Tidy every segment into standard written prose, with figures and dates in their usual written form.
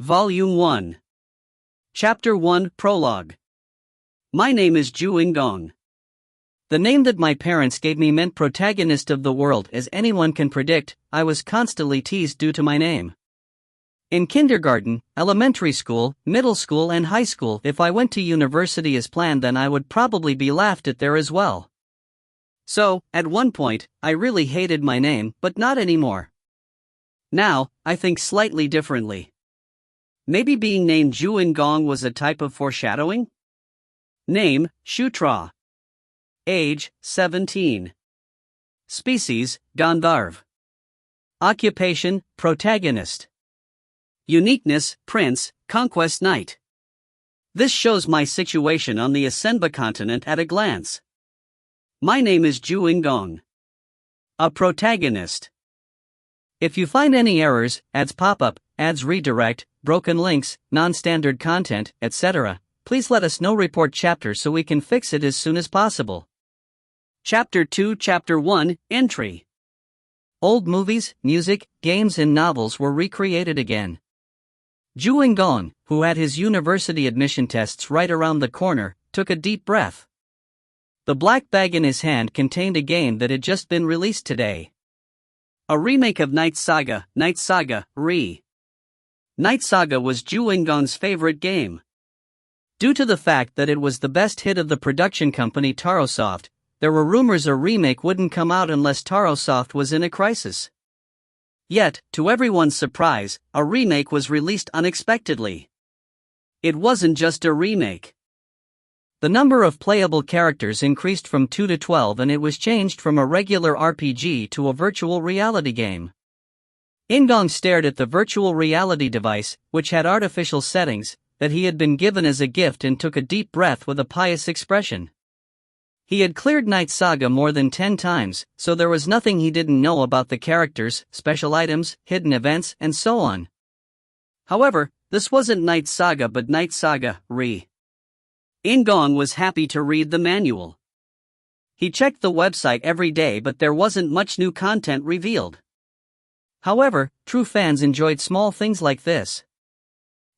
Volume 1. Chapter 1 Prologue. My name is Joo In-gong. The name that my parents gave me meant protagonist of the world. As anyone can predict, I was constantly teased due to my name. In kindergarten, elementary school, middle school and high school, if I went to university as planned, then I would probably be laughed at there as well. So, at one point, I really hated my name, but not anymore. Now, I think slightly differently. Maybe being named Joo In-gong was a type of foreshadowing? Name, Shutra. Age, 17. Species, Gandharv. Occupation, protagonist. Uniqueness, prince, conquest knight. This shows my situation on the Asenba continent at a glance. My name is Joo In-gong. A protagonist. If you find any errors, ads pop up, ads redirect, broken links, non-standard content, etc., please let us know. Report chapter so we can fix it as soon as possible. Chapter 2 Chapter 1 Entry. Old movies, music, games and novels were recreated again. Joo In-gong, who had his university admission tests right around the corner, took a deep breath. The black bag in his hand contained a game that had just been released today. A remake of Knight Saga, Knight Saga, Re. Knight Saga was Joo In-gong's favorite game. Due to the fact that it was the best hit of the production company Tarosoft, there were rumors a remake wouldn't come out unless Tarosoft was in a crisis. Yet, to everyone's surprise, a remake was released unexpectedly. It wasn't just a remake. The number of playable characters increased from 2 to 12 and it was changed from a regular RPG to a virtual reality game. In-gong stared at the virtual reality device, which had artificial settings, that he had been given as a gift and took a deep breath with a pious expression. He had cleared Knight Saga more than 10 times, so there was nothing he didn't know about the characters, special items, hidden events, and so on. However, this wasn't Knight Saga but Knight Saga, Re. In-gong was happy to read the manual. He checked the website every day but there wasn't much new content revealed. However, true fans enjoyed small things like this.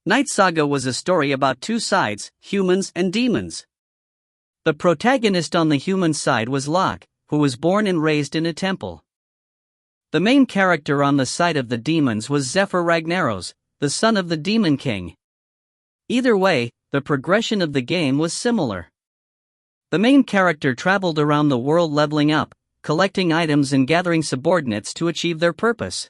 Knight Saga was a story about two sides, humans and demons. The protagonist on the human side was Locke, who was born and raised in a temple. The main character on the side of the demons was Zephyr Ragnaros, the son of the Demon King. Either way, the progression of the game was similar. The main character traveled around the world leveling up, collecting items and gathering subordinates to achieve their purpose.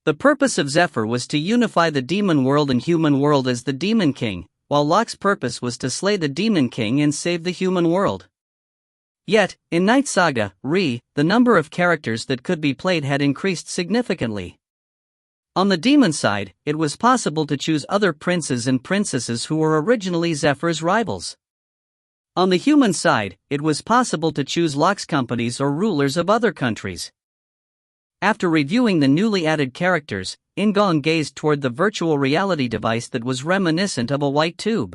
The purpose of Zephyr was to unify the demon world and human world as the Demon King, while Locke's purpose was to slay the Demon King and save the human world. Yet, in Knight Saga, Re, the number of characters that could be played had increased significantly. On the demon side, it was possible to choose other princes and princesses who were originally Zephyr's rivals. On the human side, it was possible to choose Locke's companies or rulers of other countries. After reviewing the newly added characters, In-gong gazed toward the virtual reality device that was reminiscent of a white tube.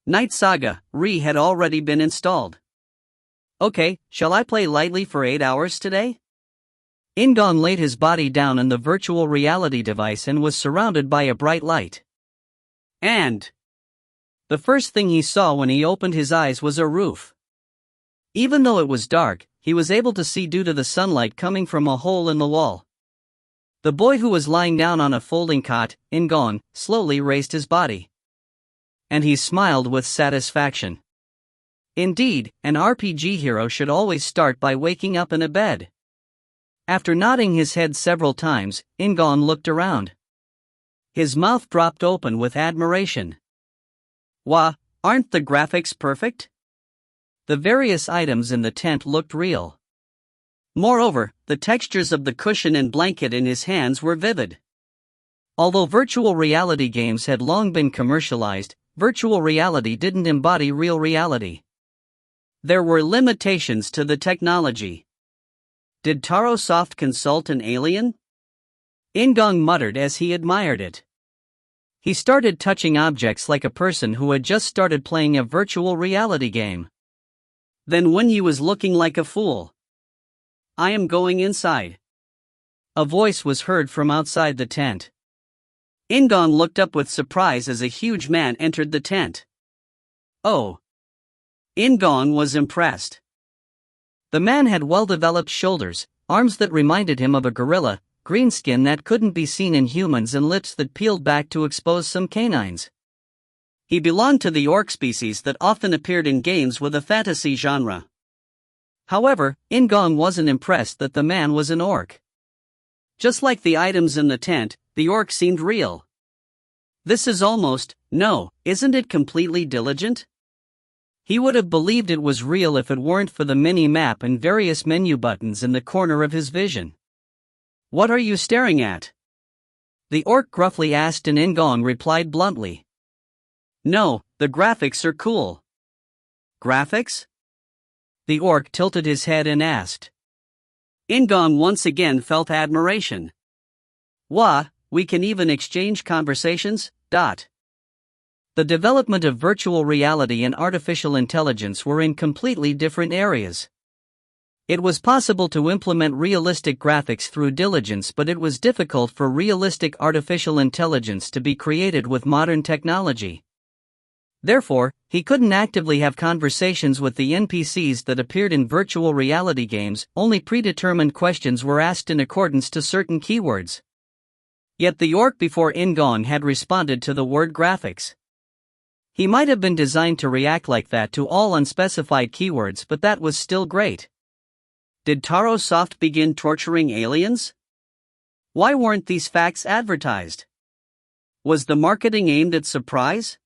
Knight Saga, Re had already been installed. Okay, shall I play lightly for 8 hours today? In-gong laid his body down in the virtual reality device and was surrounded by a bright light. And the first thing he saw when he opened his eyes was a roof. Even though it was dark, he was able to see due to the sunlight coming from a hole in the wall. The boy who was lying down on a folding cot, In-gong, slowly raised his body. And he smiled with satisfaction. Indeed, an RPG hero should always start by waking up in a bed. After nodding his head several times, In-gong looked around. His mouth dropped open with admiration. Wah, aren't the graphics perfect? The various items in the tent looked real. Moreover, the textures of the cushion and blanket in his hands were vivid. Although virtual reality games had long been commercialized, virtual reality didn't embody real reality. There were limitations to the technology. Did Tarosoft consult an alien? In-gong muttered as he admired it. He started touching objects like a person who had just started playing a virtual reality game. Then when he was looking like a fool. I am going inside. A voice was heard from outside the tent. In-gong looked up with surprise as a huge man entered the tent. Oh! In-gong was impressed. The man had well-developed shoulders, arms that reminded him of a gorilla, green skin that couldn't be seen in humans, and lips that peeled back to expose some canines. He belonged to the orc species that often appeared in games with a fantasy genre. However, In-gong wasn't impressed that the man was an orc. Just like the items in the tent, the orc seemed real. This is almost, no, isn't it completely diligent? He would have believed it was real if it weren't for the mini-map and various menu buttons in the corner of his vision. What are you staring at? The orc gruffly asked, and In-gong replied bluntly. No, the graphics are cool. Graphics? The orc tilted his head and asked. In-gong once again felt admiration. Wah, we can even exchange conversations, . The development of virtual reality and artificial intelligence were in completely different areas. It was possible to implement realistic graphics through diligence, but it was difficult for realistic artificial intelligence to be created with modern technology. Therefore, he couldn't actively have conversations with the NPCs that appeared in virtual reality games. Only predetermined questions were asked in accordance to certain keywords. Yet the orc before In-gong had responded to the word graphics. He might have been designed to react like that to all unspecified keywords, but that was still great. Did Taro Soft begin torturing aliens? Why weren't these facts advertised? Was the marketing aimed at surprise?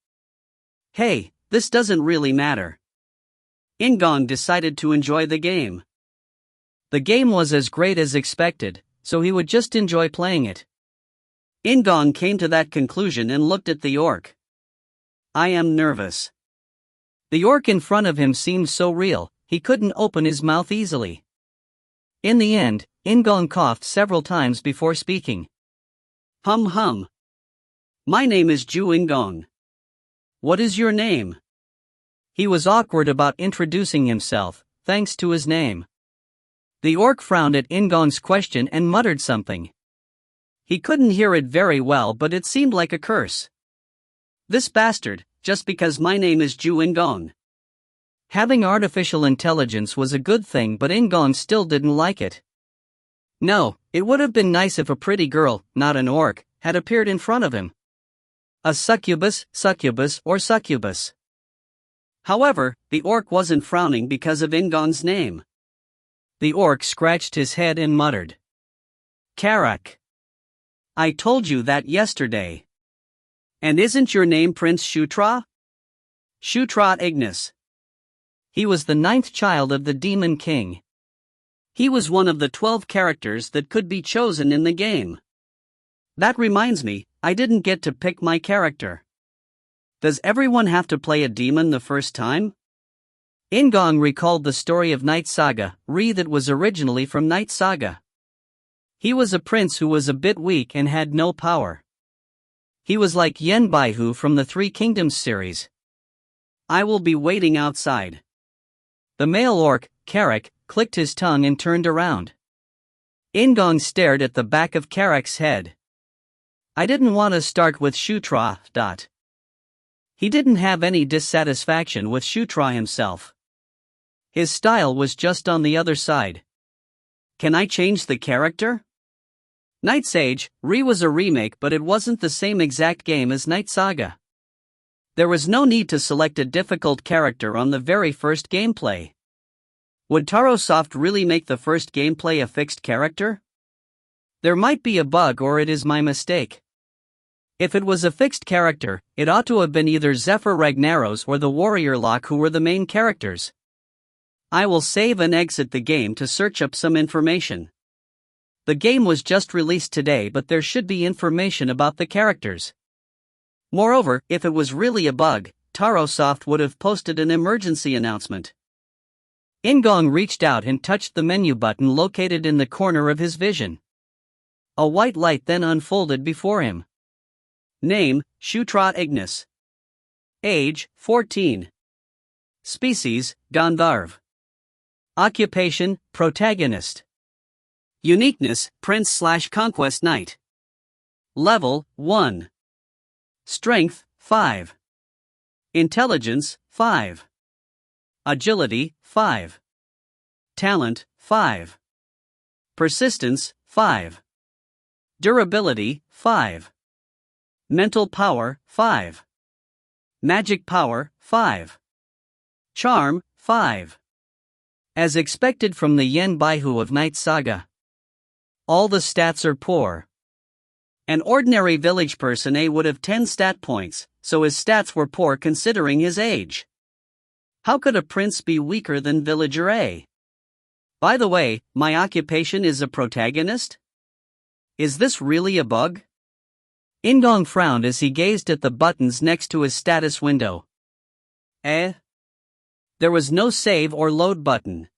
Hey, this doesn't really matter. In-gong decided to enjoy the game. The game was as great as expected, so he would just enjoy playing it. In-gong came to that conclusion and looked at the orc. I am nervous. The orc in front of him seemed so real, he couldn't open his mouth easily. In the end, In-gong coughed several times before speaking. Hum. My name is Joo In-gong. What is your name? He was awkward about introducing himself, thanks to his name. The orc frowned at In-gong's question and muttered something. He couldn't hear it very well, but it seemed like a curse. This bastard, just because my name is Joo In-gong. Having artificial intelligence was a good thing, but In-gong still didn't like it. No, it would have been nice if a pretty girl, not an orc, had appeared in front of him. A succubus, or succubus. However, the orc wasn't frowning because of In-gong's name. The orc scratched his head and muttered. Karak. I told you that yesterday. And isn't your name Prince Shutra? Shutra Ignus. He was the 9th child of the Demon King. He was one of the 12 characters that could be chosen in the game. That reminds me, I didn't get to pick my character. Does everyone have to play a demon the first time? In-gong recalled the story of Knight Saga, that was originally from Knight Saga. He was a prince who was a bit weak and had no power. He was like Yen Baihu from the Three Kingdoms series. I will be waiting outside. The male orc, Karak, clicked his tongue and turned around. In-gong stared at the back of Karak's head. I didn't want to start with Shutra. He didn't have any dissatisfaction with Shutra himself. His style was just on the other side. Can I change the character? Knight Sage, was a remake, but it wasn't the same exact game as Knight Saga. There was no need to select a difficult character on the very first gameplay. Would Taro Soft really make the first gameplay a fixed character? There might be a bug, or it is my mistake. If it was a fixed character, it ought to have been either Zephyr Ragnaros or the Warrior Locke, who were the main characters. I will save and exit the game to search up some information. The game was just released today, but there should be information about the characters. Moreover, if it was really a bug, Taro Soft would have posted an emergency announcement. In-gong reached out and touched the menu button located in the corner of his vision. A white light then unfolded before him. Name, Shutra Ignus. Age, 14. Species, Gandharv. Occupation, protagonist. Uniqueness, Prince/Conquest Knight. Level 1. Strength 5. Intelligence 5. Agility 5. Talent 5. Persistence 5. Durability 5. Mental power 5. Magic power 5. Charm 5. As expected from the Yen Baihu of Knight Saga. All the stats are poor. An ordinary village person A would have 10 stat points, so his stats were poor considering his age. How could a prince be weaker than villager A? By the way, my occupation is a protagonist? Is this really a bug? In-gong frowned as he gazed at the buttons next to his status window. There was no save or load button.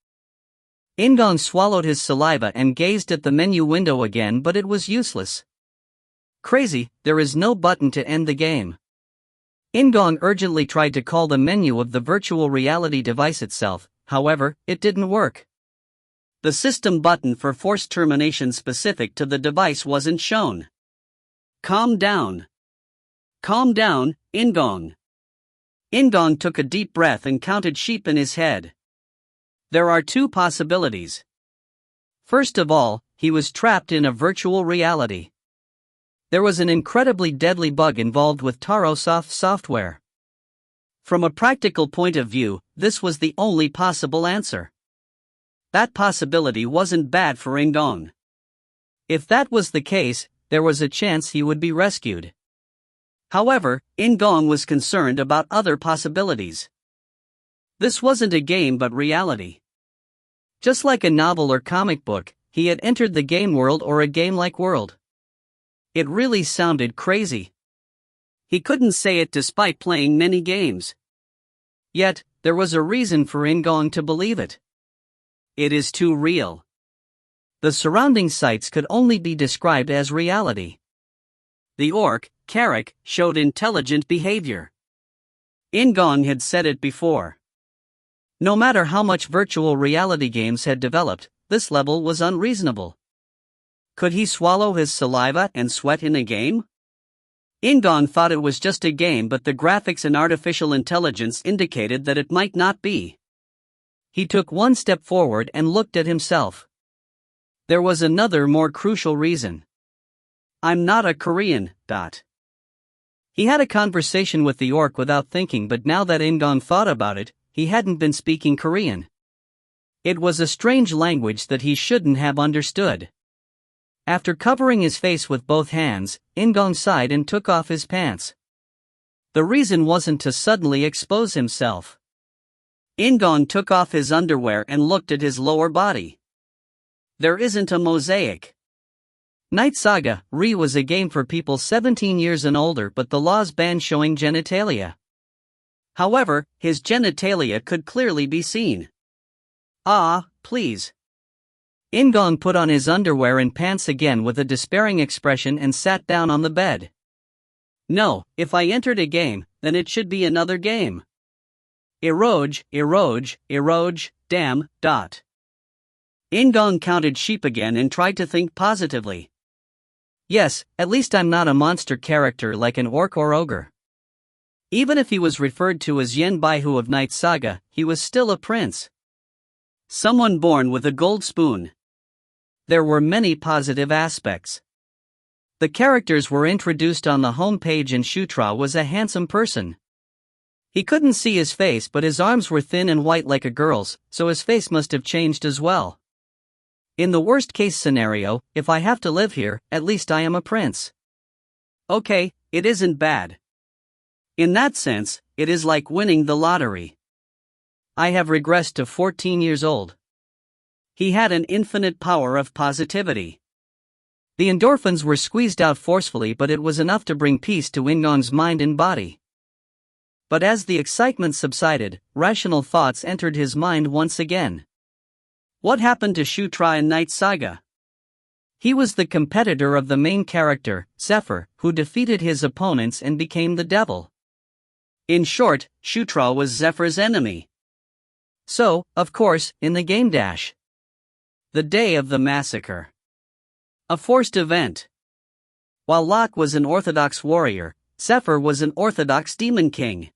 In-gong swallowed his saliva and gazed at the menu window again, but it was useless. Crazy, there is no button to end the game. In-gong urgently tried to call the menu of the virtual reality device itself, however, it didn't work. The system button for forced termination specific to the device wasn't shown. Calm down. Calm down, In-gong. In-gong took a deep breath and counted sheep in his head. There are two possibilities. First of all, he was trapped in a virtual reality. There was an incredibly deadly bug involved with Tarosoft software. From a practical point of view, this was the only possible answer. That possibility wasn't bad for In-gong. If that was the case, there was a chance he would be rescued. However, In-gong was concerned about other possibilities. This wasn't a game but reality. Just like a novel or comic book, he had entered the game world or a game-like world. It really sounded crazy. He couldn't say it despite playing many games. Yet, there was a reason for In-gong to believe it. It is too real. The surrounding sights could only be described as reality. The orc, Carrick, showed intelligent behavior. In-gong had said it before. No matter how much virtual reality games had developed, this level was unreasonable. Could he swallow his saliva and sweat in a game? In-gong thought it was just a game, but the graphics and artificial intelligence indicated that it might not be. He took one step forward and looked at himself. There was another more crucial reason. I'm not a Korean. He had a conversation with the orc without thinking, but now that In-gong thought about it, he hadn't been speaking Korean. It was a strange language that he shouldn't have understood. After covering his face with both hands, In-gong sighed and took off his pants. The reason wasn't to suddenly expose himself. In-gong took off his underwear and looked at his lower body. There isn't a mosaic. Knight Saga Re was a game for people 17 years and older, but the laws banned showing genitalia. However, his genitalia could clearly be seen. Ah, please. In-gong put on his underwear and pants again with a despairing expression and sat down on the bed. No, if I entered a game, then it should be another game. Eroge, damn. In-gong counted sheep again and tried to think positively. Yes, at least I'm not a monster character like an orc or ogre. Even if he was referred to as Yen Baihu of Knight Saga, he was still a prince. Someone born with a gold spoon. There were many positive aspects. The characters were introduced on the home page and Shutra was a handsome person. He couldn't see his face, but his arms were thin and white like a girl's, so his face must have changed as well. In the worst case scenario, if I have to live here, at least I am a prince. Okay, it isn't bad. In that sense, it is like winning the lottery. I have regressed to 14 years old. He had an infinite power of positivity. The endorphins were squeezed out forcefully, but it was enough to bring peace to In-gong's mind and body. But as the excitement subsided, rational thoughts entered his mind once again. What happened to Shutra in Knight Saga? He was the competitor of the main character, Zephyr, who defeated his opponents and became the devil. In short, Shutra was Zephyr's enemy. So, of course, in the game dash. The day of the massacre. A forced event. While Locke was an orthodox warrior, Zephyr was an orthodox demon king.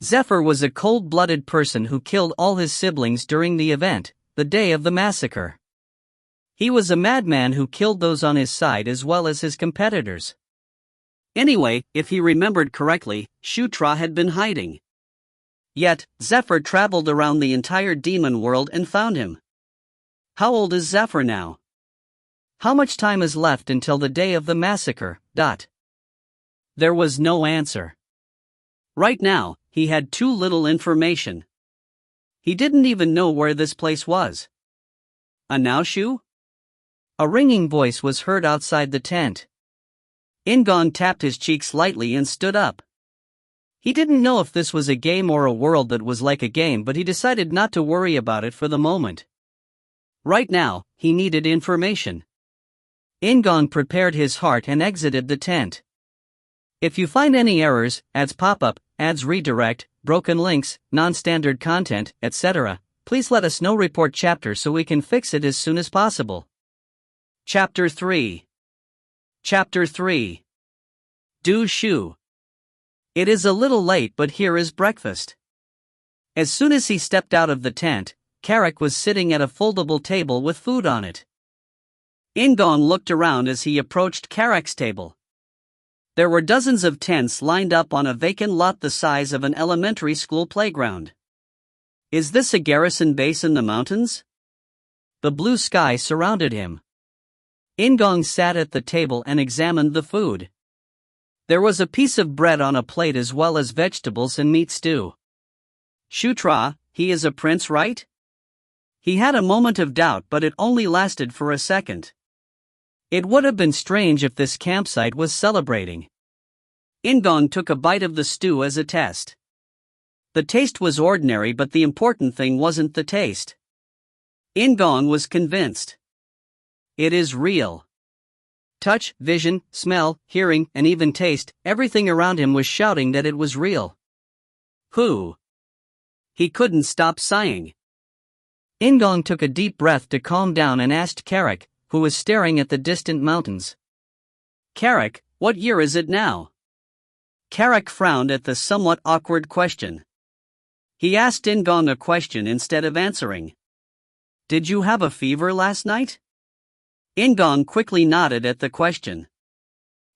Zephyr was a cold-blooded person who killed all his siblings during the event, the day of the massacre. He was a madman who killed those on his side as well as his competitors. Anyway, if he remembered correctly, Shutra had been hiding. Yet, Zephyr traveled around the entire demon world and found him. How old is Zephyr now? How much time is left until the day of the massacre? There was no answer. Right now, he had too little information. He didn't even know where this place was. Anaoshu? A ringing voice was heard outside the tent. In-gong tapped his cheeks lightly and stood up. He didn't know if this was a game or a world that was like a game, but he decided not to worry about it for the moment. Right now, he needed information. In-gong prepared his heart and exited the tent. If you find any errors, ads pop up, ads redirect, broken links, non-standard content, etc., please let us know. Report chapter so we can fix it as soon as possible. Chapter 3. Chapter 3. Du Shu. It is a little late, but here is breakfast. As soon as he stepped out of the tent, Carrick was sitting at a foldable table with food on it. In-gong looked around as he approached Carrick's table. There were dozens of tents lined up on a vacant lot the size of an elementary school playground. Is this a garrison base in the mountains? The blue sky surrounded him. In-gong sat at the table and examined the food. There was a piece of bread on a plate as well as vegetables and meat stew. Shutra, he is a prince, right? He had a moment of doubt, but it only lasted for a second. It would have been strange if this campsite was celebrating. In-gong took a bite of the stew as a test. The taste was ordinary, but the important thing wasn't the taste. In-gong was convinced. It is real. Touch, vision, smell, hearing, and even taste, everything around him was shouting that it was real. Who? He couldn't stop sighing. In-gong took a deep breath to calm down and asked Carrick, who was staring at the distant mountains. Carrick, what year is it now? Carrick frowned at the somewhat awkward question. He asked In-gong a question instead of answering. Did you have a fever last night? In-gong quickly nodded at the question.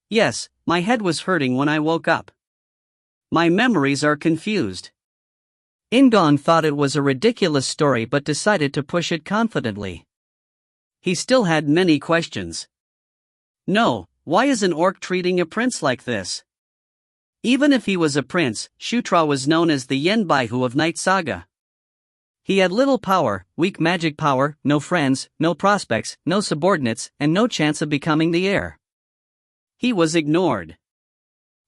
Yes, my head was hurting when I woke up. My memories are confused. In-gong thought it was a ridiculous story but decided to push it confidently. He still had many questions. No, why is an orc treating a prince like this? Even if he was a prince, Shutra was known as the Yenbaihu of Knight Saga. He had little power, weak magic power, no friends, no prospects, no subordinates, and no chance of becoming the heir. He was ignored.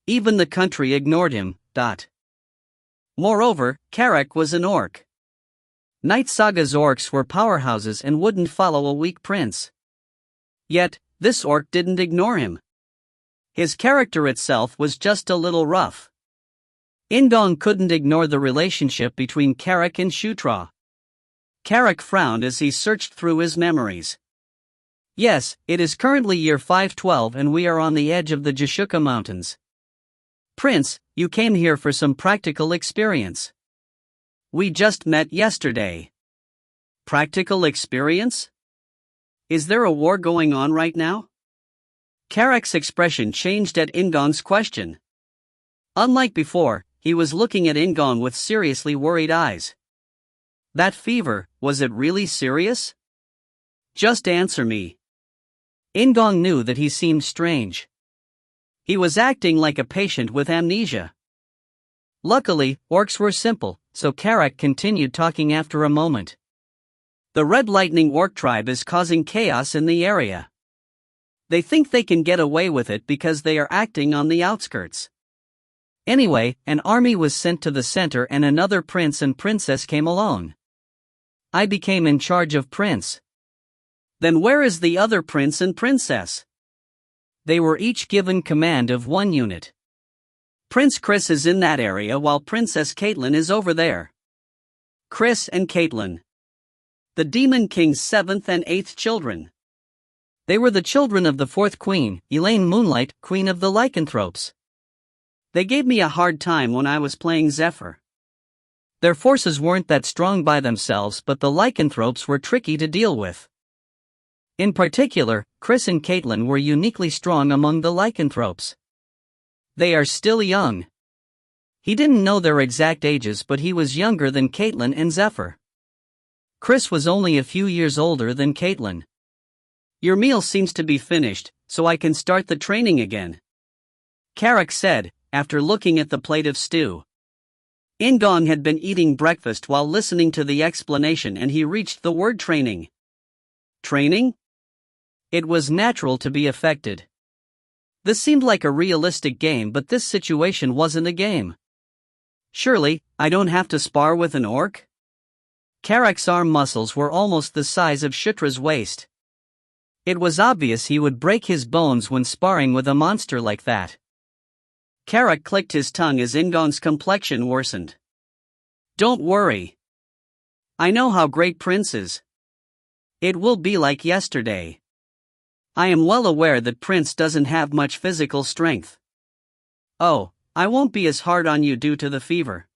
Even the country ignored him. Moreover, Carrick was an orc. Knight Saga's orcs were powerhouses and wouldn't follow a weak prince. Yet, this orc didn't ignore him. His character itself was just a little rough. In-gong couldn't ignore the relationship between Carrick and Shutra. Carrick frowned as he searched through his memories. Yes, it is currently year 512 and we are on the edge of the Jashuka Mountains. Prince, you came here for some practical experience. We just met yesterday. Practical experience? Is there a war going on right now? Carrick's expression changed at In-gong's question. Unlike before, he was looking at In-gong with seriously worried eyes. That fever, was it really serious? Just answer me. In-gong knew that he seemed strange. He was acting like a patient with amnesia. Luckily, orcs were simple, so Carrick continued talking after a moment. The Red Lightning Orc tribe is causing chaos in the area. They think they can get away with it because they are acting on the outskirts. Anyway, an army was sent to the center and another prince and princess came alone. I became in charge of prince. Then where is the other prince and princess? They were each given command of one unit. Prince Chris is in that area while Princess Caitlin is over there. Chris and Caitlin. The Demon King's 7th and 8th children. They were the children of the fourth queen, Elaine Moonlight, queen of the lycanthropes. They gave me a hard time when I was playing Zephyr. Their forces weren't that strong by themselves, but the lycanthropes were tricky to deal with. In particular, Chris and Caitlin were uniquely strong among the lycanthropes. They are still young. He didn't know their exact ages, but he was younger than Caitlin and Zephyr. Chris was only a few years older than Caitlin. Your meal seems to be finished, so I can start the training again, Carrick said, after looking at the plate of stew. In-gong had been eating breakfast while listening to the explanation, and he reached the word training. Training? It was natural to be affected. This seemed like a realistic game, but this situation wasn't a game. Surely, I don't have to spar with an orc? Carrick's arm muscles were almost the size of Shutra's waist. It was obvious he would break his bones when sparring with a monster like that. Carrick clicked his tongue as In-gong's complexion worsened. Don't worry. I know how great Prince is. It will be like yesterday. I am well aware that Prince doesn't have much physical strength. Oh, I won't be as hard on you due to the fever.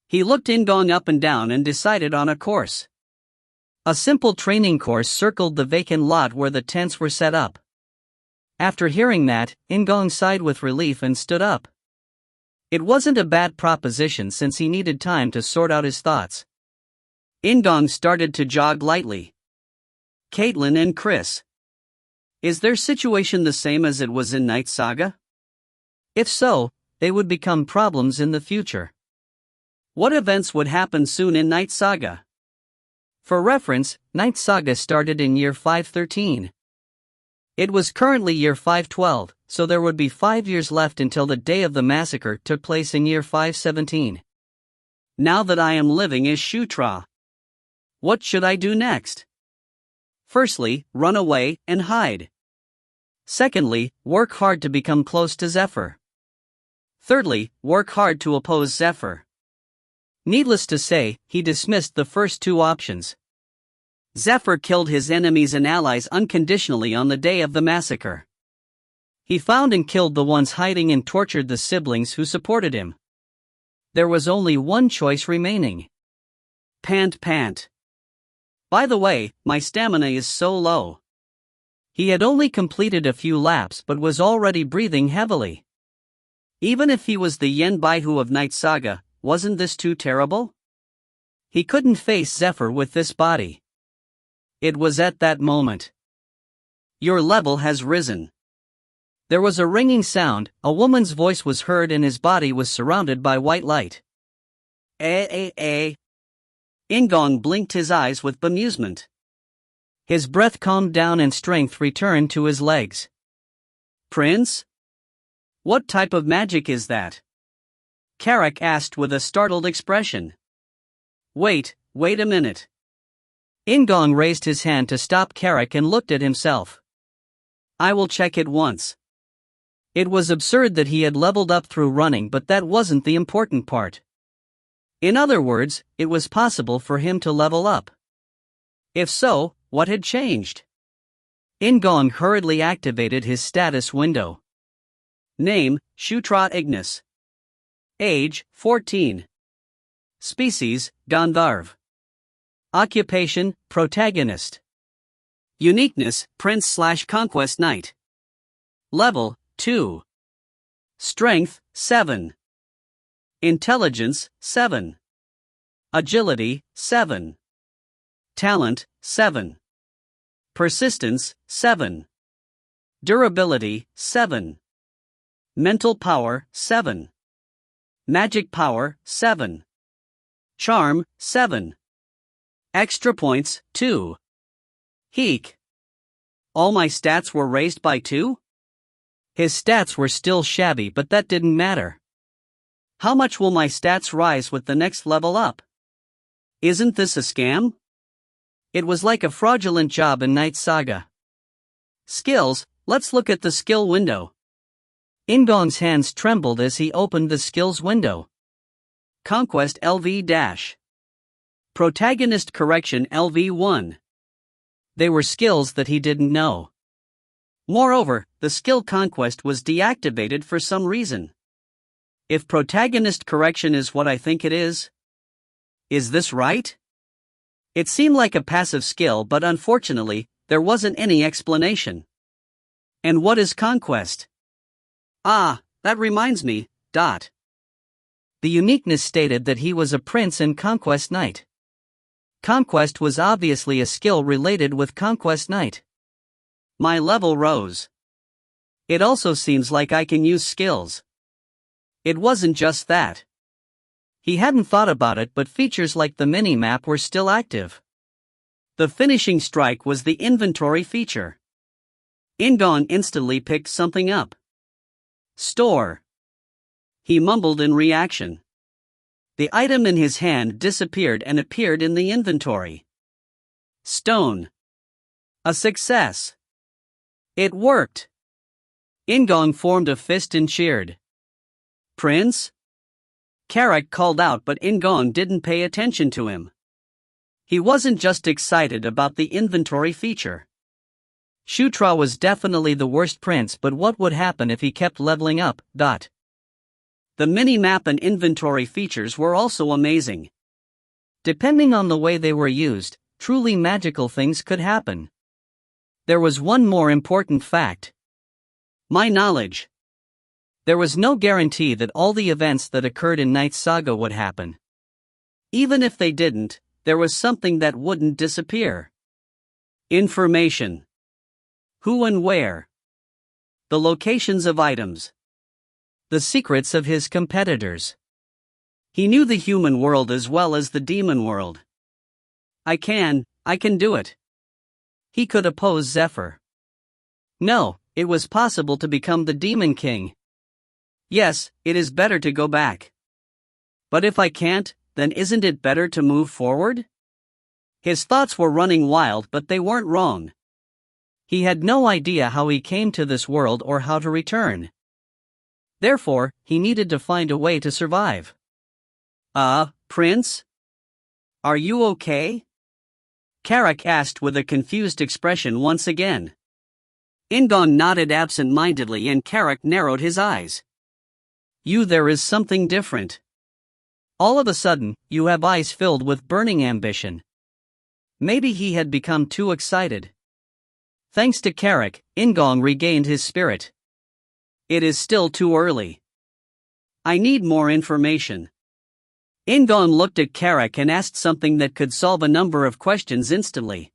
He looked In-gong up and down and decided on a course. A simple training course circled the vacant lot where the tents were set up. After hearing that, In-gong sighed with relief and stood up. It wasn't a bad proposition since he needed time to sort out his thoughts. In-gong started to jog lightly. Caitlin and Chris. Is their situation the same as it was in Knight Saga? If so, they would become problems in the future. What events would happen soon in Knight Saga? For reference, Knight Saga started in year 513. It was currently year 512, so there would be 5 years left until the day of the massacre took place in year 517. Now that I am living as Shutra, what should I do next? Firstly, run away and hide. Secondly, work hard to become close to Zephyr. Thirdly, work hard to oppose Zephyr. Needless to say, he dismissed the first two options. Zephyr killed his enemies and allies unconditionally on the day of the massacre. He found and killed the ones hiding and tortured the siblings who supported him. There was only one choice remaining. Pant. By the way, my stamina is so low. He had only completed a few laps but was already breathing heavily. Even if he was the Yenbaihu of Knight Saga, wasn't this too terrible? He couldn't face Zephyr with this body. It was at that moment. Your level has risen. There was a ringing sound, a woman's voice was heard, and his body was surrounded by white light. In-gong blinked his eyes with bemusement. His breath calmed down and strength returned to his legs. Prince? What type of magic is that? Carrick asked with a startled expression. Wait a minute. In-gong raised his hand to stop Carrick and looked at himself. I will check it once. It was absurd that he had leveled up through running, but that wasn't the important part. In other words, it was possible for him to level up. If so, what had changed? In-gong hurriedly activated his status window. Name, Shutra Ignus. Age, 14. Species, Gandharv. Occupation, protagonist. Uniqueness, Prince/Conquest Knight. Level, 2. Strength, 7. Intelligence, 7. Agility, 7. Talent, 7. Persistence, 7. Durability, 7. Mental power, 7. Magic power, 7. Charm, 7. Extra points, 2. Heek. All my stats were raised by 2? His stats were still shabby, but that didn't matter. How much will my stats rise with the next level up? Isn't this a scam? It was like a fraudulent job in Knight Saga. Skills, let's look at the skill window. In-gong's hands trembled as he opened the skills window. Conquest LV-. Protagonist correction LV-1. They were skills that he didn't know. Moreover, the skill conquest was deactivated for some reason. If protagonist correction is what I think it is this right? It seemed like a passive skill, but unfortunately, there wasn't any explanation. And what is conquest? Ah, that reminds me. The uniqueness stated that he was a prince and conquest knight. Conquest was obviously a skill related with conquest knight. My level rose. It also seems like I can use skills. It wasn't just that. He hadn't thought about it, but features like the mini-map were still active. The finishing strike was the inventory feature. In-gong instantly picked something up. Store. He mumbled in reaction. The item in his hand disappeared and appeared in the inventory. Stone. A success. It worked. In-gong formed a fist and cheered. Prince? Carrick called out, but In-gong didn't pay attention to him. He wasn't just excited about the inventory feature. Shutra was definitely the worst prince, but what would happen if he kept leveling up? The mini-map and inventory features were also amazing. Depending on the way they were used, truly magical things could happen. There was one more important fact. My knowledge. There was no guarantee that all the events that occurred in Knight Saga would happen. Even if they didn't, there was something that wouldn't disappear. Information. Who and where. The locations of items. The secrets of his competitors. He knew the human world as well as the demon world. I can do it. He could oppose Zephyr. No, it was possible to become the Demon King. Yes, it is better to go back. But if I can't, then isn't it better to move forward? His thoughts were running wild, but they weren't wrong. He had no idea how he came to this world or how to return. Therefore, he needed to find a way to survive. Prince? Are you okay? Carrick asked with a confused expression once again. In-gong nodded absent-mindedly and Carrick narrowed his eyes. There is something different. All of a sudden, you have eyes filled with burning ambition. Maybe he had become too excited. Thanks to Carrick, In-gong regained his spirit. It is still too early. I need more information. In-gong looked at Carrick and asked something that could solve a number of questions instantly.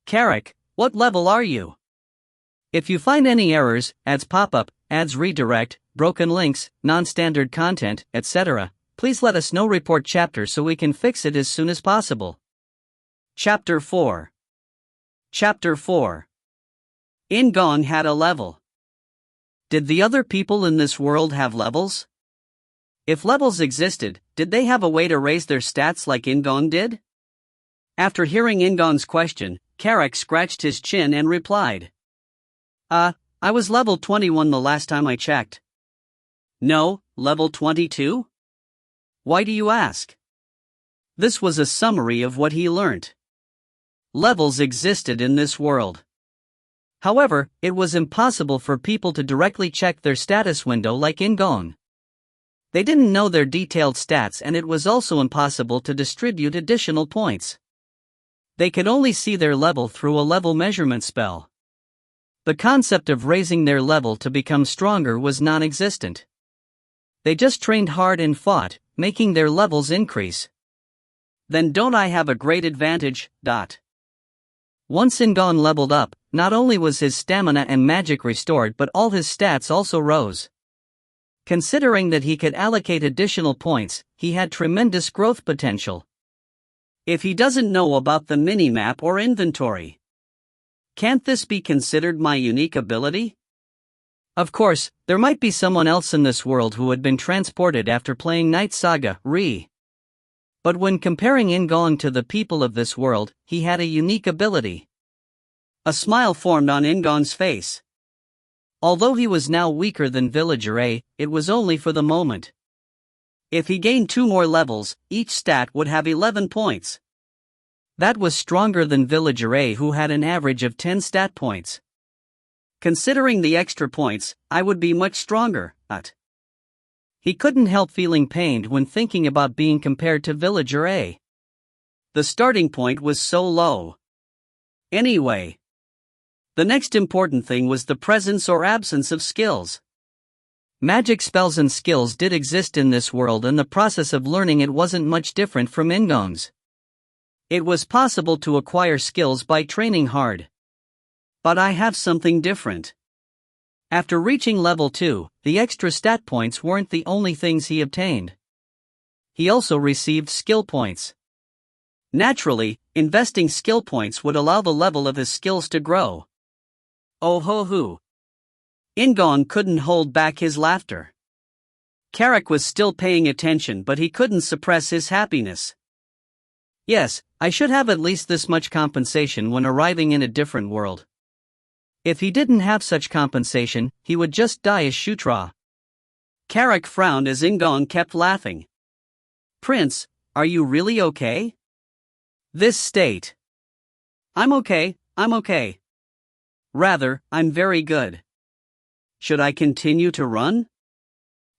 Carrick, what level are you? If you find any errors, ads pop up, ads redirect, broken links, non-standard content, etc., please let us know. Report chapter so we can fix it as soon as possible. Chapter 4. Chapter 4. In-gong had a level. Did the other people in this world have levels? If levels existed, did they have a way to raise their stats like In-gong did? After hearing In-gong's question, Carrick scratched his chin and replied. I was level 21 the last time I checked. No, level 22? Why do you ask? This was a summary of what he learnt. Levels existed in this world. However, it was impossible for people to directly check their status window like In-gong. They didn't know their detailed stats, and it was also impossible to distribute additional points. They could only see their level through a level measurement spell. The concept of raising their level to become stronger was non-existent. They just trained hard and fought, making their levels increase. Then don't I have a great advantage? Once In-gong leveled up, not only was his stamina and magic restored, but all his stats also rose. Considering that he could allocate additional points, he had tremendous growth potential. If he doesn't know about the mini-map or inventory, can't this be considered my unique ability? Of course, there might be someone else in this world who had been transported after playing Knight Saga, But when comparing In-gong to the people of this world, he had a unique ability. A smile formed on In-gong's face. Although he was now weaker than Villager A, it was only for the moment. If he gained 2 more levels, each stat would have 11 points. That was stronger than Villager A, who had an average of 10 stat points. Considering the extra points, I would be much stronger, but he couldn't help feeling pained when thinking about being compared to Villager A. The starting point was so low. Anyway, the next important thing was the presence or absence of skills. Magic spells and skills did exist in this world, and the process of learning it wasn't much different from In-gong's. It was possible to acquire skills by training hard. But I have something different. After reaching level 2, the extra stat points weren't the only things he obtained. He also received skill points. Naturally, investing skill points would allow the level of his skills to grow. Oh ho hoo. In-gong couldn't hold back his laughter. Carrick was still paying attention, but he couldn't suppress his happiness. Yes, I should have at least this much compensation when arriving in a different world. If he didn't have such compensation, he would just die as Shutra. Carrick frowned as In-gong kept laughing. Prince, are you really okay? This state. I'm okay. Rather, I'm very good. Should I continue to run?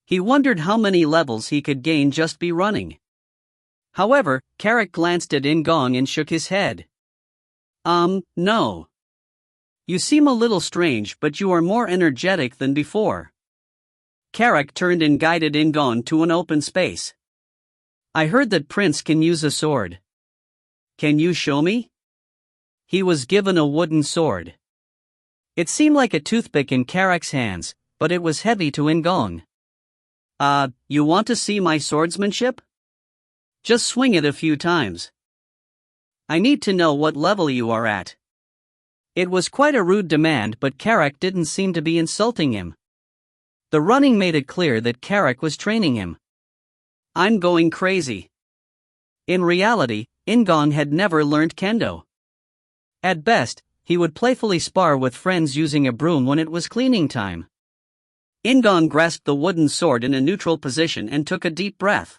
He wondered how many levels he could gain just by running. However, Carrick glanced at In-gong and shook his head. No. You seem a little strange, but you are more energetic than before. Carrick turned and guided In-gong to an open space. I heard that Prince can use a sword. Can you show me? He was given a wooden sword. It seemed like a toothpick in Carrick's hands, but it was heavy to In-gong. You want to see my swordsmanship? Just swing it a few times. I need to know what level you are at. It was quite a rude demand, but Carrick didn't seem to be insulting him. The running made it clear that Carrick was training him. I'm going crazy. In reality, In-gong had never learned kendo. At best, he would playfully spar with friends using a broom when it was cleaning time. In-gong grasped the wooden sword in a neutral position and took a deep breath.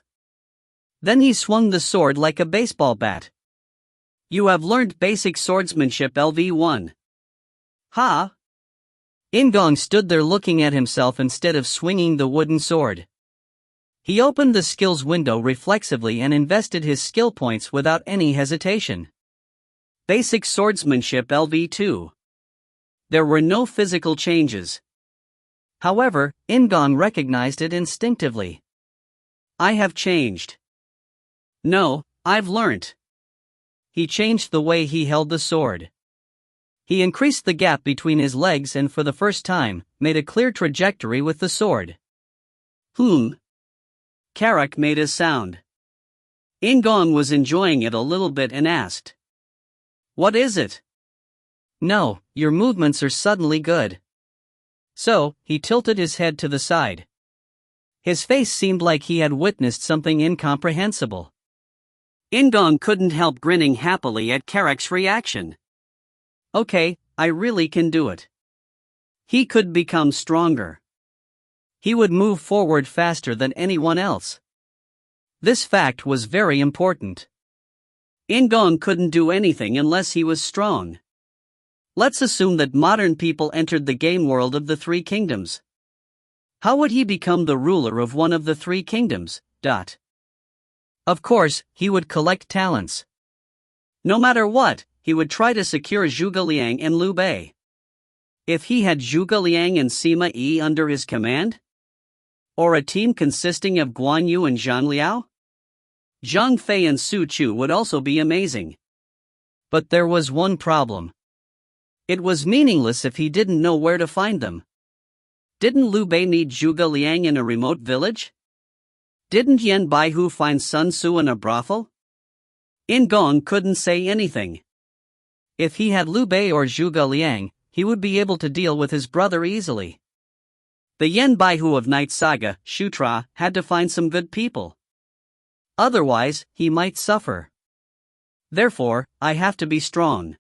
Then he swung the sword like a baseball bat. You have learned basic swordsmanship LV1. Ha! In-gong stood there looking at himself instead of swinging the wooden sword. He opened the skills window reflexively and invested his skill points without any hesitation. Basic swordsmanship LV2. There were no physical changes. However, In-gong recognized it instinctively. I have changed. No, I've learnt. He changed the way he held the sword. He increased the gap between his legs and for the first time, made a clear trajectory with the sword. Carrick made a sound. In-gong was enjoying it a little bit and asked. What is it? No, your movements are suddenly good. So, he tilted his head to the side. His face seemed like he had witnessed something incomprehensible. In-gong couldn't help grinning happily at Carrick's reaction. Okay, I really can do it. He could become stronger. He would move forward faster than anyone else. This fact was very important. In-gong couldn't do anything unless he was strong. Let's assume that modern people entered the game world of the Three Kingdoms. How would he become the ruler of one of the Three Kingdoms? Of course, he would collect talents. No matter what, he would try to secure Zhuge Liang and Liu Bei. If he had Zhuge Liang and Sima Yi under his command? Or a team consisting of Guan Yu and Zhang Liao? Zhang Fei and Su Chu would also be amazing. But there was one problem. It was meaningless if he didn't know where to find them. Didn't Liu Bei need Zhuge Liang in a remote village? Didn't Yan Baihu find Sun Tzu in a brothel? In-gong couldn't say anything. If he had Liu Bei or Zhuge Liang, he would be able to deal with his brother easily. The Yan Baihu of Knight Saga, Shutra, had to find some good people. Otherwise, he might suffer. Therefore, I have to be strong.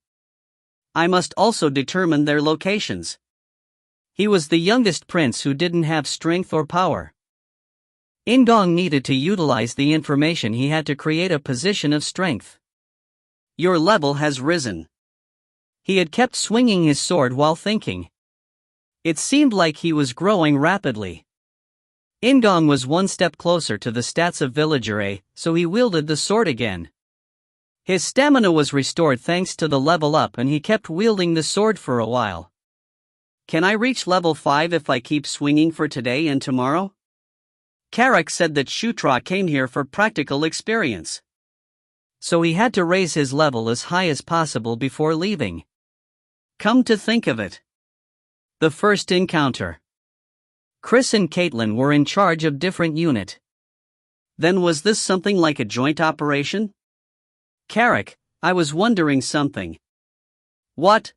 I must also determine their locations. He was the youngest prince who didn't have strength or power. In-gong needed to utilize the information he had to create a position of strength. Your level has risen. He had kept swinging his sword while thinking. It seemed like he was growing rapidly. In-gong was one step closer to the stats of Villager A, so he wielded the sword again. His stamina was restored thanks to the level up and he kept wielding the sword for a while. Can I reach level 5 if I keep swinging for today and tomorrow? Carrick said that Shutra came here for practical experience. So he had to raise his level as high as possible before leaving. Come to think of it. The first encounter. Chris and Caitlin were in charge of different unit. Then was this something like a joint operation? Carrick, I was wondering something. What?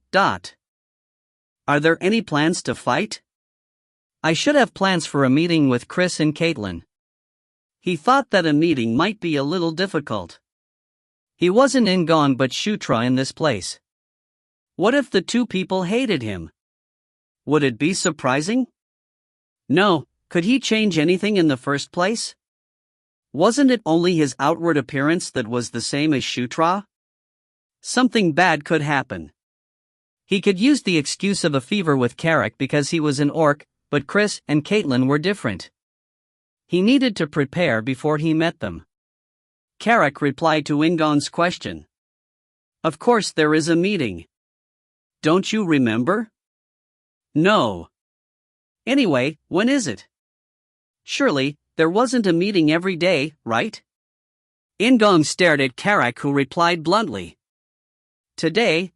Are there any plans to fight? I should have plans for a meeting with Chris and Caitlin. He thought that a meeting might be a little difficult. He wasn't In-gong but Shutra in this place. What if the two people hated him? Would it be surprising? No, could he change anything in the first place? Wasn't it only his outward appearance that was the same as Shutra? Something bad could happen. He could use the excuse of a fever with Carrick because he was an orc, but Chris and Caitlin were different. He needed to prepare before he met them. Carrick replied to In-gong's question. Of course there is a meeting. Don't you remember? No. Anyway, when is it? Surely, there wasn't a meeting every day, right? In-gong stared at Carrick who replied bluntly. Today.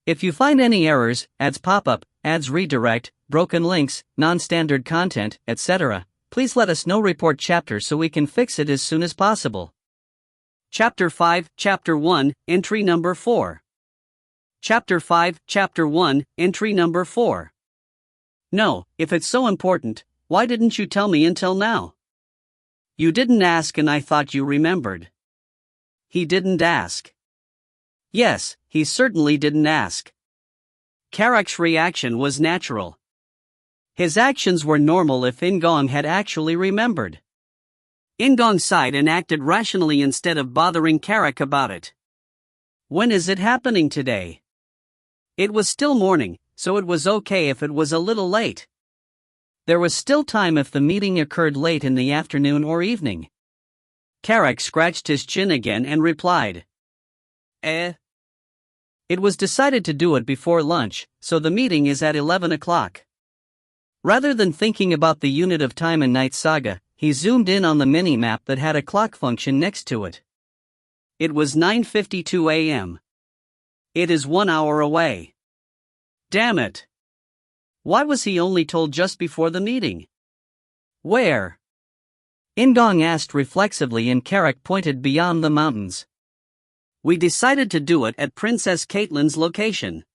If you find any errors, ads pop-up, ads redirect, broken links, non-standard content, etc., please let us know. Report chapter so we can fix it as soon as possible. Chapter 5, Chapter 1, Entry Number 4. Chapter 5, Chapter 1, Entry Number 4. No, if it's so important, why didn't you tell me until now? You didn't ask and I thought you remembered. He didn't ask. Yes, he certainly didn't ask. Carrick's reaction was natural. His actions were normal if In-gong had actually remembered. In-gong sighed and acted rationally instead of bothering Carrick about it. When is it happening today? It was still morning, so it was okay if it was a little late. There was still time if the meeting occurred late in the afternoon or evening. Carrick scratched his chin again and replied. It was decided to do it before lunch, so the meeting is at 11 o'clock. Rather than thinking about the unit of time in Knight Saga, he zoomed in on the mini-map that had a clock function next to it. It was 9:52 a.m. It is 1 hour away. Damn it! Why was he only told just before the meeting? Where? In-gong asked reflexively and Carrick pointed beyond the mountains. We decided to do it at Princess Caitlin's location.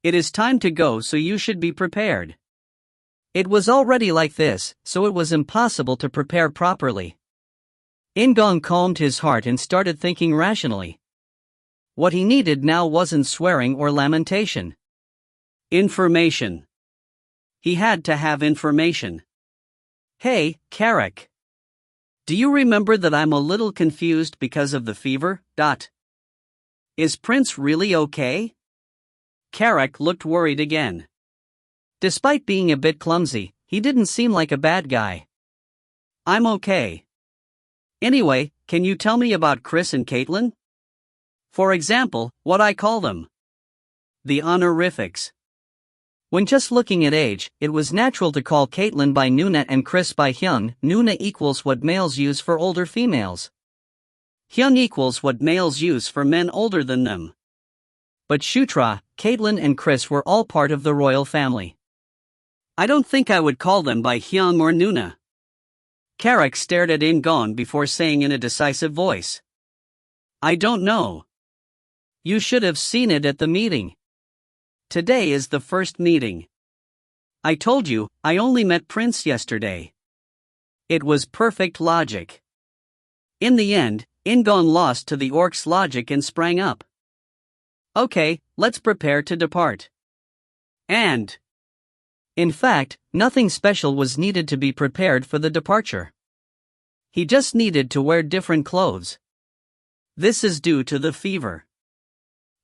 It is time to go so you should be prepared. It was already like this, so it was impossible to prepare properly. In-gong calmed his heart and started thinking rationally. What he needed now wasn't swearing or lamentation. Information. He had to have information. Hey, Carrick. Do you remember that I'm a little confused because of the fever? Is Prince really okay? Carrick looked worried again. Despite being a bit clumsy, he didn't seem like a bad guy. I'm okay. Anyway, can you tell me about Chris and Caitlin? For example, what I call them. The honorifics. When just looking at age, it was natural to call Caitlin by Nuna and Chris by Hyung. Nuna equals what males use for older females. Hyung equals what males use for men older than them. But Shutra, Caitlin and Chris were all part of the royal family. I don't think I would call them by Hyung or Nuna. Carrick stared at In-gong before saying in a decisive voice. I don't know. You should have seen it at the meeting. Today is the first meeting. I told you, I only met Prince yesterday. It was perfect logic. In the end, In-gong lost to the orc's logic and sprang up. Okay, let's prepare to depart. And in fact, nothing special was needed to be prepared for the departure. He just needed to wear different clothes. This is due to the fever.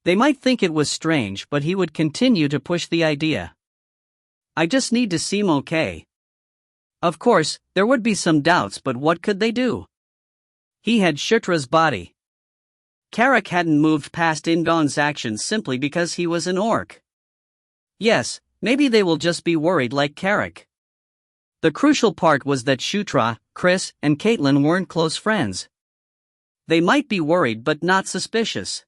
They might think it was strange, but he would continue to push the idea. I just need to seem okay. Of course, there would be some doubts, but what could they do? He had Shutra's body. Carrick hadn't moved past In-gong's actions simply because he was an orc. Yes, maybe they will just be worried like Carrick. The crucial part was that Shutra, Chris, and Caitlin weren't close friends. They might be worried but not suspicious.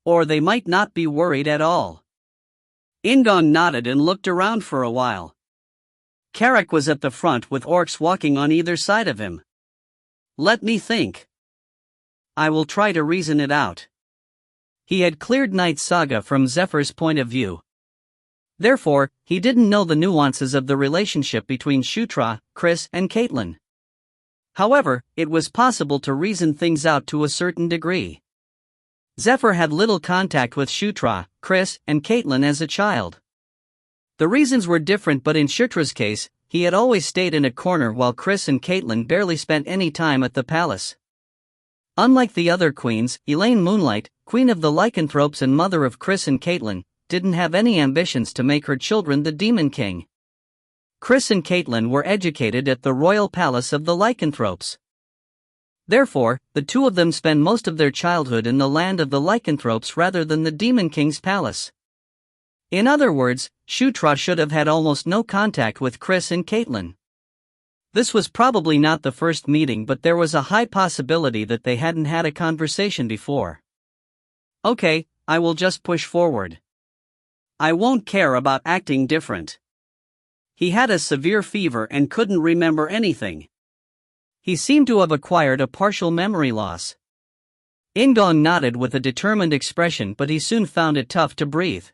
Or they might not be worried at all. In-gong nodded and looked around for a while. Carrick was at the front with orcs walking on either side of him. Let me think. I will try to reason it out. He had cleared Knight Saga from Zephyr's point of view. Therefore, he didn't know the nuances of the relationship between Shutra, Chris, and Caitlin. However, it was possible to reason things out to a certain degree. Zephyr had little contact with Shutra, Chris, and Caitlin as a child. The reasons were different, but in Shutra's case, he had always stayed in a corner while Chris and Caitlin barely spent any time at the palace. Unlike the other queens, Elaine Moonlight, queen of the lycanthropes and mother of Chris and Caitlin, didn't have any ambitions to make her children the Demon King. Chris and Caitlin were educated at the royal palace of the lycanthropes. Therefore, the two of them spend most of their childhood in the land of the lycanthropes rather than the Demon King's palace. In other words, Shutra should have had almost no contact with Chris and Caitlin. This was probably not the first meeting, but there was a high possibility that they hadn't had a conversation before. Okay, I will just push forward. I won't care about acting different. He had a severe fever and couldn't remember anything. He seemed to have acquired a partial memory loss. In-gong nodded with a determined expression, but he soon found it tough to breathe.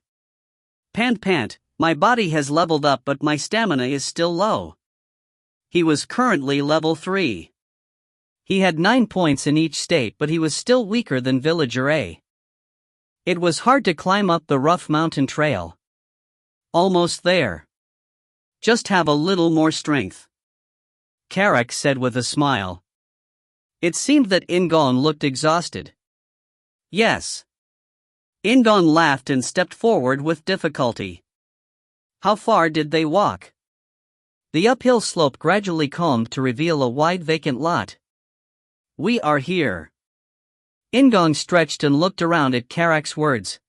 Pant, my body has leveled up but my stamina is still low. He was currently level 3. He had 9 points in each state, but he was still weaker than Villager A. It was hard to climb up the rough mountain trail. Almost there. Just have a little more strength. Carrick said with a smile. It seemed that In-gong looked exhausted. Yes. In-gong laughed and stepped forward with difficulty. How far did they walk? The uphill slope gradually calmed to reveal a wide vacant lot. We are here. In-gong stretched and looked around at Carrick's words.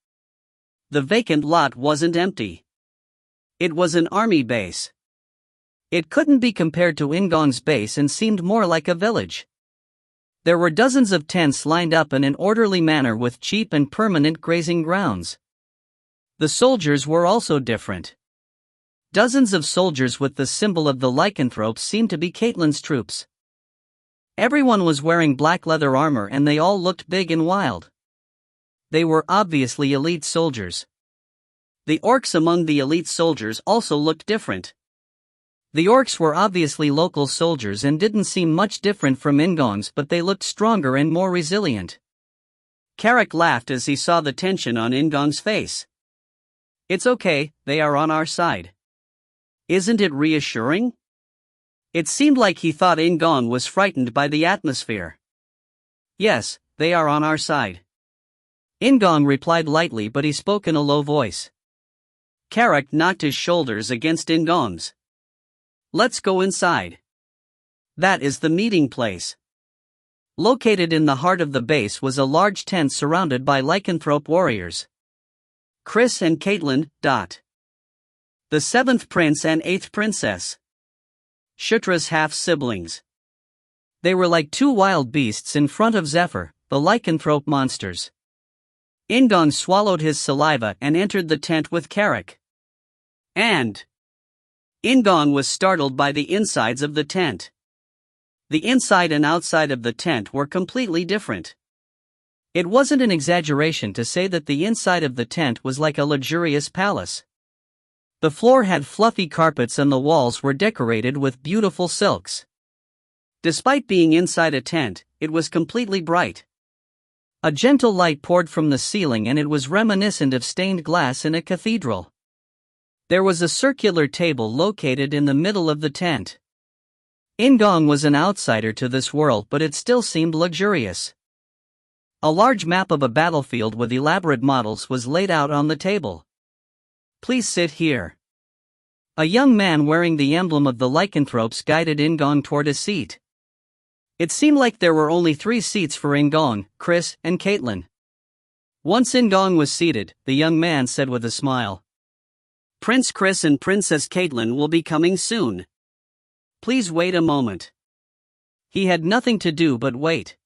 The vacant lot wasn't empty. It was an army base. It couldn't be compared to In-gong's base and seemed more like a village. There were dozens of tents lined up in an orderly manner with cheap and permanent grazing grounds. The soldiers were also different. Dozens of soldiers with the symbol of the lycanthropes seemed to be Caitlin's troops. Everyone was wearing black leather armor and they all looked big and wild. They were obviously elite soldiers. The orcs among the elite soldiers also looked different. The orcs were obviously local soldiers and didn't seem much different from In-gong's, but they looked stronger and more resilient. Carrick laughed as he saw the tension on In-gong's face. It's okay, they are on our side. Isn't it reassuring? It seemed like he thought In-gong was frightened by the atmosphere. Yes, they are on our side. In-gong replied lightly, but he spoke in a low voice. Carrick knocked his shoulders against In-gong's. Let's go inside. That is the meeting place. Located in the heart of the base was a large tent surrounded by lycanthrope warriors. Chris and Caitlin, the 7th prince and 8th princess. Shutra's half-siblings. They were like two wild beasts in front of Zephyr, the lycanthrope monsters. In-gong swallowed his saliva and entered the tent with Carrick. And In-gong was startled by the insides of the tent. The inside and outside of the tent were completely different. It wasn't an exaggeration to say that the inside of the tent was like a luxurious palace. The floor had fluffy carpets and the walls were decorated with beautiful silks. Despite being inside a tent, it was completely bright. A gentle light poured from the ceiling and it was reminiscent of stained glass in a cathedral. There was a circular table located in the middle of the tent. In-gong was an outsider to this world, but it still seemed luxurious. A large map of a battlefield with elaborate models was laid out on the table. Please sit here. A young man wearing the emblem of the lycanthropes guided In-gong toward a seat. It seemed like there were only 3 seats for In-gong, Chris, and Caitlin. Once In-gong was seated, the young man said with a smile, "Prince Chris and Princess Caitlin will be coming soon. Please wait a moment." He had nothing to do but wait.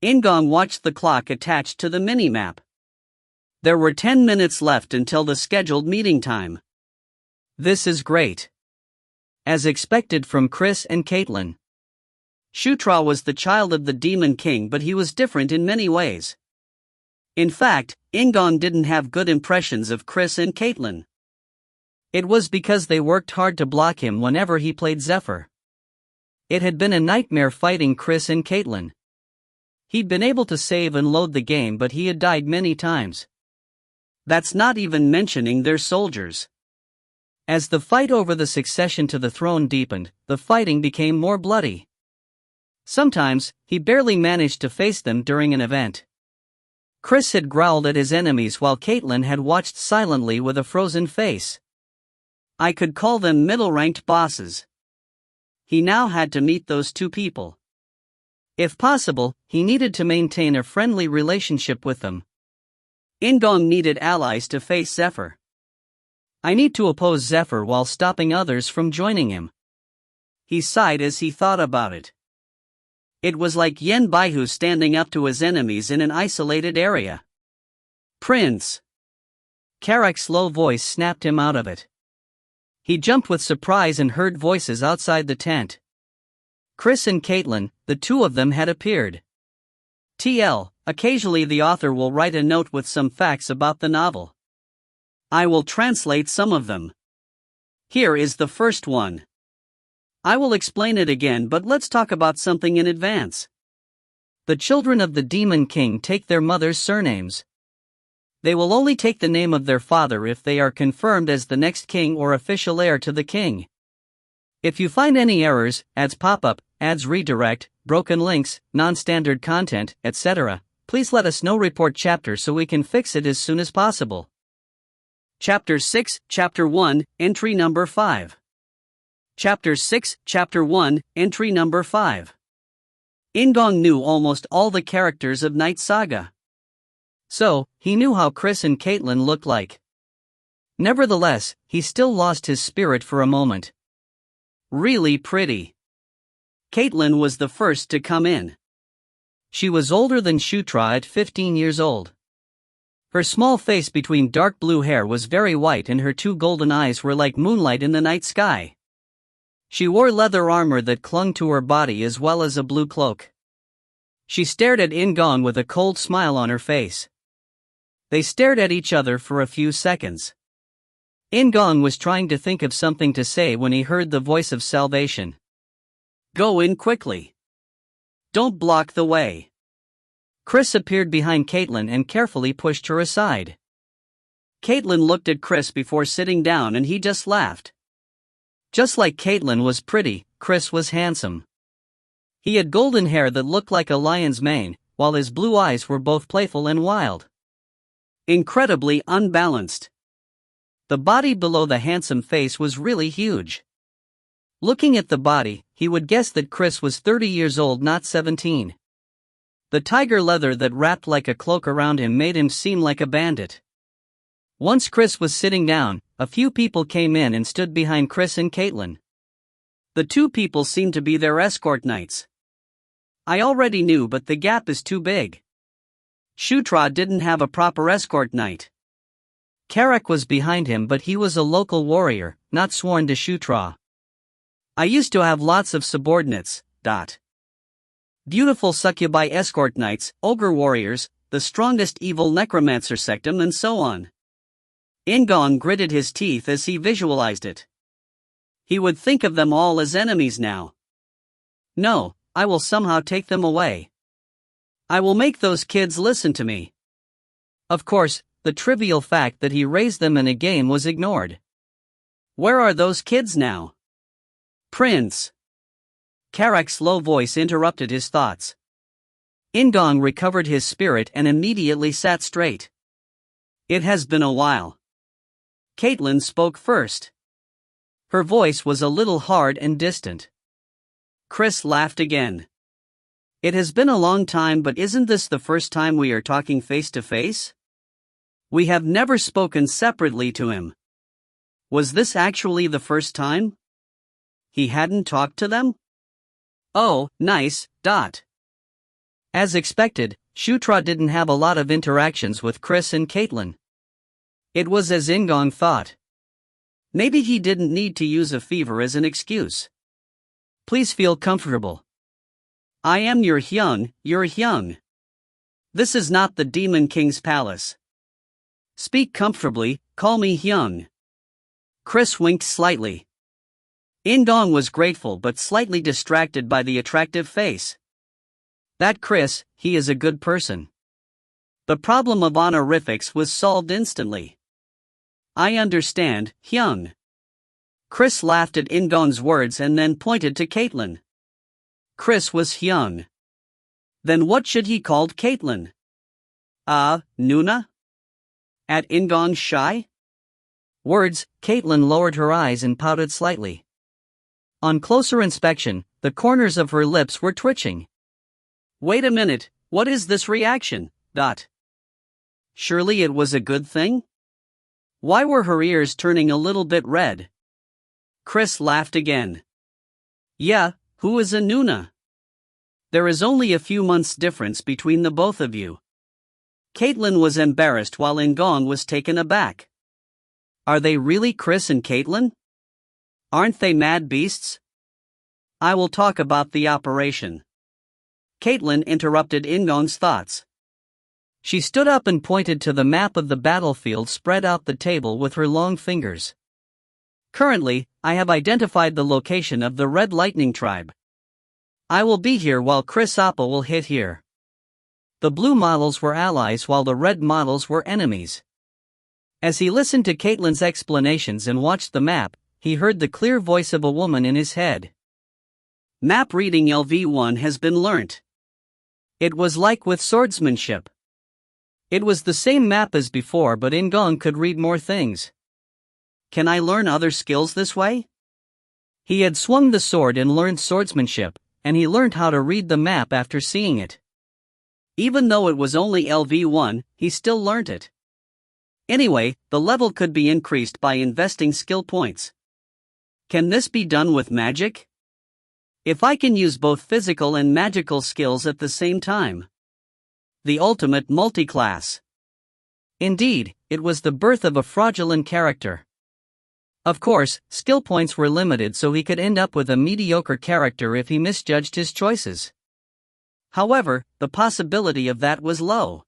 In-gong watched the clock attached to the mini-map. There were 10 minutes left until the scheduled meeting time. This is great. As expected from Chris and Caitlin. Shutra was the child of the Demon King, but he was different in many ways. In fact, In-gong didn't have good impressions of Chris and Caitlin. It was because they worked hard to block him whenever he played Zephyr. It had been a nightmare fighting Chris and Caitlin. He'd been able to save and load the game, but he had died many times. That's not even mentioning their soldiers. As the fight over the succession to the throne deepened, the fighting became more bloody. Sometimes, he barely managed to face them during an event. Chris had growled at his enemies while Caitlin had watched silently with a frozen face. I could call them middle-ranked bosses. He now had to meet those 2 people. If possible, he needed to maintain a friendly relationship with them. In-gong needed allies to face Zephyr. I need to oppose Zephyr while stopping others from joining him. He sighed as he thought about it. It was like Yen Baihu standing up to his enemies in an isolated area. Prince! Karak's low voice snapped him out of it. He jumped with surprise and heard voices outside the tent. Chris and Caitlin, the 2 of them had appeared. TL, occasionally the author will write a note with some facts about the novel. I will translate some of them. Here is the first one. I will explain it again, but let's talk about something in advance. The children of the Demon King take their mother's surnames. They will only take the name of their father if they are confirmed as the next king or official heir to the king. If you find any errors, ads pop up, ads redirect, broken links, non-standard content, etc., please let us know. Report chapter so we can fix it as soon as possible. Chapter 6, Chapter 1, Entry Number 5. Chapter 6, Chapter 1, Entry Number 5. In-gong knew almost all the characters of Knight Saga. So, he knew how Chris and Caitlin looked like. Nevertheless, he still lost his spirit for a moment. Really pretty. Caitlin was the first to come in. She was older than Shutra at 15 years old. Her small face between dark blue hair was very white and her 2 golden eyes were like moonlight in the night sky. She wore leather armor that clung to her body as well as a blue cloak. She stared at In-gong with a cold smile on her face. They stared at each other for a few seconds. In-gong was trying to think of something to say when he heard the voice of salvation. Go in quickly. Don't block the way. Chris appeared behind Caitlin and carefully pushed her aside. Caitlin looked at Chris before sitting down and he just laughed. Just like Caitlin was pretty, Chris was handsome. He had golden hair that looked like a lion's mane, while his blue eyes were both playful and wild. Incredibly unbalanced. The body below the handsome face was really huge. Looking at the body, he would guess that Chris was 30 years old, not 17. The tiger leather that wrapped like a cloak around him made him seem like a bandit. Once Chris was sitting down, a few people came in and stood behind Chris and Caitlin. The 2 people seemed to be their escort knights. I already knew, but the gap is too big. Shutra didn't have a proper escort knight. Karak was behind him, but he was a local warrior, not sworn to Shutra. I used to have lots of subordinates. Beautiful succubi escort knights, ogre warriors, the strongest evil necromancer sectum, and so on. In-gong gritted his teeth as he visualized it. He would think of them all as enemies now. No, I will somehow take them away. I will make those kids listen to me. Of course, the trivial fact that he raised them in a game was ignored. Where are those kids now? Prince. Karak's low voice interrupted his thoughts. In-gong recovered his spirit and immediately sat straight. It has been a while. Caitlin spoke first. Her voice was a little hard and distant. Chris laughed again. It has been a long time, but isn't this the first time we are talking face to face? We have never spoken separately to him. Was this actually the first time? He hadn't talked to them? Oh, nice. As expected, Shutra didn't have a lot of interactions with Chris and Caitlin. It was as In-gong thought. Maybe he didn't need to use a fever as an excuse. Please feel comfortable. I am your Hyung, your Hyung. This is not the Demon King's palace. Speak comfortably, call me Hyung. Chris winked slightly. In-gong was grateful but slightly distracted by the attractive face. That Chris, he is a good person. The problem of honorifics was solved instantly. I understand, Hyung. Chris laughed at In-gong's words and then pointed to Caitlin. Chris was Hyung. Then what should he called Caitlin? Nuna? At In-gong's shy? Words, Caitlin lowered her eyes and pouted slightly. On closer inspection, the corners of her lips were twitching. Wait a minute, what is this reaction? Surely it was a good thing? Why were her ears turning a little bit red? Chris laughed again. Yeah, who is a Nuna? There is only a few months' difference between the both of you. Caitlin was embarrassed while In-gong was taken aback. Are they really Chris and Caitlin? Aren't they mad beasts? I will talk about the operation. Caitlin interrupted In-gong's thoughts. She stood up and pointed to the map of the battlefield spread out the table with her long fingers. Currently, I have identified the location of the Red Lightning Tribe. I will be here while Chris Appa will hit here. The blue models were allies while the red models were enemies. As he listened to Caitlin's explanations and watched the map, he heard the clear voice of a woman in his head. Map reading LV1 has been learnt. It was like with swordsmanship. It was the same map as before, but In-gong could read more things. Can I learn other skills this way? He had swung the sword and learned swordsmanship, and he learned how to read the map after seeing it. Even though it was only LV1, he still learned it. Anyway, the level could be increased by investing skill points. Can this be done with magic? If I can use both physical and magical skills at the same time. The ultimate multi-class. Indeed, it was the birth of a fraudulent character. Of course, skill points were limited, so he could end up with a mediocre character if he misjudged his choices. However, the possibility of that was low.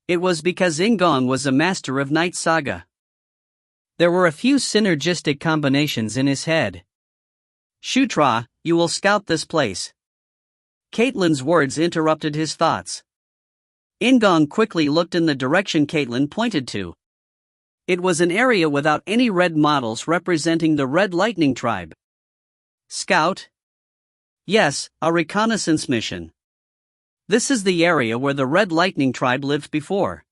It was because In-gong was a master of Knight Saga. There were a few synergistic combinations in his head. Shutra, you will scout this place. Caitlin's words interrupted his thoughts. In-gong quickly looked in the direction Caitlin pointed to. It was an area without any red models representing the Red Lightning Tribe. Scout? Yes, a reconnaissance mission. This is the area where the Red Lightning Tribe lived before.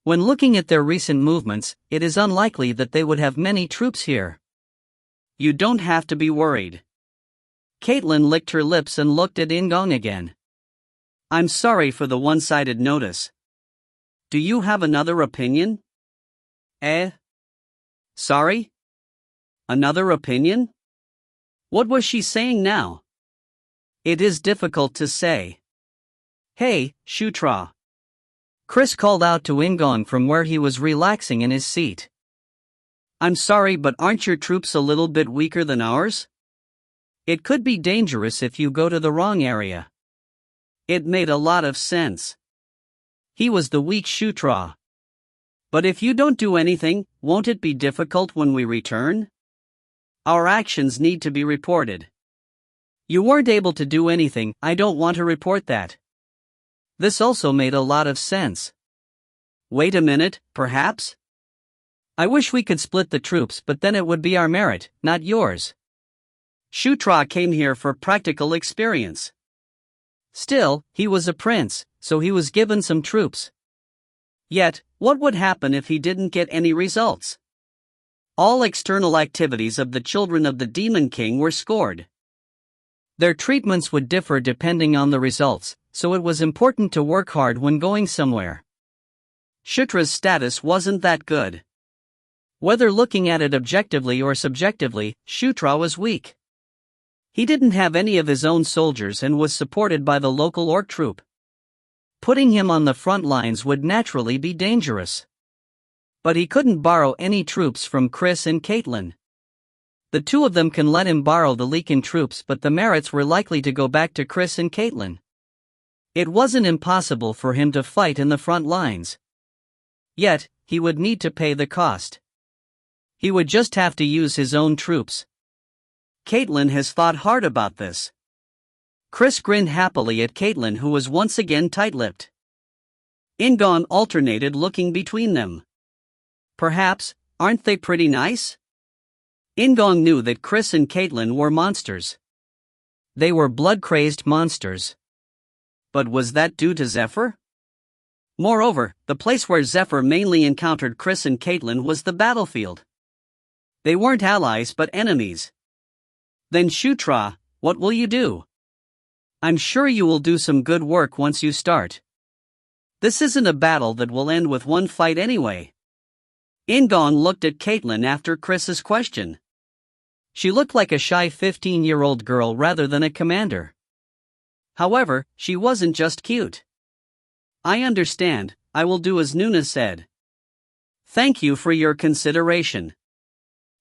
When looking at their recent movements, it is unlikely that they would have many troops here. You don't have to be worried. Caitlin licked her lips and looked at In-gong again. I'm sorry for the one-sided notice. Do you have another opinion? Sorry? Another opinion? What was she saying now? It is difficult to say. Hey, Shutra. Chris called out to In-gong from where he was relaxing in his seat. I'm sorry, but aren't your troops a little bit weaker than ours? It could be dangerous if you go to the wrong area. It made a lot of sense. He was the weak Shutra. But if you don't do anything, won't it be difficult when we return? Our actions need to be reported. You weren't able to do anything, I don't want to report that. This also made a lot of sense. Wait a minute, perhaps? I wish we could split the troops, but then it would be our merit, not yours. Shutra came here for practical experience. Still, he was a prince, so he was given some troops. Yet, what would happen if he didn't get any results? All external activities of the children of the Demon King were scored. Their treatments would differ depending on the results, so it was important to work hard when going somewhere. Shutra's status wasn't that good. Whether looking at it objectively or subjectively, Shutra was weak. He didn't have any of his own soldiers and was supported by the local orc troop. Putting him on the front lines would naturally be dangerous. But he couldn't borrow any troops from Chris and Caitlin. The two of them can let him borrow the Leakin troops, but the merits were likely to go back to Chris and Caitlin. It wasn't impossible for him to fight in the front lines. Yet, he would need to pay the cost. He would just have to use his own troops. Caitlin has thought hard about this. Chris grinned happily at Caitlin, who was once again tight-lipped. In-gong alternated looking between them. Perhaps, aren't they pretty nice? In-gong knew that Chris and Caitlin were monsters. They were blood-crazed monsters. But was that due to Zephyr? Moreover, the place where Zephyr mainly encountered Chris and Caitlin was the battlefield. They weren't allies but enemies. Then Shutra, what will you do? I'm sure you will do some good work once you start. This isn't a battle that will end with one fight anyway. In-gong looked at Caitlin after Chris's question. She looked like a shy 15-year-old girl rather than a commander. However, she wasn't just cute. I understand, I will do as Nuna said. Thank you for your consideration.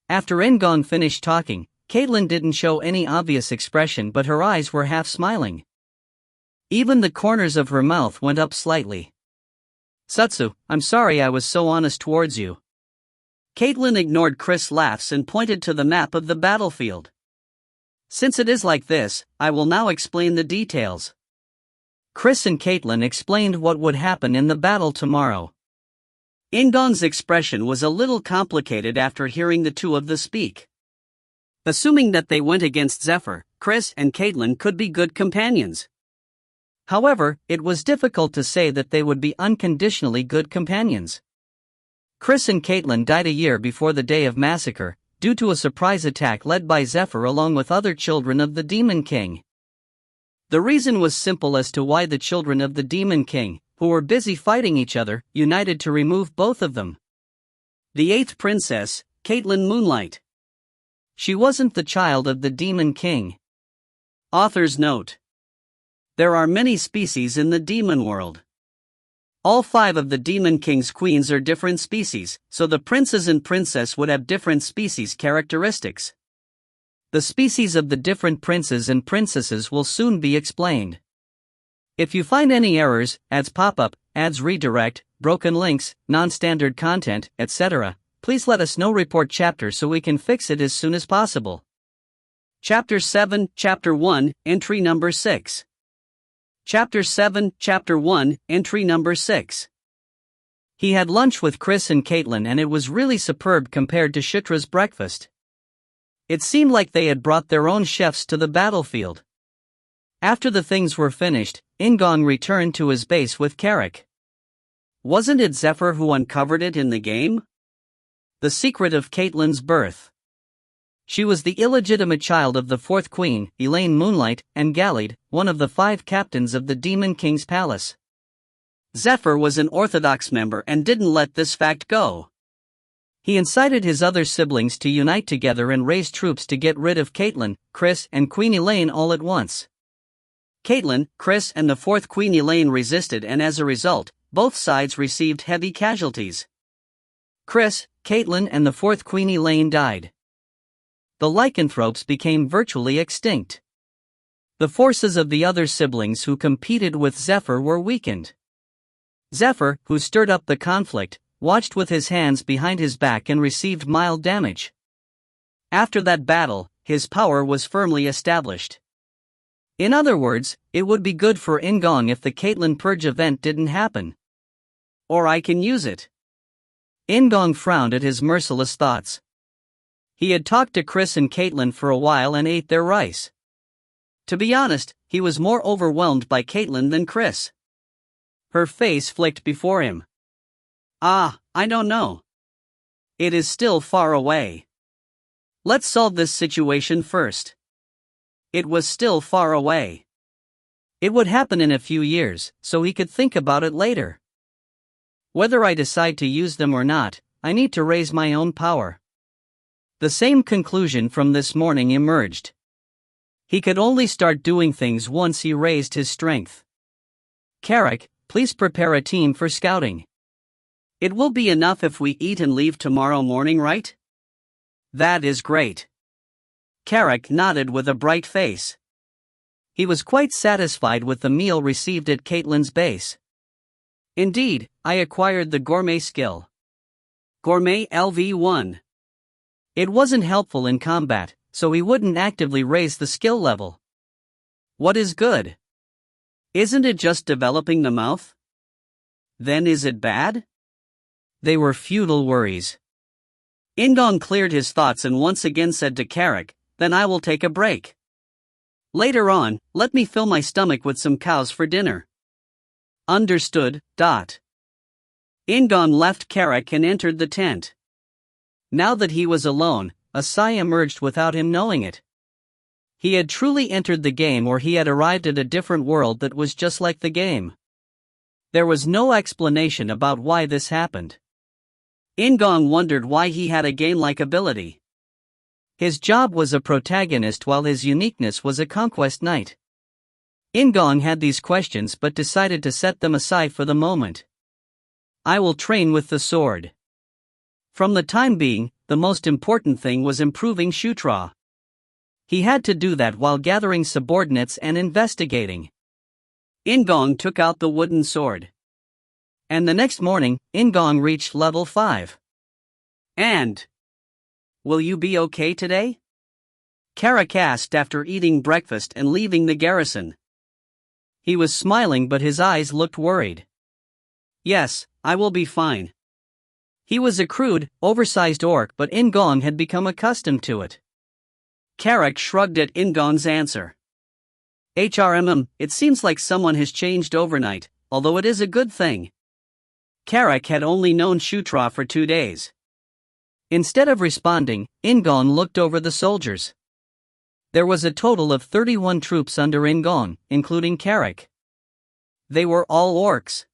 After In-gong finished talking, Caitlin didn't show any obvious expression, but her eyes were half smiling. Even the corners of her mouth went up slightly. Satsu, I'm sorry I was so honest towards you. Caitlin ignored Chris' laughs and pointed to the map of the battlefield. Since it is like this, I will now explain the details. Chris and Caitlin explained what would happen in the battle tomorrow. In-gong's expression was a little complicated after hearing the two of them speak. Assuming that they went against Zephyr, Chris and Caitlin could be good companions. However, it was difficult to say that they would be unconditionally good companions. Chris and Caitlin died a year before the day of Massacre, due to a surprise attack led by Zephyr along with other children of the Demon King. The reason was simple as to why the children of the Demon King, who were busy fighting each other, united to remove both of them. The 8th princess, Caitlin Moonlight. She wasn't the child of the Demon King. Author's note. There are many species in the demon world. All 5 of the Demon King's queens are different species, so the princes and princess would have different species characteristics. The species of the different princes and princesses will soon be explained. If you find any errors, ads pop up, ads redirect, broken links, non-standard content, etc., please let us know. Report chapter so we can fix it as soon as possible. Chapter 7, Chapter 1, Entry Number 6. Chapter 7, Chapter 1, Entry Number 6. He had lunch with Chris and Caitlin and it was really superb compared to Shutra's breakfast. It seemed like they had brought their own chefs to the battlefield. After the things were finished, In-gong returned to his base with Carrick. Wasn't it Zephyr who uncovered it in the game? The secret of Caitlin's birth. She was the illegitimate child of the 4th queen, Elaine Moonlight, and Gallied, one of the 5 captains of the Demon King's palace. Zephyr was an orthodox member and didn't let this fact go. He incited his other siblings to unite together and raise troops to get rid of Caitlin, Chris, and Queen Elaine all at once. Caitlin, Chris, and the 4th Queen Elaine resisted, and as a result, both sides received heavy casualties. Chris, Caitlin, and the 4th Queen Elaine died. The lycanthropes became virtually extinct. The forces of the other siblings who competed with Zephyr were weakened. Zephyr, who stirred up the conflict, watched with his hands behind his back and received mild damage. After that battle, his power was firmly established. In other words, it would be good for In-gong if the Caitlin Purge event didn't happen. Or I can use it. In-gong frowned at his merciless thoughts. He had talked to Chris and Caitlin for a while and ate their rice. To be honest, he was more overwhelmed by Caitlin than Chris. Her face flicked before him. I don't know. It is still far away. Let's solve this situation first. It was still far away. It would happen in a few years, so he could think about it later. Whether I decide to use them or not, I need to raise my own power. The same conclusion from this morning emerged. He could only start doing things once he raised his strength. Carrick, please prepare a team for scouting. It will be enough if we eat and leave tomorrow morning, right? That is great. Carrick nodded with a bright face. He was quite satisfied with the meal received at Caitlin's base. Indeed, I acquired the gourmet skill. Gourmet LV1. It wasn't helpful in combat, so he wouldn't actively raise the skill level. What is good? Isn't it just developing the mouth? Then is it bad? They were futile worries. In-gong cleared his thoughts and once again said to Carrick, "Then I will take a break. Later on, let me fill my stomach with some cows for dinner." Understood. In-gong left Carrick and entered the tent. Now that he was alone, a sigh emerged without him knowing it. He had truly entered the game, or he had arrived at a different world that was just like the game. There was no explanation about why this happened. In-gong wondered why he had a game-like ability. His job was a protagonist while his uniqueness was a conquest knight. In-gong had these questions but decided to set them aside for the moment. I will train with the sword. From the time being, the most important thing was improving Shutra. He had to do that while gathering subordinates and investigating. In-gong took out the wooden sword. And the next morning, In-gong reached level 5. And will you be okay today? Carrick asked after eating breakfast and leaving the garrison. He was smiling but his eyes looked worried. Yes, I will be fine. He was a crude, oversized orc, but In-gong had become accustomed to it. Carrick shrugged at In-gong's answer. It seems like someone has changed overnight, although it is a good thing. Carrick had only known Shutra for 2 days. Instead of responding, In-gong looked over the soldiers. There was a total of 31 troops under In-gong, including Carrick. They were all orcs.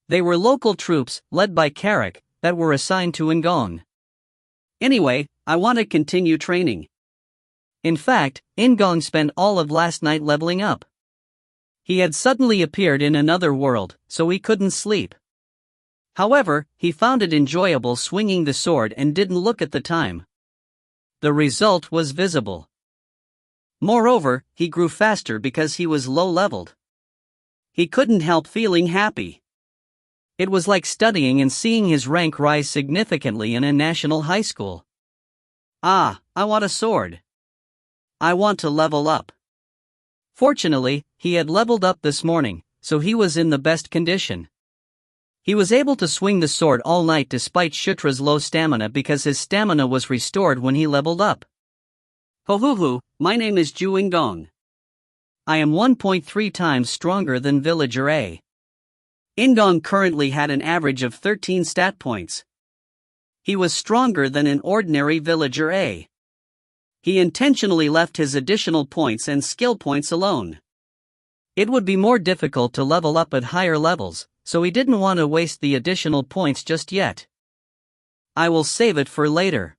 They were local troops, led by Carrick, that were assigned to In-gong. Anyway, I want to continue training. In fact, In-gong spent all of last night leveling up. He had suddenly appeared in another world, so he couldn't sleep. However, he found it enjoyable swinging the sword and didn't look at the time. The result was visible. Moreover, he grew faster because he was low-leveled. He couldn't help feeling happy. It was like studying and seeing his rank rise significantly in a national high school. I want a sword. I want to level up. Fortunately, he had leveled up this morning, so he was in the best condition. He was able to swing the sword all night despite Shutra's low stamina because his stamina was restored when he leveled up. Ho, my name is Joo In-gong. I am 1.3 times stronger than Villager A. In-gong currently had an average of 13 stat points. He was stronger than an ordinary Villager A. He intentionally left his additional points and skill points alone. It would be more difficult to level up at higher levels, so he didn't want to waste the additional points just yet. I will save it for later.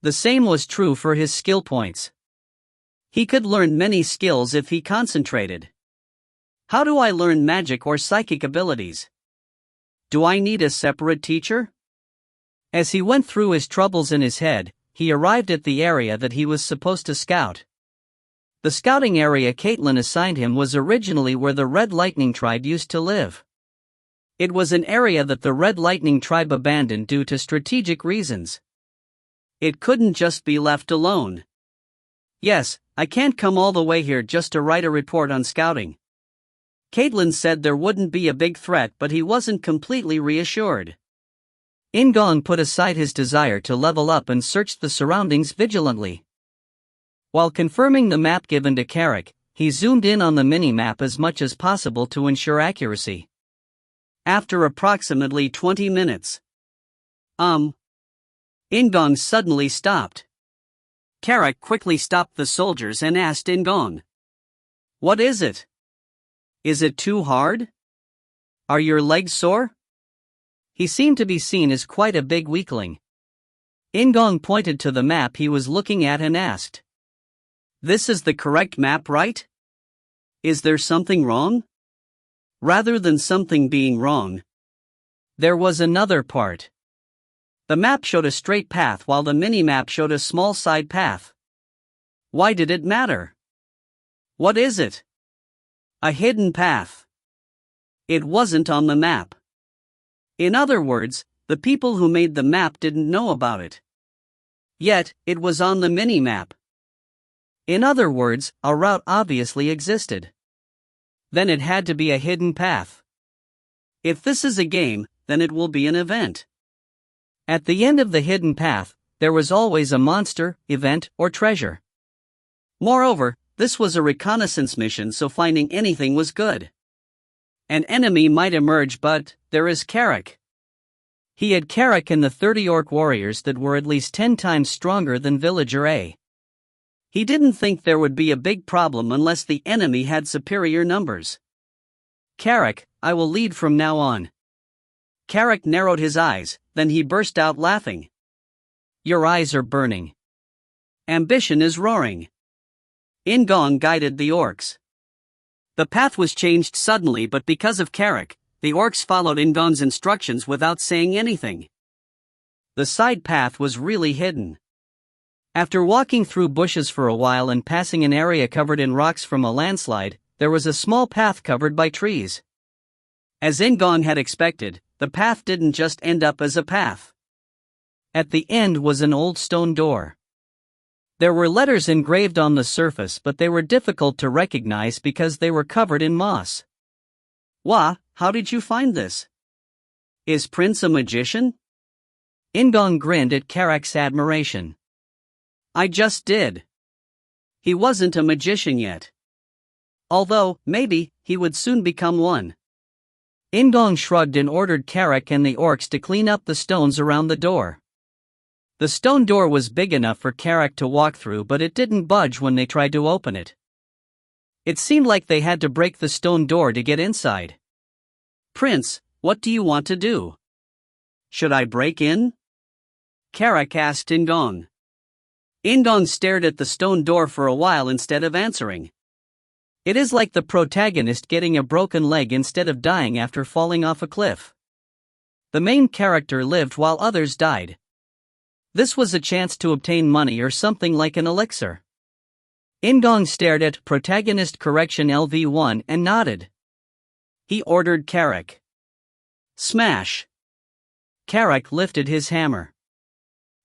The same was true for his skill points. He could learn many skills if he concentrated. How do I learn magic or psychic abilities? Do I need a separate teacher? As he went through his troubles in his head, he arrived at the area that he was supposed to scout. The scouting area Caitlin assigned him was originally where the Red Lightning tribe used to live. It was an area that the Red Lightning tribe abandoned due to strategic reasons. It couldn't just be left alone. Yes, I can't come all the way here just to write a report on scouting. Caitlin said there wouldn't be a big threat, but he wasn't completely reassured. In-gong put aside his desire to level up and searched the surroundings vigilantly. While confirming the map given to Carrick, he zoomed in on the mini-map as much as possible to ensure accuracy. After approximately 20 minutes. In-gong suddenly stopped. Carrick quickly stopped the soldiers and asked In-gong, "What is it? Is it too hard? Are your legs sore?" He seemed to be seen as quite a big weakling. In-gong pointed to the map he was looking at and asked, "This is the correct map, right? Is there something wrong?" Rather than something being wrong, there was another part. The map showed a straight path while the mini-map showed a small side path. Why did it matter? What is it? A hidden path. It wasn't on the map. In other words, the people who made the map didn't know about it. Yet, it was on the mini-map. In other words, a route obviously existed. Then it had to be a hidden path. If this is a game, then it will be an event. At the end of the hidden path, there was always a monster, event, or treasure. Moreover, this was a reconnaissance mission, so finding anything was good. An enemy might emerge, but there is Carrick. He had Carrick and the 30 orc warriors that were at least 10 times stronger than Villager A. He didn't think there would be a big problem unless the enemy had superior numbers. "Carrick, I will lead from now on." Carrick narrowed his eyes, then he burst out laughing. "Your eyes are burning. Ambition is roaring." In-gong guided the orcs. The path was changed suddenly, but because of Carrick, the orcs followed In-gong's instructions without saying anything. The side path was really hidden. After walking through bushes for a while and passing an area covered in rocks from a landslide, there was a small path covered by trees. As In-gong had expected, the path didn't just end up as a path. At the end was an old stone door. There were letters engraved on the surface, but they were difficult to recognize because they were covered in moss. "Wah, how did you find this? Is Prince a magician?" In-gong grinned at Carrick's admiration. "I just did." He wasn't a magician yet. Although, maybe, he would soon become one. In-gong shrugged and ordered Carrick and the orcs to clean up the stones around the door. The stone door was big enough for Carrick to walk through, but it didn't budge when they tried to open it. It seemed like they had to break the stone door to get inside. "Prince, what do you want to do? Should I break in?" Carrick asked In-gong. In-gong stared at the stone door for a while instead of answering. It is like the protagonist getting a broken leg instead of dying after falling off a cliff. The main character lived while others died. This was a chance to obtain money or something like an elixir. In-gong stared at protagonist correction LV1 and nodded. He ordered Carrick. "Smash." Carrick lifted his hammer.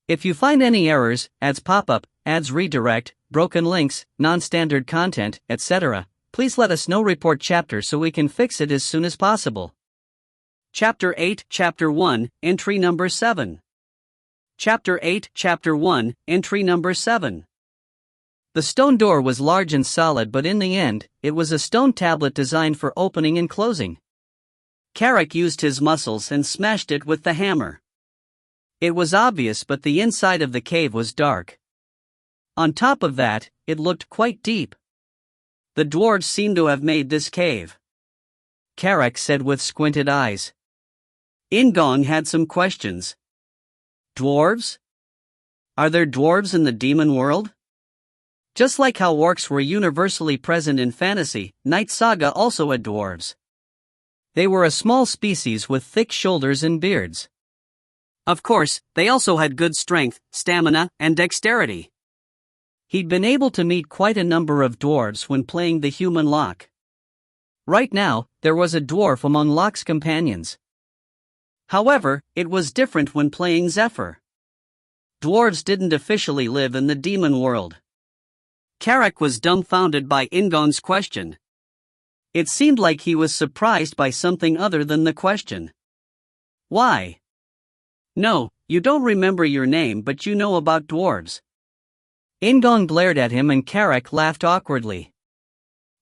If you find any errors, ads pop-up, ads redirect, broken links, non-standard content, etc., please let us know. Report chapter so we can fix it as soon as possible. Chapter 8, Chapter 1, Entry Number 7. Chapter 8, Chapter 1, Entry Number 7. The stone door was large and solid, but in the end, it was a stone tablet designed for opening and closing. Carrick used his muscles and smashed it with the hammer. It was obvious, but the inside of the cave was dark. On top of that, it looked quite deep. The dwarves seemed to have made this cave, Carrick said with squinted eyes. In-gong had some questions. Dwarves? Are there dwarves in the demon world? Just like how orcs were universally present in fantasy, Knight Saga also had dwarves. They were a small species with thick shoulders and beards. Of course, they also had good strength, stamina, and dexterity. He'd been able to meet quite a number of dwarves when playing the human Locke. Right now, there was a dwarf among Locke's companions. However, it was different when playing Zephyr. Dwarves didn't officially live in the demon world. Carrick was dumbfounded by In-gong's question. It seemed like he was surprised by something other than the question. Why? No, you don't remember your name, but you know about dwarves. In-gong glared at him and Carrick laughed awkwardly.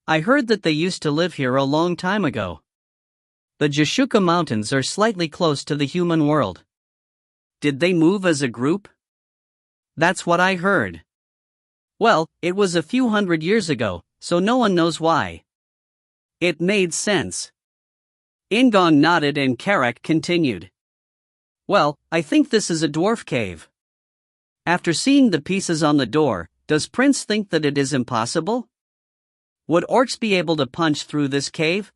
I heard that they used to live here a long time ago. The Jashuka Mountains are slightly close to the human world. Did they move as a group? That's what I heard. Well, it was a few hundred years ago, so no one knows why. It made sense. In-gong nodded and Carrack continued. Well, I think this is a dwarf cave. After seeing the pieces on the door, does Prince think that it is impossible? Would orcs be able to punch through this cave?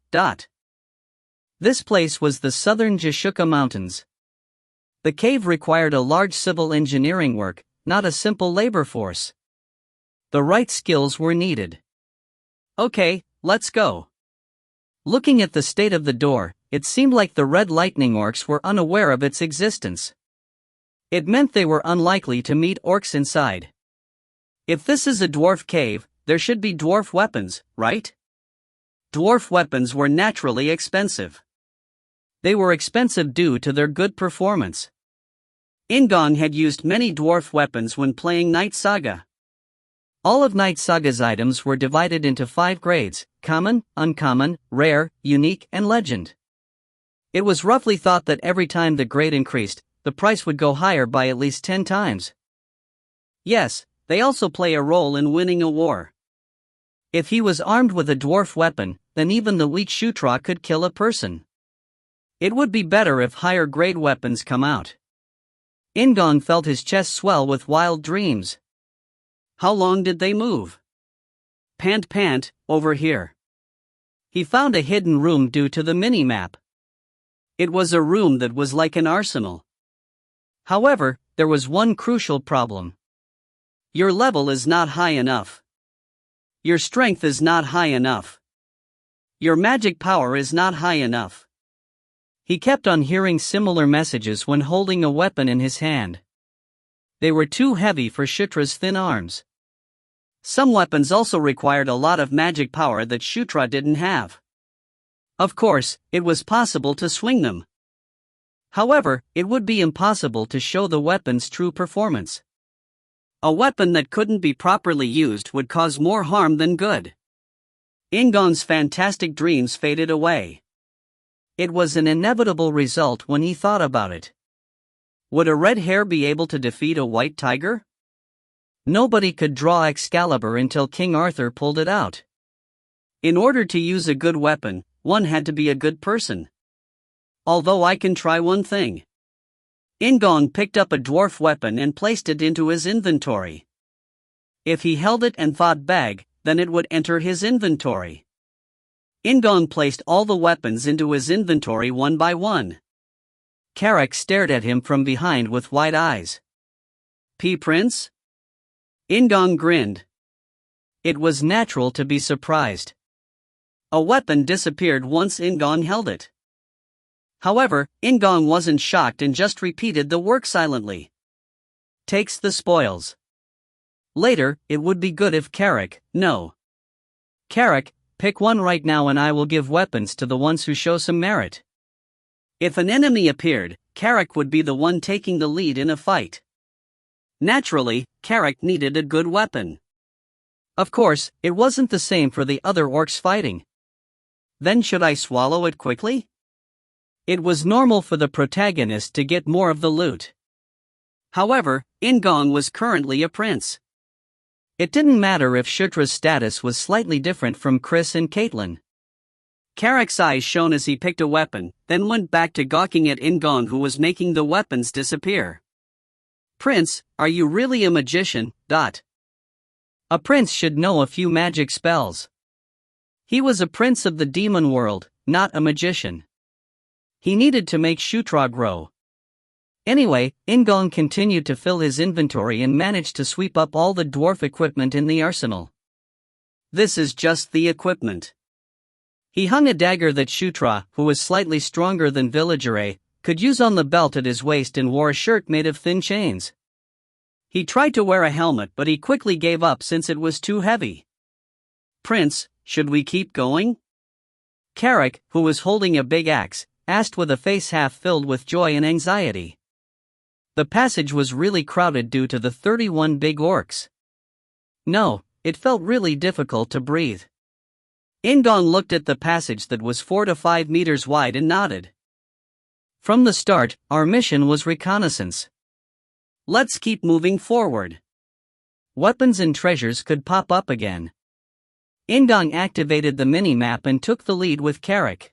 This place was the southern Jishuka Mountains. The cave required a large civil engineering work, not a simple labor force. The right skills were needed. Okay, let's go. Looking at the state of the door, it seemed like the Red Lightning orcs were unaware of its existence. It meant they were unlikely to meet orcs inside. If this is a dwarf cave, there should be dwarf weapons, right? Dwarf weapons were naturally expensive. They were expensive due to their good performance. In-gong had used many dwarf weapons when playing Knight Saga. All of Knight Saga's items were divided into 5 grades: common, uncommon, rare, unique, and legend. It was roughly thought that every time the grade increased, the price would go higher by at least 10 times. Yes, they also play a role in winning a war. If he was armed with a dwarf weapon, then even the weak Shutra could kill a person. It would be better if higher grade weapons come out. In-gong felt his chest swell with wild dreams. How long did they move? Pant, over here. He found a hidden room due to the mini-map. It was a room that was like an arsenal. However, there was one crucial problem. Your level is not high enough. Your strength is not high enough. Your magic power is not high enough. He kept on hearing similar messages when holding a weapon in his hand. They were too heavy for Shutra's thin arms. Some weapons also required a lot of magic power that Shutra didn't have. Of course, it was possible to swing them. However, it would be impossible to show the weapon's true performance. A weapon that couldn't be properly used would cause more harm than good. In-gong's fantastic dreams faded away. It was an inevitable result when he thought about it. Would a red hare be able to defeat a white tiger? Nobody could draw Excalibur until King Arthur pulled it out. In order to use a good weapon, one had to be a good person. Although I can try one thing. In-gong picked up a dwarf weapon and placed it into his inventory. If he held it and thought bag, then it would enter his inventory. In-gong placed all the weapons into his inventory one by one. Carrack stared at him from behind with wide eyes. Prince? In-gong grinned. It was natural to be surprised. A weapon disappeared once In-gong held it. However, In-gong wasn't shocked and just repeated the work silently. Takes the spoils. Later, it would be good if Carrack, no. Carrack, pick one right now and I will give weapons to the ones who show some merit. If an enemy appeared, Carrack would be the one taking the lead in a fight. Naturally, Carrack needed a good weapon. Of course, it wasn't the same for the other orcs fighting. Then should I swallow it quickly? It was normal for the protagonist to get more of the loot. However, In-gong was currently a prince. It didn't matter if Shutra's status was slightly different from Chris and Caitlin. Carrack's eyes shone as he picked a weapon, then went back to gawking at In-gong who was making the weapons disappear. Prince, are you really a magician? A prince should know a few magic spells. He was a prince of the demon world, not a magician. He needed to make Shutra grow. Anyway, In-gong continued to fill his inventory and managed to sweep up all the dwarf equipment in the arsenal. This is just the equipment. He hung a dagger that Shutra, who was slightly stronger than Villager, could use on the belt at his waist and wore a shirt made of thin chains. He tried to wear a helmet but he quickly gave up since it was too heavy. Prince, should we keep going? Carrack, who was holding a big axe, asked with a face half filled with joy and anxiety. The passage was really crowded due to the 31 big orcs. No, it felt really difficult to breathe. In-gong looked at the passage that was 4 to 5 meters wide and nodded. From the start, our mission was reconnaissance. Let's keep moving forward. Weapons and treasures could pop up again. In-gong activated the mini-map and took the lead with Carrick.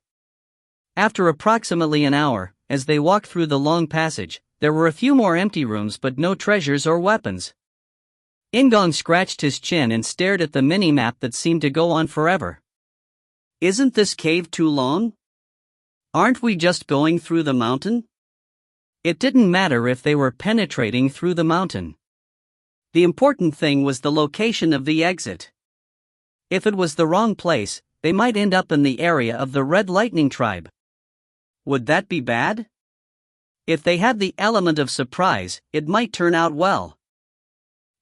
After approximately an hour, as they walked through the long passage, there were a few more empty rooms but no treasures or weapons. In-gong scratched his chin and stared at the mini-map that seemed to go on forever. Isn't this cave too long? Aren't we just going through the mountain? It didn't matter if they were penetrating through the mountain. The important thing was the location of the exit. If it was the wrong place, they might end up in the area of the Red Lightning Tribe. Would that be bad? If they had the element of surprise, it might turn out well.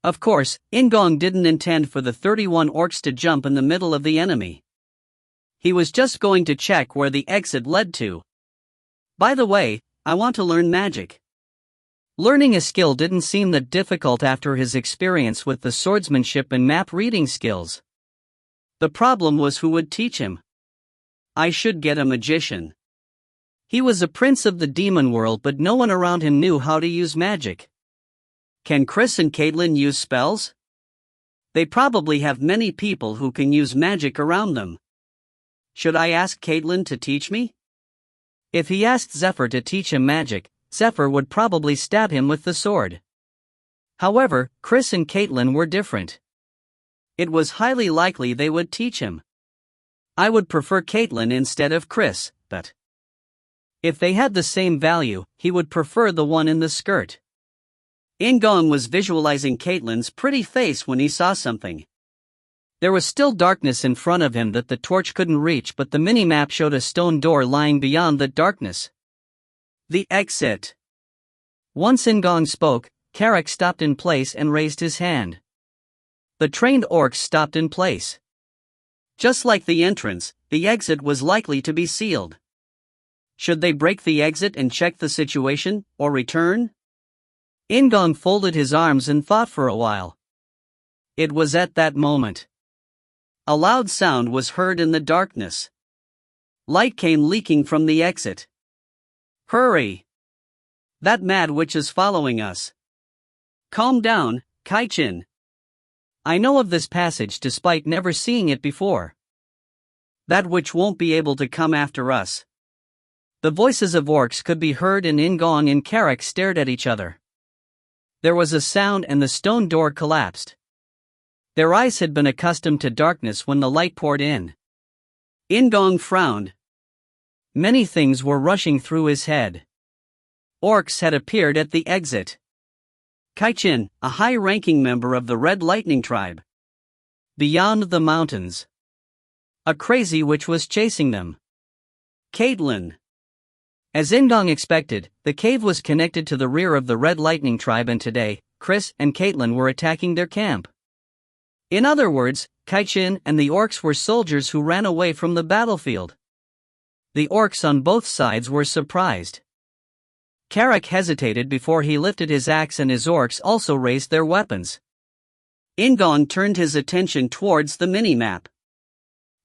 Of course, In-gong didn't intend for the 31 orcs to jump in the middle of the enemy. He was just going to check where the exit led to. By the way, I want to learn magic. Learning a skill didn't seem that difficult after his experience with the swordsmanship and map reading skills. The problem was who would teach him. I should get a magician. He was a prince of the demon world but no one around him knew how to use magic. Can Chris and Caitlin use spells? They probably have many people who can use magic around them. Should I ask Caitlin to teach me? If he asked Zephyr to teach him magic, Zephyr would probably stab him with the sword. However, Chris and Caitlin were different. It was highly likely they would teach him. I would prefer Caitlin instead of Chris, but if they had the same value, he would prefer the one in the skirt. In-gong was visualizing Caitlin's pretty face when he saw something. There was still darkness in front of him that the torch couldn't reach, but the mini-map showed a stone door lying beyond the darkness. The exit. Once In-gong spoke, Carrick stopped in place and raised his hand. The trained orcs stopped in place. Just like the entrance, the exit was likely to be sealed. Should they break the exit and check the situation, or return? In-gong folded his arms and thought for a while. It was at that moment. A loud sound was heard in the darkness. Light came leaking from the exit. Hurry! That mad witch is following us. Calm down, Kai-chin. I know of this passage despite never seeing it before. That witch won't be able to come after us. The voices of orcs could be heard and In-gong and Carrick stared at each other. There was a sound and the stone door collapsed. Their eyes had been accustomed to darkness when the light poured in. In-gong frowned. Many things were rushing through his head. Orcs had appeared at the exit. Kai-chin, a high-ranking member of the Red Lightning Tribe. Beyond the mountains. A crazy witch was chasing them. Caitlin. As In-gong expected, the cave was connected to the rear of the Red Lightning Tribe and today, Chris and Caitlin were attacking their camp. In other words, Kai-chin and the orcs were soldiers who ran away from the battlefield. The orcs on both sides were surprised. Carrick hesitated before he lifted his axe and his orcs also raised their weapons. In-gong turned his attention towards the mini-map.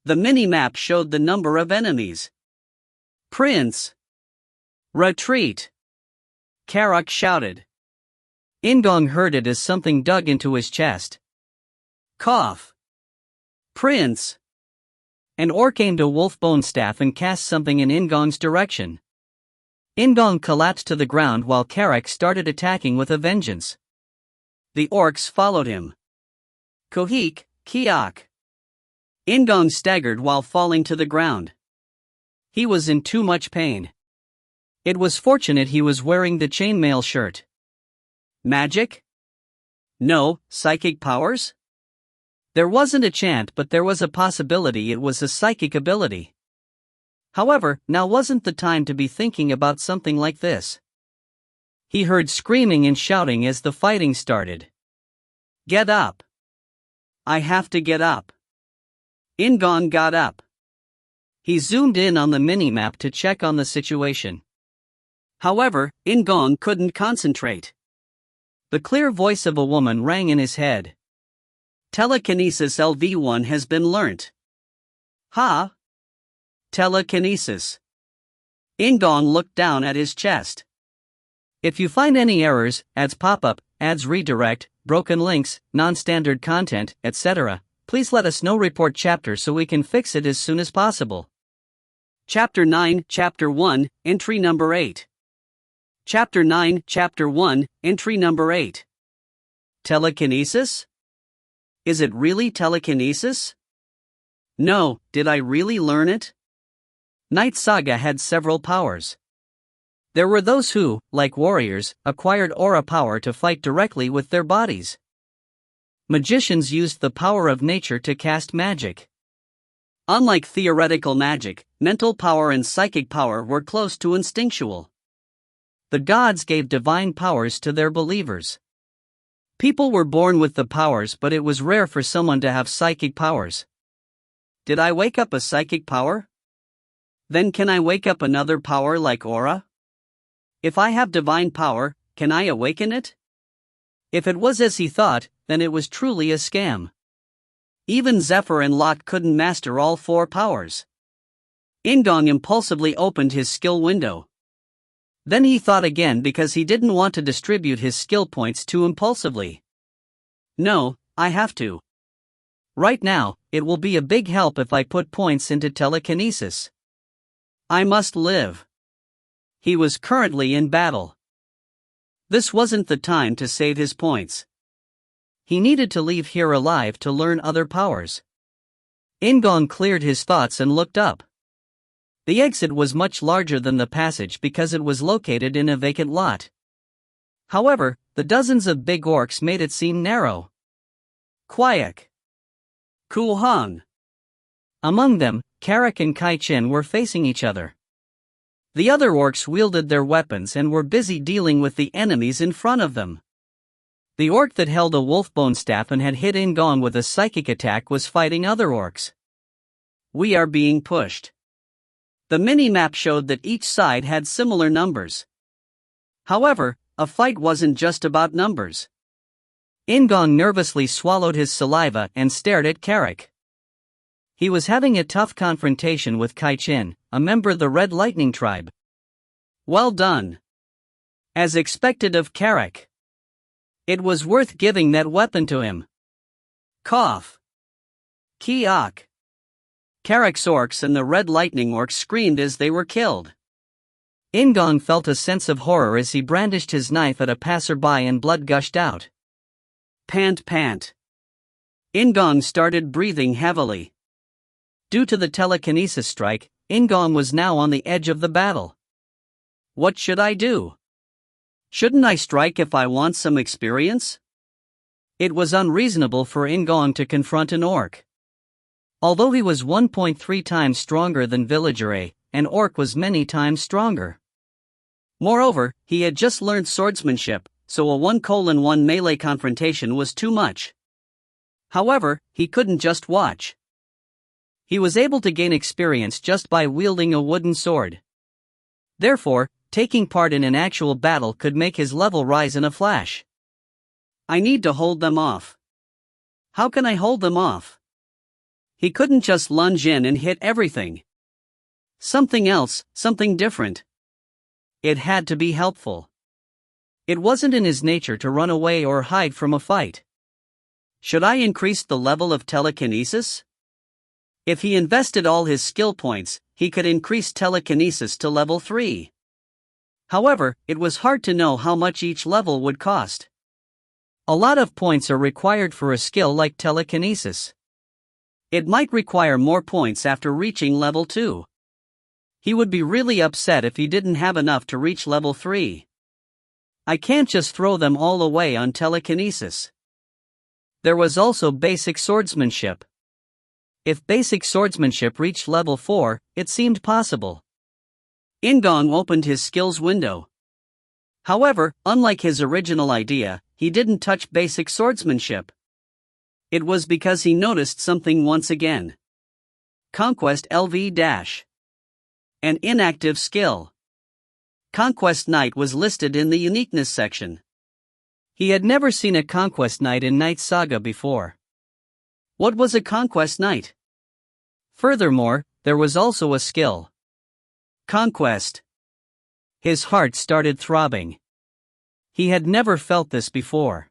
The mini-map showed the number of enemies. Prince! Retreat! Carrick shouted. In-gong heard it as something dug into his chest. Cough! Prince! An orc aimed a wolf-bone staff and cast something in In-gong's direction. In-gong collapsed to the ground while Carrick started attacking with a vengeance. The orcs followed him. Kohik, Kiak. In-gong staggered while falling to the ground. He was in too much pain. It was fortunate he was wearing the chainmail shirt. Magic? No, psychic powers? There wasn't a chant, but there was a possibility it was a psychic ability. However, now wasn't the time to be thinking about something like this. He heard screaming and shouting as the fighting started. Get up! I have to get up. In-gong got up. He zoomed in on the mini-map to check on the situation. However, In-gong couldn't concentrate. The clear voice of a woman rang in his head. Telekinesis LV1 has been learnt. Ha! Telekinesis. In-gong looked down at his chest. If you find any errors, ads pop up, ads redirect, broken links, non-standard content, etc., please let us know. Report chapter so we can fix it as soon as possible. Chapter 9, Chapter 1, Entry Number 8. Chapter 9, Chapter 1, Entry Number 8. Telekinesis? Is it really telekinesis? No, did I really learn it? Knight Saga had several powers. There were those who, like warriors, acquired aura power to fight directly with their bodies. Magicians used the power of nature to cast magic. Unlike theoretical magic, mental power and psychic power were close to instinctual. The gods gave divine powers to their believers. People were born with the powers, but it was rare for someone to have psychic powers. Did I wake up a psychic power? Then can I wake up another power like aura? If I have divine power, can I awaken it? If it was as he thought, then it was truly a scam. Even Zephyr and Lot couldn't master all 4 powers. In-gong impulsively opened his skill window. Then he thought again because he didn't want to distribute his skill points too impulsively. No, I have to. Right now, it will be a big help if I put points into telekinesis. I must live. He was currently in battle. This wasn't the time to save his points. He needed to leave here alive to learn other powers. In-gong cleared his thoughts and looked up. The exit was much larger than the passage because it was located in a vacant lot. However, the dozens of big orcs made it seem narrow. Kwayak. Kuhang. Among them, Karak and Kai Chin were facing each other. The other orcs wielded their weapons and were busy dealing with the enemies in front of them. The orc that held a wolfbone staff and had hit In-gong with a psychic attack was fighting other orcs. We are being pushed. The mini-map showed that each side had similar numbers. However, a fight wasn't just about numbers. In-gong nervously swallowed his saliva and stared at Karak. He was having a tough confrontation with Kai Chin, a member of the Red Lightning tribe. Well done. As expected of Karak. It was worth giving that weapon to him. Cough. Kiak. Karak's orcs and the Red Lightning orcs screamed as they were killed. In-gong felt a sense of horror as he brandished his knife at a passerby and blood gushed out. Pant pant. In-gong started breathing heavily. Due to the telekinesis strike, In-gong was now on the edge of the battle. What should I do? Shouldn't I strike if I want some experience? It was unreasonable for In-gong to confront an orc. Although he was 1.3 times stronger than Villager A, an orc was many times stronger. Moreover, he had just learned swordsmanship, so a 1:1 melee confrontation was too much. However, he couldn't just watch. He was able to gain experience just by wielding a wooden sword. Therefore, taking part in an actual battle could make his level rise in a flash. I need to hold them off. How can I hold them off? He couldn't just lunge in and hit everything. Something else, something different. It had to be helpful. It wasn't in his nature to run away or hide from a fight. Should I increase the level of telekinesis? If he invested all his skill points, he could increase telekinesis to level 3. However, it was hard to know how much each level would cost. A lot of points are required for a skill like telekinesis. It might require more points after reaching level 2. He would be really upset if he didn't have enough to reach level 3. I can't just throw them all away on telekinesis. There was also basic swordsmanship. If basic swordsmanship reached level 4, it seemed possible. In-gong opened his skills window. However, unlike his original idea, he didn't touch basic swordsmanship. It was because he noticed something once again. Conquest LV-. An inactive skill. Conquest Knight was listed in the uniqueness section. He had never seen a Conquest Knight in Knight Saga before. What was a Conquest Knight? Furthermore, there was also a skill. Conquest. His heart started throbbing. He had never felt this before.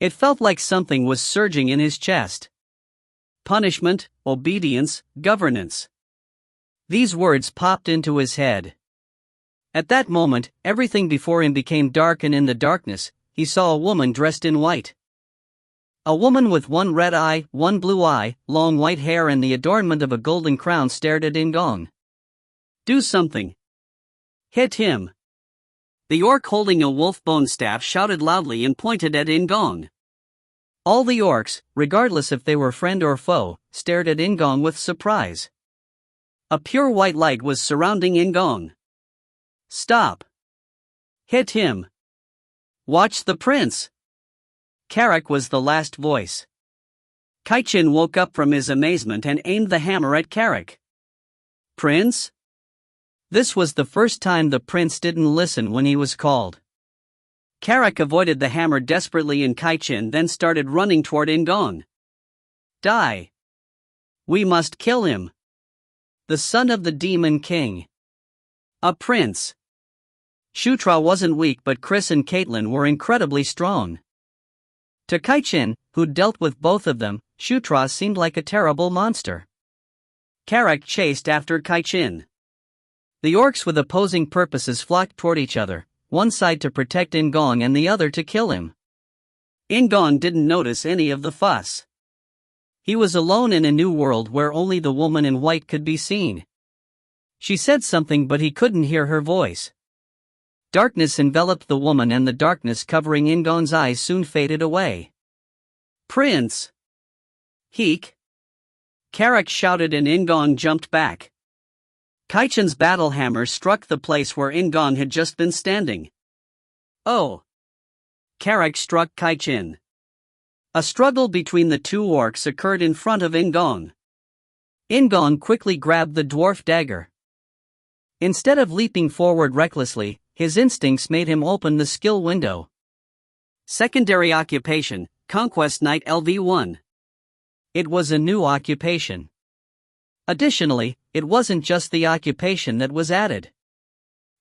It felt like something was surging in his chest. Punishment, obedience, governance. These words popped into his head. At that moment, everything before him became dark, and in the darkness, he saw a woman dressed in white. A woman with one red eye, one blue eye, long white hair and the adornment of a golden crown stared at In-gong. Do something. Hit him. The orc holding a wolf bone staff shouted loudly and pointed at In-gong. All the orcs, regardless if they were friend or foe, stared at In-gong with surprise. A pure white light was surrounding In-gong. Stop. Hit him. Watch the prince. Carrick was the last voice. Kaichin woke up from his amazement and aimed the hammer at Carrick. Prince? This was the first time the prince didn't listen when he was called. Carrick avoided the hammer desperately, and Kaichin then started running toward In-gong. Die. We must kill him. The son of the Demon King. A prince. Shutra wasn't weak, but Chris and Caitlin were incredibly strong. To Kaichin, who'd dealt with both of them, Shutra seemed like a terrible monster. Carrick chased after Kaichin. The orcs with opposing purposes flocked toward each other, one side to protect In-gong and the other to kill him. In-gong didn't notice any of the fuss. He was alone in a new world where only the woman in white could be seen. She said something, but he couldn't hear her voice. Darkness enveloped the woman, and the darkness covering In-gong's eyes soon faded away. Prince! Heek! Carrick shouted, and In-gong jumped back. Kaichin's battle hammer struck the place where In-gong had just been standing. Oh! Carrick struck Kaichin. A struggle between the two orcs occurred in front of In-gong. In-gong quickly grabbed the dwarf dagger. Instead of leaping forward recklessly, his instincts made him open the skill window. Secondary occupation, Conquest Knight LV1. It was a new occupation. Additionally, it wasn't just the occupation that was added.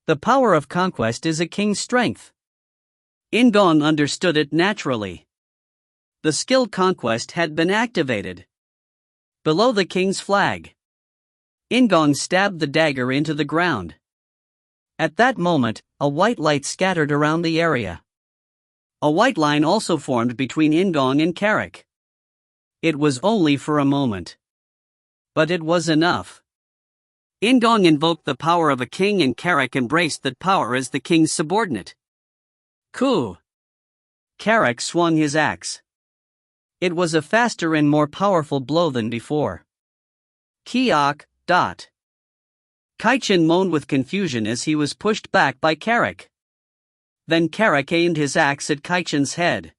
The power of conquest is a king's strength. In-gong understood it naturally. The skill Conquest had been activated. Below the king's flag, In-gong stabbed the dagger into the ground. At that moment, a white light scattered around the area. A white line also formed between In-gong and Carrick. It was only for a moment. But it was enough. In-gong invoked the power of a king, and Carrick embraced that power as the king's subordinate. Coup! Carrick swung his axe. It was a faster and more powerful blow than before. Kiok, dot. Kaichin moaned with confusion as he was pushed back by Carrick. Then Carrick aimed his axe at Kaichin's head.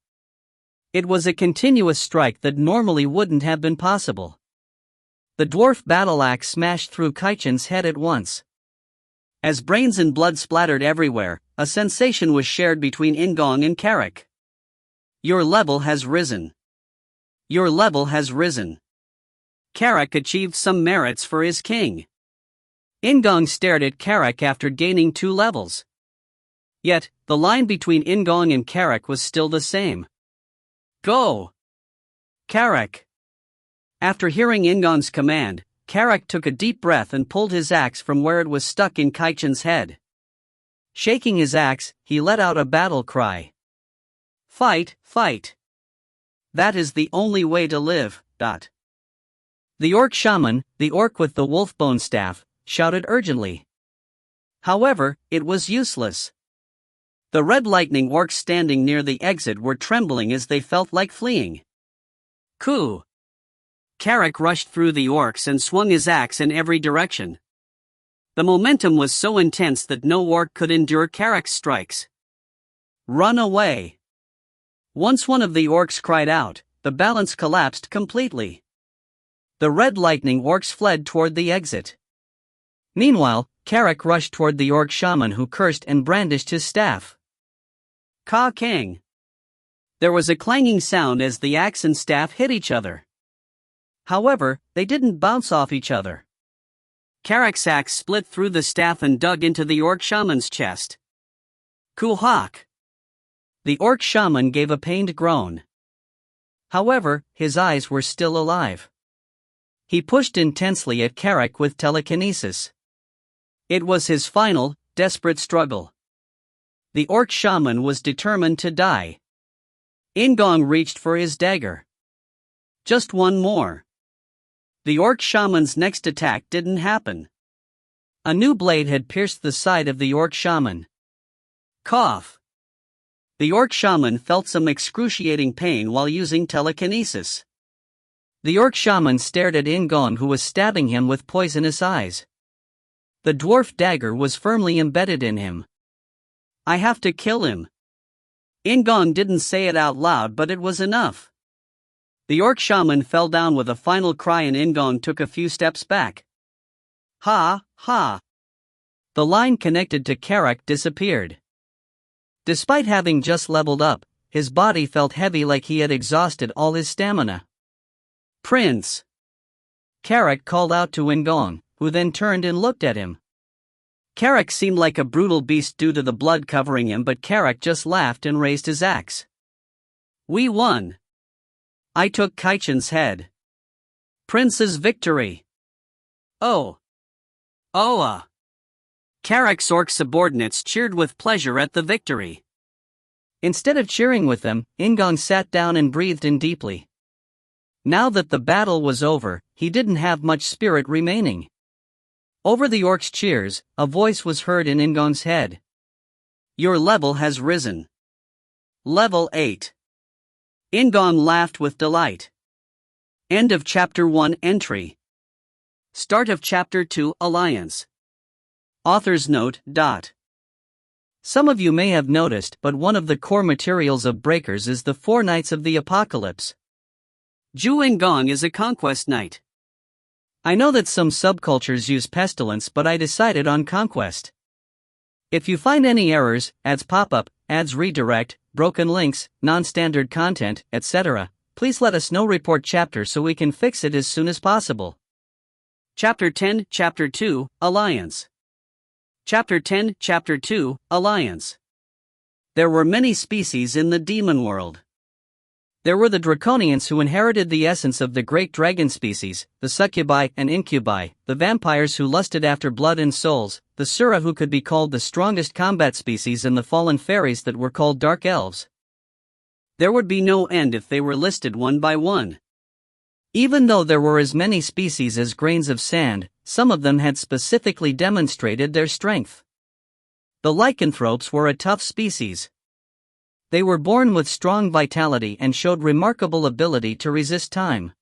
It was a continuous strike that normally wouldn't have been possible. The dwarf battle axe smashed through Kaichin's head at once. As brains and blood splattered everywhere, a sensation was shared between In-gong and Carrick. Your level has risen. Your level has risen. Carrick achieved some merits for his king. In-gong stared at Carrick after gaining 2 levels. Yet, the line between In-gong and Carrick was still the same. Go! Carrick! After hearing In-gong's command, Carrick took a deep breath and pulled his axe from where it was stuck in Kaichin's head. Shaking his axe, he let out a battle cry. Fight, fight! That is the only way to live, dot. The orc shaman, the orc with the wolf bone staff, shouted urgently. However, it was useless. The red lightning orcs standing near the exit were trembling as they felt like fleeing. Coup! Carrick rushed through the orcs and swung his axe in every direction. The momentum was so intense that no orc could endure Carrick's strikes. Run away! Once one of the orcs cried out, the balance collapsed completely. The red lightning orcs fled toward the exit. Meanwhile, Carrick rushed toward the orc shaman, who cursed and brandished his staff. Ka Kang! There was a clanging sound as the axe and staff hit each other. However, they didn't bounce off each other. Carrick's axe split through the staff and dug into the orc shaman's chest. Kuhak! The orc shaman gave a pained groan. However, his eyes were still alive. He pushed intensely at Carrick with telekinesis. It was his final, desperate struggle. The orc shaman was determined to die. In-gong reached for his dagger. Just one more. The orc shaman's next attack didn't happen. A new blade had pierced the side of the orc shaman. Cough. The orc shaman felt some excruciating pain while using telekinesis. The orc shaman stared at In-gong, who was stabbing him with poisonous eyes. The dwarf dagger was firmly embedded in him. I have to kill him. In-gong didn't say it out loud, but it was enough. The orc shaman fell down with a final cry and In-gong took a few steps back. Ha, ha. The line connected to Carrick disappeared. Despite having just leveled up, his body felt heavy, like he had exhausted all his stamina. Prince! Carrick called out to In-gong, who then turned and looked at him. Carrick seemed like a brutal beast due to the blood covering him, but Carrick just laughed and raised his axe. We won. I took Kaichen's head. Prince's victory. Oh. Oa. Carrick's orc subordinates cheered with pleasure at the victory. Instead of cheering with them, In-gong sat down and breathed in deeply. Now that the battle was over, he didn't have much spirit remaining. Over the orc's cheers, a voice was heard in In-gong's head. Your level has risen. Level 8. In-gong laughed with delight. End of Chapter 1 entry. Start of Chapter 2 Alliance. Author's note. Some of you may have noticed, but one of the core materials of Breakers is the 4 Knights of the Apocalypse. Joo In-gong is a conquest knight. I know that some subcultures use pestilence, but I decided on conquest. If you find any errors, ads pop up, ads redirect, broken links, non-standard content, etc., please let us know. Report chapter so we can fix it as soon as possible. Chapter 10, Chapter 2, Alliance. Chapter 10, Chapter 2, Alliance. There were many species in the demon world. There were the Draconians, who inherited the essence of the great dragon species, the succubi and incubi, the vampires who lusted after blood and souls, the Sura, who could be called the strongest combat species, and the fallen fairies that were called dark elves. There would be no end if they were listed one by one. Even though there were as many species as grains of sand, some of them had specifically demonstrated their strength. The lycanthropes were a tough species. They were born with strong vitality and showed remarkable ability to resist time.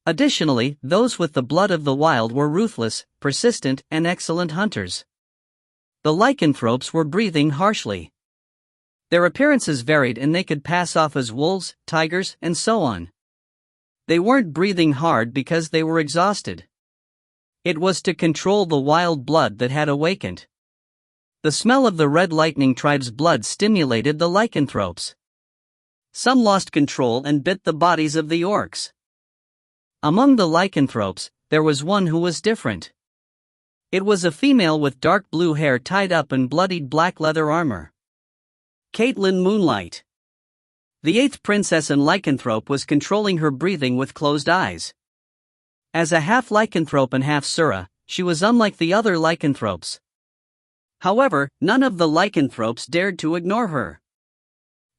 Additionally, those with the blood of the wild were ruthless, persistent, and excellent hunters. The lycanthropes were breathing harshly. Their appearances varied, and they could pass off as wolves, tigers, and so on. They weren't breathing hard because they were exhausted. It was to control the wild blood that had awakened. The smell of the Red Lightning tribe's blood stimulated the lycanthropes. Some lost control and bit the bodies of the orcs. Among the lycanthropes, there was one who was different. It was a female with dark blue hair tied up in bloodied black leather armor. Caitlin Moonlight. The 8th princess and lycanthrope was controlling her breathing with closed eyes. As a half lycanthrope and half Sura, she was unlike the other lycanthropes. However, none of the lycanthropes dared to ignore her.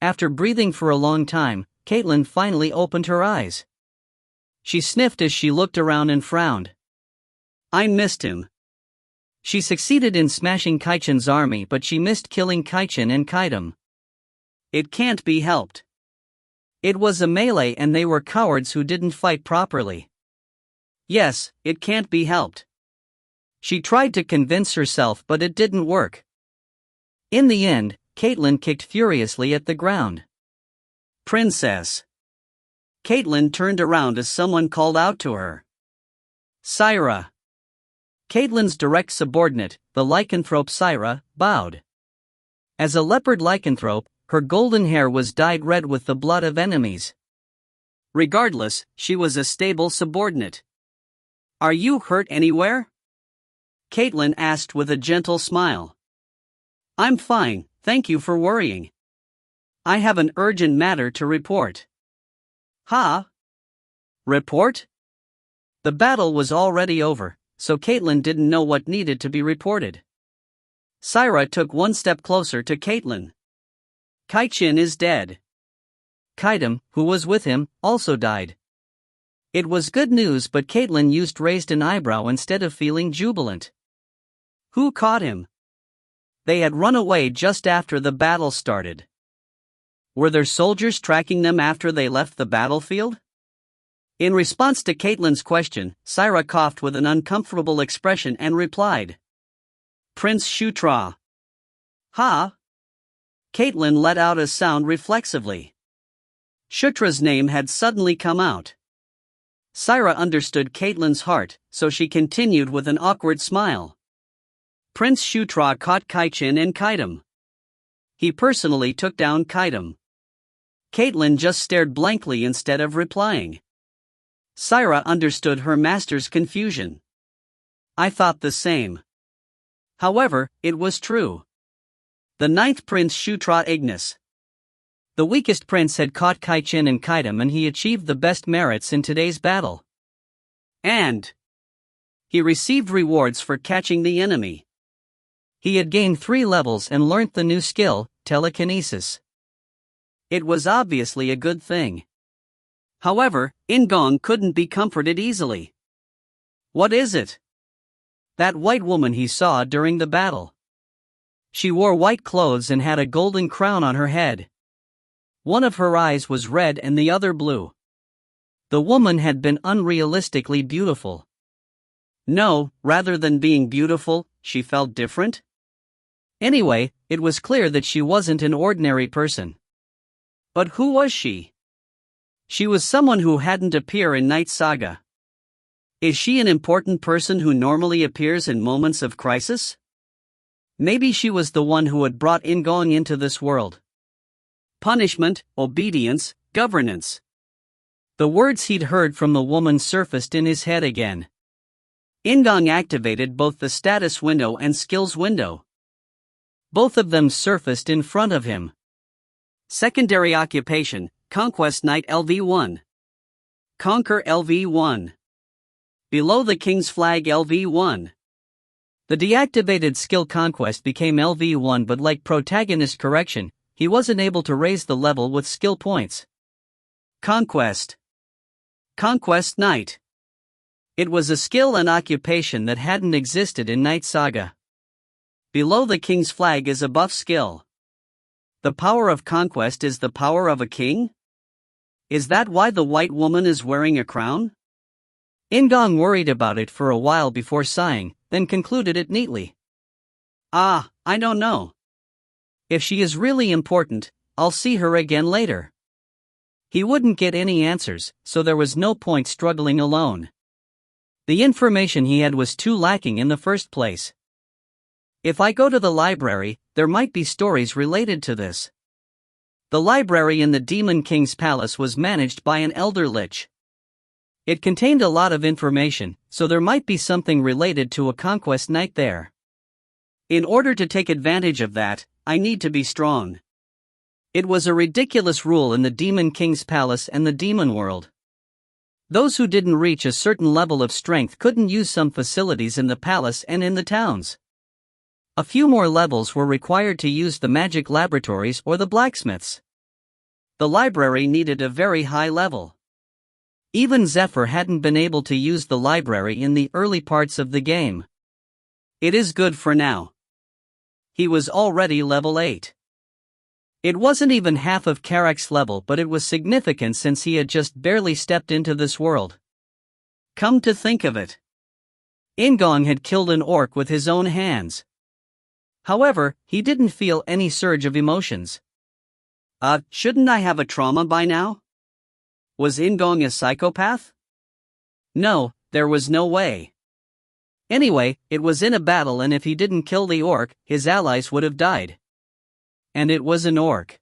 After breathing for a long time, Caitlin finally opened her eyes. She sniffed as she looked around and frowned. I missed him. She succeeded in smashing Kaichen's army, but she missed killing Kaichen and Kaitum. It can't be helped. It was a melee and they were cowards who didn't fight properly. Yes, it can't be helped. She tried to convince herself, but it didn't work. In the end, Caitlin kicked furiously at the ground. Princess. Caitlin turned around as someone called out to her. Syra. Caitlin's direct subordinate, the lycanthrope Syra, bowed. As a leopard lycanthrope, her golden hair was dyed red with the blood of enemies. Regardless, she was a stable subordinate. Are you hurt anywhere? Caitlin asked with a gentle smile. I'm fine, thank you for worrying. I have an urgent matter to report. Huh? Report? The battle was already over, so Caitlin didn't know what needed to be reported. Syra took one step closer to Caitlin. Kaichin is dead. Kaidam, who was with him, also died. It was good news, but Caitlin raised an eyebrow instead of feeling jubilant. Who caught him? They had run away just after the battle started. Were there soldiers tracking them after they left the battlefield? In response to Caitlin's question, Syra coughed with an uncomfortable expression and replied. Prince Shutra. Ha? Caitlin let out a sound reflexively. Shutra's name had suddenly come out. Syra understood Caitlin's heart, so she continued with an awkward smile. Prince Shutra caught Kaichin and Kaidam. He personally took down Kaidam. Caitlin just stared blankly instead of replying. Syra understood her master's confusion. I thought the same. However, it was true. The ninth prince Shutra Ignus. The weakest prince had caught Kaichin and Kaidam, and he achieved the best merits in today's battle. And he received rewards for catching the enemy. He had gained 3 levels and learnt the new skill, telekinesis. It was obviously a good thing. However, In-gong couldn't be comforted easily. What is it? That white woman he saw during the battle. She wore white clothes and had a golden crown on her head. One of her eyes was red and the other blue. The woman had been unrealistically beautiful. No, rather than being beautiful, she felt different. Anyway, it was clear that she wasn't an ordinary person. But who was she? She was someone who hadn't appeared in Knight Saga. Is she an important person who normally appears in moments of crisis? Maybe she was the one who had brought In-gong into this world. Punishment, obedience, governance. The words he'd heard from the woman surfaced in his head again. In-gong activated both the status window and skills window. Both of them surfaced in front of him. Secondary occupation, Conquest Knight LV1. Conquer LV1. Below the King's Flag LV1. The deactivated skill Conquest became LV1, but like protagonist correction, he wasn't able to raise the level with skill points. Conquest. Conquest Knight. It was a skill and occupation that hadn't existed in Knight Saga. Below the King's Flag is a buff skill. The power of conquest is the power of a king? Is that why the white woman is wearing a crown? In-gong worried about it for a while before sighing, then concluded it neatly. I don't know. If she is really important, I'll see her again later. He wouldn't get any answers, so there was no point struggling alone. The information he had was too lacking in the first place. If I go to the library, there might be stories related to this. The library in the Demon King's palace was managed by an elder lich. It contained a lot of information, so there might be something related to a conquest knight there. In order to take advantage of that, I need to be strong. It was a ridiculous rule in the Demon King's palace and the demon world. Those who didn't reach a certain level of strength couldn't use some facilities in the palace and in the towns. A few more levels were required to use the magic laboratories or the blacksmiths. The library needed a very high level. Even Zephyr hadn't been able to use the library in the early parts of the game. It is good for now. He was already level 8. It wasn't even half of Karak's level, but it was significant since he had just barely stepped into this world. Come to think of it, In-gong had killed an orc with his own hands. However, he didn't feel any surge of emotions. Shouldn't I have a trauma by now? Was In-gong a psychopath? No, there was no way. Anyway, it was in a battle, and if he didn't kill the orc, his allies would have died. And it was an orc.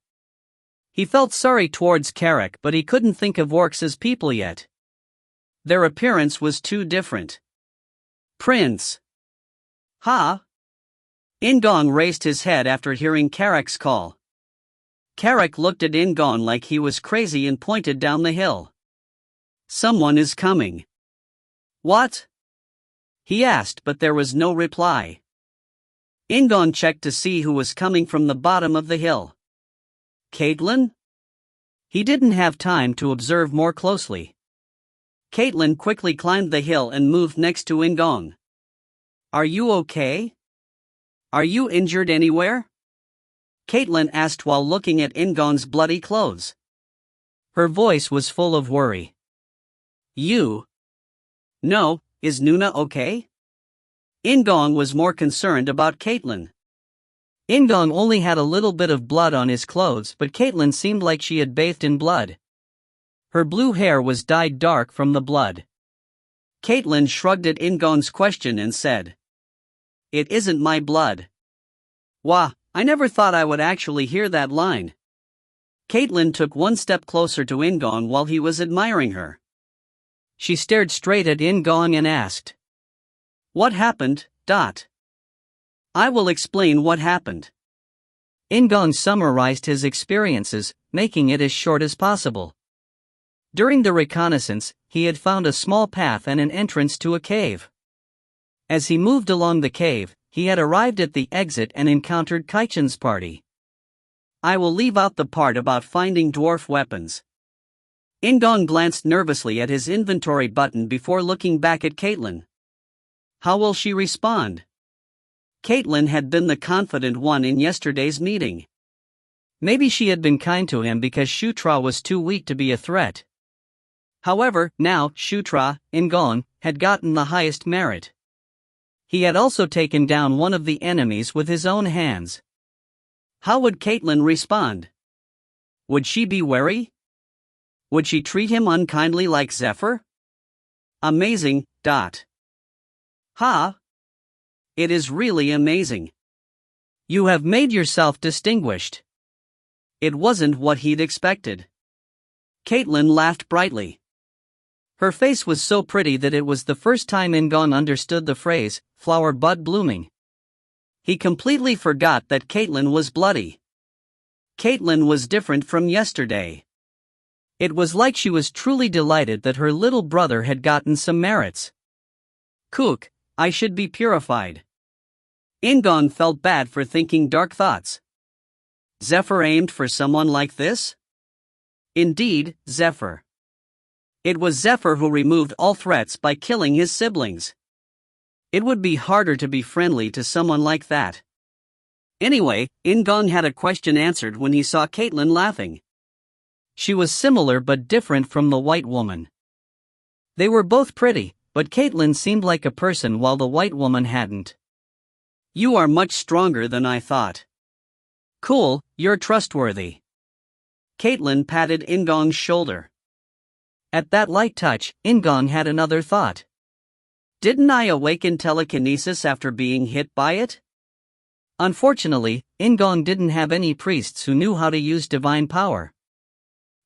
He felt sorry towards Karak, but he couldn't think of orcs as people yet. Their appearance was too different. Prince. Ha? In-gong raised his head after hearing Karak's call. Carrick looked at In-gong like he was crazy and pointed down the hill. Someone is coming. What? He asked, but there was no reply. In-gong checked to see who was coming from the bottom of the hill. Caitlin? He didn't have time to observe more closely. Caitlin quickly climbed the hill and moved next to In-gong. Are you okay? Are you injured anywhere? Caitlin asked while looking at In-gong's bloody clothes. Her voice was full of worry. You? No, is Nuna okay? In-gong was more concerned about Caitlin. In-gong only had a little bit of blood on his clothes, but Caitlin seemed like she had bathed in blood. Her blue hair was dyed dark from the blood. Caitlin shrugged at In-gong's question and said, "It isn't my blood." Wah, I never thought I would actually hear that line. Caitlin took one step closer to In-gong while he was admiring her. She stared straight at In-gong and asked, "What happened, Dot?" I will explain what happened. In-gong summarized his experiences, making it as short as possible. During the reconnaissance, he had found a small path and an entrance to a cave. As he moved along the cave, he had arrived at the exit and encountered Kaichen's party. I will leave out the part about finding dwarf weapons. In-gong glanced nervously at his inventory button before looking back at Caitlin. How will she respond? Caitlin had been the confident one in yesterday's meeting. Maybe she had been kind to him because Shutra was too weak to be a threat. However, now Shutra Ignus had gotten the highest merit. He had also taken down one of the enemies with his own hands. How would Caitlin respond? Would she be wary? Would she treat him unkindly like Zephyr? Amazing, Dot. Ha! It is really amazing. You have made yourself distinguished. It wasn't what he'd expected. Caitlin laughed brightly. Her face was so pretty that it was the first time In-gong understood the phrase, flower bud blooming. He completely forgot that Caitlin was bloody. Caitlin was different from yesterday. It was like she was truly delighted that her little brother had gotten some merits. Kook, I should be purified. In-gong felt bad for thinking dark thoughts. Zephyr aimed for someone like this? Indeed, Zephyr. It was Zephyr who removed all threats by killing his siblings. It would be harder to be friendly to someone like that. Anyway, In-gong had a question answered when he saw Caitlin laughing. She was similar but different from the white woman. They were both pretty, but Caitlin seemed like a person while the white woman hadn't. You are much stronger than I thought. Cool, you're trustworthy. Caitlin patted In-gong's shoulder. At that light touch, In-gong had another thought. Didn't I awaken telekinesis after being hit by it? Unfortunately, In-gong didn't have any priests who knew how to use divine power.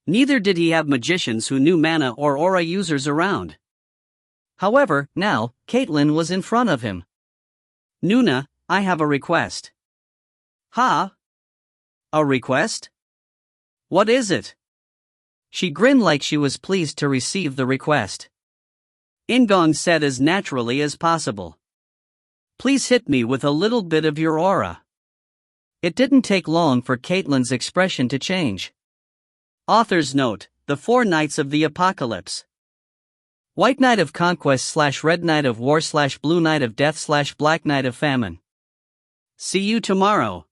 Neither did he have magicians who knew mana or aura users around. However, now, Caitlin was in front of him. Nuna, I have a request. Ha? A request? What is it? She grinned like she was pleased to receive the request. In-gong said as naturally as possible. Please hit me with a little bit of your aura. It didn't take long for Caitlin's expression to change. Author's note, the 4 Knights of the Apocalypse. White Knight of Conquest / Red Knight of War / Blue Knight of Death / Black Knight of Famine. See you tomorrow.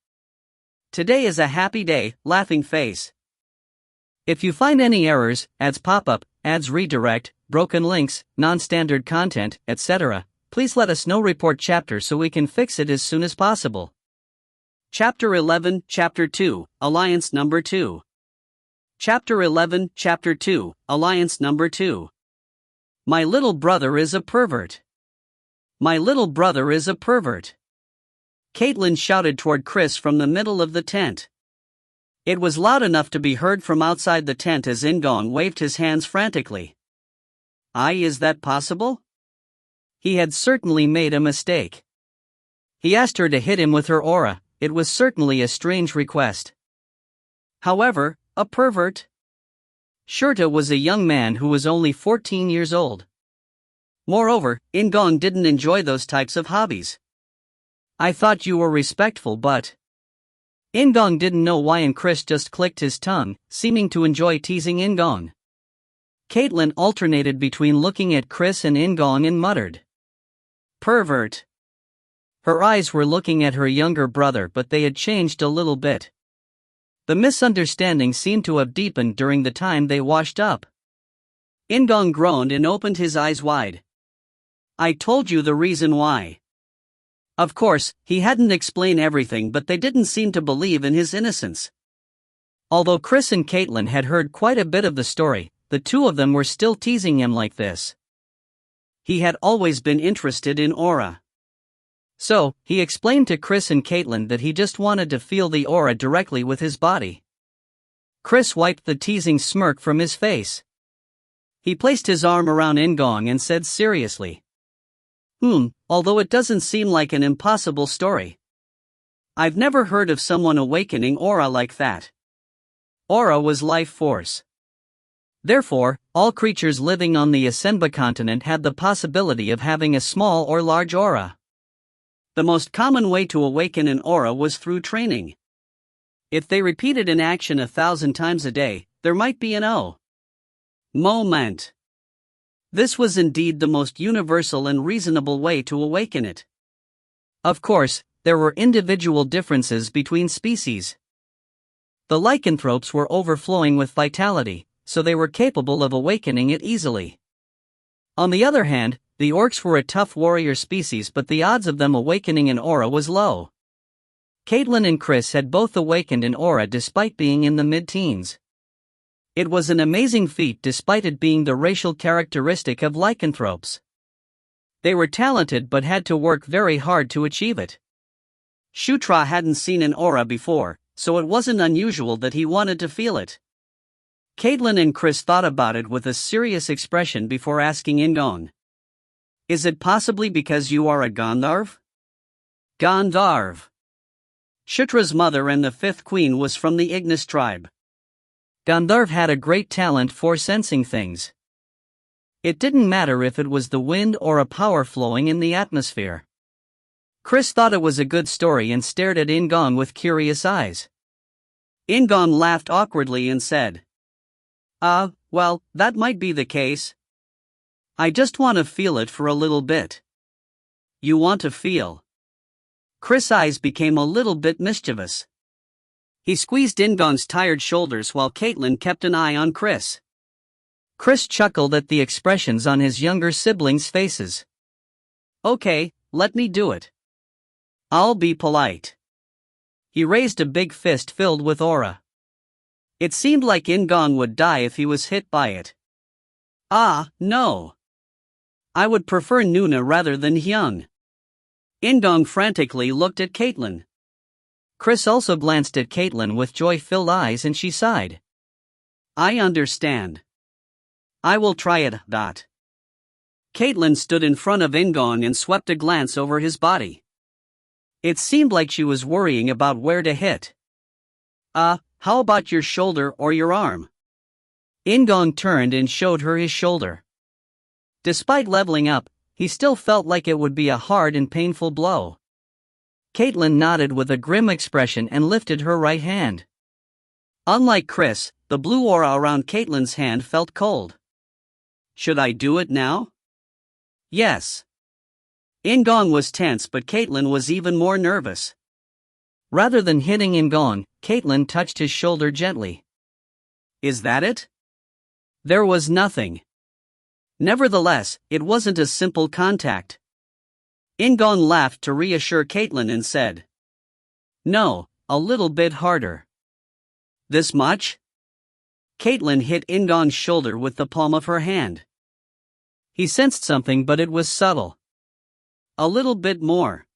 Today is a happy day, laughing face. If you find any errors, ads pop up, ads redirect, broken links, non-standard content, etc., please let us know. Report chapter so we can fix it as soon as possible. Chapter 11, Chapter 2, Alliance Number 2. Chapter 11, Chapter 2, Alliance Number 2. My little brother is a pervert. My little brother is a pervert. Caitlin shouted toward Chris from the middle of the tent. It was loud enough to be heard from outside the tent as In-gong waved his hands frantically. Is that possible? He had certainly made a mistake. He asked her to hit him with her aura. It was certainly a strange request. however, a pervert. Shutra was a young man who was only 14 years old. Moreover, In-gong didn't enjoy those types of hobbies. I thought you were respectful, but... In-gong didn't know why, and Chris just clicked his tongue, seeming to enjoy teasing In-gong. Caitlin alternated between looking at Chris and In-gong and muttered, "Pervert." Her eyes were looking at her younger brother, but they had changed a little bit. The misunderstanding seemed to have deepened during the time they washed up. In-gong groaned and opened his eyes wide. "I told you the reason why." Of course, he hadn't explained everything, but they didn't seem to believe in his innocence. Although Chris and Caitlin had heard quite a bit of the story, the two of them were still teasing him like this. He had always been interested in aura. So, he explained to Chris and Caitlin that he just wanted to feel the aura directly with his body. Chris wiped the teasing smirk from his face. He placed his arm around In-gong and said seriously, although it doesn't seem like an impossible story. I've never heard of someone awakening aura like that. Aura was life force. Therefore, all creatures living on the Asenba continent had the possibility of having a small or large aura. The most common way to awaken an aura was through training. If they repeated an action 1,000 times a day, there might be an moment. This was indeed the most universal and reasonable way to awaken it. Of course, there were individual differences between species. The lycanthropes were overflowing with vitality, so they were capable of awakening it easily. On the other hand, the orcs were a tough warrior species, but the odds of them awakening an aura was low. Caitlin and Chris had both awakened an aura despite being in the mid-teens. It was an amazing feat despite it being the racial characteristic of lycanthropes. They were talented but had to work very hard to achieve it. Shutra hadn't seen an aura before, so it wasn't unusual that he wanted to feel it. Caitlin and Chris thought about it with a serious expression before asking In-gong, "Is it possibly because you are a Gandharv?" Gandharv. Shutra's mother and the fifth queen was from the Ignus tribe. Gandharv had a great talent for sensing things. It didn't matter if it was the wind or a power flowing in the atmosphere. Chris thought it was a good story and stared at In-gong with curious eyes. In-gong laughed awkwardly and said, well, that might be the case. I just want to feel it for a little bit." "You want to feel?" Chris' eyes became a little bit mischievous. He squeezed In-gong's tired shoulders while Caitlin kept an eye on Chris. Chris chuckled at the expressions on his younger siblings' faces. "Okay, let me do it. I'll be polite." He raised a big fist filled with aura. It seemed like In-gong would die if he was hit by it. No. I would prefer Nuna rather than Hyung. In-gong frantically looked at Caitlin. Chris also glanced at Caitlin with joy-filled eyes and she sighed. "I understand. I will try it. Caitlin stood in front of In-gong and swept a glance over his body. It seemed like she was worrying about where to hit. How about your shoulder or your arm?" In-gong turned and showed her his shoulder. Despite leveling up, he still felt like it would be a hard and painful blow. Caitlin nodded with a grim expression and lifted her right hand. Unlike Chris, the blue aura around Caitlin's hand felt cold. "Should I do it now?" "Yes." In-gong was tense, but Caitlin was even more nervous. Rather than hitting In-gong, Caitlin touched his shoulder gently. "Is that it?" There was nothing. Nevertheless, it wasn't a simple contact. In-gong laughed to reassure Caitlin and said, "No, a little bit harder." "This much?" Caitlin hit In-gong's shoulder with the palm of her hand. He sensed something, but it was subtle. "A little bit more."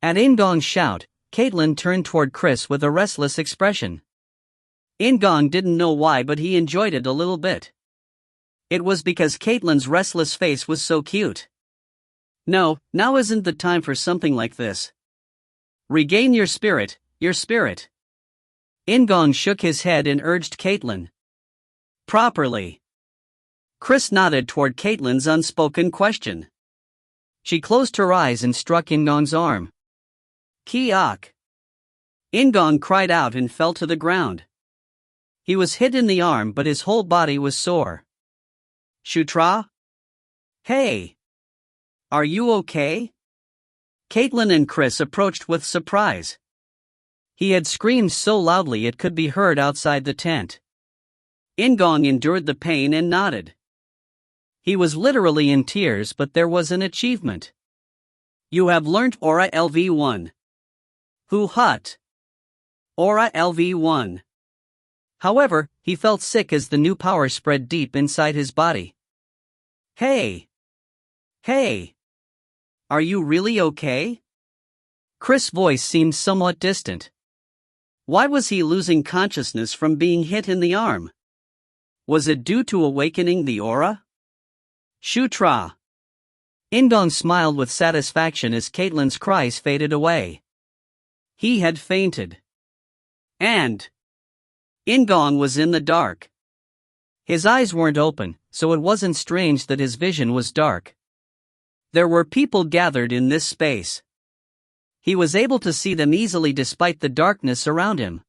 At In-gong's shout, Caitlin turned toward Chris with a restless expression. In-gong didn't know why, but he enjoyed it a little bit. It was because Caitlin's restless face was so cute. "No, now isn't the time for something like this. Regain your spirit, your spirit." In-gong shook his head and urged Caitlin. Properly. Chris nodded toward Caitlin's unspoken question. She closed her eyes and struck In-gong's arm. Kiak. In-gong cried out and fell to the ground. He was hit in the arm, but his whole body was sore. Shutra? Hey! Are you okay? Caitlin and Chris approached with surprise. He had screamed so loudly it could be heard outside the tent. In-gong endured the pain and nodded. He was literally in tears, but there was an achievement. You have learnt Aura LV1. Hu Hut. Aura LV1. However, he felt sick as the new power spread deep inside his body. Hey! Hey! Are you really okay? Chris' voice seemed somewhat distant. Why was he losing consciousness from being hit in the arm? Was it due to awakening the aura? Shutra. In-gong smiled with satisfaction as Caitlin's cries faded away. He had fainted. And In-gong was in the dark. His eyes weren't open, so it wasn't strange that his vision was dark. There were people gathered in this space. He was able to see them easily despite the darkness around him.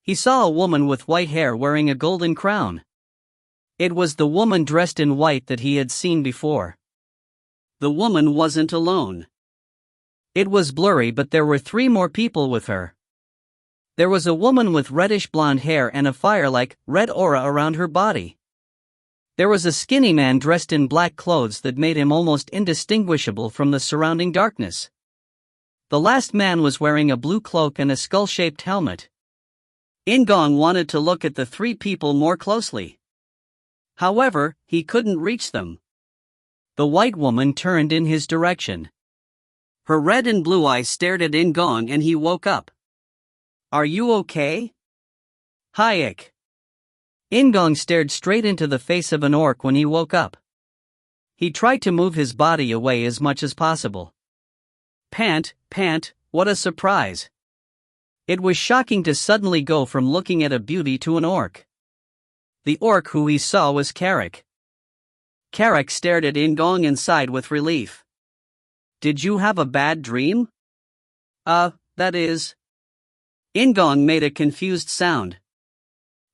He saw a woman with white hair wearing a golden crown. It was the woman dressed in white that he had seen before. The woman wasn't alone. It was blurry, but there were 3 more people with her. There was a woman with reddish blonde hair and a fire-like, red aura around her body. There was a skinny man dressed in black clothes that made him almost indistinguishable from the surrounding darkness. The last man was wearing a blue cloak and a skull-shaped helmet. In-gong wanted to look at the 3 people more closely. However, he couldn't reach them. The white woman turned in his direction. Her red and blue eyes stared at In-gong and he woke up. Are you okay? Hayek. In-gong stared straight into the face of an orc when he woke up. He tried to move his body away as much as possible. Pant, what a surprise. It was shocking to suddenly go from looking at a beauty to an orc. The orc who he saw was Carrick. Carrick stared at In-gong and sighed with relief. Did you have a bad dream? That is. In-gong made a confused sound.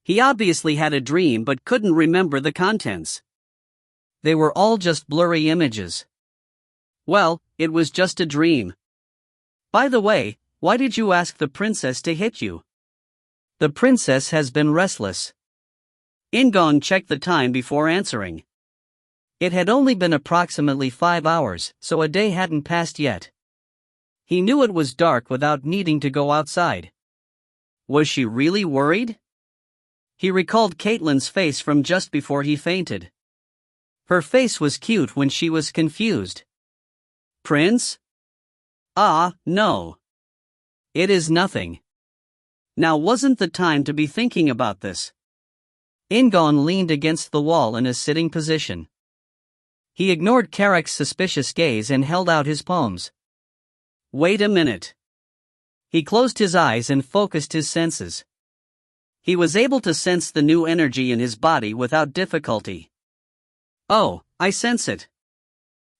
He obviously had a dream but couldn't remember the contents. They were all just blurry images. Well, it was just a dream. By the way, why did you ask the princess to hit you? The princess has been restless. In-gong checked the time before answering. It had only been approximately 5 hours, so a day hadn't passed yet. He knew it was dark without needing to go outside. Was she really worried? He recalled Caitlin's face from just before he fainted. Her face was cute when she was confused. Prince? No. It is nothing. Now wasn't the time to be thinking about this. In-gong leaned against the wall in a sitting position. He ignored Carrick's suspicious gaze and held out his palms. Wait a minute. He closed his eyes and focused his senses. He was able to sense the new energy in his body without difficulty. Oh, I sense it.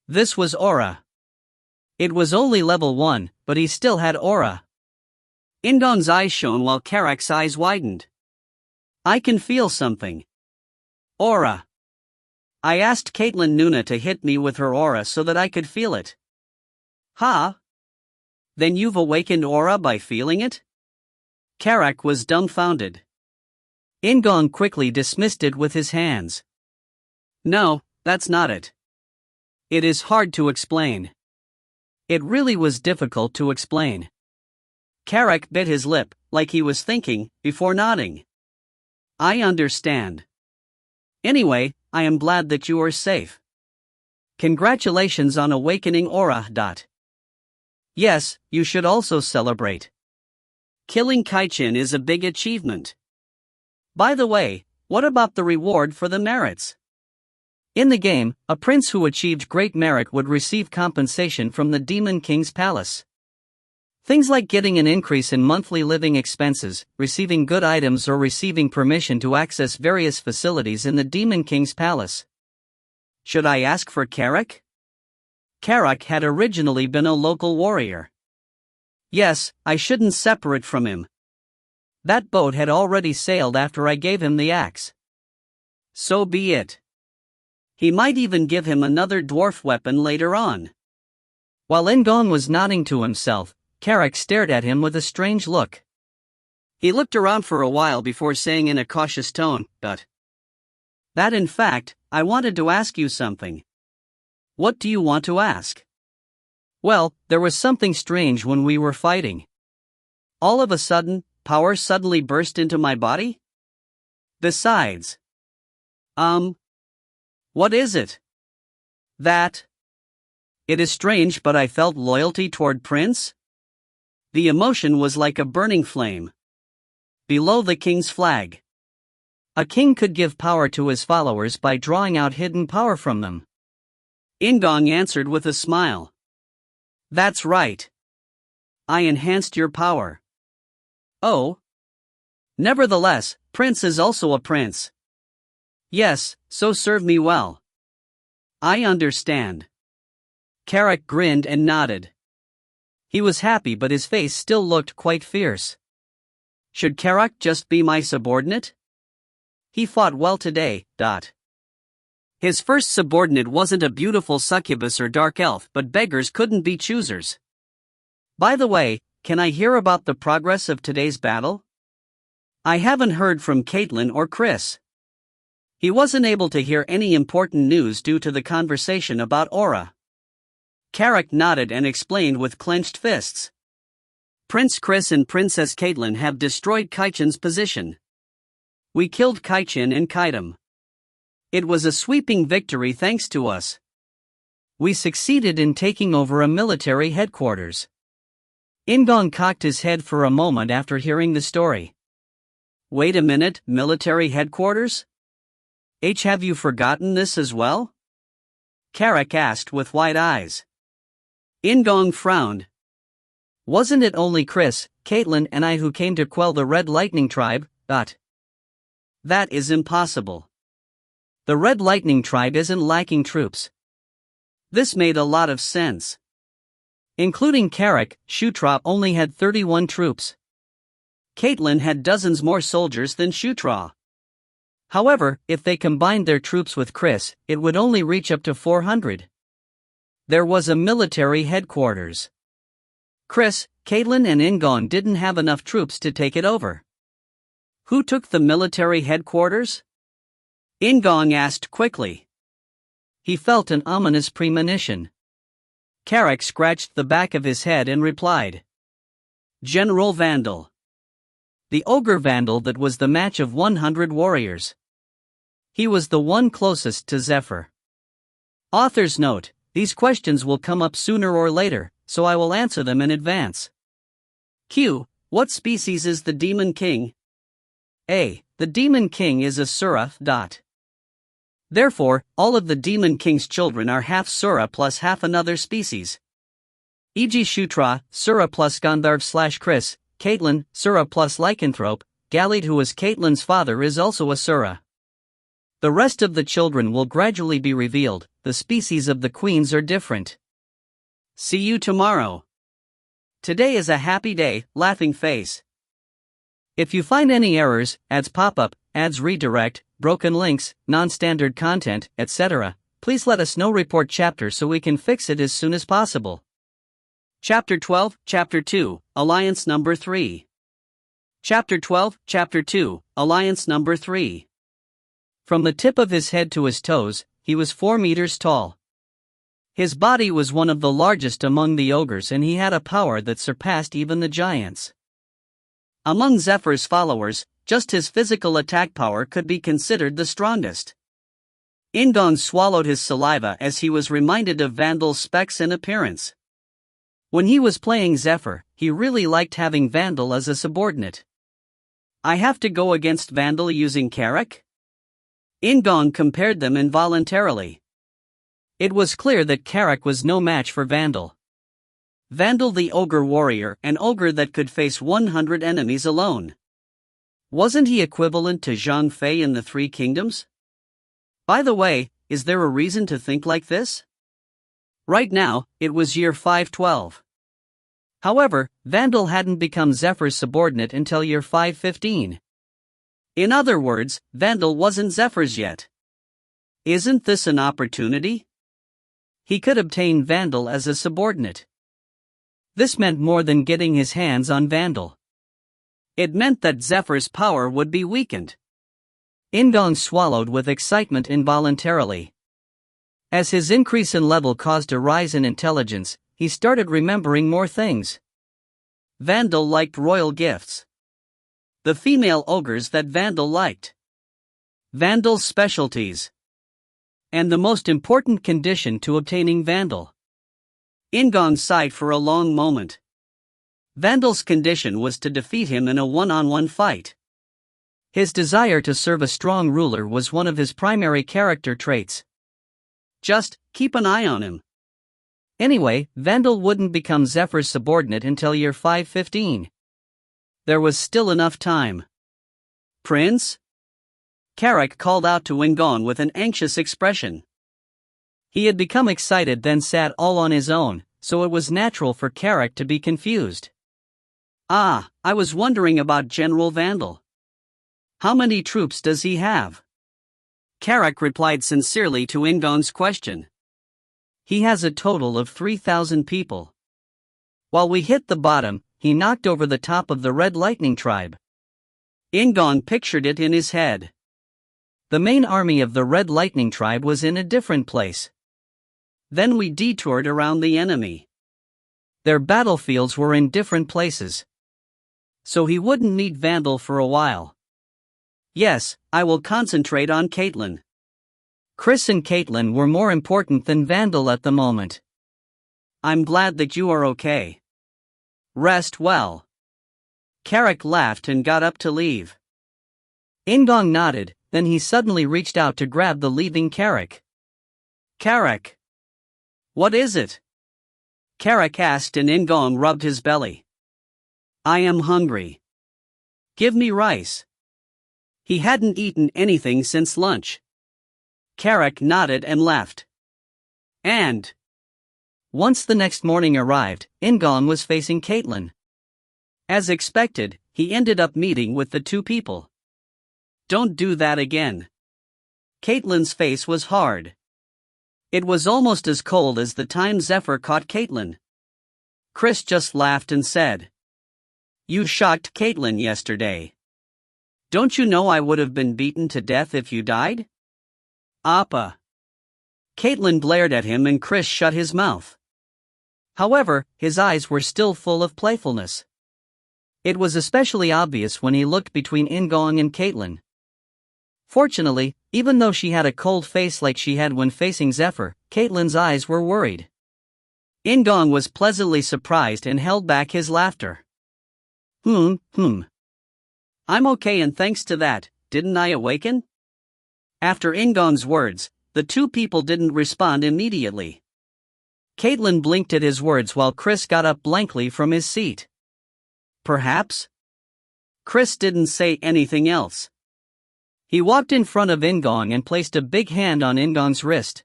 This was aura. It was only level 1, but he still had aura. In-gong's eyes shone while Carrick's eyes widened. I can feel something. Aura. I asked Caitlin Nuna to hit me with her aura so that I could feel it. Huh? Then you've awakened aura by feeling it? Carrick was dumbfounded. In-gong quickly dismissed it with his hands. No, that's not it. It is hard to explain. It really was difficult to explain. Carrick bit his lip, like he was thinking, before nodding. I understand. Anyway, I am glad that you are safe. Congratulations on awakening aura. Yes, you should also celebrate. Killing Kaichin is a big achievement. By the way, what about the reward for the merits? In the game, a prince who achieved great merit would receive compensation from the Demon King's palace. Things like getting an increase in monthly living expenses, receiving good items, or receiving permission to access various facilities in the Demon King's palace. Should I ask for Carrick? Carrick had originally been a local warrior. Yes, I shouldn't separate from him. That boat had already sailed after I gave him the axe. So be it. He might even give him another dwarf weapon later on. While In-gong was nodding to himself, Carrick stared at him with a strange look. He looked around for a while before saying in a cautious tone, "But that in fact, I wanted to ask you something." "What do you want to ask?" "Well, there was something strange when we were fighting. All of a sudden, power suddenly burst into my body? Besides, what is it?" "That. It is strange, but I felt loyalty toward Prince." The emotion was like a burning flame. Below the king's flag. A king could give power to his followers by drawing out hidden power from them. In-gong answered with a smile. "That's right. I enhanced your power." "Oh? Nevertheless, Prince is also a prince." "Yes, so serve me well." "I understand." Carrick grinned and nodded. He was happy, but his face still looked quite fierce. Should Carrick just be my subordinate? He fought well today. His first subordinate wasn't a beautiful succubus or dark elf, but beggars couldn't be choosers. By the way, can I hear about the progress of today's battle? I haven't heard from Caitlin or Chris. He wasn't able to hear any important news due to the conversation about Aura. Carrick nodded and explained with clenched fists. Prince Chris and Princess Caitlin have destroyed Kaichen's position. We killed Kaichin and Kaitam. It was a sweeping victory thanks to us. We succeeded in taking over a military headquarters. In-gong cocked his head for a moment after hearing the story. Wait a minute, military headquarters? Have you forgotten this as well? Carrick asked with wide eyes. In-gong frowned. Wasn't it only Chris, Caitlin and I who came to quell the Red Lightning tribe? That is impossible. The Red Lightning tribe isn't lacking troops. This made a lot of sense. Including Carrick, Shutra only had 31 troops. Caitlin had dozens more soldiers than Shutra. However, if they combined their troops with Chris, it would only reach up to 400. There was a military headquarters. Chris, Caitlin and In-gong didn't have enough troops to take it over. Who took the military headquarters? In-gong asked quickly. He felt an ominous premonition. Carrick scratched the back of his head and replied. General Vandal. The ogre Vandal that was the match of 100 warriors. He was the one closest to Zephyr. Author's note: these questions will come up sooner or later, so I will answer them in advance. Q. What species is the Demon King? A. The Demon King is a Sura. Therefore, all of the Demon King's children are half Sura plus half another species. E.g. Shutra, Sura plus Gandharv/Chris, Caitlin, Sura plus Lycanthrope, Galid, who is Caitlin's father, is also a Sura. The rest of the children will gradually be revealed. The species of the queens are different. See you tomorrow. Today is a happy day, laughing face. If you find any errors, ads pop up, ads redirect, broken links, non-standard content, etc., please let us know. Report chapter so we can fix it as soon as possible. Chapter 12, Chapter 2, Alliance Number 3. Chapter 12, Chapter 2, Alliance Number 3. From the tip of his head to his toes, he was 4 meters tall. His body was one of the largest among the ogres, and he had a power that surpassed even the giants. Among Zephyr's followers, just his physical attack power could be considered the strongest. In-gong swallowed his saliva as he was reminded of Vandal's specs and appearance. When he was playing Zephyr, he really liked having Vandal as a subordinate. I have to go against Vandal using Carrick? In-gong compared them involuntarily. It was clear that Carrick was no match for Vandal. Vandal the Ogre Warrior, an ogre that could face 100 enemies alone. Wasn't he equivalent to Zhang Fei in the Three Kingdoms? By the way, is there a reason to think like this? Right now, it was year 512. However, Vandal hadn't become Zephyr's subordinate until year 515. In other words, Vandal wasn't Zephyr's yet. Isn't this an opportunity? He could obtain Vandal as a subordinate. This meant more than getting his hands on Vandal. It meant that Zephyr's power would be weakened. In-gong swallowed with excitement involuntarily. As his increase in level caused a rise in intelligence, he started remembering more things. Vandal liked royal gifts. The female ogres that Vandal liked. Vandal's specialties. And the most important condition to obtaining Vandal. In-gong sighed for a long moment. Vandal's condition was to defeat him in a one-on-one fight. His desire to serve a strong ruler was one of his primary character traits. Just keep an eye on him. Anyway, Vandal wouldn't become Zephyr's subordinate until year 515. There was still enough time. Prince? Carrick called out to In-gong with an anxious expression. He had become excited, then sat all on his own, so it was natural for Carrick to be confused. I was wondering about General Vandal. How many troops does he have? Carrick replied sincerely to In-gong's question. He has a total of 3,000 people. While we hit the bottom, he knocked over the top of the Red Lightning tribe. In-gong pictured it in his head. The main army of the Red Lightning tribe was in a different place. Then we detoured around the enemy. Their battlefields were in different places. So he wouldn't need Vandal for a while. Yes, I will concentrate on Caitlin. Chris and Caitlin were more important than Vandal at the moment. I'm glad that you are okay. Rest well. Carrick laughed and got up to leave. In-gong nodded, then he suddenly reached out to grab the leaving Carrick. Carrick! What is it? Carrick asked, and In-gong rubbed his belly. I am hungry. Give me rice. He hadn't eaten anything since lunch. Carrick nodded and left. And once the next morning arrived, In-gong was facing Caitlin. As expected, he ended up meeting with the two people. Don't do that again. Caitlin's face was hard. It was almost as cold as the time Zephyr caught Caitlin. Chris just laughed and said, You shocked Caitlin yesterday. Don't you know I would have been beaten to death if you died? Appa. Caitlin glared at him and Chris shut his mouth. However, his eyes were still full of playfulness. It was especially obvious when he looked between In-gong and Caitlin. Fortunately, even though she had a cold face like she had when facing Zephyr, Caitlin's eyes were worried. In-gong was pleasantly surprised and held back his laughter. I'm okay, and thanks to that, didn't I awaken? After In-gong's words, the two people didn't respond immediately. Caitlin blinked at his words while Chris got up blankly from his seat. Perhaps? Chris didn't say anything else. He walked in front of In-gong and placed a big hand on In-gong's wrist.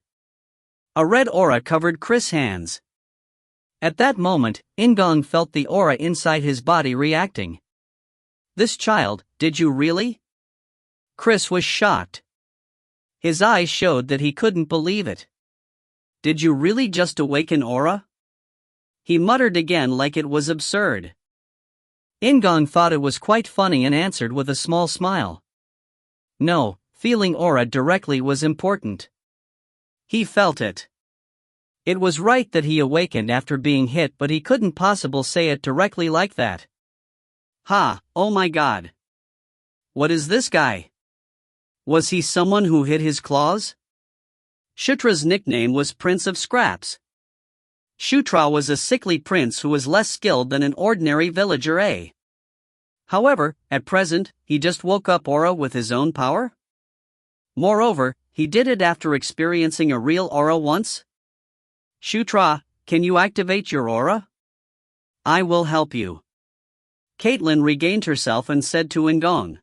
A red aura covered Chris' hands. At that moment, In-gong felt the aura inside his body reacting. This child, did you really? Chris was shocked. His eyes showed that he couldn't believe it. Did you really just awaken aura? He muttered again like it was absurd. In-gong thought it was quite funny and answered with a small smile. No, feeling aura directly was important. He felt it. It was right that he awakened after being hit, but he couldn't possibly say it directly like that. Oh my god. What is this guy? Was he someone who hid his claws? Shutra's nickname was Prince of Scraps. Shutra was a sickly prince who was less skilled than an ordinary villager. However, at present, he just woke up aura with his own power. Moreover, he did it after experiencing a real aura once. Shutra, can you activate your aura? I will help you. Caitlin regained herself and said to In-gong.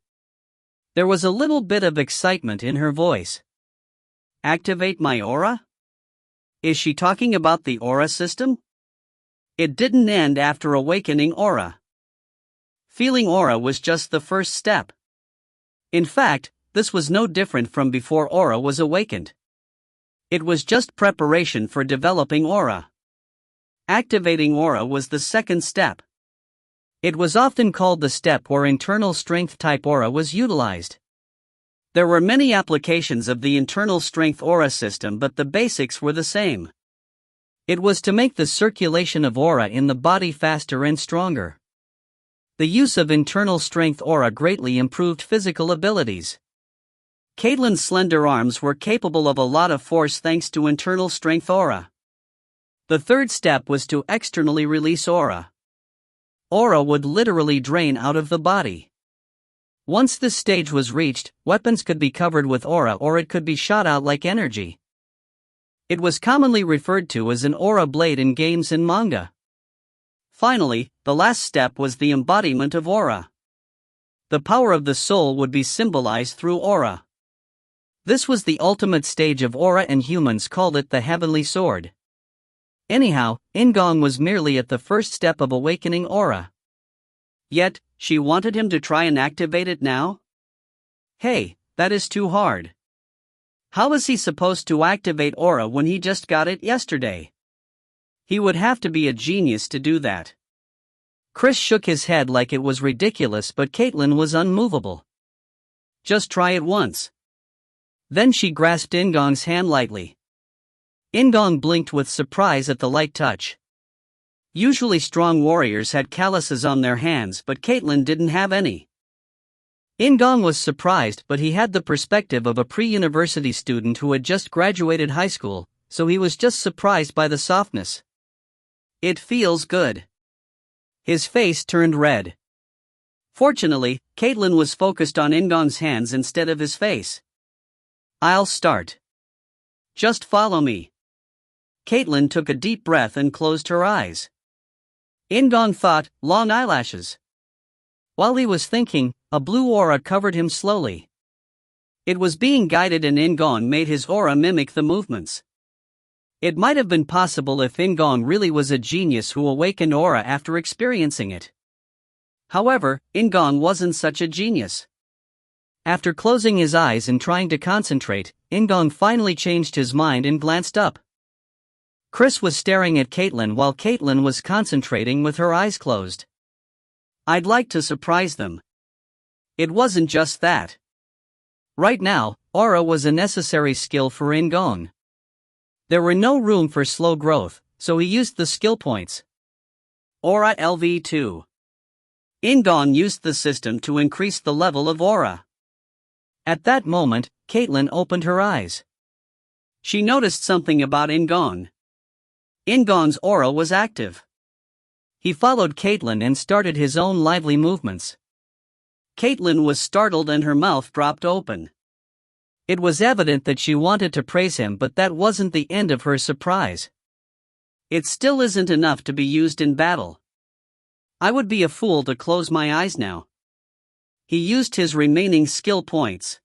There was a little bit of excitement in her voice. Activate my aura? Is she talking about the aura system? It didn't end after awakening aura. Feeling aura was just the first step. In fact, this was no different from before aura was awakened. It was just preparation for developing aura. Activating aura was the second step. It was often called the step where internal strength type aura was utilized. There were many applications of the internal strength aura system, but the basics were the same. It was to make the circulation of aura in the body faster and stronger. The use of internal strength aura greatly improved physical abilities. Caitlin's slender arms were capable of a lot of force thanks to internal strength aura. The third step was to externally release aura. Aura would literally drain out of the body. Once this stage was reached, weapons could be covered with aura or it could be shot out like energy. It was commonly referred to as an aura blade in games and manga. Finally, the last step was the embodiment of aura. The power of the soul would be symbolized through aura. This was the ultimate stage of aura, and humans called it the heavenly sword. Anyhow, In-gong was merely at the first step of awakening aura. Yet, she wanted him to try and activate it now? Hey, that is too hard. How was he supposed to activate aura when he just got it yesterday? He would have to be a genius to do that. Chris shook his head like it was ridiculous, but Caitlin was unmovable. Just try it once. Then she grasped In-gong's hand lightly. In-gong blinked with surprise at the light touch. Usually strong warriors had calluses on their hands, but Caitlin didn't have any. In-gong was surprised, but he had the perspective of a pre-university student who had just graduated high school, so he was just surprised by the softness. It feels good. His face turned red. Fortunately, Caitlin was focused on In-gong's hands instead of his face. I'll start. Just follow me. Caitlin took a deep breath and closed her eyes. In-gong thought, long eyelashes. While he was thinking, a blue aura covered him slowly. It was being guided, and In-gong made his aura mimic the movements. It might have been possible if In-gong really was a genius who awakened aura after experiencing it. However, In-gong wasn't such a genius. After closing his eyes and trying to concentrate, In-gong finally changed his mind and glanced up. Chris was staring at Caitlin while Caitlin was concentrating with her eyes closed. I'd like to surprise them. It wasn't just that. Right now, aura was a necessary skill for In-gong. There were no room for slow growth, so he used the skill points. Aura LV2. In-gong used the system to increase the level of aura. At that moment, Caitlin opened her eyes. She noticed something about In-gong. In-gong's aura was active. He followed Caitlin and started his own lively movements. Caitlin was startled and her mouth dropped open. It was evident that she wanted to praise him, but that wasn't the end of her surprise. It still isn't enough to be used in battle. I would be a fool to close my eyes now. He used his remaining skill points.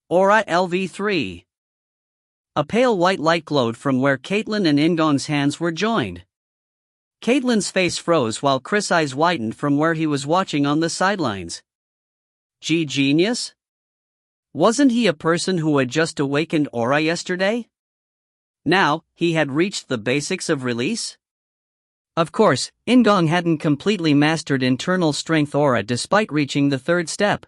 Aura LV3. A pale white light glowed from where Caitlin and In-gong's hands were joined. Caitlin's face froze while Chris' eyes widened from where he was watching on the sidelines. Genius? Wasn't he a person who had just awakened aura yesterday? Now, he had reached the basics of release? Of course, In-gong hadn't completely mastered internal strength aura despite reaching the third step.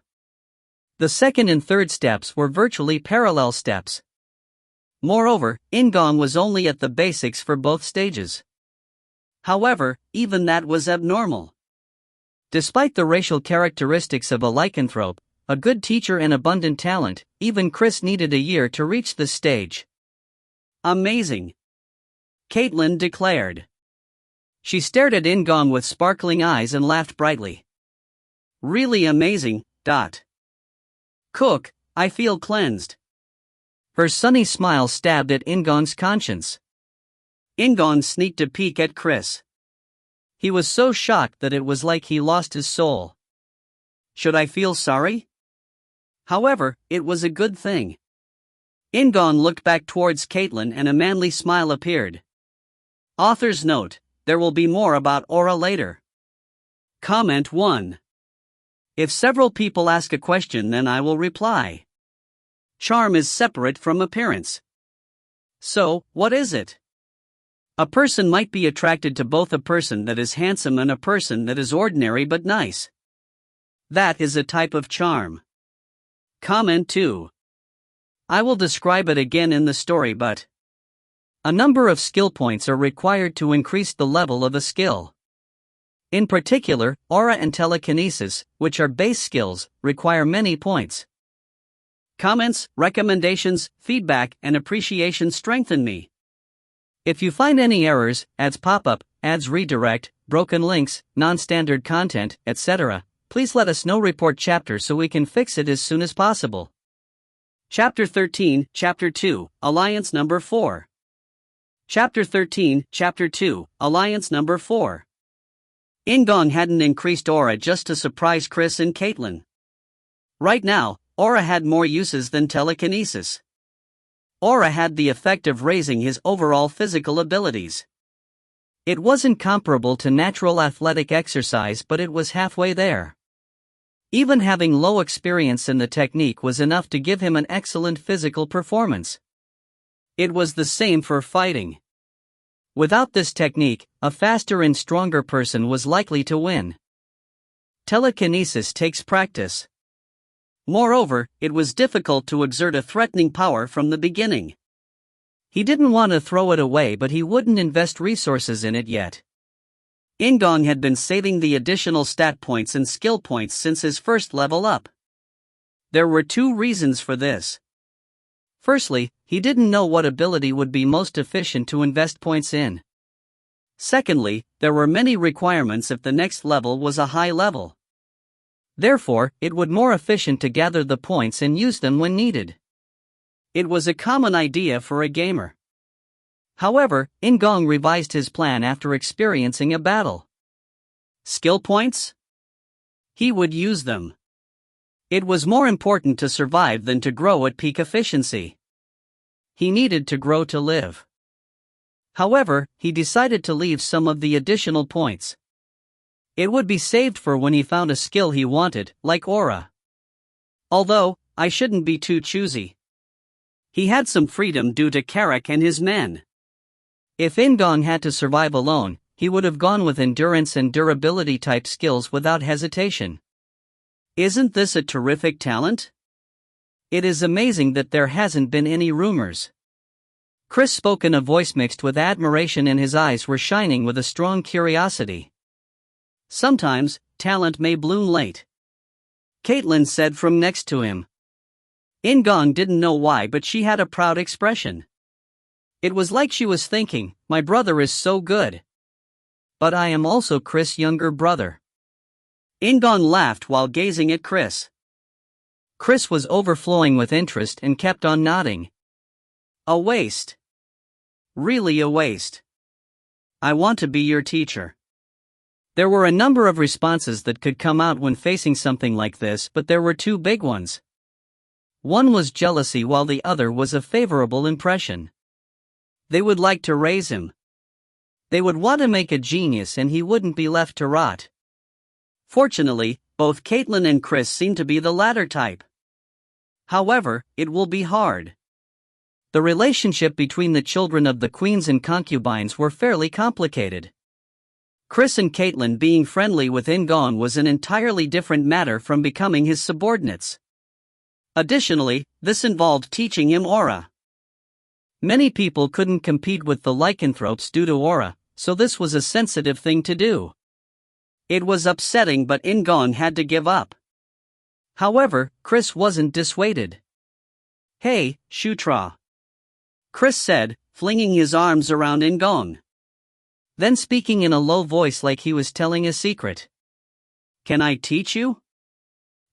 The second and third steps were virtually parallel steps. Moreover, In-gong was only at the basics for both stages. However, even that was abnormal. Despite the racial characteristics of a lycanthrope, a good teacher and abundant talent, even Chris needed a year to reach this stage. Amazing! Caitlin declared. She stared at In-gong with sparkling eyes and laughed brightly. Really amazing, Cook, I feel cleansed. Her sunny smile stabbed at In-gong's conscience. In-gong sneaked a peek at Chris. He was so shocked that it was like he lost his soul. Should I feel sorry? However, it was a good thing. In-gong looked back towards Caitlin and a manly smile appeared. Author's note: there will be more about aura later. Comment 1. If several people ask a question, then I will reply. Charm is separate from appearance. So, what is it? A person might be attracted to both a person that is handsome and a person that is ordinary but nice. That is a type of charm. Comment 2. I will describe it again in the story, but a number of skill points are required to increase the level of a skill. In particular, aura and telekinesis, which are base skills, require many points. Comments, recommendations, feedback, and appreciation strengthen me. If you find any errors, ads pop up, ads redirect, broken links, non-standard content, etc., please let us know. Report chapter so we can fix it as soon as possible. Chapter 13, Chapter 2, Alliance Number 4. Chapter 13, Chapter 2, Alliance Number 4. In-gong hadn't increased aura just to surprise Chris and Caitlin. Right now, aura had more uses than telekinesis. Aura had the effect of raising his overall physical abilities. It wasn't comparable to natural athletic exercise, but it was halfway there. Even having low experience in the technique was enough to give him an excellent physical performance. It was the same for fighting. Without this technique, a faster and stronger person was likely to win. Telekinesis takes practice. Moreover, it was difficult to exert a threatening power from the beginning. He didn't want to throw it away, but he wouldn't invest resources in it yet. In-gong had been saving the additional stat points and skill points since his first level up. There were two reasons for this. Firstly, he didn't know what ability would be most efficient to invest points in. Secondly, there were many requirements if the next level was a high level. Therefore, it would be more efficient to gather the points and use them when needed. It was a common idea for a gamer. However, In-gong revised his plan after experiencing a battle. Skill points? He would use them. It was more important to survive than to grow at peak efficiency. He needed to grow to live. However, he decided to leave some of the additional points. It would be saved for when he found a skill he wanted, like aura. Although, I shouldn't be too choosy. He had some freedom due to Carrick and his men. If In-gong had to survive alone, he would have gone with endurance and durability type skills without hesitation. Isn't this a terrific talent? It is amazing that there hasn't been any rumors. Chris spoke in a voice mixed with admiration, and his eyes were shining with a strong curiosity. Sometimes, talent may bloom late. Caitlin said from next to him. In-gong didn't know why, but she had a proud expression. It was like she was thinking, my brother is so good. But I am also Chris' younger brother. In-gong laughed while gazing at Chris. Chris was overflowing with interest and kept on nodding. A waste. Really a waste. I want to be your teacher. There were a number of responses that could come out when facing something like this, but there were two big ones. One was jealousy, while the other was a favorable impression. They would like to raise him. They would want to make a genius and he wouldn't be left to rot. Fortunately, both Caitlin and Chris seem to be the latter type. However, it will be hard. The relationship between the children of the queens and concubines were fairly complicated. Chris and Caitlin being friendly with In-gong was an entirely different matter from becoming his subordinates. Additionally, this involved teaching him aura. Many people couldn't compete with the lycanthropes due to aura, so this was a sensitive thing to do. It was upsetting, but In-gong had to give up. However, Chris wasn't dissuaded. Hey, Shutra. Chris said, flinging his arms around In-gong. Then speaking in a low voice like he was telling a secret. Can I teach you?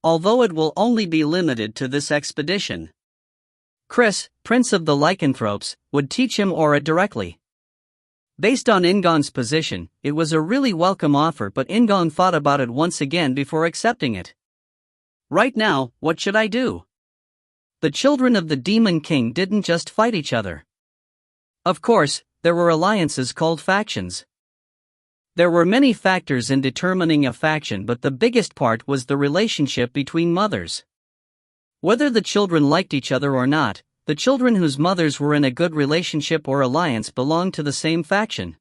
Although it will only be limited to this expedition. Chris, Prince of the Lycanthropes, would teach him aura directly. Based on In-gong's position, it was a really welcome offer, but In-gong thought about it once again before accepting it. Right now, what should I do? The children of the Demon King didn't just fight each other. Of course, there were alliances called factions. There were many factors in determining a faction, but the biggest part was the relationship between mothers. Whether the children liked each other or not, the children whose mothers were in a good relationship or alliance belonged to the same faction.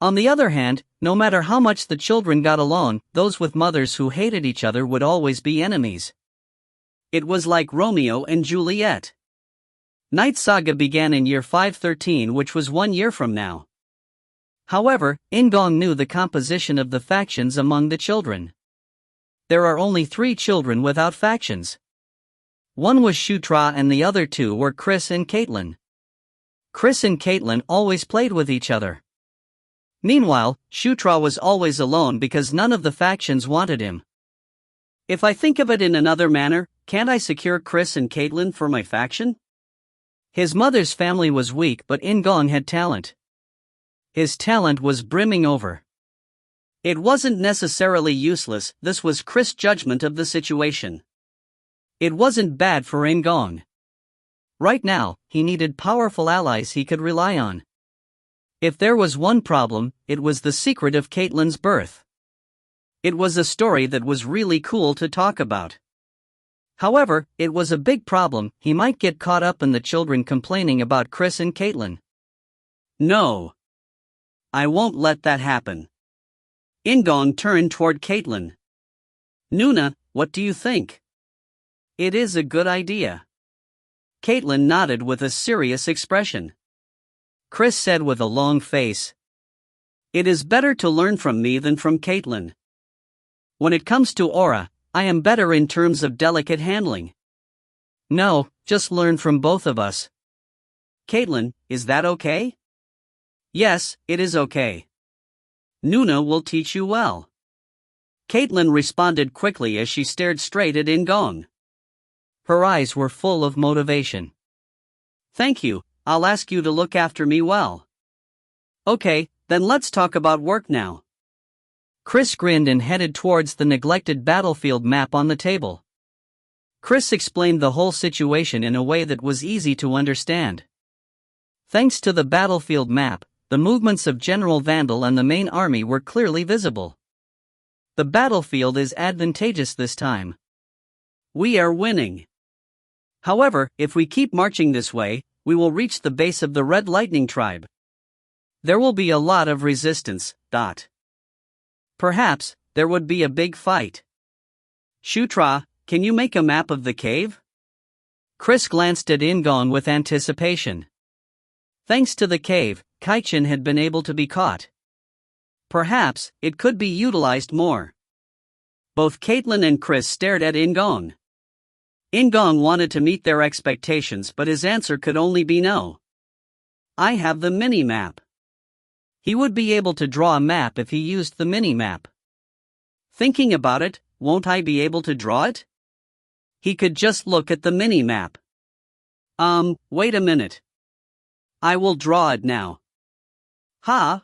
On the other hand, no matter how much the children got along, those with mothers who hated each other would always be enemies. It was like Romeo and Juliet. Knight Saga began in year 513, which was 1 year from now. However, In-gong knew the composition of the factions among the children. There are only 3 children without factions. One was Shutra and the other 2 were Chris and Caitlin. Chris and Caitlin always played with each other. Meanwhile, Shutra was always alone because none of the factions wanted him. If I think of it in another manner, can't I secure Chris and Caitlin for my faction? His mother's family was weak, but In-gong had talent. His talent was brimming over. It wasn't necessarily useless, this was Chris' judgment of the situation. It wasn't bad for In-gong. Right now, he needed powerful allies he could rely on. If there was one problem, it was the secret of Caitlin's birth. It was a story that was really cool to talk about. However, it was a big problem, he might get caught up in the children complaining about Chris and Caitlin. No. I won't let that happen. In-gong turned toward Caitlin. Nuna, what do you think? It is a good idea. Caitlin nodded with a serious expression. Chris said with a long face. It is better to learn from me than from Caitlin. When it comes to aura, I am better in terms of delicate handling. No, just learn from both of us. Caitlin, is that okay? Yes, it is okay. Nuna will teach you well. Caitlin responded quickly as she stared straight at In-gong. Her eyes were full of motivation. Thank you, I'll ask you to look after me well. Okay, then let's talk about work now. Chris grinned and headed towards the neglected battlefield map on the table. Chris explained the whole situation in a way that was easy to understand. Thanks to the battlefield map, the movements of General Vandal and the main army were clearly visible. The battlefield is advantageous this time. We are winning. However, if we keep marching this way, we will reach the base of the Red Lightning tribe. There will be a lot of resistance. Perhaps, there would be a big fight. Shutra, can you make a map of the cave? Chris glanced at In-gong with anticipation. Thanks to the cave, Kaichin had been able to be caught. Perhaps, it could be utilized more. Both Caitlin and Chris stared at In-gong. In-gong wanted to meet their expectations, but his answer could only be no. I have the mini-map. He would be able to draw a map if he used the mini-map. Thinking about it, won't I be able to draw it? He could just look at the mini-map. Wait a minute. I will draw it now. Ha?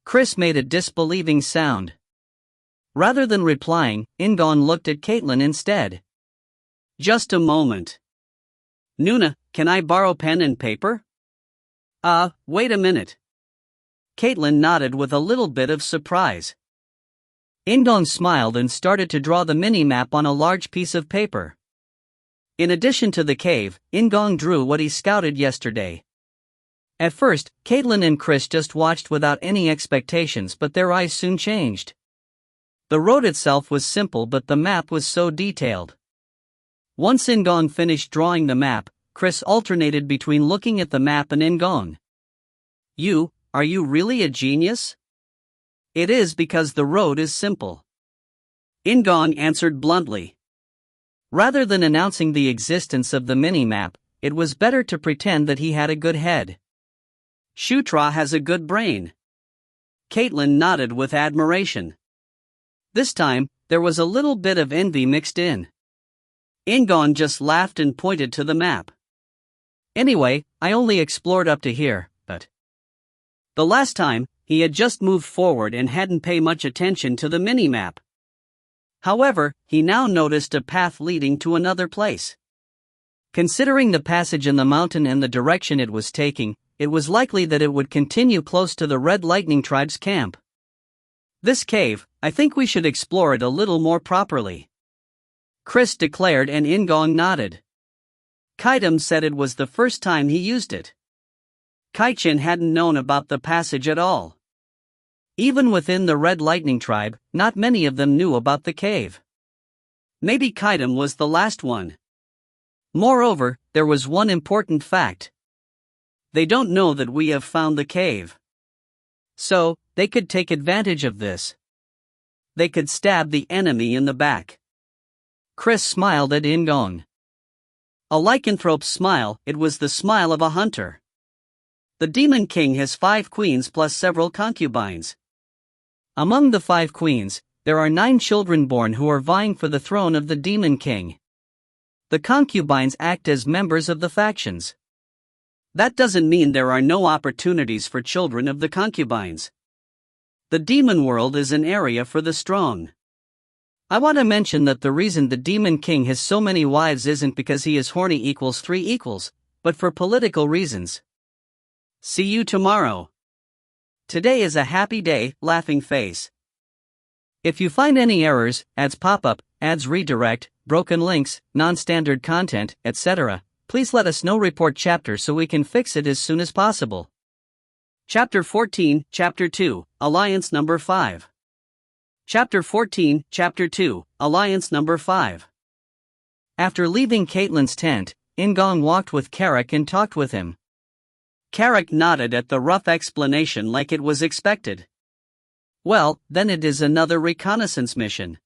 Chris made a disbelieving sound. Rather than replying, In-gong looked at Caitlin instead. Just a moment. Nuna, can I borrow pen and paper? Wait a minute. Caitlin nodded with a little bit of surprise. In-gong smiled and started to draw the mini-map on a large piece of paper. In addition to the cave, In-gong drew what he scouted yesterday. At first, Caitlin and Chris just watched without any expectations, but their eyes soon changed. The road itself was simple, but the map was so detailed. Once In-gong finished drawing the map, Chris alternated between looking at the map and In-gong. Are you really a genius? It is because the road is simple. In-gong answered bluntly. Rather than announcing the existence of the mini-map, it was better to pretend that he had a good head. Shutra has a good brain. Caitlin nodded with admiration. This time, there was a little bit of envy mixed in. In-gong just laughed and pointed to the map. Anyway, I only explored up to here, but... The last time, he had just moved forward and hadn't paid much attention to the minimap. However, he now noticed a path leading to another place. Considering the passage in the mountain and the direction it was taking, it was likely that it would continue close to the Red Lightning Tribe's camp. This cave, I think we should explore it a little more properly, Chris declared, and In-gong nodded. Kaitam said it was the first time he used it. Kaichin hadn't known about the passage at all. Even within the Red Lightning Tribe, not many of them knew about the cave. Maybe Kaitam was the last one. Moreover, there was one important fact. They don't know that we have found the cave. So, they could take advantage of this. They could stab the enemy in the back. Chris smiled at In-gong. A lycanthrope's smile, it was the smile of a hunter. The Demon King has 5 queens plus several concubines. Among the 5 queens, there are 9 children born who are vying for the throne of the Demon King. The concubines act as members of the factions. That doesn't mean there are no opportunities for children of the concubines. The demon world is an area for the strong. I want to mention that the reason the Demon King has so many wives isn't because he is horny equals 3 equals, but for political reasons. See you tomorrow. Today is a happy day, laughing face. If you find any errors, ads pop up, ads redirect, broken links, non-standard content, etc., please let us know. Report chapter so we can fix it as soon as possible. Chapter 14, Chapter 2, Alliance Number 5. Chapter 14, Chapter 2, Alliance Number 5. After leaving Caitlin's tent, In-gong walked with Carrick and talked with him. Carrick nodded at the rough explanation like it was expected. Well, then it is another reconnaissance mission.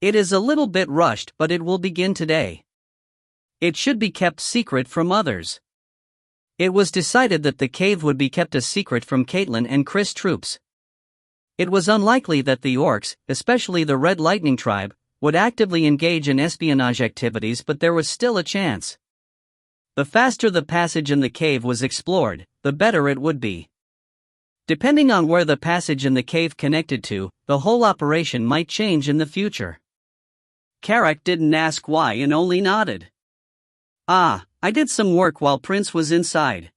It is a little bit rushed, but it will begin today. It should be kept secret from others. It was decided that the cave would be kept a secret from Caitlin and Chris' troops. It was unlikely that the orcs, especially the Red Lightning Tribe, would actively engage in espionage activities, but there was still a chance. The faster the passage in the cave was explored, the better it would be. Depending on where the passage in the cave connected to, the whole operation might change in the future. Carrick didn't ask why and only nodded. I did some work while Prince was inside.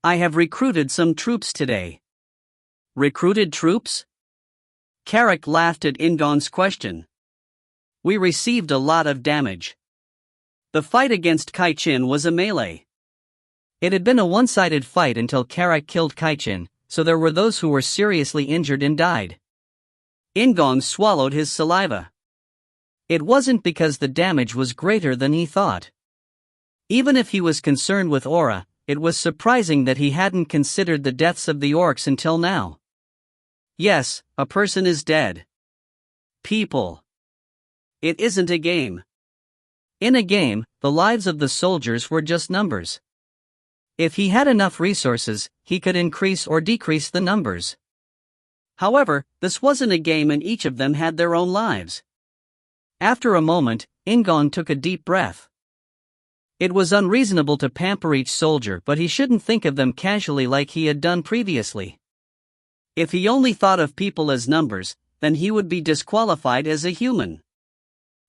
I have recruited some troops today. Recruited troops? Carrick laughed at In-gong's question. We received a lot of damage. The fight against Kaichin was a melee. It had been a one-sided fight until Carrick killed Kaichin, so there were those who were seriously injured and died. In-gong swallowed his saliva. It wasn't because the damage was greater than he thought. Even if he was concerned with aura, it was surprising that he hadn't considered the deaths of the orcs until now. Yes, a person is dead. People. It isn't a game. In a game, the lives of the soldiers were just numbers. If he had enough resources, he could increase or decrease the numbers. However, this wasn't a game and each of them had their own lives. After a moment, In-gong took a deep breath. It was unreasonable to pamper each soldier, but he shouldn't think of them casually like he had done previously. If he only thought of people as numbers, then he would be disqualified as a human.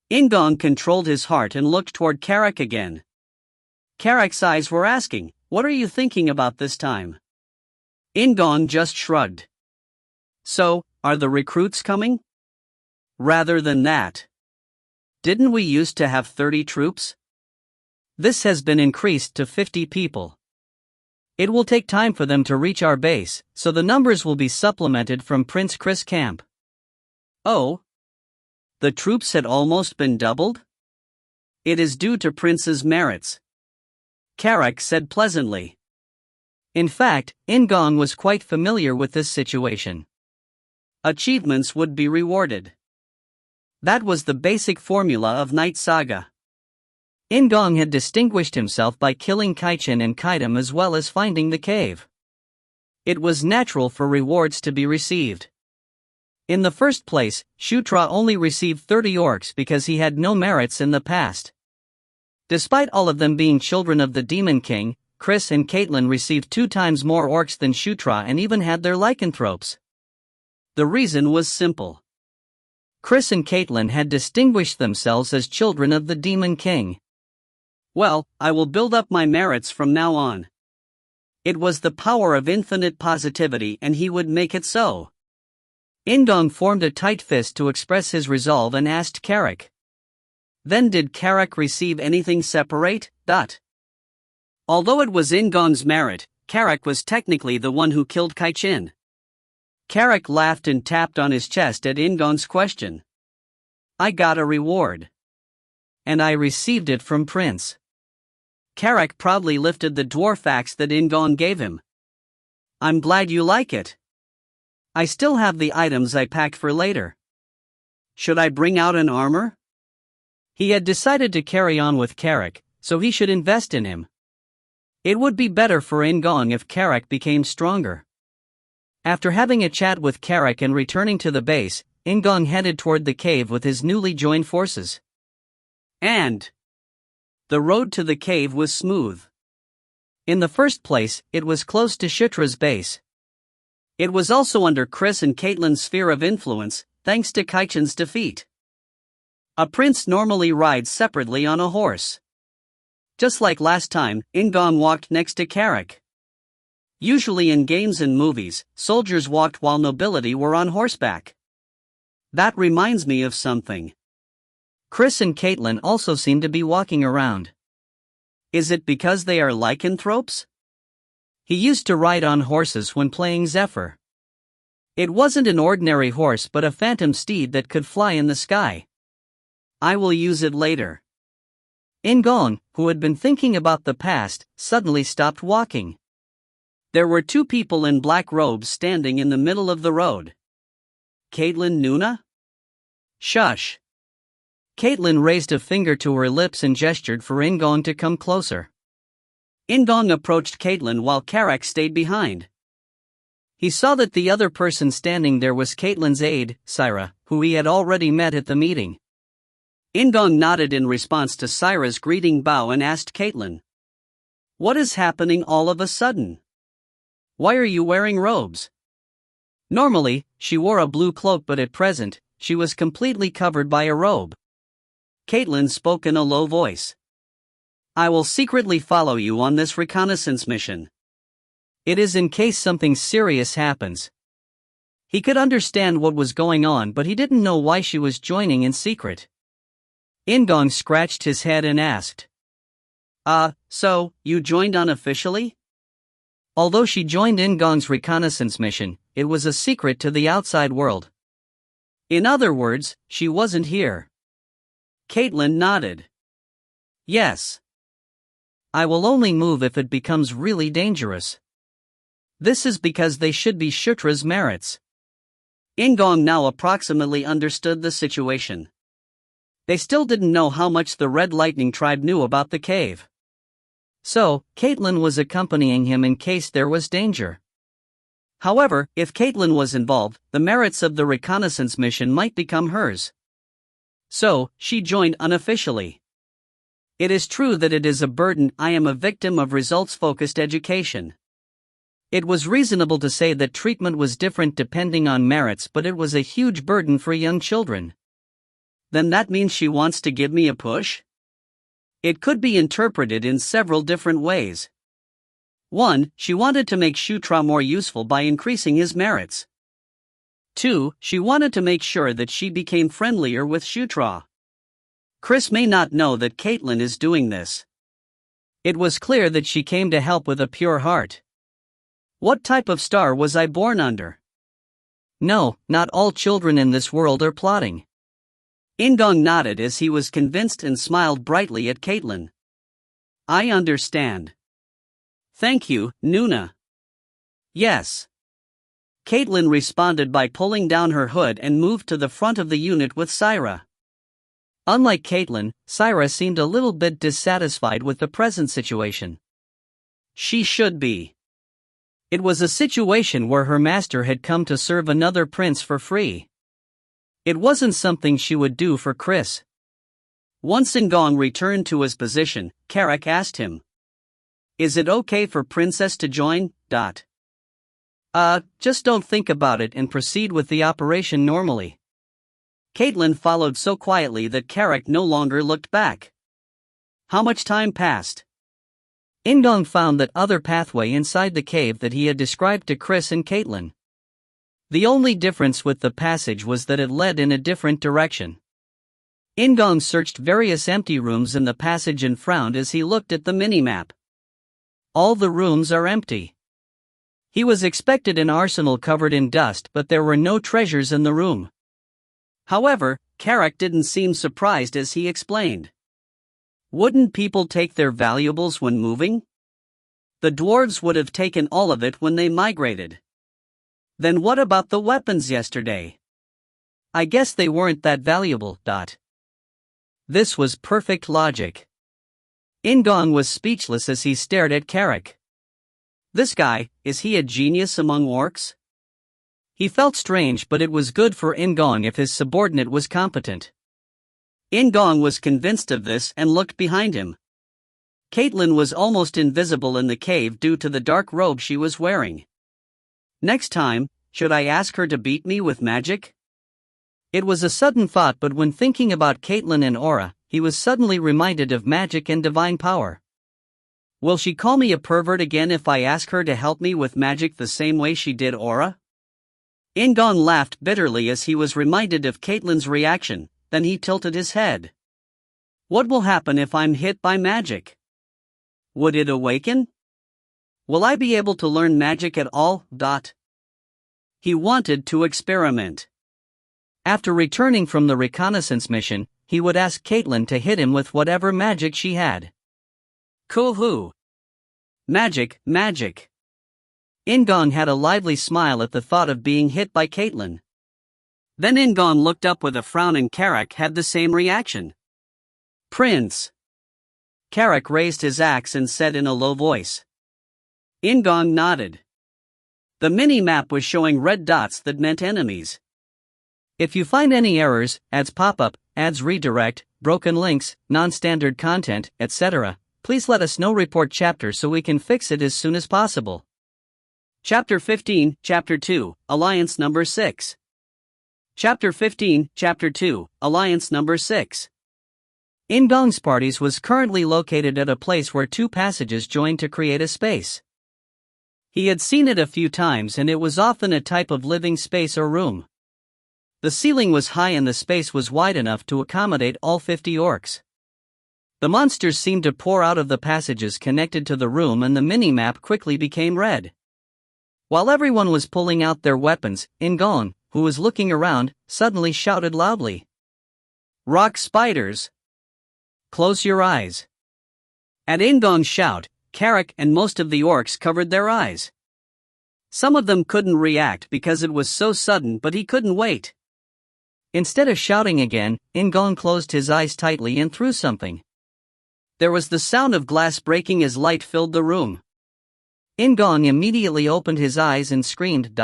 In-gong controlled his heart and looked toward Carrick again. Carrick's eyes were asking, "What are you thinking about this time?" In-gong just shrugged. So, are the recruits coming? Rather than that. Didn't we used to have 30 troops? This has been increased to 50 people. It will take time for them to reach our base, so the numbers will be supplemented from Prince Chris' camp. Oh? The troops had almost been doubled? It is due to Prince's merits, Carrick said pleasantly. In fact, In-gong was quite familiar with this situation. Achievements would be rewarded. That was the basic formula of Knight Saga. In-gong had distinguished himself by killing Kaichin and Kaitam as well as finding the cave. It was natural for rewards to be received. In the first place, Shutra only received 30 orcs because he had no merits in the past. Despite all of them being children of the Demon King, Chris and Caitlin received 2 times more orcs than Shutra and even had their lycanthropes. The reason was simple. Chris and Caitlin had distinguished themselves as children of the Demon King. Well, I will build up my merits from now on. It was the power of infinite positivity and he would make it so. In-gong formed a tight fist to express his resolve and asked Carrick. Then did Carrick receive anything separate? Although it was In-gong's merit, Carrick was technically the one who killed Kaichin. Carrick laughed and tapped on his chest at In-gong's question. I got a reward. And I received it from Prince. Carrick proudly lifted the dwarf axe that In-gong gave him. I'm glad you like it. I still have the items I packed for later. Should I bring out an armor? He had decided to carry on with Carrick, so he should invest in him. It would be better for In-gong if Carrick became stronger. After having a chat with Carrick and returning to the base, In-gong headed toward the cave with his newly joined forces. And the road to the cave was smooth. In the first place, it was close to Shutra's base. It was also under Chris and Caitlin's sphere of influence, thanks to Kaichin's defeat. A prince normally rides separately on a horse. Just like last time, In-gong walked next to Carrick. Usually in games and movies, soldiers walked while nobility were on horseback. That reminds me of something. Chris and Caitlin also seem to be walking around. Is it because they are lycanthropes? He used to ride on horses when playing Zephyr. It wasn't an ordinary horse but a phantom steed that could fly in the sky. I will use it later. In-gong, who had been thinking about the past, suddenly stopped walking. There were 2 people in black robes standing in the middle of the road. Caitlin Nuna? Shush. Caitlin raised a finger to her lips and gestured for In-gong to come closer. In-gong approached Caitlin while Carrick stayed behind. He saw that the other person standing there was Caitlin's aide, Syra, who he had already met at the meeting. In-gong nodded in response to Syra's greeting bow and asked Caitlin. What is happening all of a sudden? Why are you wearing robes? Normally, she wore a blue cloak but at present, she was completely covered by a robe. Caitlin spoke in a low voice. I will secretly follow you on this reconnaissance mission. It is in case something serious happens. He could understand what was going on but he didn't know why she was joining in secret. In-gong scratched his head and asked. So, you joined unofficially? Although she joined In-gong's reconnaissance mission, it was a secret to the outside world. In other words, she wasn't here. Caitlin nodded. Yes. I will only move if it becomes really dangerous. This is because they should be Shutra's merits. In-gong now approximately understood the situation. They still didn't know how much the Red Lightning tribe knew about the cave. So, Caitlin was accompanying him in case there was danger. However, if Caitlin was involved, the merits of the reconnaissance mission might become hers. So, she joined unofficially. It is true that it is a burden. I am a victim of results-focused education. It was reasonable to say that treatment was different depending on merits, but it was a huge burden for young children. Then that means she wants to give me a push? It could be interpreted in several different ways. 1. She wanted to make Shutra more useful by increasing his merits. 2. She wanted to make sure that she became friendlier with Shutra. Chris may not know that Caitlin is doing this. It was clear that she came to help with a pure heart. What type of star was I born under? No, not all children in this world are plotting. In-gong nodded as he was convinced and smiled brightly at Caitlin. I understand. Thank you, Nuna. Yes. Caitlin responded by pulling down her hood and moved to the front of the unit with Syra. Unlike Caitlin, Syra seemed a little bit dissatisfied with the present situation. She should be. It was a situation where her master had come to serve another prince for free. It wasn't something she would do for Chris. Once In-gong returned to his position, Carrick asked him. Is it okay for Princess to join? Just don't think about it and proceed with the operation normally. Caitlin followed so quietly that Carrick no longer looked back. How much time passed? In-gong found that other pathway inside the cave that he had described to Chris and Caitlin. The only difference with the passage was that it led in a different direction. In-gong searched various empty rooms in the passage and frowned as he looked at the minimap. All the rooms are empty. He was expected an arsenal covered in dust, but there were no treasures in the room. However, Carrick didn't seem surprised as he explained. Wouldn't people take their valuables when moving? The dwarves would have taken all of it when they migrated. Then what about the weapons yesterday? I guess they weren't that valuable. This was perfect logic. In-gong was speechless as he stared at Carrick. This guy, is he a genius among orcs? He felt strange, but it was good for In-gong if his subordinate was competent. In-gong was convinced of this and looked behind him. Caitlin was almost invisible in the cave due to the dark robe she was wearing. Next time, should I ask her to beat me with magic? It was a sudden thought, but when thinking about Caitlin and aura, he was suddenly reminded of magic and divine power. Will she call me a pervert again if I ask her to help me with magic the same way she did aura? In-gong laughed bitterly as he was reminded of Caitlin's reaction, then he tilted his head. What will happen if I'm hit by magic? Would it awaken? Will I be able to learn magic at all? He wanted to experiment. After returning from the reconnaissance mission, he would ask Caitlin to hit him with whatever magic she had. Cool. Magic. In-gong had a lively smile at the thought of being hit by Caitlin. Then In-gong looked up with a frown and Carrick had the same reaction. Prince. Carrick raised his axe and said in a low voice. In-gong nodded. The mini-map was showing red dots that meant enemies. If you find any errors, ads pop up, ads redirect, broken links, non-standard content, etc., please let us know. Report chapter so we can fix it as soon as possible. Chapter 15, Chapter 2, Alliance Number 6. Chapter 15, Chapter 2, Alliance Number 6. In-gong's parties was currently located at a place where two passages joined to create a space. He had seen it a few times and it was often a type of living space or room. The ceiling was high and the space was wide enough to accommodate all 50 orcs. The monsters seemed to pour out of the passages connected to the room and the mini-map quickly became red. While everyone was pulling out their weapons, In-gong, who was looking around, suddenly shouted loudly. Rock spiders! Close your eyes. At In-gong's shout, Carrick and most of the orcs covered their eyes. Some of them couldn't react because it was so sudden, but he couldn't wait. Instead of shouting again, In-gong closed his eyes tightly and threw something. There was the sound of glass breaking as light filled the room. In-gong immediately opened his eyes and screamed.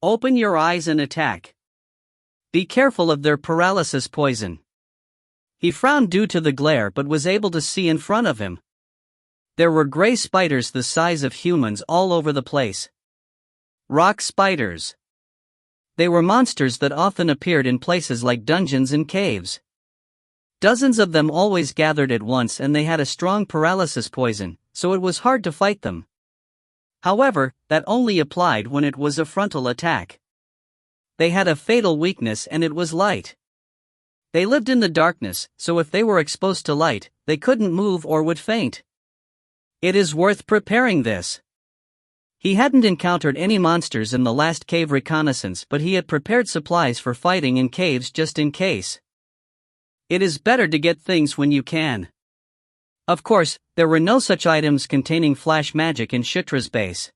Open your eyes and attack. Be careful of their paralysis poison. He frowned due to the glare but was able to see in front of him. There were gray spiders the size of humans all over the place. Rock spiders. They were monsters that often appeared in places like dungeons and caves. Dozens of them always gathered at once and they had a strong paralysis poison, so it was hard to fight them. However, that only applied when it was a frontal attack. They had a fatal weakness and it was light. They lived in the darkness, so if they were exposed to light, they couldn't move or would faint. It is worth preparing this. He hadn't encountered any monsters in the last cave reconnaissance, but he had prepared supplies for fighting in caves just in case. It is better to get things when you can. Of course, there were no such items containing flash magic in Shutra's base.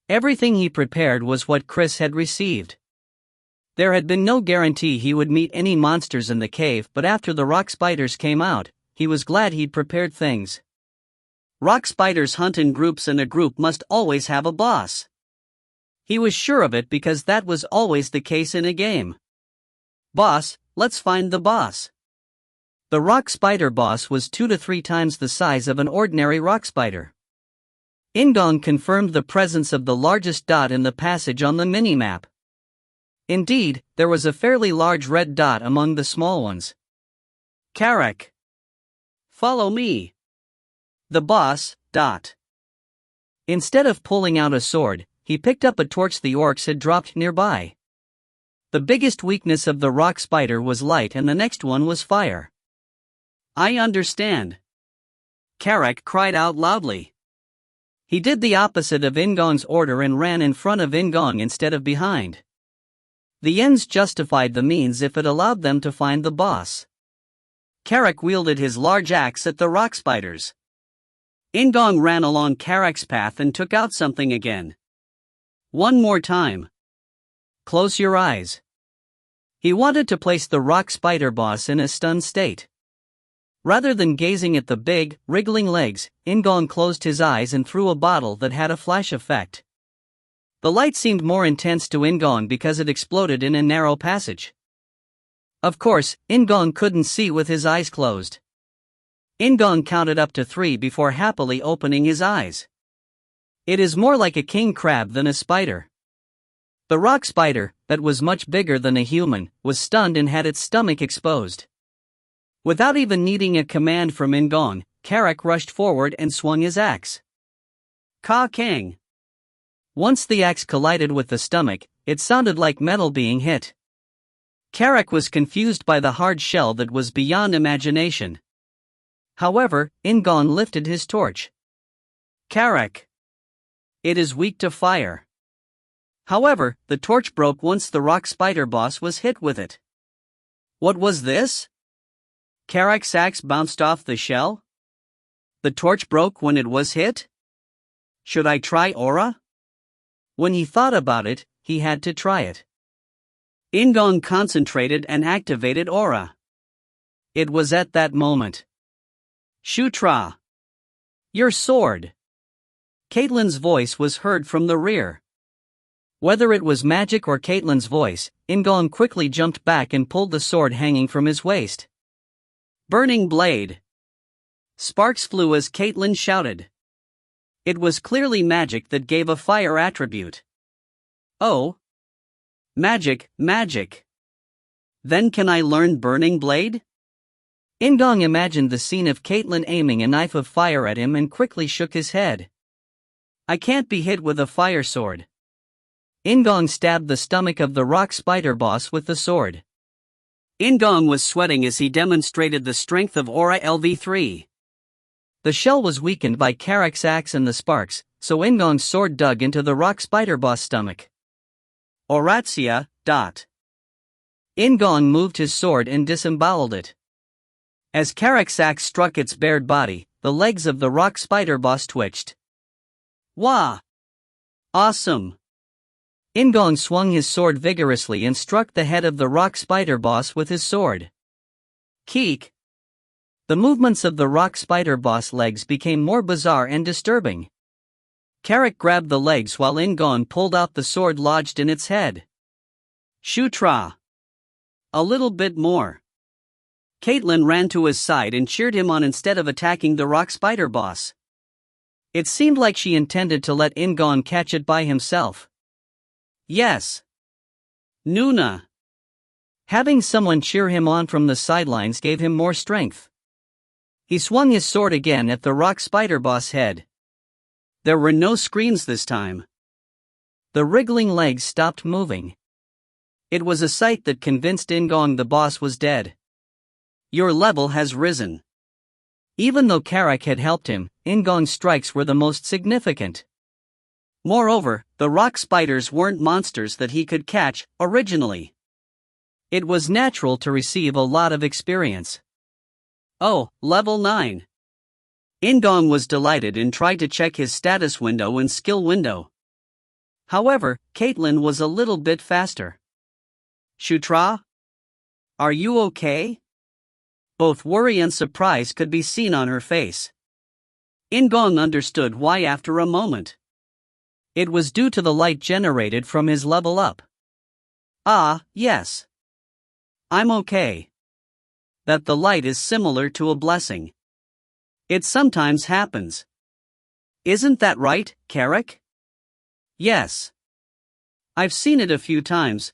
Everything he prepared was what Chris had received. There had been no guarantee he would meet any monsters in the cave, but after the rock spiders came out, he was glad he'd prepared things. Rock spiders hunt in groups and a group must always have a boss. He was sure of it because that was always the case in a game. Boss, let's find the boss. The rock spider boss was 2 to 3 times the size of an ordinary rock spider. In-gong confirmed the presence of the largest dot in the passage on the minimap. Indeed, there was a fairly large red dot among the small ones. Carrack. Follow me. The boss, dot. Instead of pulling out a sword, he picked up a torch the orcs had dropped nearby. The biggest weakness of the rock spider was light and the next one was fire. I understand. Carrack cried out loudly. He did the opposite of In-gong's order and ran in front of In-gong instead of behind. The ends justified the means if it allowed them to find the boss. Carrack wielded his large axe at the rock spiders. In-gong ran along Carrack's path and took out something again. One more time. Close your eyes. He wanted to place the rock spider boss in a stunned state. Rather than gazing at the big, wriggling legs, In-gong closed his eyes and threw a bottle that had a flash effect. The light seemed more intense to In-gong because it exploded in a narrow passage. Of course, In-gong couldn't see with his eyes closed. In-gong counted up to 3 before happily opening his eyes. It is more like a king crab than a spider. The rock spider, that was much bigger than a human, was stunned and had its stomach exposed. Without even needing a command from In-gong, Carrack rushed forward and swung his axe. Ka-kang! Once the axe collided with the stomach, it sounded like metal being hit. Carrack was confused by the hard shell that was beyond imagination. However, In-gong lifted his torch. Carrack! It is weak to fire. However, the torch broke once the rock spider boss was hit with it. What was this? Carrack's axe bounced off the shell? The torch broke when it was hit? Should I try aura? When he thought about it, he had to try it. In-gong concentrated and activated aura. It was at that moment. Shutra! Your sword! Caitlin's voice was heard from the rear. Whether it was magic or Caitlin's voice, In-gong quickly jumped back and pulled the sword hanging from his waist. Burning blade! Sparks flew as Caitlin shouted. It was clearly magic that gave a fire attribute. Oh! Magic, magic! Then can I learn Burning Blade? In-gong imagined the scene of Caitlin aiming a knife of fire at him and quickly shook his head. I can't be hit with a fire sword. In-gong stabbed the stomach of the rock spider boss with the sword. In-gong was sweating as he demonstrated the strength of Aura LV3. The shell was weakened by Carrack's axe and the sparks, so In-gong's sword dug into the rock spider boss stomach. Oratia, dot. In-gong moved his sword and disemboweled it. As Carrack's axe struck its bared body, the legs of the rock spider boss twitched. Wah! Awesome! In-gong swung his sword vigorously and struck the head of the rock spider boss with his sword. Keek! The movements of the rock spider boss legs became more bizarre and disturbing. Carrack grabbed the legs while In-gong pulled out the sword lodged in its head. Shutra! A little bit more. Caitlin ran to his side and cheered him on instead of attacking the rock spider boss. It seemed like she intended to let In-gong catch it by himself. Yes. Nuna. Having someone cheer him on from the sidelines gave him more strength. He swung his sword again at the rock spider boss head. There were no screams this time. The wriggling legs stopped moving. It was a sight that convinced In-gong the boss was dead. Your level has risen. Even though Carrack had helped him, In-gong's strikes were the most significant. Moreover, the rock spiders weren't monsters that he could catch, originally. It was natural to receive a lot of experience. Oh, level 9. In-gong was delighted and tried to check his status window and skill window. However, Caitlin was a little bit faster. Shutra? Are you okay? Both worry and surprise could be seen on her face. In-gong understood why after a moment. It was due to the light generated from his level up. Ah, yes. I'm okay. that the light is similar to a blessing. It sometimes happens. Isn't that right, Carrick? Yes. I've seen it a few times.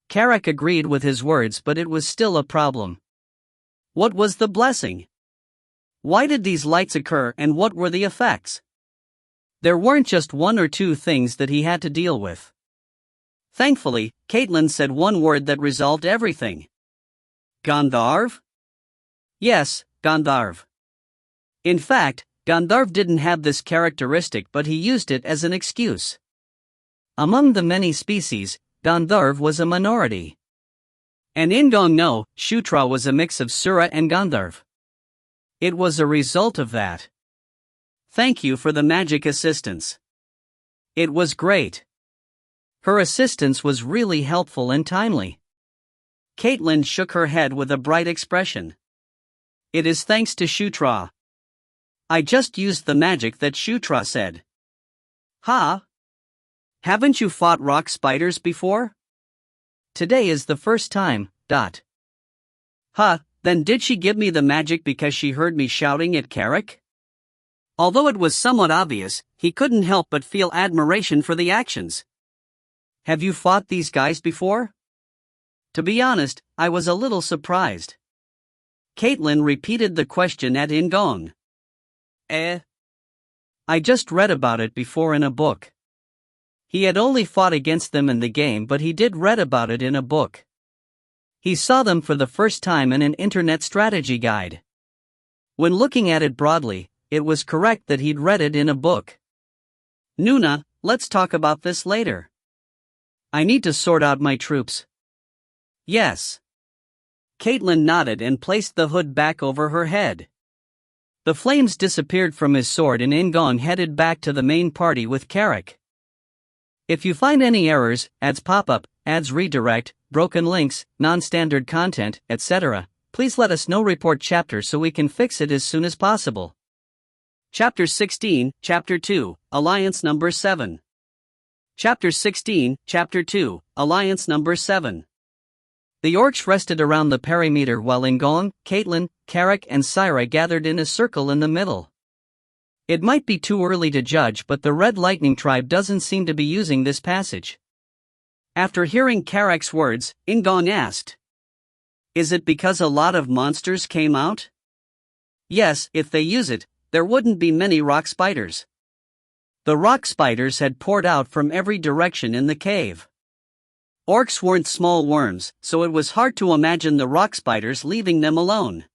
Carrick agreed with his words, but it was still a problem. What was the blessing? Why did these lights occur and what were the effects? There weren't just one or two things that he had to deal with. Thankfully, Caitlin said one word that resolved everything. Gandharv? Yes, Gandharv. In fact, Gandharv didn't have this characteristic, but he used it as an excuse. Among the many species, Gandharv was a minority. And In-gong no, Shutra was a mix of Sura and Gandharv. It was a result of that. Thank you for the magic assistance. It was great. Her assistance was really helpful and timely. Caitlin shook her head with a bright expression. It is thanks to Shutra. I just used the magic that Shutra said. Ha? Haven't you fought rock spiders before? Today is the first time. Ha, then did she give me the magic because she heard me shouting at Carrick? Although it was somewhat obvious, he couldn't help but feel admiration for the actions. Have you fought these guys before? To be honest, I was a little surprised. Caitlin repeated the question at In-gong. I just read about it before in a book. He had only fought against them in the game, but he did read about it in a book. He saw them for the first time in an internet strategy guide. When looking at it broadly, it was correct that he'd read it in a book. Nuna, let's talk about this later. I need to sort out my troops. Yes. Caitlin nodded and placed the hood back over her head. The flames disappeared from his sword and In-gong headed back to the main party with Carrick. If you find any errors, ads pop up, ads redirect, broken links, non-standard content, etc., please let us know. Report chapter so we can fix it as soon as possible. Chapter 16, Chapter 2, Alliance Number 7. Chapter 16, Chapter 2, Alliance Number 7. The orcs rested around the perimeter while In-gong, Caitlin, Carrick and Syra gathered in a circle in the middle. It might be too early to judge, but the Red Lightning tribe doesn't seem to be using this passage. After hearing Carrick's words, In-gong asked, is it because a lot of monsters came out? Yes, if they use it, there wouldn't be many rock spiders. The rock spiders had poured out from every direction in the cave. Orcs weren't small worms, so it was hard to imagine the rock spiders leaving them alone.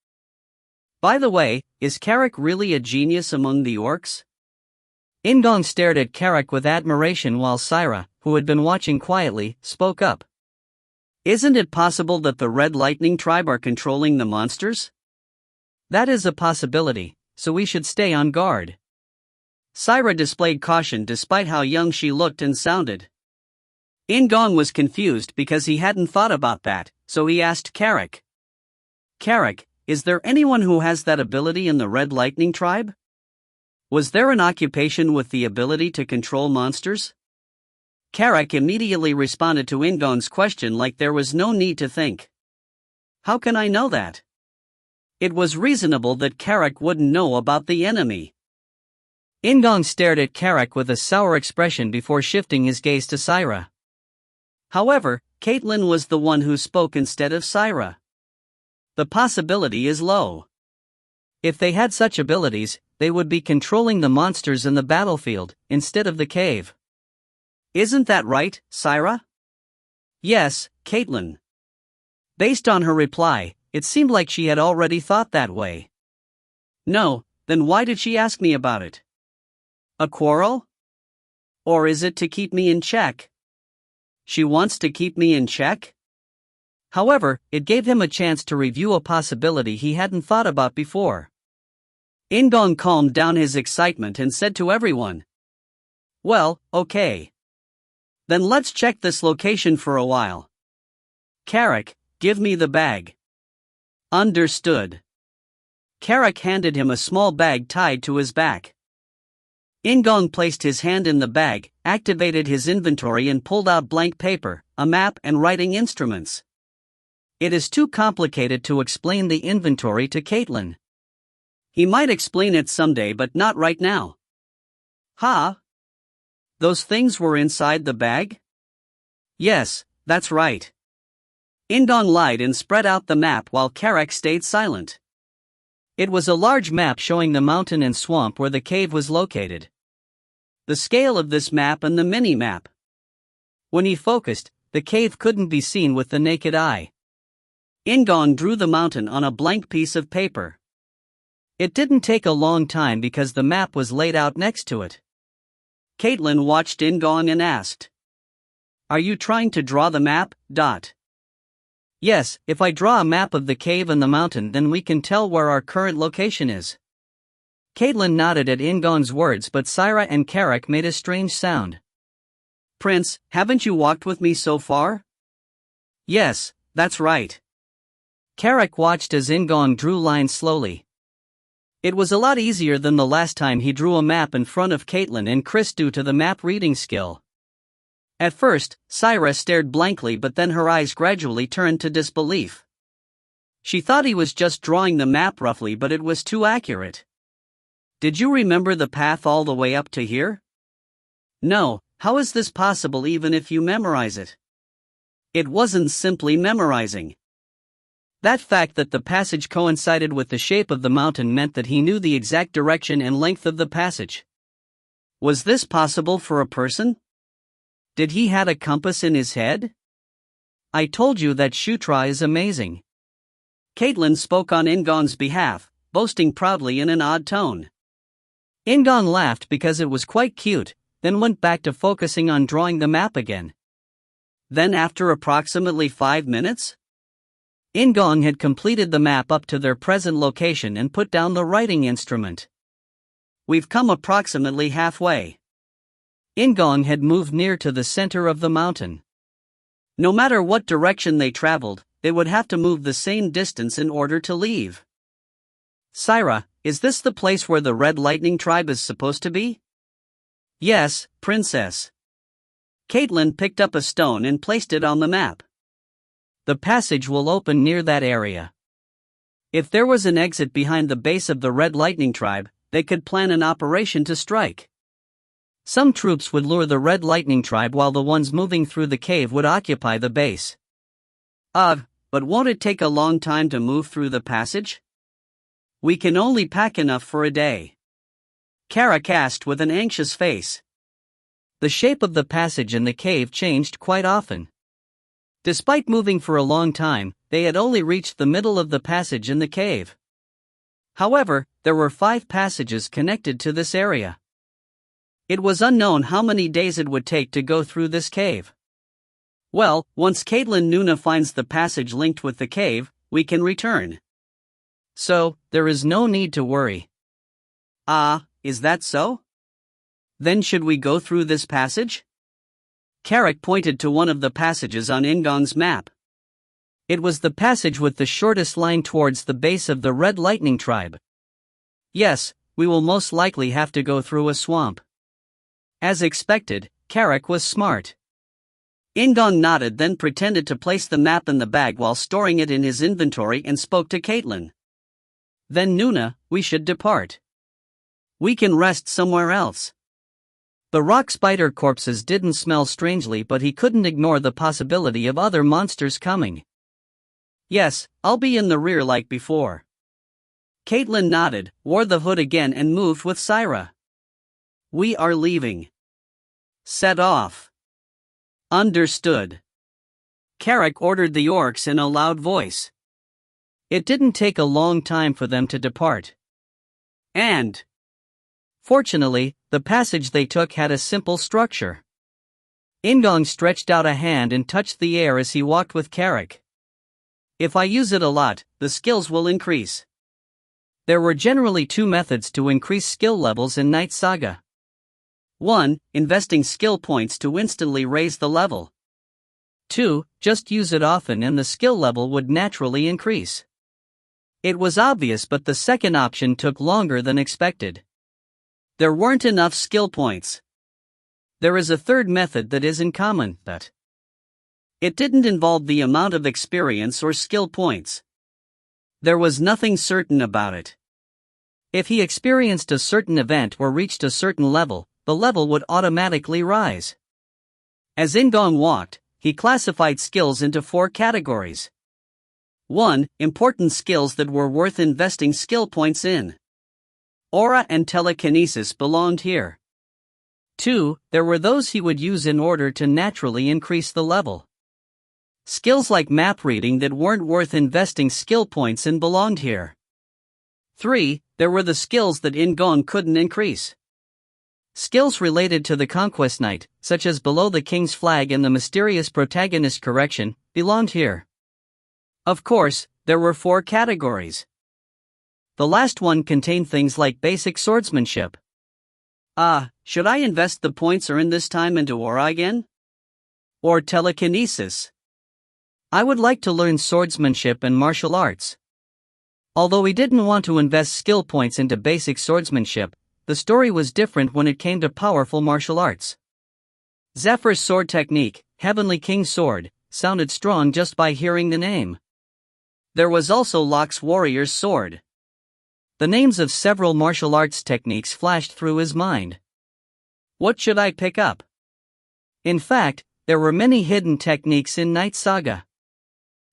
By the way, is Carrick really a genius among the orcs? In-gong stared at Carrick with admiration while Syra, who had been watching quietly, spoke up. Isn't it possible that the Red Lightning tribe are controlling the monsters? That is a possibility, so we should stay on guard. Syra displayed caution despite how young she looked and sounded. In-gong was confused because he hadn't thought about that, so he asked Carrick. Carrick, is there anyone who has that ability in the Red Lightning tribe? Was there an occupation with the ability to control monsters? Carrick immediately responded to In-gong's question like there was no need to think. How can I know that? It was reasonable that Carrick wouldn't know about the enemy. In-gong stared at Carrick with a sour expression before shifting his gaze to Syra. However, Caitlin was the one who spoke instead of Syra. The possibility is low. If they had such abilities, they would be controlling the monsters in the battlefield, instead of the cave. Isn't that right, Syra? Yes, Caitlin. Based on her reply, it seemed like she had already thought that way. No, then why did she ask me about it? A quarrel? Or is it to keep me in check? She wants to keep me in check? However, it gave him a chance to review a possibility he hadn't thought about before. In-gong calmed down his excitement and said to everyone, well, okay. Then let's check this location for a while. Carrick, give me the bag. Understood. Carrick handed him a small bag tied to his back. In-gong placed his hand in the bag, activated his inventory and pulled out blank paper, a map and writing instruments. It is too complicated to explain the inventory to Caitlin. He might explain it someday, but not right now. Huh? Those things were inside the bag? Yes, that's right. In-gong lied and spread out the map while Carrick stayed silent. It was a large map showing the mountain and swamp where the cave was located. The scale of this map and the mini-map. When he focused, the cave couldn't be seen with the naked eye. In-gong drew the mountain on a blank piece of paper. It didn't take a long time because the map was laid out next to it. Caitlin watched In-gong and asked, "Are you trying to draw the map?" "Yes, if I draw a map of the cave and the mountain, then we can tell where our current location is." Caitlin nodded at In-gong's words, but Syra and Carrick made a strange sound. "Prince, haven't you walked with me so far?" "Yes, that's right." Carrick watched as In-gong drew lines slowly. It was a lot easier than the last time he drew a map in front of Caitlin and Chris due to the map reading skill. At first, Syra stared blankly, but then her eyes gradually turned to disbelief. She thought he was just drawing the map roughly, but it was too accurate. "Did you remember the path all the way up to here?" "No, how is this possible even if you memorize it?" "It wasn't simply memorizing. That fact that the passage coincided with the shape of the mountain meant that he knew the exact direction and length of the passage. Was this possible for a person? Did he have a compass in his head? I told you that Shutra is amazing." Caitlin spoke on In-gong's behalf, boasting proudly in an odd tone. In-gong laughed because it was quite cute, then went back to focusing on drawing the map again. Then after approximately 5 minutes, In-gong had completed the map up to their present location and put down the writing instrument. "We've come approximately halfway." In-gong had moved near to the center of the mountain. No matter what direction they traveled, they would have to move the same distance in order to leave. "Syra, is this the place where the Red Lightning tribe is supposed to be?" "Yes, princess." Caitlin picked up a stone and placed it on the map. "The passage will open near that area. If there was an exit behind the base of the Red Lightning tribe, they could plan an operation to strike. Some troops would lure the Red Lightning tribe while the ones moving through the cave would occupy the base." But won't it take a long time to move through the passage?" "We can only pack enough for a day." Carrick asked with an anxious face. The shape of the passage in the cave changed quite often. Despite moving for a long time, they had only reached the middle of the passage in the cave. However, there were 5 passages connected to this area. It was unknown how many days it would take to go through this cave. "Well, once Caitlin Nuna finds the passage linked with the cave, we can return. So, there is no need to worry." Is that so? Then should we go through this passage?" Carrick pointed to one of the passages on In-gong's map. It was the passage with the shortest line towards the base of the Red Lightning tribe. "Yes, we will most likely have to go through a swamp." As expected, Carrick was smart. In-gong nodded, then pretended to place the map in the bag while storing it in his inventory and spoke to Caitlin. "Then Nuna, we should depart. We can rest somewhere else." The rock spider corpses didn't smell strangely, but he couldn't ignore the possibility of other monsters coming. "Yes, I'll be in the rear like before." Caitlin nodded, wore the hood again and moved with Syra. "We are leaving." "Set off." "Understood." Carrick ordered the orcs in a loud voice. It didn't take a long time for them to depart. Fortunately, the passage they took had a simple structure. In-gong stretched out a hand and touched the air as he walked with Carrick. "If I use it a lot, the skills will increase." There were generally 2 methods to increase skill levels in Knight Saga. 1. Investing skill points to instantly raise the level. 2. Just use it often and the skill level would naturally increase. It was obvious, but the second option took longer than expected. There weren't enough skill points. There is a third method that isn't common, that It didn't involve the amount of experience or skill points. There was nothing certain about it. If he experienced a certain event or reached a certain level, the level would automatically rise. As In-gong walked, he classified skills into 4 categories. 1. Important skills that were worth investing skill points in. Aura and telekinesis belonged here. 2. There were those he would use in order to naturally increase the level. Skills like map reading that weren't worth investing skill points in belonged here. 3. There were the skills that In-gong couldn't increase. Skills related to the Conquest Knight, such as Below the King's Flag and the Mysterious Protagonist Correction, belonged here. Of course, there were 4 categories. The last one contained things like basic swordsmanship. Should I invest the points earned this time into aura again? Or telekinesis? I would like to learn swordsmanship and martial arts. Although he didn't want to invest skill points into basic swordsmanship, the story was different when it came to powerful martial arts. Zephyr's sword technique, Heavenly King's sword, sounded strong just by hearing the name. There was also Locke's warrior's sword. The names of several martial arts techniques flashed through his mind. What should I pick up? In fact, there were many hidden techniques in Knight Saga.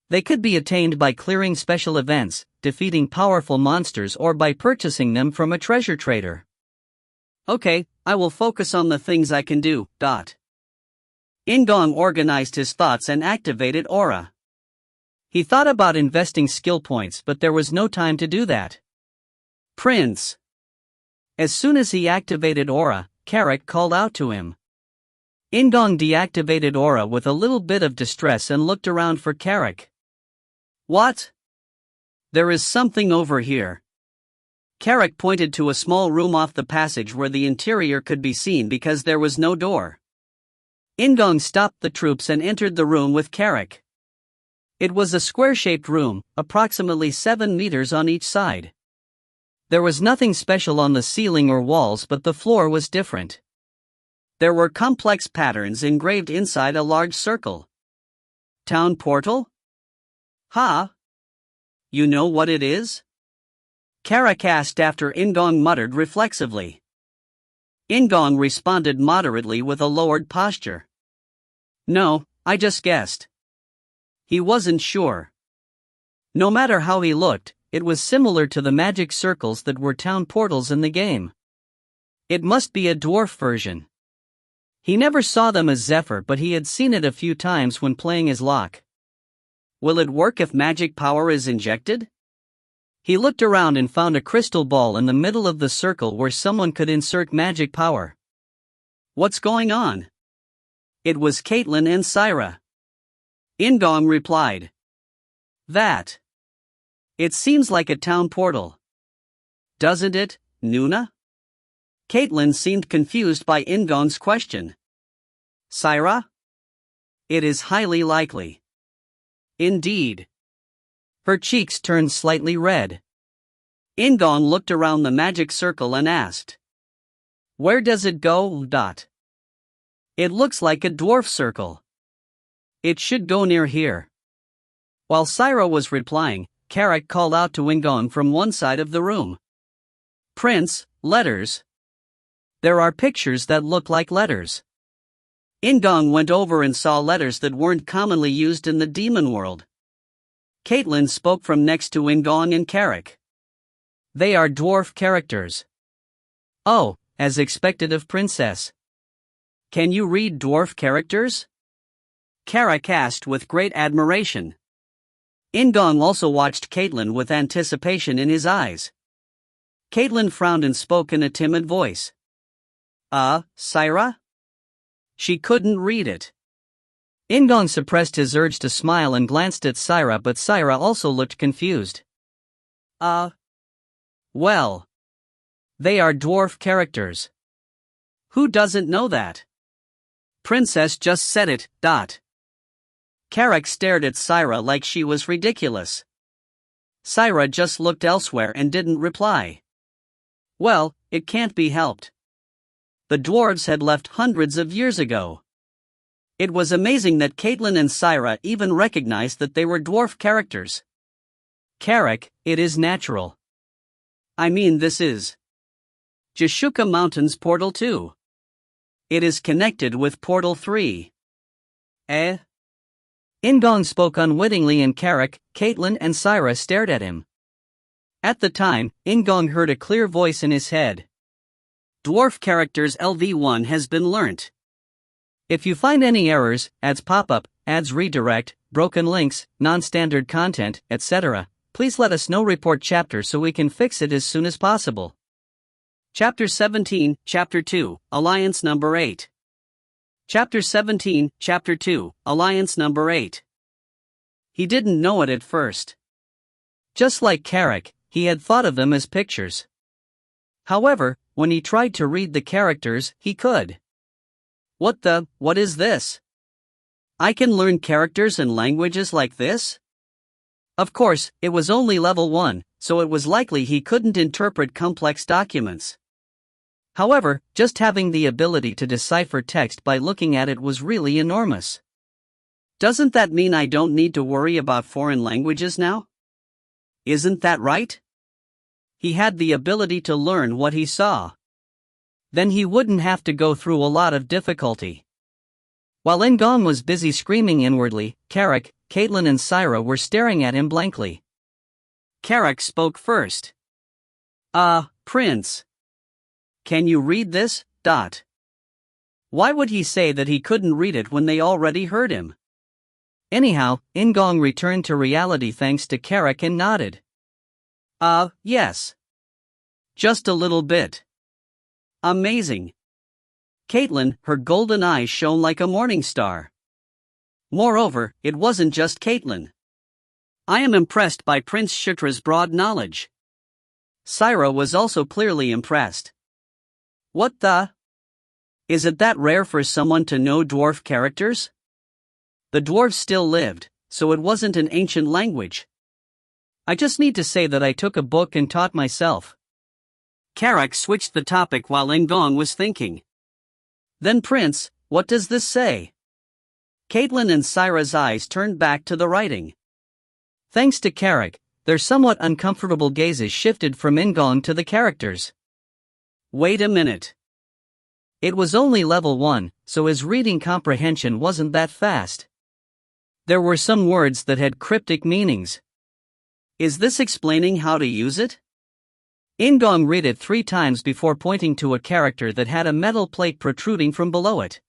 They could be attained by clearing special events, defeating powerful monsters, or by purchasing them from a treasure trader. Okay, I will focus on the things I can do. In-gong organized his thoughts and activated aura. He thought about investing skill points, but there was no time to do that. Prince. As soon as he activated aura, Carrick called out to him. In-gong deactivated aura with a little bit of distress and looked around for Carrick. What? There is something over here. Carrick pointed to a small room off the passage where the interior could be seen because there was no door. In-gong stopped the troops and entered the room with Carrick. It was a square-shaped room, approximately 7 meters on each side. There was nothing special on the ceiling or walls, but the floor was different. There were complex patterns engraved inside a large circle. Town portal? You know what it is? Carrick asked after In-gong muttered reflexively. In-gong responded moderately with a lowered posture. No, I just guessed. He wasn't sure. No matter how he looked, it was similar to the magic circles that were town portals in the game. It must be a dwarf version. He never saw them as Zephyr, but he had seen it a few times when playing as Locke. Will it work if magic power is injected? He looked around and found a crystal ball in the middle of the circle where someone could insert magic power. What's going on? It was Caitlin and Syra. In-gong replied. That. It seems like a town portal. Doesn't it, Nuna? Caitlin seemed confused by In-gong's question. Syra? It is highly likely. Indeed. Her cheeks turned slightly red. In-gong looked around the magic circle and asked. Where does it go? It looks like a dwarf circle. It should go near here. While Syra was replying, Carrick called out to In-gong from one side of the room. Prince, letters. There are pictures that look like letters. In-gong went over and saw letters that weren't commonly used in the demon world. Caitlin spoke from next to In-gong and Carrick. They are dwarf characters. Oh, as expected of Princess. Can you read dwarf characters? Carrick asked with great admiration. In-gong also watched Caitlin with anticipation in his eyes. Caitlin frowned and spoke in a timid voice. Syra? She couldn't read it. In-gong suppressed his urge to smile and glanced at Syra, but Syra also looked confused. Well. They are dwarf characters. Who doesn't know that? Princess just said it. Carrick stared at Syra like she was ridiculous. Syra just looked elsewhere and didn't reply. Well, it can't be helped. The dwarves had left hundreds of years ago. It was amazing that Caitlin and Syra even recognized that they were dwarf characters. Carrick, it is natural. I mean, this is Jashuka Mountains Portal 2. It is connected with Portal 3. Eh? In-gong spoke unwittingly and Carrick, Caitlin and Syra stared at him. At the time, In-gong heard a clear voice in his head. Dwarf characters LV1 has been learnt. If you find any errors, ads pop-up, ads redirect, broken links, non-standard content, etc., please let us know. Report chapter so we can fix it as soon as possible. Chapter 17, Chapter 2, Alliance Number 8. Chapter 17, Chapter 2, Alliance Number 8. He didn't know it at first. Just like Carrick, he had thought of them as pictures. However, when he tried to read the characters, he could. What is this? I can learn characters and languages like this? Of course, it was only level 1, so it was likely he couldn't interpret complex documents. However, just having the ability to decipher text by looking at it was really enormous. Doesn't that mean I don't need to worry about foreign languages now? Isn't that right? He had the ability to learn what he saw. Then he wouldn't have to go through a lot of difficulty. While In-gong was busy screaming inwardly, Carrick, Caitlin and Syra were staring at him blankly. Carrick spoke first. Prince. Can you read this? Why would he say that he couldn't read it when they already heard him? Anyhow, In-gong returned to reality thanks to Carrick and nodded. Yes. Just a little bit. Amazing. Caitlin, her golden eyes shone like a morning star. Moreover, it wasn't just Caitlin. I am impressed by Prince Shutra's broad knowledge. Syra was also clearly impressed. What the? Is it that rare for someone to know dwarf characters? The dwarves still lived, so it wasn't an ancient language. I just need to say that I took a book and taught myself. Carrick switched the topic while In-gong was thinking. Then Prince, what does this say? Caitlin and Syra's eyes turned back to the writing. Thanks to Carrick, their somewhat uncomfortable gazes shifted from In-gong to the characters. Wait a minute. It was only level 1, so his reading comprehension wasn't that fast. There were some words that had cryptic meanings. Is this explaining how to use it? In-gong read it 3 times before pointing to a character that had a metal plate protruding from below it.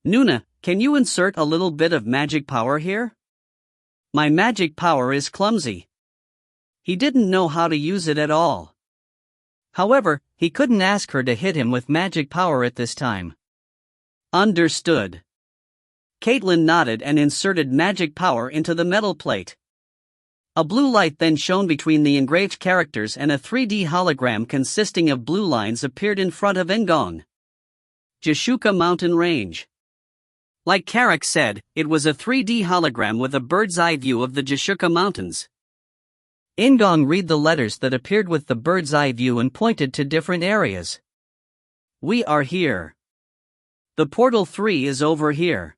Nuna, can you insert a little bit of magic power here? My magic power is clumsy. He didn't know how to use it at all. However, he couldn't ask her to hit him with magic power at this time. Understood. Caitlin nodded and inserted magic power into the metal plate. A blue light then shone between the engraved characters and a 3D hologram consisting of blue lines appeared in front of In-gong. Jashuka Mountain Range. Like Carrick said, it was a 3D hologram with a bird's eye view of the Jashuka Mountains. In-gong read the letters that appeared with the bird's eye view and pointed to different areas. We are here. The Portal 3 is over here.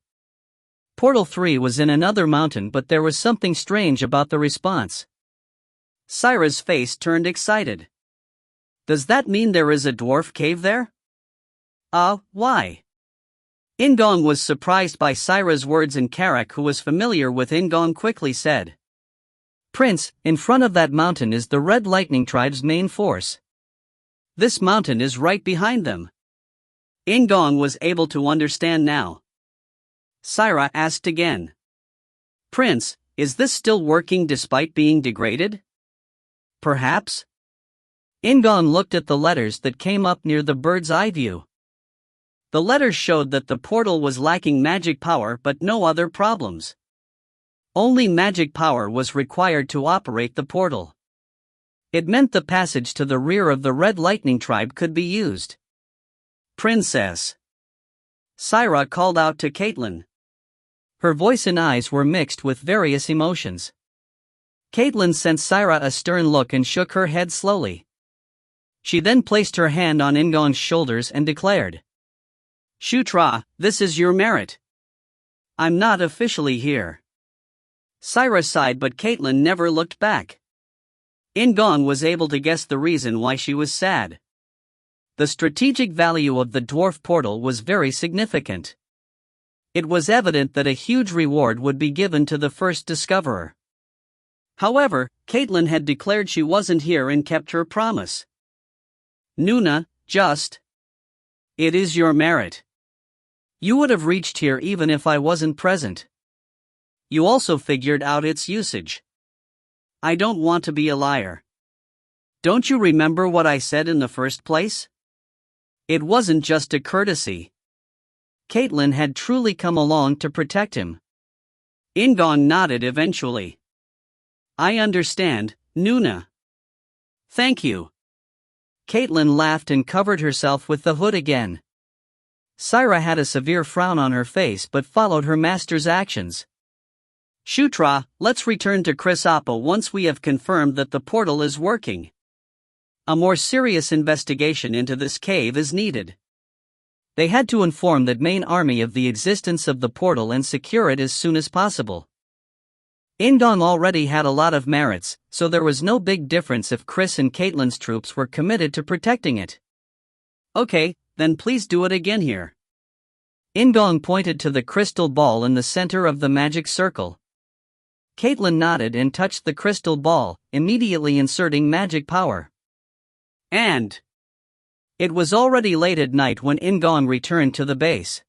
Portal 3 was in another mountain, but there was something strange about the response. Syra's face turned excited. Does that mean there is a dwarf cave there? Why? In-gong was surprised by Syra's words and Carrick, who was familiar with In-gong, quickly said. Prince, in front of that mountain is the Red Lightning Tribe's main force. This mountain is right behind them. In-gong was able to understand now. Syra asked again. Prince, is this still working despite being degraded? Perhaps? In-gong looked at the letters that came up near the bird's eye view. The letters showed that the portal was lacking magic power but no other problems. Only magic power was required to operate the portal. It meant the passage to the rear of the Red Lightning Tribe could be used. Princess. Syra called out to Caitlin. Her voice and eyes were mixed with various emotions. Caitlin sent Syra a stern look and shook her head slowly. She then placed her hand on In-gong's shoulders and declared. Shutra, this is your merit. I'm not officially here. Syra sighed, but Caitlin never looked back. In-gong was able to guess the reason why she was sad. The strategic value of the dwarf portal was very significant. It was evident that a huge reward would be given to the first discoverer. However, Caitlin had declared she wasn't here and kept her promise. Nuna, it is your merit. You would have reached here even if I wasn't present. You also figured out its usage. I don't want to be a liar. Don't you remember what I said in the first place? It wasn't just a courtesy. Caitlin had truly come along to protect him. In-gong nodded eventually. I understand, Nuna. Thank you. Caitlin laughed and covered herself with the hood again. Syra had a severe frown on her face but followed her master's actions. Shutra, let's return to Chris Appa once we have confirmed that the portal is working. A more serious investigation into this cave is needed. They had to inform the main army of the existence of the portal and secure it as soon as possible. In-gong already had a lot of merits, so there was no big difference if Chris and Caitlin's troops were committed to protecting it. Okay, then please do it again here. In-gong pointed to the crystal ball in the center of the magic circle. Caitlin nodded and touched the crystal ball, immediately inserting magic power. And it was already late at night when In-gong returned to the base.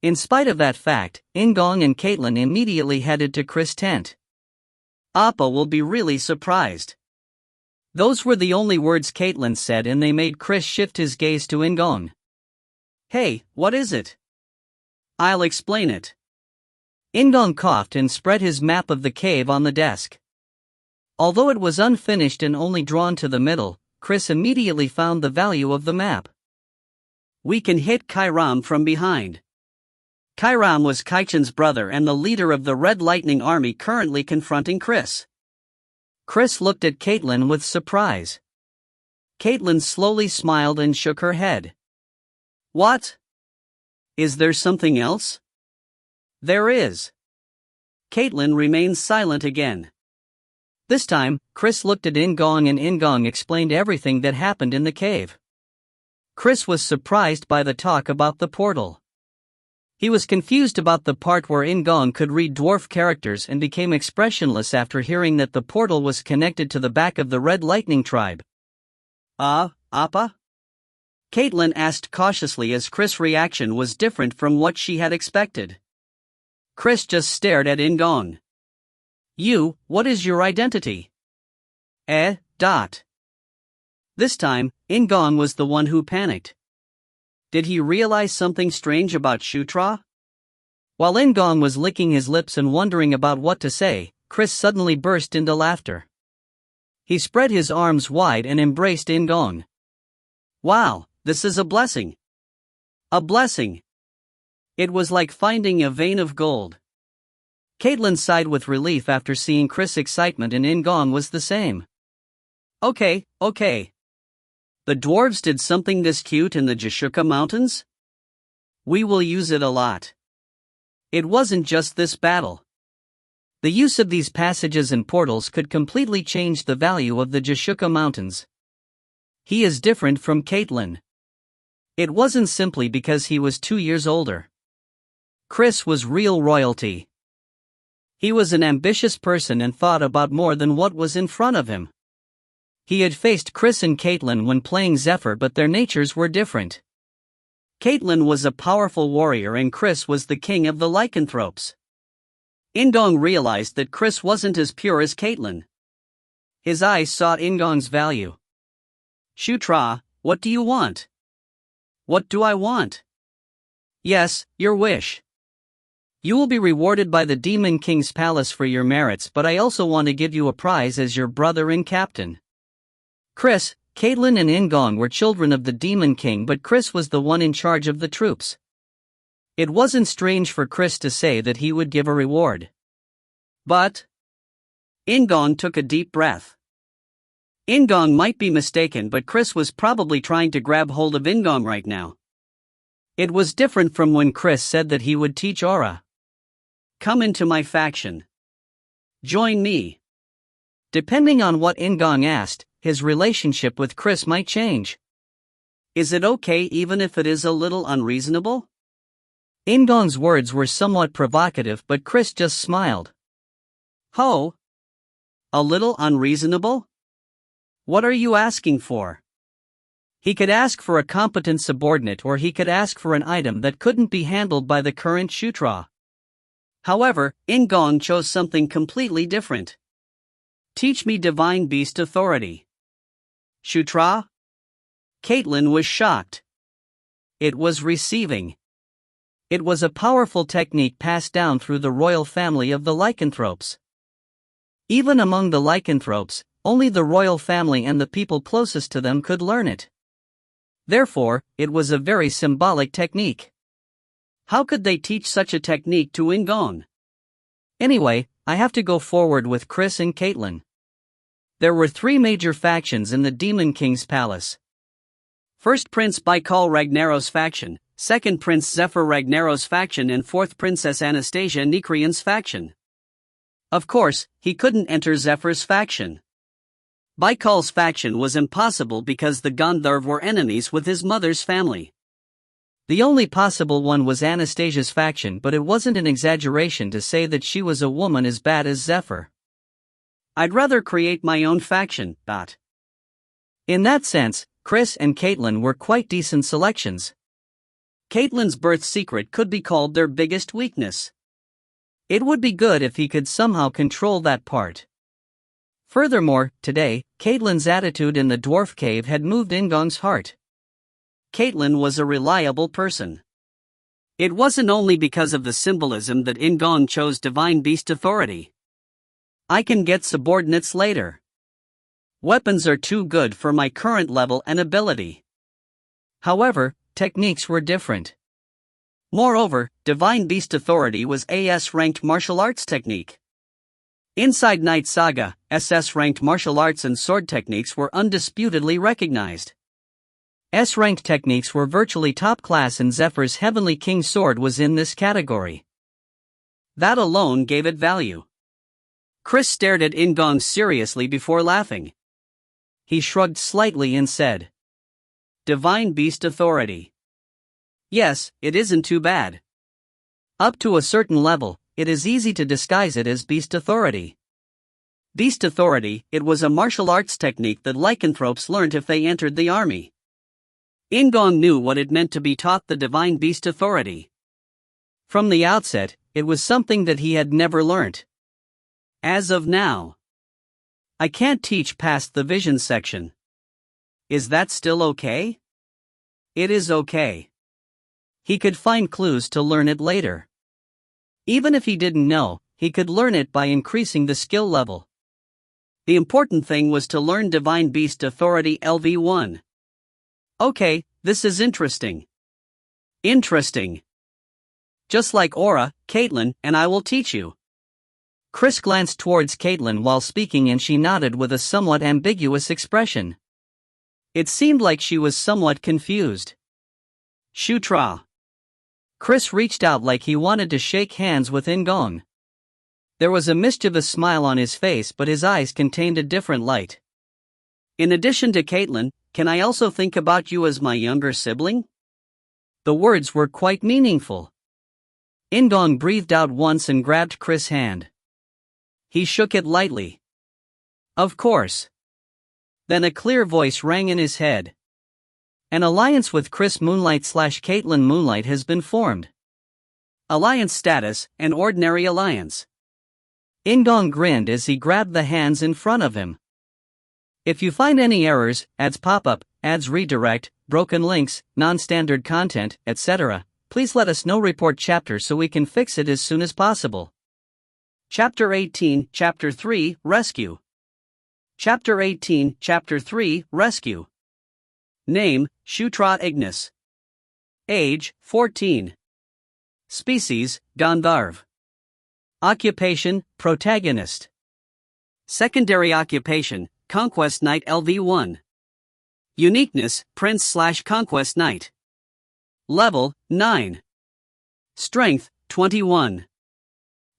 In spite of that fact, In-gong and Caitlin immediately headed to Chris' tent. Appa will be really surprised. Those were the only words Caitlin said, and they made Chris shift his gaze to In-gong. Hey, what is it? I'll explain it. In-gong coughed and spread his map of the cave on the desk. Although it was unfinished and only drawn to the middle, Chris immediately found the value of the map. We can hit Kairam from behind. Kairam was Kaichen's brother and the leader of the Red Lightning Army currently confronting Chris. Chris looked at Caitlin with surprise. Caitlin slowly smiled and shook her head. What? Is there something else? There is. Caitlin remained silent again. This time, Chris looked at In-gong and In-gong explained everything that happened in the cave. Chris was surprised by the talk about the portal. He was confused about the part where In-gong could read dwarf characters and became expressionless after hearing that the portal was connected to the back of the Red Lightning tribe. Appa? Caitlin asked cautiously as Chris' reaction was different from what she had expected. Chris just stared at In-gong. What is your identity? This time, In-gong was the one who panicked. Did he realize something strange about Shutra? While In-gong was licking his lips and wondering about what to say, Chris suddenly burst into laughter. He spread his arms wide and embraced In-gong. Wow, this is a blessing. A blessing. It was like finding a vein of gold. Caitlin sighed with relief after seeing Chris' excitement, and In-gong was the same. Okay. The dwarves did something this cute in the Jashuka Mountains? We will use it a lot. It wasn't just this battle. The use of these passages and portals could completely change the value of the Jashuka Mountains. He is different from Caitlin. It wasn't simply because he was 2 years older. Chris was real royalty. He was an ambitious person and thought about more than what was in front of him. He had faced Chris and Caitlin when playing Zephyr, but their natures were different. Caitlin was a powerful warrior and Chris was the king of the lycanthropes. In-gong realized that Chris wasn't as pure as Caitlin. His eyes sought In-gong's value. Shutra, what do you want? What do I want? Yes, your wish. You will be rewarded by the Demon King's palace for your merits, but I also want to give you a prize as your brother and captain. Chris, Caitlin and In-gong were children of the Demon King, but Chris was the one in charge of the troops. It wasn't strange for Chris to say that he would give a reward. But In-gong took a deep breath. In-gong might be mistaken, but Chris was probably trying to grab hold of In-gong right now. It was different from when Chris said that he would teach Aura. Come into my faction. Join me. Depending on what In-gong asked, his relationship with Chris might change. Is it okay even if it is a little unreasonable? In-gong's words were somewhat provocative, but Chris just smiled. Ho! A little unreasonable? What are you asking for? He could ask for a competent subordinate, or he could ask for an item that couldn't be handled by the current Shutra. However, In-gong chose something completely different. Teach me divine beast authority. Shutra? Caitlin was shocked. It was receiving. It was a powerful technique passed down through the royal family of the lycanthropes. Even among the lycanthropes, only the royal family and the people closest to them could learn it. Therefore, it was a very symbolic technique. How could they teach such a technique to In-gong? Anyway, I have to go forward with Chris and Caitlin. There were 3 major factions in the Demon King's palace. First Prince Baikal Ragnaros faction, second Prince Zephyr Ragnaros faction, and fourth Princess Anastasia Nikrian's faction. Of course, he couldn't enter Zephyr's faction. Baikal's faction was impossible because the Gandharv were enemies with his mother's family. The only possible one was Anastasia's faction, but it wasn't an exaggeration to say that she was a woman as bad as Zephyr. I'd rather create my own faction, Dot. In that sense, Chris and Caitlin were quite decent selections. Caitlin's birth secret could be called their biggest weakness. It would be good if he could somehow control that part. Furthermore, today, Caitlin's attitude in the dwarf cave had moved In-gong's heart. Caitlin was a reliable person. It wasn't only because of the symbolism that In-gong chose divine beast authority. I can get subordinates later. Weapons are too good for my current level and ability. However, techniques were different. Moreover, divine beast authority was a S-ranked martial arts technique. Inside Knight Saga, SS-ranked martial arts and sword techniques were undisputedly recognized. S-ranked techniques were virtually top class, and Zephyr's Heavenly King sword was in this category. That alone gave it value. Chris stared at In-gong seriously before laughing. He shrugged slightly and said, Divine beast authority. Yes, it isn't too bad. Up to a certain level, it is easy to disguise it as beast authority. Beast authority, it was a martial arts technique that lycanthropes learned if they entered the army. In-gong knew what it meant to be taught the divine beast authority. From the outset, it was something that he had never learnt. As of now, I can't teach past the vision section. Is that still okay? It is okay. He could find clues to learn it later. Even if he didn't know, he could learn it by increasing the skill level. The important thing was to learn Divine Beast Authority LV1. Okay, this is interesting. Interesting. Just like Aura, Caitlin, and I will teach you. Chris glanced towards Caitlin while speaking, and she nodded with a somewhat ambiguous expression. It seemed like she was somewhat confused. Shutra. Chris reached out like he wanted to shake hands with In-gong. There was a mischievous smile on his face, but his eyes contained a different light. In addition to Caitlin, can I also think about you as my younger sibling? The words were quite meaningful. In-gong breathed out once and grabbed Chris' hand. He shook it lightly. Of course. Then a clear voice rang in his head. An alliance with Chris Moonlight/Caitlin Moonlight has been formed. Alliance status, an ordinary alliance. In-gong grinned as he grabbed the hands in front of him. If you find any errors, ads pop-up, ads redirect, broken links, non-standard content, etc., please let us know. Report chapter so we can fix it as soon as possible. Chapter 18, Chapter 3, Rescue. Chapter 18, Chapter 3, Rescue. Name, Shutra Ignus. Age, 14. Species, Gandharv. Occupation, Protagonist. Secondary occupation, Conquest Knight LV1. Uniqueness, Prince/Conquest Knight. Level, 9. Strength, 21.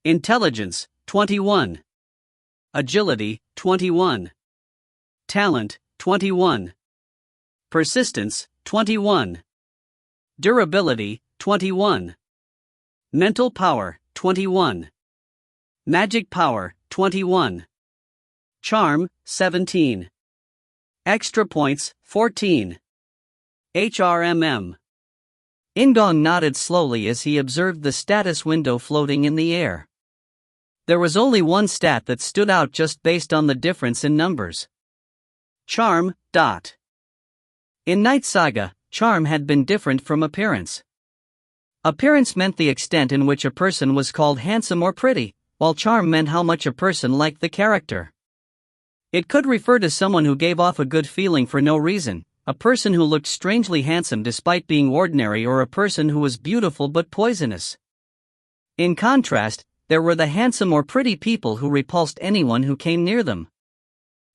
Intelligence, 21. Agility, 21. Talent, 21. Persistence, 21. Durability, 21. Mental power, 21. Magic power, 21. Charm, 17. Extra points, 14. HRMM. In-gong nodded slowly as he observed the status window floating in the air. There was only one stat that stood out just based on the difference in numbers. Charm, dot. In Knight Saga, charm had been different from appearance. Appearance meant the extent in which a person was called handsome or pretty, while charm meant how much a person liked the character. It could refer to someone who gave off a good feeling for no reason, a person who looked strangely handsome despite being ordinary, or a person who was beautiful but poisonous. In contrast, there were the handsome or pretty people who repulsed anyone who came near them.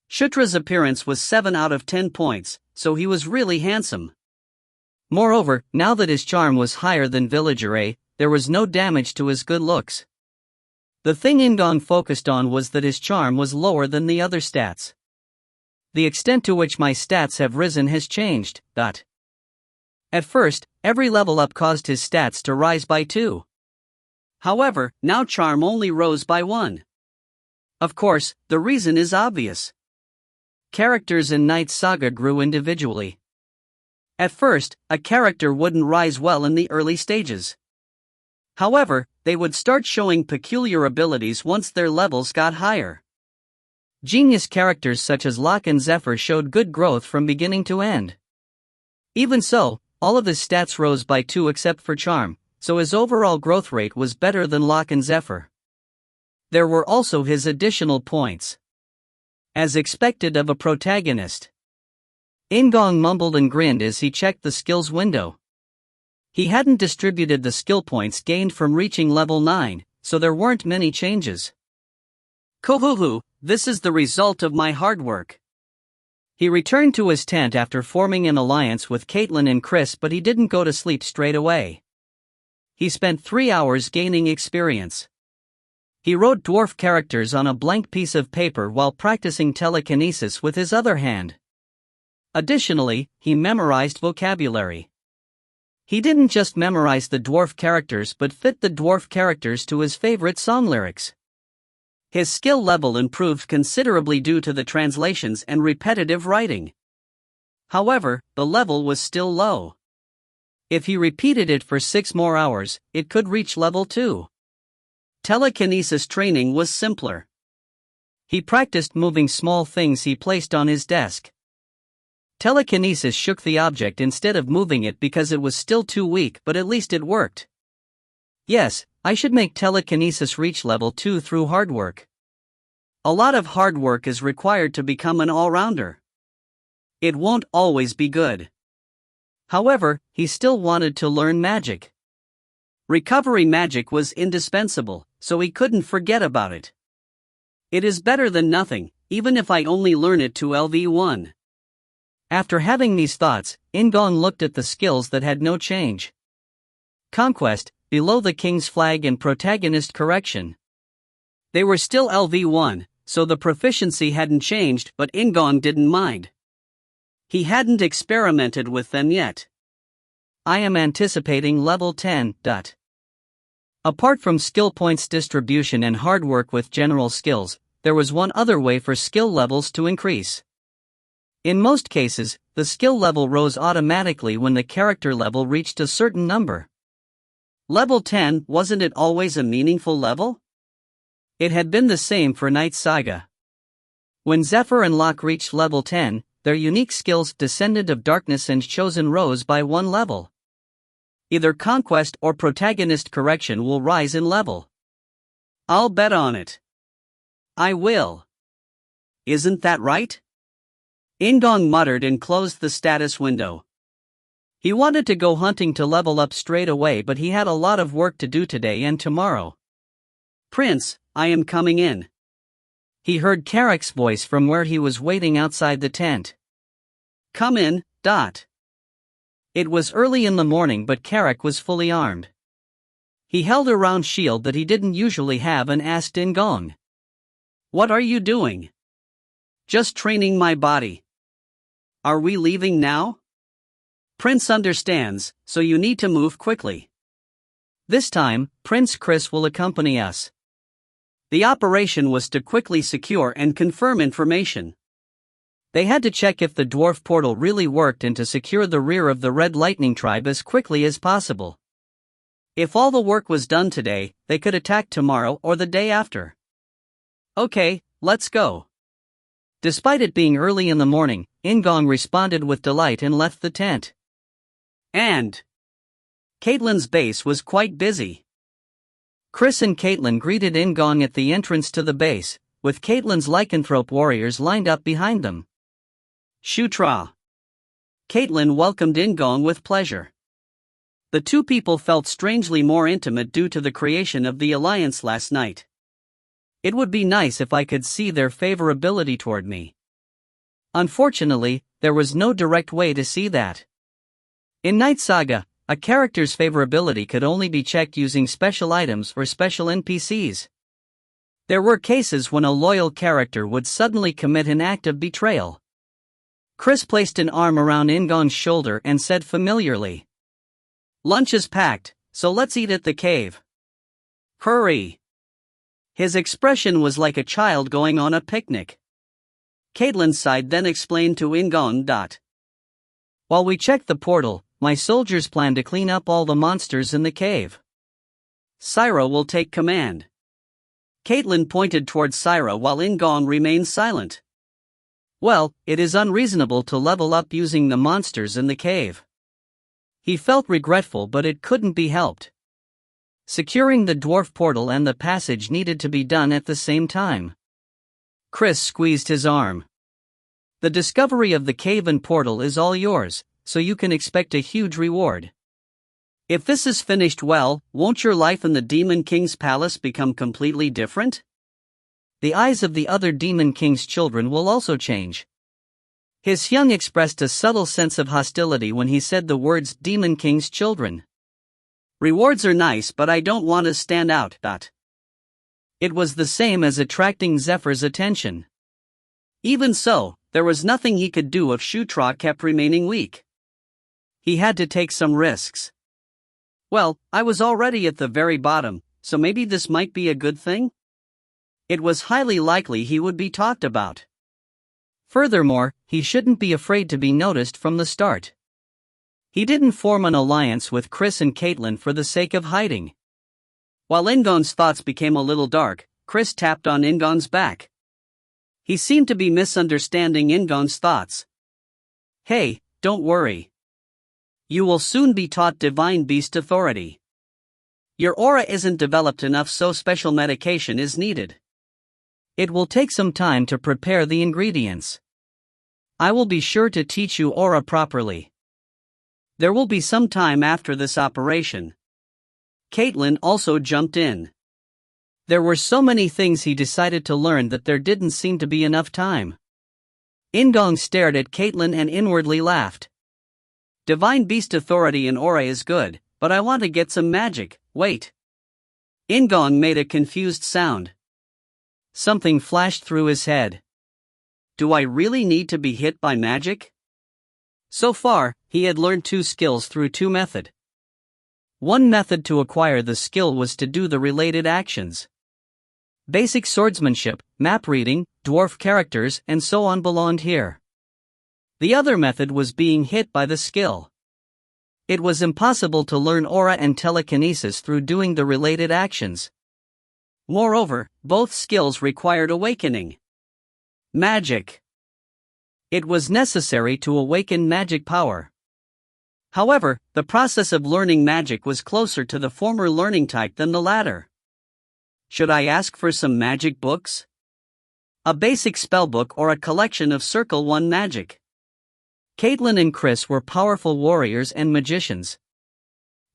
Shutra's appearance was 7 out of 10 points, so he was really handsome. Moreover, now that his charm was higher than Villager A, there was no damage to his good looks. The thing In-gong focused on was that his charm was lower than the other stats. The extent to which my stats have risen has changed, dot. At first, every level up caused his stats to rise by 2. However, now charm only rose by 1. Of course, the reason is obvious. Characters in Knight Saga grew individually. At first, a character wouldn't rise well in the early stages. However, they would start showing peculiar abilities once their levels got higher. Genius characters such as Locke and Zephyr showed good growth from beginning to end. Even so, all of his stats rose by 2 except for charm, so his overall growth rate was better than Locke and Zephyr. There were also his additional points. As expected of a protagonist. In-gong mumbled and grinned as he checked the skills window. He hadn't distributed the skill points gained from reaching level 9, so there weren't many changes. Kohuhu, this is the result of my hard work. He returned to his tent after forming an alliance with Caitlin and Chris, but he didn't go to sleep straight away. He spent 3 hours gaining experience. He wrote dwarf characters on a blank piece of paper while practicing telekinesis with his other hand. Additionally, he memorized vocabulary. He didn't just memorize the dwarf characters but fit the dwarf characters to his favorite song lyrics. His skill level improved considerably due to the translations and repetitive writing. However, the level was still low. If he repeated it for 6 more hours, it could reach level 2. Telekinesis training was simpler. He practiced moving small things he placed on his desk. Telekinesis shook the object instead of moving it because it was still too weak, but at least it worked. Yes, I should make telekinesis reach level 2 through hard work. A lot of hard work is required to become an all-rounder. It won't always be good. However, he still wanted to learn magic. Recovery magic was indispensable, so he couldn't forget about it. It is better than nothing, even if I only learn it to LV1. After having these thoughts, In-gong looked at the skills that had no change. Conquest, below the King's Flag, and Protagonist Correction. They were still LV1, so the proficiency hadn't changed, but In-gong didn't mind. He hadn't experimented with them yet. I am anticipating level 10. Apart from skill points distribution and hard work with general skills, there was one other way for skill levels to increase. In most cases, the skill level rose automatically when the character level reached a certain number. Level 10, wasn't it always a meaningful level? It had been the same for Knight Saga. When Zephyr and Locke reached level 10, their unique skills Descendant of Darkness and Chosen rose by 1 level. Either Conquest or Protagonist Correction will rise in level. I'll bet on it. I will. Isn't that right? In-gong muttered and closed the status window. He wanted to go hunting to level up straight away, but he had a lot of work to do today and tomorrow. Prince, I am coming in. He heard Carrick's voice from where he was waiting outside the tent. Come in, Dot. It was early in the morning, but Carrick was fully armed. He held a round shield that he didn't usually have and asked In-gong. "What are you doing?" "Just training my body." "Are we leaving now?" "Prince understands, so you need to move quickly." "This time, Prince Chris will accompany us." The operation was to quickly secure and confirm information. They had to check if the dwarf portal really worked and to secure the rear of the Red Lightning tribe as quickly as possible. If all the work was done today, they could attack tomorrow or the day after. "Okay, let's go." Despite it being early in the morning, In-gong responded with delight and left the tent. And Caitlin's base was quite busy. Chris and Caitlin greeted In-gong at the entrance to the base, with Caitlin's lycanthrope warriors lined up behind them. "Shutra." Caitlin welcomed In-gong with pleasure. The two people felt strangely more intimate due to the creation of the alliance last night. "It would be nice if I could see their favorability toward me." Unfortunately, there was no direct way to see that. In Knight Saga, a character's favorability could only be checked using special items or special NPCs. There were cases when a loyal character would suddenly commit an act of betrayal. Chris placed an arm around In-gong's shoulder and said familiarly, "Lunch is packed, so let's eat at the cave." "Hurry." His expression was like a child going on a picnic. Caitlin sighed, then explained to In-gong. "While we check the portal, my soldiers plan to clean up all the monsters in the cave. Syra will take command." Caitlin pointed towards Syra while In-gong remained silent. "Well, it is unreasonable to level up using the monsters in the cave." He felt regretful, but it couldn't be helped. Securing the dwarf portal and the passage needed to be done at the same time. Chris squeezed his arm. "The discovery of the cave and portal is all yours, so you can expect a huge reward. If this is finished well, won't your life in the Demon King's palace become completely different? The eyes of the other Demon King's children will also change." His Hyung expressed a subtle sense of hostility when he said the words Demon King's children. "Rewards are nice, but I don't want to stand out." It was the same as attracting Zephyr's attention. Even so, there was nothing he could do if Shutra kept remaining weak. He had to take some risks. "Well, I was already at the very bottom, so maybe this might be a good thing?" It was highly likely he would be talked about. Furthermore, he shouldn't be afraid to be noticed from the start. He didn't form an alliance with Chris and Caitlin for the sake of hiding. While In-gong's thoughts became a little dark, Chris tapped on In-gong's back. He seemed to be misunderstanding In-gong's thoughts. "Hey, don't worry. You will soon be taught Divine Beast Authority. Your aura isn't developed enough, so special medication is needed. It will take some time to prepare the ingredients. I will be sure to teach you aura properly. There will be some time after this operation." Caitlin also jumped in. There were so many things he decided to learn that there didn't seem to be enough time. In-gong stared at Caitlin and inwardly laughed. "Divine Beast Authority and aura is good, but I want to get some magic. Wait." In-gong made a confused sound. Something flashed through his head. Do I really need to be hit by magic? So far, he had learned 2 skills through 2 methods. One method to acquire the skill was to do the related actions. Basic swordsmanship, map reading, dwarf characters, and so on belonged here. The other method was being hit by the skill. It was impossible to learn aura and telekinesis through doing the related actions. Moreover, both skills required awakening. Magic. It was necessary to awaken magic power. However, the process of learning magic was closer to the former learning type than the latter. Should I ask for some magic books? A basic spellbook or a collection of Circle 1 magic? Caitlin and Chris were powerful warriors and magicians.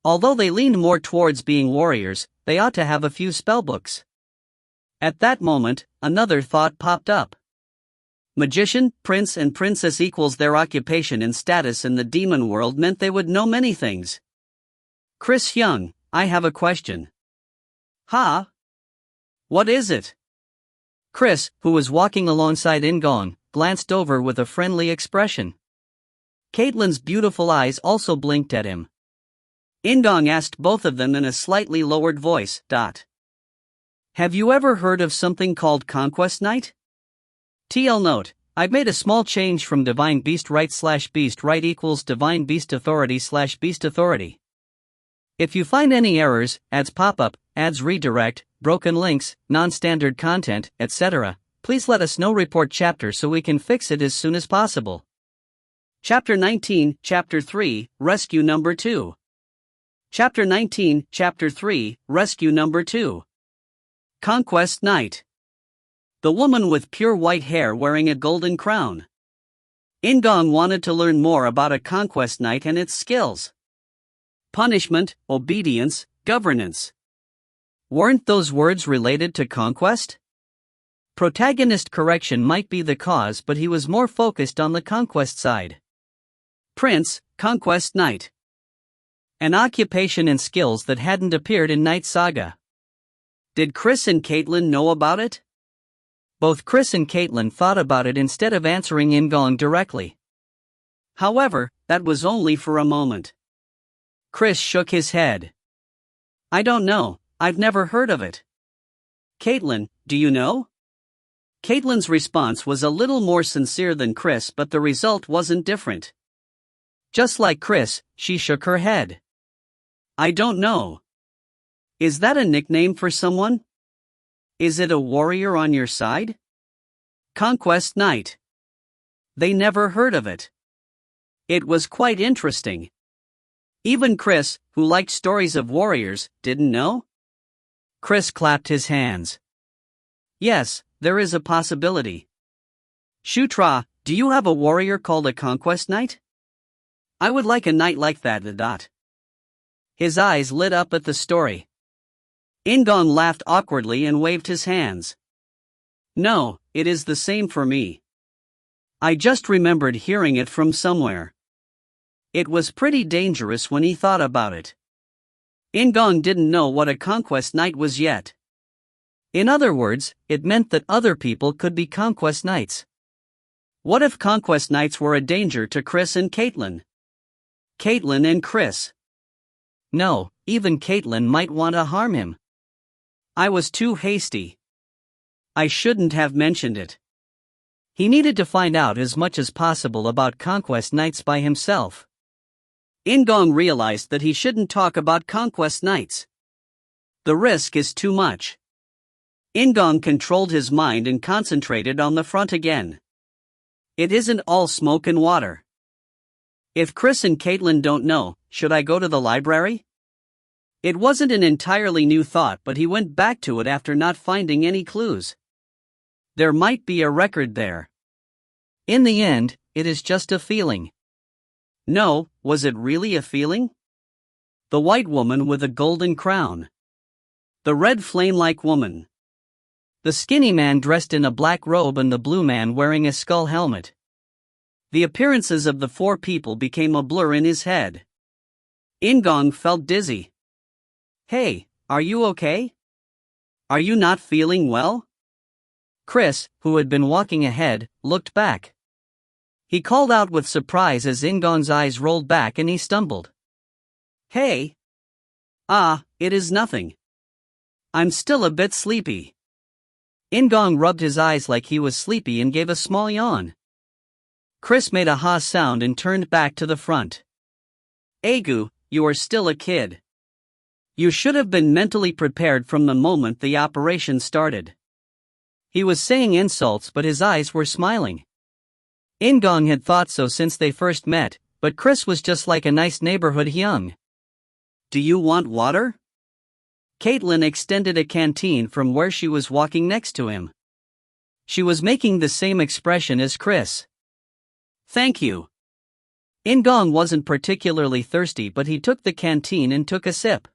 Although they leaned more towards being warriors, they ought to have a few spellbooks. At that moment, another thought popped up. Magician, prince and princess equals their occupation and status in the demon world meant they would know many things. Chris Hyung, I have a question. Huh? What is it? Chris, who was walking alongside In-gong, glanced over with a friendly expression. Caitlyn's beautiful eyes also blinked at him. In-gong asked both of them in a slightly lowered voice. Have you ever heard of something called Conquest Knight? TL note, I've made a small change from Divine Beast Right / Beast Right equals Divine Beast Authority / Beast Authority. If you find any errors, ads pop up, ads redirect, broken links, non-standard content, etc., please let us know. Report chapter so we can fix it as soon as possible. Chapter 19, Chapter 3, Rescue Number 2. Chapter 19, Chapter 3, Rescue Number 2. Conquest Knight. The woman with pure white hair wearing a golden crown. In-gong wanted to learn more about a Conquest Knight and its skills. Punishment, obedience, governance. Weren't those words related to conquest? Protagonist correction might be the cause, but he was more focused on the conquest side. Prince, Conquest Knight. An occupation and skills that hadn't appeared in Knight Saga. Did Chris and Caitlyn know about it? Both Chris and Caitlyn thought about it instead of answering In-gong directly. However, that was only for a moment. Chris shook his head. I don't know, I've never heard of it. Caitlyn, do you know? Caitlyn's response was a little more sincere than Chris, but the result wasn't different. Just like Chris, she shook her head. I don't know. Is that a nickname for someone? Is it a warrior on your side? Conquest Knight. They never heard of it. It was quite interesting. Even Chris, who liked stories of warriors, didn't know? Chris clapped his hands. Yes, there is a possibility. Shutra, do you have a warrior called a Conquest Knight? I would like a knight like that. His eyes lit up at the story. In-gong laughed awkwardly and waved his hands. No, it is the same for me. I just remembered hearing it from somewhere. It was pretty dangerous when he thought about it. In-gong didn't know what a Conquest Knight was yet. In other words, it meant that other people could be Conquest Knights. What if Conquest Knights were a danger to Chris and Caitlyn? Caitlyn and Chris. No, even Caitlyn might want to harm him. I was too hasty. I shouldn't have mentioned it. He needed to find out as much as possible about Conquest Knights by himself. In-gong realized that he shouldn't talk about Conquest Knights. The risk is too much. In-gong controlled his mind and concentrated on the front again. It isn't all smoke and water. If Chris and Caitlyn don't know, should I go to the library? It wasn't an entirely new thought, but he went back to it after not finding any clues. There might be a record there. In the end, it is just a feeling. No, was it really a feeling? The white woman with a golden crown. The red flame-like woman. The skinny man dressed in a black robe and the blue man wearing a skull helmet. The appearances of the four people became a blur in his head. In-gong felt dizzy. Hey, are you okay? Are you not feeling well? Chris, who had been walking ahead, looked back. He called out with surprise as In-gong's eyes rolled back and he stumbled. Hey! It is nothing. I'm still a bit sleepy. In-gong rubbed his eyes like he was sleepy and gave a small yawn. Chris made a ha sound and turned back to the front. Agu, you are still a kid. You should have been mentally prepared from the moment the operation started. He was saying insults, but his eyes were smiling. In-gong had thought so since they first met, but Chris was just like a nice neighborhood young. Do you want water? Caitlyn extended a canteen from where she was walking next to him. She was making the same expression as Chris. Thank you. In-gong wasn't particularly thirsty, but he took the canteen and took a sip.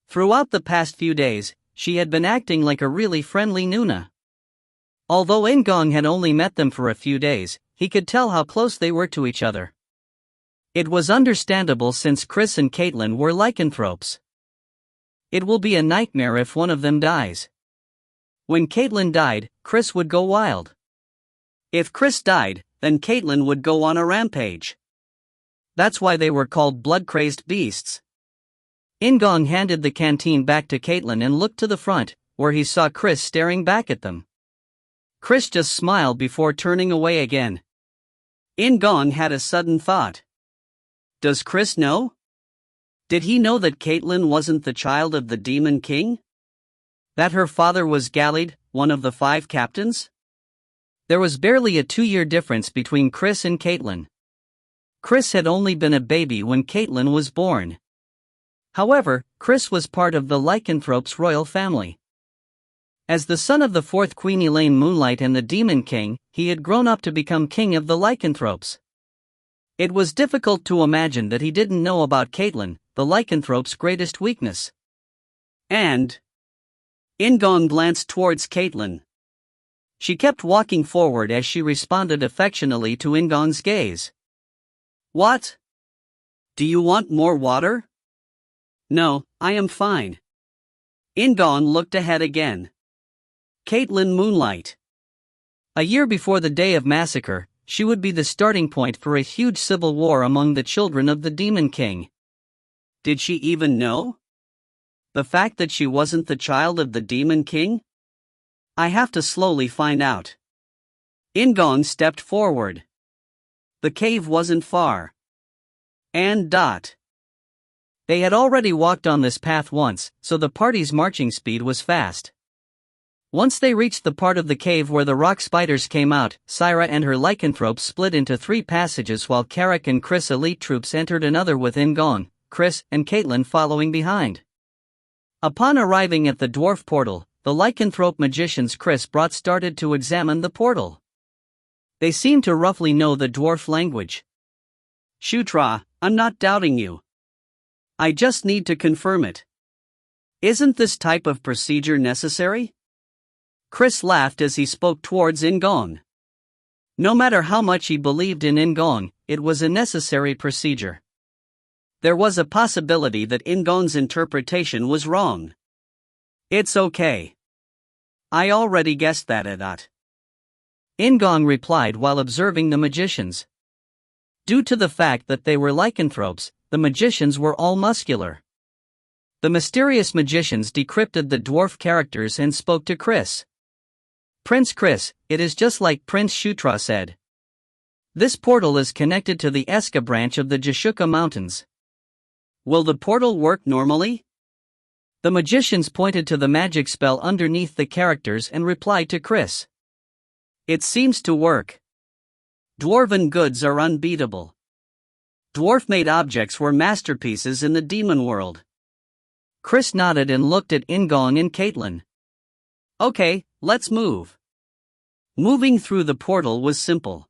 Throughout the past few days, she had been acting like a really friendly Nuna. Although In-gong had only met them for a few days, he could tell how close they were to each other. It was understandable since Chris and Caitlyn were lycanthropes. It will be a nightmare if one of them dies. When Caitlin died, Chris would go wild. If Chris died, then Caitlin would go on a rampage. That's why they were called blood-crazed beasts. In-gong handed the canteen back to Caitlin and looked to the front, where he saw Chris staring back at them. Chris just smiled before turning away again. In-gong had a sudden thought. Does Chris know? Did he know that Caitlin wasn't the child of the Demon King? That her father was Gallied, one of the 5 captains? There was barely a 2-year difference between Chris and Caitlin. Chris had only been a baby when Caitlin was born. However, Chris was part of the Lycanthrope's royal family. As the son of the 4th Queen Elaine Moonlight and the Demon King, he had grown up to become king of the Lycanthropes. It was difficult to imagine that he didn't know about Caitlin, the Lycanthrope's greatest weakness. And In-gong glanced towards Caitlin. She kept walking forward as she responded affectionately to In-gong's gaze. What? Do you want more water? No, I am fine. In-gong looked ahead again. Caitlin Moonlight. A year before the day of Massacre, she would be the starting point for a huge civil war among the children of the Demon King. Did she even know? The fact that she wasn't the child of the Demon King? I have to slowly find out. In-gong stepped forward. The cave wasn't far. And They had already walked on this path once, so the party's marching speed was fast. Once they reached the part of the cave where the rock spiders came out, Syra and her lycanthropes split into 3 passages while Carrick and Chris' elite troops entered another with In-gong, Chris, and Caitlin following behind. Upon arriving at the dwarf portal, the lycanthrope magicians Chris brought started to examine the portal. They seemed to roughly know the dwarf language. Shutra, I'm not doubting you. I just need to confirm it. Isn't this type of procedure necessary? Chris laughed as he spoke towards In-gong. No matter how much he believed in In-gong, it was a necessary procedure. There was a possibility that In-gong's interpretation was wrong. It's okay. I already guessed that. In-gong replied while observing the magicians. Due to the fact that they were lycanthropes, the magicians were all muscular. The mysterious magicians decrypted the dwarf characters and spoke to Chris. Prince Chris, it is just like Prince Shutra said. This portal is connected to the Eska branch of the Jashuka Mountains. Will the portal work normally? The magicians pointed to the magic spell underneath the characters and replied to Chris. It seems to work. Dwarven goods are unbeatable. Dwarf-made objects were masterpieces in the demon world. Chris nodded and looked at In-gong and Caitlin. Okay, let's move. Moving through the portal was simple.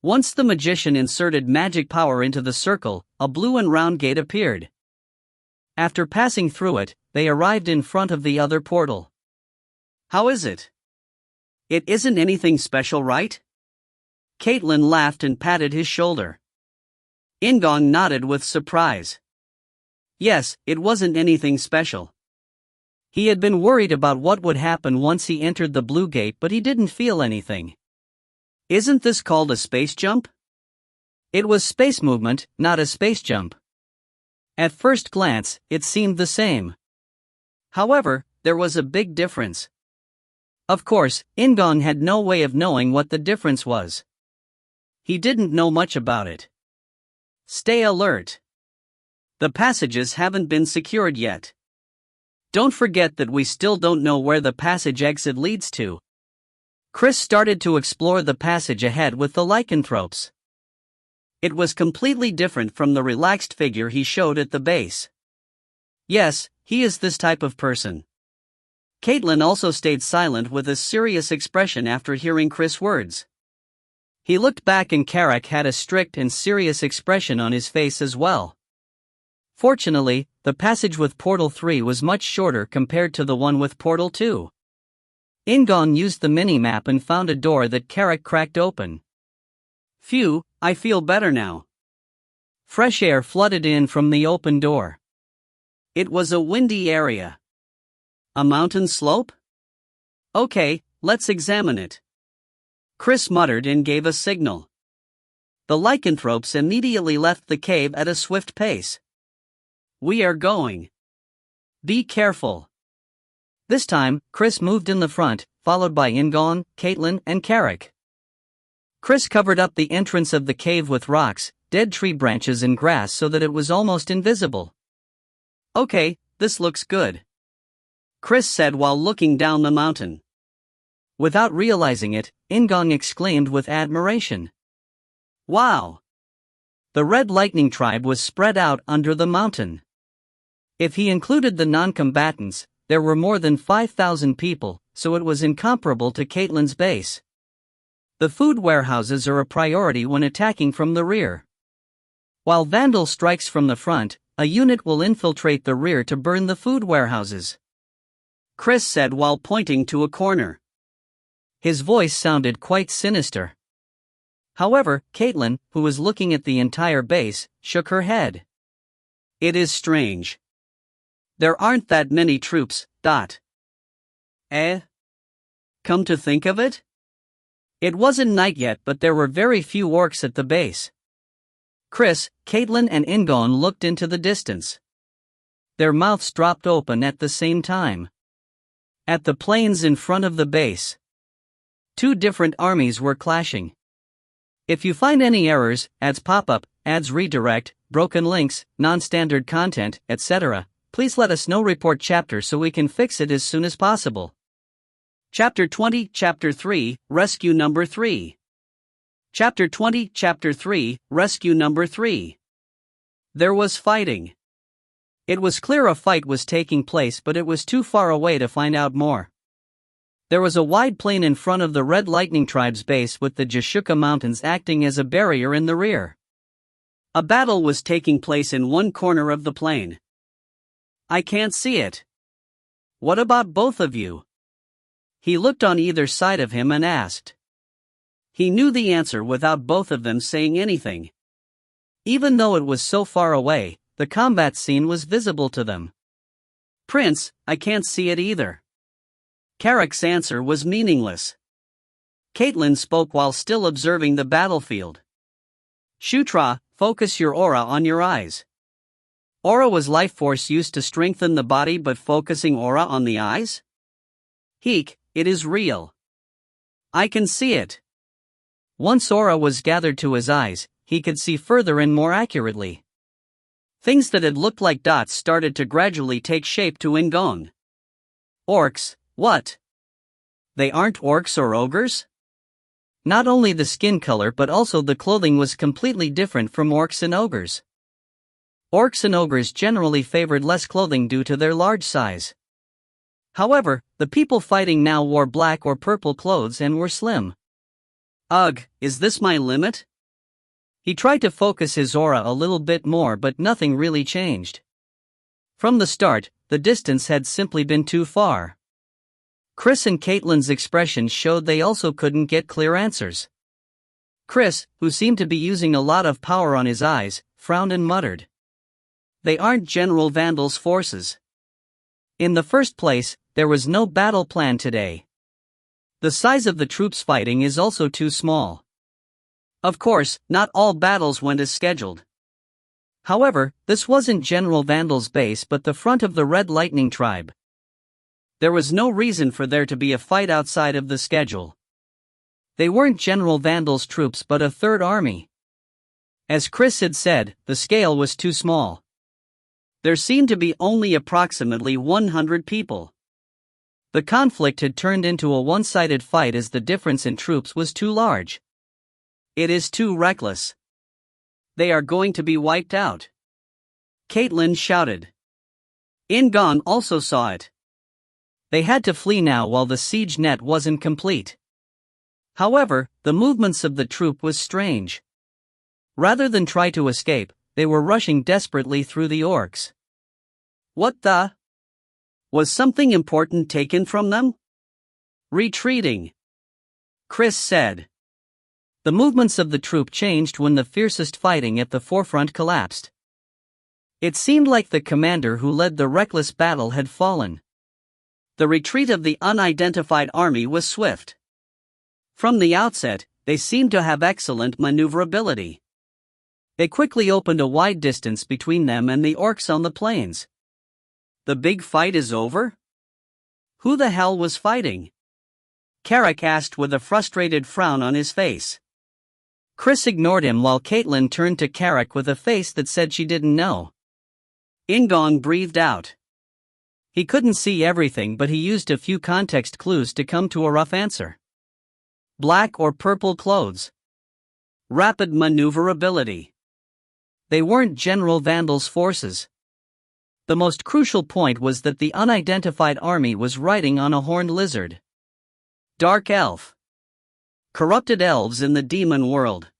Once the magician inserted magic power into the circle, a blue and round gate appeared. After passing through it, they arrived in front of the other portal. How is it? It isn't anything special, right? Caitlin laughed and patted his shoulder. In-gong nodded with surprise. Yes, it wasn't anything special. He had been worried about what would happen once he entered the blue gate, but he didn't feel anything. Isn't this called a space jump? It was space movement, not a space jump. At first glance, it seemed the same. However, there was a big difference. Of course, In-gong had no way of knowing what the difference was. He didn't know much about it. Stay alert. The passages haven't been secured yet. Don't forget that we still don't know where the passage exit leads to. Chris started to explore the passage ahead with the lycanthropes. It was completely different from the relaxed figure he showed at the base. Yes, he is this type of person. Caitlin also stayed silent with a serious expression after hearing Chris' words. He looked back and Carrick had a strict and serious expression on his face as well. Fortunately, the passage with Portal 3 was much shorter compared to the one with Portal 2. In-gong used the mini-map and found a door that Carrick cracked open. Phew, I feel better now. Fresh air flooded in from the open door. It was a windy area. A mountain slope? Okay, let's examine it. Chris muttered and gave a signal. The lycanthropes immediately left the cave at a swift pace. We are going. Be careful. This time, Chris moved in the front, followed by In-gong, Caitlin, and Carrick. Chris covered up the entrance of the cave with rocks, dead tree branches and grass so that it was almost invisible. Okay, this looks good, Chris said while looking down the mountain. Without realizing it, In-gong exclaimed with admiration. Wow! The Red Lightning tribe was spread out under the mountain. If he included the non-combatants, there were more than 5,000 people, so it was incomparable to Caitlin's base. The food warehouses are a priority when attacking from the rear. While Vandal strikes from the front, a unit will infiltrate the rear to burn the food warehouses, Chris said while pointing to a corner. His voice sounded quite sinister. However, Caitlin, who was looking at the entire base, shook her head. It is strange. There aren't that many troops, . Come to think of it? It wasn't night yet, but there were very few orcs at the base. Chris, Caitlin and In-gong looked into the distance. Their mouths dropped open at the same time. At the plains in front of the base, two different armies were clashing. If you find any errors, ads pop up, ads redirect, broken links, non-standard content, etc., please let us know. Report chapter so we can fix it as soon as possible. Chapter 20, Chapter 3, Rescue Number 3. Chapter 20, Chapter 3, Rescue Number 3. There was fighting. It was clear a fight was taking place, but it was too far away to find out more. There was a wide plain in front of the Red Lightning tribe's base with the Jashuka Mountains acting as a barrier in the rear. A battle was taking place in one corner of the plain. I can't see it. What about both of you? He looked on either side of him and asked. He knew the answer without both of them saying anything. Even though it was so far away, the combat scene was visible to them. Prince, I can't see it either. Carrick's answer was meaningless. Caitlin spoke while still observing the battlefield. Shutra, focus your aura on your eyes. Aura was life force used to strengthen the body, but focusing aura on the eyes? Heek, it is real. I can see it. Once aura was gathered to his eyes, he could see further and more accurately. Things that had looked like dots started to gradually take shape to In-gong. Orcs, what? They aren't orcs or ogres? Not only the skin color but also the clothing was completely different from orcs and ogres. Orcs and ogres generally favored less clothing due to their large size. However, the people fighting now wore black or purple clothes and were slim. Ugh, is this my limit? He tried to focus his aura a little bit more, but nothing really changed. From the start, the distance had simply been too far. Chris and Caitlin's expressions showed they also couldn't get clear answers. Chris, who seemed to be using a lot of power on his eyes, frowned and muttered. They aren't General Vandal's forces. In the first place, there was no battle plan today. The size of the troops fighting is also too small. Of course, not all battles went as scheduled. However, this wasn't General Vandal's base but the front of the Red Lightning tribe. There was no reason for there to be a fight outside of the schedule. They weren't General Vandal's troops but a third army. As Chris had said, the scale was too small. There seemed to be only approximately 100 people. The conflict had turned into a one-sided fight as the difference in troops was too large. It is too reckless. They are going to be wiped out. Caitlin shouted. In-gong also saw it. They had to flee now while the siege net wasn't complete. However, the movements of the troop was strange. Rather than try to escape, they were rushing desperately through the orcs. What the? Was something important taken from them? Retreating, Chris said. The movements of the troop changed when the fiercest fighting at the forefront collapsed. It seemed like the commander who led the reckless battle had fallen. The retreat of the unidentified army was swift. From the outset, they seemed to have excellent maneuverability. They quickly opened a wide distance between them and the orcs on the plains. The big fight is over? Who the hell was fighting? Carrick asked with a frustrated frown on his face. Chris ignored him while Caitlin turned to Carrick with a face that said she didn't know. In-gong breathed out. He couldn't see everything, but he used a few context clues to come to a rough answer. Black or purple clothes. Rapid maneuverability. They weren't General Vandal's forces. The most crucial point was that the unidentified army was riding on a horned lizard. Dark elf. Corrupted elves in the demon world.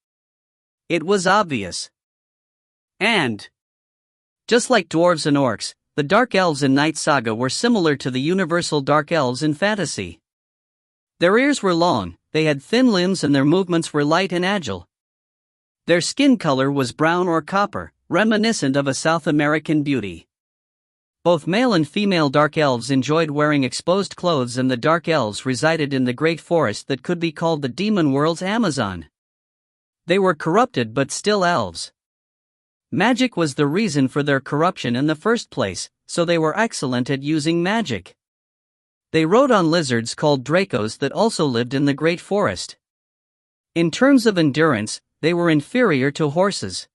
It was obvious. And, just like dwarves and orcs, the dark elves in Knight Saga were similar to the universal dark elves in fantasy. Their ears were long, they had thin limbs, and their movements were light and agile. Their skin color was brown or copper, reminiscent of a South American beauty. Both male and female dark elves enjoyed wearing exposed clothes, and the dark elves resided in the great forest that could be called the demon world's Amazon. They were corrupted but still elves. Magic was the reason for their corruption in the first place, so they were excellent at using magic. They rode on lizards called Dracos that also lived in the great forest. In terms of endurance, they were inferior to horses.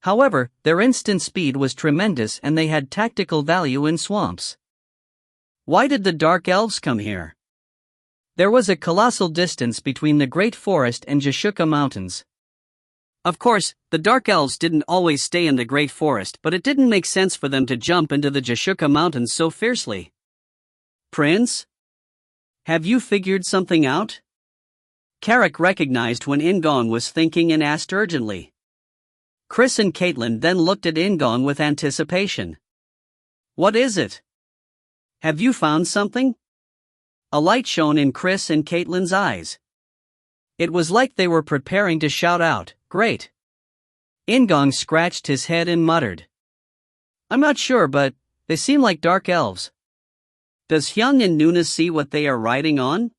However, their instant speed was tremendous, and they had tactical value in swamps. Why did the dark elves come here? There was a colossal distance between the great forest and Shutra Mountains. Of course, the dark elves didn't always stay in the great forest, but it didn't make sense for them to jump into the Shutra Mountains so fiercely. Prince? Have you figured something out? Carrick recognized when In-gong was thinking and asked urgently. Chris and Caitlin then looked at In-gong with anticipation. What is it? Have you found something? A light shone in Chris and Caitlin's eyes. It was like they were preparing to shout out, "Great!" In-gong scratched his head and muttered. I'm not sure, but they seem like dark elves. Does Hyung and Nuna see what they are riding on?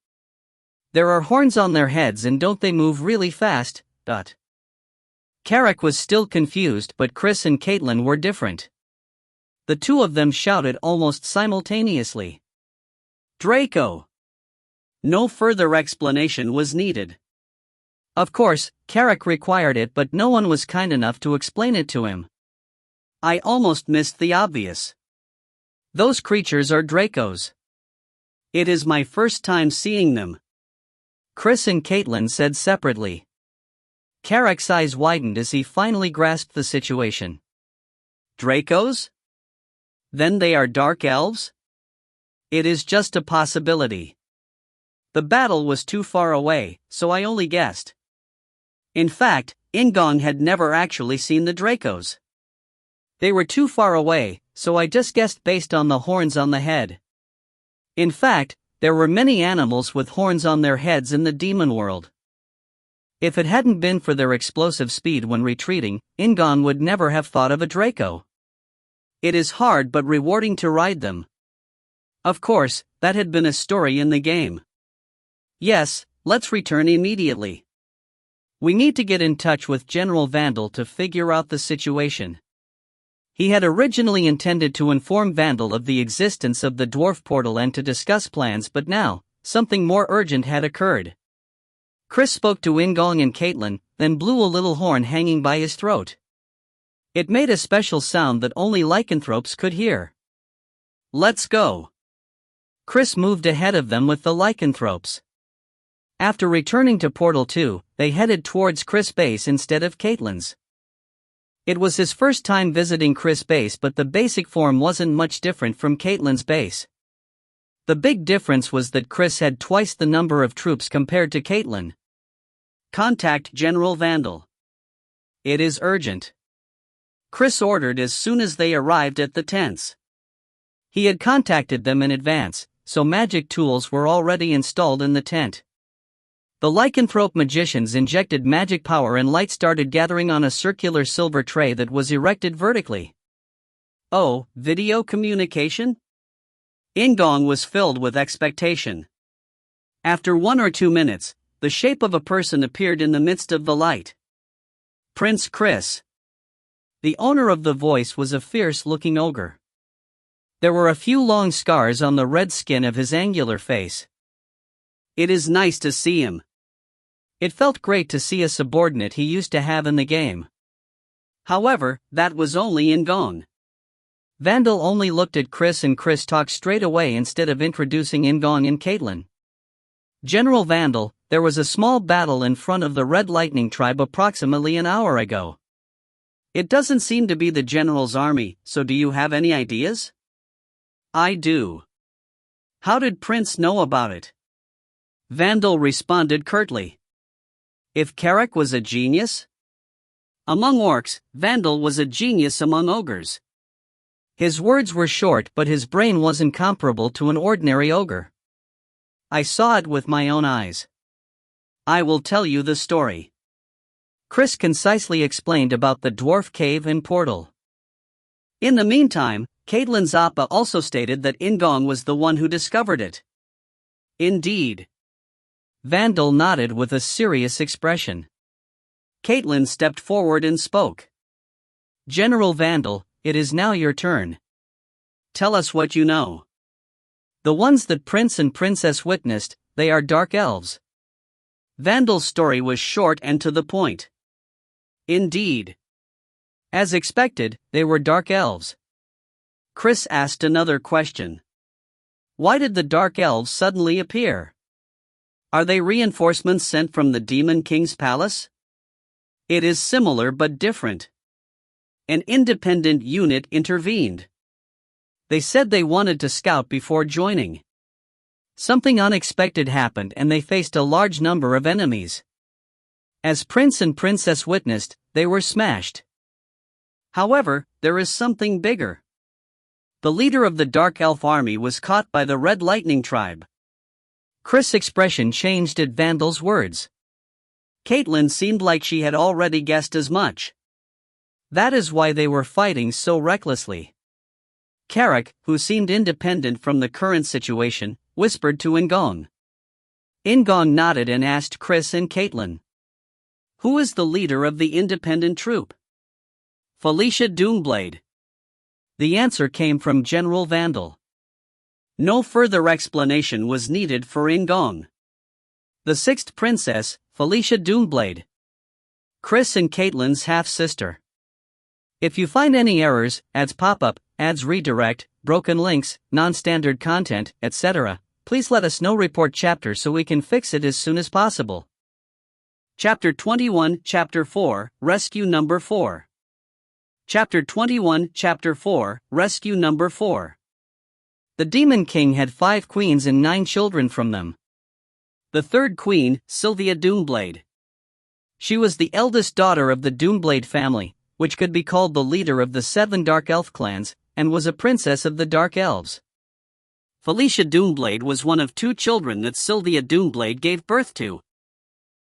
There are horns on their heads, and don't they move really fast? Carrick was still confused, but Chris and Caitlin were different. The two of them shouted almost simultaneously. Draco! No further explanation was needed. Of course, Carrick required it, but no one was kind enough to explain it to him. I almost missed the obvious. Those creatures are Dracos. It is my first time seeing them. Chris and Caitlin said separately. Carrick's eyes widened as he finally grasped the situation. Dracos? Then they are dark elves? It is just a possibility. The battle was too far away, so I only guessed. In fact, In-gong had never actually seen the Dracos. They were too far away, so I just guessed based on the horns on the head. In fact, there were many animals with horns on their heads in the demon world. If it hadn't been for their explosive speed when retreating, In-gong would never have thought of a Draco. It is hard but rewarding to ride them. Of course, that had been a story in the game. Yes, let's return immediately. We need to get in touch with General Vandal to figure out the situation. He had originally intended to inform Vandal of the existence of the dwarf portal and to discuss plans, but now, something more urgent had occurred. Chris spoke to In-gong and Caitlin, then blew a little horn hanging by his throat. It made a special sound that only lycanthropes could hear. Let's go. Chris moved ahead of them with the lycanthropes. After returning to Portal 2, they headed towards Chris' base instead of Caitlin's. It was his first time visiting Chris' base, but the basic form wasn't much different from Caitlin's base. The big difference was that Chris had twice the number of troops compared to Caitlin. Contact General Vandal. It is urgent. Chris ordered as soon as they arrived at the tents. He had contacted them in advance, so magic tools were already installed in the tent. The lycanthrope magicians injected magic power, and light started gathering on a circular silver tray that was erected vertically. Oh, video communication? In-gong was filled with expectation. After 1 or 2 minutes, the shape of a person appeared in the midst of the light. Prince Chris. The owner of the voice was a fierce-looking ogre. There were a few long scars on the red skin of his angular face. It is nice to see him. It felt great to see a subordinate he used to have in the game. However, that was only In-gong. Vandal only looked at Chris and Chris talked straight away instead of introducing In-gong and Caitlin. General Vandal, there was a small battle in front of the Red Lightning tribe approximately an hour ago. It doesn't seem to be the general's army, so do you have any ideas? I do. How did Prince know about it? Vandal responded curtly. If Carrick was a genius? Among orcs, Vandal was a genius among ogres. His words were short, but his brain wasn't comparable to an ordinary ogre. I saw it with my own eyes. I will tell you the story. Chris concisely explained about the dwarf cave and portal. In the meantime, Caitlin Zappa also stated that In-gong was the one who discovered it. Indeed. Vandal nodded with a serious expression. Caitlin stepped forward and spoke. General Vandal, it is now your turn. Tell us what you know. The ones that Prince and Princess witnessed, they are dark elves. Vandal's story was short and to the point. Indeed. As expected, they were dark elves. Chris asked another question. Why did the dark elves suddenly appear? Are they reinforcements sent from the Demon King's palace? It is similar but different. An independent unit intervened. They said they wanted to scout before joining. Something unexpected happened and they faced a large number of enemies. As Prince and Princess witnessed, they were smashed. However, there is something bigger. The leader of the Dark Elf army was caught by the Red Lightning tribe. Chris' expression changed at Vandal's words. Caitlin seemed like she had already guessed as much. That is why they were fighting so recklessly. Carrick, who seemed independent from the current situation, whispered to In-gong. In-gong nodded and asked Chris and Caitlin. Who is the leader of the independent troop? Felicia Doomblade. The answer came from General Vandal. No further explanation was needed for In-gong. The sixth princess, Felicia Doomblade. Chris and Caitlin's half-sister. If you find any errors, ads pop-up, ads redirect, broken links, non-standard content, etc., please let us know. Report chapter so we can fix it as soon as possible. Chapter 21, Chapter 4, Rescue Number 4. Chapter 21, Chapter 4, Rescue Number 4. The Demon King had 5 queens and 9 children from them. The third queen, Sylvia Doomblade. She was the eldest daughter of the Doomblade family, which could be called the leader of the 7 Dark Elf clans, and was a princess of the Dark Elves. Felicia Doomblade was one of 2 children that Sylvia Doomblade gave birth to.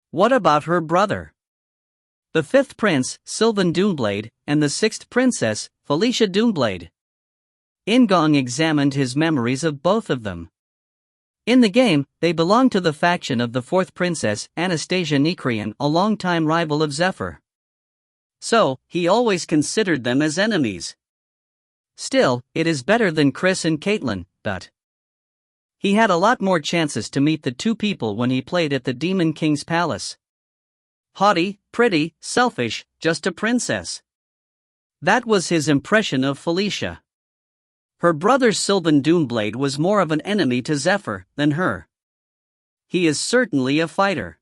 What about her brother? The 5th prince, Sylvan Doomblade, and the 6th princess, Felicia Doomblade. In-gong examined his memories of both of them. In the game, they belonged to the faction of the 4th princess, Anastasia Nekrian, a longtime rival of Zephyr. So, he always considered them as enemies. Still, it is better than Chris and Caitlin, but he had a lot more chances to meet the 2 people when he played at the Demon King's palace. Haughty, pretty, selfish, just a princess. That was his impression of Felicia. Her brother Sylvan Doomblade was more of an enemy to Zephyr than her. He is certainly a fighter.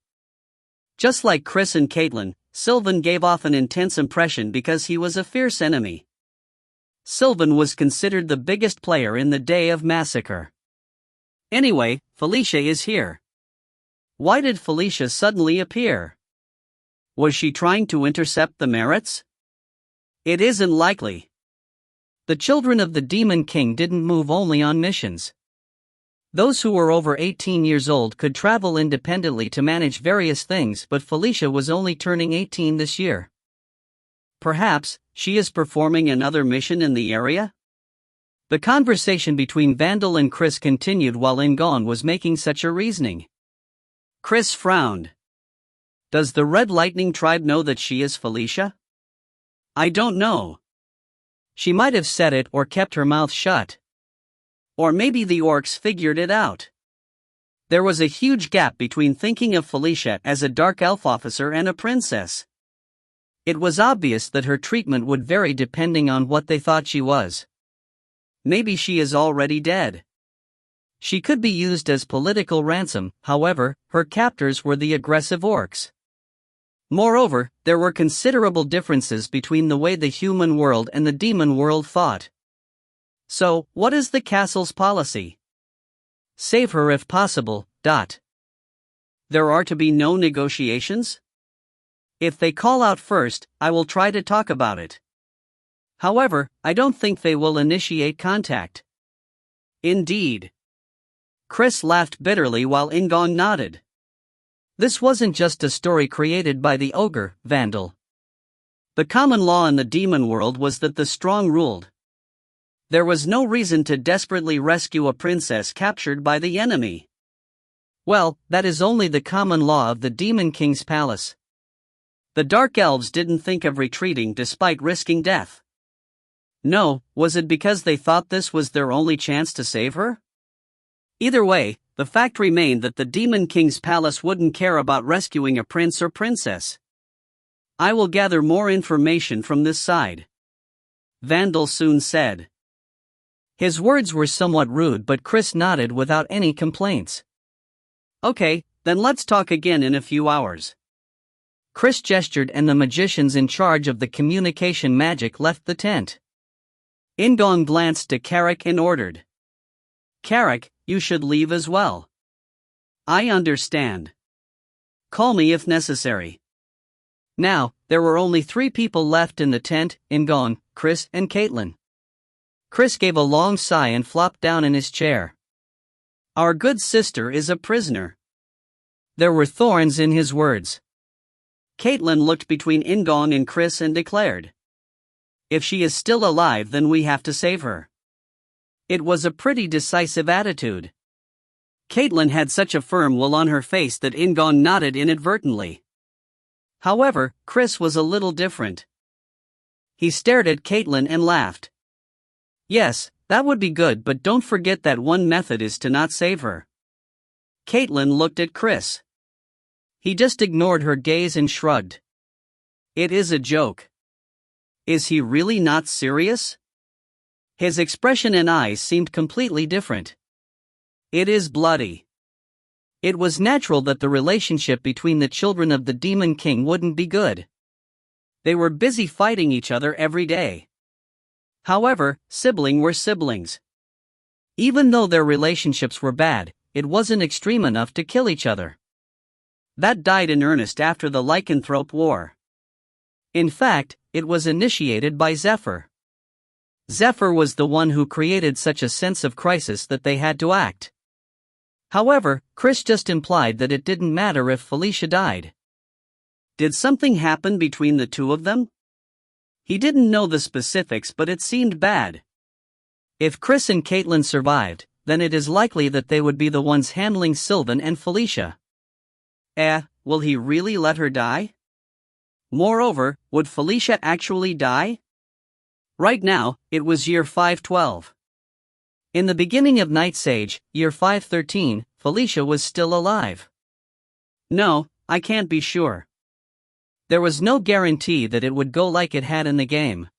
Just like Chris and Caitlin, Sylvan gave off an intense impression because he was a fierce enemy. Sylvan was considered the biggest player in the day of Massacre. Anyway, Felicia is here. Why did Felicia suddenly appear? Was she trying to intercept the merits? It isn't likely. The children of the Demon King didn't move only on missions. Those who were over 18 years old could travel independently to manage various things, but Felicia was only turning 18 this year. Perhaps, she is performing another mission in the area? The conversation between Vandal and Chris continued while In-gong was making such a reasoning. Chris frowned. Does the Red Lightning tribe know that she is Felicia? I don't know. She might have said it or kept her mouth shut. Or maybe the orcs figured it out. There was a huge gap between thinking of Felicia as a dark elf officer and a princess. It was obvious that her treatment would vary depending on what they thought she was. Maybe she is already dead. She could be used as political ransom, however, her captors were the aggressive orcs. Moreover, there were considerable differences between the way the human world and the demon world fought. So, what is the castle's policy? Save her if possible. There are to be no negotiations? If they call out first, I will try to talk about it. However, I don't think they will initiate contact. Indeed. Chris laughed bitterly while In-gong nodded. This wasn't just a story created by the ogre, Vandal. The common law in the demon world was that the strong ruled. There was no reason to desperately rescue a princess captured by the enemy. Well, that is only the common law of the Demon King's palace. The Dark Elves didn't think of retreating despite risking death. No, was it because they thought this was their only chance to save her? Either way, the fact remained that the Demon King's palace wouldn't care about rescuing a prince or princess. I will gather more information from this side, Vandal soon said. His words were somewhat rude, but Chris nodded without any complaints. Okay, then let's talk again in a few hours. Chris gestured and the magicians in charge of the communication magic left the tent. In-gong glanced to Carrick and ordered. Carrick, you should leave as well. I understand. Call me if necessary. Now, there were only 3 people left in the tent, In-gong, Chris, and Caitlin. Chris gave a long sigh and flopped down in his chair. Our good sister is a prisoner. There were thorns in his words. Caitlin looked between In-gong and Chris and declared. If she is still alive, then we have to save her. It was a pretty decisive attitude. Caitlin had such a firm will on her face that In-gong nodded inadvertently. However, Chris was a little different. He stared at Caitlin and laughed. Yes, that would be good, but don't forget that one method is to not save her. Caitlin looked at Chris. He just ignored her gaze and shrugged. It is a joke. Is he really not serious? His expression and eyes seemed completely different. It is bloody. It was natural that the relationship between the children of the Demon King wouldn't be good. They were busy fighting each other every day. However, siblings were siblings. Even though their relationships were bad, it wasn't extreme enough to kill each other. That died in earnest after the Lycanthrope War. In fact, it was initiated by Zephyr. Zephyr was the one who created such a sense of crisis that they had to act. However, Chris just implied that it didn't matter if Felicia died. Did something happen between the two of them? He didn't know the specifics, but it seemed bad. If Chris and Caitlin survived, then it is likely that they would be the ones handling Sylvan and Felicia. Will he really let her die? Moreover, would Felicia actually die? Right now, it was year 512. In the beginning of Knight Saga, year 513, Felicia was still alive. No, I can't be sure. There was no guarantee that it would go like it had in the game.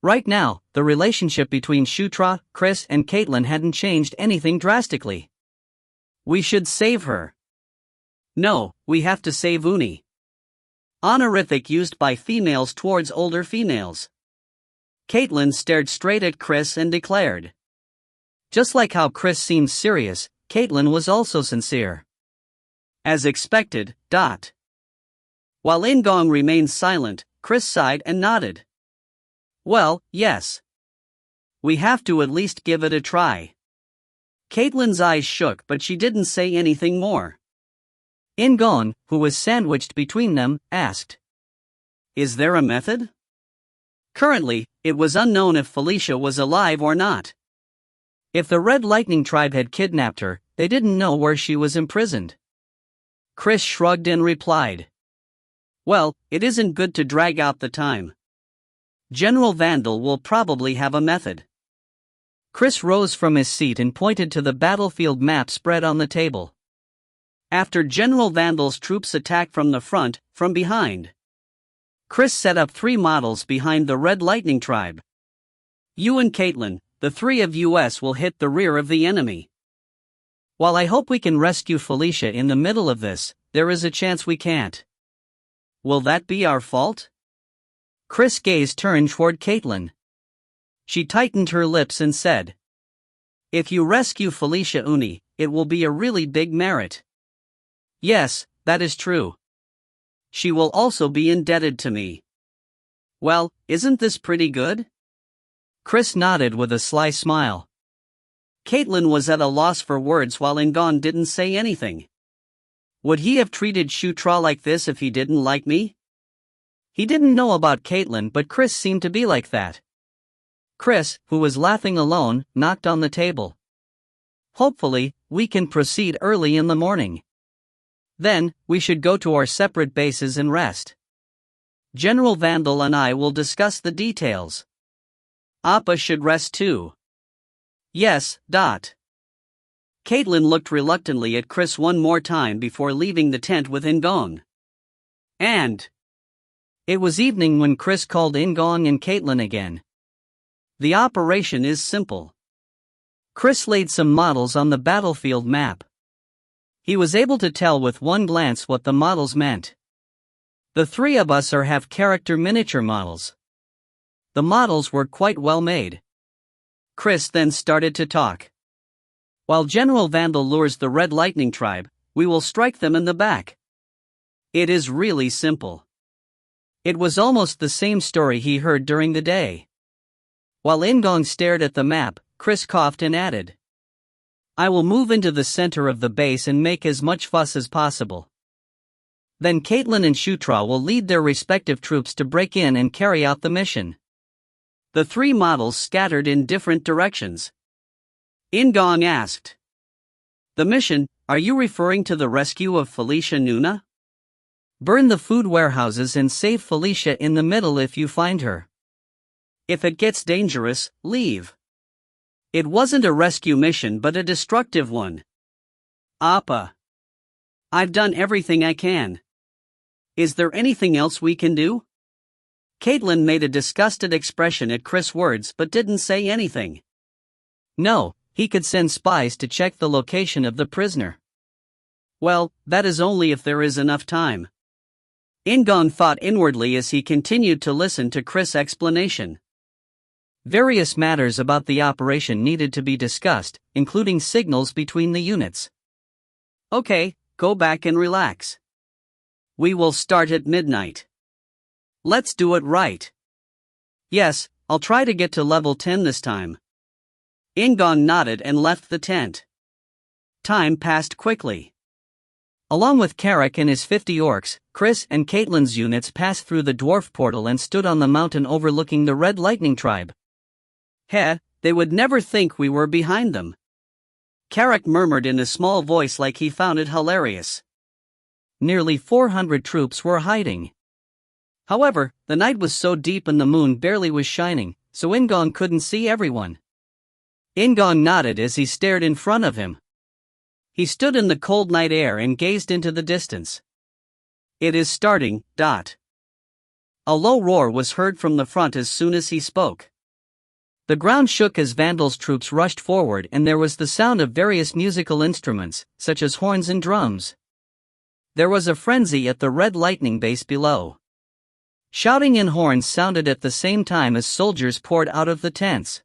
Right now, the relationship between Shutra, Chris, and Caitlin hadn't changed anything drastically. We should save her. No, we have to save Uni. Honorific used by females towards older females. Caitlin stared straight at Chris and declared. Just like how Chris seemed serious, Caitlin was also sincere. As expected. While In-gong remained silent, Chris sighed and nodded. Well, yes. We have to at least give it a try. Caitlin's eyes shook, but she didn't say anything more. In-gong, who was sandwiched between them, asked. Is there a method? Currently, it was unknown if Felicia was alive or not. If the Red Lightning tribe had kidnapped her, they didn't know where she was imprisoned. Chris shrugged and replied, "Well, it isn't good to drag out the time. General Vandal will probably have a method." Chris rose from his seat and pointed to the battlefield map spread on the table. After General Vandal's troops attack from the front, from behind. Chris set up 3 models behind the Red Lightning tribe. You and Caitlin, the 3 of us will hit the rear of the enemy. While I hope we can rescue Felicia in the middle of this, there is a chance we can't. Will that be our fault? Chris' gaze turned toward Caitlin. She tightened her lips and said, "If you rescue Felicia Uni, it will be a really big merit." "Yes, that is true. She will also be indebted to me." "Well, isn't this pretty good?" Chris nodded with a sly smile. Caitlin was at a loss for words while In-gong didn't say anything. Would he have treated Shutra like this if he didn't like me? He didn't know about Caitlin, but Chris seemed to be like that. Chris, who was laughing alone, knocked on the table. "Hopefully, we can proceed early in the morning. Then, we should go to our separate bases and rest. General Vandal and I will discuss the details. Appa should rest too." "Yes, Dot." Caitlin looked reluctantly at Chris one more time before leaving the tent with In-gong. And it was evening when Chris called In-gong and Caitlin again. The operation is simple. Chris laid some models on the battlefield map. He was able to tell with one glance what the models meant. The 3 of us are half-character miniature models. The models were quite well made. Chris then started to talk. "While General Vandal lures the Red Lightning tribe, we will strike them in the back. It is really simple." It was almost the same story he heard during the day. While In-gong stared at the map, Chris coughed and added, "I will move into the center of the base and make as much fuss as possible. Then Caitlin and Shutra will lead their respective troops to break in and carry out the mission." The 3 models scattered in different directions. In-gong asked, "The mission, are you referring to the rescue of Felicia Nuna? Burn the food warehouses and save Felicia in the middle if you find her. If it gets dangerous, leave. It wasn't a rescue mission but a destructive one. Appa. I've done everything I can. Is there anything else we can do?" Caitlin made a disgusted expression at Chris' words but didn't say anything. No, he could send spies to check the location of the prisoner. Well, that is only if there is enough time. In-gong thought inwardly as he continued to listen to Chris' explanation. Various matters about the operation needed to be discussed, including signals between the units. "Okay, go back and relax. We will start at midnight. Let's do it right." "Yes, I'll try to get to level 10 this time." In-gong nodded and left the tent. Time passed quickly. Along with Carrick and his 50 orcs, Chris and Caitlin's units passed through the dwarf portal and stood on the mountain overlooking the Red Lightning tribe. "Heh, they would never think we were behind them." Carrick murmured in a small voice like he found it hilarious. Nearly 400 troops were hiding. However, the night was so deep and the moon barely was shining, so In-gong couldn't see everyone. In-gong nodded as he stared in front of him. He stood in the cold night air and gazed into the distance. "It is starting." A low roar was heard from the front as soon as he spoke. The ground shook as Vandal's troops rushed forward and there was the sound of various musical instruments, such as horns and drums. There was a frenzy at the Red Lightning base below. Shouting and horns sounded at the same time as soldiers poured out of the tents.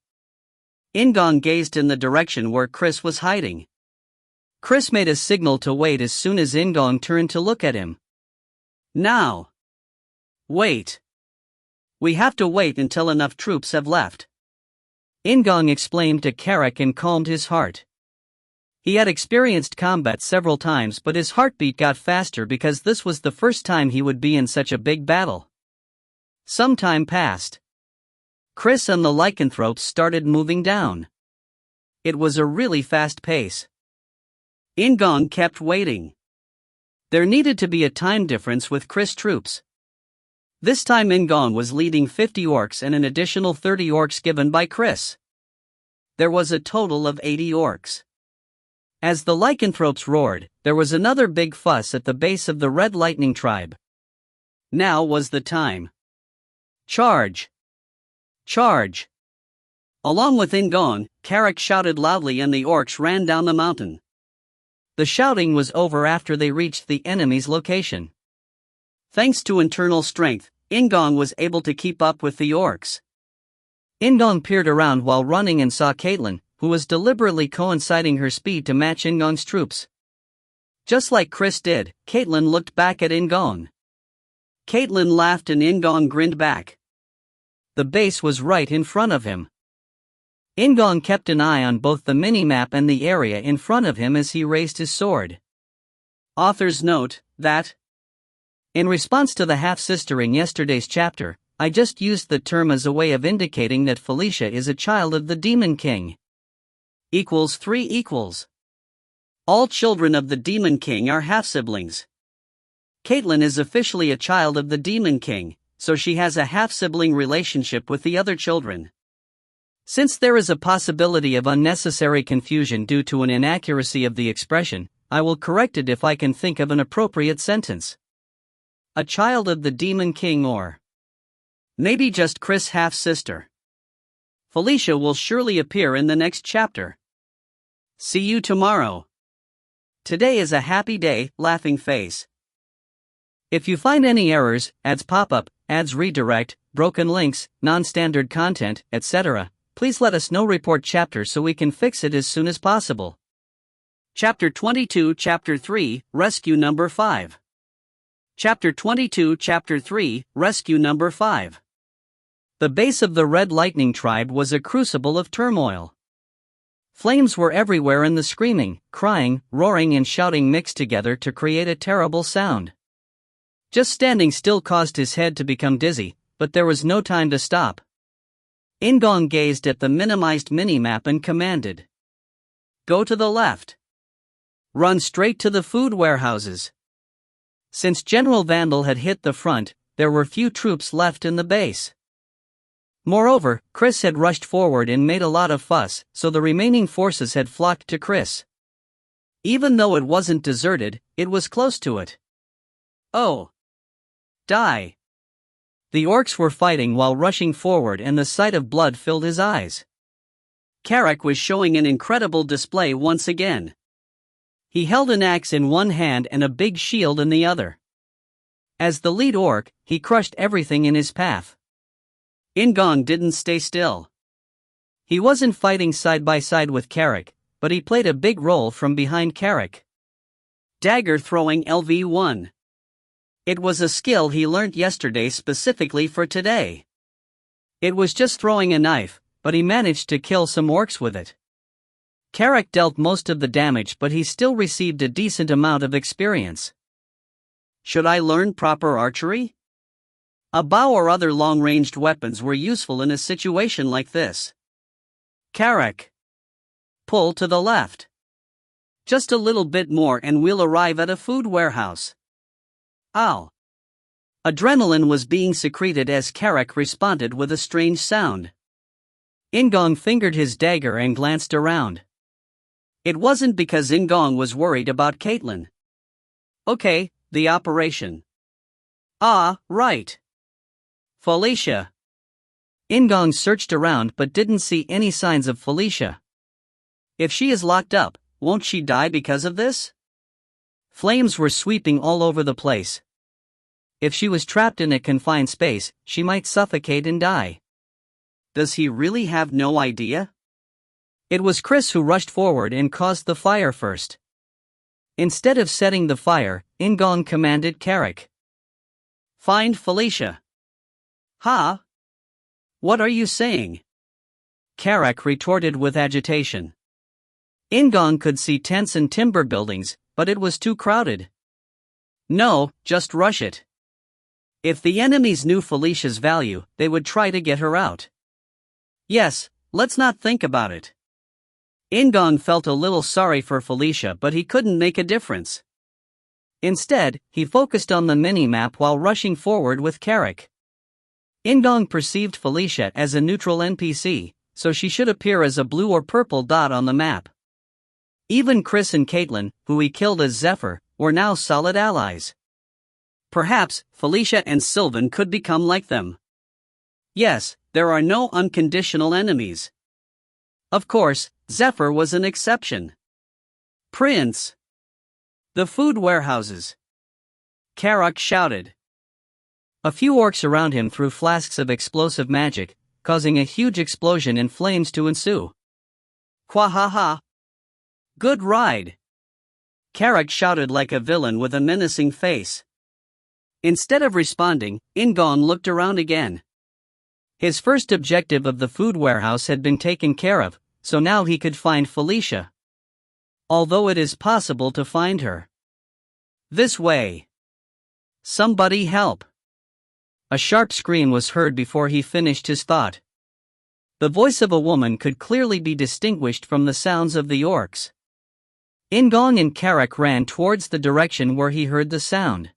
In-gong gazed in the direction where Chris was hiding. Chris made a signal to wait as soon as In-gong turned to look at him. "Now. Wait. We have to wait until enough troops have left." In-gong explained to Carrick and calmed his heart. He had experienced combat several times but his heartbeat got faster because this was the first time he would be in such a big battle. Some time passed. Chris and the lycanthropes started moving down. It was a really fast pace. In-gong kept waiting. There needed to be a time difference with Chris' troops. This time In-gong was leading 50 orcs and an additional 30 orcs given by Chris. There was a total of 80 orcs. As the lycanthropes roared, there was another big fuss at the base of the Red Lightning tribe. Now was the time. Charge! Charge! Along with In-gong, Carrick shouted loudly and the orcs ran down the mountain. The shouting was over after they reached the enemy's location. Thanks to internal strength, In-gong was able to keep up with the orcs. In-gong peered around while running and saw Caitlin, who was deliberately coinciding her speed to match In-gong's troops. Just like Chris did, Caitlin looked back at In-gong. Caitlin laughed and In-gong grinned back. The base was right in front of him. In-gong kept an eye on both the minimap and the area in front of him as he raised his sword. Author's note, that in response to the half-sister in yesterday's chapter, I just used the term as a way of indicating that Felicia is a child of the Demon King. Equals 3 equals. All children of the Demon King are half-siblings. Caitlin is officially a child of the Demon King, so she has a half-sibling relationship with the other children. Since there is a possibility of unnecessary confusion due to an inaccuracy of the expression, I will correct it if I can think of an appropriate sentence. A child of the Demon King, or maybe just Chris' half-sister. Felicia will surely appear in the next chapter. See you tomorrow. Today is a happy day, laughing face. If you find any errors, ads pop up, ads redirect, broken links, non-standard content, etc., please let us know. Report chapter so we can fix it as soon as possible. Chapter 22, Chapter 3, Rescue Number 5. Chapter 22, Chapter 3, Rescue Number 5. The base of the Red Lightning tribe was a crucible of turmoil. Flames were everywhere and the screaming, crying, roaring and shouting mixed together to create a terrible sound. Just standing still caused his head to become dizzy, but there was no time to stop. In-gong gazed at the minimized minimap and commanded. Go to the left. Run straight to the food warehouses. Since General Vandal had hit the front, there were few troops left in the base. Moreover, Chris had rushed forward and made a lot of fuss, so the remaining forces had flocked to Chris. Even though it wasn't deserted, it was close to it. Oh! Die! The orcs were fighting while rushing forward and the sight of blood filled his eyes. Carrick was showing an incredible display once again. He held an axe in one hand and a big shield in the other. As the lead orc, he crushed everything in his path. In-gong didn't stay still. He wasn't fighting side by side with Carrick, but he played a big role from behind Carrick. Dagger throwing LV1. It was a skill he learnt yesterday specifically for today. It was just throwing a knife, but he managed to kill some orcs with it. Carrick dealt most of the damage, but he still received a decent amount of experience. Should I learn proper archery? A bow or other long-ranged weapons were useful in a situation like this. Carrick. Pull to the left. Just a little bit more and we'll arrive at a food warehouse. Ow. Adrenaline was being secreted as Carrick responded with a strange sound. In-gong fingered his dagger and glanced around. It wasn't because In-gong was worried about Caitlin. Okay, the operation. Ah, right. Felicia. In-gong searched around but didn't see any signs of Felicia. If she is locked up, won't she die because of this? Flames were sweeping all over the place. If she was trapped in a confined space, she might suffocate and die. Does he really have no idea? It was Chris who rushed forward and caused the fire first. Instead of setting the fire, In-gong commanded Carrick. Find Felicia. Huh? What are you saying? Carrick retorted with agitation. In-gong could see tents and timber buildings, but it was too crowded. No, just rush it. If the enemies knew Felicia's value, they would try to get her out. Yes, let's not think about it. In-gong felt a little sorry for Felicia, but he couldn't make a difference. Instead, he focused on the mini-map while rushing forward with Carrick. In-gong perceived Felicia as a neutral NPC, so she should appear as a blue or purple dot on the map. Even Chris and Caitlin, who he killed as Zephyr, were now solid allies. Perhaps Felicia and Sylvan could become like them. Yes, there are no unconditional enemies. Of course, Zephyr was an exception. Prince! The food warehouses! Carrick shouted. A few orcs around him threw flasks of explosive magic, causing a huge explosion in flames to ensue. Quahaha! Good ride! Carrick shouted like a villain with a menacing face. Instead of responding, In-gong looked around again. His first objective of the food warehouse had been taken care of, so now he could find Felicia. Although it is possible to find her. This way. Somebody help. A sharp scream was heard before he finished his thought. The voice of a woman could clearly be distinguished from the sounds of the orcs. In-gong and Carrick ran towards the direction where he heard the sound.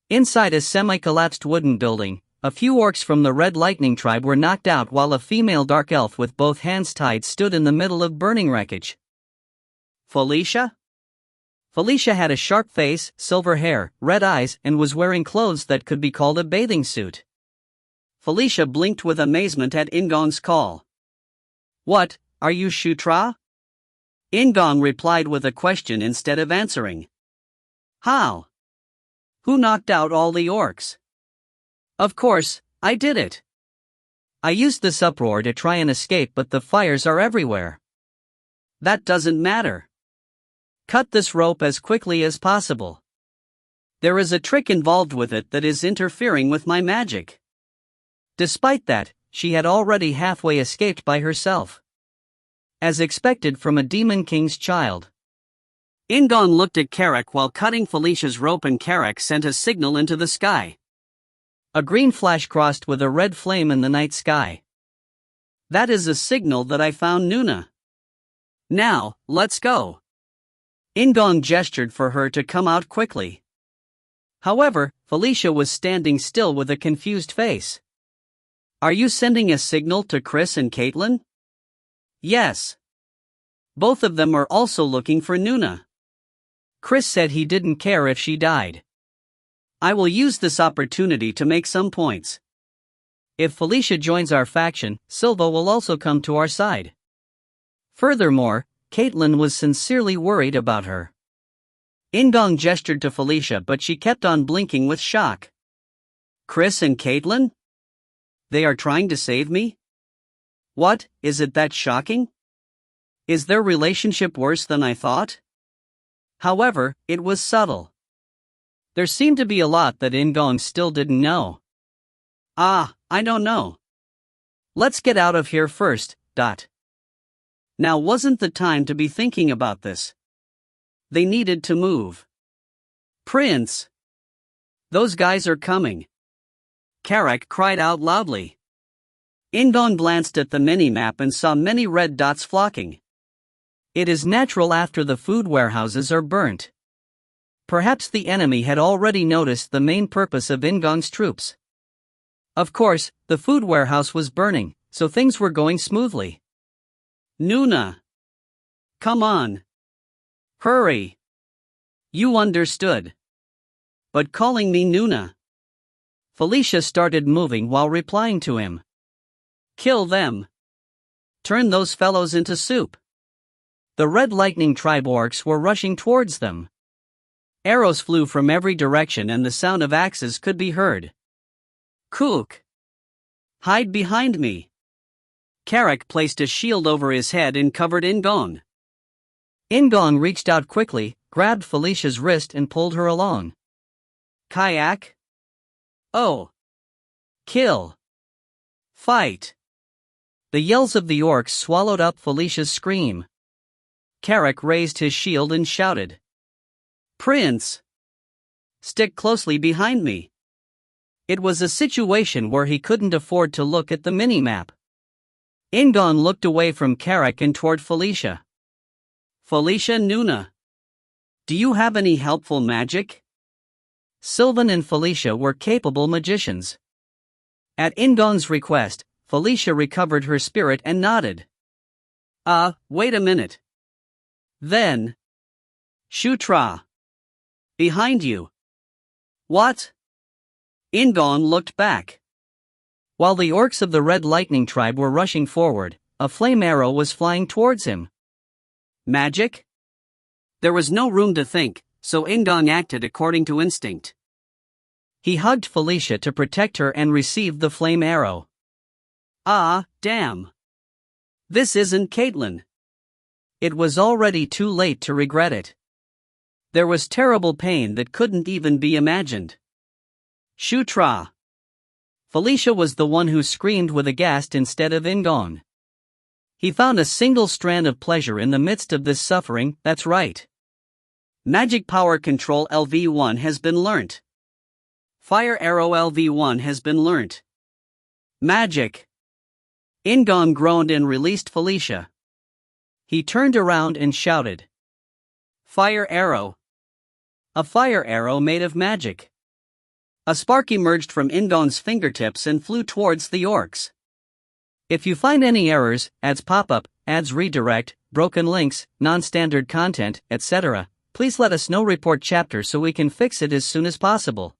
Inside a semi-collapsed wooden building, a few orcs from the Red Lightning tribe were knocked out while a female dark elf with both hands tied stood in the middle of burning wreckage. Felicia? Felicia had a sharp face, silver hair, red eyes, and was wearing clothes that could be called a bathing suit. Felicia blinked with amazement at In-gong's call. What, are you Shutra? In-gong replied with a question instead of answering. How? Who knocked out all the orcs? Of course, I did it. I used this uproar to try and escape, but the fires are everywhere. That doesn't matter. Cut this rope as quickly as possible. There is a trick involved with it that is interfering with my magic. Despite that, she had already halfway escaped by herself. As expected from a Demon King's child. In-gong looked at Carrick while cutting Felicia's rope, and Carrick sent a signal into the sky. A green flash crossed with a red flame in the night sky. That is a signal that I found Nuna. Now, let's go. In-gong gestured for her to come out quickly. However, Felicia was standing still with a confused face. Are you sending a signal to Chris and Caitlin? Yes. Both of them are also looking for Nuna. Chris said he didn't care if she died. I will use this opportunity to make some points. If Felicia joins our faction, Silva will also come to our side. Furthermore, Caitlin was sincerely worried about her. In-gong gestured to Felicia, but she kept on blinking with shock. Chris and Caitlin? They are trying to save me? What, is it that shocking? Is their relationship worse than I thought? However, it was subtle. There seemed to be a lot that In-gong still didn't know. I don't know. Let's get out of here first. Now wasn't the time to be thinking about this. They needed to move. Prince! Those guys are coming. Carrick cried out loudly. In-gong glanced at the mini-map and saw many red dots flocking. It is natural after the food warehouses are burnt. Perhaps the enemy had already noticed the main purpose of In-gong's troops. Of course, the food warehouse was burning, so things were going smoothly. Nuna! Come on! Hurry! You understood. But calling me Nuna. Felicia started moving while replying to him. Kill them. Turn those fellows into soup. The Red Lightning tribe orcs were rushing towards them. Arrows flew from every direction and the sound of axes could be heard. Kook! Hide behind me. Carrick placed a shield over his head and covered In-gong. In-gong reached out quickly, grabbed Felicia's wrist and pulled her along. Kayak? Oh! Kill! Fight! The yells of the orcs swallowed up Felicia's scream. Carrick raised his shield and shouted. Prince! Stick closely behind me. It was a situation where he couldn't afford to look at the mini-map. In-gong looked away from Carrick and toward Felicia. Felicia Nuna. Do you have any helpful magic? Sylvan and Felicia were capable magicians. At In-gong's request, Felicia recovered her spirit and nodded. Wait a minute. Then. Shutra. Behind you. What? In-gong looked back. While the orcs of the Red Lightning tribe were rushing forward, a flame arrow was flying towards him. Magic? There was no room to think, so In-gong acted according to instinct. He hugged Felicia to protect her and received the flame arrow. Damn. This isn't Caitlin. It was already too late to regret it. There was terrible pain that couldn't even be imagined. Shutra. Felicia was the one who screamed with aghast instead of In-gong. He found a single strand of pleasure in the midst of this suffering, that's right. Magic Power Control LV1 has been learnt. Fire Arrow LV1 has been learnt. Magic. In-gong groaned and released Felicia. He turned around and shouted. Fire Arrow. A fire arrow made of magic. A spark emerged from In-gong's fingertips and flew towards the orcs. If you find any errors, ads pop-up, ads redirect, broken links, non-standard content, etc., please let us know. Report chapter so we can fix it as soon as possible.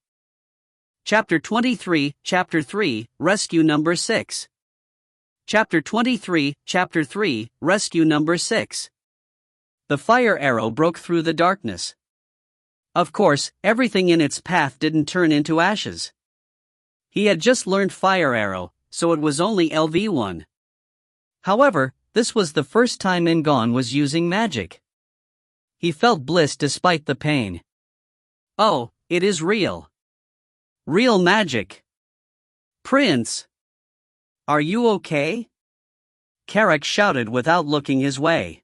Chapter 23, Chapter 3, Rescue Number 6. Chapter 23, Chapter 3, Rescue Number 6. The fire arrow broke through the darkness. Of course, everything in its path didn't turn into ashes. He had just learned fire arrow, so it was only LV1. However, this was the first time In-gong was using magic. He felt bliss despite the pain. Oh, it is real. Real magic. Prince. Are you okay? Carrick shouted without looking his way.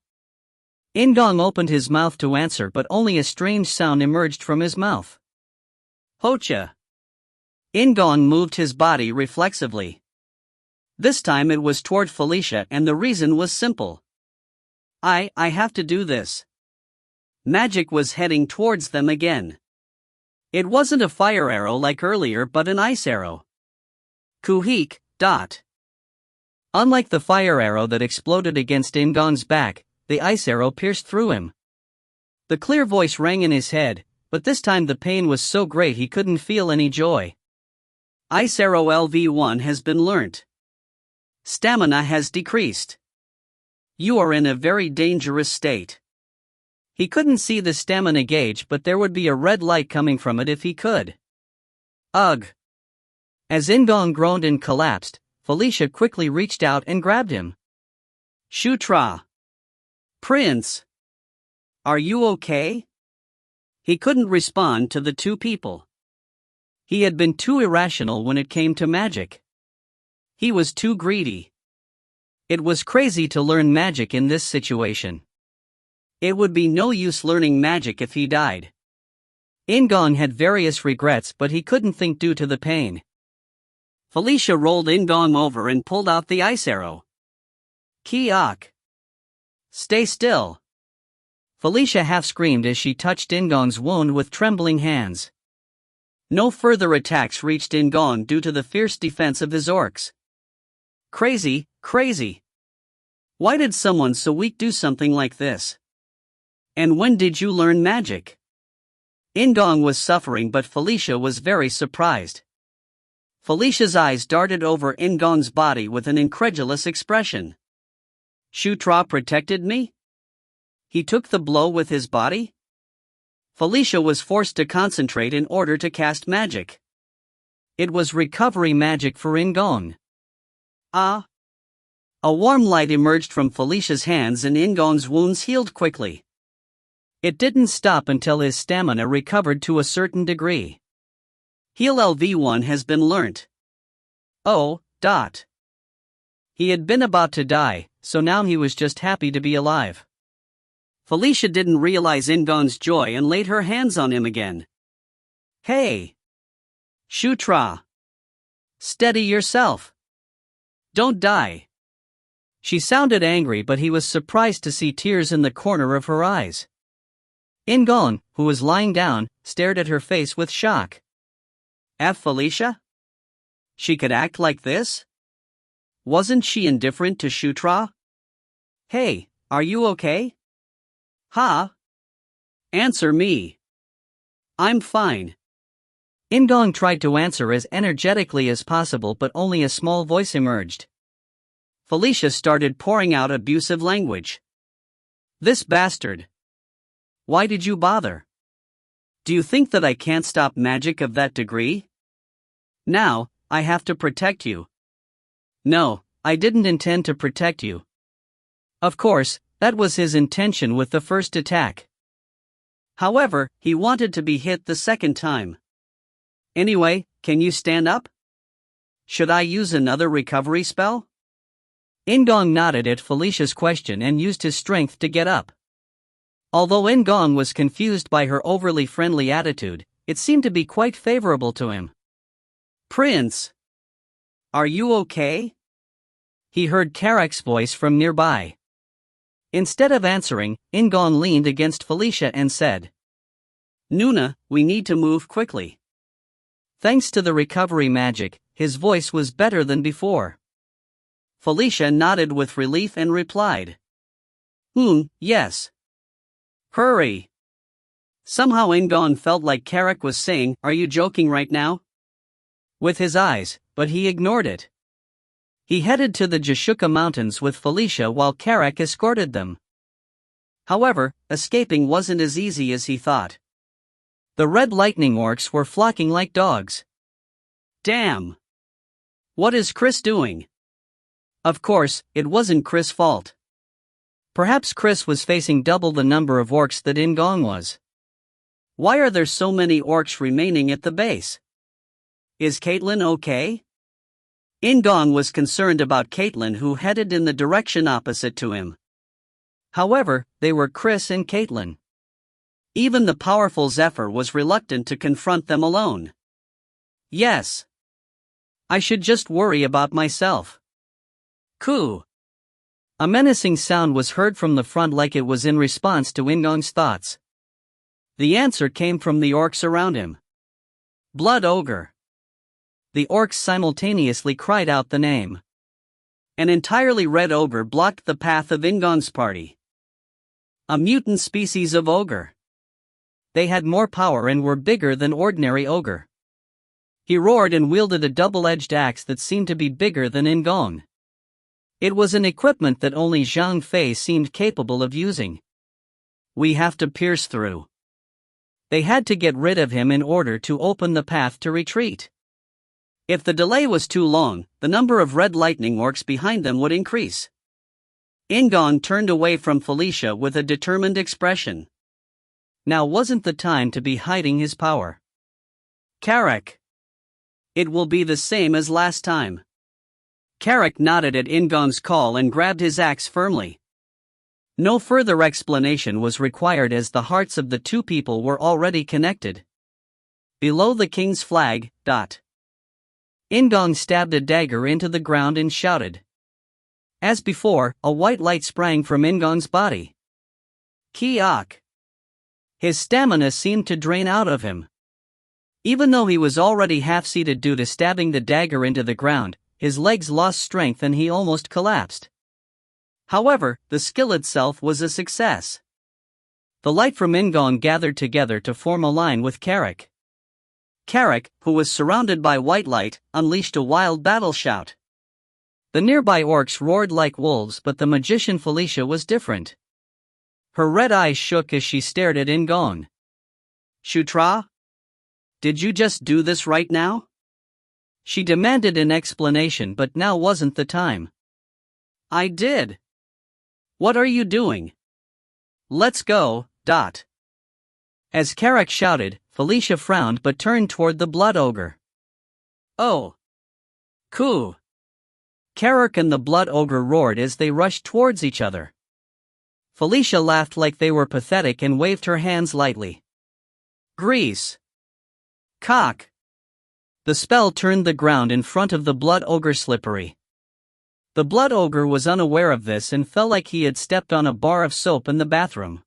In-gong opened his mouth to answer, but only a strange sound emerged from his mouth. Hocha. In-gong moved his body reflexively. This time it was toward Felicia, and the reason was simple. I have to do this. Magic was heading towards them again. It wasn't a fire arrow like earlier, but an ice arrow. Kuhik. Unlike the fire arrow that exploded against In-gong's back, the ice arrow pierced through him. The clear voice rang in his head, but this time the pain was so great he couldn't feel any joy. Ice arrow LV1 has been learnt. Stamina has decreased. You are in a very dangerous state. He couldn't see the stamina gauge, but there would be a red light coming from it if he could. Ugh. As In-gong groaned and collapsed, Felicia quickly reached out and grabbed him. Shutra. Prince. Are you okay? He couldn't respond to the two people. He had been too irrational when it came to magic. He was too greedy. It was crazy to learn magic in this situation. It would be no use learning magic if he died. In-gong had various regrets, but he couldn't think due to the pain. Felicia rolled In-gong over and pulled out the ice arrow. Kiak. Stay still. Felicia half screamed as she touched In-gong's wound with trembling hands. No further attacks reached In-gong due to the fierce defense of his orcs. Crazy. Why did someone so weak do something like this? And when did you learn magic? In-gong was suffering, but Felicia was very surprised. Felicia's eyes darted over In-gong's body with an incredulous expression. Shutra protected me? He took the blow with his body? Felicia was forced to concentrate in order to cast magic. It was recovery magic for In-gong. A warm light emerged from Felicia's hands and In-gong's wounds healed quickly. It didn't stop until his stamina recovered to a certain degree. Heal LV1 has been learnt. He had been about to die, so now he was just happy to be alive. Felicia didn't realize In-gong's joy and laid her hands on him again. Hey! Shutra! Steady yourself! Don't die! She sounded angry, but he was surprised to see tears in the corner of her eyes. In-gong, who was lying down, stared at her face with shock. Felicia? She could act like this? Wasn't she indifferent to Shutra? Hey, are you okay? Huh? Answer me. I'm fine. In-gong tried to answer as energetically as possible, but only a small voice emerged. Felicia started pouring out abusive language. This bastard. Why did you bother? Do you think that I can't stop magic of that degree? Now, I have to protect you. No, I didn't intend to protect you. Of course, that was his intention with the first attack. However, he wanted to be hit the second time. Anyway, can you stand up? Should I use another recovery spell? In-gong nodded at Felicia's question and used his strength to get up. Although In-gong was confused by her overly friendly attitude, it seemed to be quite favorable to him. Prince! Are you okay? He heard Karak's voice from nearby. Instead of answering, In-gong leaned against Felicia and said, Nuna, we need to move quickly. Thanks to the recovery magic, his voice was better than before. Felicia nodded with relief and replied, yes. Hurry. Somehow In-gong felt like Karak was saying, are you joking right now? With his eyes, but he ignored it. He headed to the Jashuka Mountains with Felicia while Karak escorted them. However, escaping wasn't as easy as he thought. The red lightning orcs were flocking like dogs. Damn! What is Chris doing? Of course, it wasn't Chris' fault. Perhaps Chris was facing double the number of orcs that In-gong was. Why are there so many orcs remaining at the base? Is Caitlin okay? In-gong was concerned about Caitlin, who headed in the direction opposite to him. However, they were Chris and Caitlin. Even the powerful Zephyr was reluctant to confront them alone. Yes. I should just worry about myself. Coo. A menacing sound was heard from the front, like it was in response to In-gong's thoughts. The answer came from the orcs around him. Blood Ogre. The orcs simultaneously cried out the name. An entirely red ogre blocked the path of In-gong's party. A mutant species of ogre. They had more power and were bigger than ordinary ogre. He roared and wielded a double-edged axe that seemed to be bigger than In-gong. It was an equipment that only Zhang Fei seemed capable of using. We have to pierce through. They had to get rid of him in order to open the path to retreat. If the delay was too long, the number of red lightning orcs behind them would increase. In-gong turned away from Felicia with a determined expression. Now wasn't the time to be hiding his power. Karak. It will be the same as last time. Karak nodded at In-gong's call and grabbed his axe firmly. No further explanation was required as the hearts of the two people were already connected. Below the king's flag. In-gong stabbed a dagger into the ground and shouted. As before, a white light sprang from In-gong's body. Kiak. His stamina seemed to drain out of him. Even though he was already half-seated due to stabbing the dagger into the ground, his legs lost strength and he almost collapsed. However, the skill itself was a success. The light from In-gong gathered together to form a line with Karak. Karak, who was surrounded by white light, unleashed a wild battle shout. The nearby orcs roared like wolves, but the magician Felicia was different. Her red eyes shook as she stared at In-gong. Shutra? Did you just do this right now? She demanded an explanation, but now wasn't the time. I did. What are you doing? Let's go. As Karak shouted, Felicia frowned but turned toward the blood ogre. Oh. Coo. Karak and the blood ogre roared as they rushed towards each other. Felicia laughed like they were pathetic and waved her hands lightly. Grease. Cock. The spell turned the ground in front of the blood ogre slippery. The blood ogre was unaware of this and felt like he had stepped on a bar of soap in the bathroom.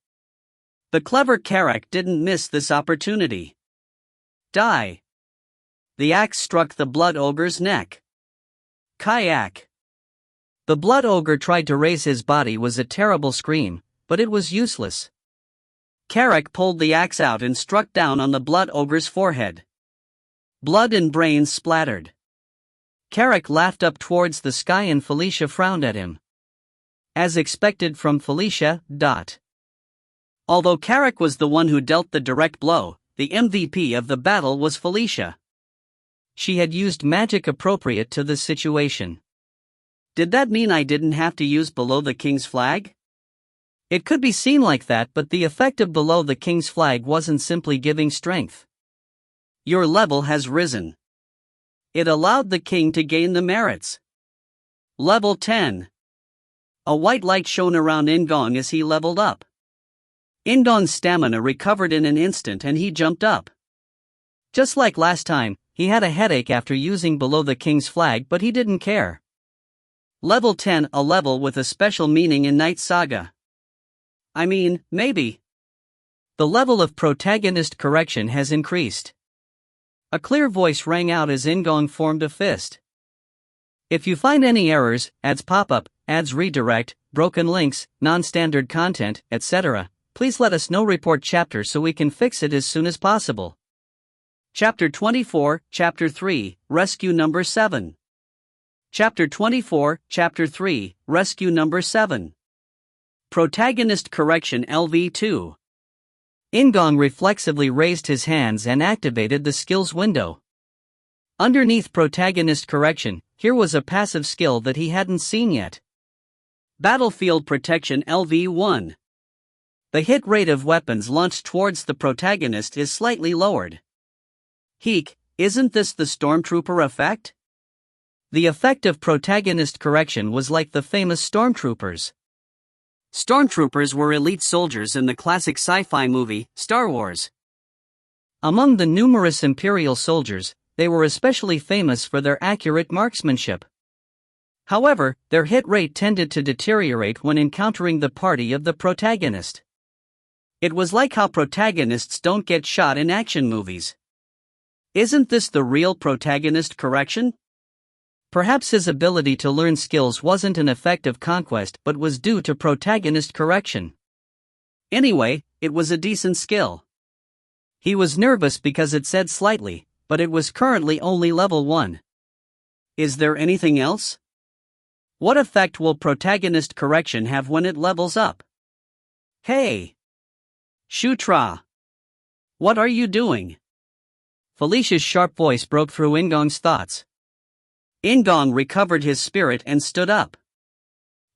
The clever Carrick didn't miss this opportunity. Die! The axe struck the blood ogre's neck. Kayak! The blood ogre tried to raise his body with a terrible scream, but it was useless. Carrick pulled the axe out and struck down on the blood ogre's forehead. Blood and brains splattered. Carrick laughed up towards the sky and Felicia frowned at him. As expected from Felicia. Although Carrick was the one who dealt the direct blow, the MVP of the battle was Felicia. She had used magic appropriate to the situation. Did that mean I didn't have to use Below the King's Flag? It could be seen like that, but the effect of Below the King's Flag wasn't simply giving strength. Your level has risen. It allowed the king to gain the merits. Level 10. A white light shone around In-gong as he leveled up. In-gong's stamina recovered in an instant and he jumped up. Just like last time, he had a headache after using Below the King's Flag, but he didn't care. Level 10, a level with a special meaning in Knight Saga. I mean, maybe. The level of protagonist correction has increased. A clear voice rang out as In-gong formed a fist. If you find any errors, ads pop-up, ads redirect, broken links, non-standard content, etc., please let us know. Report chapter so we can fix it as soon as possible. Chapter 24, Chapter 3, Rescue Number 7. Chapter 24, Chapter 3, Rescue Number 7. Protagonist Correction LV2. In-gong reflexively raised his hands and activated the skills window. Underneath Protagonist Correction, here was a passive skill that he hadn't seen yet. Battlefield Protection LV1. The hit rate of weapons launched towards the protagonist is slightly lowered. Heek, isn't this the Stormtrooper effect? The effect of Protagonist Correction was like the famous Stormtroopers. Stormtroopers were elite soldiers in the classic sci-fi movie, Star Wars. Among the numerous Imperial soldiers, they were especially famous for their accurate marksmanship. However, their hit rate tended to deteriorate when encountering the party of the protagonist. It was like how protagonists don't get shot in action movies. Isn't this the real protagonist correction? Perhaps his ability to learn skills wasn't an effect of conquest but was due to protagonist correction. Anyway, it was a decent skill. He was nervous because it said slightly, but it was currently only level 1. Is there anything else? What effect will protagonist correction have when it levels up? Hey! Shutra! What are you doing? Felicia's sharp voice broke through In-gong's thoughts. In-gong recovered his spirit and stood up.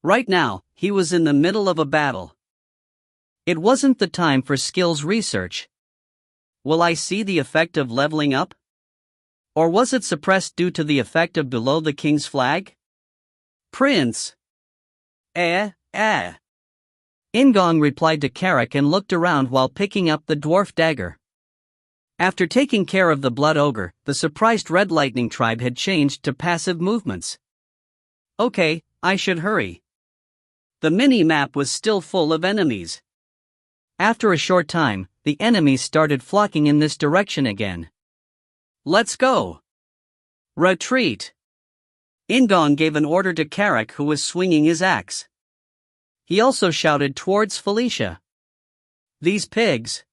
Right now, he was in the middle of a battle. It wasn't the time for skills research. Will I see the effect of leveling up? Or was it suppressed due to the effect of Below the King's Flag? Prince! In-gong replied to Carrick and looked around while picking up the dwarf dagger. After taking care of the blood ogre, the surprised Red Lightning tribe had changed to passive movements. Okay, I should hurry. The mini-map was still full of enemies. After a short time, the enemies started flocking in this direction again. Let's go! Retreat! In-gong gave an order to Carrick, who was swinging his axe. He also shouted towards Felicia. These pigs!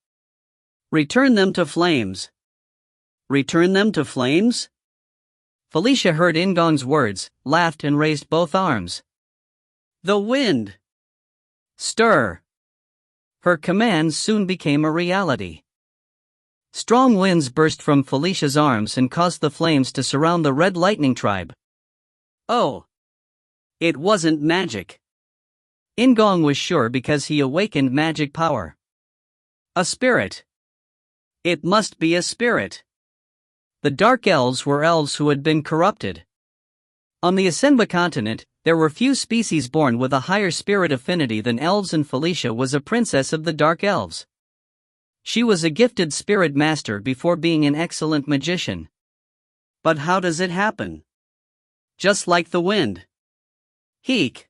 Return them to flames. Return them to flames? Felicia heard In-gong's words, laughed and raised both arms. The wind! Stir! Her command soon became a reality. Strong winds burst from Felicia's arms and caused the flames to surround the Red Lightning tribe. Oh! It wasn't magic. In-gong was sure because he awakened magic power. A spirit. It must be a spirit. The Dark Elves were elves who had been corrupted. On the Asenba continent, there were few species born with a higher spirit affinity than elves, and Felicia was a princess of the Dark Elves. She was a gifted spirit master before being an excellent magician. But how does it happen? Just like the wind. Heek.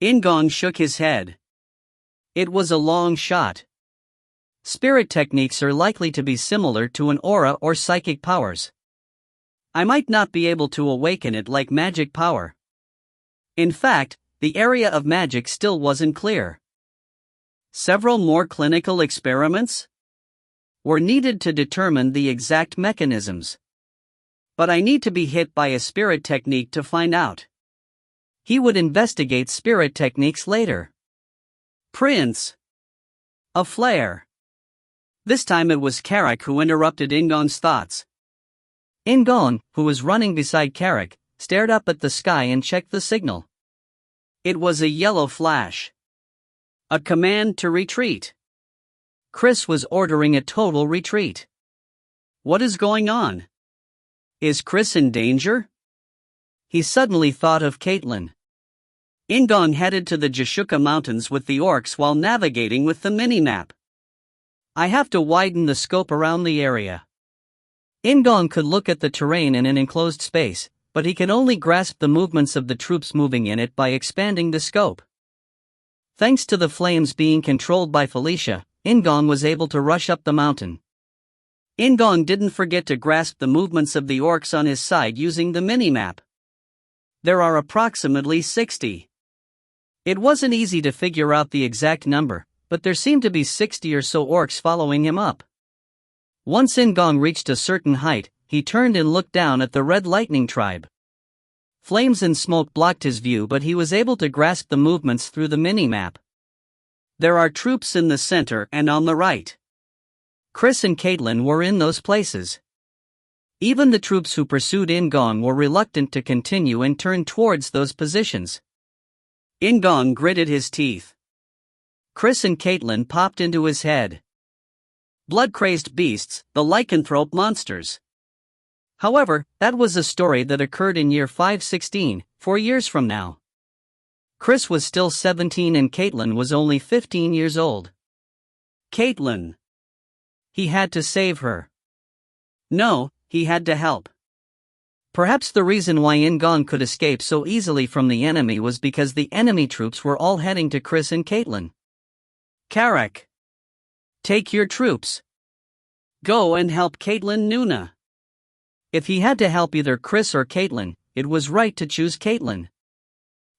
In-gong shook his head. It was a long shot. Spirit techniques are likely to be similar to an aura or psychic powers. I might not be able to awaken it like magic power. In fact, the area of magic still wasn't clear. Several more clinical experiments were needed to determine the exact mechanisms. But I need to be hit by a spirit technique to find out. He would investigate spirit techniques later. Prince. A flare. This time it was Carrick who interrupted In-gong's thoughts. In-gong, who was running beside Carrick, stared up at the sky and checked the signal. It was a yellow flash. A command to retreat. Chris was ordering a total retreat. What is going on? Is Chris in danger? He suddenly thought of Caitlin. In-gong headed to the Jashuka Mountains with the orcs while navigating with the mini-map. I have to widen the scope around the area. In-gong could look at the terrain in an enclosed space, but he could only grasp the movements of the troops moving in it by expanding the scope. Thanks to the flames being controlled by Felicia, In-gong was able to rush up the mountain. In-gong didn't forget to grasp the movements of the orcs on his side using the mini-map. There are approximately 60. It wasn't easy to figure out the exact number, but there seemed to be 60 or so orcs following him up. Once In-gong reached a certain height, he turned and looked down at the Red Lightning tribe. Flames and smoke blocked his view, but he was able to grasp the movements through the mini-map. There are troops in the center and on the right. Chris and Caitlin were in those places. Even the troops who pursued In-gong were reluctant to continue and turned towards those positions. In-gong gritted his teeth. Chris and Caitlin popped into his head. Blood-crazed beasts, the lycanthrope monsters. However, that was a story that occurred in year 516, 4 years from now. Chris was still 17 and Caitlin was only 15 years old. Caitlin. He had to save her. No, he had to help. Perhaps the reason why In-gong could escape so easily from the enemy was because the enemy troops were all heading to Chris and Caitlin. Carrick. Take your troops. Go and help Caitlin Nuna. If he had to help either Chris or Caitlin, it was right to choose Caitlin.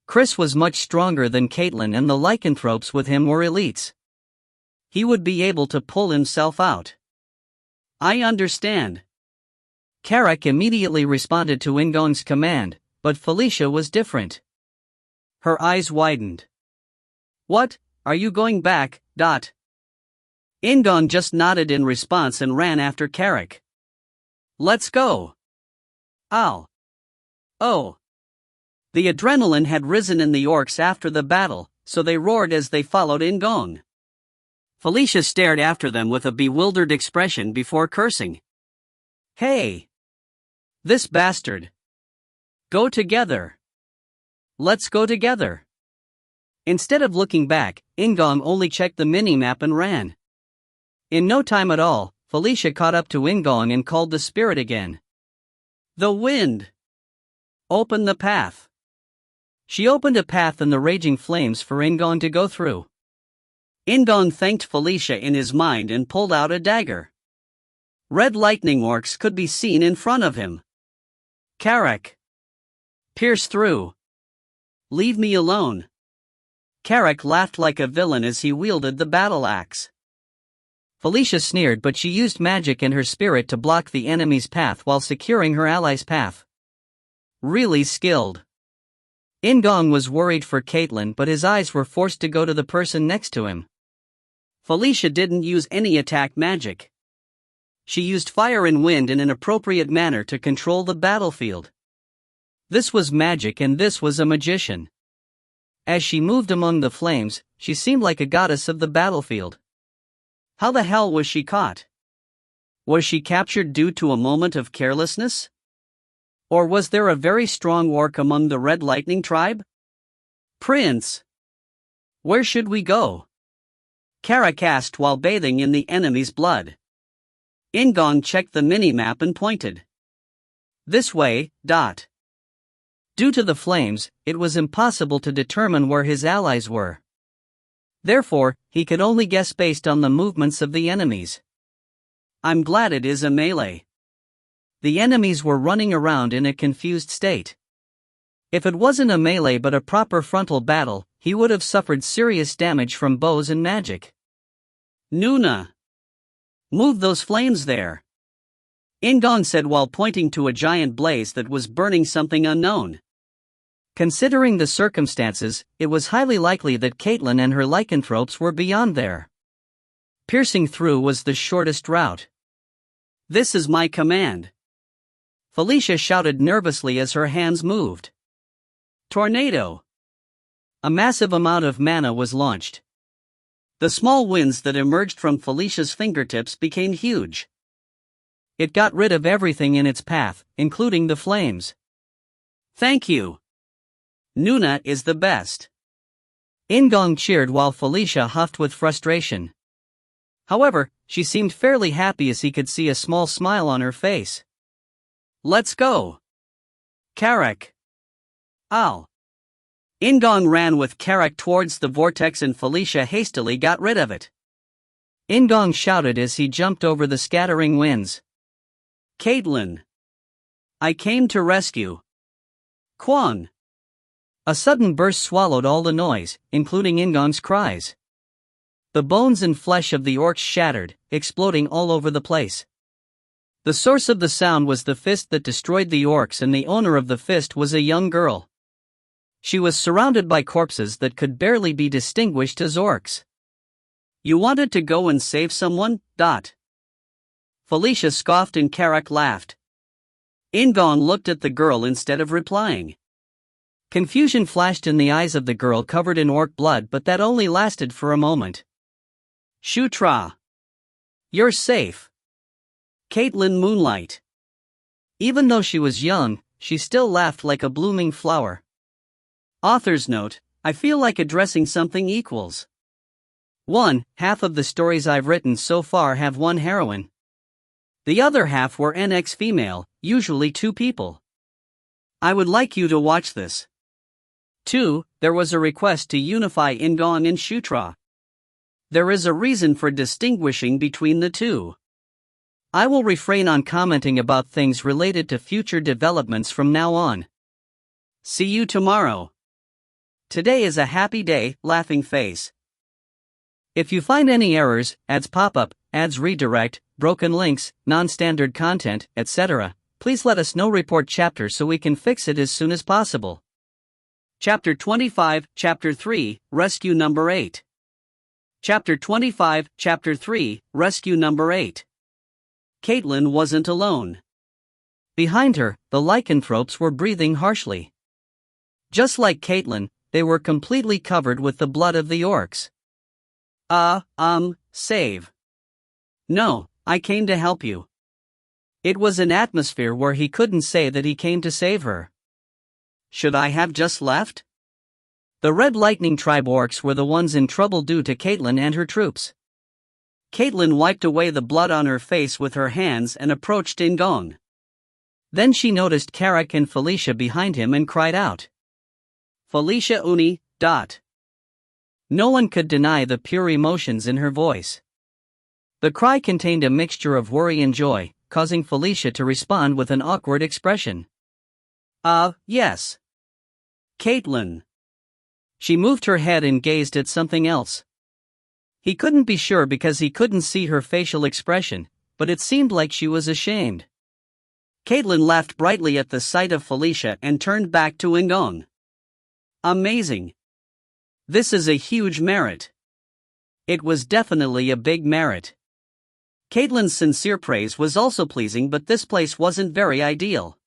Chris was much stronger than Caitlin and the lycanthropes with him were elites. He would be able to pull himself out. I understand. Carrick immediately responded to In-gong's command, but Felicia was different. Her eyes widened. What, are you going back, Dot? In-gong just nodded in response and ran after Carrick. Let's go. Ow. Oh. The adrenaline had risen in the orcs after the battle, so they roared as they followed In-gong. Felicia stared after them with a bewildered expression before cursing. Hey! This bastard! Go together! Let's go together! Instead of looking back, In-gong only checked the mini-map and ran. In no time at all, Felicia caught up to In-gong and called the spirit again. The wind! Open the path! She opened a path in the raging flames for In-gong to go through. In-gong thanked Felicia in his mind and pulled out a dagger. Red lightning orcs could be seen in front of him. Carrick! Pierce through! Leave me alone! Carrick laughed like a villain as he wielded the battle axe. Felicia sneered, but she used magic and her spirit to block the enemy's path while securing her ally's path. Really skilled. In-gong was worried for Caitlin, but his eyes were forced to go to the person next to him. Felicia didn't use any attack magic. She used fire and wind in an appropriate manner to control the battlefield. This was magic and this was a magician. As she moved among the flames, she seemed like a goddess of the battlefield. How the hell was she caught? Was she captured due to a moment of carelessness? Or was there a very strong orc among the Red Lightning tribe? Prince! Where should we go? Carrick asked while bathing in the enemy's blood. In-gong checked the mini-map and pointed. This way, Dot. Due to the flames, it was impossible to determine where his allies were. Therefore, he could only guess based on the movements of the enemies. I'm glad it is a melee. The enemies were running around in a confused state. If it wasn't a melee but a proper frontal battle, he would have suffered serious damage from bows and magic. Nuna! Move those flames there! In-gong said while pointing to a giant blaze that was burning something unknown. Considering the circumstances, it was highly likely that Caitlin and her lycanthropes were beyond there. Piercing through was the shortest route. This is my command. Felicia shouted nervously as her hands moved. Tornado! A massive amount of mana was launched. The small winds that emerged from Felicia's fingertips became huge. It got rid of everything in its path, including the flames. Thank you. Nuna is the best. In-gong cheered while Felicia huffed with frustration. However, she seemed fairly happy as he could see a small smile on her face. Let's go. Karak. Ow. In-gong ran with Karak towards the vortex and Felicia hastily got rid of it. In-gong shouted as he jumped over the scattering winds. Caitlin. I came to rescue. Quan. A sudden burst swallowed all the noise, including In-gong's cries. The bones and flesh of the orcs shattered, exploding all over the place. The source of the sound was the fist that destroyed the orcs, and the owner of the fist was a young girl. She was surrounded by corpses that could barely be distinguished as orcs. You wanted to go and save someone? Felicia scoffed and Karak laughed. In-gong looked at the girl instead of replying. Confusion flashed in the eyes of the girl covered in orc blood, but that only lasted for a moment. Shutra. You're safe. Caitlin Moonlight. Even though she was young, she still laughed like a blooming flower. Author's note, I feel like addressing something equals. 1. Half of the stories I've written so far have one heroine. The other half were NX female, usually 2 people. I would like you to watch this. 2. There was a request to unify In-gong and Shutra. There is a reason for distinguishing between the two. I will refrain on commenting about things related to future developments from now on. See you tomorrow. Today is a happy day, laughing face. If you find any errors, ads pop up, ads redirect, broken links, non-standard content, etc., please let us know. Report chapter so we can fix it as soon as possible. Chapter 25, Chapter 3, Rescue Number 8. Chapter 25, Chapter 3, Rescue Number 8. Caitlin wasn't alone. Behind her, the lycanthropes were breathing harshly. Just like Caitlin, they were completely covered with the blood of the orcs. Save. No, I came to help you. It was an atmosphere where he couldn't say that he came to save her. Should I have just left? The Red Lightning Tribe orcs were the ones in trouble due to Caitlin and her troops. Caitlin wiped away the blood on her face with her hands and approached In-gong. Then she noticed Karak and Felicia behind him and cried out. Felicia Uni. No one could deny the pure emotions in her voice. The cry contained a mixture of worry and joy, causing Felicia to respond with an awkward expression. Yes. Caitlin. She moved her head and gazed at something else. He couldn't be sure because he couldn't see her facial expression, but it seemed like she was ashamed. Caitlin laughed brightly at the sight of Felicia and turned back to In-gong. Amazing. This is a huge merit. It was definitely a big merit. Caitlin's sincere praise was also pleasing, but this place wasn't very ideal.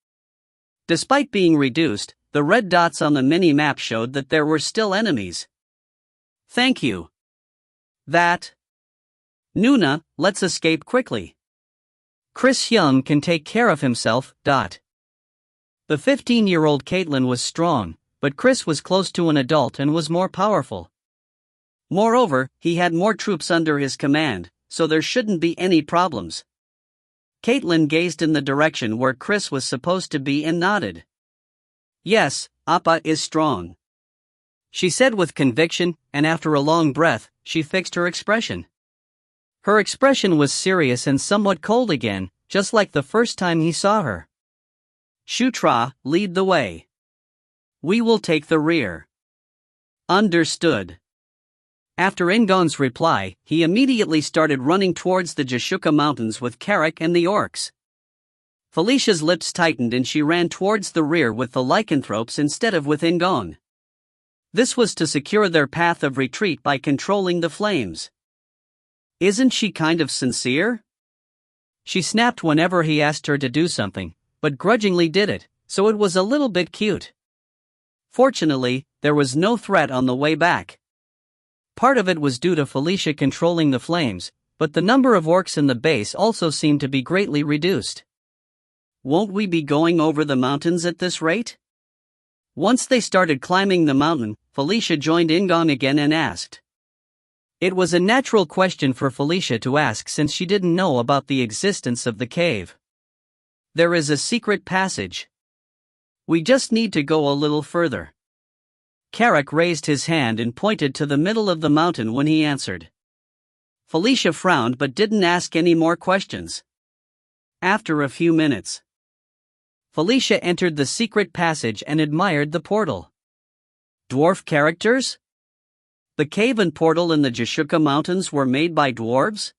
Despite being reduced, the red dots on the mini-map showed that there were still enemies. Thank you. Nuna, let's escape quickly. Chris Young can take care of himself. The 15-year-old Caitlin was strong, but Chris was close to an adult and was more powerful. Moreover, he had more troops under his command, so there shouldn't be any problems. Caitlin gazed in the direction where Chris was supposed to be and nodded. Yes, Appa is strong, she said with conviction, and after a long breath, she fixed her expression. Her expression was serious and somewhat cold again, just like the first time he saw her. Shutra, lead the way. We will take the rear. Understood. After In-gong's reply, he immediately started running towards the Jashuka Mountains with Carrick and the orcs. Felicia's lips tightened and she ran towards the rear with the lycanthropes instead of with In-gong. This was to secure their path of retreat by controlling the flames. Isn't she kind of sincere? She snapped whenever he asked her to do something, but grudgingly did it, so it was a little bit cute. Fortunately, there was no threat on the way back. Part of it was due to Felicia controlling the flames, but the number of orcs in the base also seemed to be greatly reduced. Won't we be going over the mountains at this rate? Once they started climbing the mountain, Felicia joined In-gong again and asked. It was a natural question for Felicia to ask since she didn't know about the existence of the cave. There is a secret passage. We just need to go a little further. Carrick raised his hand and pointed to the middle of the mountain when he answered. Felicia frowned but didn't ask any more questions. After a few minutes, Felicia entered the secret passage and admired the portal. Dwarf characters? The cave and portal in the Jashuka Mountains were made by dwarves?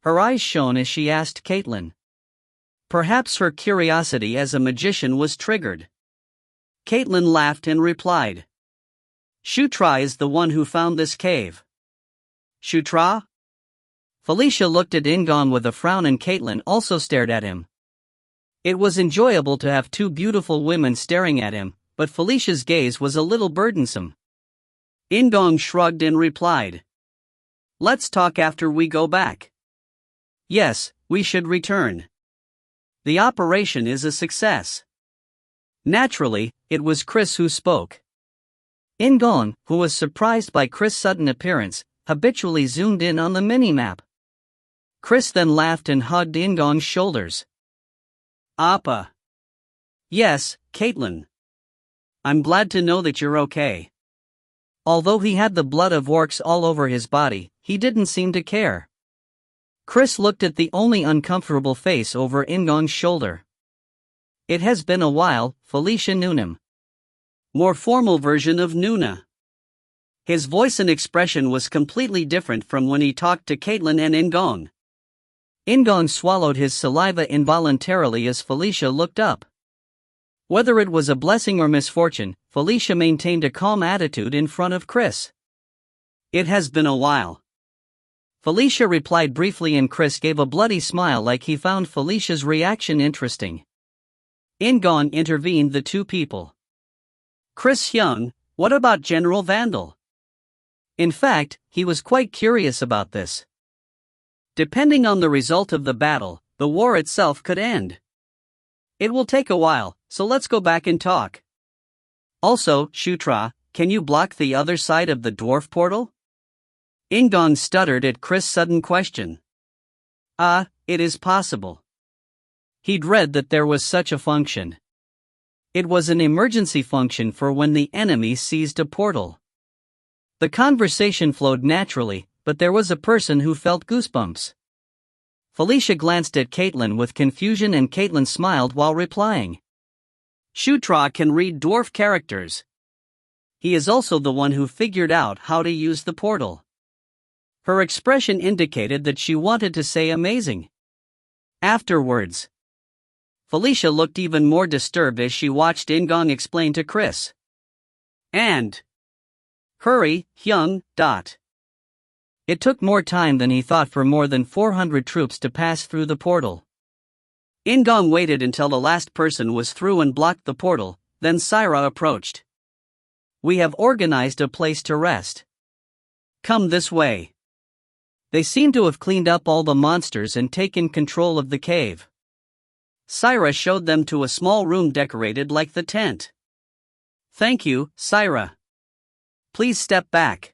Her eyes shone as she asked Caitlin. Perhaps her curiosity as a magician was triggered. Caitlin laughed and replied. Shutra is the one who found this cave. Shutra? Felicia looked at In-gong with a frown and Caitlin also stared at him. It was enjoyable to have two beautiful women staring at him, but Felicia's gaze was a little burdensome. In-gong shrugged and replied. Let's talk after we go back. Yes, we should return. The operation is a success. Naturally, it was Chris who spoke. In-gong, who was surprised by Chris' sudden appearance, habitually zoomed in on the minimap. Chris then laughed and hugged In-gong's shoulders. Appa. Yes, Caitlin. I'm glad to know that you're okay. Although he had the blood of orcs all over his body, he didn't seem to care. Chris looked at the only uncomfortable face over In-gong's shoulder. It has been a while, Felicia Noonan. More formal version of Nuna. His voice and expression was completely different from when he talked to Caitlin and In-gong. In-gong swallowed his saliva involuntarily as Felicia looked up. Whether it was a blessing or misfortune, Felicia maintained a calm attitude in front of Chris. It has been a while. Felicia replied briefly and Chris gave a bloody smile like he found Felicia's reaction interesting. In-gong intervened the two people. Chris Hyung, what about General Vandal? In fact, he was quite curious about this. Depending on the result of the battle, the war itself could end. It will take a while, so let's go back and talk. Also, Shutra, can you block the other side of the dwarf portal? In-gong stuttered at Chris' sudden question. It is possible. He'd read that there was such a function. It was an emergency function for when the enemy seized a portal. The conversation flowed naturally, but there was a person who felt goosebumps. Felicia glanced at Caitlin with confusion and Caitlin smiled while replying. Shutra can read dwarf characters. He is also the one who figured out how to use the portal. Her expression indicated that she wanted to say amazing. Afterwards, Felicia looked even more disturbed as she watched In-gong explain to Chris. And hurry, Hyung. It took more time than he thought for more than 400 troops to pass through the portal. In-gong waited until the last person was through and blocked the portal, then Syra approached. We have organized a place to rest. Come this way. They seem to have cleaned up all the monsters and taken control of the cave. Syra showed them to a small room decorated like the tent. Thank you, Syra. Please step back.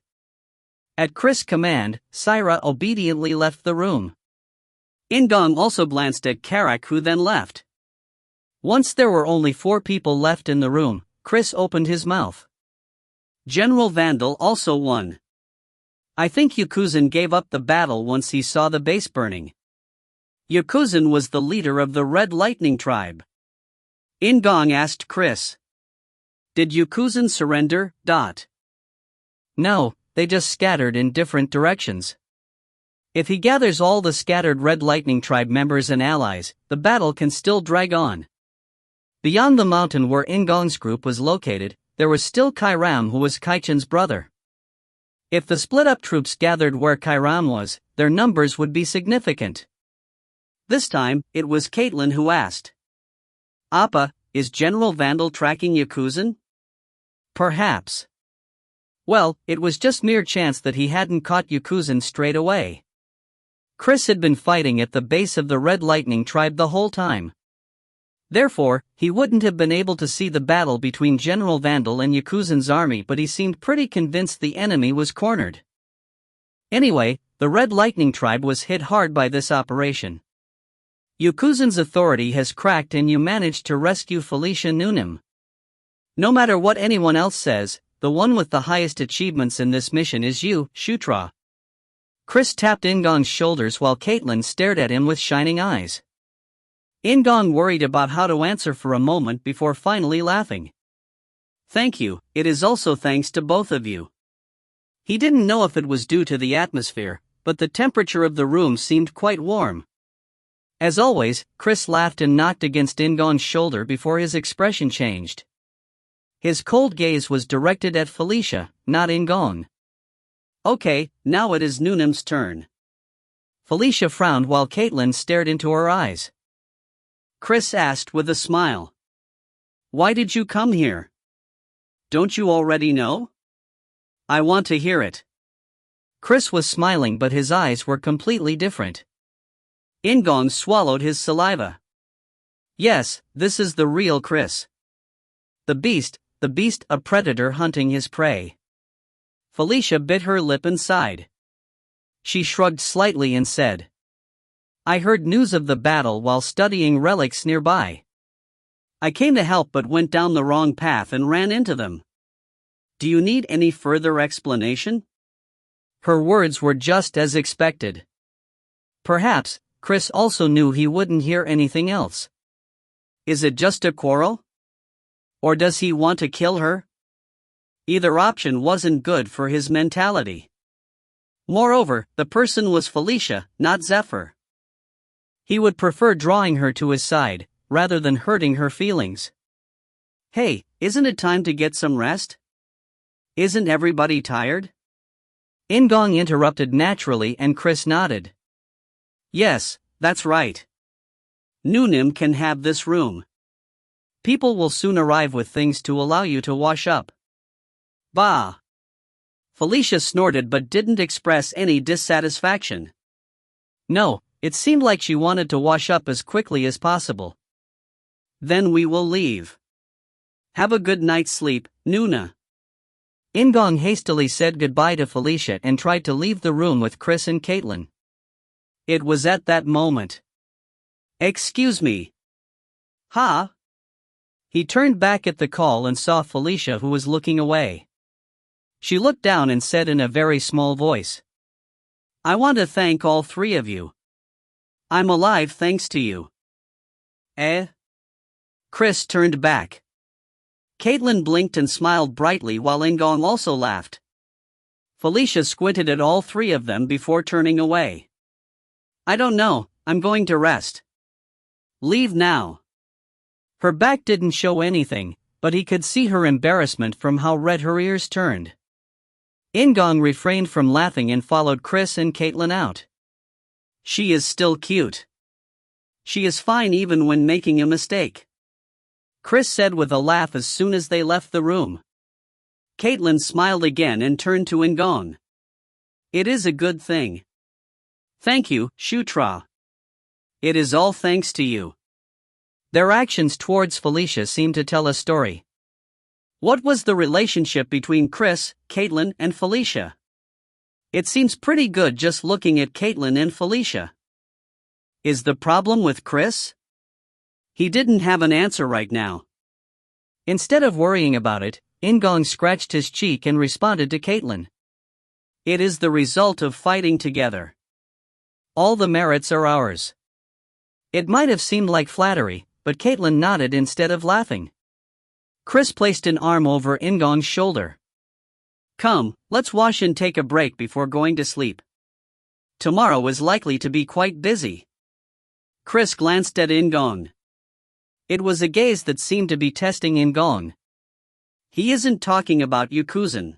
At Chris' command, Syra obediently left the room. In-gong also glanced at Carrick who then left. Once there were only 4 people left in the room, Chris opened his mouth. General Vandal also won. I think Yakuzan gave up the battle once he saw the base burning. Yakuzan was the leader of the Red Lightning tribe. In-gong asked Chris. Did Yakuzan surrender? No, they just scattered in different directions. If he gathers all the scattered Red Lightning tribe members and allies, the battle can still drag on. Beyond the mountain where In-gong's group was located, there was still Kairam, who was Kaichen's brother. If the split-up troops gathered where Kairam was, their numbers would be significant. This time, it was Caitlin who asked. Appa, is General Vandal tracking Yakuzan? Perhaps. Well, it was just mere chance that he hadn't caught Yakuzan straight away. Chris had been fighting at the base of the Red Lightning tribe the whole time. Therefore, he wouldn't have been able to see the battle between General Vandal and Yakuzan's army, but he seemed pretty convinced the enemy was cornered. Anyway, the Red Lightning tribe was hit hard by this operation. Yakuzan's authority has cracked and you managed to rescue Felicia Noonim. No matter what anyone else says, the one with the highest achievements in this mission is you, Shutra. Chris tapped In-gong's shoulders while Caitlin stared at him with shining eyes. In-gong worried about how to answer for a moment before finally laughing. Thank you, it is also thanks to both of you. He didn't know if it was due to the atmosphere, but the temperature of the room seemed quite warm. As always, Chris laughed and knocked against In-gong's shoulder before his expression changed. His cold gaze was directed at Felicia, not In-gong. Okay, now it is Noonim's turn. Felicia frowned while Caitlin stared into her eyes. Chris asked with a smile. Why did you come here? Don't you already know? I want to hear it. Chris was smiling, but his eyes were completely different. In-gong swallowed his saliva. Yes, this is the real Chris. The beast, a predator hunting his prey. Felicia bit her lip and sighed. She shrugged slightly and said, I heard news of the battle while studying relics nearby. I came to help but went down the wrong path and ran into them. Do you need any further explanation? Her words were just as expected. Perhaps, Chris also knew he wouldn't hear anything else. Is it just a quarrel? Or does he want to kill her? Either option wasn't good for his mentality. Moreover, the person was Felicia, not Zephyr. He would prefer drawing her to his side, rather than hurting her feelings. Hey, isn't it time to get some rest? Isn't everybody tired? In-gong interrupted naturally and Chris nodded. Yes, that's right. Noonim can have this room. People will soon arrive with things to allow you to wash up. Bah! Felicia snorted but didn't express any dissatisfaction. No, it seemed like she wanted to wash up as quickly as possible. Then we will leave. Have a good night's sleep, Noona. In-gong hastily said goodbye to Felicia and tried to leave the room with Chris and Caitlin. It was at that moment. Excuse me. Huh? He turned back at the call and saw Felicia, who was looking away. She looked down and said in a very small voice, I want to thank all 3 of you. I'm alive thanks to you. Eh? Chris turned back. Caitlin blinked and smiled brightly while In-gong also laughed. Felicia squinted at all 3 of them before turning away. I don't know, I'm going to rest. Leave now. Her back didn't show anything, but he could see her embarrassment from how red her ears turned. In-gong refrained from laughing and followed Chris and Caitlin out. She is still cute. She is fine even when making a mistake. Chris said with a laugh as soon as they left the room. Caitlin smiled again and turned to In-gong. It is a good thing. Thank you, Shutra. It is all thanks to you. Their actions towards Felicia seemed to tell a story. What was the relationship between Chris, Caitlin, and Felicia? It seems pretty good just looking at Caitlin and Felicia. Is the problem with Chris? He didn't have an answer right now. Instead of worrying about it, In-gong scratched his cheek and responded to Caitlin. It is the result of fighting together. All the merits are ours. It might have seemed like flattery, but Caitlin nodded instead of laughing. Chris placed an arm over In-gong's shoulder. Come, let's wash and take a break before going to sleep. Tomorrow is likely to be quite busy. Chris glanced at In-gong. It was a gaze that seemed to be testing In-gong. He isn't talking about Yakuzan.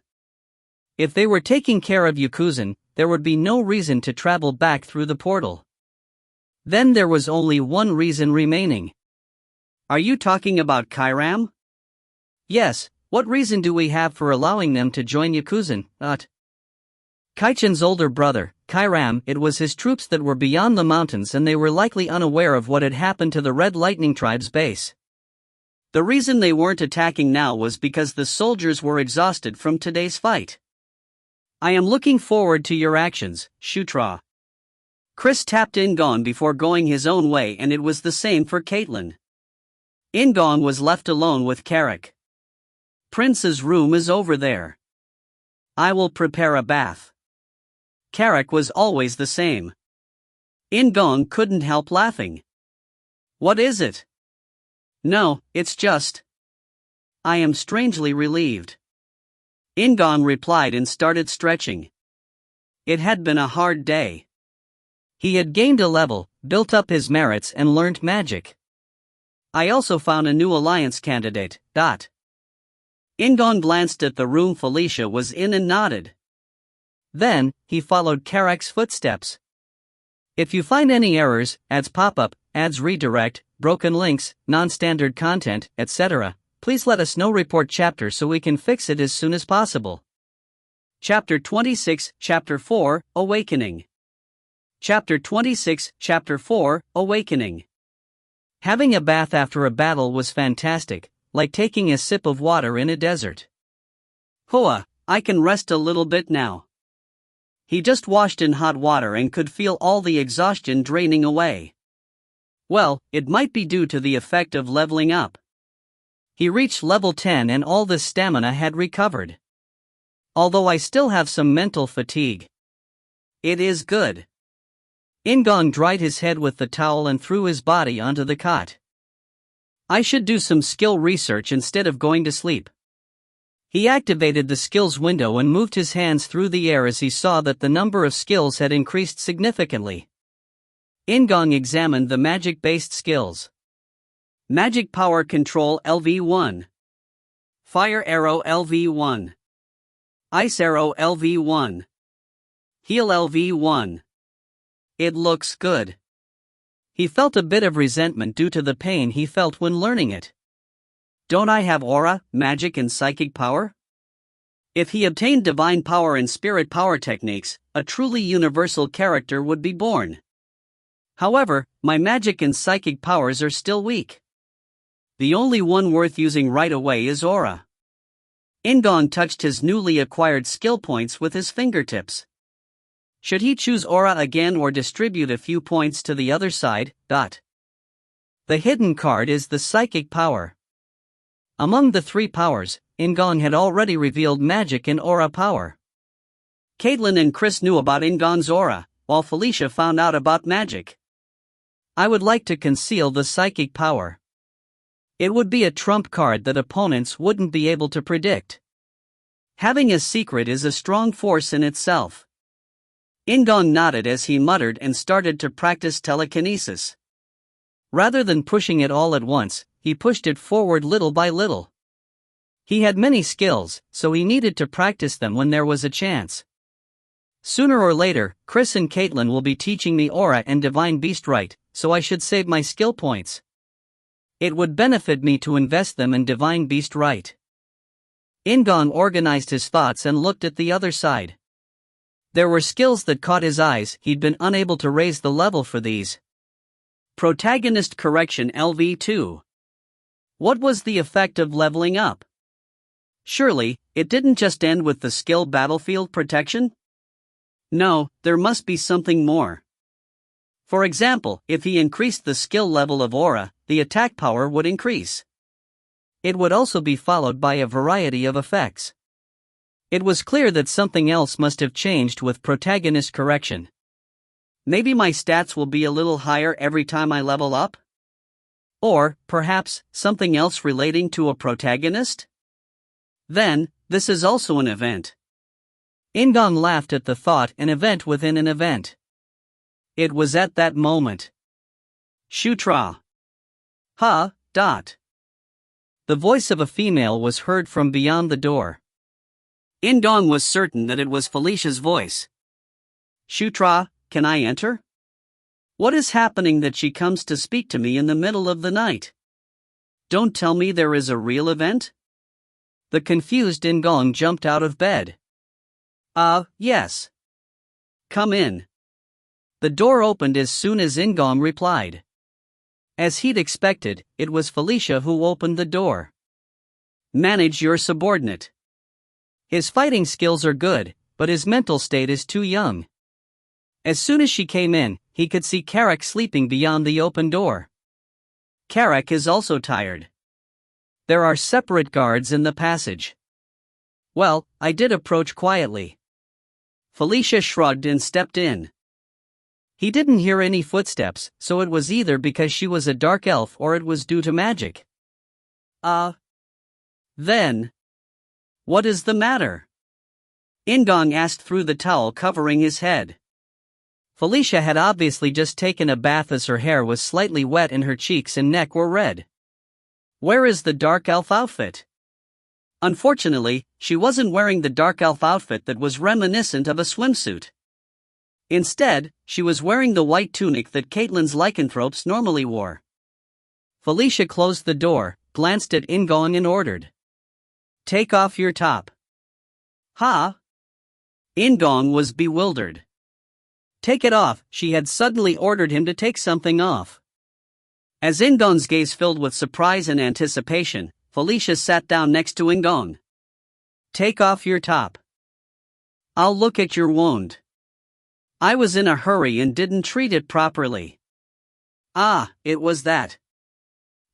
If they were taking care of Yakuzan, there would be no reason to travel back through the portal. Then there was only one reason remaining. Are you talking about Kairam? Yes, what reason do we have for allowing them to join Yakuzan? Kaichen's older brother, Kairam, it was his troops that were beyond the mountains and they were likely unaware of what had happened to the Red Lightning Tribe's base. The reason they weren't attacking now was because the soldiers were exhausted from today's fight. I am looking forward to your actions, Shutra. Chris tapped In-gong before going his own way and it was the same for Caitlin. In-gong was left alone with Carrick. Prince's room is over there. I will prepare a bath. Carrick was always the same. In-gong couldn't help laughing. What is it? No, it's just. I am strangely relieved. In-gong replied and started stretching. It had been a hard day. He had gained a level, built up his merits and learned magic. I also found a new alliance candidate. In-gong glanced at the room Felicia was in and nodded. Then, he followed Carrick's footsteps. If you find any errors, ads pop up, ads redirect, broken links, non-standard content, etc., please let us know. Report chapter so we can fix it as soon as possible. Chapter 26, Chapter 4, Awakening. Chapter 26, Chapter 4, Awakening. Having a bath after a battle was fantastic, like taking a sip of water in a desert. Hoa, I can rest a little bit now. He just washed in hot water and could feel all the exhaustion draining away. Well, it might be due to the effect of leveling up. He reached level 10 and all the stamina had recovered. Although I still have some mental fatigue. It is good. In-gong dried his head with the towel and threw his body onto the cot. I should do some skill research instead of going to sleep. He activated the skills window and moved his hands through the air as he saw that the number of skills had increased significantly. In-gong examined the magic-based skills. Magic Power Control LV1. Fire Arrow LV1. Ice Arrow LV1. Heal LV1. It looks good. He felt a bit of resentment due to the pain he felt when learning it. Don't I have aura, magic and psychic power? If he obtained divine power and spirit power techniques, a truly universal character would be born. However, my magic and psychic powers are still weak. The only one worth using right away is aura. In-gong touched his newly acquired skill points with his fingertips. Should he choose aura again or distribute a few points to the other side? The hidden card is the psychic power. Among the three powers, In-gong had already revealed magic and aura power. Caitlin and Chris knew about In-gong's aura, while Felicia found out about magic. I would like to conceal the psychic power. It would be a trump card that opponents wouldn't be able to predict. Having a secret is a strong force in itself. In-gong nodded as he muttered and started to practice telekinesis. Rather than pushing it all at once, he pushed it forward little by little. He had many skills, so he needed to practice them when there was a chance. Sooner or later, Chris and Caitlin will be teaching me aura and divine beast right, so I should save my skill points. It would benefit me to invest them in divine beast right. In-gong organized his thoughts and looked at the other side. There were skills that caught his eyes. He'd been unable to raise the level for these. Protagonist Correction LV2. What was the effect of leveling up? Surely, it didn't just end with the skill Battlefield Protection? No, there must be something more. For example, if he increased the skill level of aura, the attack power would increase. It would also be followed by a variety of effects. It was clear that something else must have changed with protagonist correction. Maybe my stats will be a little higher every time I level up? Or, perhaps, something else relating to a protagonist? Then, this is also an event. In-gong laughed at the thought, an event within an event. It was at that moment. Shutra. Ha, dot. The voice of a female was heard from beyond the door. In-gong was certain that it was Felicia's voice. Shutra, can I enter? What is happening that she comes to speak to me in the middle of the night? Don't tell me there is a real event? The confused In-gong jumped out of bed. Yes. Come in. The door opened as soon as In-gong replied. As he'd expected, it was Felicia who opened the door. Manage your subordinate. His fighting skills are good, but his mental state is too young. As soon as she came in, he could see Karak sleeping beyond the open door. Karak is also tired. There are separate guards in the passage. Well, I did approach quietly. Felicia shrugged and stepped in. He didn't hear any footsteps, so it was either because she was a dark elf or it was due to magic. Then. What is the matter? In-gong asked through the towel covering his head. Felicia had obviously just taken a bath as her hair was slightly wet and her cheeks and neck were red. Where is the dark elf outfit? Unfortunately, she wasn't wearing the dark elf outfit that was reminiscent of a swimsuit. Instead, she was wearing the white tunic that Caitlin's lycanthropes normally wore. Felicia closed the door, glanced at In-gong and ordered. Take off your top. Ha? In-gong was bewildered. Take it off, she had suddenly ordered him to take something off. As In-gong's gaze filled with surprise and anticipation, Felicia sat down next to In-gong. Take off your top. I'll look at your wound. I was in a hurry and didn't treat it properly. It was that.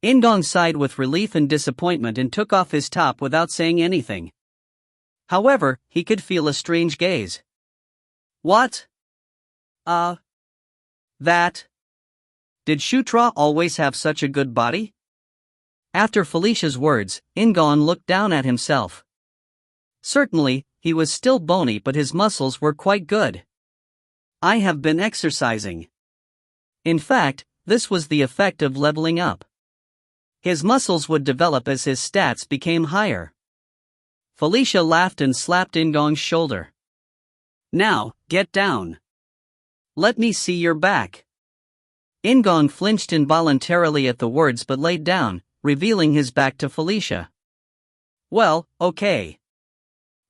In-gong sighed with relief and disappointment and took off his top without saying anything. However, he could feel a strange gaze. What? That? Did Shutra always have such a good body? After Felicia's words, In-gong looked down at himself. Certainly, he was still bony but his muscles were quite good. I have been exercising. In fact, this was the effect of leveling up. His muscles would develop as his stats became higher. Felicia laughed and slapped In-gong's shoulder. Now, get down. Let me see your back. In-gong flinched involuntarily at the words but laid down, revealing his back to Felicia. Well, okay.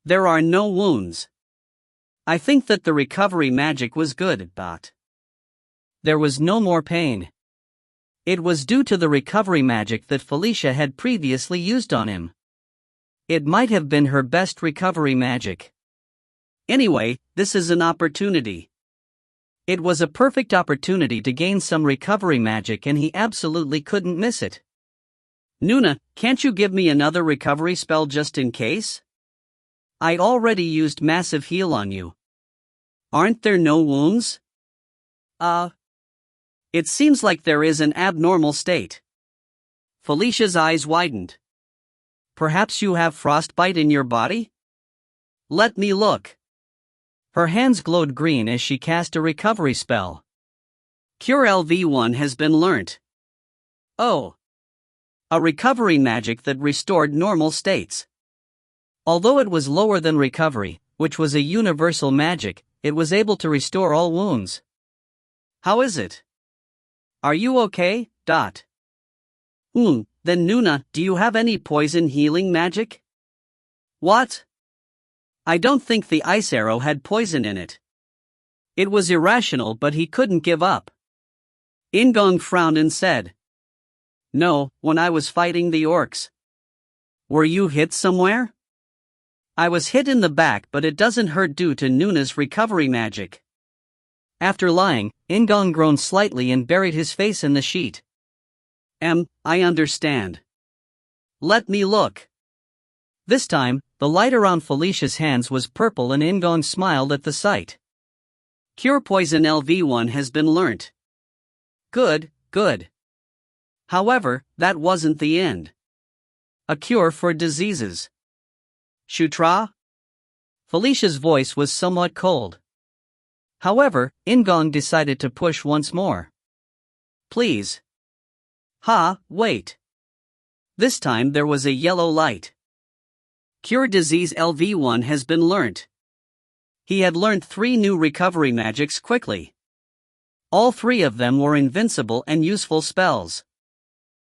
There are no wounds. I think that the recovery magic was good, but there was no more pain. It was due to the recovery magic that Felicia had previously used on him. It might have been her best recovery magic. Anyway, this is an opportunity. It was a perfect opportunity to gain some recovery magic and he absolutely couldn't miss it. Nuna, can't you give me another recovery spell just in case? I already used massive heal on you. Aren't there no wounds? It seems like there is an abnormal state. Felicia's eyes widened. Perhaps you have frostbite in your body? Let me look. Her hands glowed green as she cast a recovery spell. Cure LV1 has been learnt. Oh. A recovery magic that restored normal states. Although it was lower than recovery, which was a universal magic, it was able to restore all wounds. How is it? Are you okay, Dot? Then Nuna, do you have any poison healing magic? What? I don't think the ice arrow had poison in it. It was irrational but he couldn't give up. In-gong frowned and said. No, when I was fighting the orcs. Were you hit somewhere? I was hit in the back but it doesn't hurt due to Nuna's recovery magic. After lying, In-gong groaned slightly and buried his face in the sheet. I understand. Let me look. This time, the light around Felicia's hands was purple and In-gong smiled at the sight. Cure poison LV1 has been learnt. Good, good. However, that wasn't the end. A cure for diseases. Shutra? Felicia's voice was somewhat cold. However, In-gong decided to push once more. Please. Wait. This time there was a yellow light. Cure disease LV1 has been learnt. He had learnt 3 new recovery magics quickly. All 3 of them were invincible and useful spells.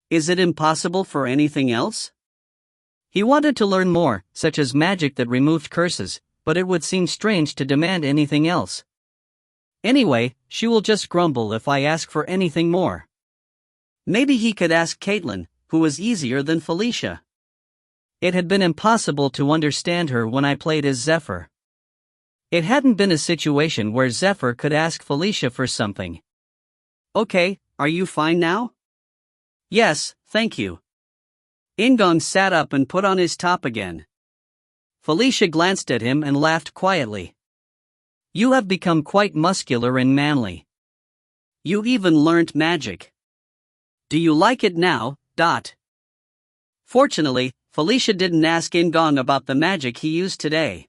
Is it impossible for anything else? He wanted to learn more, such as magic that removed curses, but it would seem strange to demand anything else. Anyway, she will just grumble if I ask for anything more. Maybe he could ask Caitlin, who was easier than Felicia. It had been impossible to understand her when I played as Zephyr. It hadn't been a situation where Zephyr could ask Felicia for something. Okay, are you fine now? Yes, thank you. In-gong sat up and put on his top again. Felicia glanced at him and laughed quietly. You have become quite muscular and manly. You even learnt magic. Do you like it now? Fortunately, Felicia didn't ask In-gong about the magic he used today.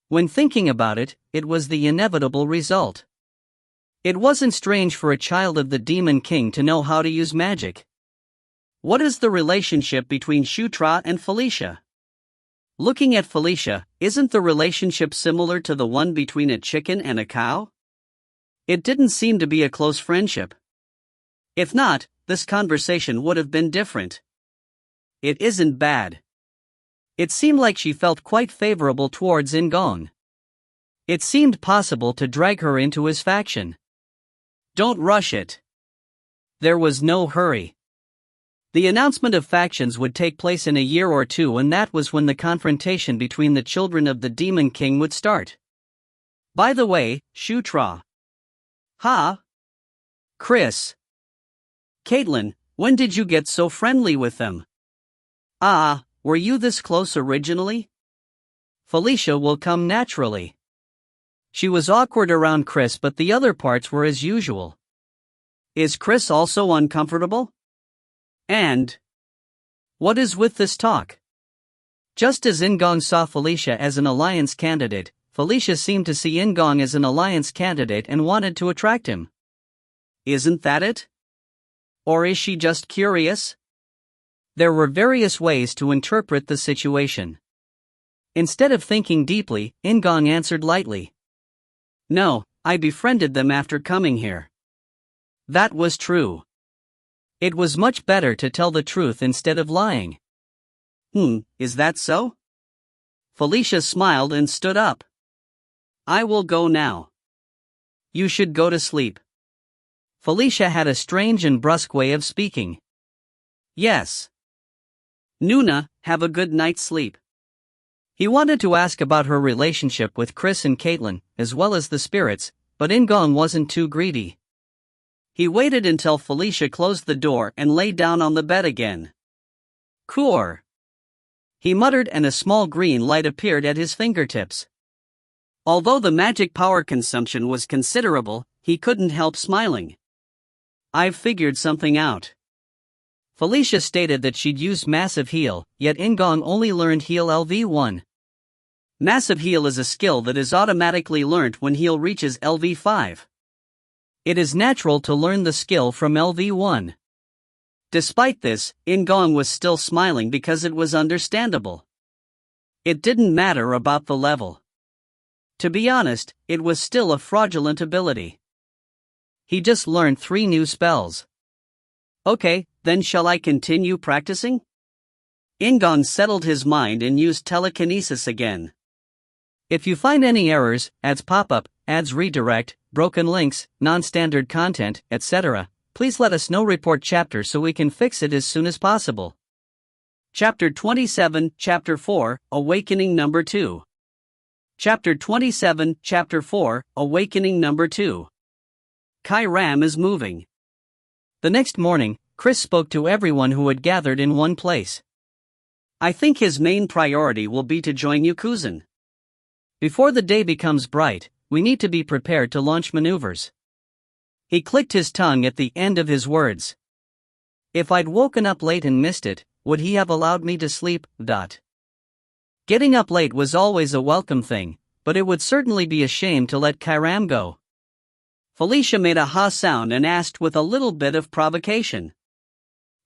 When thinking about it, it was the inevitable result. It wasn't strange for a child of the Demon King to know how to use magic. What is the relationship between Shutra and Felicia? Looking at Felicia, isn't the relationship similar to the one between a chicken and a cow? It didn't seem to be a close friendship. If not, this conversation would have been different. It isn't bad. It seemed like she felt quite favorable towards In-gong. It seemed possible to drag her into his faction. Don't rush it. There was no hurry. The announcement of factions would take place in a year or 2, and that was when the confrontation between the children of the Demon King would start. By the way, Shutra. Chris. Caitlin, when did you get so friendly with them? Were you this close originally? Felicia will come naturally. She was awkward around Chris, but the other parts were as usual. Is Chris also uncomfortable? And what is with this talk? Just as In-gong saw Felicia as an alliance candidate, Felicia seemed to see In-gong as an alliance candidate and wanted to attract him. Isn't that it? Or is she just curious? There were various ways to interpret the situation. Instead of thinking deeply, In-gong answered lightly. No, I befriended them after coming here. That was true. It was much better to tell the truth instead of lying. Is that so? Felicia smiled and stood up. I will go now. You should go to sleep. Felicia had a strange and brusque way of speaking. Yes. Nuna, have a good night's sleep. He wanted to ask about her relationship with Chris and Caitlin, as well as the spirits, but In-gong wasn't too greedy. He waited until Felicia closed the door and lay down on the bed again. Cool. He muttered, and a small green light appeared at his fingertips. Although the magic power consumption was considerable, he couldn't help smiling. I've figured something out. Felicia stated that she'd used Massive Heal, yet In-gong only learned Heal LV1. Massive Heal is a skill that is automatically learnt when Heal reaches LV5. It is natural to learn the skill from LV1. Despite this, In-gong was still smiling because it was understandable. It didn't matter about the level. To be honest, it was still a fraudulent ability. He just learned 3 new spells. Okay, then shall I continue practicing? In-gong settled his mind and used telekinesis again. If you find any errors, ads pop-up, ads redirect, broken links, non-standard content, etc., please let us know. Report chapter so we can fix it as soon as possible. Chapter 27, Chapter 4, Awakening Number 2. Chapter 27, Chapter 4, Awakening Number 2. Kai Ram is moving. The next morning, Chris spoke to everyone who had gathered in one place. I think his main priority will be to join Yakuzen. Before the day becomes bright, we need to be prepared to launch maneuvers. He clicked his tongue at the end of his words. If I'd woken up late and missed it, would he have allowed me to sleep? Getting up late was always a welcome thing, but it would certainly be a shame to let Kairam go. Felicia made a ha sound and asked with a little bit of provocation.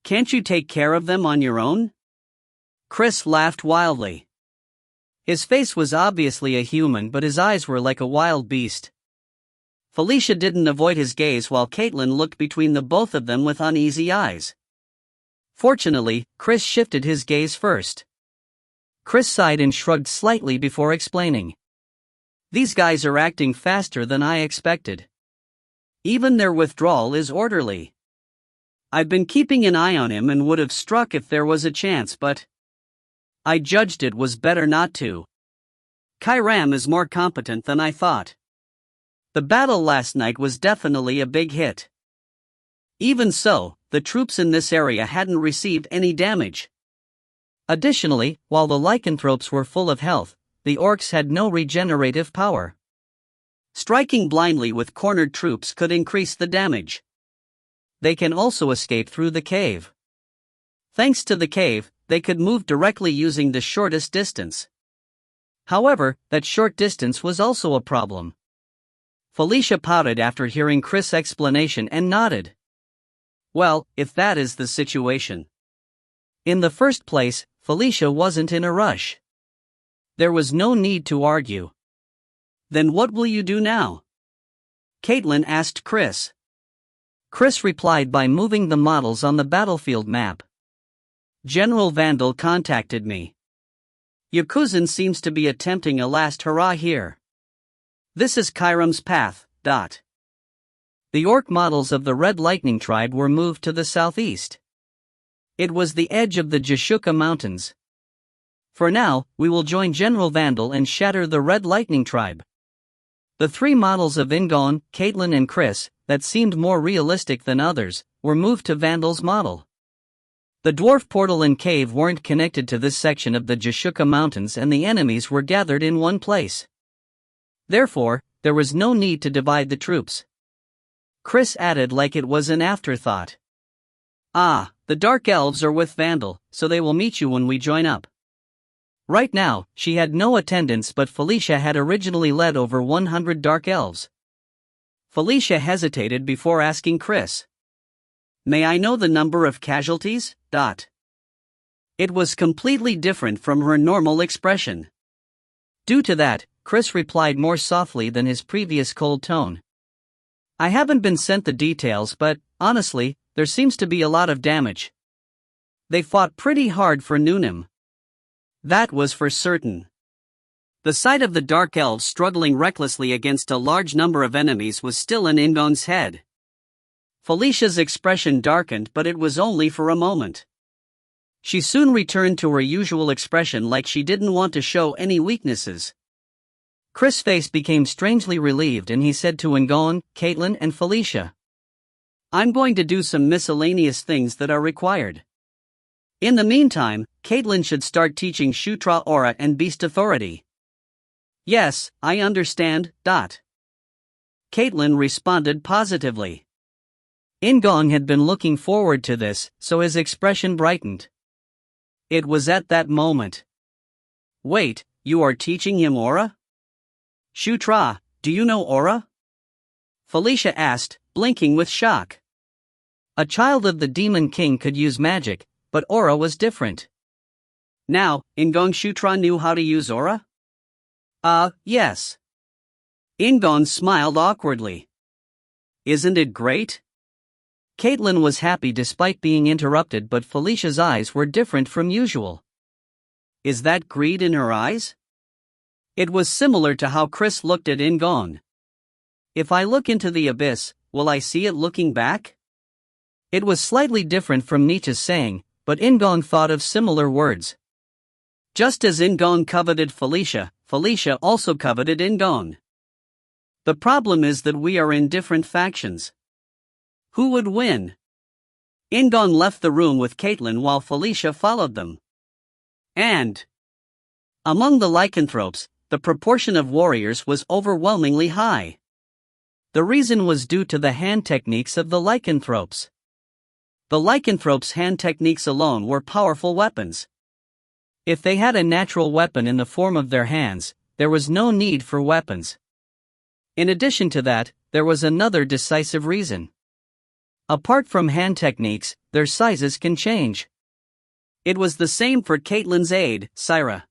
Can't you take care of them on your own? Chris laughed wildly. His face was obviously a human, but his eyes were like a wild beast. Felicia didn't avoid his gaze while Caitlin looked between the both of them with uneasy eyes. Fortunately, Chris shifted his gaze first. Chris sighed and shrugged slightly before explaining. These guys are acting faster than I expected. Even their withdrawal is orderly. I've been keeping an eye on him and would have struck if there was a chance, but I judged it was better not to. Kairam is more competent than I thought. The battle last night was definitely a big hit. Even so, the troops in this area hadn't received any damage. Additionally, while the lycanthropes were full of health, the orcs had no regenerative power. Striking blindly with cornered troops could increase the damage. They can also escape through the cave. Thanks to the cave, they could move directly using the shortest distance. However, that short distance was also a problem. Felicia pouted after hearing Chris' explanation and nodded. Well, if that is the situation. In the first place, Felicia wasn't in a rush. There was no need to argue. Then what will you do now? Caitlin asked Chris. Chris replied by moving the models on the battlefield map. General Vandal contacted me. Yakuzen seems to be attempting a last hurrah here. This is Kairam's path. The orc models of the Red Lightning tribe were moved to the southeast. It was the edge of the Shutra Mountains. For now, we will join General Vandal and shatter the Red Lightning tribe. The three models of In-gong, Caitlin and Chris, that seemed more realistic than others, were moved to Vandal's model. The dwarf portal and cave weren't connected to this section of the Shutra Mountains and the enemies were gathered in one place. Therefore, there was no need to divide the troops. Chris added like it was an afterthought. The Dark Elves are with Vandal, so they will meet you when we join up. Right now, she had no attendants, but Felicia had originally led over 100 Dark Elves. Felicia hesitated before asking Chris. May I know the number of casualties? It was completely different from her normal expression. Due to that, Chris replied more softly than his previous cold tone. I haven't been sent the details, but, honestly, there seems to be a lot of damage. They fought pretty hard for Noonim. That was for certain. The sight of the Dark Elves struggling recklessly against a large number of enemies was still in In-gong's head. Felicia's expression darkened, but it was only for a moment. She soon returned to her usual expression like she didn't want to show any weaknesses. Chris' face became strangely relieved and he said to In-gong, Caitlin and Felicia. I'm going to do some miscellaneous things that are required. In the meantime, Caitlin should start teaching Shutra Aura and Beast Authority. Yes, I understand. Caitlin responded positively. In-gong had been looking forward to this, so his expression brightened. It was at that moment. Wait, you are teaching him Aura? Shutra, do you know Aura? Felicia asked, blinking with shock. A child of the Demon King could use magic, but Aura was different. Now, In-gong Shutra knew how to use Aura? Yes. In-gong smiled awkwardly. Isn't it great? Caitlin was happy despite being interrupted, but Felicia's eyes were different from usual. Is that greed in her eyes? It was similar to how Chris looked at In-gong. If I look into the abyss, will I see it looking back? It was slightly different from Nietzsche's saying, but In-gong thought of similar words. Just as In-gong coveted Felicia, Felicia also coveted In-gong. The problem is that we are in different factions. Who would win? In-gong left the room with Caitlin while Felicia followed them. And among the lycanthropes, the proportion of warriors was overwhelmingly high. The reason was due to the hand techniques of the lycanthropes. The lycanthropes' hand techniques alone were powerful weapons. If they had a natural weapon in the form of their hands, there was no need for weapons. In addition to that, there was another decisive reason. Apart from hand techniques, their sizes can change. It was the same for Caitlin's aide, Syra.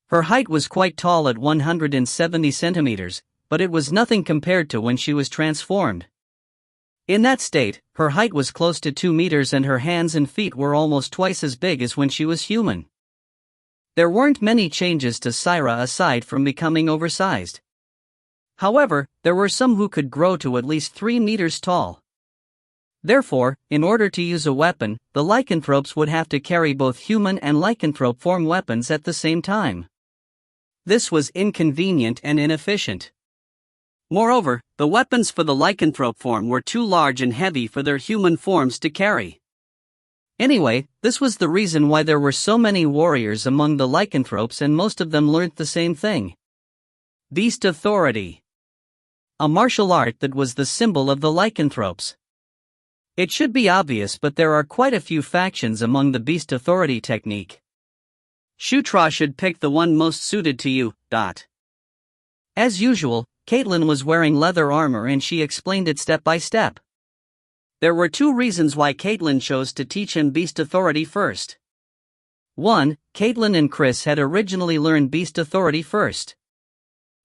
Her height was quite tall at 170 centimeters, but it was nothing compared to when she was transformed. In that state, her height was close to 2 meters and her hands and feet were almost twice as big as when she was human. There weren't many changes to Syra aside from becoming oversized. However, there were some who could grow to at least 3 meters tall. Therefore, in order to use a weapon, the lycanthropes would have to carry both human and lycanthrope form weapons at the same time. This was inconvenient and inefficient. Moreover, the weapons for the lycanthrope form were too large and heavy for their human forms to carry. Anyway, this was the reason why there were so many warriors among the lycanthropes and most of them learnt the same thing. Beast Authority. A martial art that was the symbol of the lycanthropes. It should be obvious, but there are quite a few factions among the Beast Authority technique. Shutra should pick the one most suited to you. As usual, Caitlin was wearing leather armor and she explained it step by step. There were 2 reasons why Caitlin chose to teach him Beast Authority first. 1. Caitlin and Chris had originally learned Beast Authority first.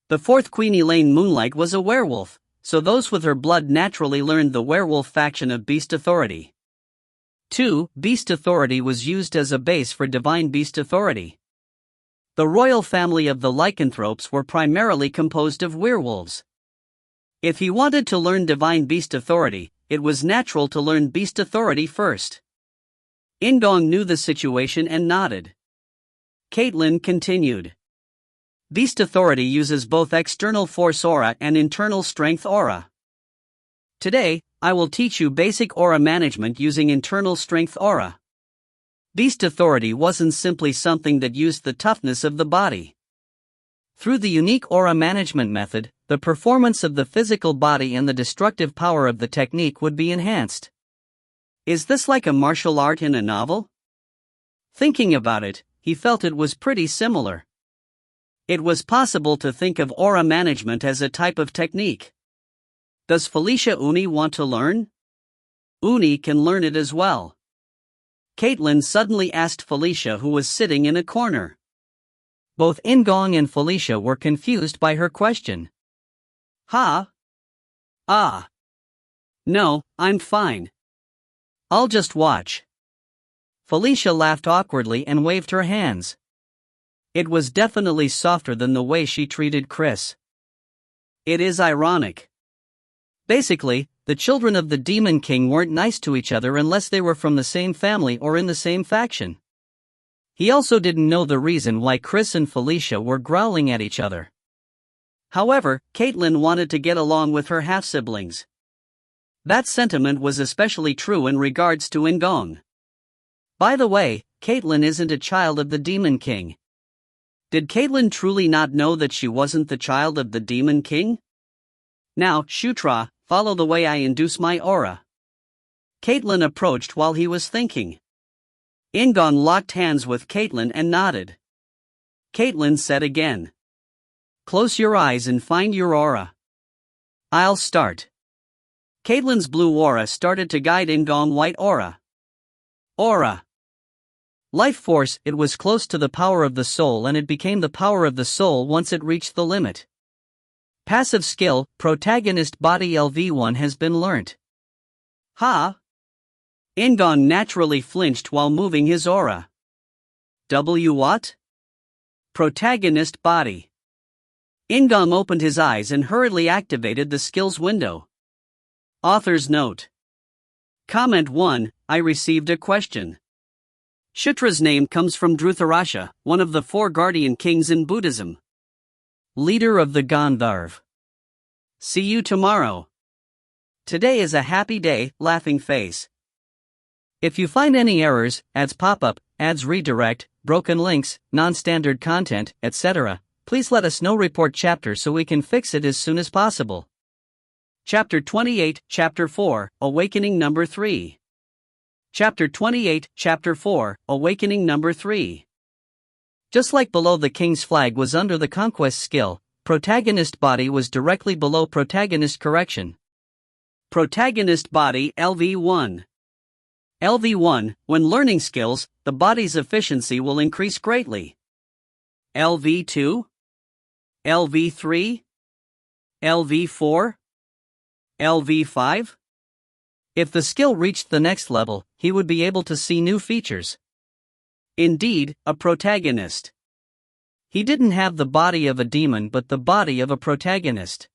The 4th Queen Elaine Moonlight was a werewolf, so those with her blood naturally learned the werewolf faction of Beast Authority. 2. Beast Authority was used as a base for Divine Beast Authority. The royal family of the lycanthropes were primarily composed of werewolves. If he wanted to learn Divine Beast Authority, it was natural to learn Beast Authority first. In-gong knew the situation and nodded. Caitlin continued. Beast Authority uses both external force aura and internal strength aura. Today, I will teach you basic aura management using internal strength aura. Beast Authority wasn't simply something that used the toughness of the body. Through the unique aura management method, the performance of the physical body and the destructive power of the technique would be enhanced. Is this like a martial art in a novel? Thinking about it, he felt it was pretty similar. It was possible to think of aura management as a type of technique. Does Felicia Uni want to learn? Uni can learn it as well. Caitlin suddenly asked Felicia, who was sitting in a corner. Both In-gong and Felicia were confused by her question. Huh? Ah. No, I'm fine. I'll just watch. Felicia laughed awkwardly and waved her hands. It was definitely softer than the way she treated Chris. It is ironic. Basically, the children of the Demon King weren't nice to each other unless they were from the same family or in the same faction. He also didn't know the reason why Chris and Felicia were growling at each other. However, Caitlin wanted to get along with her half-siblings. That sentiment was especially true in regards to In-gong. By the way, Caitlin isn't a child of the Demon King. Did Caitlin truly not know that she wasn't the child of the Demon King? Now, Shutra, follow the way I induce my aura. Caitlin approached while he was thinking. In-gong locked hands with Caitlin and nodded. Caitlin said again. Close your eyes and find your aura. I'll start. Caitlin's blue aura started to guide In-gong white aura. Aura. Life force, it was close to the power of the soul and it became the power of the soul once it reached the limit. Passive skill, protagonist body LV1 has been learnt. Ha! In-gong naturally flinched while moving his aura. W what? Protagonist body. In-gong opened his eyes and hurriedly activated the skills window. Author's note. Comment 1, I received a question. Shutra's name comes from Dhrutarashtra, one of the 4 guardian kings in Buddhism. Leader of the Gandharv. See you tomorrow. Today is a happy day, laughing face. If you find any errors, ads pop up, ads redirect, broken links, non-standard content, etc., please let us know. Report chapter so we can fix it as soon as possible. Chapter 28, Chapter 4, Awakening Number 3. Chapter 28, Chapter 4, Awakening Number 3. Just like below, the king's flag was under the conquest skill, protagonist body was directly below protagonist correction. Protagonist body LV1. LV1, when learning skills, the body's efficiency will increase greatly. LV2, LV3, LV4, LV5. If the skill reached the next level, he would be able to see new features. Indeed, a protagonist. He didn't have the body of a demon but the body of a protagonist.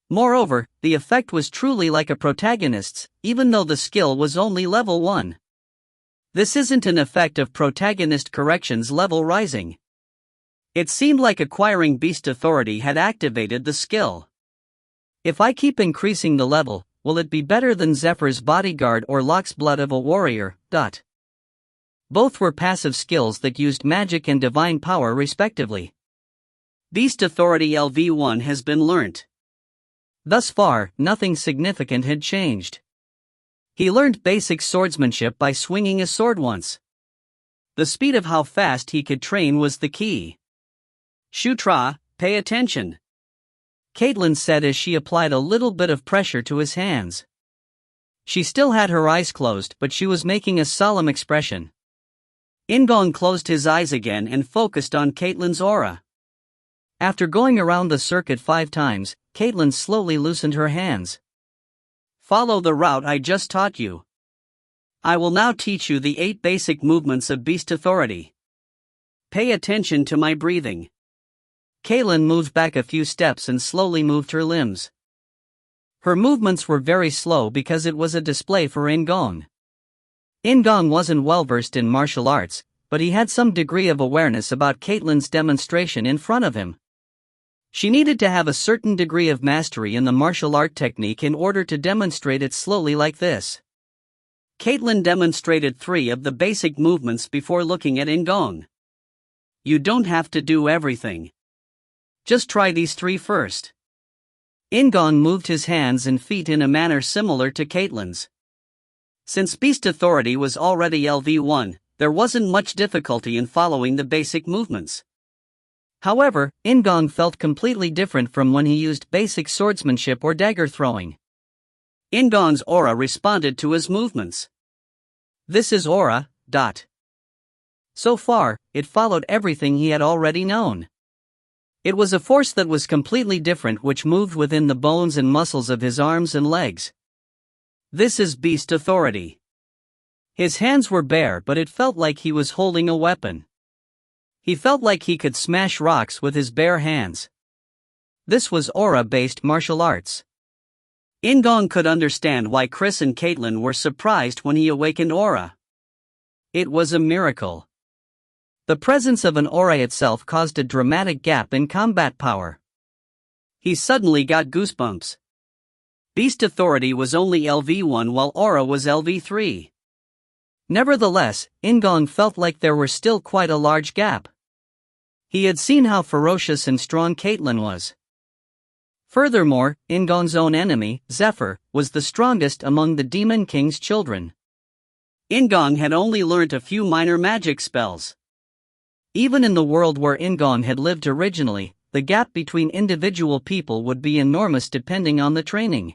Moreover, the effect was truly like a protagonist's, even though the skill was only level 1. This isn't an effect of protagonist corrections level rising. It seemed like acquiring beast authority had activated the skill. If I keep increasing the level, will it be better than Zephyr's bodyguard or Locke's blood of a warrior? Both were passive skills that used magic and divine power respectively. Beast authority LV1 has been learnt. Thus far, nothing significant had changed. He learned basic swordsmanship by swinging a sword once. The speed of how fast he could train was the key. Shutra, pay attention, Caitlin said as she applied a little bit of pressure to his hands. She still had her eyes closed, but she was making a solemn expression. In-gong closed his eyes again and focused on Caitlin's aura. After going around the circuit 5 times, Caitlin slowly loosened her hands. Follow the route I just taught you. I will now teach you the 8 basic movements of beast authority. Pay attention to my breathing. Caitlin moved back a few steps and slowly moved her limbs. Her movements were very slow because it was a display for In-gong. In-gong wasn't well versed in martial arts, but he had some degree of awareness about Caitlin's demonstration in front of him. She needed to have a certain degree of mastery in the martial art technique in order to demonstrate it slowly like this. Caitlin demonstrated 3 of the basic movements before looking at In-gong. You don't have to do everything. Just try these 3 first. In-gong moved his hands and feet in a manner similar to Caitlin's. Since beast authority was already LV1, there wasn't much difficulty in following the basic movements. However, In-gong felt completely different from when he used basic swordsmanship or dagger throwing. In-gong's aura responded to his movements. This is aura. So far, it followed everything he had already known. It was a force that was completely different which moved within the bones and muscles of his arms and legs. This is beast authority. His hands were bare but it felt like he was holding a weapon. He felt like he could smash rocks with his bare hands. This was aura-based martial arts. In-gong could understand why Chris and Caitlin were surprised when he awakened aura. It was a miracle. The presence of an aura itself caused a dramatic gap in combat power. He suddenly got goosebumps. Beast authority was only LV1 while aura was LV3. Nevertheless, In-gong felt like there were still quite a large gap. He had seen how ferocious and strong Caitlin was. Furthermore, In-gong's own enemy, Zephyr, was the strongest among the Demon King's children. In-gong had only learnt a few minor magic spells. Even in the world where In-gong had lived originally, the gap between individual people would be enormous depending on the training.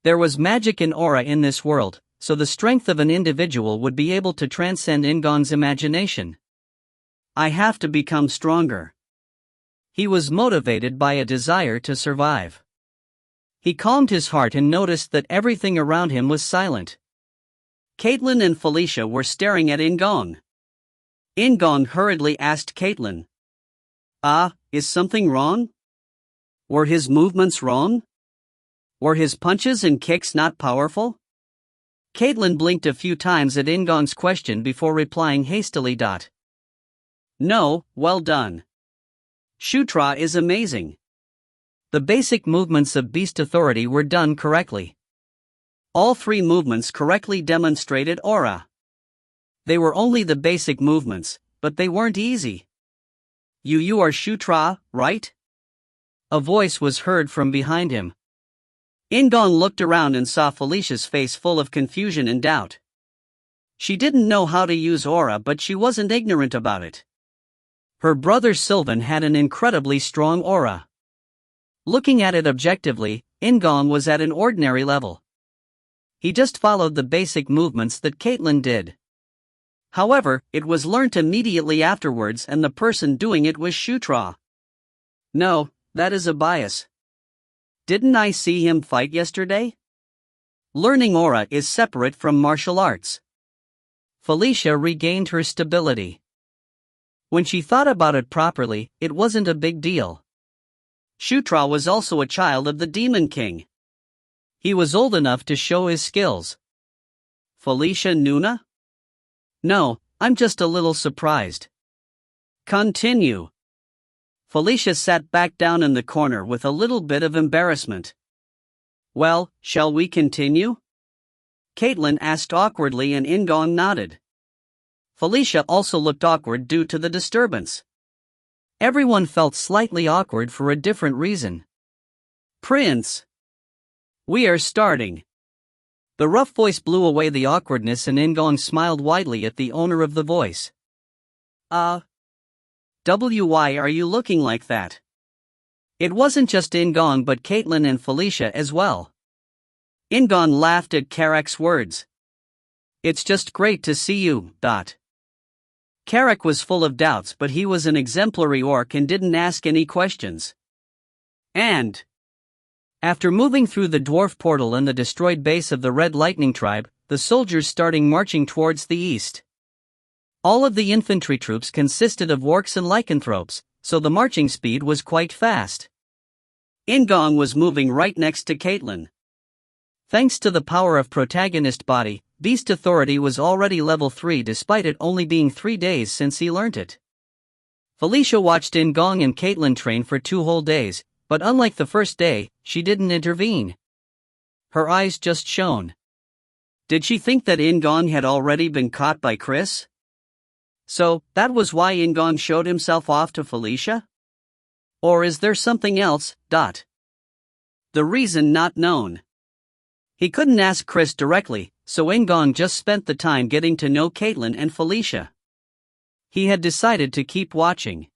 There was magic and aura in this world, so the strength of an individual would be able to transcend In-gong's imagination. I have to become stronger. He was motivated by a desire to survive. He calmed his heart and noticed that everything around him was silent. Caitlin and Felicia were staring at In-gong. In-gong hurriedly asked Caitlin, is something wrong? Were his movements wrong? Were his punches and kicks not powerful? Caitlin blinked a few times at In-gong's question before replying hastily. No, well done. Shutra is amazing. The basic movements of beast authority were done correctly. All three movements correctly demonstrated aura. They were only the basic movements, but they weren't easy. You are Shutra, right? A voice was heard from behind him. In-gong looked around and saw Felicia's face full of confusion and doubt. She didn't know how to use aura, but she wasn't ignorant about it. Her brother Sylvan had an incredibly strong aura. Looking at it objectively, In-gong was at an ordinary level. He just followed the basic movements that Caitlin did. However, it was learnt immediately afterwards, and the person doing it was Shutra. No, that is a bias. Didn't I see him fight yesterday? Learning aura is separate from martial arts. Felicia regained her stability. When she thought about it properly, it wasn't a big deal. Shutra was also a child of the Demon King. He was old enough to show his skills. Felicia Nuna? No, I'm just a little surprised. Continue. Felicia sat back down in the corner with a little bit of embarrassment. Well, shall we continue? Caitlin asked awkwardly, and In-gong nodded. Felicia also looked awkward due to the disturbance. Everyone felt slightly awkward for a different reason. Prince! We are starting. The rough voice blew away the awkwardness, and In-gong smiled widely at the owner of the voice. Why are you looking like that? It wasn't just In-gong but Caitlin and Felicia as well. In-gong laughed at Karak's words. It's just great to see you, Karak was full of doubts, but he was an exemplary orc and didn't ask any questions. And after moving through the dwarf portal and the destroyed base of the Red Lightning tribe, the soldiers started marching towards the east. All of the infantry troops consisted of orcs and lycanthropes, so the marching speed was quite fast. In-gong was moving right next to Caitlin. Thanks to the power of protagonist body, Beast Authority was already level 3 despite it only being 3 days since he learnt it. Felicia watched In-gong and Caitlin train for 2 whole days, but unlike the first day, she didn't intervene. Her eyes just shone. Did she think that In-gong had already been caught by Chris? So, that was why In-gong showed himself off to Felicia? Or is there something else? The reason not known. He couldn't ask Chris directly, so In-gong just spent the time getting to know Caitlin and Felicia. He had decided to keep watching.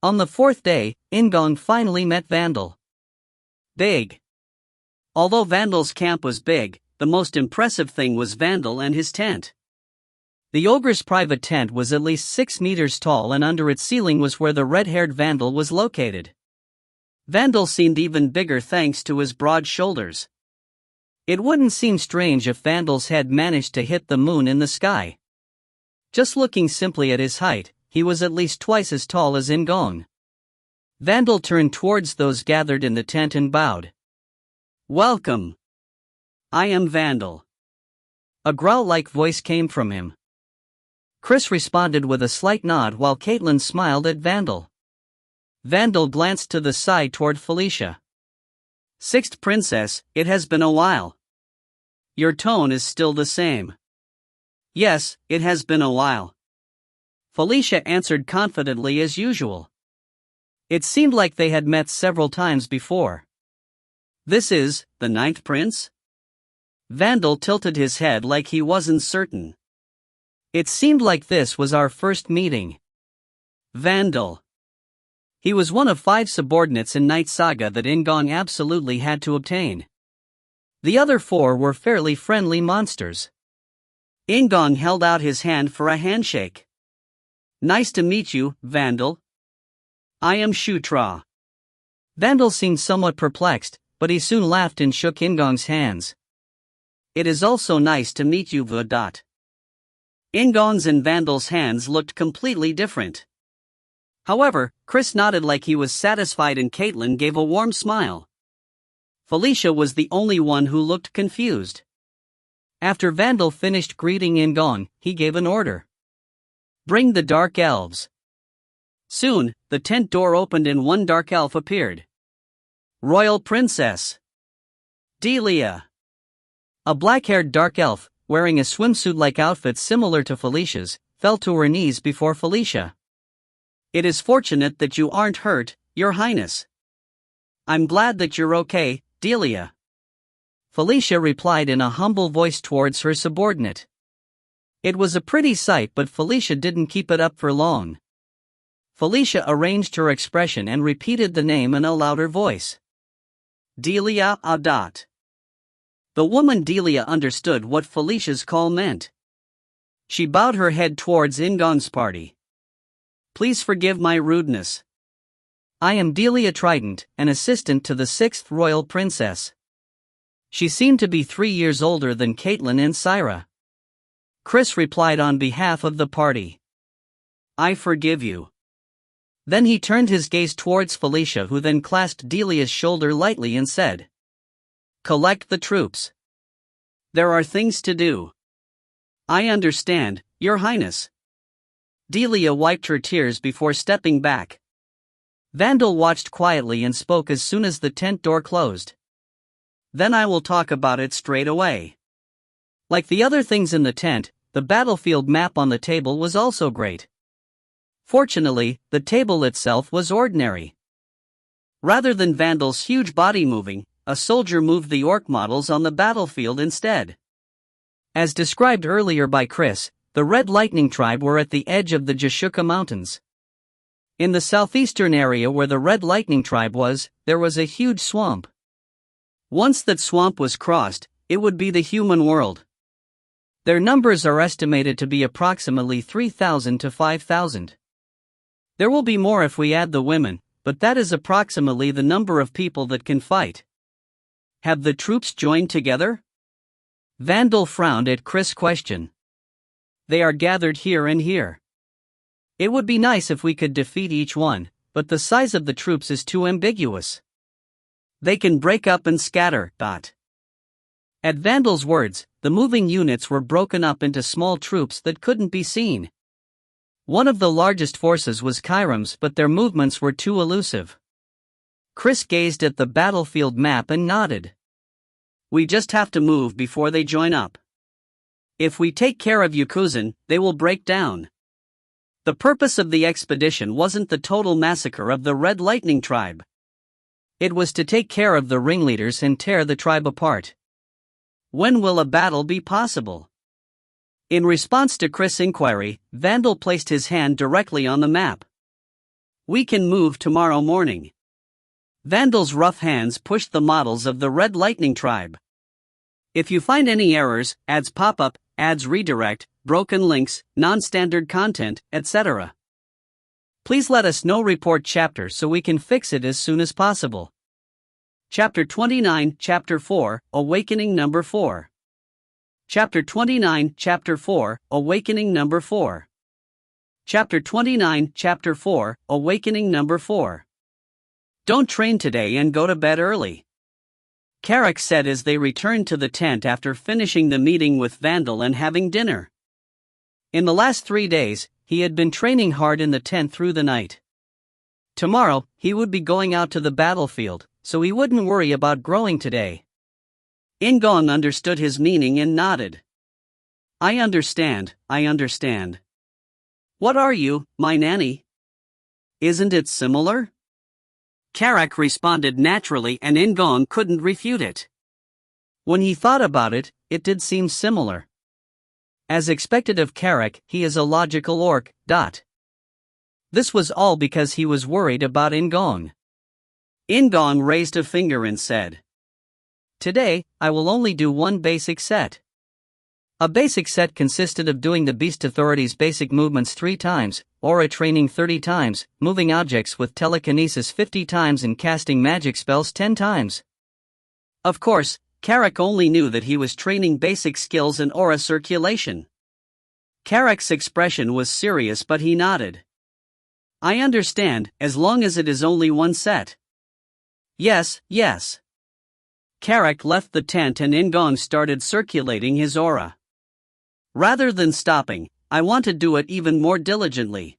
On the 4th day, In-gong finally met Vandal. Big. Although Vandal's camp was big, the most impressive thing was Vandal and his tent. The ogre's private tent was at least 6 meters tall, and under its ceiling was where the red-haired Vandal was located. Vandal seemed even bigger thanks to his broad shoulders. It wouldn't seem strange if Vandal's head managed to hit the moon in the sky. Just looking simply at his height, he was at least twice as tall as In-gong. Vandal turned towards those gathered in the tent and bowed. Welcome. I am Vandal. A growl-like voice came from him. Chris responded with a slight nod while Caitlin smiled at Vandal. Vandal glanced to the side toward Felicia. 6th Princess, it has been a while. Your tone is still the same. Yes, it has been a while. Felicia answered confidently as usual. It seemed like they had met several times before. This is the 9th Prince? Vandal tilted his head like he wasn't certain. It seemed like this was our first meeting. Vandal. He was one of 5 subordinates in Knight Saga that In-gong absolutely had to obtain. The other 4 were fairly friendly monsters. In-gong held out his hand for a handshake. Nice to meet you, Vandal. I am Shutra. Vandal seemed somewhat perplexed, but he soon laughed and shook In-gong's hands. It is also nice to meet you, Vadat. In-gong's and Vandal's hands looked completely different. However, Chris nodded like he was satisfied, and Caitlin gave a warm smile. Felicia was the only one who looked confused. After Vandal finished greeting In-gong, he gave an order. Bring the dark elves. Soon, the tent door opened and one dark elf appeared. Royal Princess. Delia. A black-haired dark elf, wearing a swimsuit-like outfit similar to Felicia's, fell to her knees before Felicia. "It is fortunate that you aren't hurt, Your Highness." "I'm glad that you're okay, Delia," Felicia replied in a humble voice towards her subordinate. It was a pretty sight, but Felicia didn't keep it up for long. Felicia arranged her expression and repeated the name in a louder voice. "Delia Adat." The woman Delia understood what Felicia's call meant. She bowed her head towards In-gong's party. "Please forgive my rudeness. I am Delia Trident, an assistant to the 6th Royal Princess." She seemed to be 3 years older than Caitlin and Syra. Chris replied on behalf of the party. "I forgive you." Then he turned his gaze towards Felicia, who then clasped Delia's shoulder lightly and said, "Collect the troops. There are things to do." "I understand, Your Highness." Delia wiped her tears before stepping back. Vandal watched quietly and spoke as soon as the tent door closed. "Then I will talk about it straight away." Like the other things in the tent, the battlefield map on the table was also great. Fortunately, the table itself was ordinary. Rather than Vandal's huge body moving, a soldier moved the orc models on the battlefield instead. As described earlier by Chris, the Red Lightning tribe were at the edge of the Jashuka Mountains. In the southeastern area where the Red Lightning tribe was, there was a huge swamp. Once that swamp was crossed, it would be the human world. Their numbers are estimated to be approximately 3,000 to 5,000. There will be more if we add the women, but that is approximately the number of people that can fight. Have the troops joined together? Vandal frowned at Chris' question. "They are gathered here and here. It would be nice if we could defeat each one, but the size of the troops is too ambiguous. They can break up and scatter." At Vandal's words, the moving units were broken up into small troops that couldn't be seen. One of the largest forces was Kyram's, but their movements were too elusive. Chris gazed at the battlefield map and nodded. "We just have to move before they join up. If we take care of Yakuzan, they will break down." The purpose of the expedition wasn't the total massacre of the Red Lightning tribe. It was to take care of the ringleaders and tear the tribe apart. When will a battle be possible? In response to Chris' inquiry, Vandal placed his hand directly on the map. "We can move tomorrow morning." Vandal's rough hands pushed the models of the Red Lightning tribe. "If you find any errors, ads pop up, ads redirect, broken links, non-standard content, etc. please let us know. Report chapter so we can fix it as soon as possible." Chapter 29, Chapter 4, Awakening Number 4. Chapter 29, Chapter 4, Awakening Number 4. Chapter 29, Chapter 4, Awakening Number 4. "Don't train today and go to bed early," Carrick said as they returned to the tent after finishing the meeting with Vandal and having dinner. In the last 3 days, he had been training hard in the tent through the night. Tomorrow, he would be going out to the battlefield, so he wouldn't worry about growing today. In-gong understood his meaning and nodded. I understand. What are you, my nanny? Isn't it similar?" Carrick responded naturally and In-gong couldn't refute it. When he thought about it, it did seem similar. As expected of Carrick, he is a logical orc. This was all because he was worried about In-gong. In-gong raised a finger and said, "Today, I will only do one basic set." A basic set consisted of doing the Beast Authority's basic movements 3 times, aura training 30 times, moving objects with telekinesis 50 times and casting magic spells 10 times. Of course, Carrick only knew that he was training basic skills and aura circulation. Carrick's expression was serious, but he nodded. "I understand, as long as it is only one set." Yes. Carrick left the tent and In-gong started circulating his aura. "Rather than stopping, I want to do it even more diligently.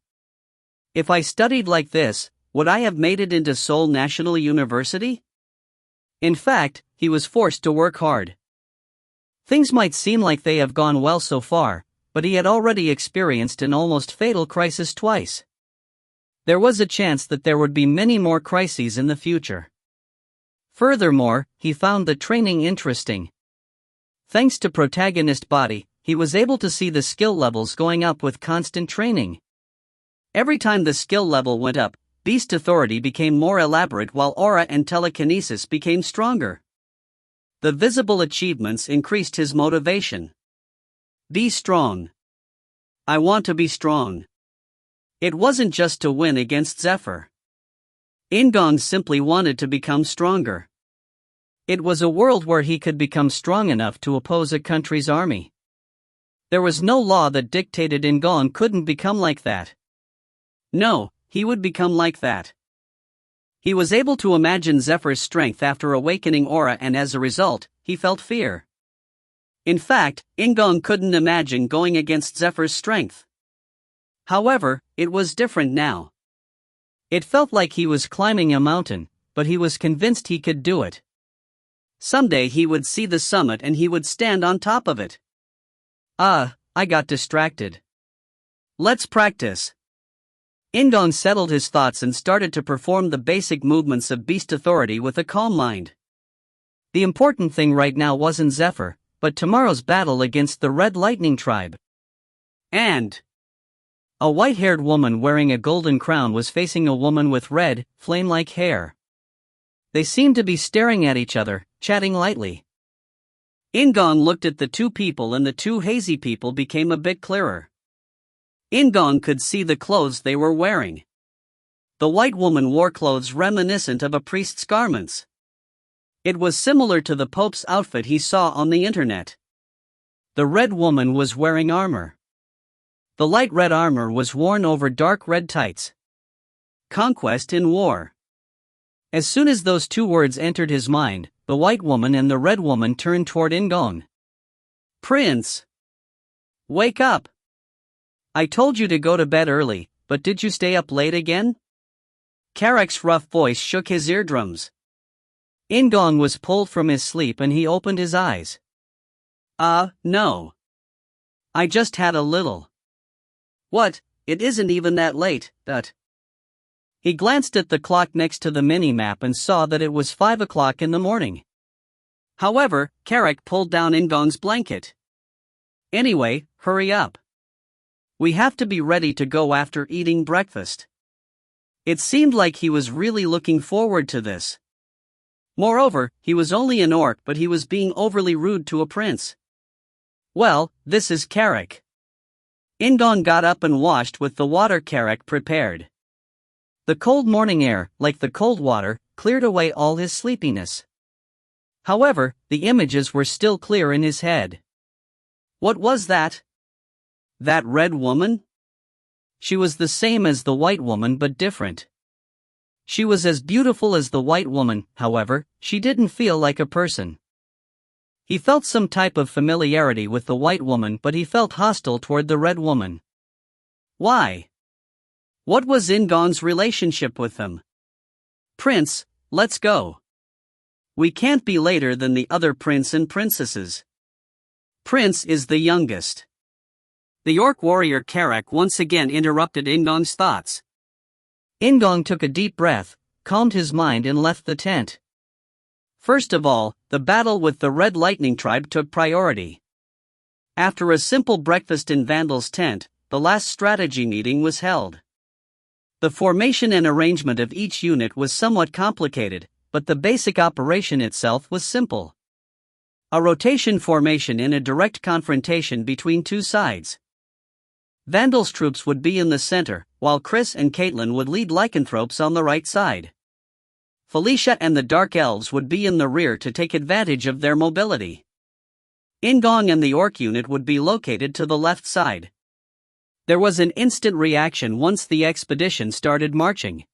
If I studied like this, would I have made it into Seoul National University?" In fact, he was forced to work hard. Things might seem like they have gone well so far, but he had already experienced an almost fatal crisis twice. There was a chance that there would be many more crises in the future. Furthermore, he found the training interesting. Thanks to protagonist body, he was able to see the skill levels going up with constant training. Every time the skill level went up, beast authority became more elaborate while aura and telekinesis became stronger. The visible achievements increased his motivation. Be strong. I want to be strong. It wasn't just to win against Zephyr. In-gong simply wanted to become stronger. It was a world where he could become strong enough to oppose a country's army. There was no law that dictated In-gong couldn't become like that. No, he would become like that. He was able to imagine Zephyr's strength after awakening aura, and as a result, he felt fear. In fact, In-gong couldn't imagine going against Zephyr's strength. However, it was different now. It felt like he was climbing a mountain, but he was convinced he could do it. Someday he would see the summit and he would stand on top of it. I got distracted. Let's practice. In-gong settled his thoughts and started to perform the basic movements of beast authority with a calm mind. The important thing right now wasn't Zephyr, but tomorrow's battle against the Red Lightning Tribe. And a white-haired woman wearing a golden crown was facing a woman with red, flame-like hair. They seemed to be staring at each other, chatting lightly. In-gong looked at the two people and the two hazy people became a bit clearer. In-gong could see the clothes they were wearing. The white woman wore clothes reminiscent of a priest's garments. It was similar to the Pope's outfit he saw on the internet. The red woman was wearing armor. The light red armor was worn over dark red tights. Conquest in war. As soon as those two words entered his mind, the white woman and the red woman turned toward In-gong. Prince! Wake up! I told you to go to bed early, but did you stay up late again? Karek's rough voice shook his eardrums. In-gong was pulled from his sleep and he opened his eyes. No. I just had a little. What, it isn't even that late, but... He glanced at the clock next to the mini-map and saw that it was 5 o'clock in the morning. However, Karek pulled down In-gong's blanket. Anyway, hurry up. We have to be ready to go after eating breakfast. It seemed like he was really looking forward to this. Moreover, he was only an orc, but he was being overly rude to a prince. Well, this is Karek. In-gong got up and washed with the water Karek prepared. The cold morning air, like the cold water, cleared away all his sleepiness. However, the images were still clear in his head. What was that? That red woman? She was the same as the white woman but different. She was as beautiful as the white woman, however, she didn't feel like a person. He felt some type of familiarity with the white woman, but he felt hostile toward the red woman. Why? What was In-gong's relationship with them? Prince, let's go. We can't be later than the other prince and princesses. Prince is the youngest. The orc warrior Karek once again interrupted In-gong's thoughts. In-gong took a deep breath, calmed his mind and left the tent. First of all, the battle with the Red Lightning Tribe took priority. After a simple breakfast in Vandal's tent, the last strategy meeting was held. The formation and arrangement of each unit was somewhat complicated, but the basic operation itself was simple. A rotation formation in a direct confrontation between two sides. Vandal's troops would be in the center, while Chris and Caitlin would lead lycanthropes on the right side. Felicia and the Dark Elves would be in the rear to take advantage of their mobility. In-gong and the Orc unit would be located to the left side. There was an instant reaction once the expedition started marching.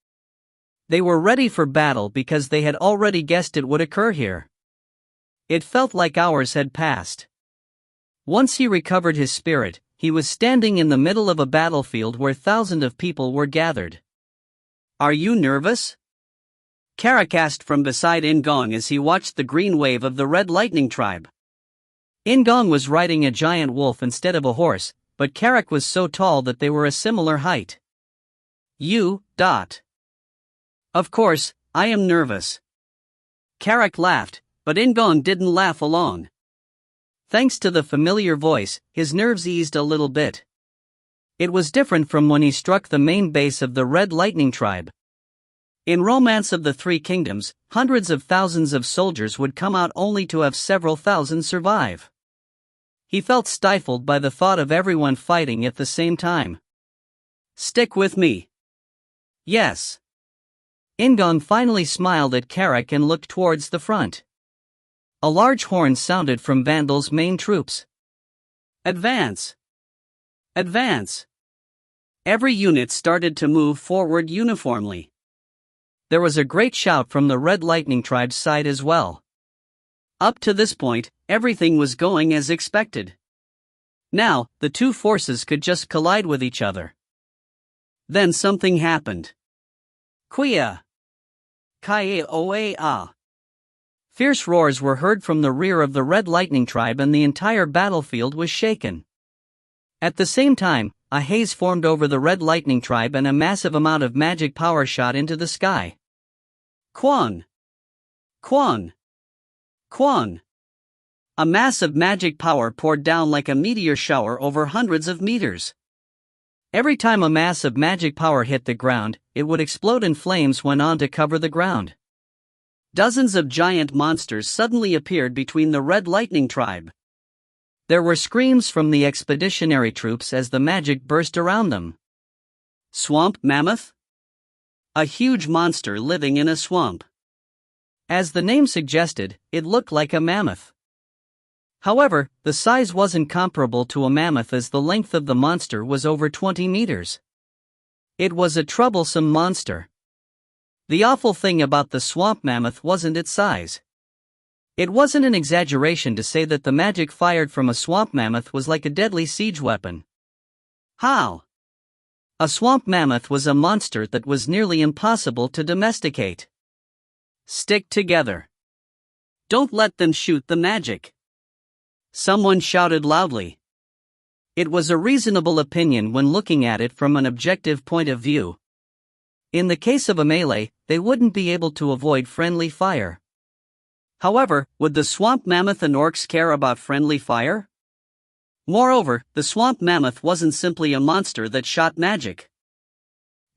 They were ready for battle because they had already guessed it would occur here. It felt like hours had passed. Once he recovered his spirit, he was standing in the middle of a battlefield where thousands of people were gathered. Are you nervous? Karek asked from beside In-gong as he watched the green wave of the Red Lightning Tribe. In-gong was riding a giant wolf instead of a horse, but Carrick was so tall that they were a similar height. You. Of course, I am nervous. Carrick laughed, but In-gong didn't laugh along. Thanks to the familiar voice, his nerves eased a little bit. It was different from when he struck the main base of the Red Lightning tribe. In Romance of the Three Kingdoms, hundreds of thousands of soldiers would come out only to have several thousand survive. He felt stifled by the thought of everyone fighting at the same time. Stick with me. Yes. In-gong finally smiled at Carrick and looked towards the front. A large horn sounded from Vandal's main troops. Advance! Advance! Every unit started to move forward uniformly. There was a great shout from the Red Lightning tribe's side as well. Up to this point, everything was going as expected. Now, the two forces could just collide with each other. Then something happened. Kuya! Kae-oa-ah! Fierce roars were heard from the rear of the Red Lightning tribe and the entire battlefield was shaken. At the same time, a haze formed over the Red Lightning tribe and a massive amount of magic power shot into the sky. Kwang! Kwang! Kwang! A mass of magic power poured down like a meteor shower over hundreds of meters. Every time a mass of magic power hit the ground, it would explode and flames went on to cover the ground. Dozens of giant monsters suddenly appeared between the Red Lightning tribe. There were screams from the expeditionary troops as the magic burst around them. Swamp mammoth? A huge monster living in a swamp. As the name suggested, it looked like a mammoth. However, the size wasn't comparable to a mammoth as the length of the monster was over 20 meters. It was a troublesome monster. The awful thing about the swamp mammoth wasn't its size. It wasn't an exaggeration to say that the magic fired from a swamp mammoth was like a deadly siege weapon. How? A swamp mammoth was a monster that was nearly impossible to domesticate. Stick together. Don't let them shoot the magic. Someone shouted loudly. It was a reasonable opinion when looking at it from an objective point of view. In the case of a melee, they wouldn't be able to avoid friendly fire. However, would the swamp mammoth and orcs care about friendly fire? Moreover, the swamp mammoth wasn't simply a monster that shot magic.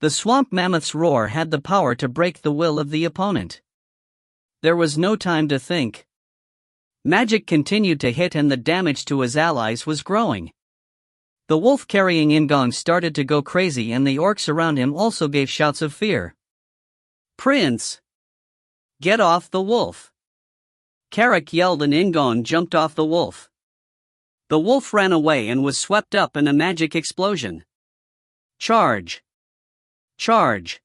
The swamp mammoth's roar had the power to break the will of the opponent. There was no time to think. Magic continued to hit and the damage to his allies was growing. The wolf carrying In-gong started to go crazy and the orcs around him also gave shouts of fear. Prince! Get off the wolf! Carrick yelled and In-gong jumped off the wolf. The wolf ran away and was swept up in a magic explosion. Charge! Charge!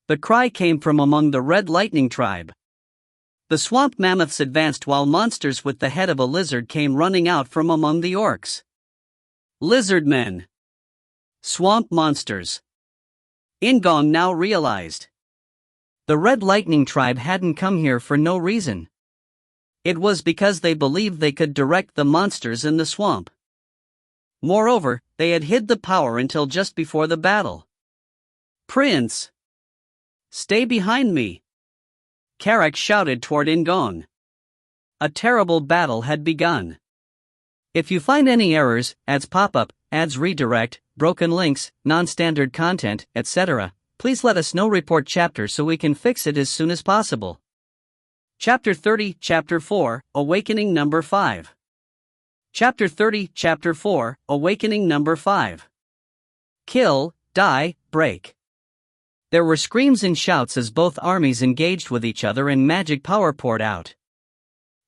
The cry came from among the Red Lightning tribe. The swamp mammoths advanced while monsters with the head of a lizard came running out from among the orcs. Lizard men! Swamp monsters! In-gong now realized. The Red Lightning tribe hadn't come here for no reason. It was because they believed they could direct the monsters in the swamp. Moreover, they had hid the power until just before the battle. Prince! Stay behind me! Carrick shouted toward In-gong. A terrible battle had begun. If you find any errors, ads pop up, ads redirect, broken links, non-standard content, etc., please let us know. Report chapter so we can fix it as soon as possible. Chapter 30, Chapter 4, Awakening Number 5. Chapter 30, Chapter 4, Awakening Number 5. Kill, die, break. There were screams and shouts as both armies engaged with each other and magic power poured out.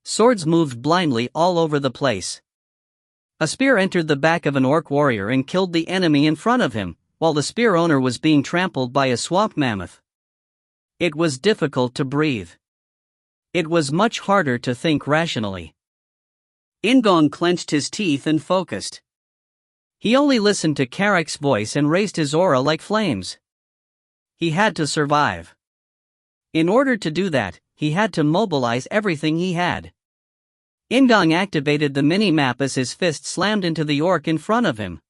Swords moved blindly all over the place. A spear entered the back of an orc warrior and killed the enemy in front of him, while the spear owner was being trampled by a swamp mammoth. It was difficult to breathe. It was much harder to think rationally. In-gong clenched his teeth and focused. He only listened to Carrick's voice and raised his aura like flames. He had to survive. In order to do that, he had to mobilize everything he had. In-gong activated the mini-map as his fist slammed into the orc in front of him.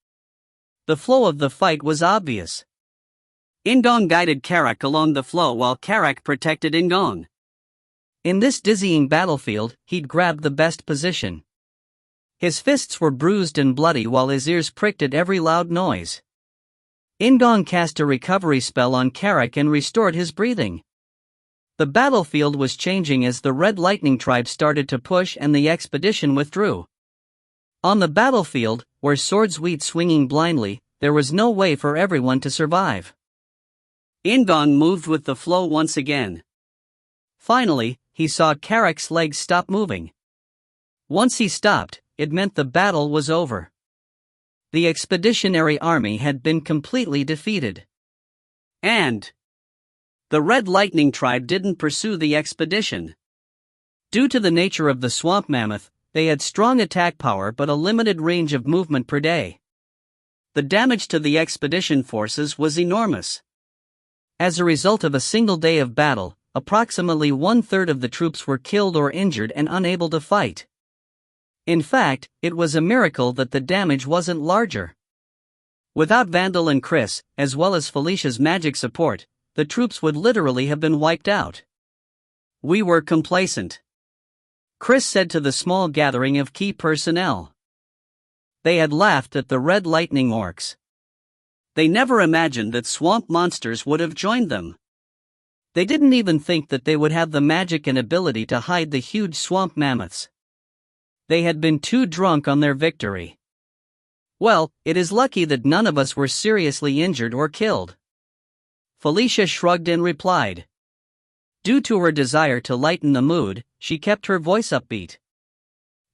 The flow of the fight was obvious. In-gong guided Karak along the flow while Karak protected In-gong. In this dizzying battlefield, he'd grabbed the best position. His fists were bruised and bloody while his ears pricked at every loud noise. In-gong cast a recovery spell on Karak and restored his breathing. The battlefield was changing as the Red Lightning tribe started to push and the expedition withdrew. On the battlefield, where swords wheat swinging blindly, there was no way for everyone to survive. In-gong moved with the flow once again. Finally, he saw Karak's legs stop moving. Once he stopped, it meant the battle was over. The expeditionary army had been completely defeated. And the Red Lightning tribe didn't pursue the expedition. Due to the nature of the swamp mammoth, they had strong attack power but a limited range of movement per day. The damage to the expedition forces was enormous. As a result of a single day of battle, approximately 1/3 of the troops were killed or injured and unable to fight. In fact, it was a miracle that the damage wasn't larger. Without Vandal and Chris, as well as Felicia's magic support, the troops would literally have been wiped out. We were complacent, Chris said to the small gathering of key personnel. They had laughed at the Red Lightning orcs. They never imagined that swamp monsters would have joined them. They didn't even think that they would have the magic and ability to hide the huge swamp mammoths. They had been too drunk on their victory. Well, it is lucky that none of us were seriously injured or killed. Felicia shrugged and replied. Due to her desire to lighten the mood, she kept her voice upbeat.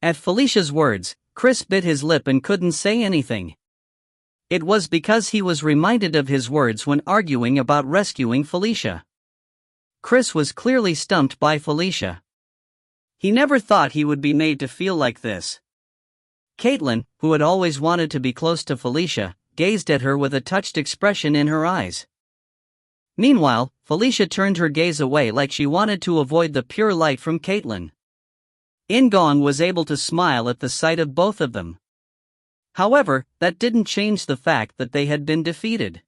At Felicia's words, Chris bit his lip and couldn't say anything. It was because he was reminded of his words when arguing about rescuing Felicia. Chris was clearly stumped by Felicia. He never thought he would be made to feel like this. Caitlin, who had always wanted to be close to Felicia, gazed at her with a touched expression in her eyes. Meanwhile, Felicia turned her gaze away like she wanted to avoid the pure light from Caitlin. In-gong was able to smile at the sight of both of them. However, that didn't change the fact that they had been defeated.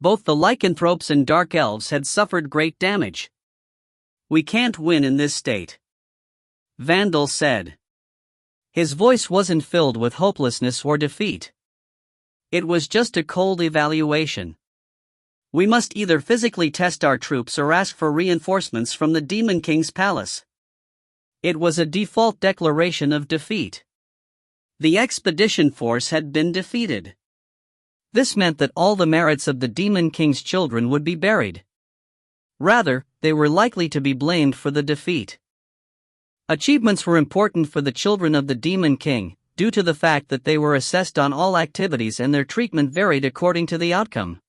Both the lycanthropes and dark elves had suffered great damage. We can't win in this state, Vandal said. His voice wasn't filled with hopelessness or defeat. It was just a cold evaluation. We must either physically test our troops or ask for reinforcements from the Demon King's palace. It was a default declaration of defeat. The expedition force had been defeated. This meant that all the merits of the Demon King's children would be buried. Rather, they were likely to be blamed for the defeat. Achievements were important for the children of the Demon King, due to the fact that they were assessed on all activities and their treatment varied according to the outcome.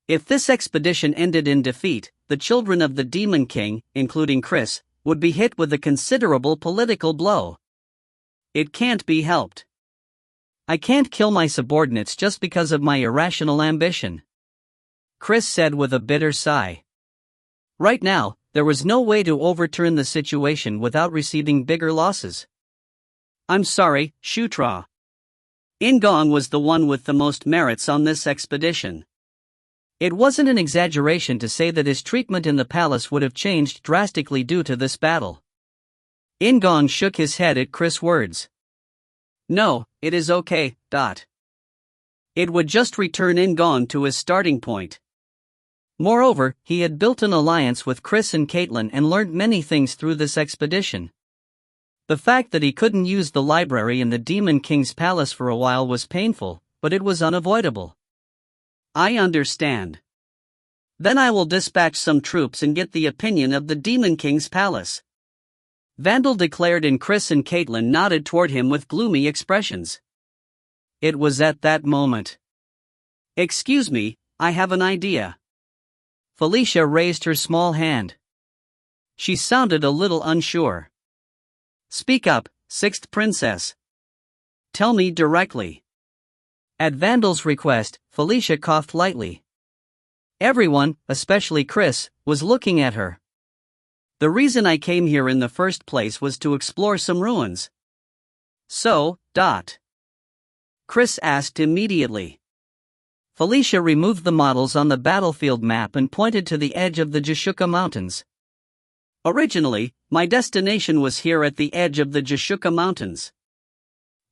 If this expedition ended in defeat, the children of the Demon King, including Chris, would be hit with a considerable political blow. It can't be helped. I can't kill my subordinates just because of my irrational ambition, Chris said with a bitter sigh. Right now, there was no way to overturn the situation without receiving bigger losses. I'm sorry, Shutra. In-gong was the one with the most merits on this expedition. It wasn't an exaggeration to say that his treatment in the palace would have changed drastically due to this battle. In-gong shook his head at Chris' words. No, it is okay, It would just return In-gong to his starting point. Moreover, he had built an alliance with Chris and Caitlin and learned many things through this expedition. The fact that he couldn't use the library in the Demon King's palace for a while was painful, but it was unavoidable. I understand. Then I will dispatch some troops and get the opinion of the Demon King's palace, Vandal declared, and Chris and Caitlin nodded toward him with gloomy expressions. It was at that moment. Excuse me, I have an idea. Felicia raised her small hand. She sounded a little unsure. Speak up, Sixth Princess. Tell me directly. At Vandal's request, Felicia coughed lightly. Everyone, especially Chris, was looking at her. The reason I came here in the first place was to explore some ruins. So, Chris asked immediately. Felicia removed the models on the battlefield map and pointed to the edge of the Shutra Mountains. Originally, my destination was here at the edge of the Shutra Mountains.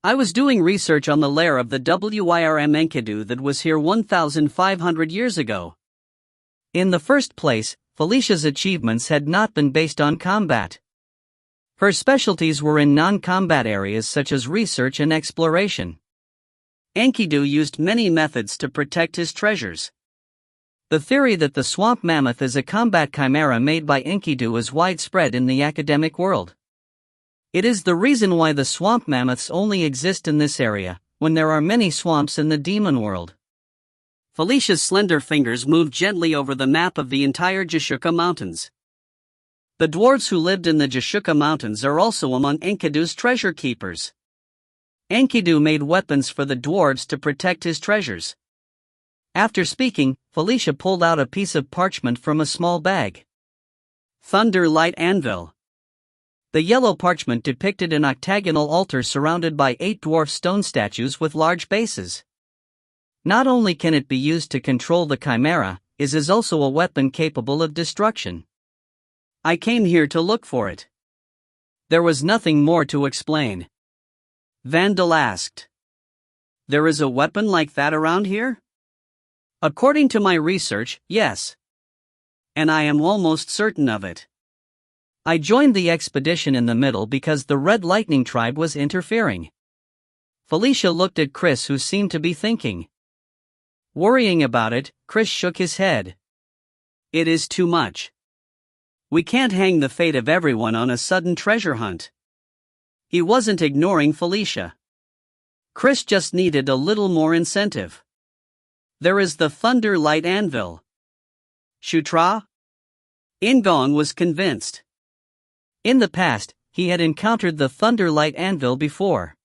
I was doing research on the lair of the Enkidu that was here 1,500 years ago. In the first place, Felicia's achievements had not been based on combat. Her specialties were in non-combat areas such as research and exploration. Enkidu used many methods to protect his treasures. The theory that the swamp mammoth is a combat chimera made by Enkidu is widespread in the academic world. It is the reason why the swamp mammoths only exist in this area, when there are many swamps in the demon world. Felicia's slender fingers moved gently over the map of the entire Shutra Mountains. The dwarves who lived in the Shutra Mountains are also among Enkidu's treasure keepers. Enkidu made weapons for the dwarves to protect his treasures. After speaking, Felicia pulled out a piece of parchment from a small bag. Thunder Light Anvil. The yellow parchment depicted an octagonal altar surrounded by 8 dwarf stone statues with large bases. Not only can it be used to control the chimera, it is also a weapon capable of destruction. I came here to look for it. There was nothing more to explain. Vandal asked. There is a weapon like that around here? According to my research, yes. And I am almost certain of it. I joined the expedition in the middle because the Red Lightning tribe was interfering. Felicia looked at Chris, who seemed to be thinking. Worrying about it, Chris shook his head. It is too much. We can't hang the fate of everyone on a sudden treasure hunt. He wasn't ignoring Felicia. Chris just needed a little more incentive. There is the Thunder Light Anvil. Shutra Ignus was convinced. In the past, he had encountered the Thunder Light Anvil before.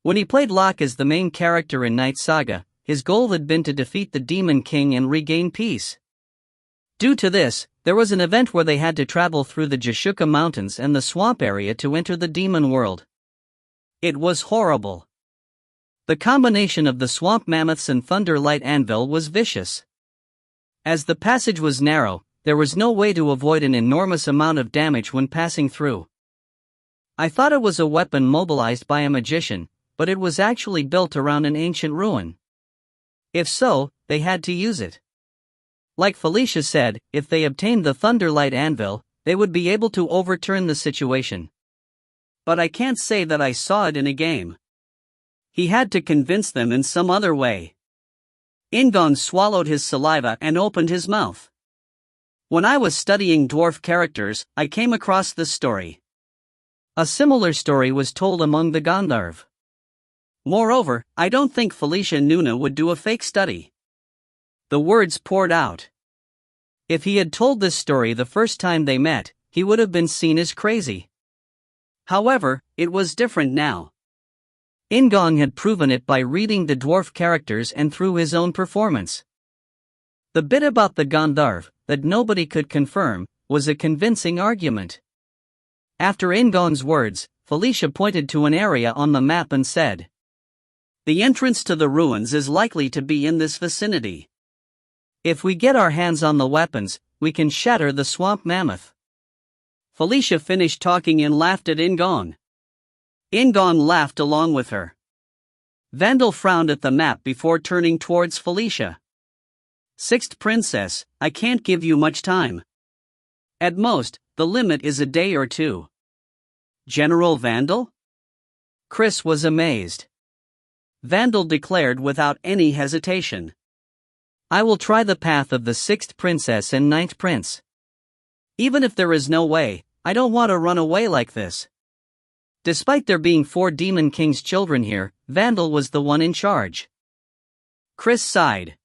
When he played Locke as the main character in Knight Saga, his goal had been to defeat the Demon King and regain peace. Due to this, there was an event where they had to travel through the Shutra Mountains and the swamp area to enter the demon world. It was horrible. The combination of the swamp mammoths and Thunder Light Anvil was vicious. As the passage was narrow, there was no way to avoid an enormous amount of damage when passing through. I thought it was a weapon mobilized by a magician, but it was actually built around an ancient ruin. If so, they had to use it. Like Felicia said, if they obtained the Thunder Light Anvil, they would be able to overturn the situation. But I can't say that I saw it in a game. He had to convince them in some other way. In-gong swallowed his saliva and opened his mouth. When I was studying dwarf characters, I came across this story. A similar story was told among the Gandharv. Moreover, I don't think Felicia Nuna would do a fake study. The words poured out. If he had told this story the first time they met, he would have been seen as crazy. However, it was different now. In-gong had proven it by reading the dwarf characters and through his own performance. The bit about the Gandharv, that nobody could confirm, was a convincing argument. After In-gong's words, Felicia pointed to an area on the map and said, "The entrance to the ruins is likely to be in this vicinity. If we get our hands on the weapons, we can shatter the swamp mammoth." Felicia finished talking and laughed at In-gong. In-gong laughed along with her. Vandal frowned at the map before turning towards Felicia. "Sixth Princess, I can't give you much time. At most, the limit is a day or two." General Vandal? Chris was amazed. Vandal declared without any hesitation. "I will try the path of the 6th Princess and 9th Prince. Even if there is no way, I don't want to run away like this." Despite there being 4 Demon King's children here, Vandal was the one in charge. Chris sighed.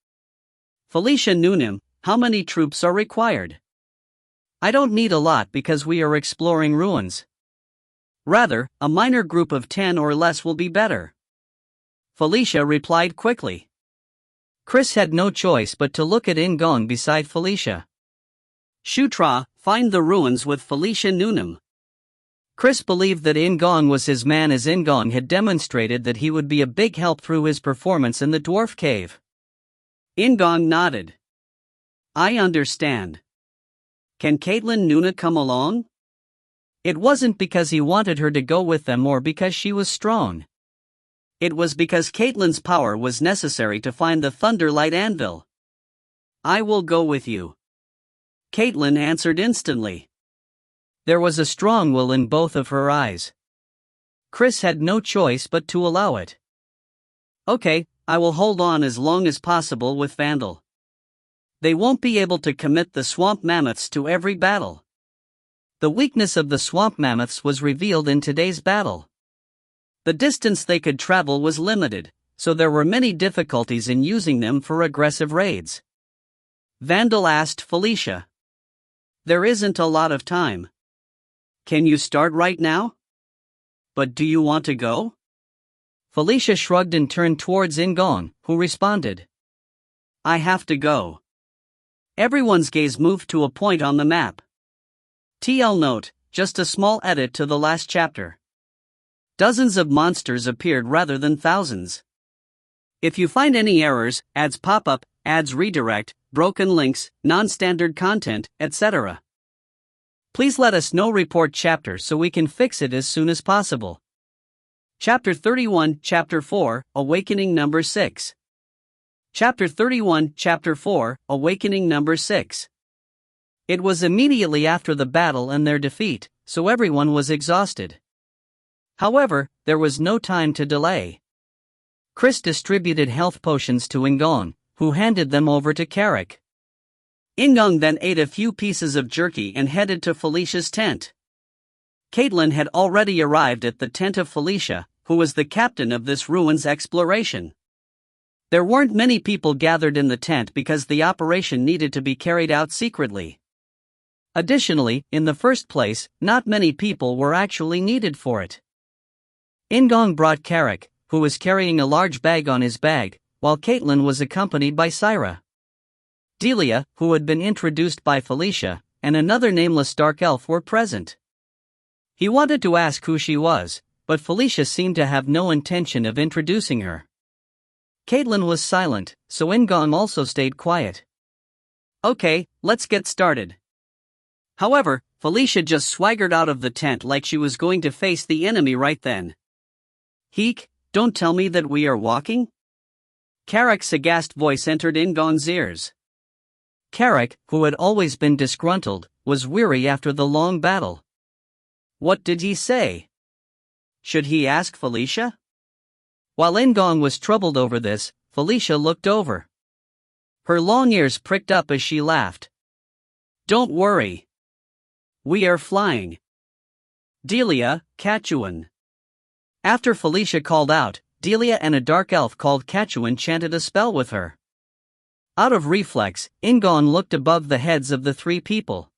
"Felicia Noonan, how many troops are required?" "I don't need a lot because we are exploring ruins. Rather, a minor group of 10 or less will be better," Felicia replied quickly. Chris had no choice but to look at In-gong beside Felicia. Shutra, find the ruins with Felicia Noonan. Chris believed that In-gong was his man, as In-gong had demonstrated that he would be a big help through his performance in the dwarf cave. In-gong nodded. I understand. Can Caitlin Noonan come along? It wasn't because he wanted her to go with them or because she was strong. It was because Caitlin's power was necessary to find the Thunderlight Anvil. I will go with you. Caitlin answered instantly. There was a strong will in both of her eyes. Chris had no choice but to allow it. Okay, I will hold on as long as possible with Vandal. They won't be able to commit the swamp mammoths to every battle. The weakness of the swamp mammoths was revealed in today's battle. The distance they could travel was limited, so there were many difficulties in using them for aggressive raids. Vandal asked Felicia. There isn't a lot of time. Can you start right now? But do you want to go? Felicia shrugged and turned towards In-gong, who responded. I have to go. Everyone's gaze moved to a point on the map. TL note, just a small edit to the last chapter. Dozens of monsters appeared rather than thousands. If you find any errors, ads pop up, ads redirect, broken links, non-standard content, etc., please let us know. Report chapter so we can fix it as soon as possible. Chapter 31, Chapter 4, Awakening Number 6. Chapter 31, Chapter 4, Awakening Number 6. It was immediately after the battle and their defeat, so everyone was exhausted. However, there was no time to delay. Chris distributed health potions to In-gong, who handed them over to Carrick. In-gong then ate a few pieces of jerky and headed to Felicia's tent. Caitlin had already arrived at the tent of Felicia, who was the captain of this ruins exploration. There weren't many people gathered in the tent because the operation needed to be carried out secretly. Additionally, in the first place, not many people were actually needed for it. In-gong brought Carrick, who was carrying a large bag on his back, while Caitlin was accompanied by Syra. Delia, who had been introduced by Felicia, and another nameless dark elf were present. He wanted to ask who she was, but Felicia seemed to have no intention of introducing her. Caitlin was silent, so In-gong also stayed quiet. Okay, let's get started. However, Felicia just swaggered out of the tent like she was going to face the enemy right then. Heek, don't tell me that we are walking? Carrick's aghast voice entered In-gong's ears. Carrick, who had always been disgruntled, was weary after the long battle. What did he say? Should he ask Felicia? While In-gong was troubled over this, Felicia looked over. Her long ears pricked up as she laughed. Don't worry. We are flying. Delia, Kachuan. After Felicia called out, Delia and a dark elf called Kachuan chanted a spell with her. Out of reflex, In-gong looked above the heads of the three people.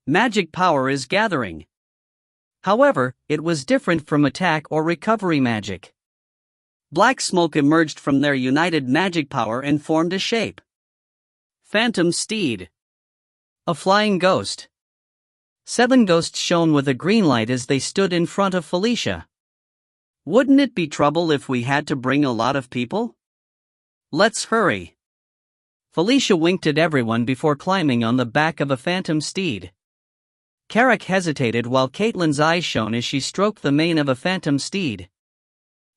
Magic power is gathering. However, it was different from attack or recovery magic. Black smoke emerged from their united magic power and formed a shape. Phantom steed. A flying ghost. 7 ghosts shone with a green light as they stood in front of Felicia. Wouldn't it be trouble if we had to bring a lot of people? Let's hurry. Felicia winked at everyone before climbing on the back of a phantom steed. Carrick hesitated while Caitlin's eyes shone as she stroked the mane of a phantom steed.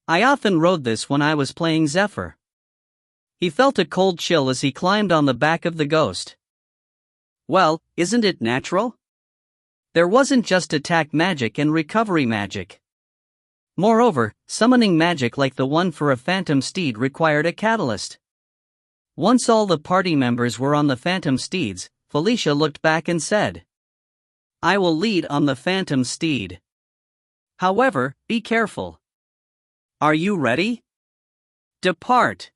I often rode this when I was playing Zephyr. He felt a cold chill as he climbed on the back of the ghost. Well, isn't it natural? There wasn't just attack magic and recovery magic. Moreover, summoning magic like the one for a phantom steed required a catalyst. Once all the party members were on the phantom steeds, Felicia looked back and said, I will lead on the phantom steed. However, be careful. Are you ready? Depart.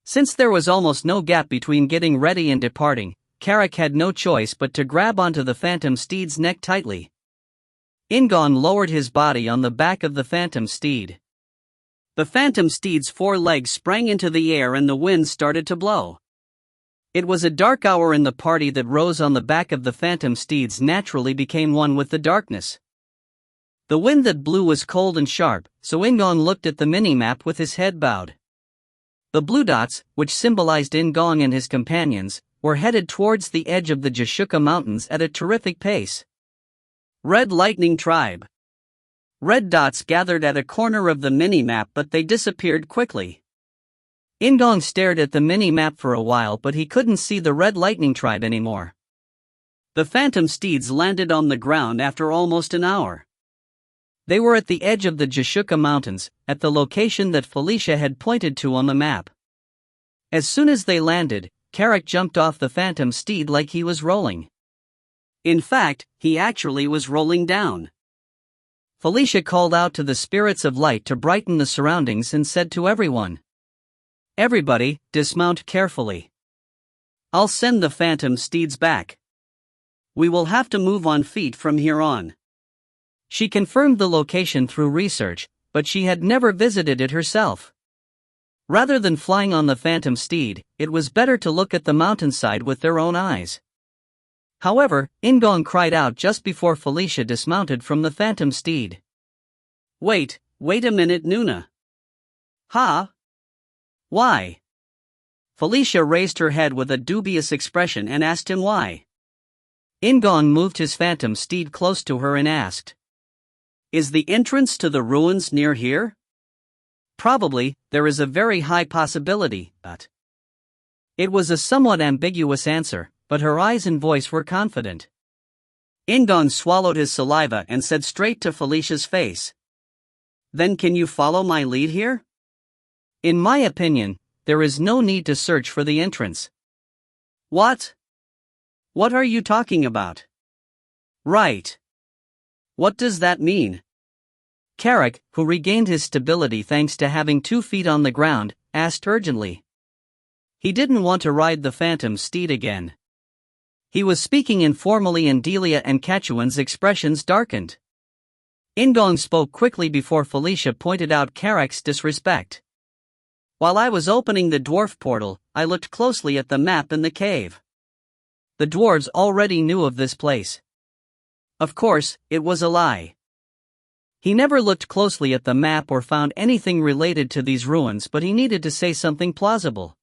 Since there was almost no gap between getting ready and departing, Carrick had no choice but to grab onto the phantom steed's neck tightly. In-gong lowered his body on the back of the phantom steed. The phantom steed's 4 legs sprang into the air and the wind started to blow. It was a dark hour in the party that rose on the back of the phantom steeds naturally became one with the darkness. The wind that blew was cold and sharp, so In-gong looked at the mini-map with his head bowed. The blue dots, which symbolized In-gong and his companions, were headed towards the edge of the Shutra Mountains at a terrific pace. Red Lightning Tribe. Red dots gathered at a corner of the mini-map, but they disappeared quickly. In-gong stared at the mini-map for a while, but he couldn't see the Red Lightning Tribe anymore. The phantom steeds landed on the ground after almost an hour. They were at the edge of the Shutra Mountains, at the location that Felicia had pointed to on the map. As soon as they landed, Carrick jumped off the phantom steed like he was rolling. In fact, he actually was rolling down. Felicia called out to the spirits of light to brighten the surroundings and said to everyone, "Everybody, dismount carefully. I'll send the phantom steeds back. We will have to move on feet from here on." She confirmed the location through research, but she had never visited it herself. Rather than flying on the phantom steed, it was better to look at the mountainside with their own eyes. However, In-gong cried out just before Felicia dismounted from the phantom steed. Wait a minute, Nuna. Huh? Why?" Felicia raised her head with a dubious expression and asked him why. In-gong moved his phantom steed close to her and asked, "Is the entrance to the ruins near here?" "Probably, there is a very high possibility, but..." It was a somewhat ambiguous answer, but her eyes and voice were confident. In-gong swallowed his saliva and said straight to Felicia's face, "Then can you follow my lead here? In my opinion, there is no need to search for the entrance." "What? What are you talking about?" "Right. What does that mean?" Carrick, who regained his stability thanks to having 2 feet on the ground, asked urgently. He didn't want to ride the phantom steed again. He was speaking informally and Delia and Kachuan's expressions darkened. In-gong spoke quickly before Felicia pointed out Carrick's disrespect. "While I was opening the dwarf portal, I looked closely at the map in the cave. The dwarves already knew of this place. Of course, it was a lie. He never looked closely at the map or found anything related to these ruins, but he needed to say something plausible.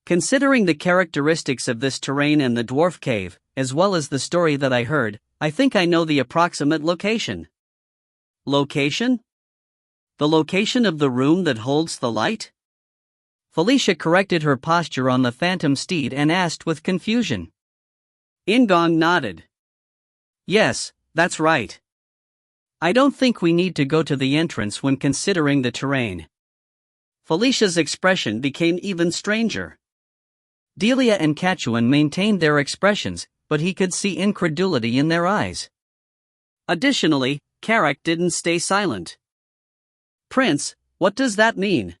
Considering the characteristics of this terrain and the dwarf cave, as well as the story that I heard, I think I know the approximate location." "Location? The location of the room that holds the light?" Felicia corrected her posture on the phantom steed and asked with confusion. In-gong nodded. "Yes, that's right. I don't think we need to go to the entrance when considering the terrain." Felicia's expression became even stranger. Delia and Kachuan maintained their expressions, but he could see incredulity in their eyes. Additionally, Carrick didn't stay silent. "Prince, what does that mean?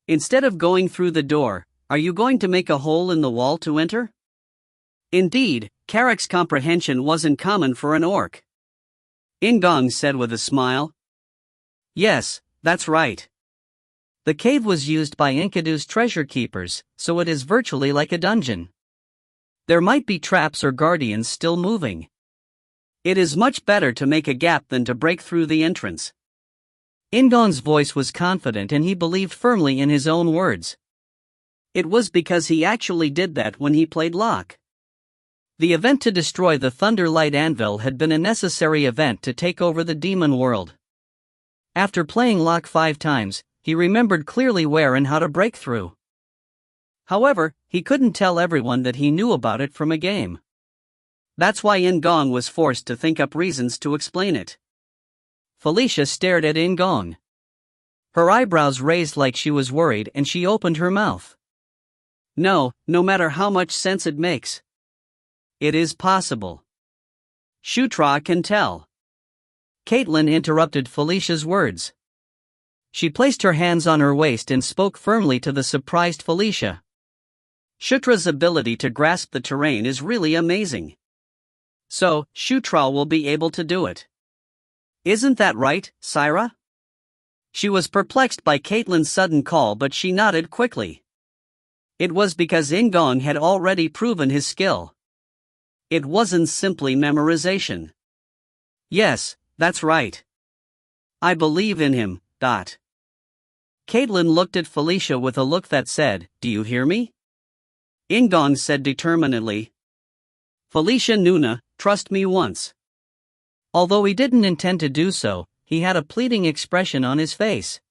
Instead of going through the door, are you going to make a hole in the wall to enter?" Indeed, Carrick's comprehension wasn't common for an orc. In-gong said with a smile. "Yes, that's right. The cave was used by Enkidu's treasure keepers, so it is virtually like a dungeon. There might be traps or guardians still moving. It is much better to make a gap than to break through the entrance." In-gong's voice was confident and he believed firmly in his own words. It was because he actually did that when he played Locke. The event to destroy the Thunderlight Anvil had been a necessary event to take over the demon world. After playing Locke 5 times, he remembered clearly where and how to break through. However, he couldn't tell everyone that he knew about it from a game. That's why In-gong was forced to think up reasons to explain it. Felicia stared at In-gong. Her eyebrows raised like she was worried and she opened her mouth. No matter how much sense it makes. It is possible. Shutra can tell." Caitlin interrupted Felicia's words. She placed her hands on her waist and spoke firmly to the surprised Felicia. "Shutra's ability to grasp the terrain is really amazing. So, Shutra will be able to do it. Isn't that right, Syra?" She was perplexed by Caitlin's sudden call, but she nodded quickly. It was because In-gong had already proven his skill. It wasn't simply memorization. Yes, that's right. I believe in him. Caitlin looked at Felicia with a look that said, "Do you hear me?" In-gong said determinedly, "Felicia Nuna, trust me once." Although he didn't intend to do so, he had a pleading expression on his face.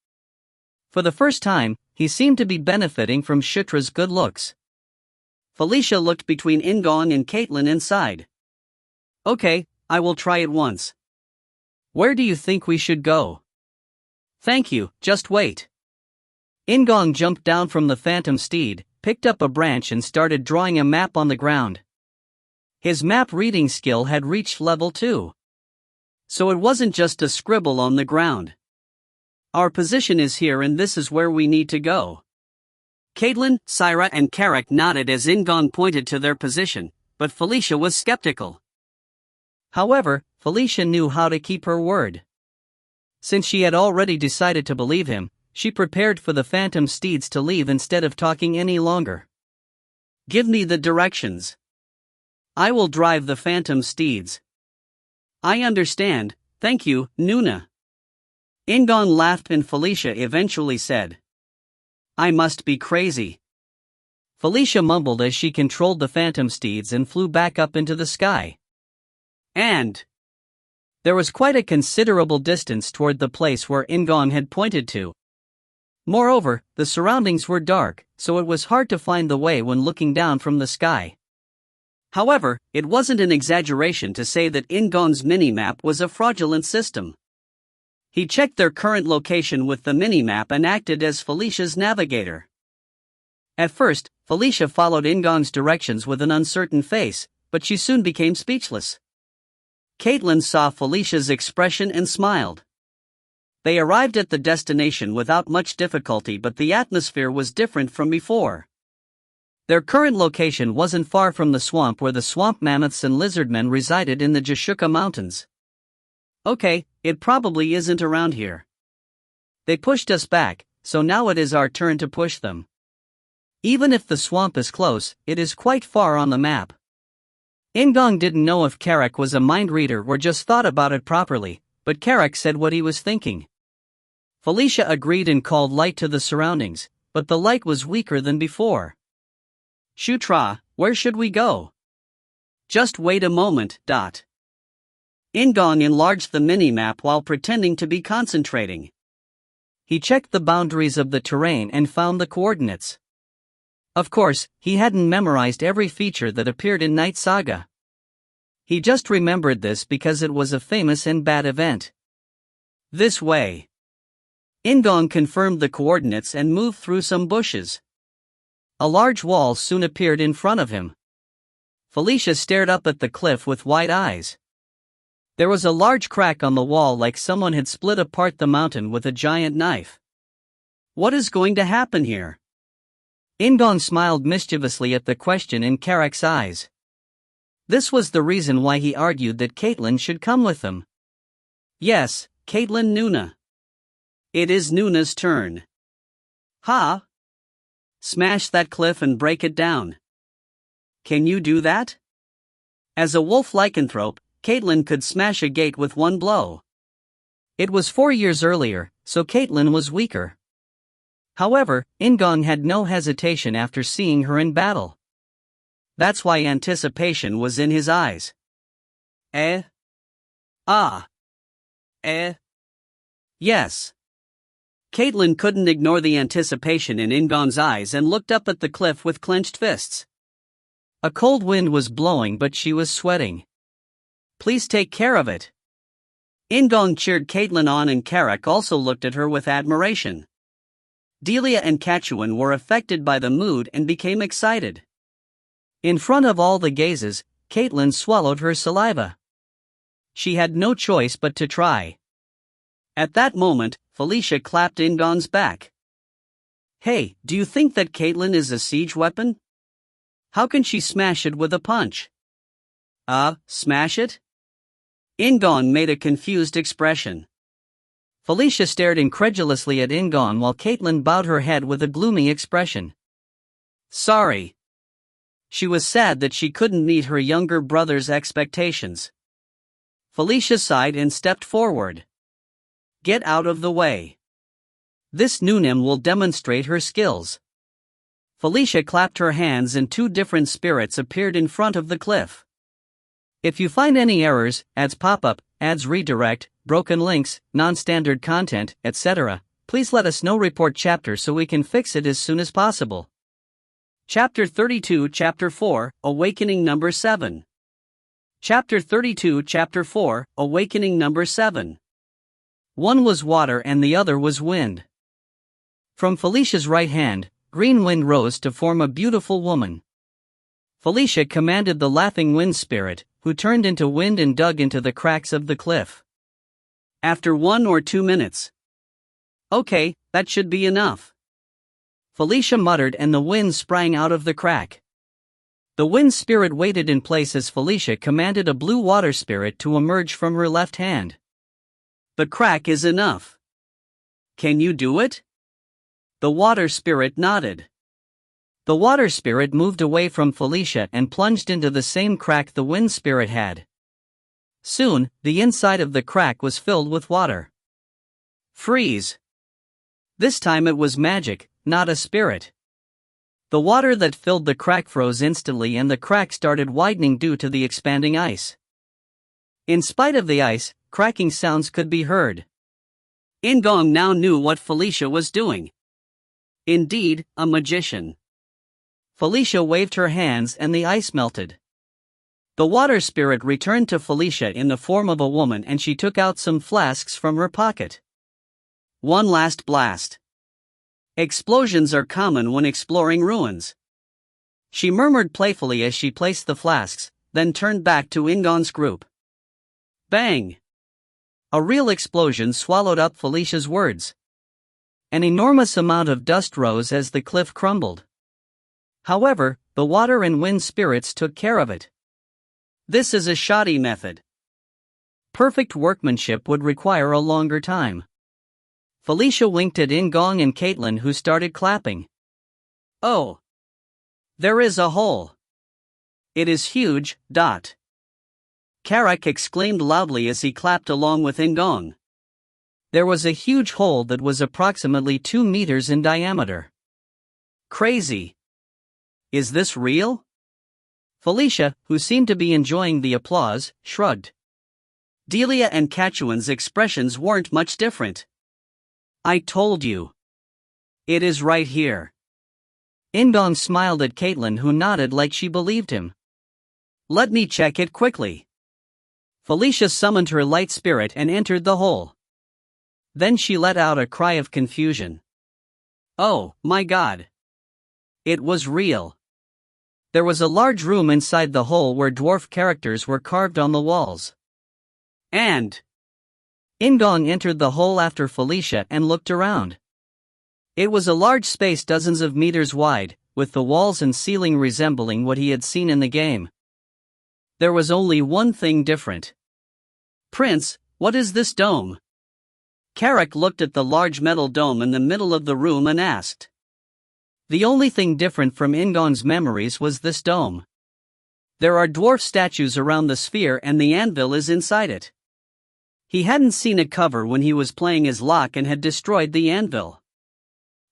For the first time, he seemed to be benefiting from Shutra's good looks. Felicia looked between In-gong and Caitlin and sighed. "Okay, I will try it once. Where do you think we should go?" "Thank you, just wait." In-gong jumped down from the phantom steed, picked up a branch and started drawing a map on the ground. His map reading skill had reached level 2. So it wasn't just a scribble on the ground. "Our position is here and this is where we need to go." Caitlin, Syra and Carrick nodded as In-gong pointed to their position, but Felicia was skeptical. However, Felicia knew how to keep her word. Since she had already decided to believe him, she prepared for the phantom steeds to leave instead of talking any longer. "Give me the directions. I will drive the phantom steeds." "I understand, thank you, Nuna." In-gong laughed and Felicia eventually said, "I must be crazy." Felicia mumbled as she controlled the phantom steeds and flew back up into the sky. And there was quite a considerable distance toward the place where In-gong had pointed to. Moreover, the surroundings were dark, so it was hard to find the way when looking down from the sky. However, it wasn't an exaggeration to say that In-gong's minimap was a fraudulent system. He checked their current location with the minimap and acted as Felicia's navigator. At first, Felicia followed In-gong's directions with an uncertain face, but she soon became speechless. Caitlin saw Felicia's expression and smiled. They arrived at the destination without much difficulty, but the atmosphere was different from before. Their current location wasn't far from the swamp where the swamp mammoths and lizardmen resided in the Shutra Mountains. "Okay, it probably isn't around here. They pushed us back, so now it is our turn to push them. Even if the swamp is close, it is quite far on the map." In-gong didn't know if Carrick was a mind reader or just thought about it properly, but Carrick said what he was thinking. Felicia agreed and called light to the surroundings, but the light was weaker than before. "Shutra, where should we go?" "Just wait a moment. In-gong enlarged the minimap while pretending to be concentrating. He checked the boundaries of the terrain and found the coordinates. Of course, he hadn't memorized every feature that appeared in Knight Saga. He just remembered this because it was a famous and bad event. "This way." In-gong confirmed the coordinates and moved through some bushes. A large wall soon appeared in front of him. Felicia stared up at the cliff with wide eyes. There was a large crack on the wall like someone had split apart the mountain with a giant knife. "What is going to happen here?" In-gong smiled mischievously at the question in Carrick's eyes. This was the reason why he argued that Caitlin should come with them. "Yes, Caitlin Nuna. It is Nuna's turn." "Ha! Smash that cliff and break it down. Can you do that?" As a wolf lycanthrope, Caitlin could smash a gate with one blow. It was 4 years earlier, so Caitlin was weaker. However, In-gong had no hesitation after seeing her in battle. That's why anticipation was in his eyes. "Eh? Ah. Eh? Yes." Caitlin couldn't ignore the anticipation in In-gong's eyes and looked up at the cliff with clenched fists. A cold wind was blowing but she was sweating. "Please take care of it." In-gong cheered Caitlin on and Carrick also looked at her with admiration. Delia and Kachuan were affected by the mood and became excited. In front of all the gazes, Caitlin swallowed her saliva. She had no choice but to try. At that moment, Felicia clapped In-gong's back. "Hey, do you think that Caitlin is a siege weapon? How can she smash it with a punch?" Smash it?" In-gong made a confused expression. Felicia stared incredulously at In-gong while Caitlin bowed her head with a gloomy expression. Sorry. She was sad that she couldn't meet her younger brother's expectations. Felicia sighed and stepped forward. Get out of the way. This Noonim will demonstrate her skills. Felicia clapped her hands and two different spirits appeared in front of the cliff. If you find any errors, ads pop up, ads redirect, broken links, non-standard content, etc., please let us know. Report chapter so we can fix it as soon as possible. Chapter 32, Chapter 4, Awakening Number 7. Chapter 32, Chapter 4, Awakening Number 7. One was water and the other was wind. From Felicia's right hand, green wind rose to form a beautiful woman. Felicia commanded the laughing wind spirit, who turned into wind and dug into the cracks of the cliff. After 1 or 2 minutes. Okay, that should be enough. Felicia muttered and the wind sprang out of the crack. The wind spirit waited in place as Felicia commanded a blue water spirit to emerge from her left hand. The crack is enough. Can you do it? The water spirit nodded. The water spirit moved away from Felicia and plunged into the same crack the wind spirit had. Soon, the inside of the crack was filled with water. Freeze. This time it was magic, not a spirit. The water that filled the crack froze instantly and the crack started widening due to the expanding ice. In spite of the ice, cracking sounds could be heard. In-gong now knew what Felicia was doing. Indeed, a magician. Felicia waved her hands and the ice melted. The water spirit returned to Felicia in the form of a woman and she took out some flasks from her pocket. One last blast. Explosions are common when exploring ruins. She murmured playfully as she placed the flasks, then turned back to In-gong's group. Bang! A real explosion swallowed up Felicia's words. An enormous amount of dust rose as the cliff crumbled. However, the water and wind spirits took care of it. This is a shoddy method. Perfect workmanship would require a longer time. Felicia winked at In-gong and Caitlin, who started clapping. Oh! There is a hole. It is huge. Karak exclaimed loudly as he clapped along with In-gong. There was a huge hole that was approximately 2 meters in diameter. Crazy. Is this real? Felicia, who seemed to be enjoying the applause, shrugged. Delia and Kachuan's expressions weren't much different. I told you. It is right here. In-gong smiled at Caitlin, who nodded like she believed him. Let me check it quickly. Felicia summoned her light spirit and entered the hole. Then she let out a cry of confusion. Oh, my God. It was real. There was a large room inside the hole where dwarf characters were carved on the walls. And In-gong entered the hole after Felicia and looked around. It was a large space dozens of meters wide, with the walls and ceiling resembling what he had seen in the game. There was only one thing different. Prince, what is this dome? Karak looked at the large metal dome in the middle of the room and asked. The only thing different from In-gong's memories was this dome. There are dwarf statues around the sphere and the anvil is inside it. He hadn't seen a cover when he was playing as Locke and had destroyed the anvil.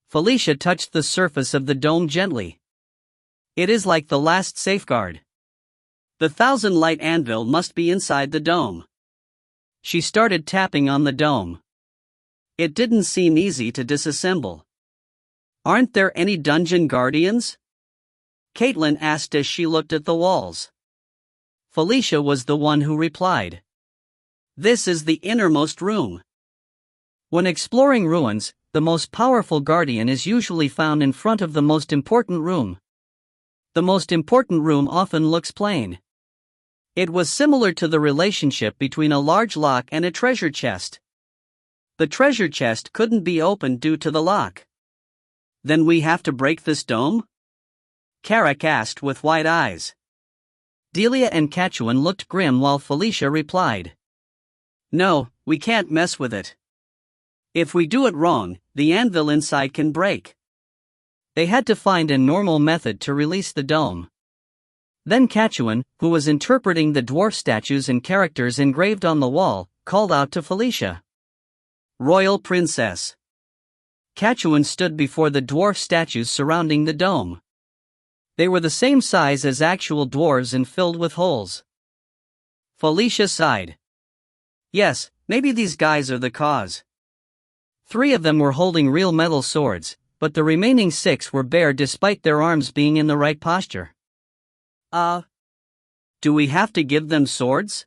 Felicia touched the surface of the dome gently. It is like the last safeguard. The 1,000-light anvil must be inside the dome. She started tapping on the dome. It didn't seem easy to disassemble. Aren't there any dungeon guardians? Caitlin asked as she looked at the walls. Felicia was the one who replied. This is the innermost room. When exploring ruins, the most powerful guardian is usually found in front of the most important room. The most important room often looks plain. It was similar to the relationship between a large lock and a treasure chest. The treasure chest couldn't be opened due to the lock. Then we have to break this dome? Karak asked with wide eyes. Delia and Kachuan looked grim while Felicia replied. No, we can't mess with it. If we do it wrong, the anvil inside can break. They had to find a normal method to release the dome. Then Katuan, who was interpreting the dwarf statues and characters engraved on the wall, called out to Felicia. Royal Princess. Katuan stood before the dwarf statues surrounding the dome. They were the same size as actual dwarves and filled with holes. Felicia sighed. Yes, maybe these guys are the cause. 3 of them were holding real metal swords, but the remaining 6 were bare despite their arms being in the right posture. Do we have to give them swords?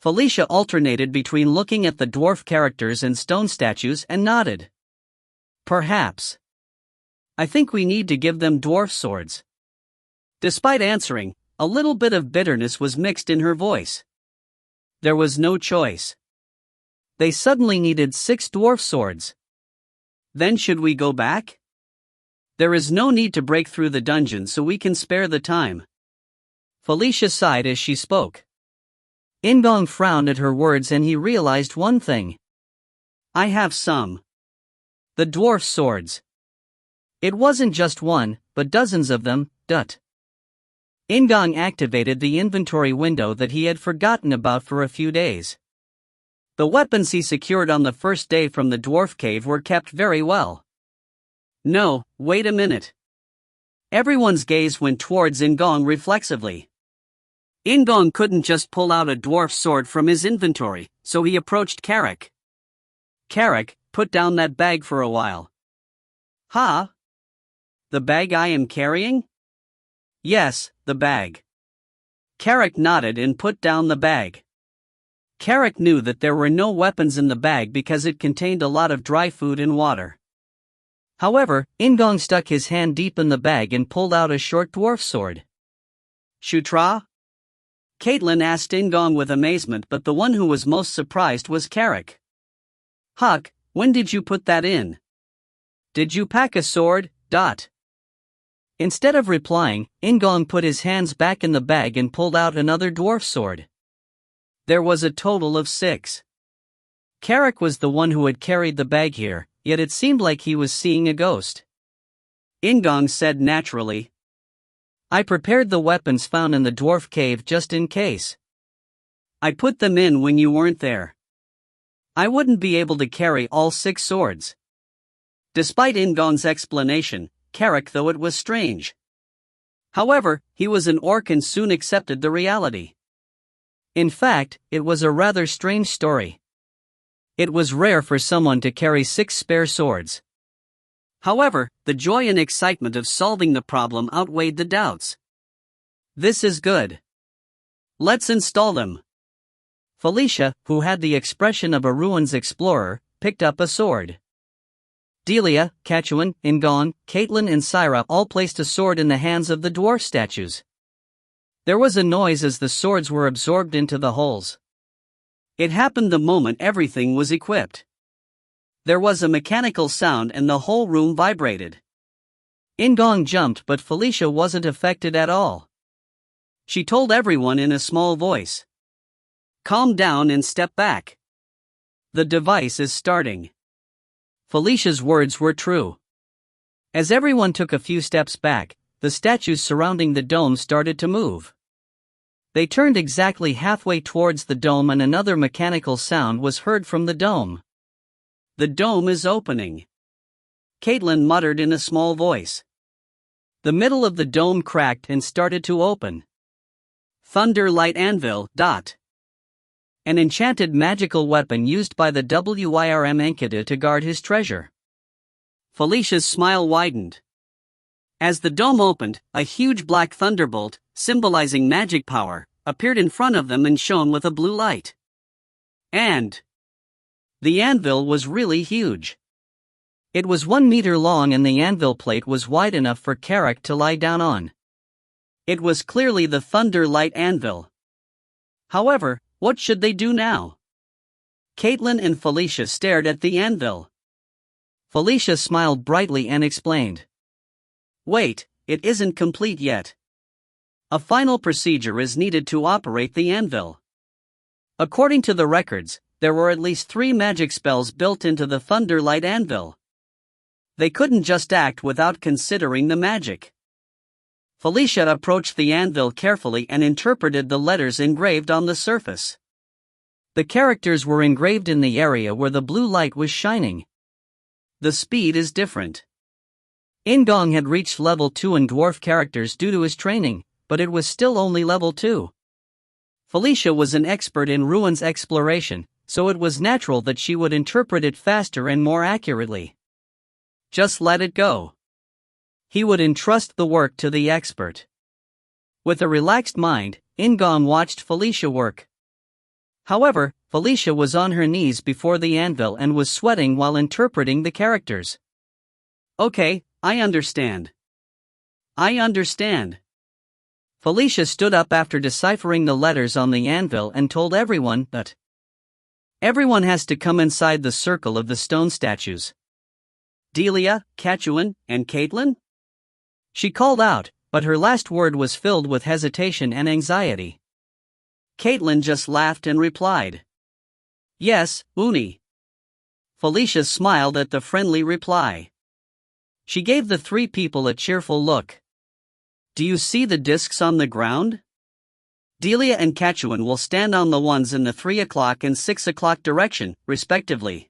Felicia alternated between looking at the dwarf characters and stone statues and nodded. Perhaps. I think we need to give them dwarf swords. Despite answering, a little bit of bitterness was mixed in her voice. There was no choice. They suddenly needed 6 dwarf swords. Then should we go back? There is no need to break through the dungeon so we can spare the time. Felicia sighed as she spoke. In-gong frowned at her words and he realized one thing. I have some. The dwarf swords. It wasn't just one, but dozens of them. In-gong activated the inventory window that he had forgotten about for a few days. The weapons he secured on the first day from the dwarf cave were kept very well. No, wait a minute. Everyone's gaze went towards In-gong reflexively. In-gong couldn't just pull out a dwarf sword from his inventory, so he approached Carrick. Carrick, put down that bag for a while. Huh? The bag I am carrying? Yes, the bag. Carrick nodded and put down the bag. Carrick knew that there were no weapons in the bag because it contained a lot of dry food and water. However, In-gong stuck his hand deep in the bag and pulled out a short dwarf sword. Shutra? Caitlin asked In-gong with amazement, but the one who was most surprised was Carrick. Huck, when did you put that in? Did you pack a sword? Instead of replying, In-gong put his hands back in the bag and pulled out another dwarf sword. There was a total of 6. Carrick was the one who had carried the bag here, yet it seemed like he was seeing a ghost. In-gong said naturally. I prepared the weapons found in the dwarf cave just in case. I put them in when you weren't there. I wouldn't be able to carry all 6 swords. Despite In-gong's explanation, Carrick thought it was strange. However, he was an orc and soon accepted the reality. In fact, it was a rather strange story. It was rare for someone to carry 6 spare swords. However, the joy and excitement of solving the problem outweighed the doubts. This is good. Let's install them. Felicia, who had the expression of a ruins explorer, picked up a sword. Delia, Katuan, In-gong, Caitlin and Syra all placed a sword in the hands of the dwarf statues. There was a noise as the swords were absorbed into the holes. It happened the moment everything was equipped. There was a mechanical sound and the whole room vibrated. In-gong jumped, but Felicia wasn't affected at all. She told everyone in a small voice. Calm down and step back. The device is starting. Felicia's words were true. As everyone took a few steps back, the statues surrounding the dome started to move. They turned exactly halfway towards the dome and another mechanical sound was heard from the dome. The dome is opening. Caitlin muttered in a small voice. The middle of the dome cracked and started to open. Thunder Light Anvil. An enchanted magical weapon used by the Wyrm Enkidu to guard his treasure. Felicia's smile widened. As the dome opened, a huge black thunderbolt, symbolizing magic power, appeared in front of them and shone with a blue light. And the anvil was really huge. It was 1 meter long and the anvil plate was wide enough for Carrick to lie down on. It was clearly the Thunder Light Anvil. However, what should they do now? Caitlin and Felicia stared at the anvil. Felicia smiled brightly and explained. Wait, it isn't complete yet. A final procedure is needed to operate the anvil. According to the records, there were at least 3 magic spells built into the Thunder Light Anvil. They couldn't just act without considering the magic. Felicia approached the anvil carefully and interpreted the letters engraved on the surface. The characters were engraved in the area where the blue light was shining. The speed is different. In-gong had reached level 2 in dwarf characters due to his training, but it was still only level 2. Felicia was an expert in ruins exploration, so it was natural that she would interpret it faster and more accurately. Just let it go. He would entrust the work to the expert. With a relaxed mind, In-gong watched Felicia work. However, Felicia was on her knees before the anvil and was sweating while interpreting the characters. Okay, I understand. I understand. Felicia stood up after deciphering the letters on the anvil and told everyone that everyone has to come inside the circle of the stone statues. Delia, Kachuan, and Caitlin? She called out, but her last word was filled with hesitation and anxiety. Caitlin just laughed and replied, "Yes, Uni." Felicia smiled at the friendly reply. She gave the three people a cheerful look. Do you see the discs on the ground? Delia and Kachuan will stand on the ones in the 3 o'clock and 6 o'clock direction, respectively.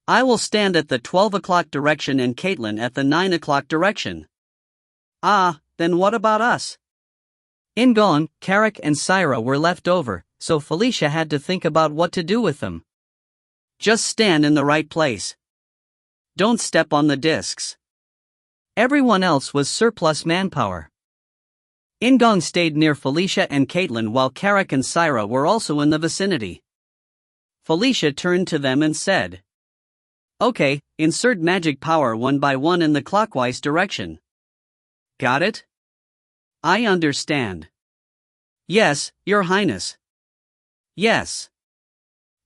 I will stand at the 12 o'clock direction and Caitlin at the 9 o'clock direction. Ah, then what about us? In-gong, Carrick and Syra were left over, so Felicia had to think about what to do with them. Just stand in the right place. Don't step on the discs. Everyone else was surplus manpower. In-gong stayed near Felicia and Caitlin while Carrick and Syra were also in the vicinity. Felicia turned to them and said, "Okay, insert magic power one by one in the clockwise direction." Got it? I understand. Yes, Your Highness. Yes.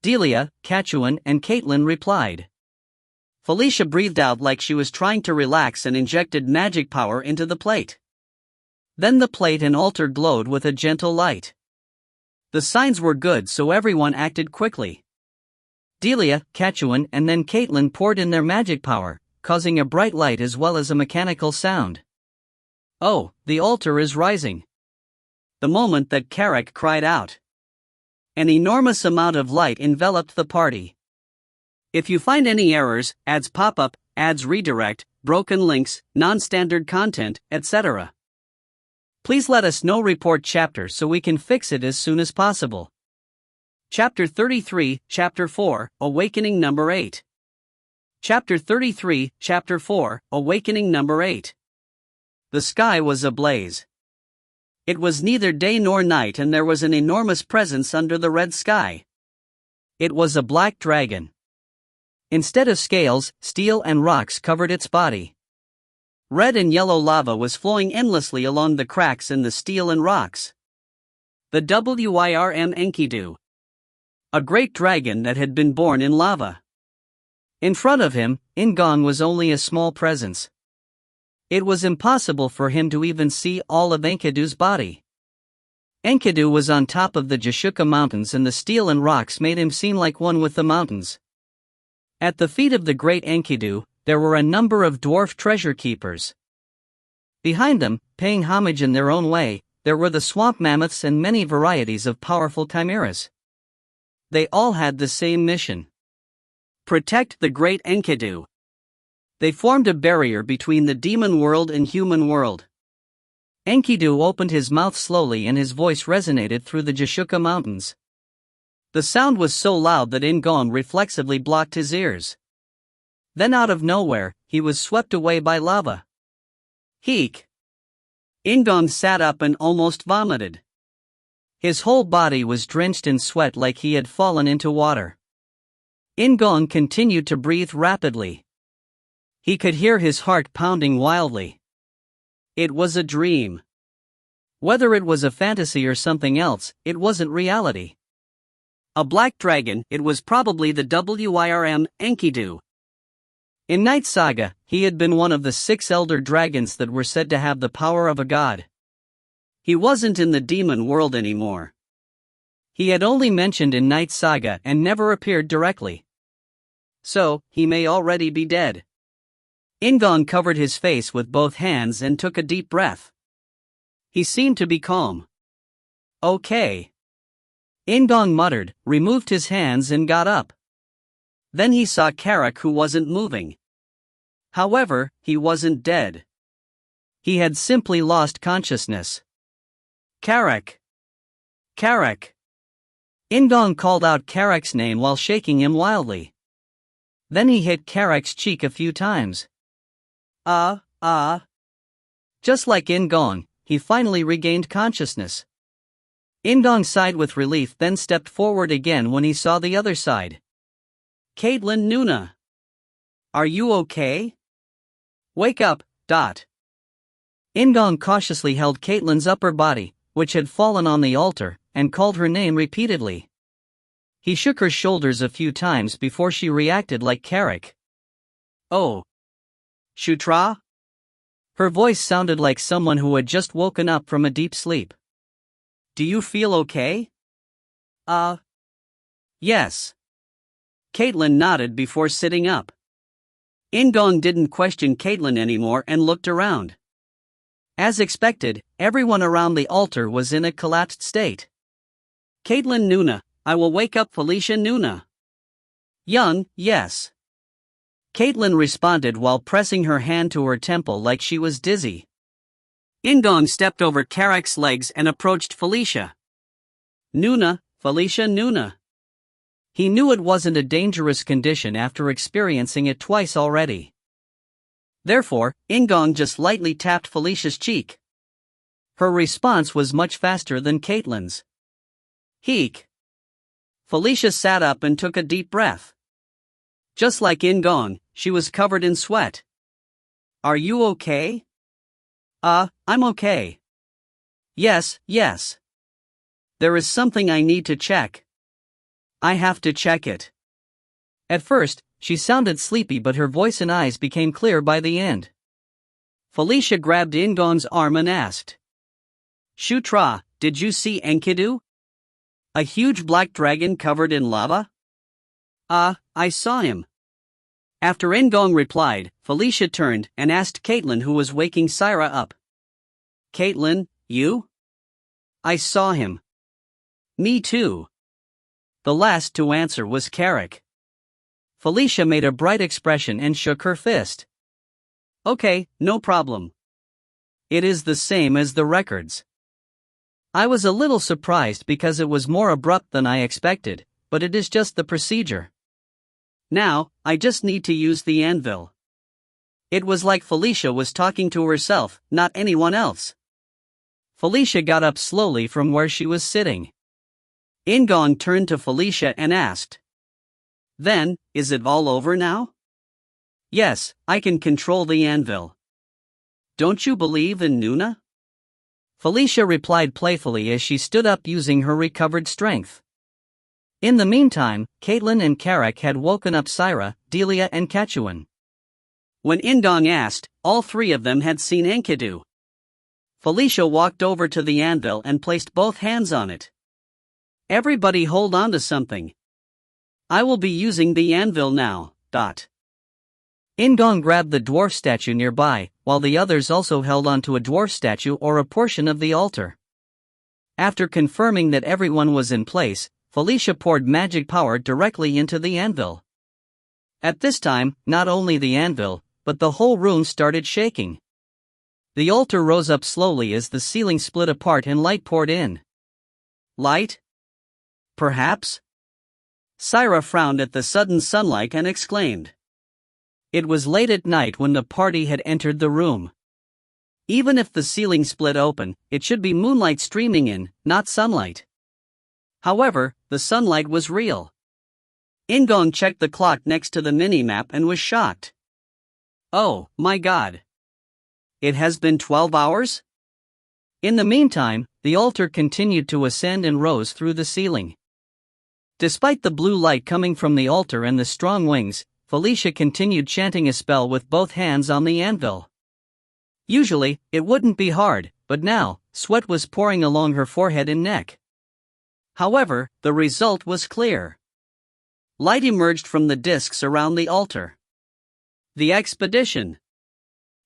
Delia, Kachuan, and Caitlin replied. Felicia breathed out like she was trying to relax and injected magic power into the plate. Then the plate and altar glowed with a gentle light. The signs were good, so everyone acted quickly. Delia, Kachuan, and then Caitlin poured in their magic power, causing a bright light as well as a mechanical sound. Oh, the altar is rising. The moment that Carrick cried out, an enormous amount of light enveloped the party. If you find any errors, ads pop up, ads redirect, broken links, non-standard content, etc., please let us know. Report chapter so we can fix it as soon as possible. Chapter 33, Chapter 4, Awakening Number 8. Chapter 33, Chapter 4, Awakening Number 8. The sky was ablaze. It was neither day nor night, and there was an enormous presence under the red sky. It was a black dragon. Instead of scales, steel and rocks covered its body. Red and yellow lava was flowing endlessly along the cracks in the steel and rocks. The Wyrm Enkidu. A great dragon that had been born in lava. In front of him, In-gong was only a small presence. It was impossible for him to even see all of Enkidu's body. Enkidu was on top of the Jashuka Mountains, and the steel and rocks made him seem like one with the mountains. At the feet of the great Enkidu, there were a number of dwarf treasure keepers. Behind them, paying homage in their own way, there were the swamp mammoths and many varieties of powerful chimeras. They all had the same mission: protect the great Enkidu. They formed a barrier between the demon world and human world. Enkidu opened his mouth slowly and his voice resonated through the Jashuka Mountains. The sound was so loud that In-gong reflexively blocked his ears. Then out of nowhere, he was swept away by lava. Heek! In-gong sat up and almost vomited. His whole body was drenched in sweat like he had fallen into water. In-gong continued to breathe rapidly. He could hear his heart pounding wildly. It was a dream. Whether it was a fantasy or something else, it wasn't reality. A black dragon, it was probably the Wyrm Enkidu. In Knight Saga, he had been one of the 6 elder dragons that were said to have the power of a god. He wasn't in the demon world anymore. He had only mentioned in Knight Saga and never appeared directly. So, he may already be dead. In-gong covered his face with both hands and took a deep breath. He seemed to be calm. Okay. In-gong muttered, removed his hands and got up. Then he saw Carrick, who wasn't moving. However, he wasn't dead. He had simply lost consciousness. Carrick! Carrick! In-gong called out Carrick's name while shaking him wildly. Then he hit Carrick's cheek a few times. Just like In-gong, he finally regained consciousness. In-gong sighed with relief, then stepped forward again when he saw the other side. Caitlin Nuna. Are you okay? Wake up, Dot. In-gong cautiously held Caitlin's upper body, which had fallen on the altar, and called her name repeatedly. He shook her shoulders a few times before she reacted like Carrick. Oh. Shutra? Her voice sounded like someone who had just woken up from a deep sleep. Do you feel okay? Yes. Caitlin nodded before sitting up. In-gong didn't question Caitlin anymore and looked around. As expected, everyone around the altar was in a collapsed state. Caitlin Nuna, I will wake up Felicia Nuna. Young, yes. Caitlin responded while pressing her hand to her temple like she was dizzy. In-gong stepped over Carrick's legs and approached Felicia. Nuna, Felicia Nuna. He knew it wasn't a dangerous condition after experiencing it twice already. Therefore, In-gong just lightly tapped Felicia's cheek. Her response was much faster than Caitlin's. Heek. Felicia sat up and took a deep breath. Just like In-gong, she was covered in sweat. Are you okay? I'm okay. Yes. There is something I need to check. I have to check it. At first, she sounded sleepy, but her voice and eyes became clear by the end. Felicia grabbed In-gong's arm and asked. Shutra, did you see Enkidu? A huge black dragon covered in lava? I saw him. After In-gong replied, Felicia turned and asked Caitlin, who was waking Syra up. Caitlin, you? I saw him. Me too. The last to answer was Carrick. Felicia made a bright expression and shook her fist. Okay, no problem. It is the same as the records. I was a little surprised because it was more abrupt than I expected, but it is just the procedure. Now, I just need to use the anvil. It was like Felicia was talking to herself, not anyone else. Felicia got up slowly from where she was sitting. In-gong turned to Felicia and asked. Then, is it all over now? Yes, I can control the anvil. Don't you believe in Nuna? Felicia replied playfully as she stood up using her recovered strength. In the meantime, Caitlin and Carrick had woken up Syra, Delia and Kachuan. When In-gong asked, all three of them had seen Enkidu. Felicia walked over to the anvil and placed both hands on it. Everybody hold on to something. I will be using the anvil now. In-gong grabbed the dwarf statue nearby, while the others also held onto a dwarf statue or a portion of the altar. After confirming that everyone was in place, Felicia poured magic power directly into the anvil. At this time, not only the anvil, but the whole room started shaking. The altar rose up slowly as the ceiling split apart and light poured in. Light? Perhaps? Syra frowned at the sudden sunlight and exclaimed. It was late at night when the party had entered the room. Even if the ceiling split open, it should be moonlight streaming in, not sunlight. However, the sunlight was real. In-gong checked the clock next to the mini-map and was shocked. Oh, my God. It has been 12 hours? In the meantime, the altar continued to ascend and rose through the ceiling. Despite the blue light coming from the altar and the strong wings, Felicia continued chanting a spell with both hands on the anvil. Usually, it wouldn't be hard, but now, sweat was pouring along her forehead and neck. However, the result was clear. Light emerged from the discs around the altar. The expedition.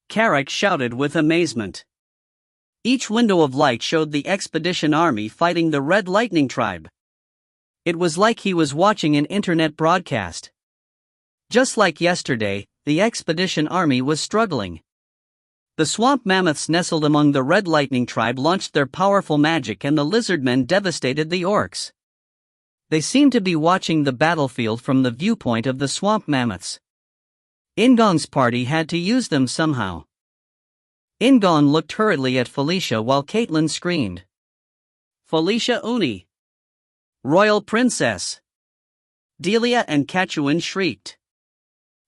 Carrick shouted with amazement. Each window of light showed the expedition army fighting the Red Lightning tribe. It was like he was watching an internet broadcast. Just like yesterday, the expedition army was struggling. The swamp mammoths nestled among the Red Lightning tribe launched their powerful magic and the lizardmen devastated the orcs. They seemed to be watching the battlefield from the viewpoint of the swamp mammoths. In-gong's party had to use them somehow. In-gong looked hurriedly at Felicia while Caitlin screamed. Felicia Uni! Royal Princess! Delia and Catuan shrieked.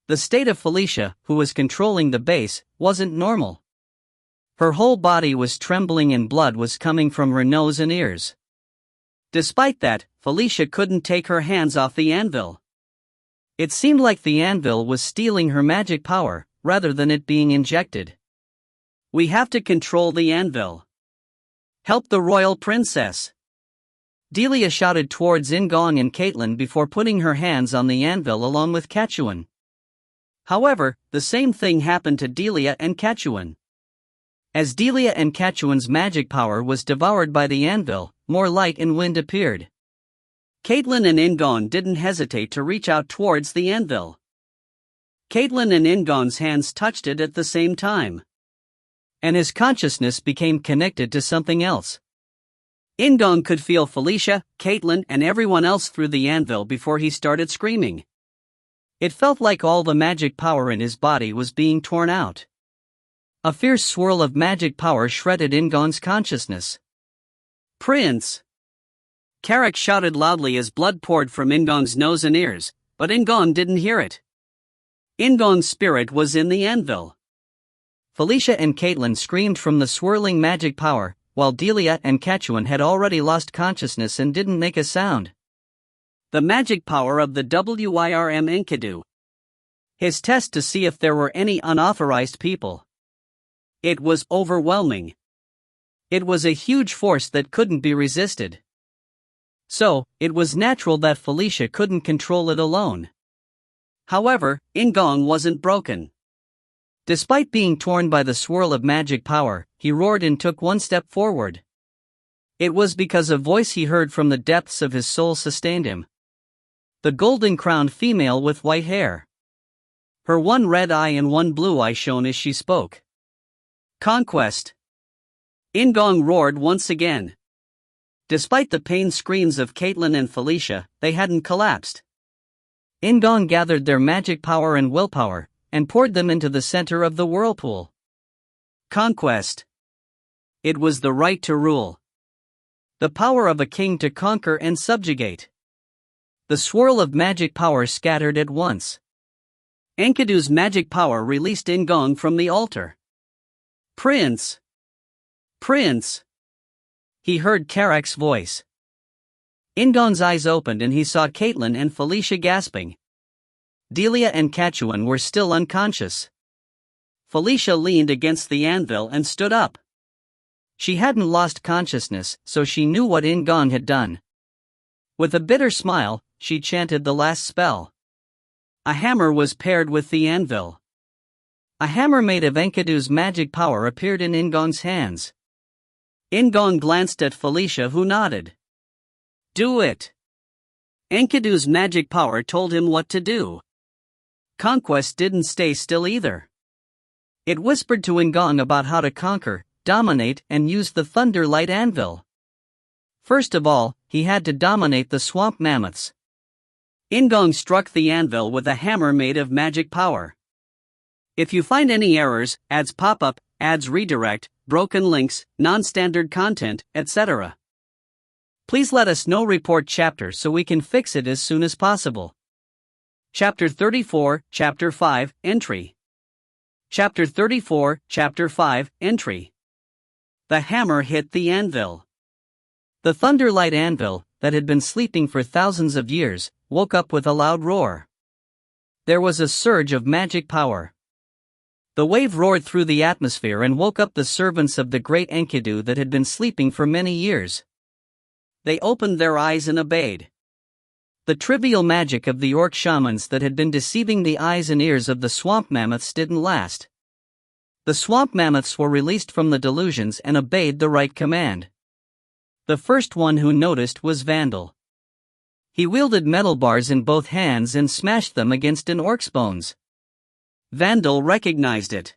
The state of Felicia, who was controlling the base, wasn't normal. Her whole body was trembling and blood was coming from her nose and ears. Despite that, Felicia couldn't take her hands off the anvil. It seemed like the anvil was stealing her magic power, rather than it being injected. We have to control the anvil. Help the royal princess! Delia shouted towards In-gong and Caitlin before putting her hands on the anvil along with Catuan. However, the same thing happened to Delia and Catuan. As Delia and Catuan's magic power was devoured by the anvil, more light and wind appeared. Caitlin and In-gong didn't hesitate to reach out towards the anvil. Caitlin and In-gong's hands touched it at the same time. And his consciousness became connected to something else. In-gong could feel Felicia, Caitlin, and everyone else through the anvil before he started screaming. It felt like all the magic power in his body was being torn out. A fierce swirl of magic power shredded In-gong's consciousness. Prince! Carrick shouted loudly as blood poured from In-gong's nose and ears, but In-gong didn't hear it. In-gong's spirit was in the anvil. Felicia and Caitlin screamed from the swirling magic power, while Delia and Catuan had already lost consciousness and didn't make a sound. The magic power of the WIRM Enkidu. His test to see if there were any unauthorized people. It was overwhelming. It was a huge force that couldn't be resisted. So, it was natural that Felicia couldn't control it alone. However, In-gong wasn't broken. Despite being torn by the swirl of magic power, he roared and took one step forward. It was because a voice he heard from the depths of his soul sustained him. The golden-crowned female with white hair. Her one red eye and one blue eye shone as she spoke. Conquest! In-gong roared once again. Despite the pained screams of Caitlin and Felicia, they hadn't collapsed. In-gong gathered their magic power and willpower, and poured them into the center of the whirlpool. Conquest! It was the right to rule. The power of a king to conquer and subjugate. The swirl of magic power scattered at once. Enkidu's magic power released In-gong from the altar. Prince! Prince! He heard Carrick's voice. In-gong's eyes opened and he saw Caitlin and Felicia gasping. Delia and Catuan were still unconscious. Felicia leaned against the anvil and stood up. She hadn't lost consciousness, so she knew what In-gong had done. With a bitter smile, she chanted the last spell. A hammer was paired with the anvil. A hammer made of Enkidu's magic power appeared in In-gong's hands. In-gong glanced at Felicia, who nodded. Do it! Enkidu's magic power told him what to do. Conquest didn't stay still either. It whispered to In-gong about how to conquer, dominate, and use the Thunderlight Anvil. First of all, he had to dominate the swamp mammoths. In-gong struck the anvil with a hammer made of magic power. If you find any errors, ads pop up, ads redirect, broken links, non-standard content, etc., please let us know. Report chapter so we can fix it as soon as possible. Chapter 34, Chapter 5, Entry. Chapter 34, Chapter 5, Entry. The hammer hit the anvil. The Thunderlight Anvil, that had been sleeping for thousands of years, woke up with a loud roar. There was a surge of magic power. The wave roared through the atmosphere and woke up the servants of the great Enkidu that had been sleeping for many years. They opened their eyes and obeyed. The trivial magic of the orc shamans that had been deceiving the eyes and ears of the swamp mammoths didn't last. The swamp mammoths were released from the delusions and obeyed the right command. The first one who noticed was Vandal. He wielded metal bars in both hands and smashed them against an orc's bones. Vandal recognized it.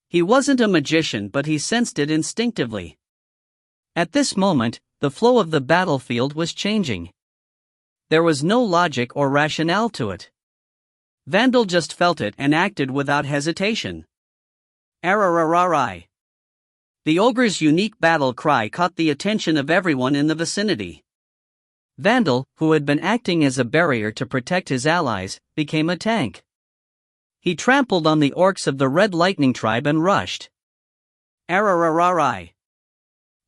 He wasn't a magician, but he sensed it instinctively. At this moment, the flow of the battlefield was changing. There was no logic or rationale to it. Vandal just felt it and acted without hesitation. Ararararai. The ogre's unique battle cry caught the attention of everyone in the vicinity. Vandal, who had been acting as a barrier to protect his allies, became a tank. He trampled on the orcs of the Red Lightning tribe and rushed. Ararararai.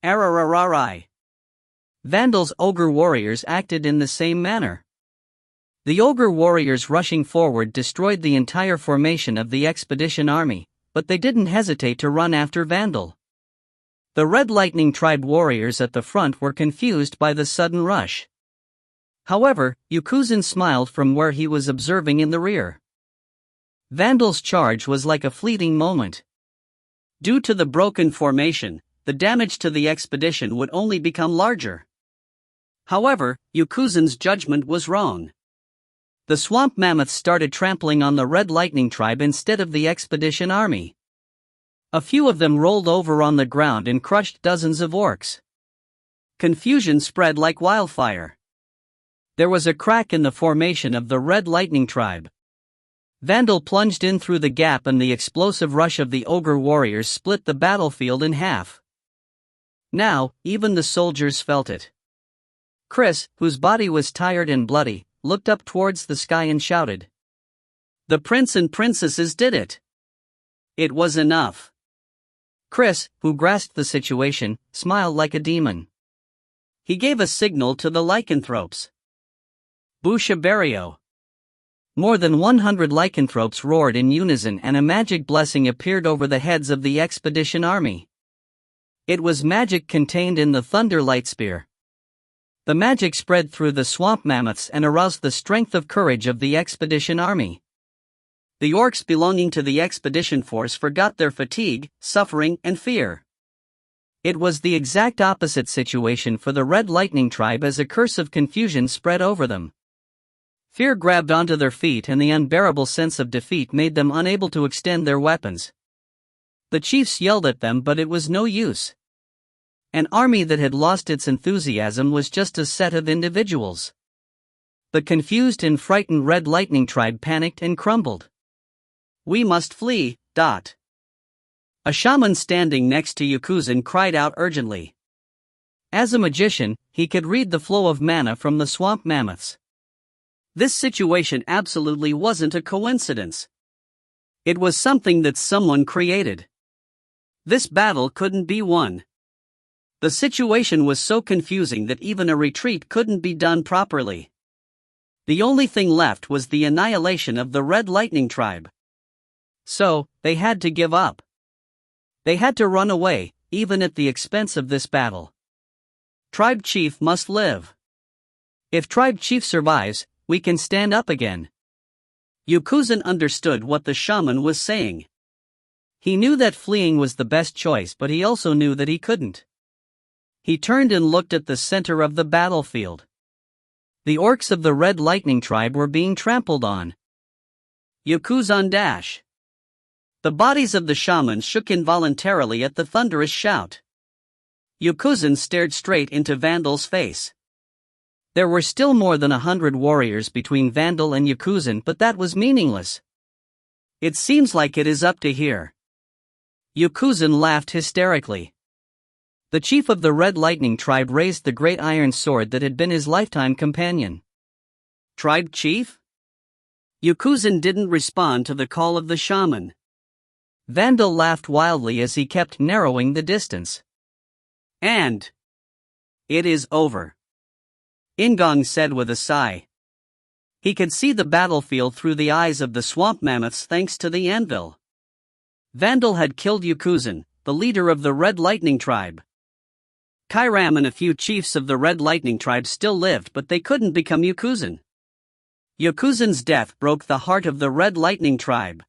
Ararararai. Vandal's ogre warriors acted in the same manner. The ogre warriors rushing forward destroyed the entire formation of the expedition army, but they didn't hesitate to run after Vandal. The Red Lightning tribe warriors at the front were confused by the sudden rush. However, Yukuzen smiled from where he was observing in the rear. Vandal's charge was like a fleeting moment. Due to the broken formation, the damage to the expedition would only become larger. However, Yukuzen's judgment was wrong. The swamp mammoths started trampling on the Red Lightning tribe instead of the expedition army. A few of them rolled over on the ground and crushed dozens of orcs. Confusion spread like wildfire. There was a crack in the formation of the Red Lightning tribe. Vandal plunged in through the gap and the explosive rush of the ogre warriors split the battlefield in half. Now, even the soldiers felt it. Chris, whose body was tired and bloody, looked up towards the sky and shouted. The prince and princesses did it. It was enough. Chris, who grasped the situation, smiled like a demon. He gave a signal to the lycanthropes. Bushabario. More than 100 lycanthropes roared in unison and a magic blessing appeared over the heads of the expedition army. It was magic contained in the Thunder Light Spear. The magic spread through the swamp mammoths and aroused the strength of courage of the expedition army. The orcs belonging to the expedition force forgot their fatigue, suffering, and fear. It was the exact opposite situation for the Red Lightning tribe as a curse of confusion spread over them. Fear grabbed onto their feet and the unbearable sense of defeat made them unable to extend their weapons. The chiefs yelled at them, but it was no use. An army that had lost its enthusiasm was just a set of individuals. The confused and frightened Red Lightning tribe panicked and crumbled. We must flee. A shaman standing next to Yukuzen cried out urgently. As a magician, he could read the flow of mana from the swamp mammoths. This situation absolutely wasn't a coincidence. It was something that someone created. This battle couldn't be won. The situation was so confusing that even a retreat couldn't be done properly. The only thing left was the annihilation of the Red Lightning tribe. So, they had to give up. They had to run away, even at the expense of this battle. Tribe Chief must live. If Tribe Chief survives, we can stand up again. Yukuzen understood what the shaman was saying. He knew that fleeing was the best choice, but he also knew that he couldn't. He turned and looked at the center of the battlefield. The orcs of the Red Lightning tribe were being trampled on. Yukuzen dash. The bodies of the shamans shook involuntarily at the thunderous shout. Yukuzen stared straight into Vandal's face. There were still more than 100 warriors between Vandal and Yukuzen, but that was meaningless. It seems like it is up to here. Yukuzen laughed hysterically. The chief of the Red Lightning tribe raised the great iron sword that had been his lifetime companion. Tribe Chief? Yukuzen didn't respond to the call of the shaman. Vandal laughed wildly as he kept narrowing the distance. And it is over. In-gong said with a sigh. He could see the battlefield through the eyes of the swamp mammoths thanks to the anvil. Vandal had killed Yukuzen, the leader of the Red Lightning tribe. Kairam and a few chiefs of the Red Lightning tribe still lived, but they couldn't become Yukuzen. Yukuzen's death broke the heart of the Red Lightning tribe.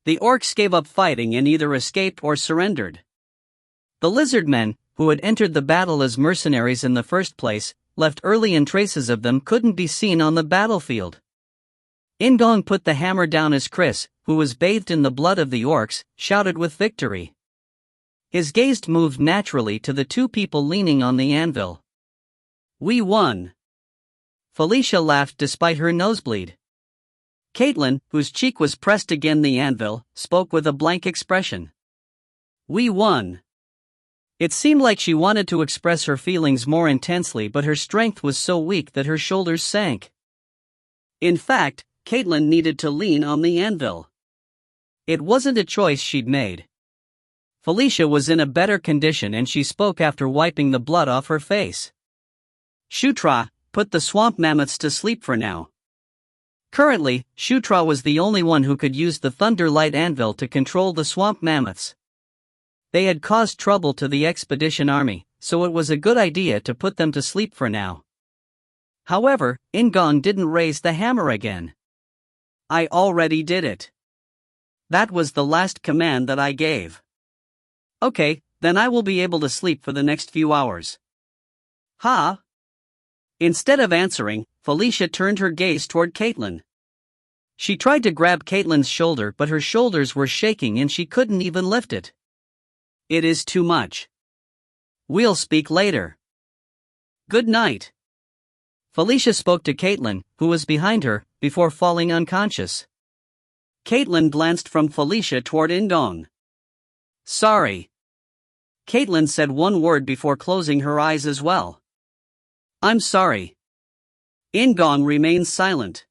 The orcs gave up fighting and either escaped or surrendered. The lizard men, who had entered the battle as mercenaries in the first place, left early and traces of them couldn't be seen on the battlefield. In-gong put the hammer down as Chris, who was bathed in the blood of the orcs, shouted with victory. His gaze moved naturally to the two people leaning on the anvil. "We won." Felicia laughed despite her nosebleed. Caitlin, whose cheek was pressed against the anvil, spoke with a blank expression. "We won." It seemed like she wanted to express her feelings more intensely, but her strength was so weak that her shoulders sank. In fact, Caitlin needed to lean on the anvil. It wasn't a choice she'd made. Felicia was in a better condition and she spoke after wiping the blood off her face. "Shutra, put the swamp mammoths to sleep for now." Currently, Shutra was the only one who could use the Thunder Light Anvil to control the swamp mammoths. They had caused trouble to the expedition army, so it was a good idea to put them to sleep for now. However, In-gong didn't raise the hammer again. "I already did it. That was the last command that I gave." "Okay, then I will be able to sleep for the next few hours." "Huh?" Instead of answering, Felicia turned her gaze toward Caitlin. She tried to grab Caitlin's shoulder, but her shoulders were shaking and she couldn't even lift it. "It is too much. We'll speak later. Good night." Felicia spoke to Caitlin, who was behind her, before falling unconscious. Caitlin glanced from Felicia toward In-gong. "Sorry." Caitlin said one word before closing her eyes as well. "I'm sorry." In-gong remained silent.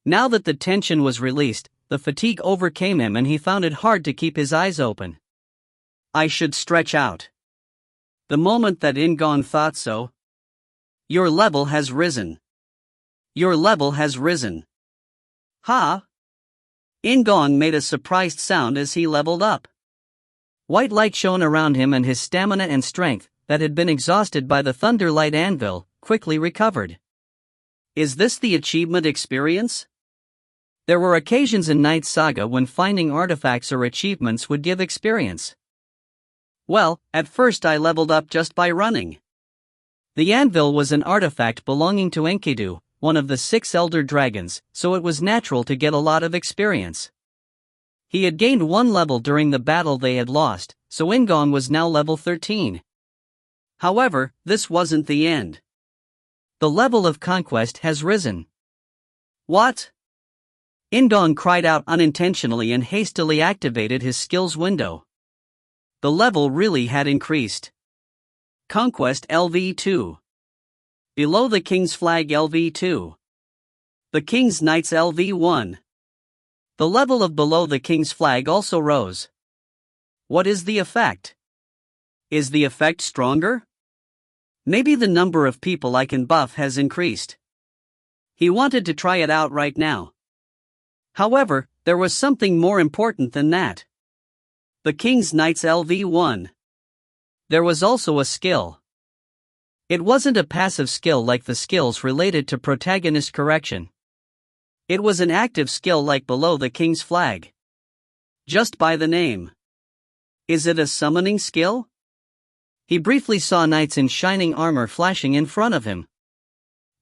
Now that the tension was released, the fatigue overcame him and he found it hard to keep his eyes open. "I should stretch out." The moment that In-gong thought so, "Your level has risen. Your level has risen." "Huh?" In-gong made a surprised sound as he leveled up. White light shone around him and his stamina and strength, that had been exhausted by the Thunder Light Anvil, quickly recovered. Is this the achievement experience? There were occasions in Knight Saga when finding artifacts or achievements would give experience. Well, at first I leveled up just by running. The anvil was an artifact belonging to Enkidu, one of the 6 elder dragons, so it was natural to get a lot of experience. He had gained 1 level during the battle they had lost, so In-gong was now level 13. However, this wasn't the end. The level of conquest has risen. "What?" In-gong cried out unintentionally and hastily activated his skills window. The level really had increased. Conquest LV2. Below the King's Flag LV2. The King's Knights LV1. The level of below the King's Flag also rose. What is the effect? Is the effect stronger? Maybe the number of people I can buff has increased. He wanted to try it out right now. However, there was something more important than that. The King's Knights LV1. There was also a skill. It wasn't a passive skill like the skills related to protagonist correction. It was an active skill like below the King's Flag. Just by the name. Is it a summoning skill? He briefly saw knights in shining armor flashing in front of him.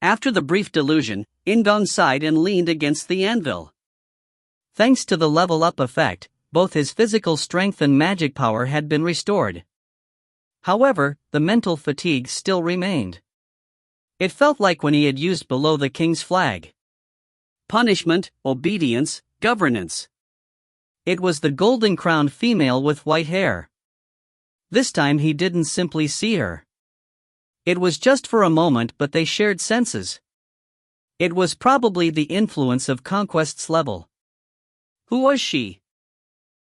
After the brief delusion, In-gong sighed and leaned against the anvil. Thanks to the level-up effect, both his physical strength and magic power had been restored. However, the mental fatigue still remained. It felt like when he had used below the King's Flag. Punishment, obedience, governance. It was the golden-crowned female with white hair. This time he didn't simply see her. It was just for a moment, but they shared senses. It was probably the influence of Conquest's level. Who was she?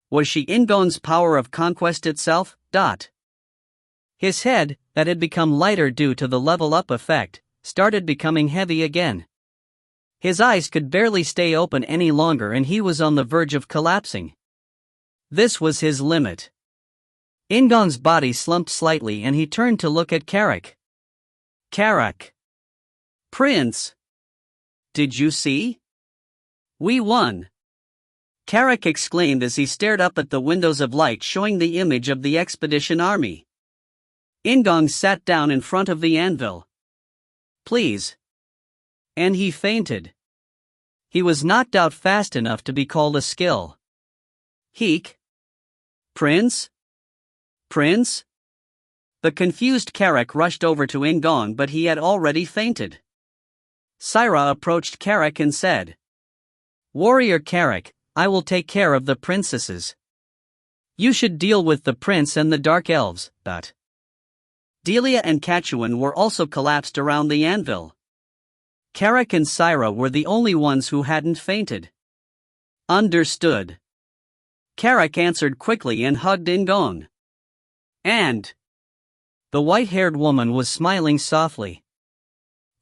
Was she In-gong's power of conquest itself? His head, that had become lighter due to the level-up effect, started becoming heavy again. His eyes could barely stay open any longer and he was on the verge of collapsing. This was his limit. In-gong's body slumped slightly and he turned to look at Karak. "Karak. Prince. Did you see? We won." Carrick exclaimed as he stared up at the windows of light showing the image of the expedition army. In-gong sat down in front of the anvil. Please. And he fainted. He was knocked out fast enough to be called a skill. Heek? Prince? Prince? The confused Carrick rushed over to In-gong, but he had already fainted. Syra approached Carrick and said, Warrior Carrick, I will take care of the princesses. You should deal with the prince and the dark elves, but... Delia and Katuan were also collapsed around the anvil. Carrick and Syra were the only ones who hadn't fainted. Understood. Carrick answered quickly and hugged In-gong. And... The white-haired woman was smiling softly.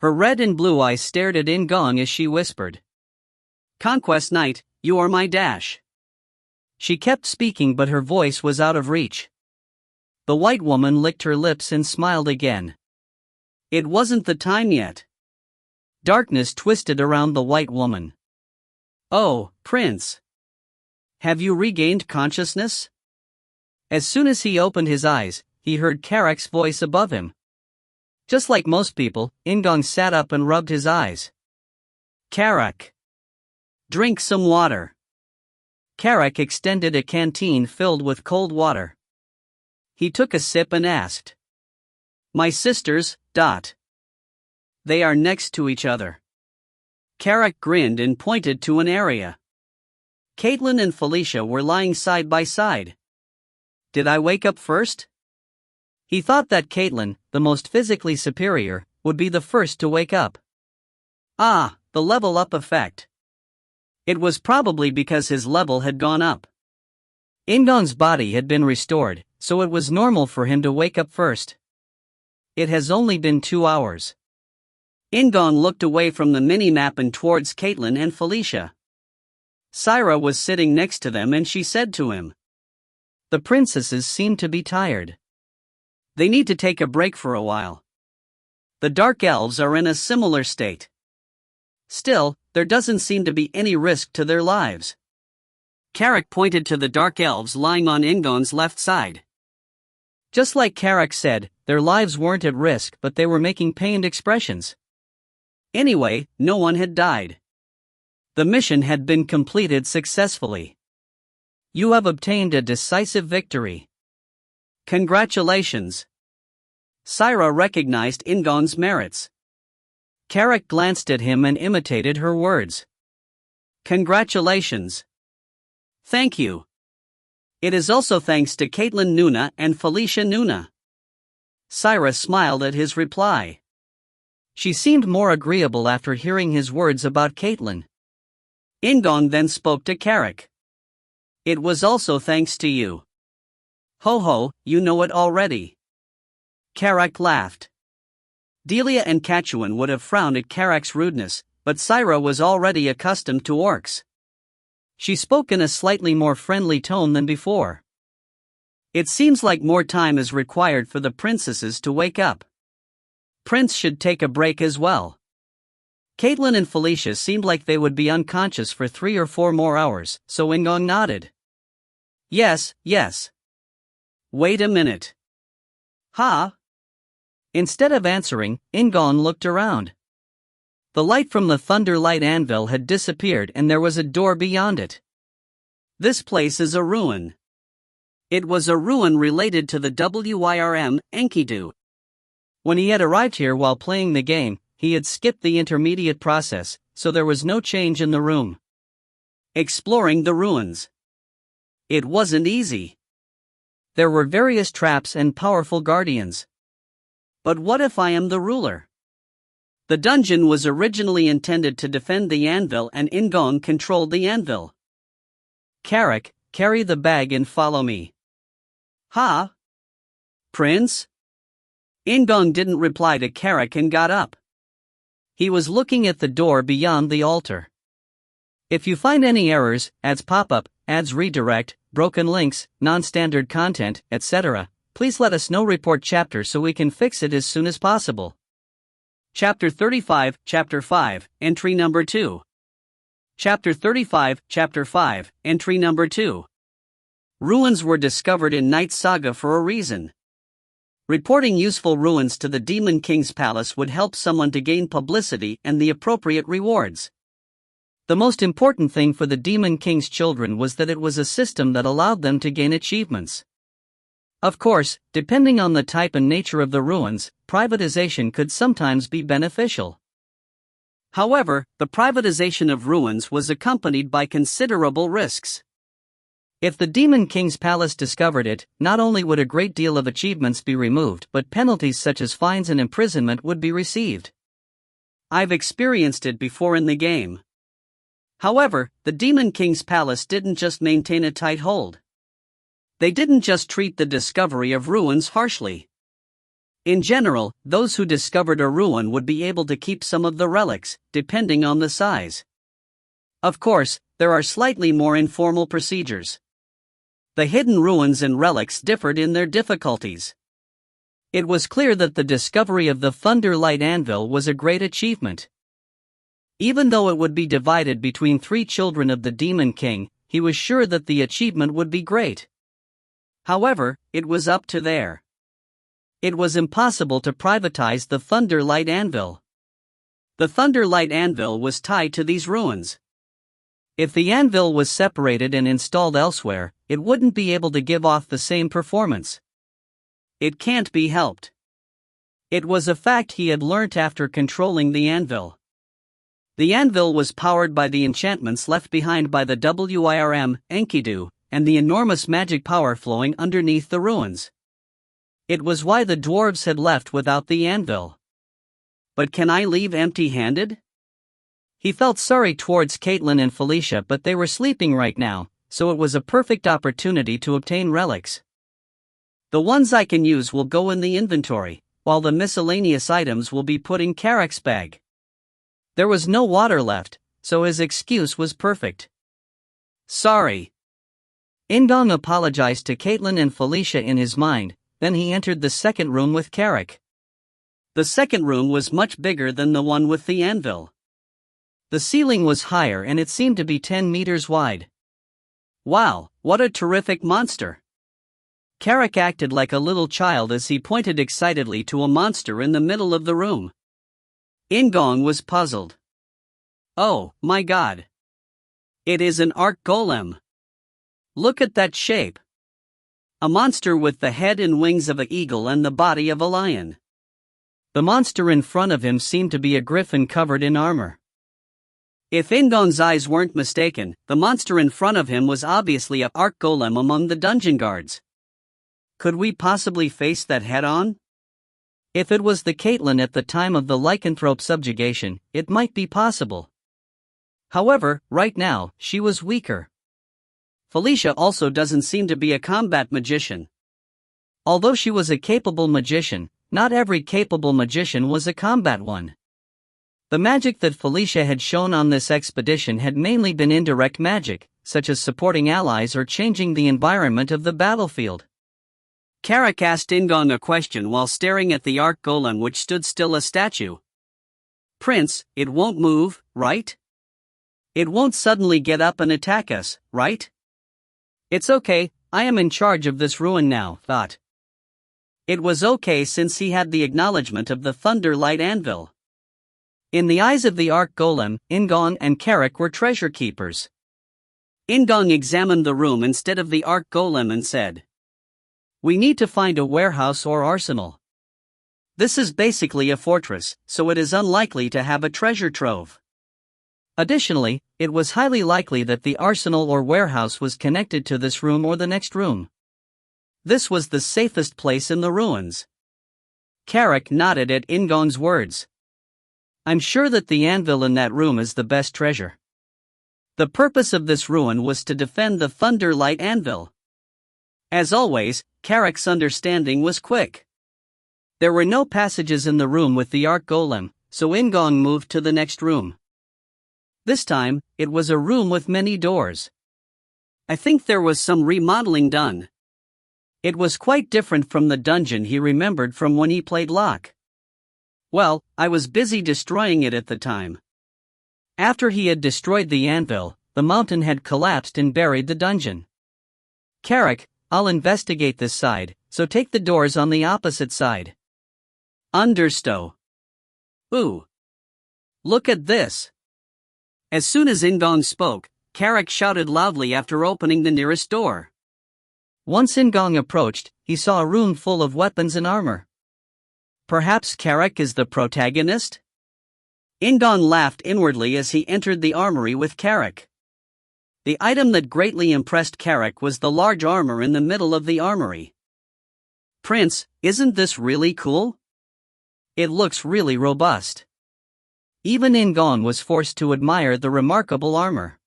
Her red and blue eyes stared at In-gong as she whispered, Conquest Knight, you are my dash. She kept speaking, but her voice was out of reach. The white woman licked her lips and smiled again. It wasn't the time yet. Darkness twisted around the white woman. Oh, Prince. Have you regained consciousness? As soon as he opened his eyes, he heard Carrick's voice above him. Just like most people, In-gong sat up and rubbed his eyes. Carrick. Drink some water. Carrick extended a canteen filled with cold water. He took a sip and asked. My sisters, ... They are next to each other. Carrick grinned and pointed to an area. Caitlin and Felicia were lying side by side. Did I wake up first? He thought that Caitlin, the most physically superior, would be the first to wake up. Ah, the level up effect. It was probably because his level had gone up. In-gong's body had been restored, so it was normal for him to wake up first. It has only been 2 hours. In-gong looked away from the mini-map and towards Caitlin and Felicia. Syra was sitting next to them and she said to him, The princesses seem to be tired. They need to take a break for a while. The dark elves are in a similar state. Still, there doesn't seem to be any risk to their lives. Carrick pointed to the dark elves lying on In-gong's left side. Just like Carrick said, their lives weren't at risk, but they were making pained expressions. Anyway, no one had died. The mission had been completed successfully. You have obtained a decisive victory. Congratulations. Syra recognized In-gong's merits. Carrick glanced at him and imitated her words. Congratulations. Thank you. It is also thanks to Caitlin Nuna and Felicia Nuna. Syra smiled at his reply. She seemed more agreeable after hearing his words about Caitlin. In-gong then spoke to Carrick. It was also thanks to you. Ho ho, you know it already. Carrick laughed. Delia and Katuan would have frowned at Carrick's rudeness, but Syra was already accustomed to orcs. She spoke in a slightly more friendly tone than before. It seems like more time is required for the princesses to wake up. Prince should take a break as well. Caitlin and Felicia seemed like they would be unconscious for 3 or 4 more hours, so In-gong nodded. Yes, yes. Wait a minute. Huh? Instead of answering, In-gong looked around. The light from the Thunderlight Anvil had disappeared and there was a door beyond it. This place is a ruin. It was a ruin related to the WYRM, Enkidu. When he had arrived here while playing the game, he had skipped the intermediate process, so there was no change in the room. Exploring the ruins. It wasn't easy. There were various traps and powerful guardians. But what if I am the ruler? The dungeon was originally intended to defend the anvil and In-gong controlled the anvil. Carrick, carry the bag and follow me. Ha? Prince? In-gong didn't reply to Carrick and got up. He was looking at the door beyond the altar. If you find any errors, ads pop-up, ads redirect, broken links, non-standard content, etc., please let us know. Report chapter so we can fix it as soon as possible. Chapter 35, Chapter 5, Entry Number 2. Chapter 35, Chapter 5, Entry Number 2. Ruins were discovered in Knight Saga for a reason. Reporting useful ruins to the Demon King's palace would help someone to gain publicity and the appropriate rewards. The most important thing for the Demon King's children was that it was a system that allowed them to gain achievements. Of course, depending on the type and nature of the ruins, privatization could sometimes be beneficial. However, the privatization of ruins was accompanied by considerable risks. If the Demon King's palace discovered it, not only would a great deal of achievements be removed, but penalties such as fines and imprisonment would be received. I've experienced it before in the game. However, the Demon King's palace didn't just maintain a tight hold. They didn't just treat the discovery of ruins harshly. In general, those who discovered a ruin would be able to keep some of the relics, depending on the size. Of course, there are slightly more informal procedures. The hidden ruins and relics differed in their difficulties. It was clear that the discovery of the Thunderlight Anvil was a great achievement. Even though it would be divided between 3 children of the Demon King, he was sure that the achievement would be great. However, it was up to there. It was impossible to privatize the Thunderlight Anvil. The Thunderlight Anvil was tied to these ruins. If the anvil was separated and installed elsewhere, it wouldn't be able to give off the same performance. It can't be helped. It was a fact he had learnt after controlling the anvil. The anvil was powered by the enchantments left behind by the Wyrm, Enkidu, and the enormous magic power flowing underneath the ruins. It was why the dwarves had left without the anvil. But can I leave empty-handed? He felt sorry towards Caitlin and Felicia, but they were sleeping right now, so it was a perfect opportunity to obtain relics. The ones I can use will go in the inventory, while the miscellaneous items will be put in Karak's bag. There was no water left, so his excuse was perfect. Sorry. In-gong apologized to Caitlin and Felicia in his mind, then he entered the second room with Karak. The second room was much bigger than the one with the anvil. The ceiling was higher and it seemed to be 10 meters wide. Wow, what a terrific monster! Karak acted like a little child as he pointed excitedly to a monster in the middle of the room. In-gong was puzzled. Oh, my god! It is an arc golem! Look at that shape! A monster with the head and wings of an eagle and the body of a lion. The monster in front of him seemed to be a griffin covered in armor. If In-gong's eyes weren't mistaken, the monster in front of him was obviously a arc golem among the dungeon guards. Could we possibly face that head-on? If it was the Caitlin at the time of the lycanthrope subjugation, it might be possible. However, right now, she was weaker. Felicia also doesn't seem to be a combat magician. Although she was a capable magician, not every capable magician was a combat one. The magic that Felicia had shown on this expedition had mainly been indirect magic, such as supporting allies or changing the environment of the battlefield. Karak asked In-gong a question while staring at the arc golem which stood still a statue. Prince, it won't move, right? It won't suddenly get up and attack us, right? It's okay, I am in charge of this ruin now, thought. It was okay since he had the acknowledgement of the Thunderlight Anvil. In the eyes of the arc golem, In-gong and Karak were treasure keepers. In-gong examined the room instead of the arc golem and said, "We need to find a warehouse or arsenal. This is basically a fortress, so it is unlikely to have a treasure trove. Additionally, it was highly likely that the arsenal or warehouse was connected to this room or the next room. This was the safest place in the ruins." Karak nodded at In-gong's words. "I'm sure that the anvil in that room is the best treasure. The purpose of this ruin was to defend the Thunderlight Anvil." As always, Karak's understanding was quick. There were no passages in the room with the arc golem, so In-gong moved to the next room. This time, it was a room with many doors. I think there was some remodeling done. It was quite different from the dungeon he remembered from when he played Lock. Well, I was busy destroying it at the time. After he had destroyed the anvil, the mountain had collapsed and buried the dungeon. Carrick, I'll investigate this side, so take the doors on the opposite side. Understow. Ooh. Look at this. As soon as In-gong spoke, Carrick shouted loudly after opening the nearest door. Once In-gong approached, he saw a room full of weapons and armor. Perhaps Carrick is the protagonist? In-gong laughed inwardly as he entered the armory with Carrick. The item that greatly impressed Carrick was the large armor in the middle of the armory. Prince, isn't this really cool? It looks really robust. Even In-gong was forced to admire the remarkable armor.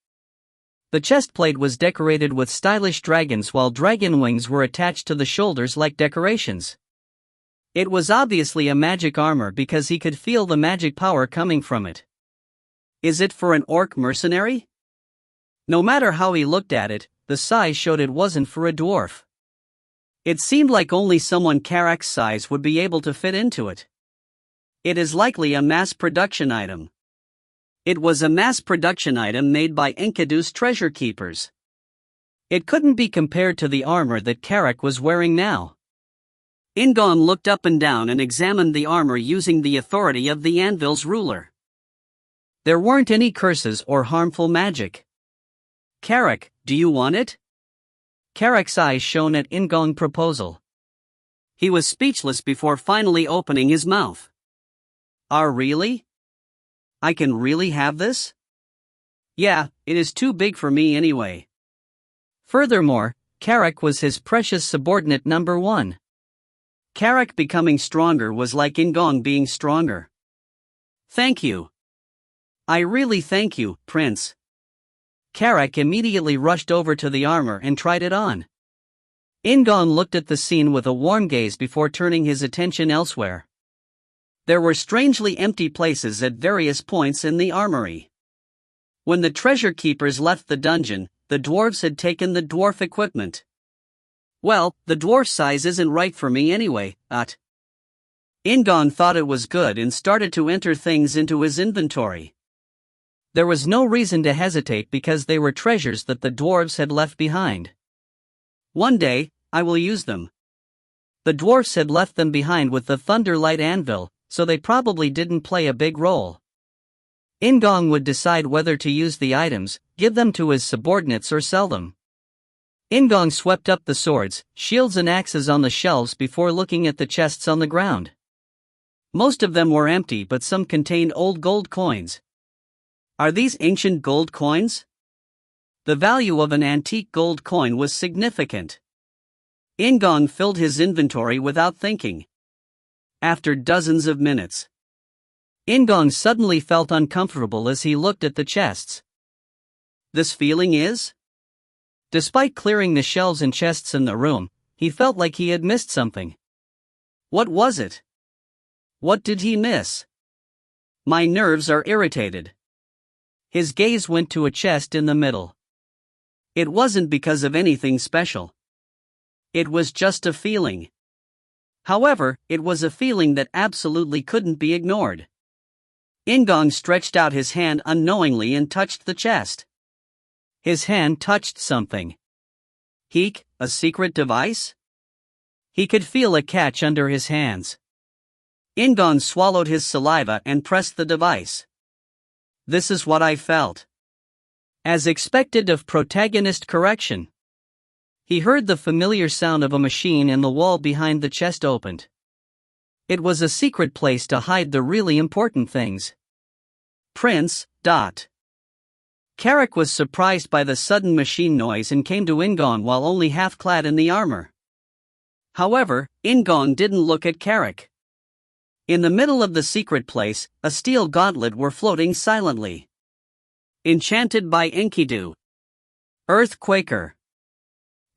The chestplate was decorated with stylish dragons while dragon wings were attached to the shoulders like decorations. It was obviously a magic armor because he could feel the magic power coming from it. Is it for an orc mercenary? No matter how he looked at it, the size showed it wasn't for a dwarf. It seemed like only someone Carrick's size would be able to fit into it. It is likely a mass production item. It was a mass production item made by Enkidu's treasure keepers. It couldn't be compared to the armor that Carrick was wearing now. In-gong looked up and down and examined the armor using the authority of the anvil's ruler. There weren't any curses or harmful magic. Carrick, do you want it? Carrick's eyes shone at In-gong's proposal. He was speechless before finally opening his mouth. Really? I can really have this? Yeah, it is too big for me anyway. Furthermore, Carrick was his precious subordinate number 1. Carrick becoming stronger was like In-gong being stronger. Thank you. I really thank you, Prince. Carrick immediately rushed over to the armor and tried it on. In-gong looked at the scene with a warm gaze before turning his attention elsewhere. There were strangely empty places at various points in the armory. When the treasure keepers left the dungeon, the dwarves had taken the dwarf equipment. Well, the dwarf size isn't right for me anyway, In-gong thought it was good and started to enter things into his inventory. There was no reason to hesitate because they were treasures that the dwarves had left behind. One day, I will use them. The dwarfs had left them behind with the Thunderlight Anvil, so they probably didn't play a big role. In-gong would decide whether to use the items, give them to his subordinates or sell them. In-gong swept up the swords, shields and axes on the shelves before looking at the chests on the ground. Most of them were empty but some contained old gold coins. Are these ancient gold coins? The value of an antique gold coin was significant. In-gong filled his inventory without thinking. After dozens of minutes, In-gong suddenly felt uncomfortable as he looked at the chests. This feeling is? Despite clearing the shelves and chests in the room, he felt like he had missed something. What was it? What did he miss? My nerves are irritated. His gaze went to a chest in the middle. It wasn't because of anything special. It was just a feeling. However, it was a feeling that absolutely couldn't be ignored. In-gong stretched out his hand unknowingly and touched the chest. His hand touched something. Heek, a secret device? He could feel a catch under his hands. In-gong swallowed his saliva and pressed the device. This is what I felt. As expected of protagonist correction. He heard the familiar sound of a machine and the wall behind the chest opened. It was a secret place to hide the really important things. Prince. Carrick was surprised by the sudden machine noise and came to In-gong while only half clad in the armor. However, In-gong didn't look at Carrick. In the middle of the secret place, a steel gauntlet were floating silently. Enchanted by Enkidu. Earthquaker.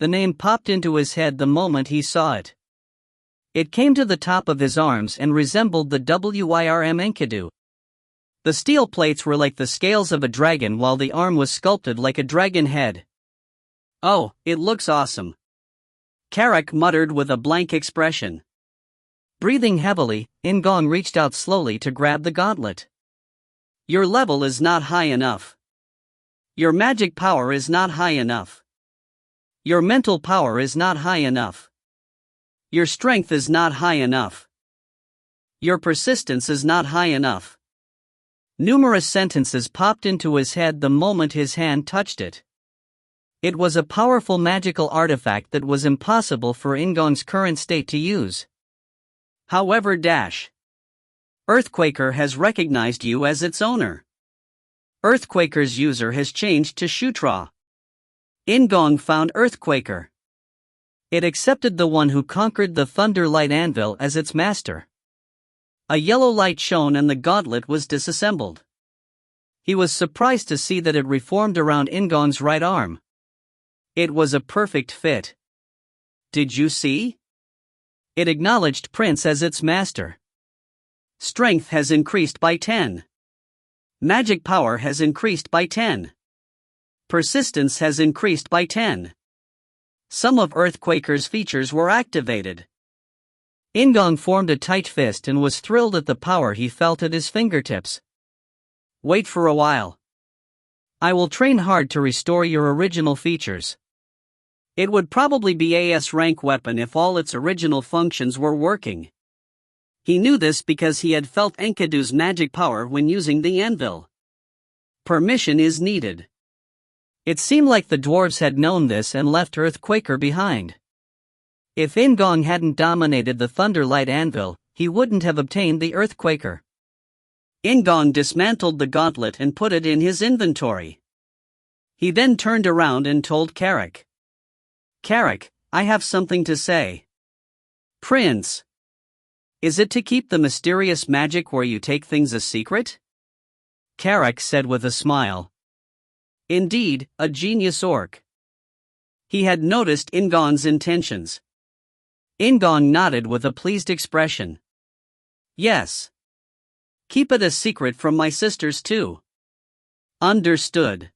The name popped into his head the moment he saw it. It came to the top of his arms and resembled the WIRM Enkidu. The steel plates were like the scales of a dragon while the arm was sculpted like a dragon head. Oh, it looks awesome. Carrick muttered with a blank expression. Breathing heavily, In-gong reached out slowly to grab the gauntlet. Your level is not high enough. Your magic power is not high enough. Your mental power is not high enough. Your strength is not high enough. Your persistence is not high enough. Numerous sentences popped into his head the moment his hand touched it. It was a powerful magical artifact that was impossible for In-gong's current state to use. However, Earthquaker has recognized you as its owner. Earthquaker's user has changed to Shutra. In-gong found Earthquaker. It accepted the one who conquered the Thunder Light Anvil as its master. A yellow light shone and the gauntlet was disassembled. He was surprised to see that it reformed around In-gong's right arm. It was a perfect fit. Did you see? It acknowledged Prince as its master. Strength has increased by 10. Magic power has increased by 10. Persistence has increased by 10. Some of Earthquaker's features were activated. In-gong formed a tight fist and was thrilled at the power he felt at his fingertips. Wait for a while. I will train hard to restore your original features. It would probably be a S-rank weapon if all its original functions were working. He knew this because he had felt Enkidu's magic power when using the anvil. Permission is needed. It seemed like the dwarves had known this and left Earthquaker behind. If In-gong hadn't dominated the Thunderlight Anvil, he wouldn't have obtained the Earthquaker. In-gong dismantled the gauntlet and put it in his inventory. He then turned around and told Carrick. Carrick, I have something to say. Prince. Is it to keep the mysterious magic where you take things a secret? Carrick said with a smile. Indeed, a genius orc. He had noticed In-gong's intentions. In-gong nodded with a pleased expression. Yes. Keep it a secret from my sisters too. Understood.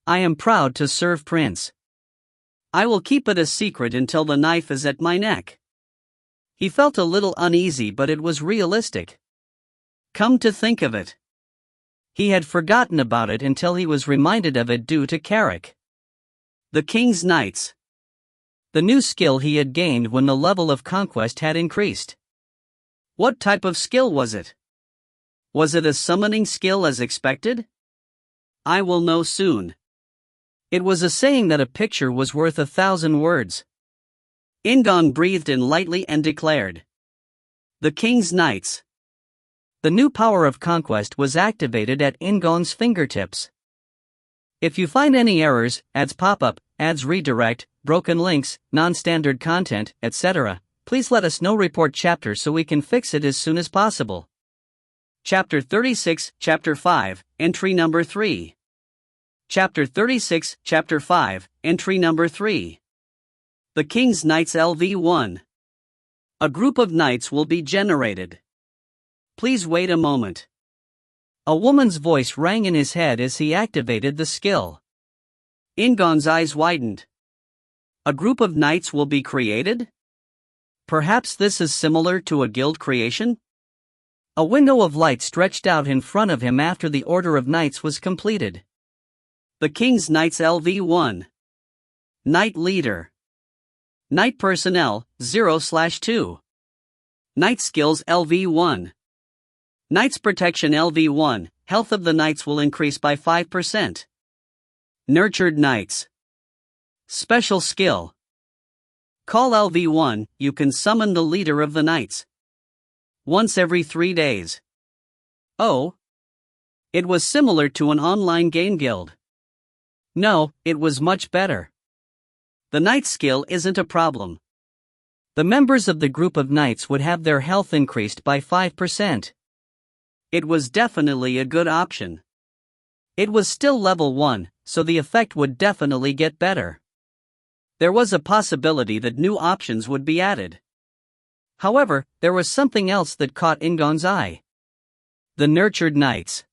I am proud to serve Prince. I will keep it a secret until the knife is at my neck. He felt a little uneasy, but it was realistic. Come to think of it. He had forgotten about it until he was reminded of it due to Carrick. The King's Knights. The new skill he had gained when the level of conquest had increased. What type of skill was it? Was it a summoning skill as expected? I will know soon. It was a saying that a picture was worth 1,000 words. In-gong breathed in lightly and declared. The King's Knights. The new power of conquest was activated at In-gong's fingertips. If you find any errors, ads pop up, ads redirect, broken links, non-standard content, etc., please let us know. Report chapter so we can fix it as soon as possible. Chapter 36, Chapter 5, Entry Number 3. Chapter 36, Chapter 5, Entry Number 3. The King's Knights LV1. A group of knights will be generated. Please wait a moment. A woman's voice rang in his head as he activated the skill. In-gong's eyes widened. A group of knights will be created? Perhaps this is similar to a guild creation? A window of light stretched out in front of him after the order of knights was completed. The King's Knights LV1. Knight Leader. Knight Personnel, 0/2. Knight Skills LV1. Knight's Protection LV1, Health of the Knights will increase by 5%. Nurtured Knights. Special Skill. Call LV1, you can summon the leader of the Knights. Once every 3 days. Oh. It was similar to an online game guild. No, it was much better. The knight skill isn't a problem. The members of the group of knights would have their health increased by 5%. It was definitely a good option. It was still level 1, so the effect would definitely get better. There was a possibility that new options would be added. However, there was something else that caught In-gong's eye. The Nurtured Knights.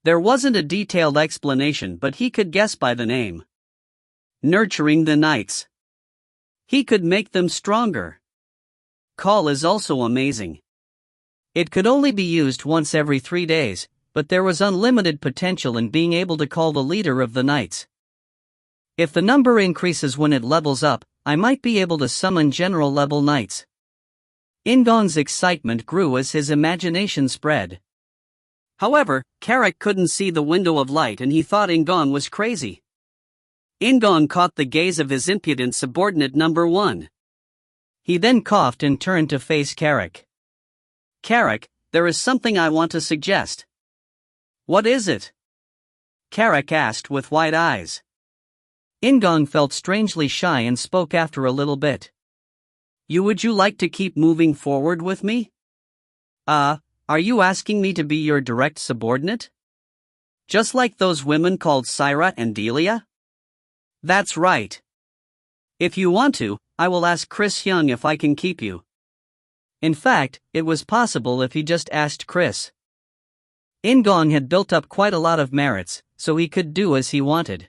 There wasn't a detailed explanation, but he could guess by the name. Nurturing the Knights. He could make them stronger. Call is also amazing. It could only be used once every 3 days, but there was unlimited potential in being able to call the leader of the knights. If the number increases when it levels up, I might be able to summon general-level knights. In-gong's excitement grew as his imagination spread. However, Carrick couldn't see the window of light and he thought In-gong was crazy. In-gong caught the gaze of his impudent subordinate number 1. He then coughed and turned to face Carrick. "Carrick, there is something I want to suggest." "What is it?" Carrick asked with wide eyes. In-gong felt strangely shy and spoke after a little bit. Would you like to keep moving forward with me?" Are you asking me to be your direct subordinate? Just like those women called Syra and Delia?" "That's right. If you want to, I will ask Chris Young if I can keep you." In fact, it was possible if he just asked Chris. In-gong had built up quite a lot of merits, so he could do as he wanted.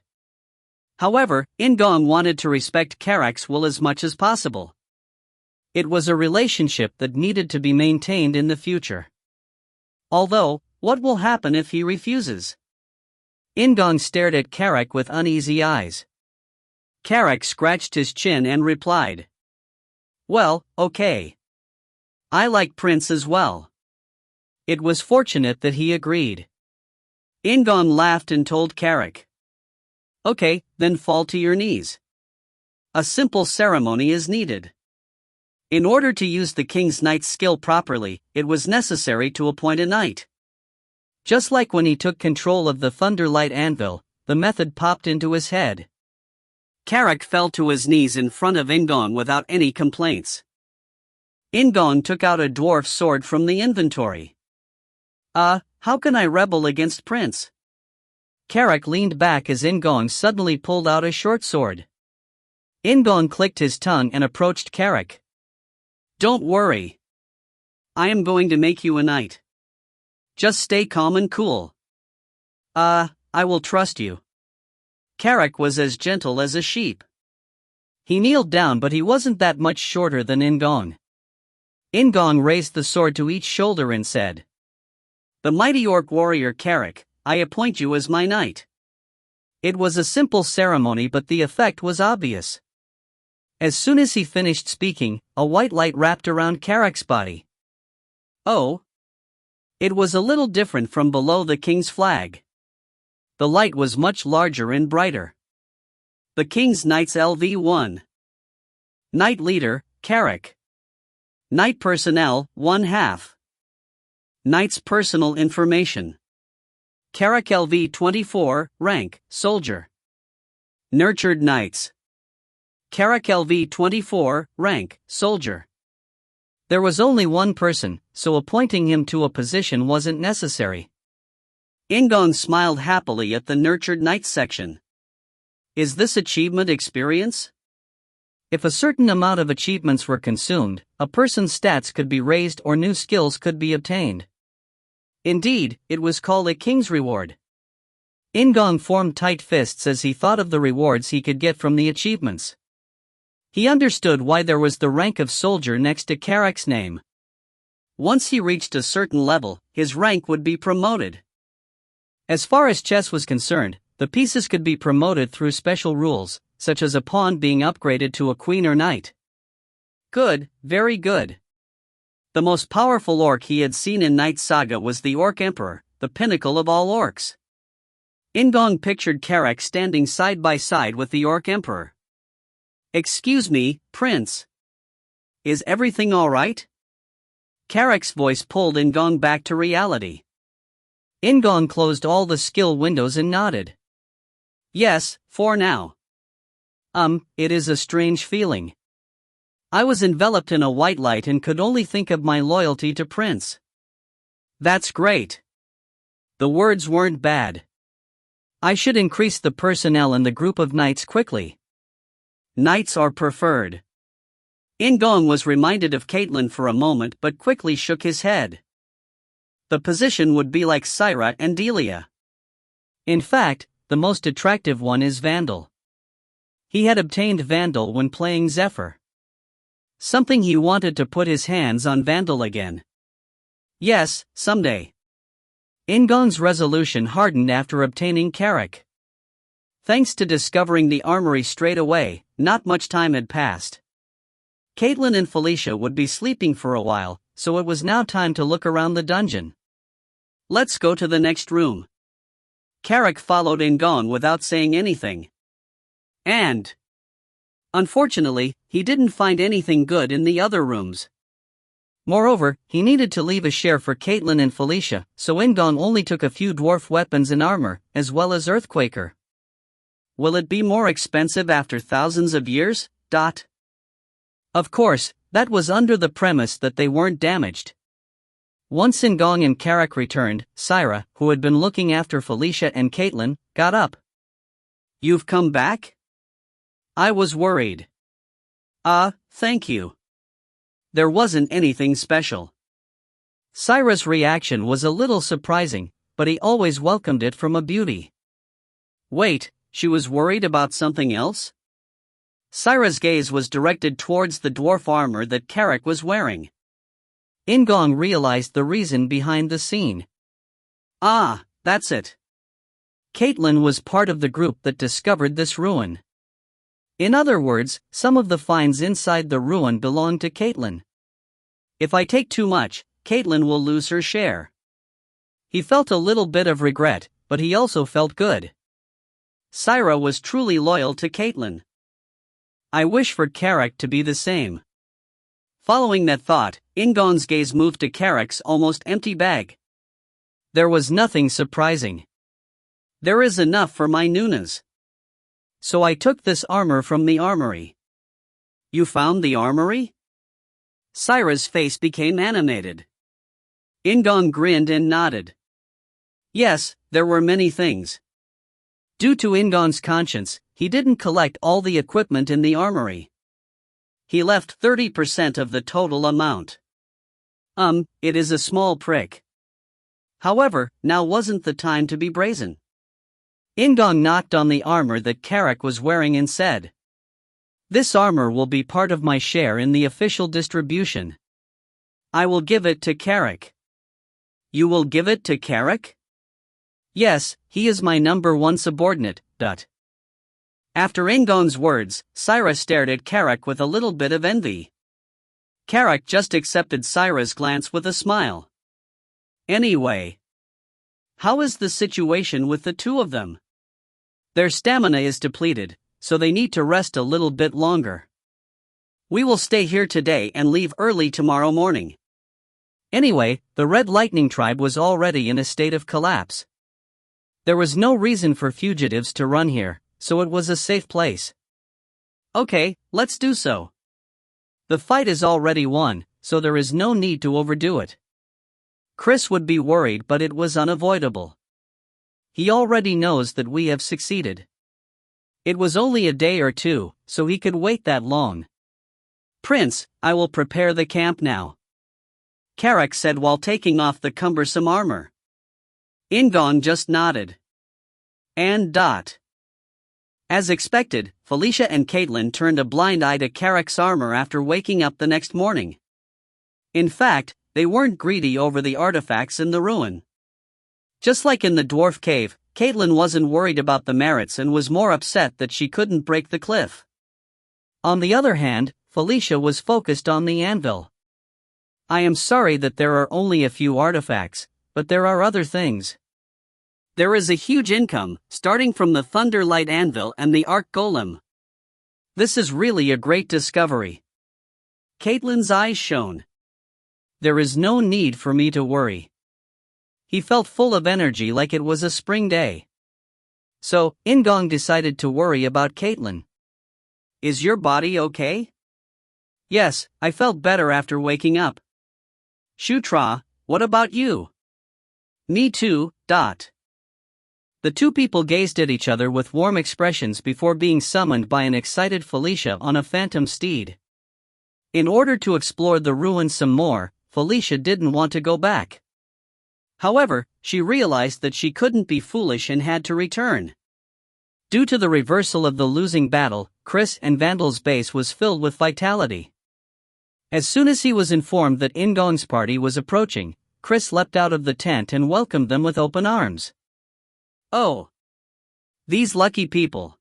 However, In-gong wanted to respect Carrick's will as much as possible. It was a relationship that needed to be maintained in the future. Although, what will happen if he refuses? In-gong stared at Carrick with uneasy eyes. Carrick scratched his chin and replied, "Well, okay. I like Prince as well." It was fortunate that he agreed. In-gong laughed and told Carrick, "Okay, then fall to your knees. A simple ceremony is needed." In order to use the King's Knight's skill properly, it was necessary to appoint a knight. Just like when he took control of the Thunderlight Anvil, the method popped into his head. Carrick fell to his knees in front of In-gong without any complaints. In-gong took out a dwarf sword from the inventory. How can I rebel against Prince?" Carrick leaned back as In-gong suddenly pulled out a short sword. In-gong clicked his tongue and approached Carrick. "Don't worry. I am going to make you a knight. Just stay calm and cool." I will trust you." Carrick was as gentle as a sheep. He kneeled down, but he wasn't that much shorter than In-gong. In-gong raised the sword to each shoulder and said, "The mighty orc warrior Carrick, I appoint you as my knight." It was a simple ceremony, but the effect was obvious. As soon as he finished speaking, a white light wrapped around Carrick's body. Oh! It was a little different from below the king's flag. The light was much larger and brighter. The King's Knights LV1. Knight Leader, Carrick. Knight Personnel, 1/2. Knight's Personal Information. Carrick LV24, Rank, Soldier. Nurtured Knights. Carrick LV24, Rank, Soldier. There was only one person, so appointing him to a position wasn't necessary. In-gong smiled happily at the Nurtured Knights section. Is this achievement experience? If a certain amount of achievements were consumed, a person's stats could be raised or new skills could be obtained. Indeed, it was called a King's Reward. In-gong formed tight fists as he thought of the rewards he could get from the achievements. He understood why there was the rank of soldier next to Carrick's name. Once he reached a certain level, his rank would be promoted. As far as chess was concerned, the pieces could be promoted through special rules, such as a pawn being upgraded to a queen or knight. Good, very good. The most powerful orc he had seen in Knight Saga was the Orc Emperor, the pinnacle of all orcs. In-gong pictured Carrick standing side by side with the Orc Emperor. "Excuse me, Prince. Is everything all right?" Carrick's voice pulled In-gong back to reality. In-gong closed all the skill windows and nodded. "Yes, for now. It is a strange feeling. I was enveloped in a white light and could only think of my loyalty to Prince." "That's great. The words weren't bad. I should increase the personnel in the group of knights quickly. Knights are preferred." In-gong was reminded of Caitlin for a moment but quickly shook his head. The position would be like Syra and Delia. In fact, the most attractive one is Vandal. He had obtained Vandal when playing Zephyr. Something he wanted to put his hands on Vandal again. Yes, someday. In-gong's resolution hardened after obtaining Carrick. Thanks to discovering the armory straight away, not much time had passed. Caitlin and Felicia would be sleeping for a while, so it was now time to look around the dungeon. Let's go to the next room. Carrick followed In-gong without saying anything. And unfortunately, he didn't find anything good in the other rooms. Moreover, he needed to leave a share for Caitlin and Felicia, so In-gong only took a few dwarf weapons and armor, as well as Earthquaker. Will it be more expensive after thousands of years? Of course, that was under the premise that they weren't damaged. Once In-gong and Carrick returned, Syra, who had been looking after Felicia and Caitlin, got up. You've come back? I was worried. Thank you. There wasn't anything special. Syra's reaction was a little surprising, but he always welcomed it from a beauty. Wait, she was worried about something else? Syra's gaze was directed towards the dwarf armor that Carrick was wearing. In-gong realized the reason behind the scene. That's it. Caitlin was part of the group that discovered this ruin. In other words, some of the finds inside the ruin belong to Caitlin. If I take too much, Caitlin will lose her share. He felt a little bit of regret, but he also felt good. Syra was truly loyal to Caitlin. I wish for Carrick to be the same. Following that thought, In-gong's gaze moved to Carrick's almost empty bag. There was nothing surprising. There is enough for my Nunas. So I took this armor from the armory. You found the armory? Syra's face became animated. In-gong grinned and nodded. Yes, there were many things. Due to In-gong's conscience, he didn't collect all the equipment in the armory. He left 30% of the total amount. It is a small prick. However, now wasn't the time to be brazen. In-gong knocked on the armor that Carrick was wearing and said, "This armor will be part of my share in the official distribution. I will give it to Carrick." You will give it to Carrick? Yes, he is my #1 subordinate. After In-gong's words, Syra stared at Carrick with a little bit of envy. Carrick just accepted Syra's glance with a smile. Anyway, how is the situation with the two of them? Their stamina is depleted, so they need to rest a little bit longer. We will stay here today and leave early tomorrow morning. Anyway, the Red Lightning tribe was already in a state of collapse. There was no reason for fugitives to run here, so it was a safe place. Okay, let's do so. The fight is already won, so there is no need to overdo it. Chris would be worried, but it was unavoidable. He already knows that we have succeeded. It was only a day or two, so he could wait that long. Prince, I will prepare the camp now, Carrick said while taking off the cumbersome armor. In-gong just nodded. And As expected, Felicia and Caitlin turned a blind eye to Carrick's armor after waking up the next morning. In fact, they weren't greedy over the artifacts in the ruin. Just like in the dwarf cave, Caitlin wasn't worried about the merits and was more upset that she couldn't break the cliff. On the other hand, Felicia was focused on the anvil. I am sorry that there are only a few artifacts, but there are other things. There is a huge income, starting from the Thunderlight Anvil and the Arc Golem. This is really a great discovery. Caitlin's eyes shone. There is no need for me to worry. He felt full of energy like it was a spring day. So, In-gong decided to worry about Caitlin. Is your body okay? Yes, I felt better after waking up. Shutra, what about you? Me too. The two people gazed at each other with warm expressions before being summoned by an excited Felicia on a phantom steed. In order to explore the ruins some more, Felicia didn't want to go back. However, she realized that she couldn't be foolish and had to return. Due to the reversal of the losing battle, Chris and Vandal's base was filled with vitality. As soon as he was informed that In-gong's party was approaching, Chris leapt out of the tent and welcomed them with open arms. Oh! These lucky people!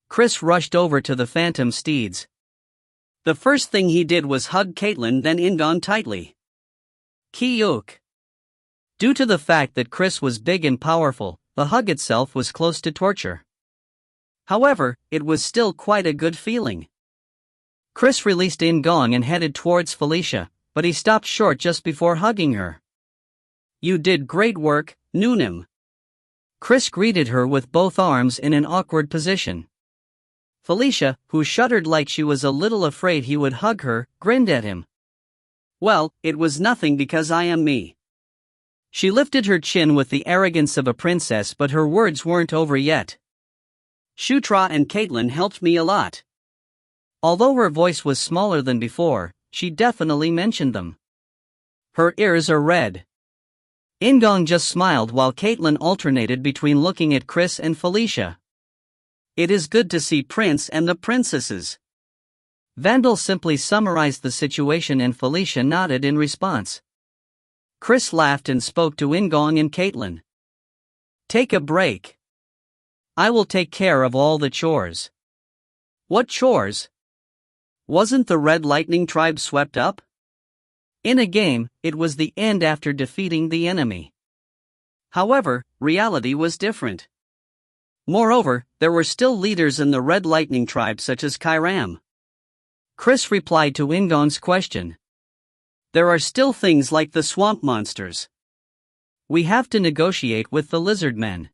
Chris rushed over to the phantom steeds. The first thing he did was hug Caitlin, then In-gong tightly. Kyuk. Due to the fact that Chris was big and powerful, the hug itself was close to torture. However, it was still quite a good feeling. Chris released In-gong and headed towards Felicia, but he stopped short just before hugging her. You did great work, Noonim. Chris greeted her with both arms in an awkward position. Felicia, who shuddered like she was a little afraid he would hug her, grinned at him. Well, it was nothing because I am me. She lifted her chin with the arrogance of a princess, but her words weren't over yet. Shutra and Caitlin helped me a lot. Although her voice was smaller than before, she definitely mentioned them. Her ears are red. In-gong just smiled while Caitlin alternated between looking at Chris and Felicia. It is good to see Prince and the princesses. Vandal simply summarized the situation and Felicia nodded in response. Chris laughed and spoke to In-gong and Caitlin. Take a break. I will take care of all the chores. What chores? Wasn't the Red Lightning tribe swept up? In a game, it was the end after defeating the enemy. However, reality was different. Moreover, there were still leaders in the Red Lightning tribe such as Kyram. Chris replied to In-gong's question. There are still things like the swamp monsters. We have to negotiate with the lizard men.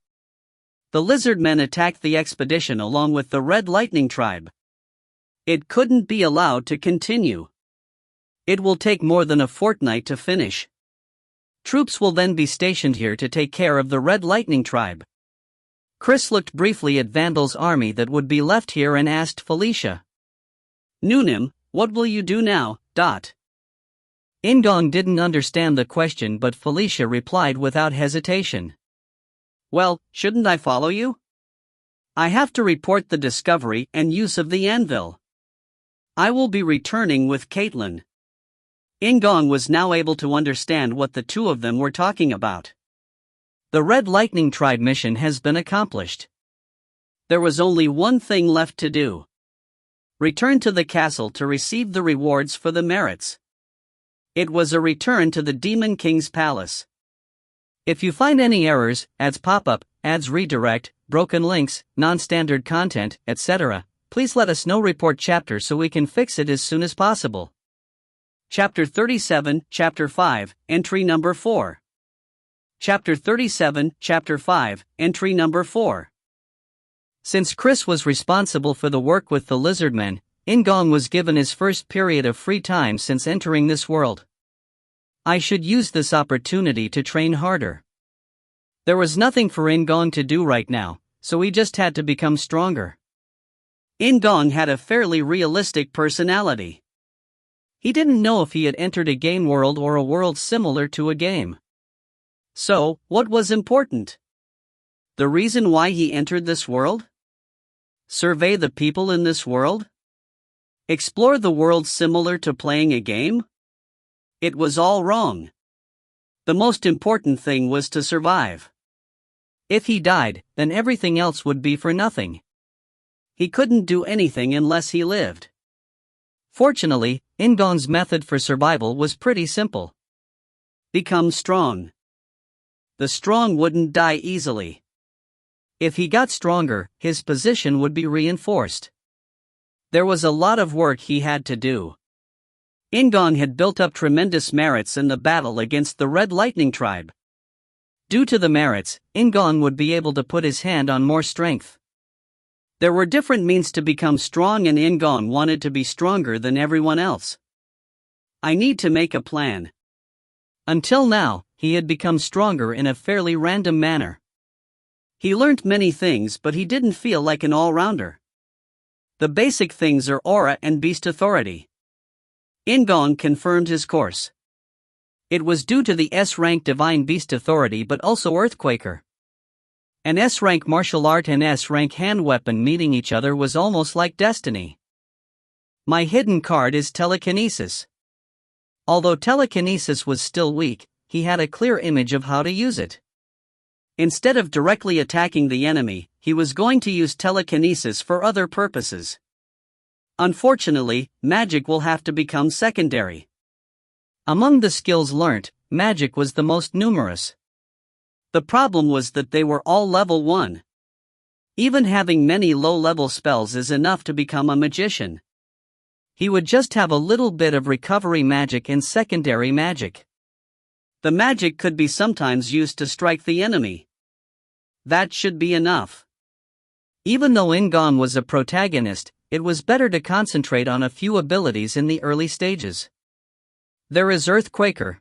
The lizard men attacked the expedition along with the Red Lightning tribe. It couldn't be allowed to continue. It will take more than a fortnight to finish. Troops will then be stationed here to take care of the Red Lightning tribe. Chris looked briefly at Vandal's army that would be left here and asked Felicia. Noonim, what will you do now? In-gong didn't understand the question, but Felicia replied without hesitation. Well, shouldn't I follow you? I have to report the discovery and use of the anvil. I will be returning with Caitlin. In-gong was now able to understand what the two of them were talking about. The Red Lightning tribe mission has been accomplished. There was only one thing left to do. Return to the castle to receive the rewards for the merits. It was a return to the Demon King's palace. If you find any errors, ads pop up, ads redirect, broken links, non-standard content, etc., please let us know. Report chapter so we can fix it as soon as possible. Chapter 37, Chapter 5, Entry Number 4. Chapter 37, Chapter 5, Entry Number 4. Since Chris was responsible for the work with the lizardmen, In-gong was given his first period of free time since entering this world. I should use this opportunity to train harder. There was nothing for In-gong to do right now, so he just had to become stronger. In-gong had a fairly realistic personality. He didn't know if he had entered a game world or a world similar to a game. So, what was important? The reason why he entered this world? Survey the people in this world? Explore the world similar to playing a game? It was all wrong. The most important thing was to survive. If he died, then everything else would be for nothing. He couldn't do anything unless he lived. Fortunately, In-gong's method for survival was pretty simple. Become strong. The strong wouldn't die easily. If he got stronger, his position would be reinforced. There was a lot of work he had to do. In-gong had built up tremendous merits in the battle against the Red Lightning tribe. Due to the merits, In-gong would be able to put his hand on more strength. There were different means to become strong, and In-gong wanted to be stronger than everyone else. I need to make a plan. Until now, he had become stronger in a fairly random manner. He learned many things, but he didn't feel like an all-rounder. The basic things are aura and beast authority. In-gong confirmed his course. It was due to the S-rank Divine Beast Authority but also Earthquaker. An S-rank martial art and S-rank hand weapon meeting each other was almost like destiny. My hidden card is Telekinesis. Although Telekinesis was still weak, he had a clear image of how to use it. Instead of directly attacking the enemy, he was going to use telekinesis for other purposes. Unfortunately, magic will have to become secondary. Among the skills learnt, magic was the most numerous. The problem was that they were all level 1. Even having many low-level spells is enough to become a magician. He would just have a little bit of recovery magic and secondary magic. The magic could be sometimes used to strike the enemy. That should be enough. Even though In-gong was a protagonist, it was better to concentrate on a few abilities in the early stages. There is Earthquaker.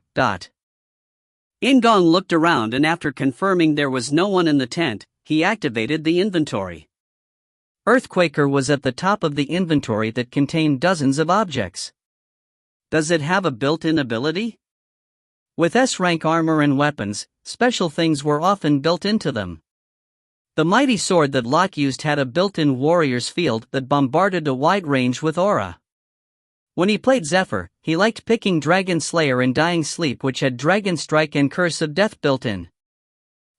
In-gong looked around, and after confirming there was no one in the tent, he activated the inventory. Earthquaker was at the top of the inventory that contained dozens of objects. Does it have a built-in ability? With S-rank armor and weapons, special things were often built into them. The mighty sword that Locke used had a built-in warrior's field that bombarded a wide range with aura. When he played Zephyr, he liked picking Dragon Slayer and Dying Sleep, which had Dragon Strike and Curse of Death built in.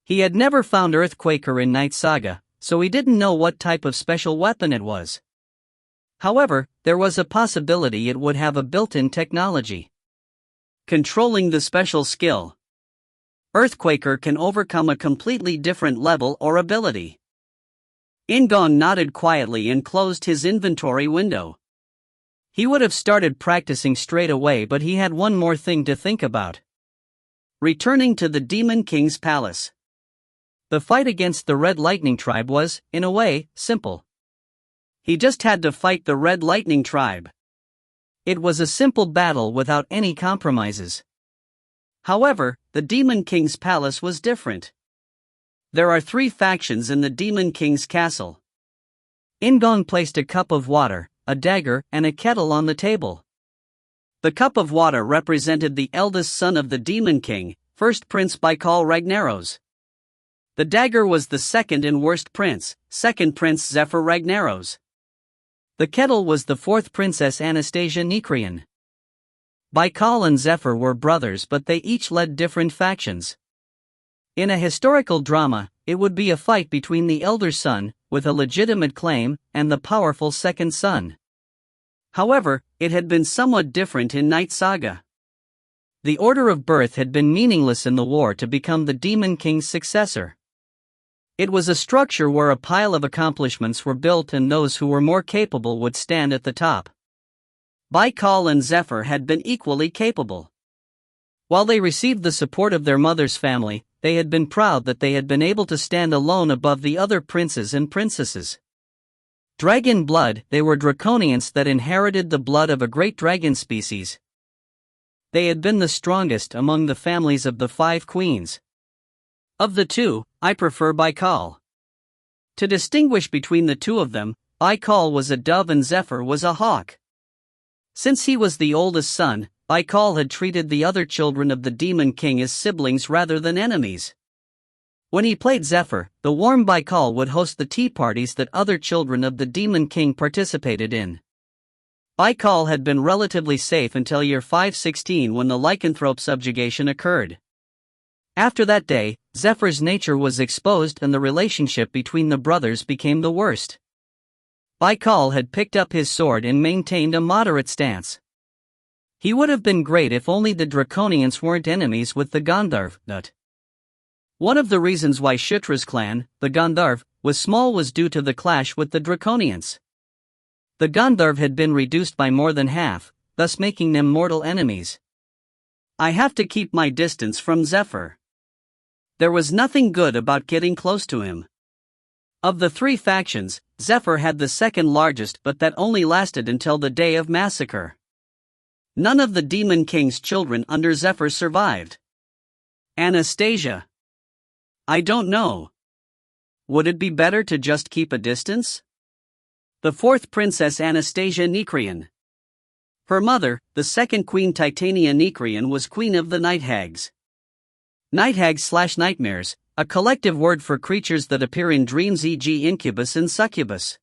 He had never found Earthquaker in Knight Saga, so he didn't know what type of special weapon it was. However, there was a possibility it would have a built-in technology. Controlling the special skill. Earthquaker can overcome a completely different level or ability. In-gong nodded quietly and closed his inventory window. He would have started practicing straight away, but he had one more thing to think about. Returning to the Demon King's palace. The fight against the Red Lightning Tribe was, in a way, simple. He just had to fight the Red Lightning Tribe. It was a simple battle without any compromises. However, the Demon King's palace was different. There are 3 factions in the Demon King's castle. In-gong placed a cup of water, a dagger, and a kettle on the table. The cup of water represented the eldest son of the Demon King, first Prince Baikal Ragnaros. The dagger was the second and worst prince, second Prince Zephyr Ragnaros. The kettle was the 4th Princess Anastasia Nikrian. Baikal and Zephyr were brothers, but they each led different factions. In a historical drama, it would be a fight between the elder son, with a legitimate claim, and the powerful second son. However, it had been somewhat different in Knight Saga. The order of birth had been meaningless in the war to become the Demon King's successor. It was a structure where a pile of accomplishments were built and those who were more capable would stand at the top. Baikal and Zephyr had been equally capable. While they received the support of their mother's family, they had been proud that they had been able to stand alone above the other princes and princesses. Dragon blood, they were draconians that inherited the blood of a great dragon species. They had been the strongest among the families of the 5 queens. Of the 2, I prefer Baikal. To distinguish between the 2 of them, Baikal was a dove and Zephyr was a hawk. Since he was the oldest son, Baikal had treated the other children of the Demon King as siblings rather than enemies. When he played Zephyr, the warm Baikal would host the tea parties that other children of the Demon King participated in. Baikal had been relatively safe until year 516 when the lycanthrope subjugation occurred. After that day, Zephyr's nature was exposed and the relationship between the brothers became the worst. Baikal had picked up his sword and maintained a moderate stance. He would have been great if only the Draconians weren't enemies with the Gandharv. One of the reasons why Shutra's clan, the Gandharv, was small was due to the clash with the Draconians. The Gandharv had been reduced by more than half, thus making them mortal enemies. I have to keep my distance from Zephyr. There was nothing good about getting close to him. Of the 3 factions, Zephyr had the second largest, but that only lasted until the day of Massacre. None of the Demon King's children under Zephyr survived. Anastasia. I don't know. Would it be better to just keep a distance? The 4th Princess Anastasia Nikrian. Her mother, the 2nd Queen Titania Nikrian, was queen of the Night Hags. Night Hags/nightmares, a collective word for creatures that appear in dreams, e.g. incubus and succubus.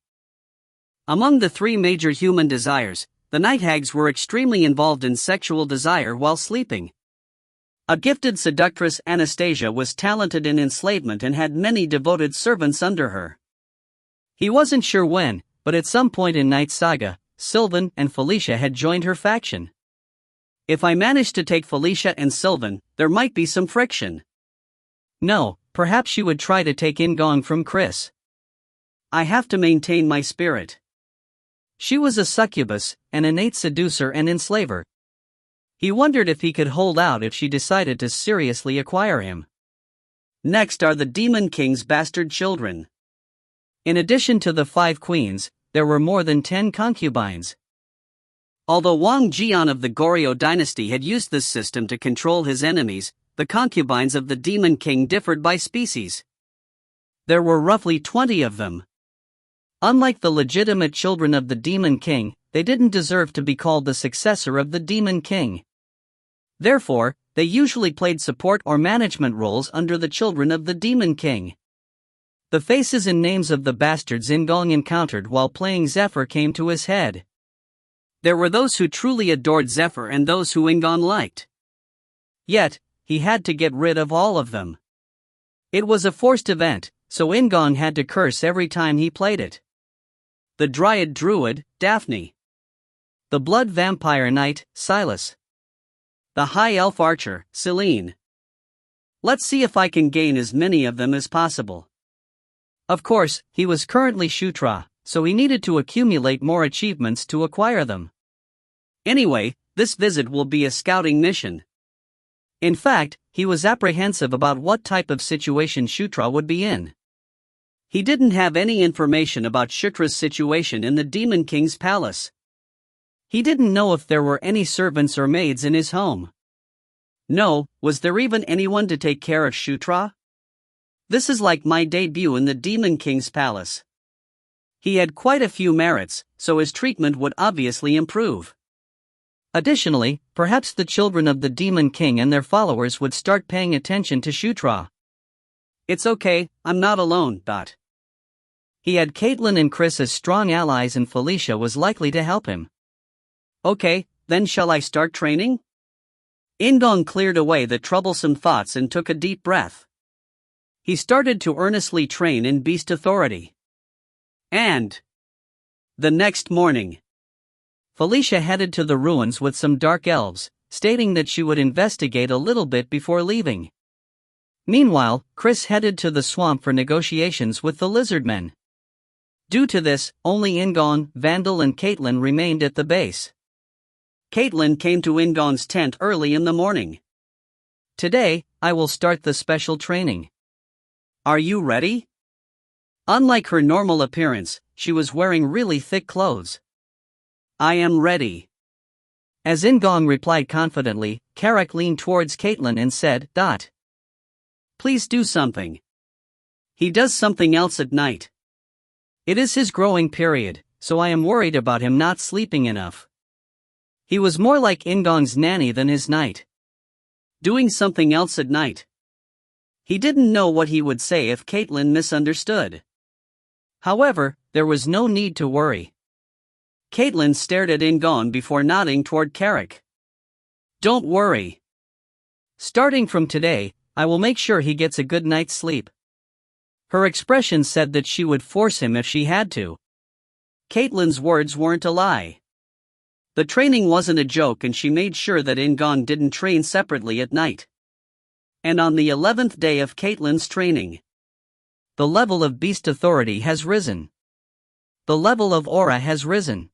Among the 3 major human desires, the Night Hags were extremely involved in sexual desire while sleeping. A gifted seductress, Anastasia was talented in enslavement and had many devoted servants under her. He wasn't sure when, but at some point in Knight Saga, Sylvan and Felicia had joined her faction. If I managed to take Felicia and Sylvan, there might be some friction. No, perhaps she would try to take In-gong from Chris. I have to maintain my spirit. She was a succubus, an innate seducer and enslaver. He wondered if he could hold out if she decided to seriously acquire him. Next are the Demon King's bastard children. In addition to the 5 queens, there were more than 10 concubines. Although Wang Jian of the Goryeo dynasty had used this system to control his enemies, the concubines of the Demon King differed by species. There were roughly 20 of them. Unlike the legitimate children of the Demon King, they didn't deserve to be called the successor of the Demon King. Therefore, they usually played support or management roles under the children of the Demon King. The faces and names of the bastards In-gong encountered while playing Zephyr came to his head. There were those who truly adored Zephyr and those who In-gong liked. Yet, he had to get rid of all of them. It was a forced event, so In-gong had to curse every time he played it. The Dryad Druid, Daphne. The Blood Vampire Knight, Silas. The High Elf Archer, Celine. Let's see if I can gain as many of them as possible. Of course, he was currently Shutra, so he needed to accumulate more achievements to acquire them. Anyway, this visit will be a scouting mission. In fact, he was apprehensive about what type of situation Shutra would be in. He didn't have any information about Shutra's situation in the Demon King's palace. He didn't know if there were any servants or maids in his home. No, was there even anyone to take care of Shutra? This is like my debut in the Demon King's palace. He had quite a few merits, so his treatment would obviously improve. Additionally, perhaps the children of the Demon King and their followers would start paying attention to Shutra. It's okay, I'm not alone. He had Caitlin and Chris as strong allies and Felicia was likely to help him. Okay, then shall I start training? In-gong cleared away the troublesome thoughts and took a deep breath. He started to earnestly train in Beast Authority. And the next morning, Felicia headed to the ruins with some dark elves, stating that she would investigate a little bit before leaving. Meanwhile, Chris headed to the swamp for negotiations with the lizardmen. Due to this, only In-gong, Vandal and Caitlin remained at the base. Caitlin came to In-gong's tent early in the morning. Today, I will start the special training. Are you ready? Unlike her normal appearance, she was wearing really thick clothes. I am ready. As In-gong replied confidently, Carrick leaned towards Caitlin and said, Please do something. He does something else at night. It is his growing period, so I am worried about him not sleeping enough. He was more like In-gong's nanny than his knight. Doing something else at night. He didn't know what he would say if Caitlin misunderstood. However, there was no need to worry. Caitlin stared at In-gong before nodding toward Carrick. Don't worry. Starting from today, I will make sure he gets a good night's sleep. Her expression said that she would force him if she had to. Caitlin's words weren't a lie. The training wasn't a joke and she made sure that In-gong didn't train separately at night. And on the 11th day of Caitlin's training, the level of Beast Authority has risen. The level of Aura has risen.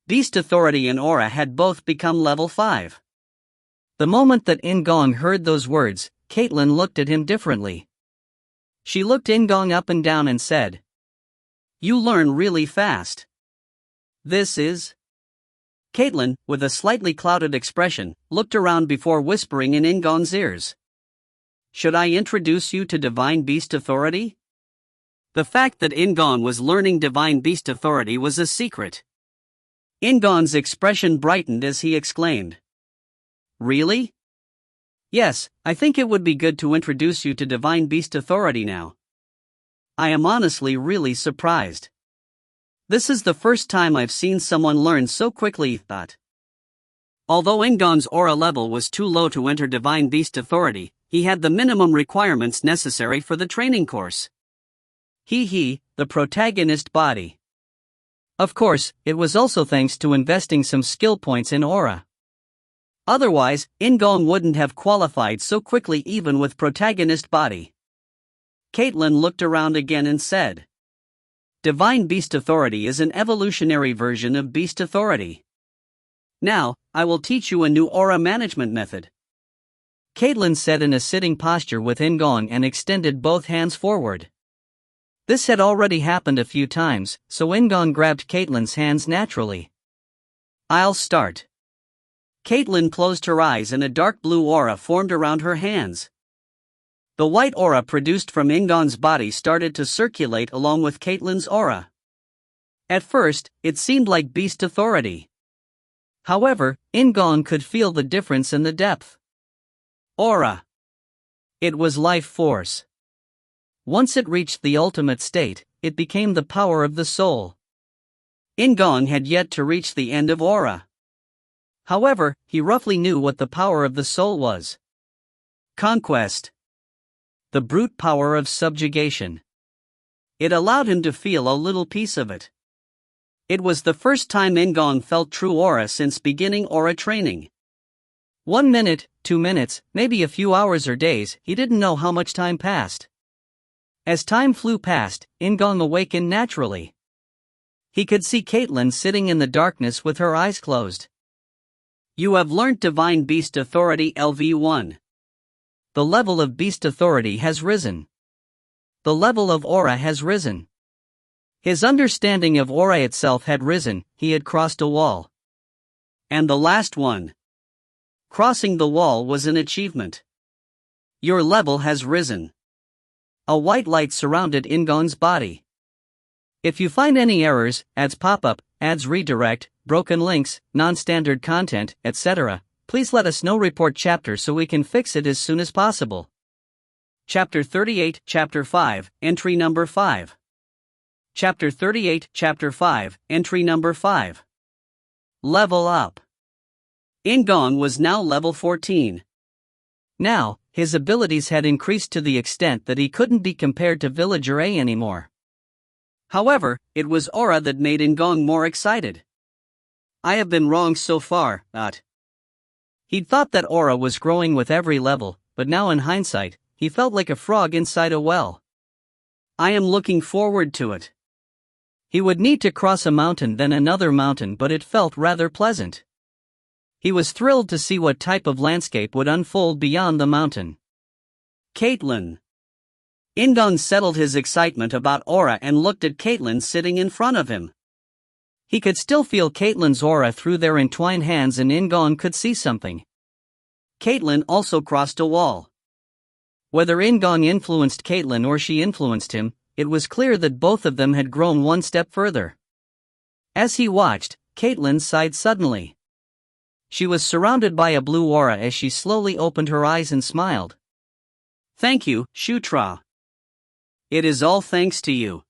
Beast Authority and Aura had both become level 5. The moment that In-gong heard those words, Caitlin looked at him differently. She looked In-gong up and down and said, You learn really fast. This is... Caitlin, with a slightly clouded expression, looked around before whispering in In-gong's ears. Should I introduce you to Divine Beast Authority? The fact that In-gong was learning Divine Beast Authority was a secret. In-gong's expression brightened as he exclaimed. Really? Yes, I think it would be good to introduce you to Divine Beast Authority now. I am honestly really surprised. This is the first time I've seen someone learn so quickly. Although In-gong's aura level was too low to enter Divine Beast Authority, he had the minimum requirements necessary for the training course. The protagonist body. Of course, it was also thanks to investing some skill points in aura. Otherwise, In-gong wouldn't have qualified so quickly even with protagonist body. Caitlin looked around again and said, Divine Beast Authority is an evolutionary version of Beast Authority. Now, I will teach you a new aura management method. Caitlin sat in a sitting posture with In-gong and extended both hands forward. This had already happened a few times, so In-gong grabbed Caitlin's hands naturally. I'll start. Caitlin closed her eyes and a dark blue aura formed around her hands. The white aura produced from In-gong's body started to circulate along with Caitlin's aura. At first, it seemed like Beast Authority. However, In-gong could feel the difference in the depth. Aura. It was life force. Once it reached the ultimate state, it became the power of the soul. In-gong had yet to reach the end of aura. However, he roughly knew what the power of the soul was. Conquest. The brute power of subjugation. It allowed him to feel a little piece of it. It was the first time In-gong felt true aura since beginning aura training. 1 minute, 2 minutes, maybe a few hours or days, he didn't know how much time passed. As time flew past, In-gong awakened naturally. He could see Caitlin sitting in the darkness with her eyes closed. You have learnt Divine Beast Authority LV1. The level of Beast Authority has risen. The level of aura has risen. His understanding of aura itself had risen, he had crossed a wall. And the last one. Crossing the wall was an achievement. Your level has risen. A white light surrounded In-gong's body. If you find any errors, ads pop up, ads redirect, broken links, non-standard content, etc., please let us know. Report chapter so we can fix it as soon as possible. Chapter 38, Chapter 5, Entry Number 5. Chapter 38, Chapter 5, Entry Number 5. Level up. In-gong was now level 14. Now, his abilities had increased to the extent that he couldn't be compared to Villager A anymore. However, it was aura that made In-gong more excited. I have been wrong so far, He'd thought that aura was growing with every level, but now in hindsight, he felt like a frog inside a well. I am looking forward to it. He would need to cross a mountain then another mountain, but it felt rather pleasant. He was thrilled to see what type of landscape would unfold beyond the mountain. Caitlin. In-gong settled his excitement about aura and looked at Caitlin sitting in front of him. He could still feel Caitlin's aura through their entwined hands and In-gong could see something. Caitlin also crossed a wall. Whether In-gong influenced Caitlin or she influenced him, it was clear that both of them had grown one step further. As he watched, Caitlin sighed suddenly. She was surrounded by a blue aura as she slowly opened her eyes and smiled. Thank you, Shutra. It is all thanks to you.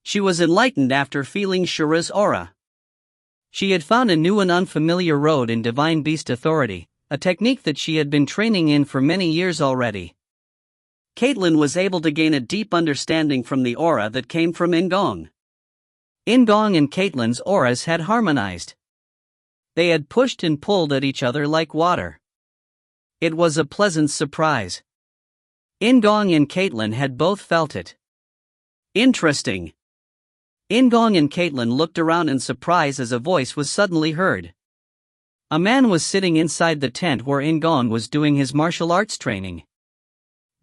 She was enlightened after feeling Shura's aura. She had found a new and unfamiliar road in Divine Beast Authority, a technique that she had been training in for many years already. Caitlin was able to gain a deep understanding from the aura that came from In-gong. In-gong and Caitlin's auras had harmonized. They had pushed and pulled at each other like water. It was a pleasant surprise. In-gong and Caitlin had both felt it. Interesting. In-gong and Caitlin looked around in surprise as a voice was suddenly heard. A man was sitting inside the tent where In-gong was doing his martial arts training.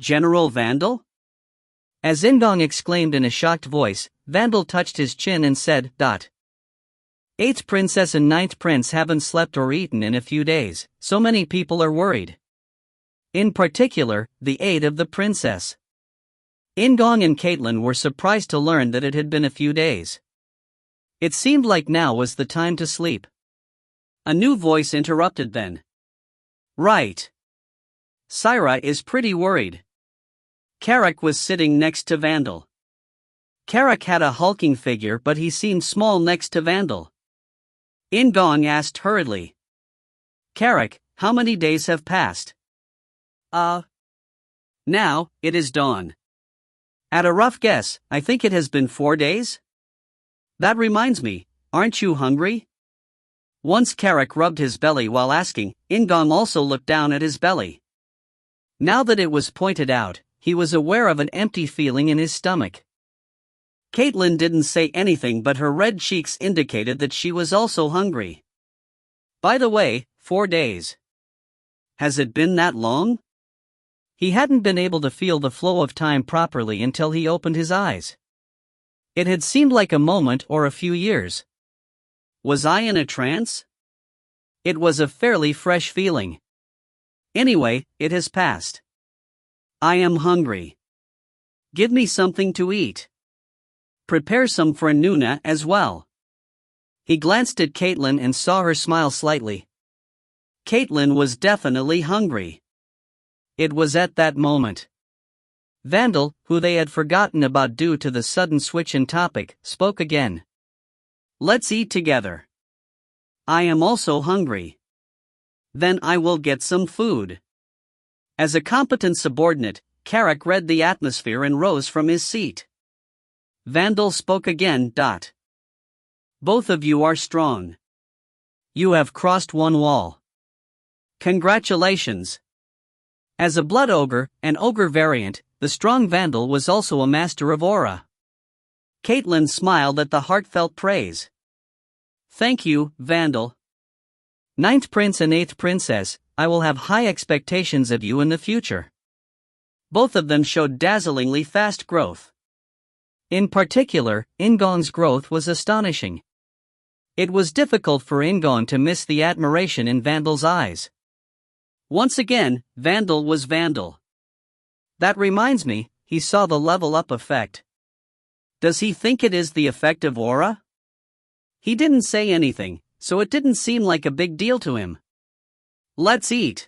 General Vandal? As In-gong exclaimed in a shocked voice, Vandal touched his chin and said, 8th Princess and 9th Prince haven't slept or eaten in a few days, so many people are worried. In particular, the aide of the princess. In-gong and Caitlin were surprised to learn that it had been a few days. It seemed like now was the time to sleep. A new voice interrupted then. Right. Syra is pretty worried. Carrick was sitting next to Vandal. Carrick had a hulking figure but he seemed small next to Vandal. In-gong asked hurriedly. Carrick, how many days have passed? Now, it is dawn. At a rough guess, I think it has been 4 days? That reminds me, aren't you hungry? Once Carrick rubbed his belly while asking, In-gong also looked down at his belly. Now that it was pointed out, he was aware of an empty feeling in his stomach. Caitlin didn't say anything, but her red cheeks indicated that she was also hungry. By the way, 4 days. Has it been that long? He hadn't been able to feel the flow of time properly until he opened his eyes. It had seemed like a moment or a few years. Was I in a trance? It was a fairly fresh feeling. Anyway, it has passed. I am hungry. Give me something to eat. Prepare some for Nuna as well. He glanced at Caitlin and saw her smile slightly. Caitlin was definitely hungry. It was at that moment. Vandal, who they had forgotten about due to the sudden switch in topic, spoke again. Let's eat together. I am also hungry. Then I will get some food. As a competent subordinate, Carrick read the atmosphere and rose from his seat. Vandal spoke again. Both of you are strong. You have crossed one wall. Congratulations. As a blood ogre, an ogre variant, the strong Vandal was also a master of aura. Caitlin smiled at the heartfelt praise. Thank you, Vandal. Ninth Prince and Eighth Princess, I will have high expectations of you in the future. Both of them showed dazzlingly fast growth. In particular, In-gong's growth was astonishing. It was difficult for In-gong to miss the admiration in Vandal's eyes. Once again, Vandal was Vandal. That reminds me, he saw the level up effect. Does he think it is the effect of aura? He didn't say anything, so it didn't seem like a big deal to him. Let's eat.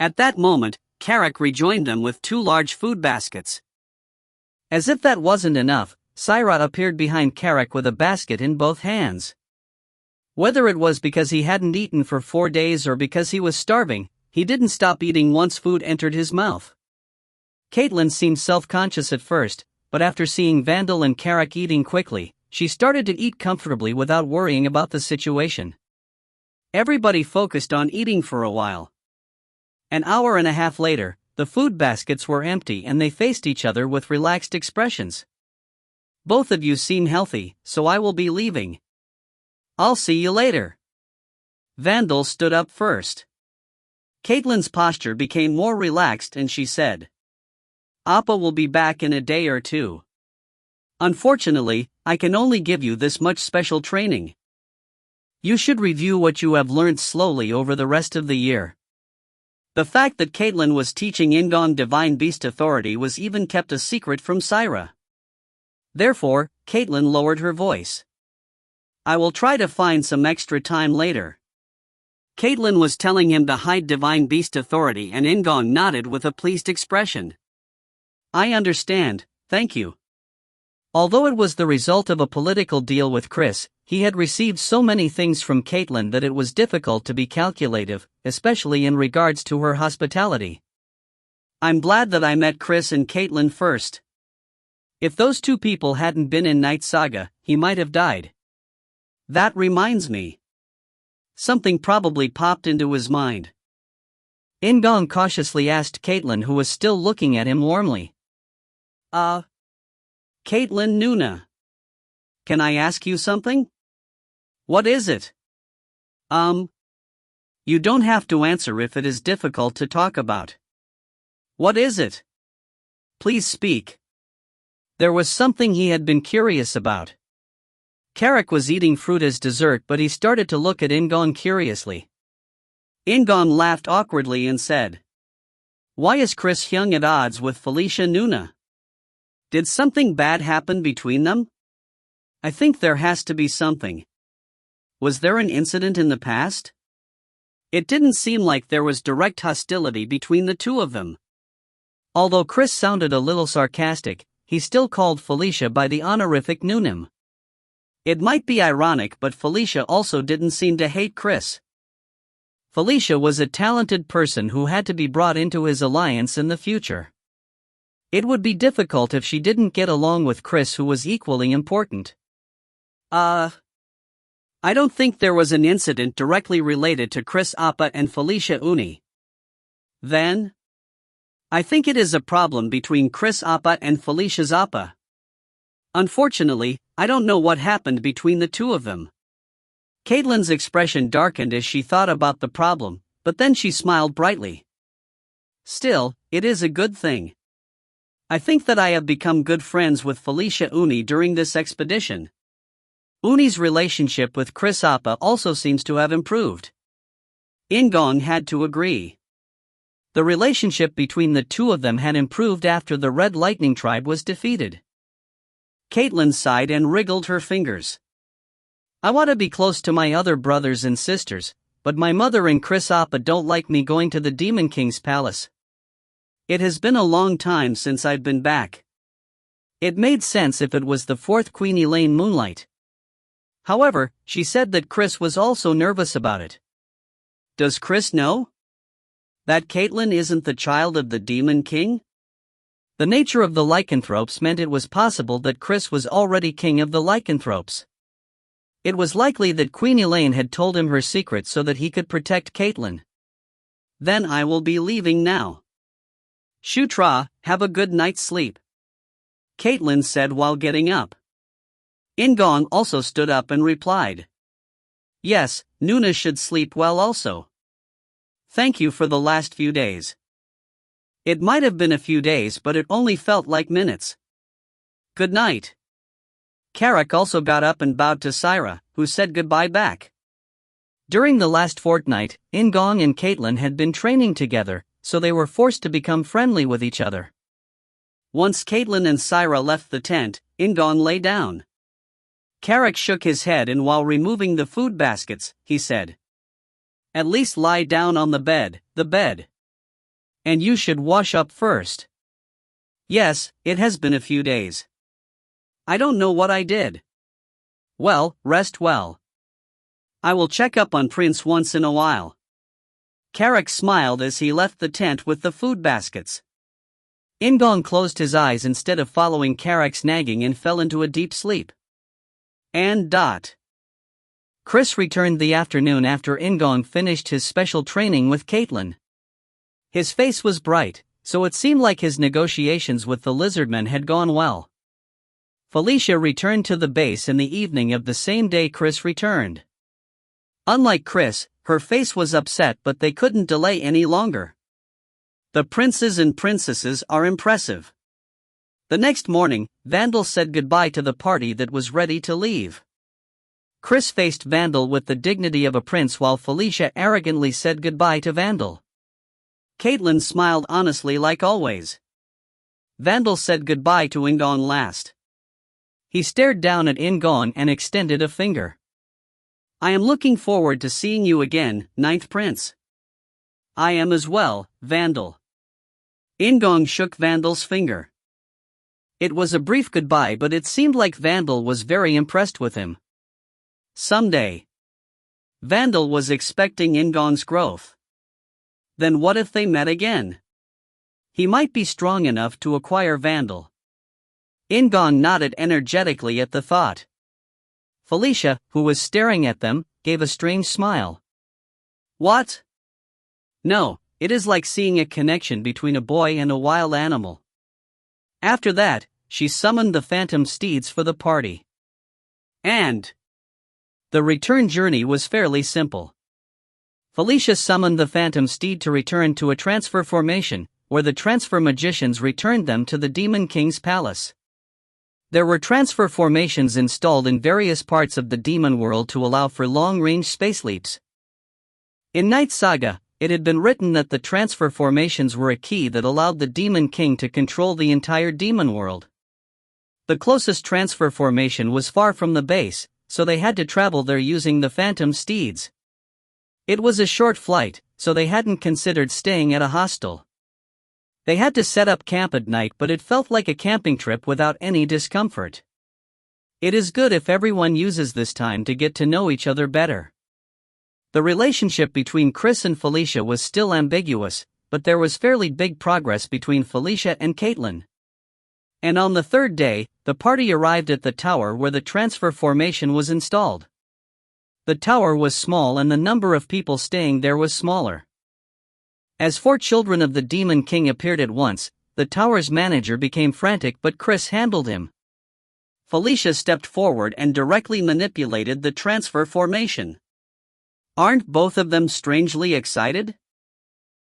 At that moment, Carrick rejoined them with 2 large food baskets. As if that wasn't enough, Syrah appeared behind Carrick with a basket in both hands. Whether it was because he hadn't eaten for 4 days or because he was starving, he didn't stop eating once food entered his mouth. Caitlin seemed self-conscious at first, but after seeing Vandal and Carrick eating quickly, she started to eat comfortably without worrying about the situation. Everybody focused on eating for a while. An hour and a half later, the food baskets were empty and they faced each other with relaxed expressions. Both of you seem healthy, so I will be leaving. I'll see you later. Vandal stood up first. Caitlin's posture became more relaxed and she said, Appa will be back in a day or 2. Unfortunately, I can only give you this much special training. You should review what you have learned slowly over the rest of the year. The fact that Caitlin was teaching In-gong Divine Beast Authority was even kept a secret from Syrah. Therefore, Caitlin lowered her voice. I will try to find some extra time later. Caitlin was telling him to hide Divine Beast Authority and In-gong nodded with a pleased expression. I understand, thank you. Although it was the result of a political deal with Chris, he had received so many things from Caitlin that it was difficult to be calculative, especially in regards to her hospitality. I'm glad that I met Chris and Caitlin first. If those 2 people hadn't been in Knight Saga, he might have died. That reminds me. Something probably popped into his mind. In-gong cautiously asked Caitlin, who was still looking at him warmly. Caitlin Nuna. Can I ask you something? What is it? You don't have to answer if it is difficult to talk about. What is it? Please speak. There was something he had been curious about. Carrick was eating fruit as dessert, but he started to look at In-gong curiously. In-gong laughed awkwardly and said, Why is Chris Hyung at odds with Felicia Nuna? Did something bad happen between them? I think there has to be something. Was there an incident in the past? It didn't seem like there was direct hostility between the 2 of them. Although Chris sounded a little sarcastic, he still called Felicia by the honorific Nunim. It might be ironic, but Felicia also didn't seem to hate Chris. Felicia was a talented person who had to be brought into his alliance in the future. It would be difficult if she didn't get along with Chris, who was equally important. I don't think there was an incident directly related to Chris Appa and Felicia Uni. Then? I think it is a problem between Chris Appa and Felicia's Appa. Unfortunately, I don't know what happened between the two of them. Caitlin's expression darkened as she thought about the problem, but then she smiled brightly. Still, it is a good thing. I think that I have become good friends with Felicia Uni during this expedition. Uni's relationship with Chris Appa also seems to have improved. In-gong had to agree. The relationship between the two of them had improved after the Red Lightning tribe was defeated. Caitlin sighed and wriggled her fingers. I want to be close to my other brothers and sisters, but my mother and Chris Appa don't like me going to the Demon King's palace. It has been a long time since I've been back. It made sense if it was the fourth Queen Elaine Moonlight. However, she said that Chris was also nervous about it. Does Chris know that Caitlin isn't the child of the Demon King? The nature of the lycanthropes meant it was possible that Chris was already king of the lycanthropes. It was likely that Queen Elaine had told him her secret so that he could protect Caitlin. Then I will be leaving now. Shutra, have a good night's sleep, Caitlin said while getting up. In-gong also stood up and replied. Yes, Nuna should sleep well also. Thank you for the last few days. It might have been a few days, but it only felt like minutes. Good night. Carrick also got up and bowed to Syra, who said goodbye back. During the last fortnight, In-gong and Caitlin had been training together, so they were forced to become friendly with each other. Once Caitlin and Syra left the tent, In-gong lay down. Carrick shook his head, and while removing the food baskets, he said, At least lie down on the bed. And you should wash up first. Yes, it has been a few days. I don't know what I did. Well, rest well. I will check up on Prince once in a while. Carrick smiled as he left the tent with the food baskets. In-gong closed his eyes instead of following Carrick's nagging and fell into a deep sleep. Chris returned the afternoon after In-gong finished his special training with Caitlin. His face was bright, so it seemed like his negotiations with the lizardmen had gone well. Felicia returned to the base in the evening of the same day Chris returned. Unlike Chris, her face was upset, but they couldn't delay any longer. The princes and princesses are impressive. The next morning, Vandal said goodbye to the party that was ready to leave. Chris faced Vandal with the dignity of a prince while Felicia arrogantly said goodbye to Vandal. Caitlin smiled honestly like always. Vandal said goodbye to In-gong last. He stared down at In-gong and extended a finger. I am looking forward to seeing you again, Ninth Prince. I am as well, Vandal. In-gong shook Vandal's finger. It was a brief goodbye, but it seemed like Vandal was very impressed with him. Someday. Vandal was expecting In-gong's growth. Then what if they met again? He might be strong enough to acquire Vandal. In-gong nodded energetically at the thought. Felicia, who was staring at them, gave a strange smile. What? No, it is like seeing a connection between a boy and a wild animal. After that, she summoned the phantom steeds for the party. And the return journey was fairly simple. Felicia summoned the phantom steed to return to a transfer formation, where the transfer magicians returned them to the Demon King's palace. There were transfer formations installed in various parts of the demon world to allow for long-range space leaps. In Knight Saga, it had been written that the transfer formations were a key that allowed the Demon King to control the entire demon world. The closest transfer formation was far from the base, so they had to travel there using the phantom steeds. It was a short flight, so they hadn't considered staying at a hostel. They had to set up camp at night, but it felt like a camping trip without any discomfort. It is good if everyone uses this time to get to know each other better. The relationship between Chris and Felicia was still ambiguous, but there was fairly big progress between Felicia and Caitlin. And on the third day, the party arrived at the tower where the transfer formation was installed. The tower was small and the number of people staying there was smaller. As 4 children of the Demon King appeared at once, the tower's manager became frantic, but Chris handled him. Felicia stepped forward and directly manipulated the transfer formation. Aren't both of them strangely excited?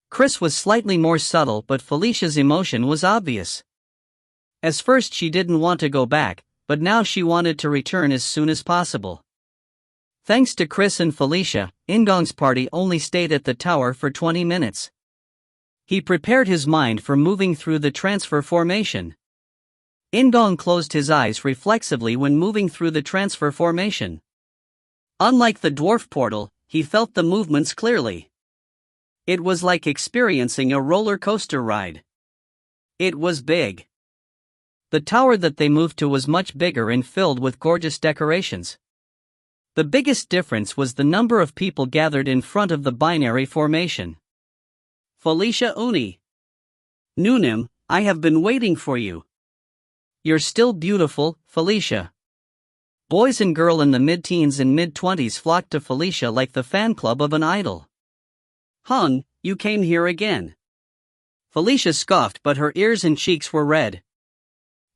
Chris was slightly more subtle, but Felicia's emotion was obvious. As first she didn't want to go back, but now she wanted to return as soon as possible. Thanks to Chris and Felicia, In-gong's party only stayed at the tower for 20 minutes. He prepared his mind for moving through the transfer formation. In-gong closed his eyes reflexively when moving through the transfer formation. Unlike the dwarf portal, he felt the movements clearly. It was like experiencing a roller coaster ride. It was big. The tower that they moved to was much bigger and filled with gorgeous decorations. The biggest difference was the number of people gathered in front of the binary formation. Felicia Uni. Noonim, I have been waiting for you. You're still beautiful, Felicia. Boys and girls in the mid-teens and mid-20s flocked to Felicia like the fan club of an idol. Hung, you came here again. Felicia scoffed, but her ears and cheeks were red.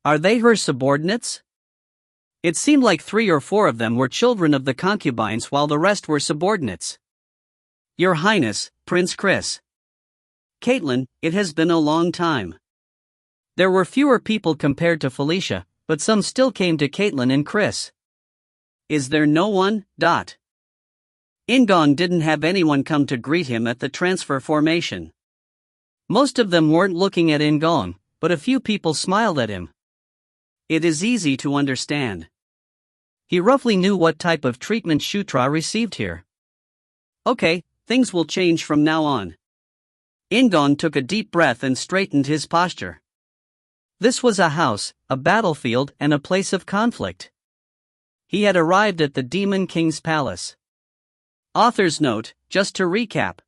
Are they her subordinates? It seemed like 3 or 4 of them were children of the concubines while the rest were subordinates. Your Highness, Prince Chris. Caitlin, it has been a long time. There were fewer people compared to Felicia, but some still came to Caitlin and Chris. Is there no one? In-gong didn't have anyone come to greet him at the transfer formation. Most of them weren't looking at In-gong, but a few people smiled at him. It is easy to understand. He roughly knew what type of treatment Shutra received here. Okay, things will change from now on. In-gong took a deep breath and straightened his posture. This was a house, a battlefield, and a place of conflict. He had arrived at the Demon King's palace. Author's note, just to recap.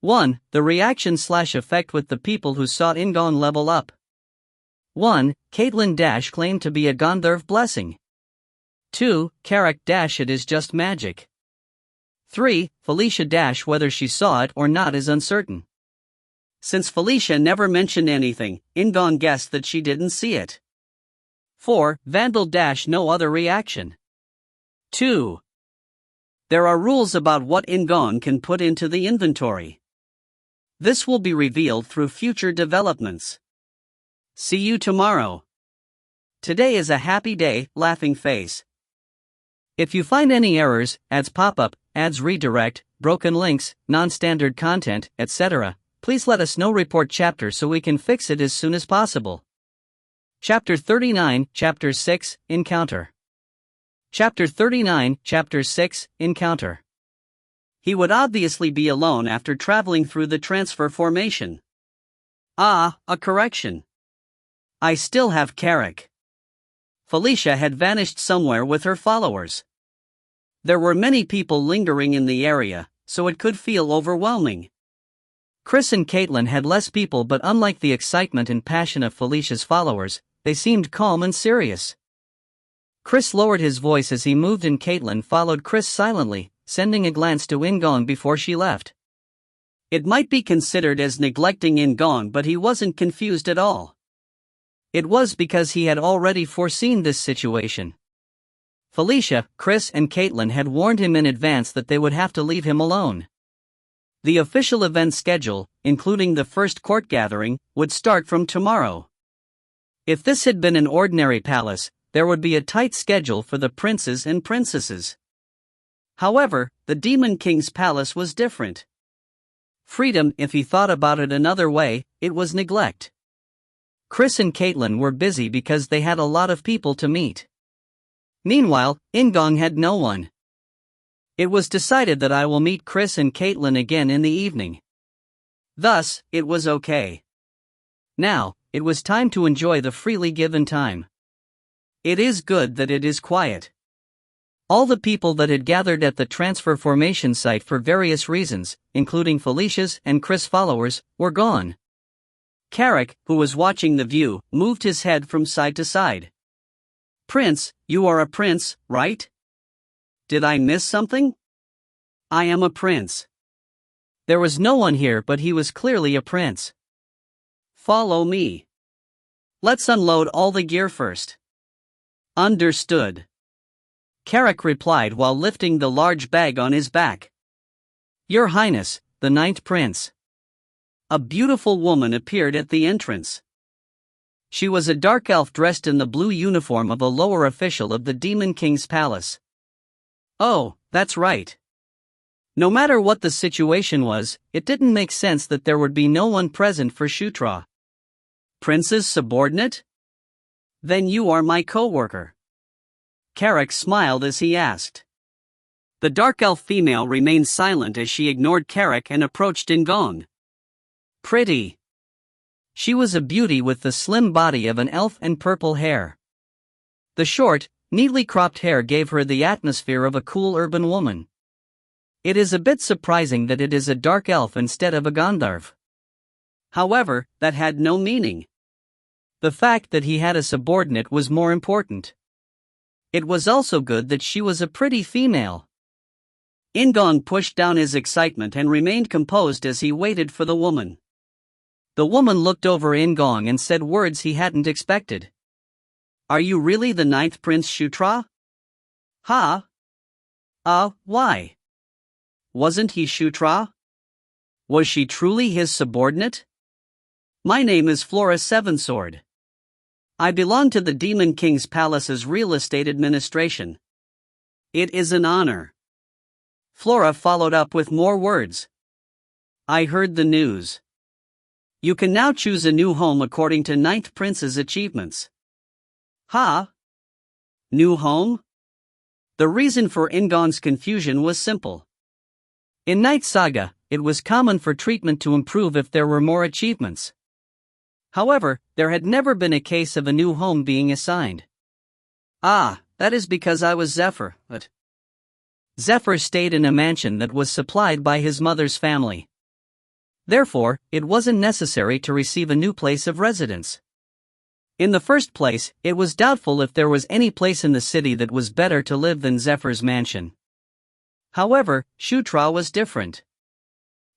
1. The reaction/effect with the people who saw In-gong level up. 1. Caitlin claimed to be a Gandharv blessing. 2. Carrick it is just magic. 3. Felicia whether she saw it or not is uncertain. Since Felicia never mentioned anything, In-gong guessed that she didn't see it. 4. Vandal no other reaction. 2. There are rules about what In-gong can put into the inventory. This will be revealed through future developments. See you tomorrow. Today is a happy day, laughing face. If you find any errors, ads pop up, ads redirect, broken links, non-standard content, etc., please let us know. Report chapter so we can fix it as soon as possible. Chapter 39, Chapter 6, Encounter. Chapter 39, Chapter 6, Encounter. He would obviously be alone after traveling through the transfer formation. A correction. I still have Carrick. Felicia had vanished somewhere with her followers. There were many people lingering in the area, so it could feel overwhelming. Chris and Caitlin had less people, but unlike the excitement and passion of Felicia's followers, they seemed calm and serious. Chris lowered his voice as he moved and Caitlin followed Chris silently, sending a glance to In-gong before she left. It might be considered as neglecting In-gong, but he wasn't confused at all. It was because he had already foreseen this situation. Felicia, Chris and Caitlin had warned him in advance that they would have to leave him alone. The official event schedule, including the first court gathering, would start from tomorrow. If this had been an ordinary palace, there would be a tight schedule for the princes and princesses. However, the Demon King's palace was different. Freedom, if he thought about it another way, it was neglect. Chris and Caitlin were busy because they had a lot of people to meet. Meanwhile, In-gong had no one. It was decided that I will meet Chris and Caitlin again in the evening. Thus, it was okay. Now, it was time to enjoy the freely given time. It is good that it is quiet. All the people that had gathered at the transfer formation site for various reasons, including Felicia's and Chris' followers, were gone. Carrick, who was watching the view, moved his head from side to side. "Prince, you are a prince, right? Did I miss something? I am a prince." There was no one here, but he was clearly a prince. "Follow me. Let's unload all the gear first." "Understood," Carrick replied while lifting the large bag on his back. "Your Highness, the Ninth Prince." A beautiful woman appeared at the entrance. She was a dark elf dressed in the blue uniform of a lower official of the Demon King's palace. Oh, that's right. No matter what the situation was, it didn't make sense that there would be no one present for Shutra. "Prince's subordinate? Then you are my co-worker." Carrick smiled as he asked. The dark elf female remained silent as she ignored Carrick and approached In-gong. Pretty. She was a beauty with the slim body of an elf and purple hair. The short, neatly cropped hair gave her the atmosphere of a cool urban woman. It is a bit surprising that it is a dark elf instead of a Gandharv. However, that had no meaning. The fact that he had a subordinate was more important. It was also good that she was a pretty female. In-gong pushed down his excitement and remained composed as he waited for the woman. The woman looked over In-gong and said words he hadn't expected. "Are you really the Ninth Prince Shutra?" "Huh? Why? Wasn't he Shutra? Was she truly his subordinate?" "My name is Flora Sevensword. I belong to the Demon King's Palace's real estate administration. It is an honor." Flora followed up with more words. "I heard the news. You can now choose a new home according to Ninth Prince's achievements." "Huh? New home?" The reason for In-gong's confusion was simple. In Knight Saga, it was common for treatment to improve if there were more achievements. However, there had never been a case of a new home being assigned. That is because I was Zephyr, but Zephyr stayed in a mansion that was supplied by his mother's family. Therefore, it wasn't necessary to receive a new place of residence. In the first place, it was doubtful if there was any place in the city that was better to live than Zephyr's mansion. However, Shutra was different.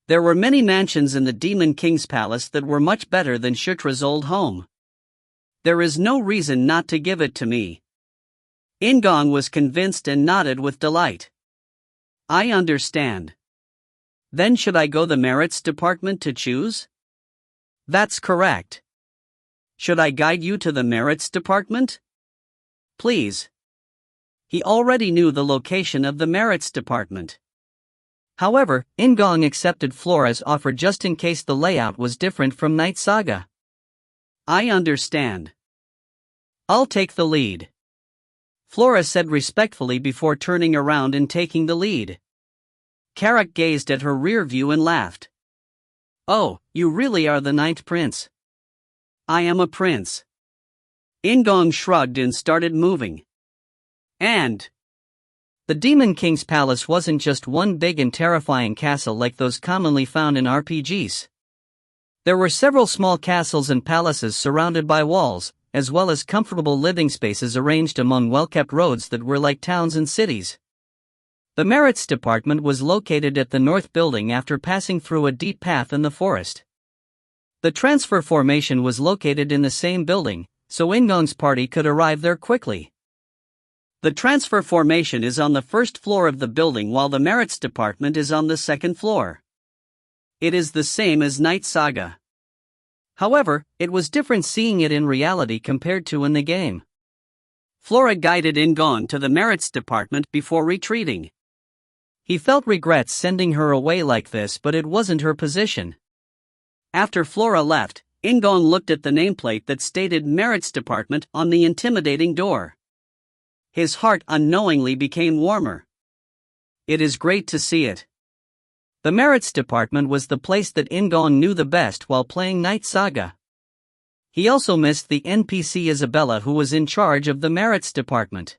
There were many mansions in the Demon King's palace that were much better than Shutra's old home. There is no reason not to give it to me. In-gong was convinced and nodded with delight. I understand. Then should I go the merits department to choose? That's correct. Should I guide you to the merits department? Please. He already knew the location of the merits department. However, In-gong accepted Flora's offer just in case the layout was different from Knight Saga. I understand. I'll take the lead. Flora said respectfully before turning around and taking the lead. Carrick gazed at her rear view and laughed. Oh, you really are the Ninth Prince. I am a prince. In-gong shrugged and started moving. And the Demon King's palace wasn't just one big and terrifying castle like those commonly found in RPGs. There were several small castles and palaces surrounded by walls, as well as comfortable living spaces arranged among well-kept roads that were like towns and cities. The Merits Department was located at the North Building after passing through a deep path in the forest. The transfer formation was located in the same building, so In-gong's party could arrive there quickly. The transfer formation is on the first floor of the building while the Merits Department is on the second floor. It is the same as Knight Saga. However, it was different seeing it in reality compared to in the game. Flora guided In-gong to the Merits Department before retreating. He felt regrets sending her away like this, but it wasn't her position. After Flora left, In-gong looked at the nameplate that stated Merits Department on the intimidating door. His heart unknowingly became warmer. It is great to see it. The Merits Department was the place that In-gong knew the best while playing Knight Saga. He also missed the NPC Isabella who was in charge of the Merits Department.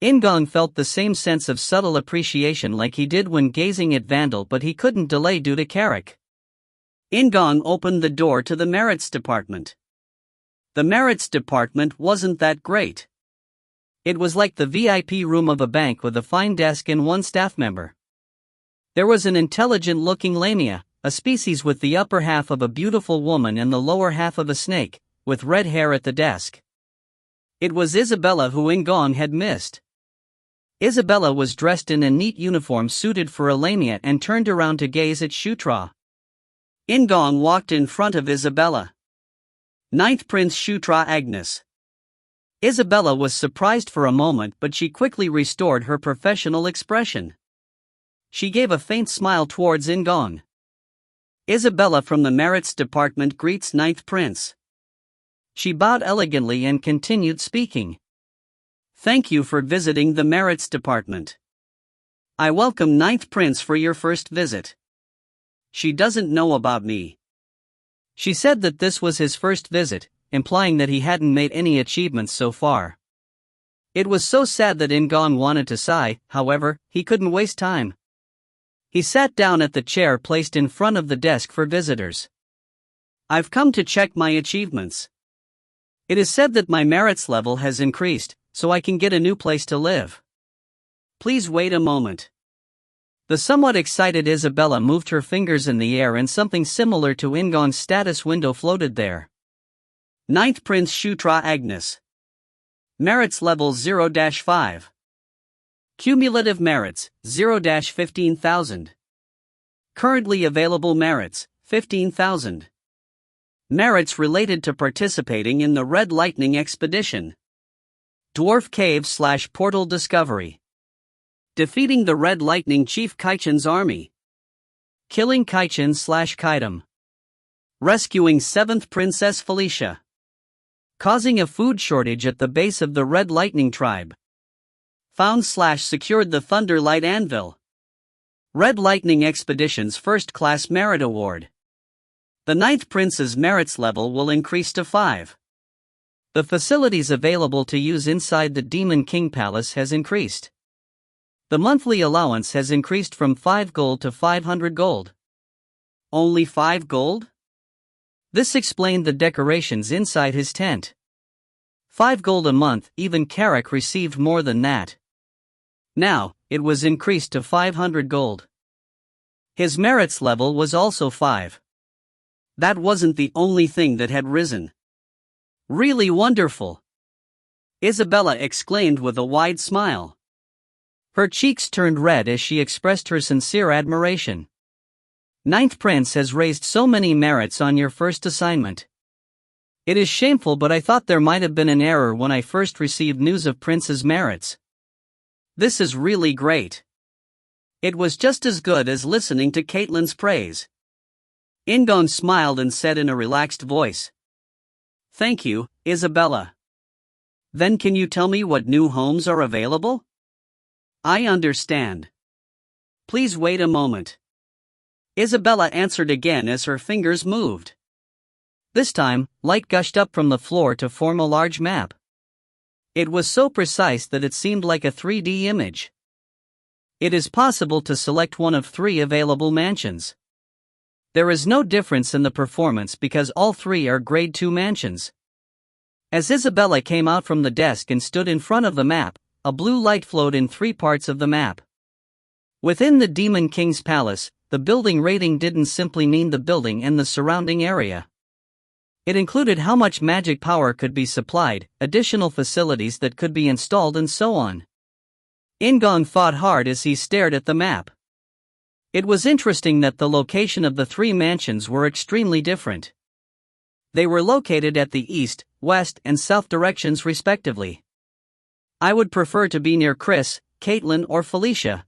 In-gong felt the same sense of subtle appreciation like he did when gazing at Vandal, but he couldn't delay due to Carrick. In-gong opened the door to the merits department. The merits department wasn't that great. It was like the VIP room of a bank with a fine desk and one staff member. There was an intelligent-looking lamia, a species with the upper half of a beautiful woman and the lower half of a snake, with red hair at the desk. It was Isabella who In-gong had missed. Isabella was dressed in a neat uniform suited for a lamia and turned around to gaze at Shutra. In-gong walked in front of Isabella. Ninth Prince Shutra Ignus. Isabella was surprised for a moment, but she quickly restored her professional expression. She gave a faint smile towards In-gong. Isabella from the merits department greets Ninth Prince. She bowed elegantly and continued speaking. Thank you for visiting the merits department. I welcome Ninth Prince for your first visit. She doesn't know about me. She said that this was his first visit, implying that he hadn't made any achievements so far. It was so sad that In-gong wanted to sigh, however, he couldn't waste time. He sat down at the chair placed in front of the desk for visitors. I've come to check my achievements. It is said that my merits level has increased, so I can get a new place to live. Please wait a moment. The somewhat excited Isabella moved her fingers in the air and something similar to In-gong's status window floated there. Ninth Prince Shutra Ignus. Merits level 0-5. Cumulative merits, 0-15,000. Currently available merits, 15,000. Merits related to participating in the Red Lightning Expedition. Dwarf Cave/Portal Discovery. Defeating the Red Lightning Chief Kaichen's army. Killing Kaichen/Kaitem. Rescuing 7th Princess Felicia. Causing a food shortage at the base of the Red Lightning tribe. Found/secured the Thunderlight Anvil. Red Lightning Expedition's First Class Merit Award. The Ninth Prince's merits level will increase to 5. The facilities available to use inside the Demon King Palace has increased. The monthly allowance has increased from 5 gold to 500 gold. Only 5 gold? This explained the decorations inside his tent. 5 gold a month, even Carrick received more than that. Now, it was increased to 500 gold. His merits level was also 5. That wasn't the only thing that had risen. Really wonderful! Isabella exclaimed with a wide smile. Her cheeks turned red as she expressed her sincere admiration. Ninth Prince has raised so many merits on your first assignment. It is shameful, but I thought there might have been an error when I first received news of Prince's merits. This is really great. It was just as good as listening to Caitlin's praise. In-gong smiled and said in a relaxed voice. Thank you, Isabella. Then can you tell me what new homes are available? I understand. Please wait a moment. Isabella answered again as her fingers moved. This time, light gushed up from the floor to form a large map. It was so precise that it seemed like a 3D image. It is possible to select one of 3 available mansions. There is no difference in the performance because all 3 are Grade 2 mansions. As Isabella came out from the desk and stood in front of the map, a blue light flowed in 3 parts of the map. Within the Demon King's Palace, the building rating didn't simply mean the building and the surrounding area. It included how much magic power could be supplied, additional facilities that could be installed and so on. In-gong thought hard as he stared at the map. It was interesting that the location of the 3 mansions were extremely different. They were located at the east, west, and south directions respectively. I would prefer to be near Chris, Caitlin, or Felicia.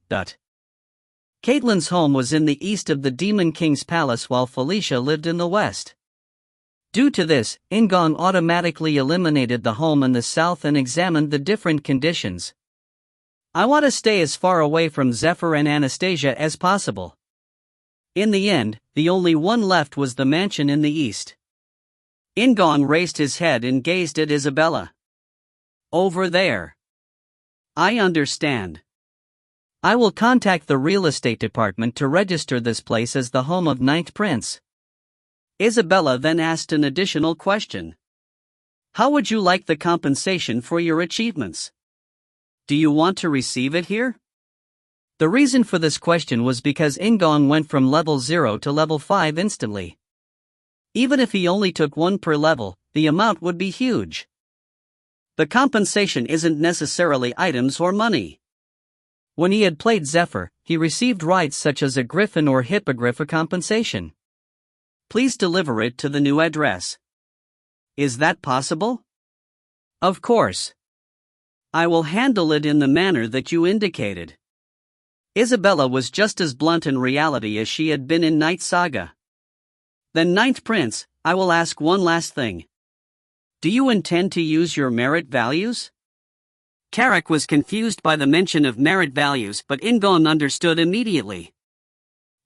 Caitlin's home was in the east of the Demon King's Palace while Felicia lived in the west. Due to this, In-gong automatically eliminated the home in the south and examined the different conditions. I want to stay as far away from Zephyr and Anastasia as possible. In the end, the only one left was the mansion in the east. In-gong raised his head and gazed at Isabella. Over there. I understand. I will contact the real estate department to register this place as the home of Ninth Prince. Isabella then asked an additional question. How would you like the compensation for your achievements? Do you want to receive it here? The reason for this question was because In-gong went from level 0 to level 5 instantly. Even if he only took one per level, the amount would be huge. The compensation isn't necessarily items or money. When he had played Zephyr, he received rights such as a griffin or hippogriff for compensation. Please deliver it to the new address. Is that possible? Of course. I will handle it in the manner that you indicated. Isabella was just as blunt in reality as she had been in Knight Saga. Then Ninth Prince, I will ask one last thing. Do you intend to use your merit values? Carrick was confused by the mention of merit values, but In-gong understood immediately.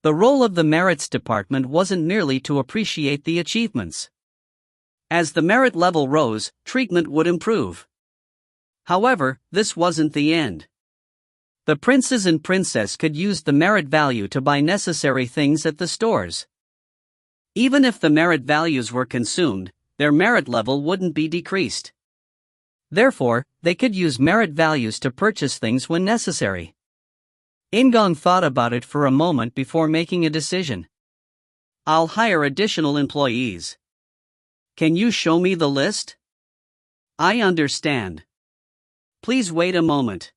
The role of the merits department wasn't merely to appreciate the achievements. As the merit level rose, treatment would improve. However, this wasn't the end. The princes and princess could use the merit value to buy necessary things at the stores. Even if the merit values were consumed, their merit level wouldn't be decreased. Therefore, they could use merit values to purchase things when necessary. In-gong thought about it for a moment before making a decision. I'll hire additional employees. Can you show me the list? I understand. Please wait a moment.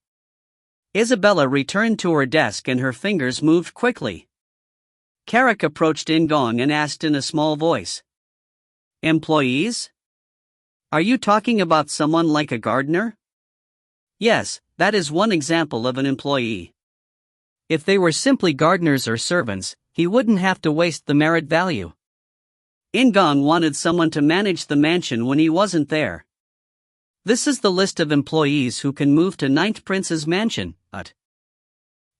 Isabella returned to her desk and her fingers moved quickly. Carrick approached In-gong and asked in a small voice. Employees? Are you talking about someone like a gardener? Yes, that is one example of an employee. If they were simply gardeners or servants, he wouldn't have to waste the merit value. In-gong wanted someone to manage the mansion when he wasn't there. This is the list of employees who can move to Ninth Prince's mansion,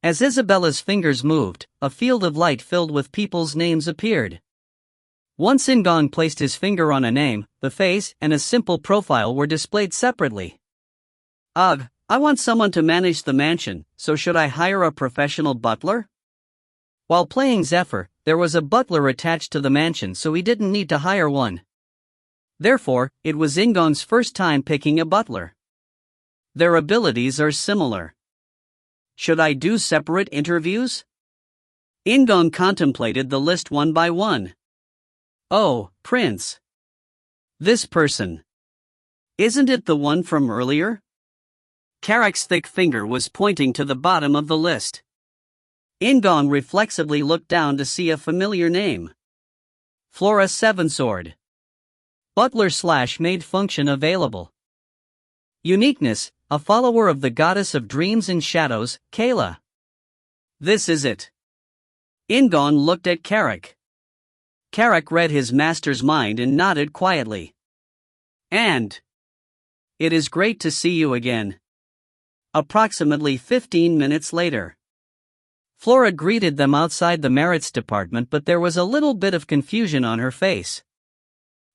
As Isabella's fingers moved, a field of light filled with people's names appeared. Once In-gong placed his finger on a name, the face and a simple profile were displayed separately. Ugh, I want someone to manage the mansion, so should I hire a professional butler? While playing Zephyr, there was a butler attached to the mansion, so he didn't need to hire one. Therefore, it was In-gong's first time picking a butler. Their abilities are similar. Should I do separate interviews? In-gong contemplated the list one by one. Oh, Prince. This person. Isn't it the one from earlier? Carrick's thick finger was pointing to the bottom of the list. In-gong reflexively looked down to see a familiar name. Flora Sevensword. Butler/maid function available. Uniqueness, a follower of the goddess of dreams and shadows, Kayla. This is it. In-gong looked at Carrick. Carrick read his master's mind and nodded quietly. And it is great to see you again. Approximately 15 minutes later. Flora greeted them outside the merits department, but there was a little bit of confusion on her face.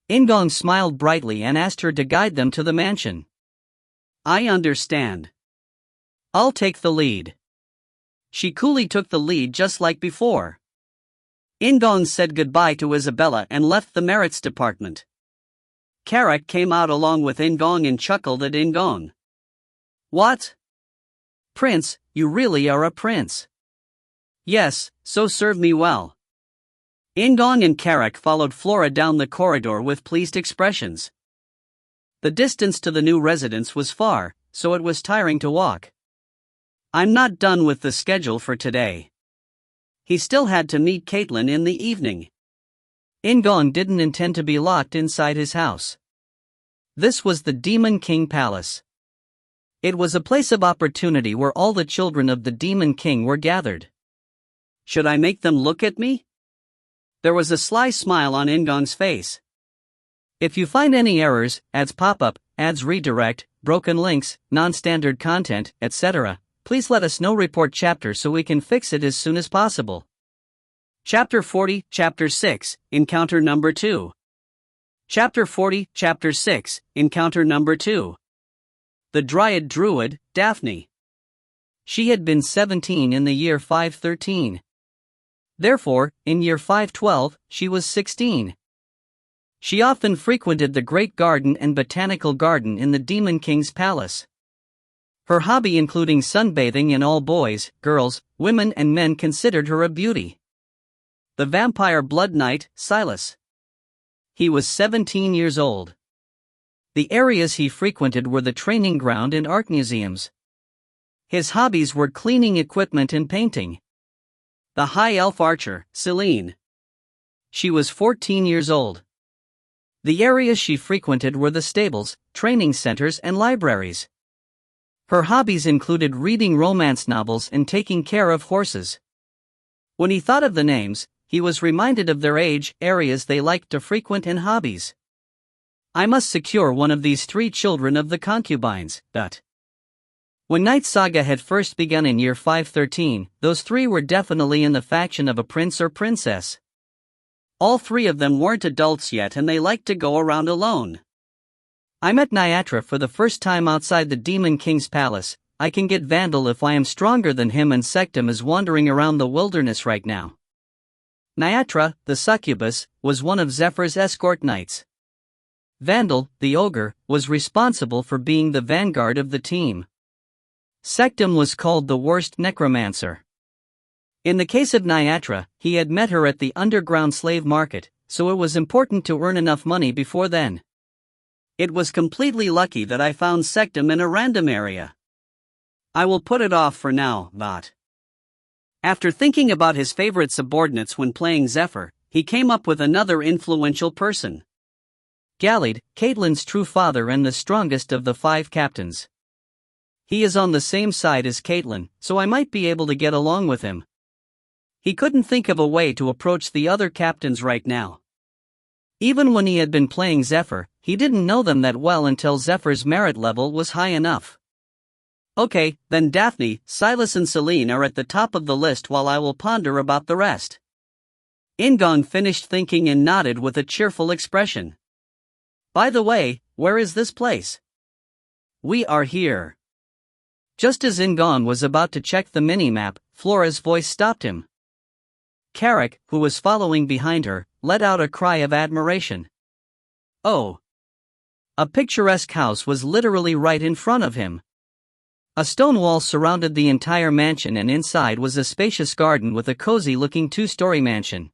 In-gong smiled brightly and asked her to guide them to the mansion. I understand. I'll take the lead. She coolly took the lead just like before. In-gong said goodbye to Isabella and left the merits department. Carrick came out along with In-gong and chuckled at In-gong. What? Prince, you really are a prince. Yes, so serve me well. In-gong and Carrick followed Flora down the corridor with pleased expressions. The distance to the new residence was far, so it was tiring to walk. I'm not done with the schedule for today. He still had to meet Caitlin in the evening. In-gong didn't intend to be locked inside his house. This was the Demon King Palace. It was a place of opportunity where all the children of the Demon King were gathered. Should I make them look at me? There was a sly smile on In-gong's face. If you find any errors, ads pop up, ads redirect, broken links, non-standard content, etc., please let us know. Report chapter so we can fix it as soon as possible. Chapter 40, Chapter 6, Encounter Number 2. Chapter 40, Chapter 6, Encounter Number 2. The Dryad Druid, Daphne. She had been 17 in the year 513. Therefore, in year 512, she was 16. She often frequented the Great Garden and Botanical Garden in the Demon King's palace. Her hobby including sunbathing, and all boys, girls, women and men considered her a beauty. The vampire blood knight, Silas. He was 17 years old. The areas he frequented were the training ground and art museums. His hobbies were cleaning equipment and painting. The high elf archer, Celine. She was 14 years old. The areas she frequented were the stables, training centers and libraries. Her hobbies included reading romance novels and taking care of horses. When he thought of the names, he was reminded of their age, areas they liked to frequent and hobbies. I must secure one of these 3 children of the concubines. When Knight Saga had first begun in year 513, those 3 were definitely in the faction of a prince or princess. All 3 of them weren't adults yet and they liked to go around alone. I met Nyatra for the first time outside the Demon King's palace. I can get Vandal if I am stronger than him, and Sectum is wandering around the wilderness right now. Nyatra, the succubus, was one of Zephyr's escort knights. Vandal, the ogre, was responsible for being the vanguard of the team. Sectum was called the worst necromancer. In the case of Nyatra, he had met her at the underground slave market, so it was important to earn enough money before then. It was completely lucky that I found Sectum in a random area. I will put it off for now, but. After thinking about his favorite subordinates when playing Zephyr, he came up with another influential person. Gallied, Caitlyn's true father and the strongest of the 5 captains. He is on the same side as Caitlyn, so I might be able to get along with him. He couldn't think of a way to approach the other captains right now. Even when he had been playing Zephyr, he didn't know them that well until Zephyr's merit level was high enough. Okay, then Daphne, Silas and Celine are at the top of the list while I will ponder about the rest. In-gong finished thinking and nodded with a cheerful expression. By the way, where is this place? We are here. Just as In-gong was about to check the mini-map, Flora's voice stopped him. Carrick, who was following behind her, let out a cry of admiration. Oh! A picturesque house was literally right in front of him. A stone wall surrounded the entire mansion and inside was a spacious garden with a cozy-looking 2-story mansion.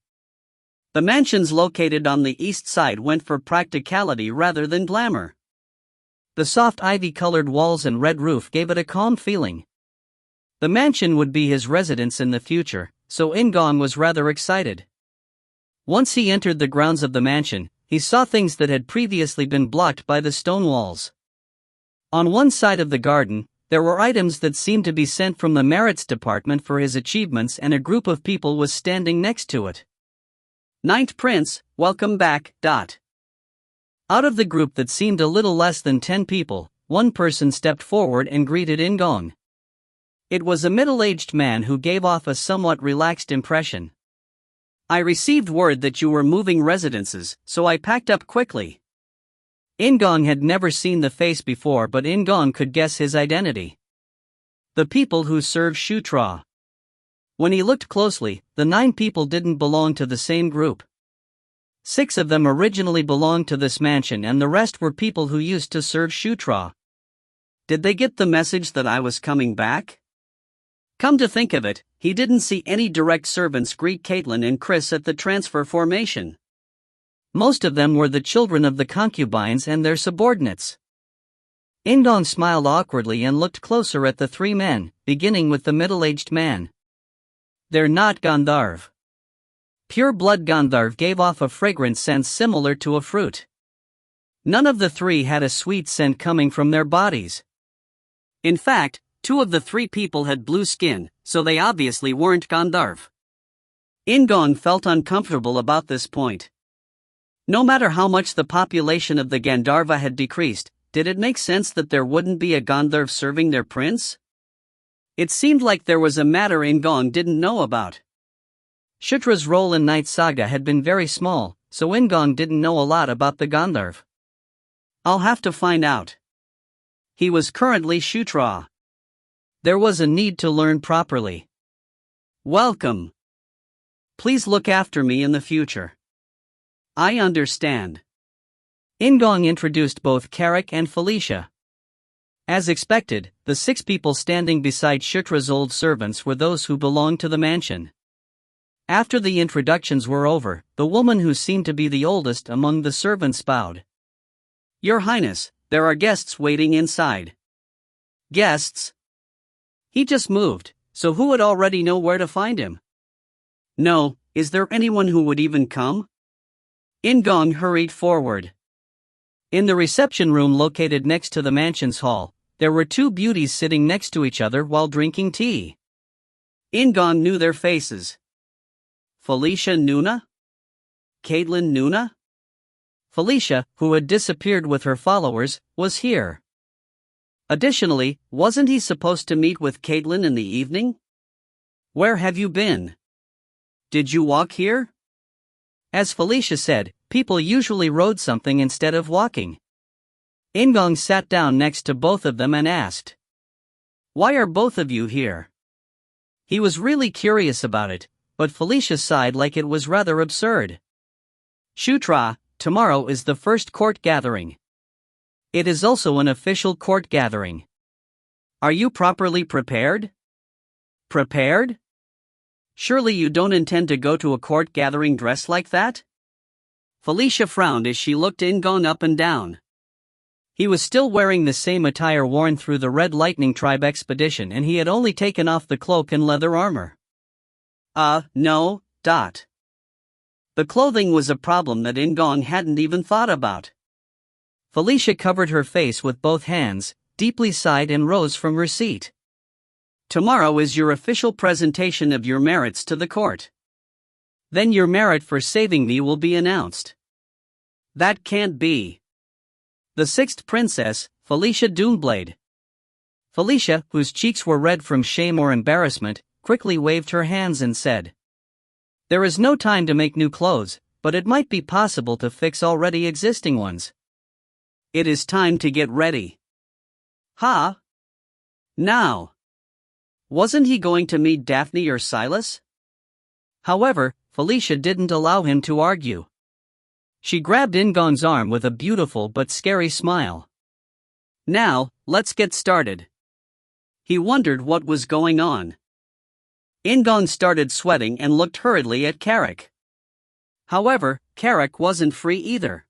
The mansions located on the east side went for practicality rather than glamour. The soft ivy-colored walls and red roof gave it a calm feeling. The mansion would be his residence in the future, so In-gong was rather excited. Once he entered the grounds of the mansion, he saw things that had previously been blocked by the stone walls. On one side of the garden, there were items that seemed to be sent from the merits department for his achievements, and a group of people was standing next to it. Ninth Prince, welcome back. Out of the group that seemed a little less than 10 people, one person stepped forward and greeted In-gong. It was a middle-aged man who gave off a somewhat relaxed impression. I received word that you were moving residences, so I packed up quickly. In-gong had never seen the face before, but In-gong could guess his identity. The people who serve Shutra. When he looked closely, the 9 people didn't belong to the same group. 6 of them originally belonged to this mansion and the rest were people who used to serve Shutra. Did they get the message that I was coming back? Come to think of it, he didn't see any direct servants greet Caitlyn and Chris at the transfer formation. Most of them were the children of the concubines and their subordinates. In-gong smiled awkwardly and looked closer at the 3 men, beginning with the middle-aged man. They're not Gandharv. Pure-blood Gandharv gave off a fragrant scent similar to a fruit. None of the 3 had a sweet scent coming from their bodies. In fact, 2 of the 3 people had blue skin, so they obviously weren't Gandharv. In-gong felt uncomfortable about this point. No matter how much the population of the Gandharva had decreased, did it make sense that there wouldn't be a Gandharv serving their prince? It seemed like there was a matter In-gong didn't know about. Shutra's role in Knight Saga had been very small, so In-gong didn't know a lot about the Gandharv. I'll have to find out. He was currently Shutra. There was a need to learn properly. Welcome. Please look after me in the future. I understand. In-gong introduced both Carrick and Felicia. As expected, the 6 people standing beside Shutra's old servants were those who belonged to the mansion. After the introductions were over, the woman who seemed to be the oldest among the servants bowed. Your Highness, there are guests waiting inside. Guests? He just moved, so who would already know where to find him? No, is there anyone who would even come? In-gong hurried forward. In the reception room located next to the mansion's hall, there were 2 beauties sitting next to each other while drinking tea. In-gong knew their faces. Felicia Nuna? Caitlin Nuna? Felicia, who had disappeared with her followers, was here. Additionally, wasn't he supposed to meet with Caitlin in the evening? Where have you been? Did you walk here? As Felicia said, people usually rode something instead of walking. In-gong sat down next to both of them and asked, "Why are both of you here?" He was really curious about it, but Felicia sighed like it was rather absurd. Shutra, tomorrow is the first court gathering. It is also an official court gathering. Are you properly prepared? Prepared? Surely you don't intend to go to a court gathering dressed like that? Felicia frowned as she looked In-gong up and down. He was still wearing the same attire worn through the Red Lightning Tribe expedition, and he had only taken off the cloak and leather armor. No. The clothing was a problem that In-gong hadn't even thought about. Felicia covered her face with both hands, deeply sighed and rose from her seat. Tomorrow is your official presentation of your merits to the court. Then your merit for saving me will be announced. That can't be. The 6th princess, Felicia Doomblade. Felicia, whose cheeks were red from shame or embarrassment, quickly waved her hands and said, "There is no time to make new clothes, but it might be possible to fix already existing ones. It is time to get ready." Huh? Now. Wasn't he going to meet Daphne or Silas? However, Felicia didn't allow him to argue. She grabbed In-gong's arm with a beautiful but scary smile. Now, let's get started. He wondered what was going on. In-gong started sweating and looked hurriedly at Carrick. However, Carrick wasn't free either.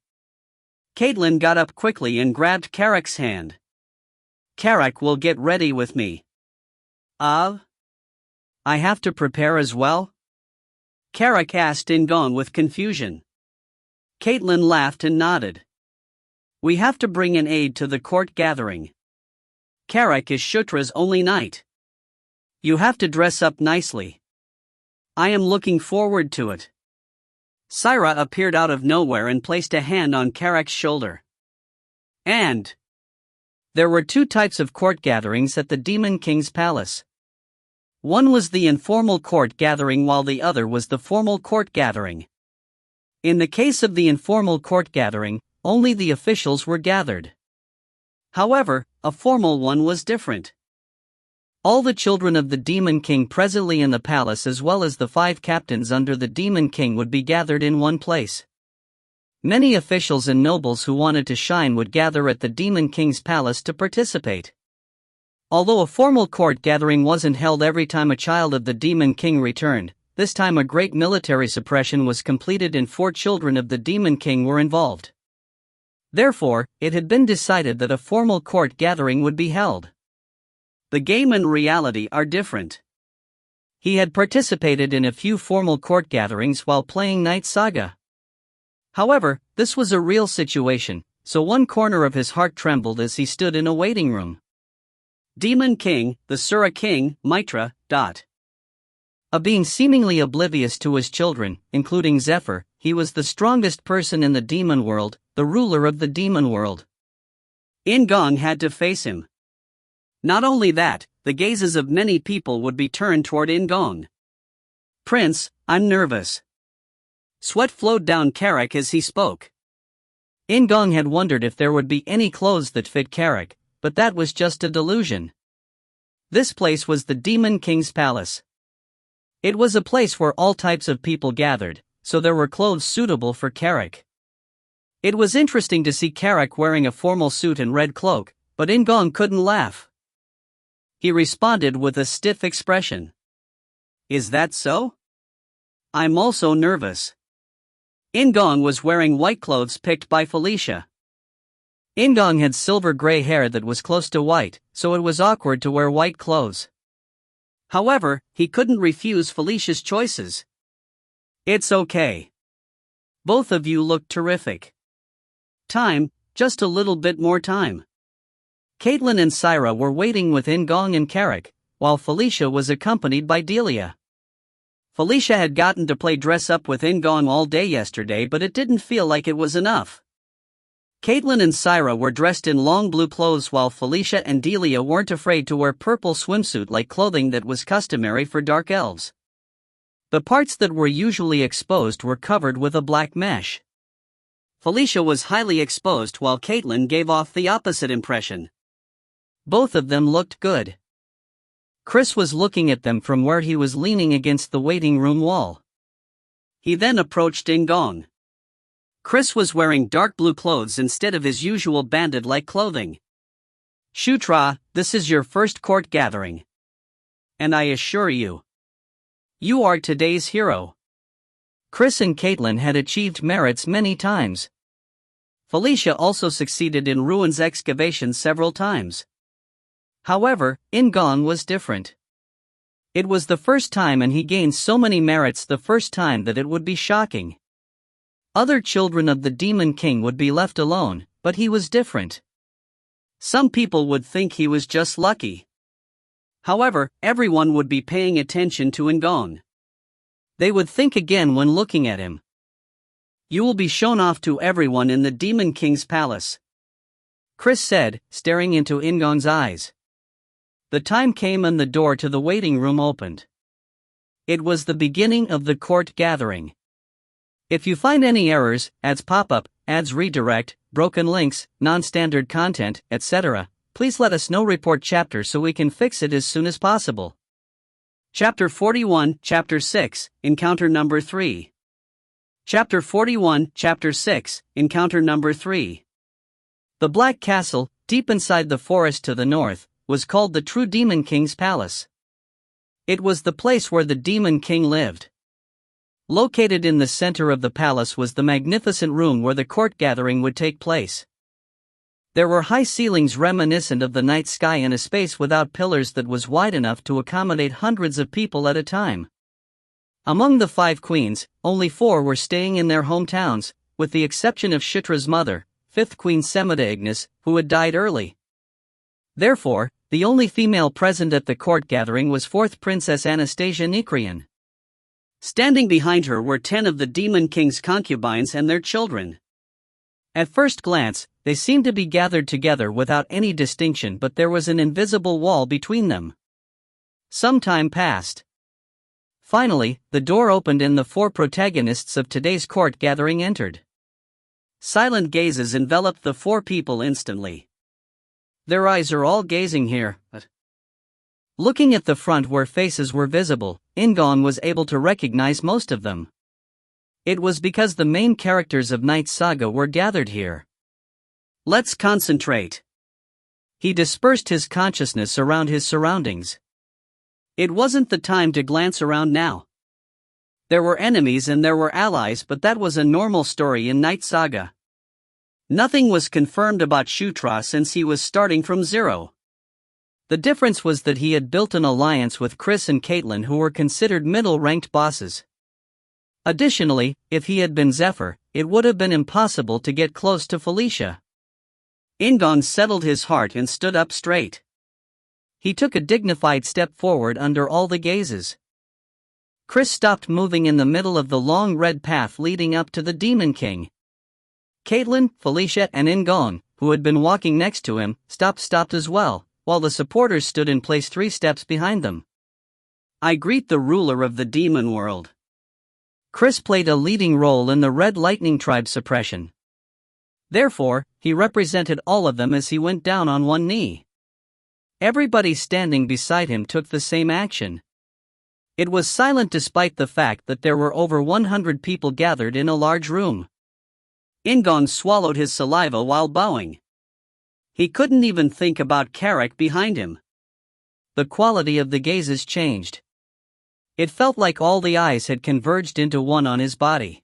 Caitlin got up quickly and grabbed Carrick's hand. Carrick will get ready with me. I have to prepare as well? Carrick asked In-gong with confusion. Caitlin laughed and nodded. We have to bring an aide to the court gathering. Carrick is Shutra's only knight. You have to dress up nicely. I am looking forward to it. Syra appeared out of nowhere and placed a hand on Carrick's shoulder. And there were 2 types of court gatherings at the Demon King's palace. One was the informal court gathering while the other was the formal court gathering. In the case of the informal court gathering, only the officials were gathered. However, a formal one was different. All the children of the Demon King presently in the palace as well as the 5 captains under the Demon King would be gathered in one place. Many officials and nobles who wanted to shine would gather at the Demon King's palace to participate. Although a formal court gathering wasn't held every time a child of the Demon King returned, this time a great military suppression was completed and 4 children of the Demon King were involved. Therefore, it had been decided that a formal court gathering would be held. The game and reality are different. He had participated in a few formal court gatherings while playing Knight Saga. However, this was a real situation, so one corner of his heart trembled as he stood in a waiting room. Demon King, the Sura King, Mitra. A being seemingly oblivious to his children, including Zephyr, he was the strongest person in the demon world, the ruler of the demon world. In-gong had to face him. Not only that, the gazes of many people would be turned toward In-gong. Prince, I'm nervous. Sweat flowed down Carrick as he spoke. In-gong had wondered if there would be any clothes that fit Carrick, but that was just a delusion. This place was the Demon King's palace. It was a place where all types of people gathered, so there were clothes suitable for Carrick. It was interesting to see Carrick wearing a formal suit and red cloak, but In-gong couldn't laugh. He responded with a stiff expression. Is that so? I'm also nervous. In-gong was wearing white clothes picked by Felicia. In-gong had silver gray hair that was close to white, so it was awkward to wear white clothes. However, he couldn't refuse Felicia's choices. It's okay. Both of you look terrific. Time, just a little bit more time. Caitlin and Syra were waiting with In-gong and Carrick, while Felicia was accompanied by Delia. Felicia had gotten to play dress-up with In-gong all day yesterday, but it didn't feel like it was enough. Caitlin and Syra were dressed in long blue clothes while Felicia and Delia weren't afraid to wear purple swimsuit-like clothing that was customary for dark elves. The parts that were usually exposed were covered with a black mesh. Felicia was highly exposed while Caitlin gave off the opposite impression. Both of them looked good. Chris was looking at them from where he was leaning against the waiting room wall. He then approached In-gong. Chris was wearing dark blue clothes instead of his usual bandit-like clothing. Shutra, this is your first court gathering. And I assure you, you are today's hero. Chris and Caitlin had achieved merits many times. Felicia also succeeded in ruins excavation several times. However, In-gong was different. It was the first time and he gained so many merits the first time that it would be shocking. Other children of the Demon King would be left alone, but he was different. Some people would think he was just lucky. However, everyone would be paying attention to In-gong. They would think again when looking at him. You will be shown off to everyone in the Demon King's palace, Chris said, staring into In-gong's eyes. The time came and the door to the waiting room opened. It was the beginning of the court gathering. If you find any errors, ads pop up, ads redirect, broken links, non-standard content, etc., please let us know. Report chapter so we can fix it as soon as possible. Chapter 41, Chapter 6, Encounter Number 3. Chapter 41, Chapter 6, Encounter Number 3. The Black Castle, deep inside the forest to the north, was called the True Demon King's Palace. It was the place where the Demon King lived. Located in the center of the palace was the magnificent room where the court gathering would take place. There were high ceilings reminiscent of the night sky and a space without pillars that was wide enough to accommodate hundreds of people at a time. Among the 5 queens, only 4 were staying in their hometowns, with the exception of Shutra's mother, 5th Queen Shutra Ignus, who had died early. Therefore, the only female present at the court gathering was 4th Princess Anastasia Nikrian. Standing behind her were 10 of the Demon King's concubines and their children. At first glance, they seemed to be gathered together without any distinction, but there was an invisible wall between them. Some time passed. Finally, the door opened and the 4 protagonists of today's court gathering entered. Silent gazes enveloped the 4 people instantly. Their eyes are all gazing here, but looking at the front where faces were visible, In-gong was able to recognize most of them. It was because the main characters of Knight Saga were gathered here. Let's concentrate. He dispersed his consciousness around his surroundings. It wasn't the time to glance around now. There were enemies and there were allies, but that was a normal story in Knight Saga. Nothing was confirmed about Shutra since he was starting from zero. The difference was that he had built an alliance with Chris and Caitlin, who were considered middle-ranked bosses. Additionally, if he had been Zephyr, it would have been impossible to get close to Felicia. In-gong settled his heart and stood up straight. He took a dignified step forward under all the gazes. Chris stopped moving in the middle of the long red path leading up to the Demon King. Caitlin, Felicia and In-gong, who had been walking next to him, stopped as well, while the supporters stood in place 3 steps behind them. I greet the ruler of the demon world. Chris played a leading role in the Red Lightning Tribe suppression. Therefore, he represented all of them as he went down on one knee. Everybody standing beside him took the same action. It was silent despite the fact that there were over 100 people gathered in a large room. In-gong swallowed his saliva while bowing. He couldn't even think about Carrick behind him. The quality of the gazes changed. It felt like all the eyes had converged into one on his body.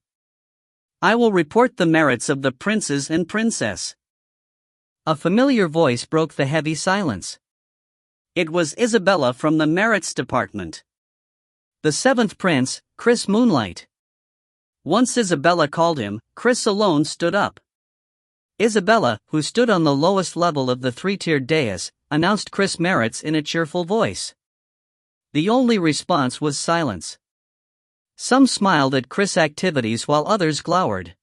"I will report the merits of the princes and princess." A familiar voice broke the heavy silence. It was Isabella from the merits department. The seventh prince, Chris Moonlight. Once Isabella called him, Chris alone stood up. Isabella, who stood on the lowest level of the three-tiered dais, announced Chris' merits in a cheerful voice. The only response was silence. Some smiled at Chris' activities while others glowered.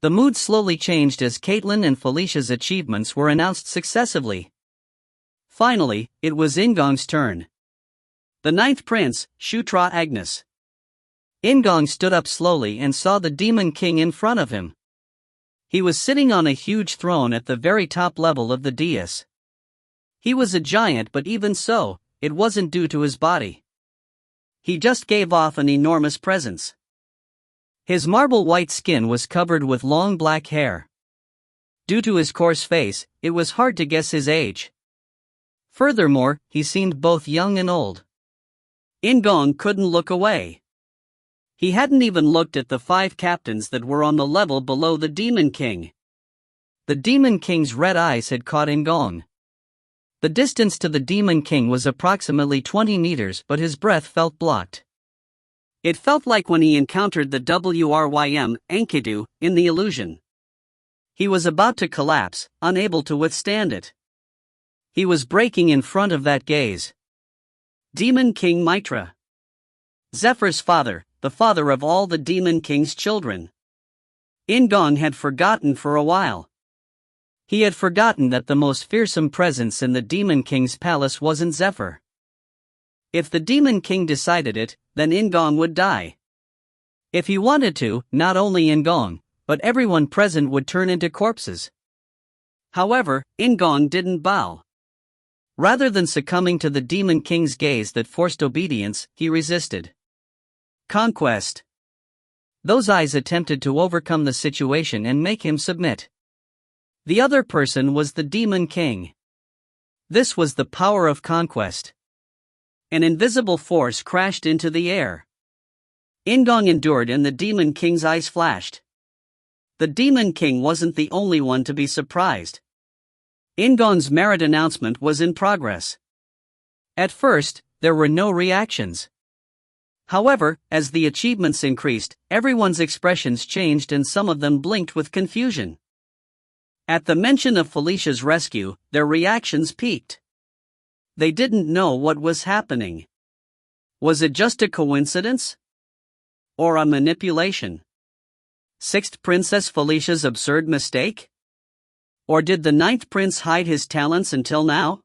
The mood slowly changed as Caitlin and Felicia's achievements were announced successively. Finally, it was In-gong's turn. The ninth prince, Shutra Ignus. In-gong stood up slowly and saw the Demon King in front of him. He was sitting on a huge throne at the very top level of the dais. He was a giant, but even so, it wasn't due to his body. He just gave off an enormous presence. His marble white skin was covered with long black hair. Due to his coarse face, it was hard to guess his age. Furthermore, he seemed both young and old. In-gong couldn't look away. He hadn't even looked at the 5 captains that were on the level below the Demon King. The Demon King's red eyes had caught In-gong. The distance to the Demon King was approximately 20 meters, but his breath felt blocked. It felt like when he encountered the Wrym Enkidu in the illusion. He was about to collapse, unable to withstand it. He was breaking in front of that gaze. Demon King Mitra. Zephyr's father, the father of all the Demon King's children. In-gong had forgotten for a while. He had forgotten that the most fearsome presence in the Demon King's palace wasn't Zephyr. If the Demon King decided it, then In-gong would die. If he wanted to, not only In-gong, but everyone present would turn into corpses. However, In-gong didn't bow. Rather than succumbing to the Demon King's gaze that forced obedience, he resisted. Conquest. Those eyes attempted to overcome the situation and make him submit. The other person was the Demon King. This was the power of conquest. An invisible force crashed into the air. In-gong endured and the Demon King's eyes flashed. The Demon King wasn't the only one to be surprised. In-gong's merit announcement was in progress. At first, there were no reactions. However, as the achievements increased, everyone's expressions changed and some of them blinked with confusion. At the mention of Felicia's rescue, their reactions peaked. They didn't know what was happening. Was it just a coincidence? Or a manipulation? Sixth Princess Felicia's absurd mistake? Or did the ninth prince hide his talents until now?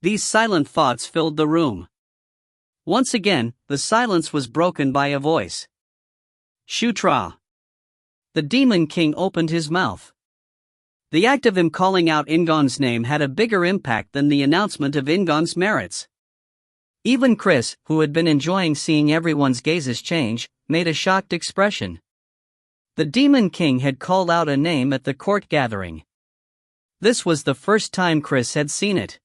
These silent thoughts filled the room. Once again, the silence was broken by a voice. Shutra. The Demon King opened his mouth. The act of him calling out In-gong's name had a bigger impact than the announcement of In-gong's merits. Even Chris, who had been enjoying seeing everyone's gazes change, made a shocked expression. The Demon King had called out a name at the court gathering. This was the first time Chris had seen it.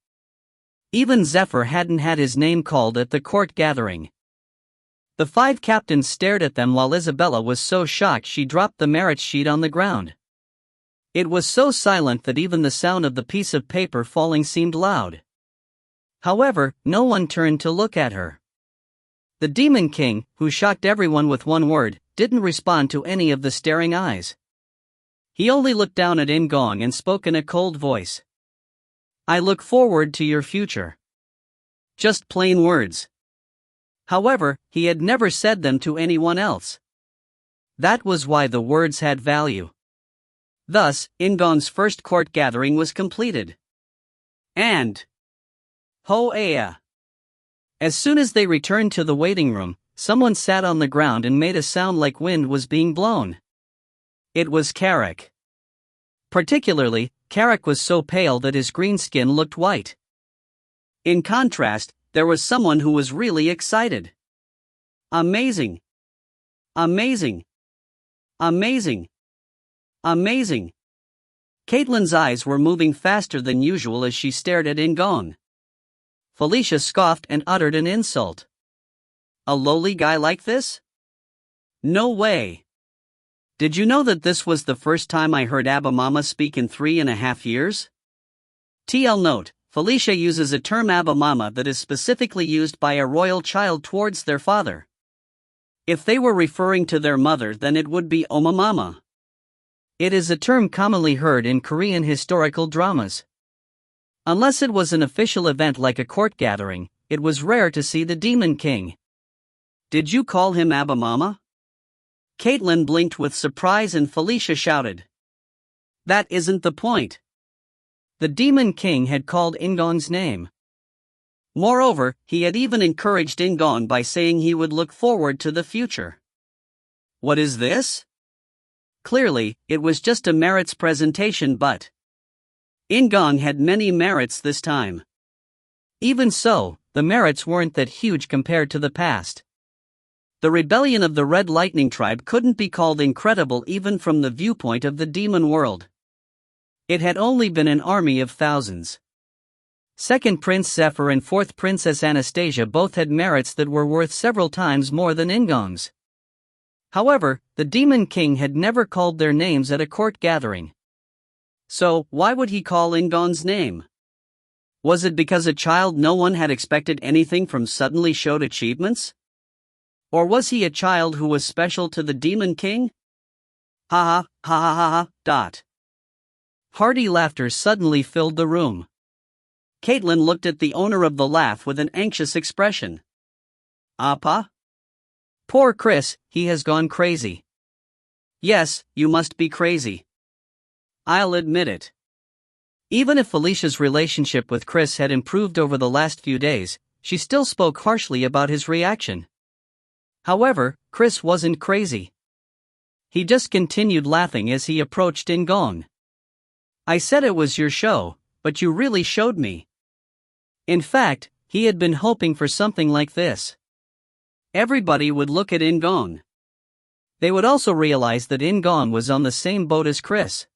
Even Zephyr hadn't had his name called at the court gathering. The 5 captains stared at them while Isabella was so shocked she dropped the merit sheet on the ground. It was so silent that even the sound of the piece of paper falling seemed loud. However, no one turned to look at her. The Demon King, who shocked everyone with one word, didn't respond to any of the staring eyes. He only looked down at In-gong and spoke in a cold voice. I look forward to your future. Just plain words. However, he had never said them to anyone else. That was why the words had value. Thus, In-gong's first court gathering was completed. And Ho-ea. As soon as they returned to the waiting room, someone sat on the ground and made a sound like wind was being blown. It was Carrick. Particularly, Carrick was so pale that his green skin looked white. In contrast, there was someone who was really excited. Amazing! Amazing! Amazing! Amazing! Caitlyn's eyes were moving faster than usual as she stared at In-gong. Felicia scoffed and uttered an insult. A lowly guy like this? No way! Did you know that this was the first time I heard Abba Mama speak in 3.5 years? TL note, Felicia uses a term Abba Mama that is specifically used by a royal child towards their father. If they were referring to their mother, then it would be Oma Mama. It is a term commonly heard in Korean historical dramas. Unless it was an official event like a court gathering, it was rare to see the Demon King. Did you call him Abba Mama? Caitlyn blinked with surprise and Felicia shouted. That isn't the point. The Demon King had called In-gong's name. Moreover, he had even encouraged In-gong by saying he would look forward to the future. What is this? Clearly, it was just a merits presentation, but In-gong had many merits this time. Even so, the merits weren't that huge compared to the past. The rebellion of the Red Lightning tribe couldn't be called incredible even from the viewpoint of the demon world. It had only been an army of thousands. Second Prince Zephyr and fourth Princess Anastasia both had merits that were worth several times more than In-gong's. However, the Demon King had never called their names at a court gathering. So, why would he call In-gong's name? Was it because a child no one had expected anything from suddenly showed achievements? Or was he a child who was special to the Demon King? Ha ha ha ha ha ha, dot. Hearty laughter suddenly filled the room. Caitlyn looked at the owner of the laugh with an anxious expression. Appa? Poor Chris, he has gone crazy. Yes, you must be crazy. I'll admit it. Even if Felicia's relationship with Chris had improved over the last few days, she still spoke harshly about his reaction. However, Chris wasn't crazy. He just continued laughing as he approached In-gong. I said it was your show, but you really showed me. In fact, he had been hoping for something like this. Everybody would look at In-gong. They would also realize that In-gong was on the same boat as Chris.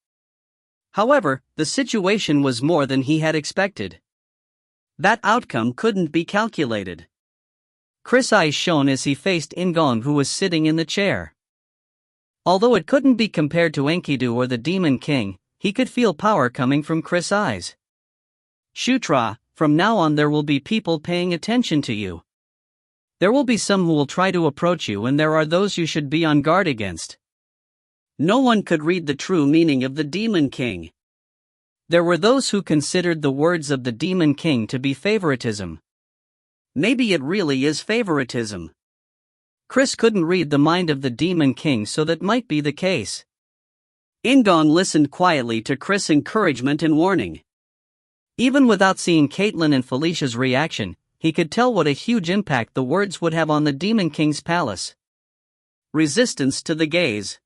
However, the situation was more than he had expected. That outcome couldn't be calculated. Chris' eyes shone as he faced In-gong, who was sitting in the chair. Although it couldn't be compared to Enkidu or the Demon King, he could feel power coming from Chris' eyes. Shutra, from now on there will be people paying attention to you. There will be some who will try to approach you, and there are those you should be on guard against. No one could read the true meaning of the Demon King. There were those who considered the words of the Demon King to be favoritism. Maybe it really is favoritism. Chris couldn't read the mind of the Demon King, so that might be the case. In-gong listened quietly to Chris' encouragement and warning. Even without seeing Caitlyn and Felicia's reaction, he could tell what a huge impact the words would have on the Demon King's palace. Resistance to the gaze.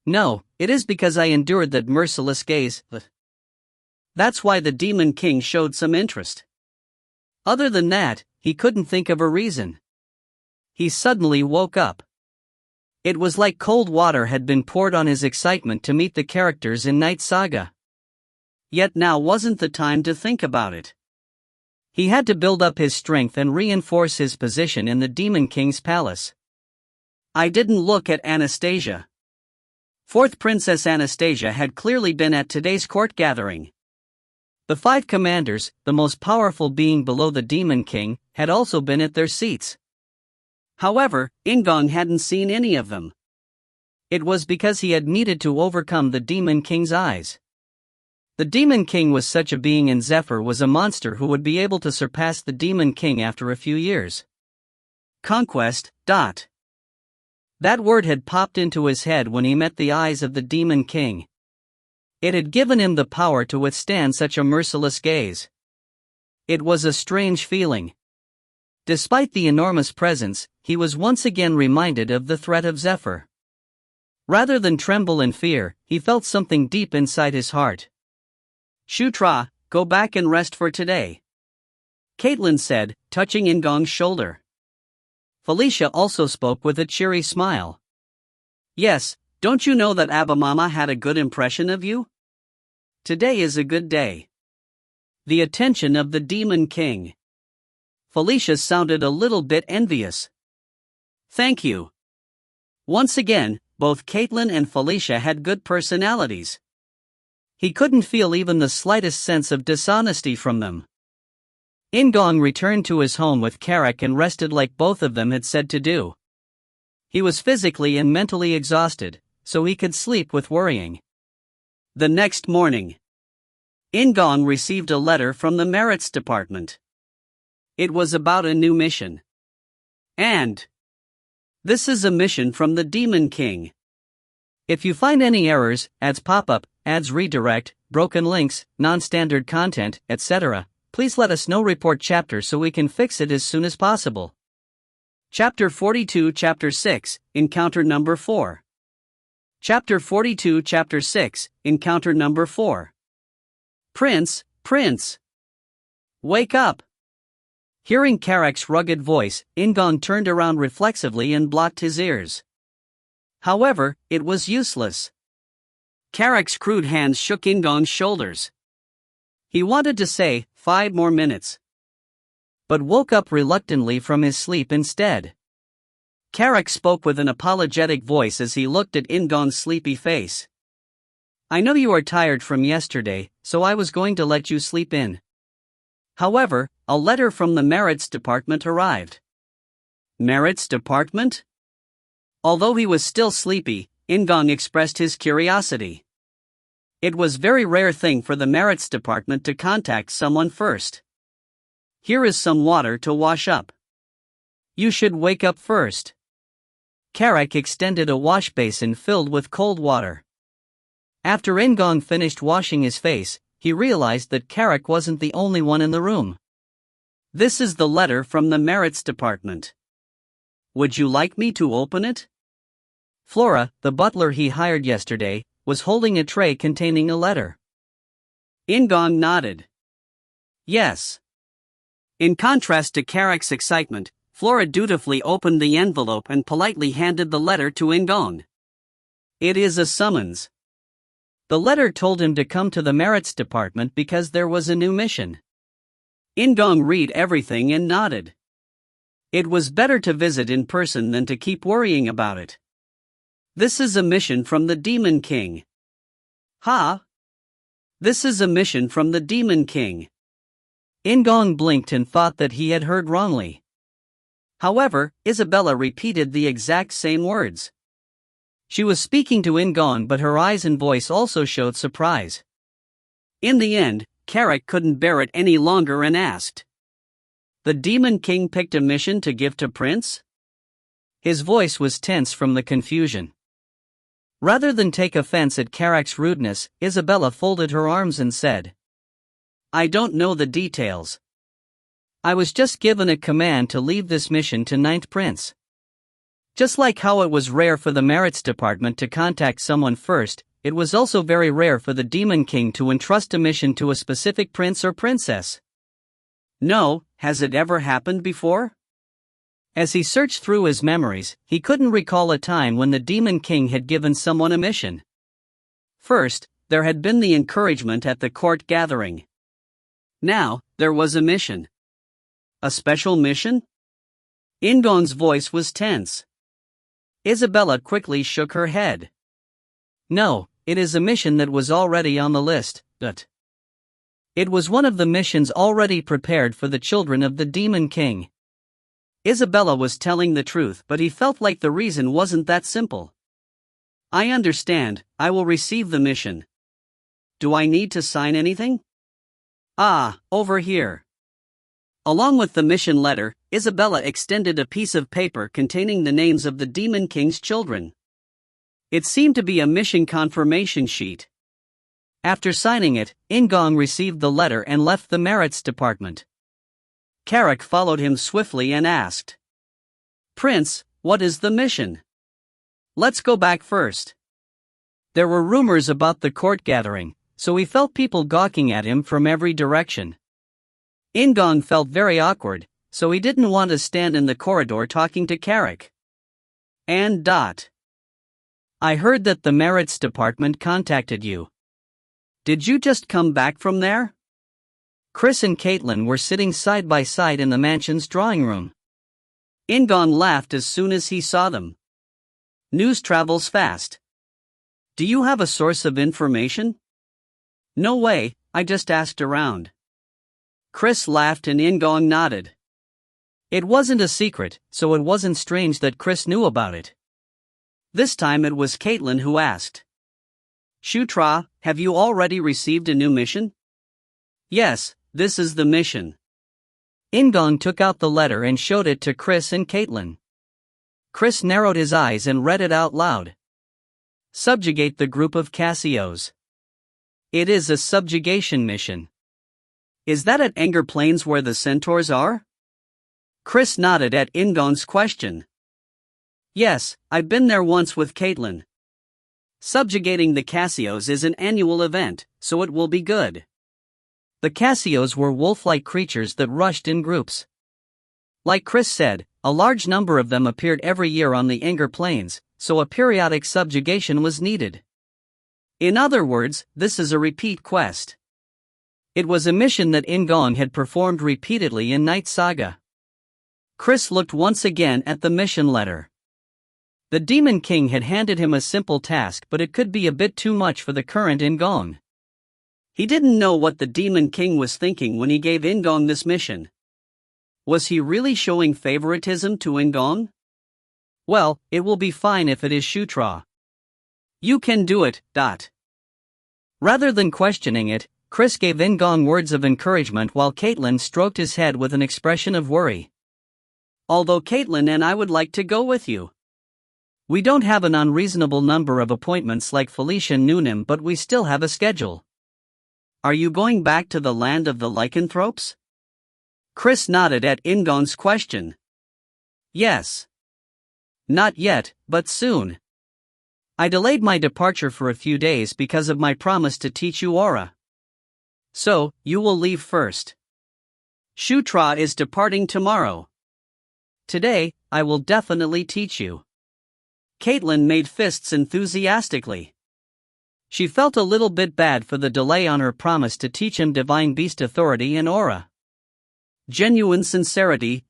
No, it is because I endured that merciless gaze. That's why the Demon King showed some interest. Other than that, he couldn't think of a reason. He suddenly woke up. It was like cold water had been poured on his excitement to meet the characters in Knight Saga. Yet now wasn't the time to think about it. He had to build up his strength and reinforce his position in the Demon King's palace. I didn't look at Anastasia. Fourth Princess Anastasia had clearly been at today's court gathering. The 5 commanders, the most powerful being below the Demon King, had also been at their seats. However, In-gong hadn't seen any of them. It was because he had needed to overcome the Demon King's eyes. The Demon King was such a being, and Zephyr was a monster who would be able to surpass the Demon King after a few years. Conquest. That word had popped into his head when he met the eyes of the Demon King. It had given him the power to withstand such a merciless gaze. It was a strange feeling. Despite the enormous presence, he was once again reminded of the threat of Zephyr. Rather than tremble in fear, he felt something deep inside his heart. Shutra, go back and rest for today, Caitlin said, touching In-gong's shoulder. Felicia also spoke with a cheery smile. Yes, don't you know that Abba Mama had a good impression of you? Today is a good day. The attention of the Demon King. Felicia sounded a little bit envious. Thank you. Once again, both Caitlin and Felicia had good personalities. He couldn't feel even the slightest sense of dishonesty from them. In-gong returned to his home with Carrick and rested like both of them had said to do. He was physically and mentally exhausted, so he could sleep with worrying. The next morning, In-gong received a letter from the merits department. It was about a new mission. And this is a mission from the Demon King. If you find any errors, ads pop up, ads redirect, broken links, non-standard content, etc., please let us know. Report chapter so we can fix it as soon as possible. Chapter 42, Chapter 6, Encounter Number 4. Chapter 42, Chapter 6, Encounter Number 4. Prince, Prince! Wake up! Hearing Carrick's rugged voice, In-gong turned around reflexively and blocked his ears. However, it was useless. Carrick's crude hands shook In-gong's shoulders. He wanted to say, 5 more minutes, but woke up reluctantly from his sleep instead. Carrick spoke with an apologetic voice as he looked at In-gong's sleepy face. I know you are tired from yesterday, so I was going to let you sleep in. However, a letter from the merits department arrived. Merits department? Although he was still sleepy, In-gong expressed his curiosity. It was a very rare thing for the merits department to contact someone first. Here is some water to wash up. You should wake up first. Carrick extended a wash basin filled with cold water. After In-gong finished washing his face, he realized that Carrick wasn't the only one in the room. This is the letter from the merits department. Would you like me to open it? Flora, the butler he hired yesterday, was holding a tray containing a letter. In-gong nodded. Yes. In contrast to Carrick's excitement, Flora dutifully opened the envelope and politely handed the letter to In-gong. It is a summons. The letter told him to come to the merits department because there was a new mission. In-gong read everything and nodded. It was better to visit in person than to keep worrying about it. This is a mission from the Demon King. Ha! This is a mission from the Demon King. In-gong blinked and thought that he had heard wrongly. However, Isabella repeated the exact same words. She was speaking to In-gong, but her eyes and voice also showed surprise. In the end, Carrick couldn't bear it any longer and asked. The Demon King picked a mission to give to Prince? His voice was tense from the confusion. Rather than take offense at Carrick's rudeness, Isabella folded her arms and said, I don't know the details. I was just given a command to leave this mission to Ninth Prince. Just like how it was rare for the merits department to contact someone first, it was also very rare for the Demon King to entrust a mission to a specific prince or princess. No, has it ever happened before? As he searched through his memories, he couldn't recall a time when the Demon King had given someone a mission. First, there had been the encouragement at the court gathering. Now, there was a mission. A special mission? In-gong's voice was tense. Isabella quickly shook her head. No, it is a mission that was already on the list, but it was one of the missions already prepared for the children of the Demon King. Isabella was telling the truth, but he felt like the reason wasn't that simple. I understand, I will receive the mission. Do I need to sign anything? Ah, over here. Along with the mission letter, Isabella extended a piece of paper containing the names of the Demon King's children. It seemed to be a mission confirmation sheet. After signing it, In-gong received the letter and left the merits department. Carrick followed him swiftly and asked, Prince, what is the mission? Let's go back first. There were rumors about the court gathering, so he felt people gawking at him from every direction. In-gong felt very awkward, so he didn't want to stand in the corridor talking to Carrick. And I heard that the merits department contacted you. Did you just come back from there? Chris and Caitlin were sitting side by side in the mansion's drawing room. In-gong laughed as soon as he saw them. News travels fast. Do you have a source of information? No way, I just asked around. Chris laughed and In-gong nodded. It wasn't a secret, so it wasn't strange that Chris knew about it. This time it was Caitlin who asked. Shutra, have you already received a new mission? Yes, this is the mission. In-gong took out the letter and showed it to Chris and Caitlin. Chris narrowed his eyes and read it out loud. Subjugate the group of Cassios. It is a subjugation mission. Is that at Anger Plains where the centaurs are? Chris nodded at In-gong's question. Yes, I've been there once with Caitlin. Subjugating the Cassios is an annual event, so it will be good. The Cassios were wolf-like creatures that rushed in groups. Like Chris said, a large number of them appeared every year on the Anger Plains, so a periodic subjugation was needed. In other words, this is a repeat quest. It was a mission that In-gong had performed repeatedly in Knight Saga. Chris looked once again at the mission letter. The Demon King had handed him a simple task, but it could be a bit too much for the current In-gong. He didn't know what the Demon King was thinking when he gave In-gong this mission. Was he really showing favoritism to In-gong? Well, it will be fine if it is Shutra. You can do it. Rather than questioning it, Chris gave In-gong words of encouragement while Caitlin stroked his head with an expression of worry. Although Caitlin and I would like to go with you. We don't have an unreasonable number of appointments like Felicia Noonan, but we still have a schedule. Are you going back to the land of the lycanthropes? Chris nodded at In-gong's question. Yes. Not yet, but soon. I delayed my departure for a few days because of my promise to teach you aura. So, you will leave first. Shutra is departing tomorrow. Today, I will definitely teach you. Caitlin made fists enthusiastically. She felt a little bit bad for the delay on her promise to teach him Divine Beast Authority and aura. Genuine sincerity.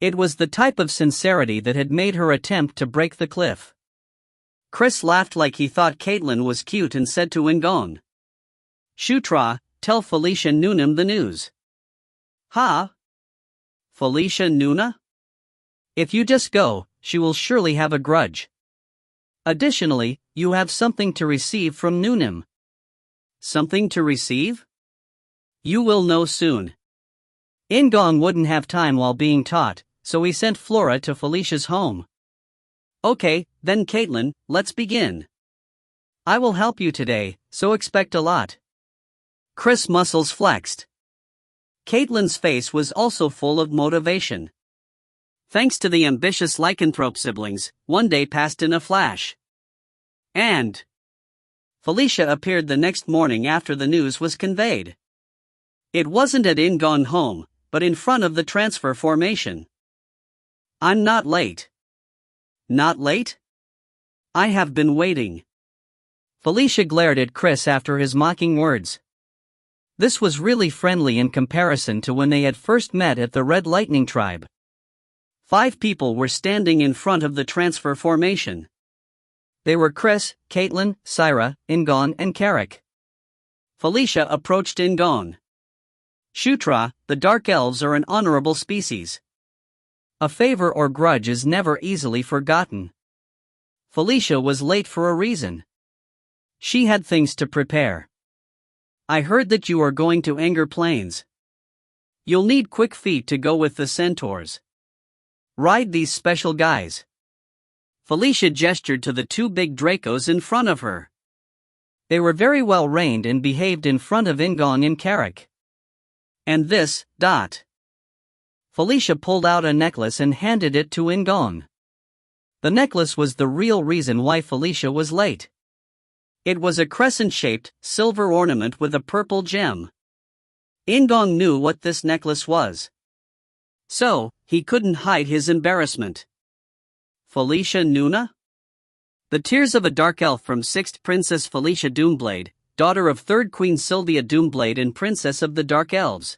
It was the type of sincerity that had made her attempt to break the cliff. Chris laughed like he thought Caitlin was cute and said to In-gong. Shutra, tell Felicia Noonan the news. Huh? Felicia Noonan? If you just go, she will surely have a grudge. Additionally, you have something to receive from Noonan. Something to receive? You will know soon. In-gong wouldn't have time while being taught, so he sent Flora to Felicia's home. Okay, then Caitlin, let's begin. I will help you today, so expect a lot. Chris' muscles flexed. Caitlin's face was also full of motivation. Thanks to the ambitious lycanthrope siblings, one day passed in a flash. And Felicia appeared the next morning after the news was conveyed. It wasn't at In-gong home, but in front of the transfer formation. I'm not late. Not late? I have been waiting. Felicia glared at Chris after his mocking words. This was really friendly in comparison to when they had first met at the Red Lightning Tribe. 5 people were standing in front of the transfer formation. They were Chris, Caitlin, Syra, In-gong and Carrick. Felicia approached In-gong. Shutra, the Dark Elves are an honorable species. A favor or grudge is never easily forgotten. Felicia was late for a reason. She had things to prepare. I heard that you are going to Anger Plains. You'll need quick feet to go with the centaurs. Ride these special guys. Felicia gestured to the 2 big Dracos in front of her. They were very well reined and behaved in front of In-gong and Carrick. And this. Felicia pulled out a necklace and handed it to In-gong. The necklace was the real reason why Felicia was late. It was a crescent-shaped, silver ornament with a purple gem. In-gong knew what this necklace was. So, he couldn't hide his embarrassment. Felicia Nuna? The tears of a dark elf from 6th Princess Felicia Doomblade, daughter of 3rd Queen Sylvia Doomblade and Princess of the Dark Elves.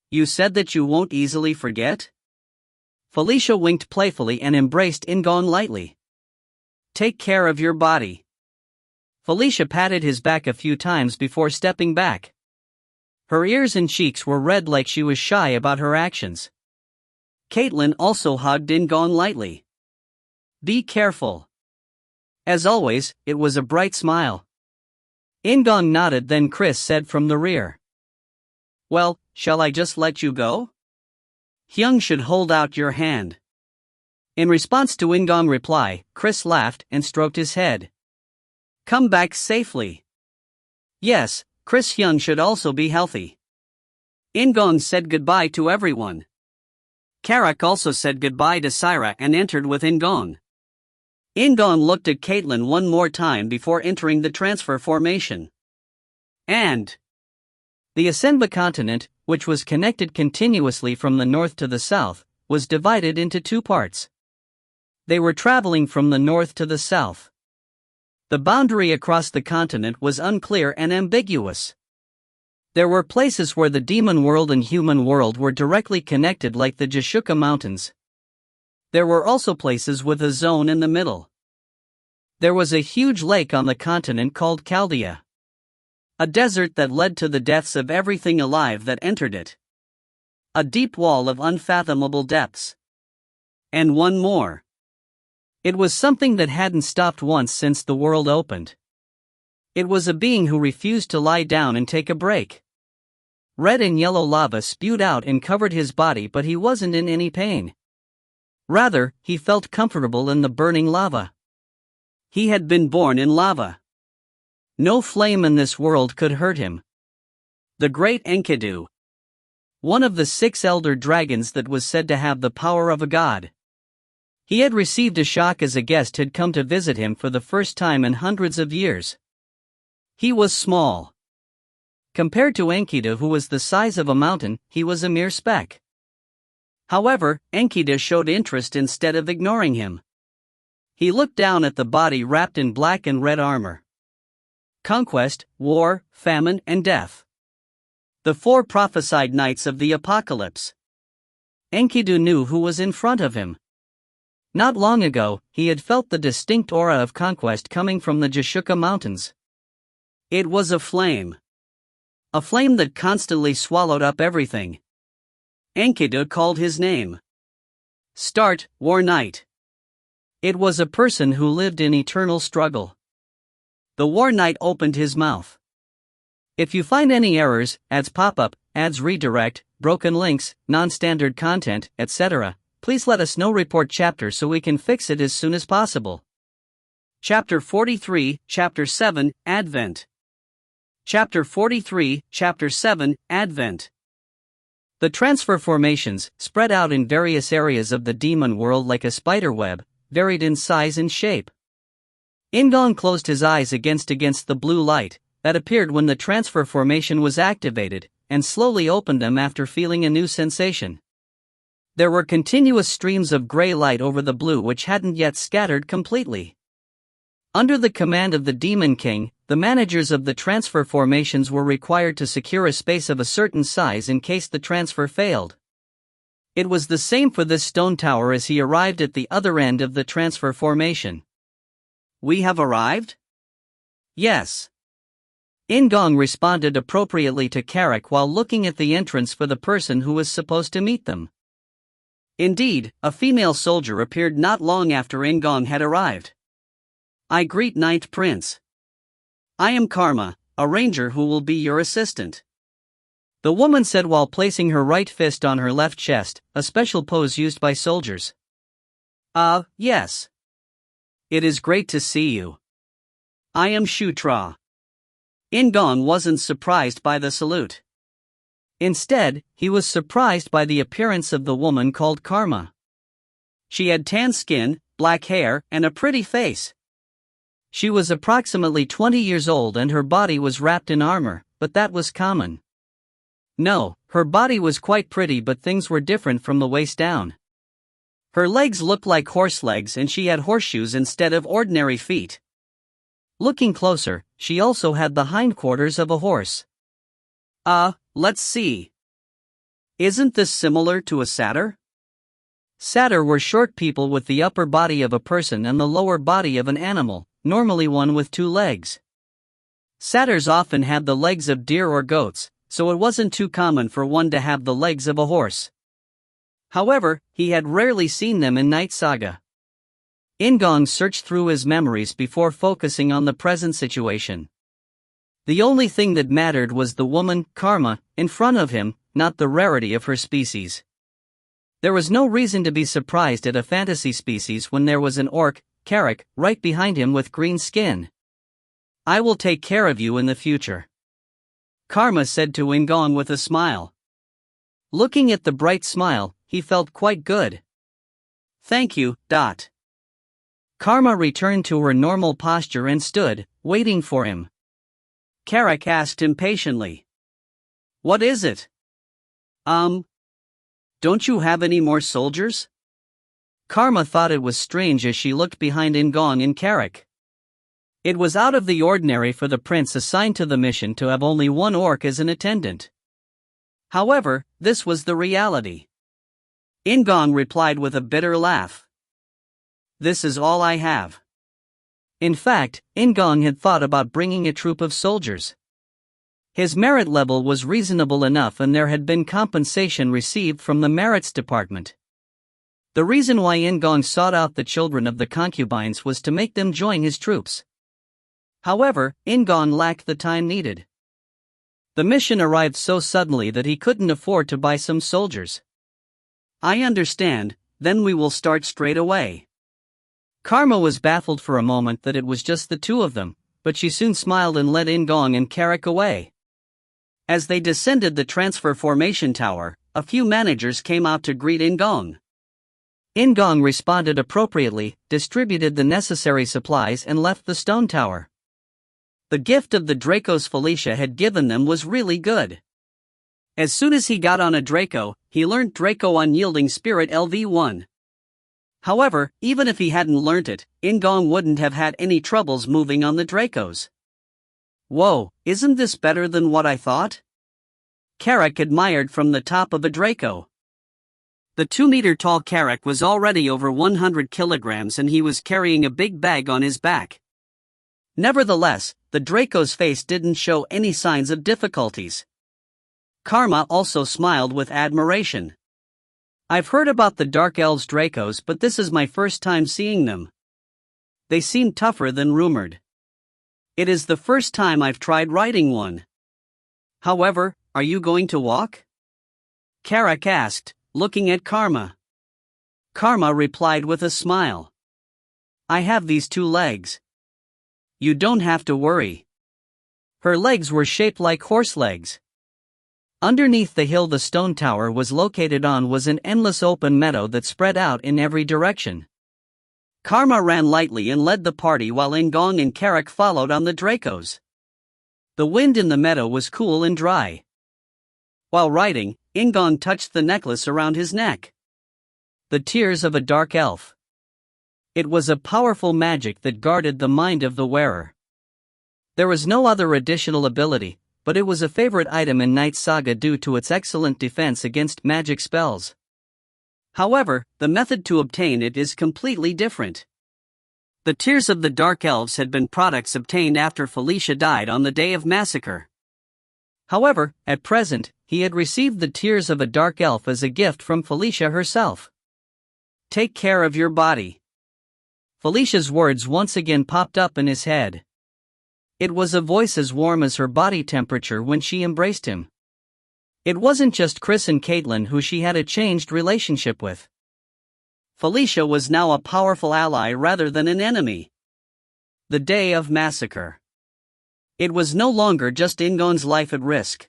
You said that you won't easily forget? Felicia winked playfully and embraced In-gong lightly. Take care of your body. Felicia patted his back a few times before stepping back. Her ears and cheeks were red like she was shy about her actions. Caitlin also hugged In-gong lightly. Be careful. As always, it was a bright smile. In-gong nodded, then Chris said from the rear. Well, shall I just let you go? Hyung should hold out your hand. In response to In-gong's reply, Chris laughed and stroked his head. Come back safely. Yes, Chris Hyung should also be healthy. In-gong said goodbye to everyone. Karak also said goodbye to Syra and entered with In-gong. In-gong looked at Caitlin one more time before entering the transfer formation. And the Asenba continent, which was connected continuously from the north to the south, was divided into two parts. They were traveling from the north to the south. The boundary across the continent was unclear and ambiguous. There were places where the demon world and human world were directly connected, like the Jashuka Mountains. There were also places with a zone in the middle. There was a huge lake on the continent called Chaldea. A desert that led to the deaths of everything alive that entered it. A deep wall of unfathomable depths. And one more. It was something that hadn't stopped once since the world opened. It was a being who refused to lie down and take a break. Red and yellow lava spewed out and covered his body, but he wasn't in any pain. Rather, he felt comfortable in the burning lava. He had been born in lava. No flame in this world could hurt him. The great Enkidu. One of the 6 elder dragons that was said to have the power of a god. He had received a shock as a guest had come to visit him for the first time in hundreds of years. He was small. Compared to Enkidu, who was the size of a mountain, he was a mere speck. However, Enkidu showed interest instead of ignoring him. He looked down at the body wrapped in black and red armor. Conquest, war, famine, and death. The 4 prophesied nights of the apocalypse. Enkidu knew who was in front of him. Not long ago, he had felt the distinct aura of conquest coming from the Jashuka Mountains. It was a flame. A flame that constantly swallowed up everything. Enkidu called his name. Start, War Knight. It was a person who lived in eternal struggle. The War Knight opened his mouth. If you find any errors, ads pop up, ads redirect, broken links, non-standard content, etc., please let us know. Report chapter so we can fix it as soon as possible. Chapter 43, Chapter 7, Advent. Chapter 43, Chapter 7, Advent. The transfer formations, spread out in various areas of the demon world like a spider web, varied in size and shape. In-gong closed his eyes against the blue light that appeared when the transfer formation was activated, and slowly opened them after feeling a new sensation. There were continuous streams of gray light over the blue which hadn't yet scattered completely. Under the command of the Demon King, the managers of the transfer formations were required to secure a space of a certain size in case the transfer failed. It was the same for this stone tower as he arrived at the other end of the transfer formation. We have arrived? Yes. In-gong responded appropriately to Karak while looking at the entrance for the person who was supposed to meet them. Indeed, a female soldier appeared not long after In-gong had arrived. I greet Knight Prince. I am Karma, a ranger who will be your assistant. The woman said while placing her right fist on her left chest, a special pose used by soldiers. Yes. It is great to see you. I am Shutra. In-gong wasn't surprised by the salute. Instead, he was surprised by the appearance of the woman called Karma. She had tan skin, black hair, and a pretty face. She was approximately 20 years old and her body was wrapped in armor, but that was common. No, her body was quite pretty, but things were different from the waist down. Her legs looked like horse legs and she had horseshoes instead of ordinary feet. Looking closer, she also had the hindquarters of a horse. Let's see. Isn't this similar to a satyr? Satyr were short people with the upper body of a person and the lower body of an animal, normally one with 2 legs. Satyrs often had the legs of deer or goats, so it wasn't too common for one to have the legs of a horse. However, he had rarely seen them in Knight Saga. In-gong searched through his memories before focusing on the present situation. The only thing that mattered was the woman, Karma, in front of him, not the rarity of her species. There was no reason to be surprised at a fantasy species when there was an orc, Karak, right behind him with green skin. I will take care of you in the future, Karma said to In-gong with a smile. Looking at the bright smile, he felt quite good. Thank you, Karma returned to her normal posture and stood, waiting for him. Karak asked impatiently. What is it? Don't you have any more soldiers? Karma thought it was strange as she looked behind In-gong and Karak. It was out of the ordinary for the prince assigned to the mission to have only one orc as an attendant. However, this was the reality. In-gong replied with a bitter laugh. This is all I have. In fact, In-gong had thought about bringing a troop of soldiers. His merit level was reasonable enough and there had been compensation received from the merits department. The reason why In-gong sought out the children of the concubines was to make them join his troops. However, In-gong lacked the time needed. The mission arrived so suddenly that he couldn't afford to buy some soldiers. I understand, then we will start straight away. Karma was baffled for a moment that it was just the two of them, but she soon smiled and led In-gong and Karak away. As they descended the transfer formation tower, a few managers came out to greet In-gong. In-gong responded appropriately, distributed the necessary supplies and left the stone tower. The gift of the Dracos Felicia had given them was really good. As soon as he got on a Draco, he learned Draco Unyielding Spirit LV1. However, even if he hadn't learnt it, In-gong wouldn't have had any troubles moving on the Dracos. Whoa, isn't this better than what I thought? Karak admired from the top of a Draco. The 2-meter-tall Karak was already over 100 kilograms and he was carrying a big bag on his back. Nevertheless, the Draco's face didn't show any signs of difficulties. Karma also smiled with admiration. I've heard about the Dark Elves Dracos, but this is my first time seeing them. They seem tougher than rumored. It is the first time I've tried riding one. However, are you going to walk? Karak asked, looking at Karma. Karma replied with a smile. I have these 2 legs. You don't have to worry. Her legs were shaped like horse legs. Underneath the hill the stone tower was located on was an endless open meadow that spread out in every direction. Karma ran lightly and led the party while In-gong and Karak followed on the Dracos. The wind in the meadow was cool and dry. While riding, In-gong touched the necklace around his neck. The tears of a dark elf. It was a powerful magic that guarded the mind of the wearer. There was no other additional ability, but it was a favorite item in Knight Saga due to its excellent defense against magic spells. However, the method to obtain it is completely different. The tears of the Dark Elves had been products obtained after Felicia died on the day of Massacre. However, at present, he had received the tears of a Dark Elf as a gift from Felicia herself. Take care of your body. Felicia's words once again popped up in his head. It was a voice as warm as her body temperature when she embraced him. It wasn't just Chris and Caitlin who she had a changed relationship with. Felicia was now a powerful ally rather than an enemy. The day of Massacre. It was no longer just In-gong's life at risk.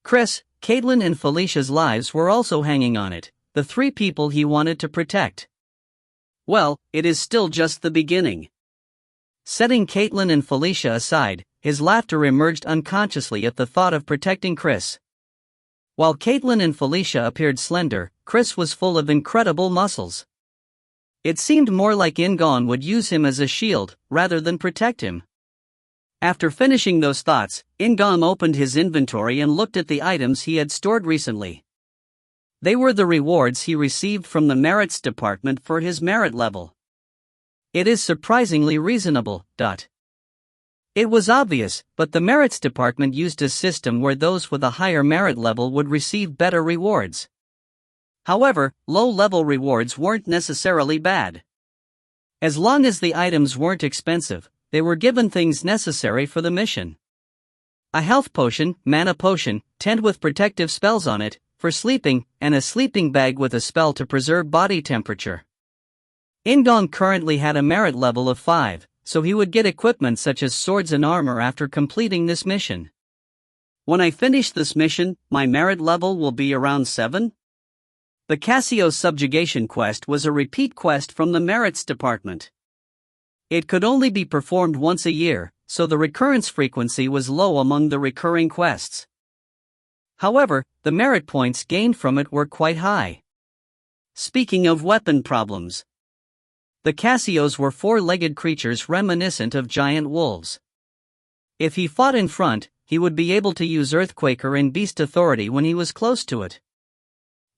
Chris, Caitlin and Felicia's lives were also hanging on it, the 3 people he wanted to protect. Well, it is still just the beginning. Setting Caitlin and Felicia aside, his laughter emerged unconsciously at the thought of protecting Chris. While Caitlin and Felicia appeared slender, Chris was full of incredible muscles. It seemed more like In-gong would use him as a shield, rather than protect him. After finishing those thoughts, In-gong opened his inventory and looked at the items he had stored recently. They were the rewards he received from the merits department for his merit level. It is surprisingly reasonable. It was obvious, but the merits department used a system where those with a higher merit level would receive better rewards. However, low-level rewards weren't necessarily bad. As long as the items weren't expensive, they were given things necessary for the mission. A health potion, mana potion, tent with protective spells on it, for sleeping, and a sleeping bag with a spell to preserve body temperature. In-gong currently had a merit level of 5, so he would get equipment such as swords and armor after completing this mission. When I finish this mission, my merit level will be around 7? The Cassio subjugation quest was a repeat quest from the merits department. It could only be performed once a year, so the recurrence frequency was low among the recurring quests. However, the merit points gained from it were quite high. Speaking of weapon problems, the Cassios were four-legged creatures reminiscent of giant wolves. If he fought in front, he would be able to use Earthquaker and Beast Authority when he was close to it.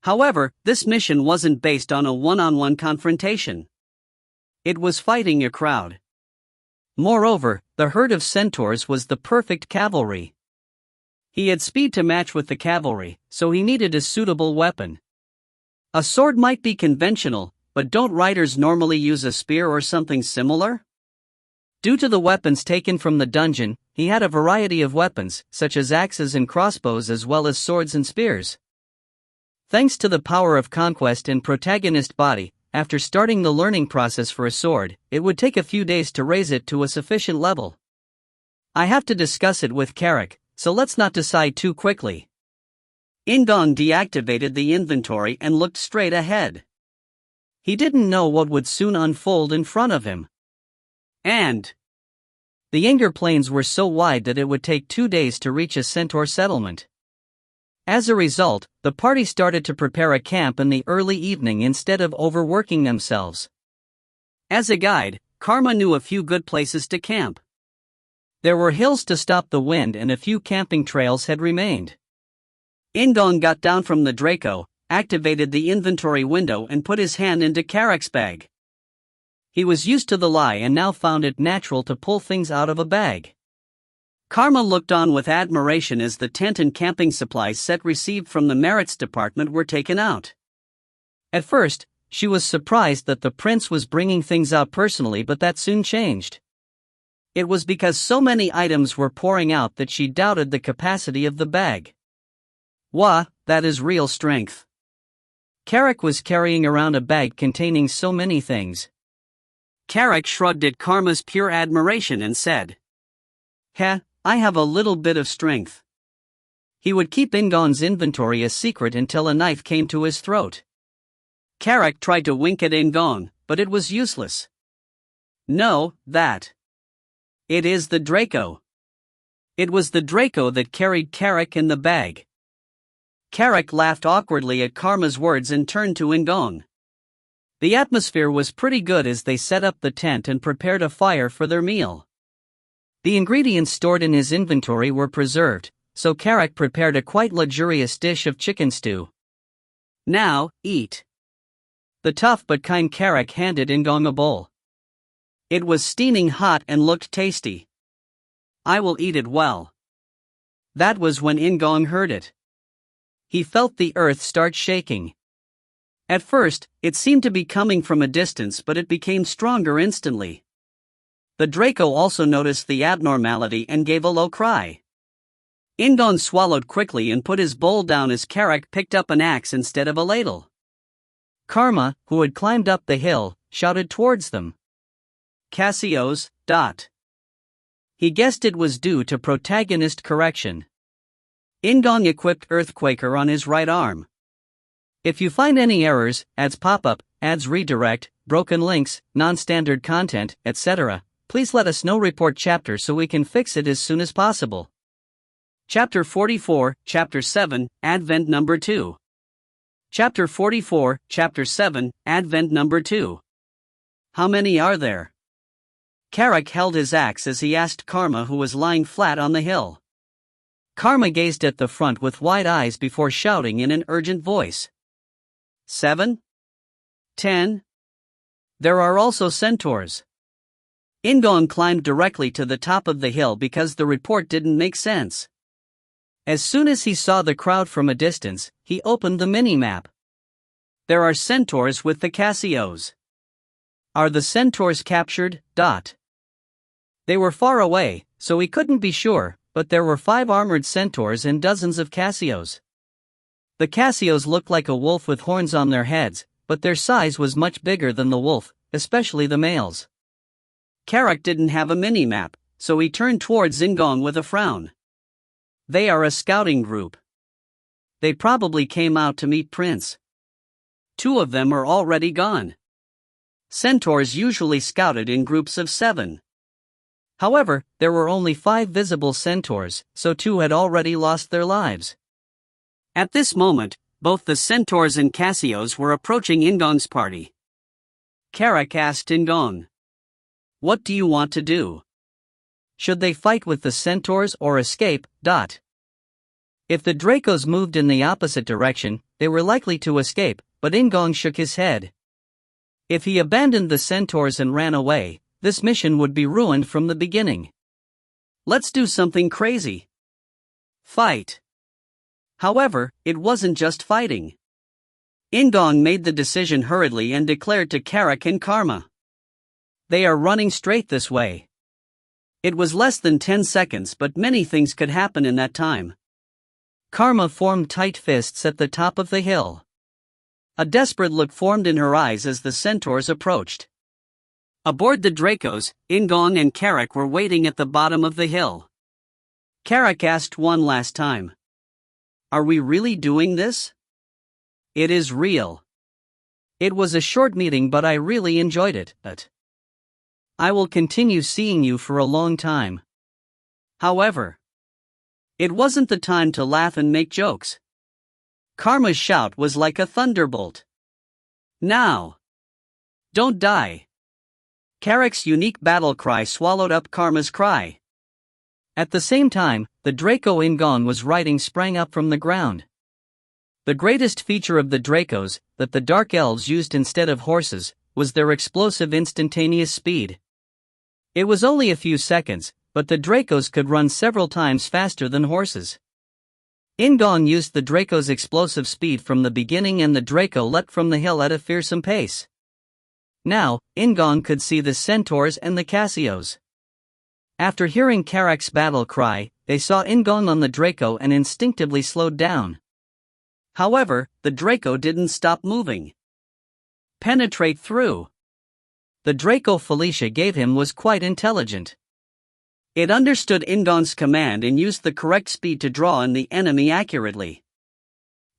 However, this mission wasn't based on a one-on-one confrontation. It was fighting a crowd. Moreover, the herd of centaurs was the perfect cavalry. He had speed to match with the cavalry, so he needed a suitable weapon. A sword might be conventional, but don't riders normally use a spear or something similar? Due to the weapons taken from the dungeon, he had a variety of weapons, such as axes and crossbows as well as swords and spears. Thanks to the power of conquest in protagonist body, after starting the learning process for a sword, it would take a few days to raise it to a sufficient level. I have to discuss it with Carrick, so let's not decide too quickly. In-gong deactivated the inventory and looked straight ahead. He didn't know what would soon unfold in front of him. And the Anger Plains were so wide that it would take 2 days to reach a centaur settlement. As a result, the party started to prepare a camp in the early evening instead of overworking themselves. As a guide, Karma knew a few good places to camp. There were hills to stop the wind and a few camping trails had remained. In-gong got down from the Draco, activated the inventory window and put his hand into Carrick's bag. He was used to the lie and now found it natural to pull things out of a bag. Karma looked on with admiration as the tent and camping supplies set received from the merits department were taken out. At first, she was surprised that the prince was bringing things out personally, but that soon changed. It was because so many items were pouring out that she doubted the capacity of the bag. Wah, that is real strength. Carrick was carrying around a bag containing so many things. Carrick shrugged at Karma's pure admiration and said, "Heh, I have a little bit of strength." He would keep In-gong's inventory a secret until a knife came to his throat. Carrick tried to wink at In-gong, but it was useless. "No, that. It is the Draco." It was the Draco that carried Carrick in the bag. Carrick laughed awkwardly at Karma's words and turned to In-gong. The atmosphere was pretty good as they set up the tent and prepared a fire for their meal. The ingredients stored in his inventory were preserved, so Carrick prepared a quite luxurious dish of chicken stew. "Now, eat." The tough but kind Carrick handed In-gong a bowl. It was steaming hot and looked tasty. "I will eat it well." That was when In-gong heard it. He felt the earth start shaking. At first, it seemed to be coming from a distance, but it became stronger instantly. The Draco also noticed the abnormality and gave a low cry. In-gong swallowed quickly and put his bowl down as Carrick picked up an axe instead of a ladle. Karma, who had climbed up the hill, shouted towards them. "Cassios, dot." He guessed it was due to protagonist correction. In-gong equipped Earthquaker on his right arm. If you find any errors, ads pop up, ads redirect, broken links, non-standard content, etc., please let us know. Report chapter so we can fix it as soon as possible. Chapter 44, Chapter 7, Advent Number 2. Chapter 44, Chapter 7, Advent Number 2. How many are there? Carrick held his axe as he asked Karma, who was lying flat on the hill. Karma gazed at the front with wide eyes before shouting in an urgent voice. 7? 10? There are also centaurs. In-gong climbed directly to the top of the hill because the report didn't make sense. As soon as he saw the crowd from a distance, he opened the mini-map. There are centaurs with the Casios. Are the centaurs captured? They were far away, so he couldn't be sure, but there were 5 armored centaurs and dozens of Casios. The Casios looked like a wolf with horns on their heads, but their size was much bigger than the wolf, especially the males. Carrick didn't have a mini-map, so he turned towards In-gong with a frown. They are a scouting group. They probably came out to meet Prince. 2 of them are already gone. Centaurs usually scouted in groups of 7. However, there were only 5 visible centaurs, so 2 had already lost their lives. At this moment, both the centaurs and Casios were approaching In-gong's party. Carrick asked In-gong, "What do you want to do? Should they fight with the centaurs or escape?" If the Dracos moved in the opposite direction, they were likely to escape, but In-gong shook his head. If he abandoned the centaurs and ran away, this mission would be ruined from the beginning. Let's do something crazy. Fight. However, it wasn't just fighting. In-gong made the decision hurriedly and declared to Carrick and Karma, "They are running straight this way." It was less than 10 seconds, but many things could happen in that time. Karma formed tight fists at the top of the hill. A desperate look formed in her eyes as the centaurs approached. Aboard the Dracos, In-gong and Carrick were waiting at the bottom of the hill. Carrick asked one last time, "Are we really doing this?" "It is real. It was a short meeting, but I really enjoyed it. I will continue seeing you for a long time." However, it wasn't the time to laugh and make jokes. Karma's shout was like a thunderbolt. "Now! Don't die!" Carrick's unique battle cry swallowed up Karma's cry. At the same time, the Draco In-gong was riding sprang up from the ground. The greatest feature of the Dracos, that the Dark Elves used instead of horses, was their explosive instantaneous speed. It was only a few seconds, but the Dracos could run several times faster than horses. In-gong used the Draco's explosive speed from the beginning, and the Draco leapt from the hill at a fearsome pace. Now, In-gong could see the centaurs and the Casios. After hearing Carrick's battle cry, they saw In-gong on the Draco and instinctively slowed down. However, the Draco didn't stop moving. Penetrate through. The Draco Felicia gave him was quite intelligent. It understood In-gong's command and used the correct speed to draw on the enemy accurately.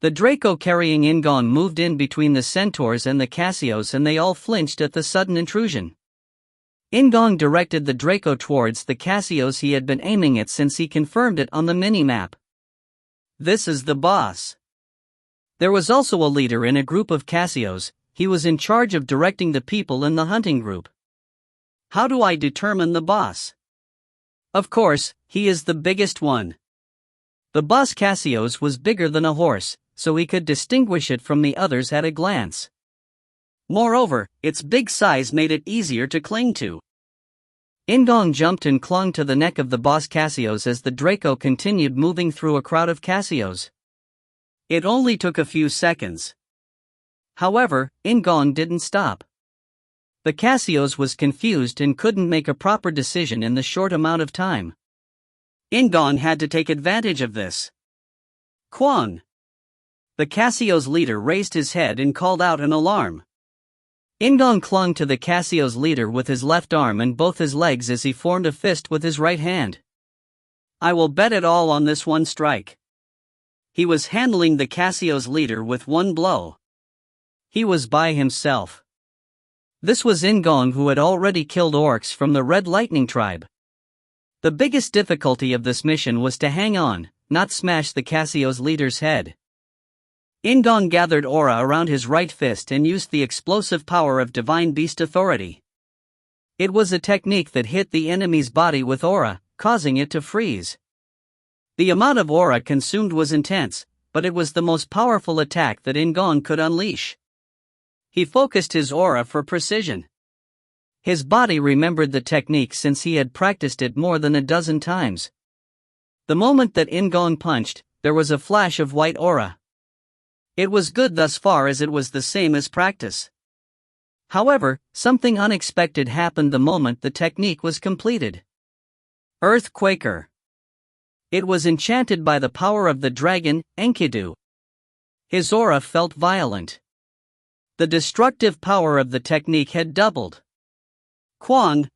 The Draco carrying In-gong moved in between the centaurs and the Casios, and they all flinched at the sudden intrusion. In-gong directed the Draco towards the Casios he had been aiming at since he confirmed it on the mini-map. This is the boss. There was also a leader in a group of Casios. He was in charge of directing the people in the hunting group. How do I determine the boss? Of course, he is the biggest one. The boss Casios was bigger than a horse, so he could distinguish it from the others at a glance. Moreover, its big size made it easier to cling to. In-gong jumped and clung to the neck of the boss Casios as the Draco continued moving through a crowd of Casios. It only took a few seconds. However, In-gong didn't stop. The Casios was confused and couldn't make a proper decision in the short amount of time. In-gong had to take advantage of this. "Kwang!" The Casios leader raised his head and called out an alarm. In-gong clung to the Casios leader with his left arm and both his legs as he formed a fist with his right hand. "I will bet it all on this one strike." He was handling the Casios leader with one blow. He was by himself. This was In-gong, who had already killed orcs from the Red Lightning tribe. The biggest difficulty of this mission was to hang on, not smash the Cassio's leader's head. In-gong gathered aura around his right fist and used the explosive power of Divine Beast Authority. It was a technique that hit the enemy's body with aura, causing it to freeze. The amount of aura consumed was intense, but it was the most powerful attack that In-gong could unleash. He focused his aura for precision. His body remembered the technique since he had practiced it more than a dozen times. The moment that In-gong punched, there was a flash of white aura. It was good thus far, as it was the same as practice. However, something unexpected happened the moment the technique was completed. Earthquaker. It was enchanted by the power of the dragon, Enkidu. His aura felt violent. The destructive power of the technique had doubled. Quang.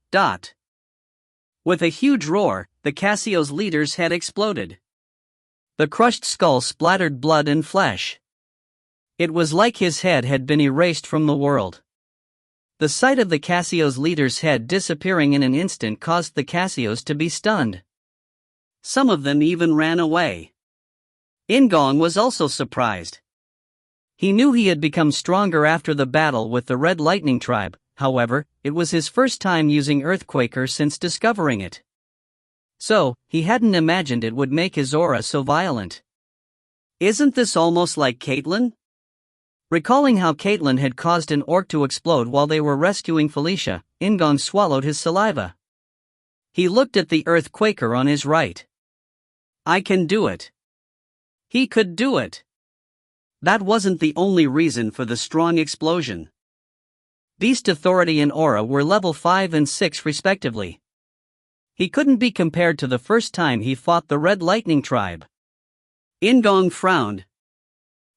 With a huge roar, the Cassio's leader's head exploded. The crushed skull splattered blood and flesh. It was like his head had been erased from the world. The sight of the Cassio's leader's head disappearing in an instant caused the Cassios to be stunned. Some of them even ran away. In-gong was also surprised. He knew he had become stronger after the battle with the Red Lightning tribe. However, it was his first time using Earthquaker since discovering it. So, he hadn't imagined it would make his aura so violent. Isn't this almost like Caitlyn? Recalling how Caitlyn had caused an orc to explode while they were rescuing Felicia, In-gong swallowed his saliva. He looked at the Earthquaker on his right. I can do it. He could do it. That wasn't the only reason for the strong explosion. Beast Authority and Aura were level 5 and 6 respectively. He couldn't be compared to the first time he fought the Red Lightning tribe. In-gong frowned.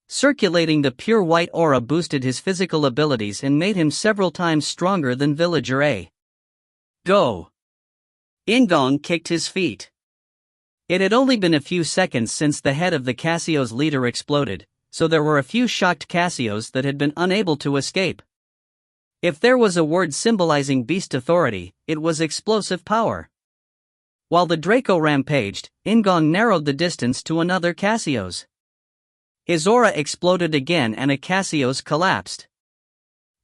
Circulating the pure white aura boosted his physical abilities and made him several times stronger than Villager A. Go! In-gong kicked his feet. It had only been a few seconds since the head of the Cassio's leader exploded, so there were a few shocked Cassios that had been unable to escape. If there was a word symbolizing beast authority, it was explosive power. While the Draco rampaged, In-gong narrowed the distance to another Cassios. His aura exploded again and a Cassios collapsed.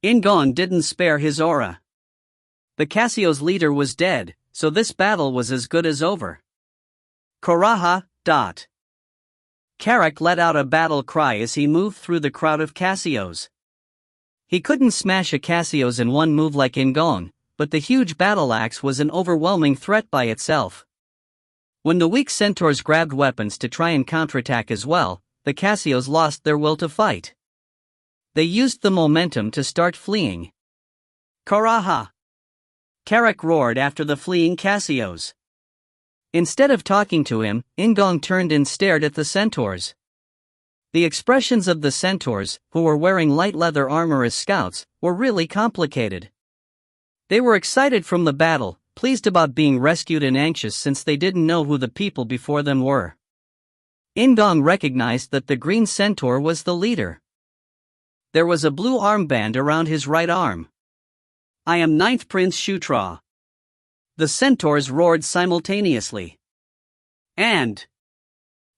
In-gong didn't spare his aura. The Cassio's leader was dead, so this battle was as good as over. Koraha. Karak let out a battle cry as he moved through the crowd of Cassios. He couldn't smash a Cassios in one move like In-gong, but the huge battle axe was an overwhelming threat by itself. When the weak centaurs grabbed weapons to try and counterattack as well, the Cassios lost their will to fight. They used the momentum to start fleeing. Koraha! Karak roared after the fleeing Cassios. Instead of talking to him, In-gong turned and stared at the centaurs. The expressions of the centaurs, who were wearing light leather armor as scouts, were really complicated. They were excited from the battle, pleased about being rescued and anxious since they didn't know who the people before them were. In-gong recognized that the green centaur was the leader. There was a blue armband around his right arm. I am Ninth Prince Shutra. The centaurs roared simultaneously. And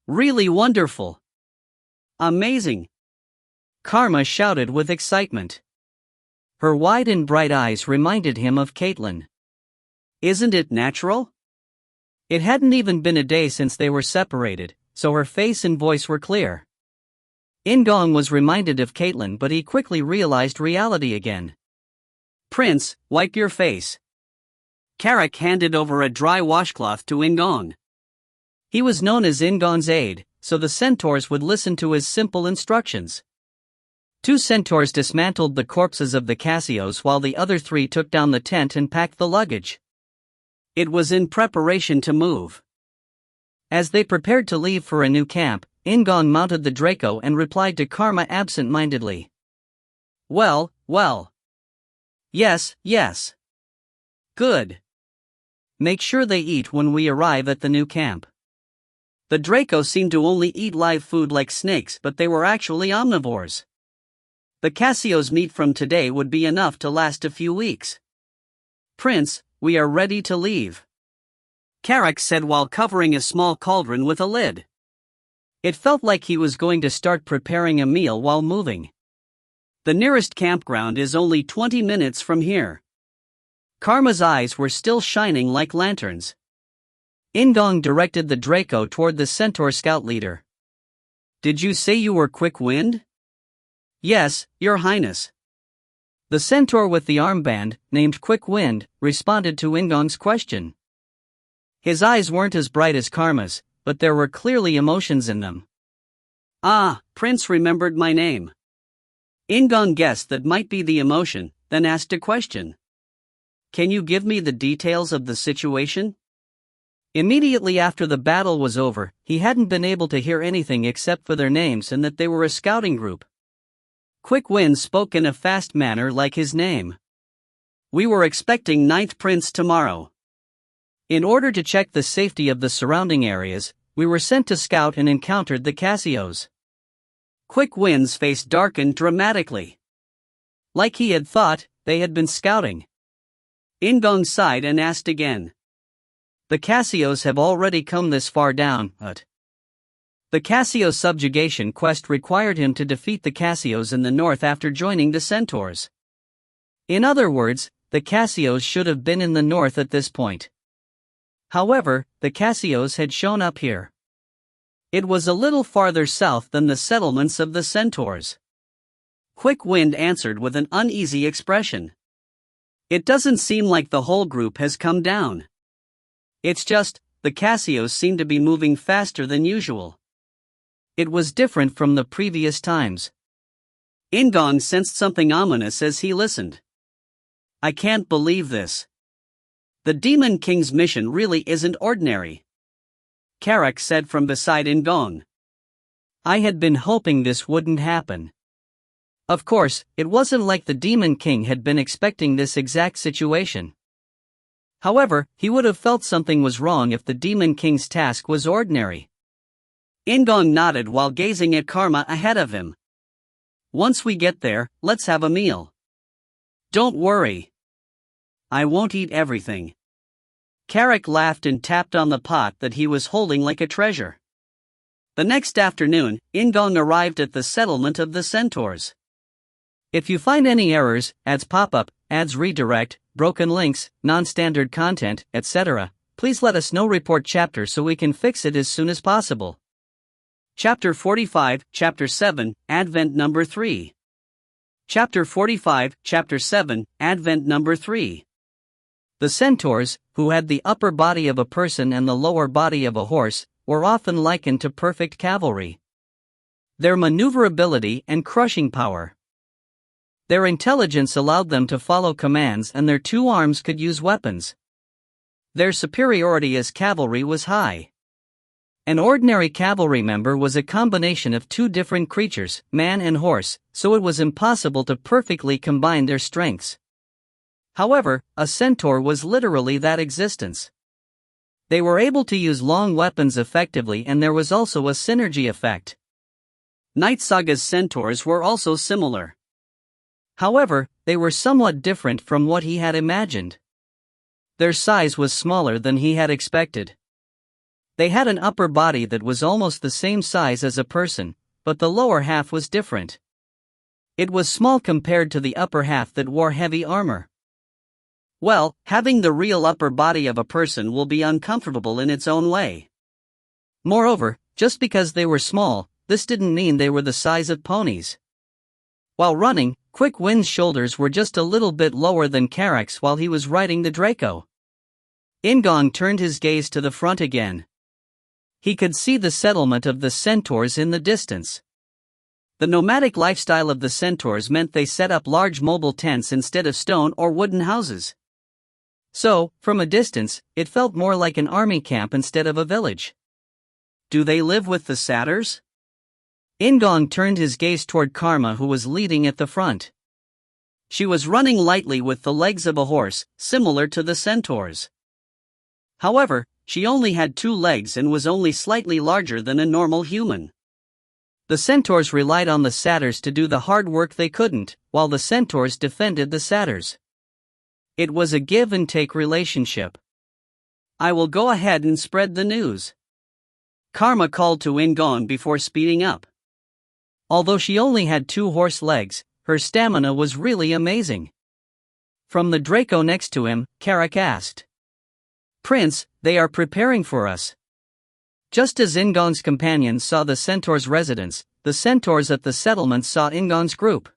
really wonderful. Amazing. Karma shouted with excitement. Her wide and bright eyes reminded him of Caitlyn. Isn't it natural? It hadn't even been a day since they were separated, so her face and voice were clear. In-gong was reminded of Caitlyn, but he quickly realized reality again. Prince, wipe your face. Karak handed over a dry washcloth to In-gong. He was known as In-gong's aide, so the centaurs would listen to his simple instructions. 2 centaurs dismantled the corpses of the Cassios while the other 3 took down the tent and packed the luggage. It was in preparation to move. As they prepared to leave for a new camp, In-gong mounted the Draco and replied to Karma absent-mindedly. Well. Yes. Good. Make sure they eat when we arrive at the new camp. The Draco seemed to only eat live food like snakes, but they were actually omnivores. The Cassio's meat from today would be enough to last a few weeks. Prince, we are ready to leave, Carrick said while covering a small cauldron with a lid. It felt like he was going to start preparing a meal while moving. The nearest campground is only 20 minutes from here. Karma's eyes were still shining like lanterns. In-gong directed the Draco toward the Centaur scout leader. Did you say you were quick-wind? Yes, Your Highness. The Centaur with the armband, named Quick Wind, responded to In-gong's question. His eyes weren't as bright as Karma's, but there were clearly emotions in them. Ah, Prince remembered my name. In-gong guessed that might be the emotion, then asked a question. Can you give me the details of the situation? Immediately after the battle was over, he hadn't been able to hear anything except for their names and that they were a scouting group. Quick Wind spoke in a fast manner like his name. We were expecting Ninth Prince tomorrow. In order to check the safety of the surrounding areas, we were sent to scout and encountered the Cassio's. Quick Wind's face darkened dramatically. Like he had thought, they had been scouting. In-gong sighed and asked again. The Cassio's have already come this far down, but the Cassio subjugation quest required him to defeat the Cassio's in the north after joining the Centaurs. In other words, the Cassio's should have been in the north at this point. However, the Cassio's had shown up here. It was a little farther south than the settlements of the Centaurs. Quick Wind answered with an uneasy expression. It doesn't seem like the whole group has come down. It's just, the Cassio's seem to be moving faster than usual. It was different from the previous times. In-gong sensed something ominous as he listened. I can't believe this. The Demon King's mission really isn't ordinary, Carrick said from beside In-gong. I had been hoping this wouldn't happen. Of course, it wasn't like the Demon King had been expecting this exact situation. However, he would have felt something was wrong if the Demon King's task was ordinary. In-gong nodded while gazing at Karma ahead of him. Once we get there, let's have a meal. Don't worry. I won't eat everything. Carrick laughed and tapped on the pot that he was holding like a treasure. The next afternoon, In-gong arrived at the settlement of the Centaurs. If you find any errors, ads pop up, ads redirect, broken links, non-standard content, etc., please let us know. Report chapter so we can fix it as soon as possible. Chapter 45, Chapter 7, Advent Number 3. Chapter 45, Chapter 7, Advent Number 3. The Centaurs, who had the upper body of a person and the lower body of a horse, were often likened to perfect cavalry. Their maneuverability and crushing power. Their intelligence allowed them to follow commands and their two arms could use weapons. Their superiority as cavalry was high. An ordinary cavalry member was a combination of two different creatures, man and horse, so it was impossible to perfectly combine their strengths. However, a centaur was literally that existence. They were able to use long weapons effectively and there was also a synergy effect. Knight Saga's centaurs were also similar. However, they were somewhat different from what he had imagined. Their size was smaller than he had expected. They had an upper body that was almost the same size as a person, but the lower half was different. It was small compared to the upper half that wore heavy armor. Well, having the real upper body of a person will be uncomfortable in its own way. Moreover, just because they were small, this didn't mean they were the size of ponies. While running, Quick Wind's shoulders were just a little bit lower than Carrick's while he was riding the Draco. In-gong turned his gaze to the front again. He could see the settlement of the centaurs in the distance. The nomadic lifestyle of the centaurs meant they set up large mobile tents instead of stone or wooden houses. So, from a distance, it felt more like an army camp instead of a village. Do they live with the satyrs? In-gong turned his gaze toward Karma, who was leading at the front. She was running lightly with the legs of a horse, similar to the centaurs. However, she only had 2 legs and was only slightly larger than a normal human. The centaurs relied on the satyrs to do the hard work they couldn't, while the centaurs defended the satyrs. It was a give-and-take relationship. I will go ahead and spread the news. Karma called to In-gong before speeding up. Although she only had 2 horse legs, her stamina was really amazing. From the Draco next to him, Carrick asked, "Prince, they are preparing for us." Just as In-gong's companions saw the centaurs' residence, the centaurs at the settlement saw In-gong's group.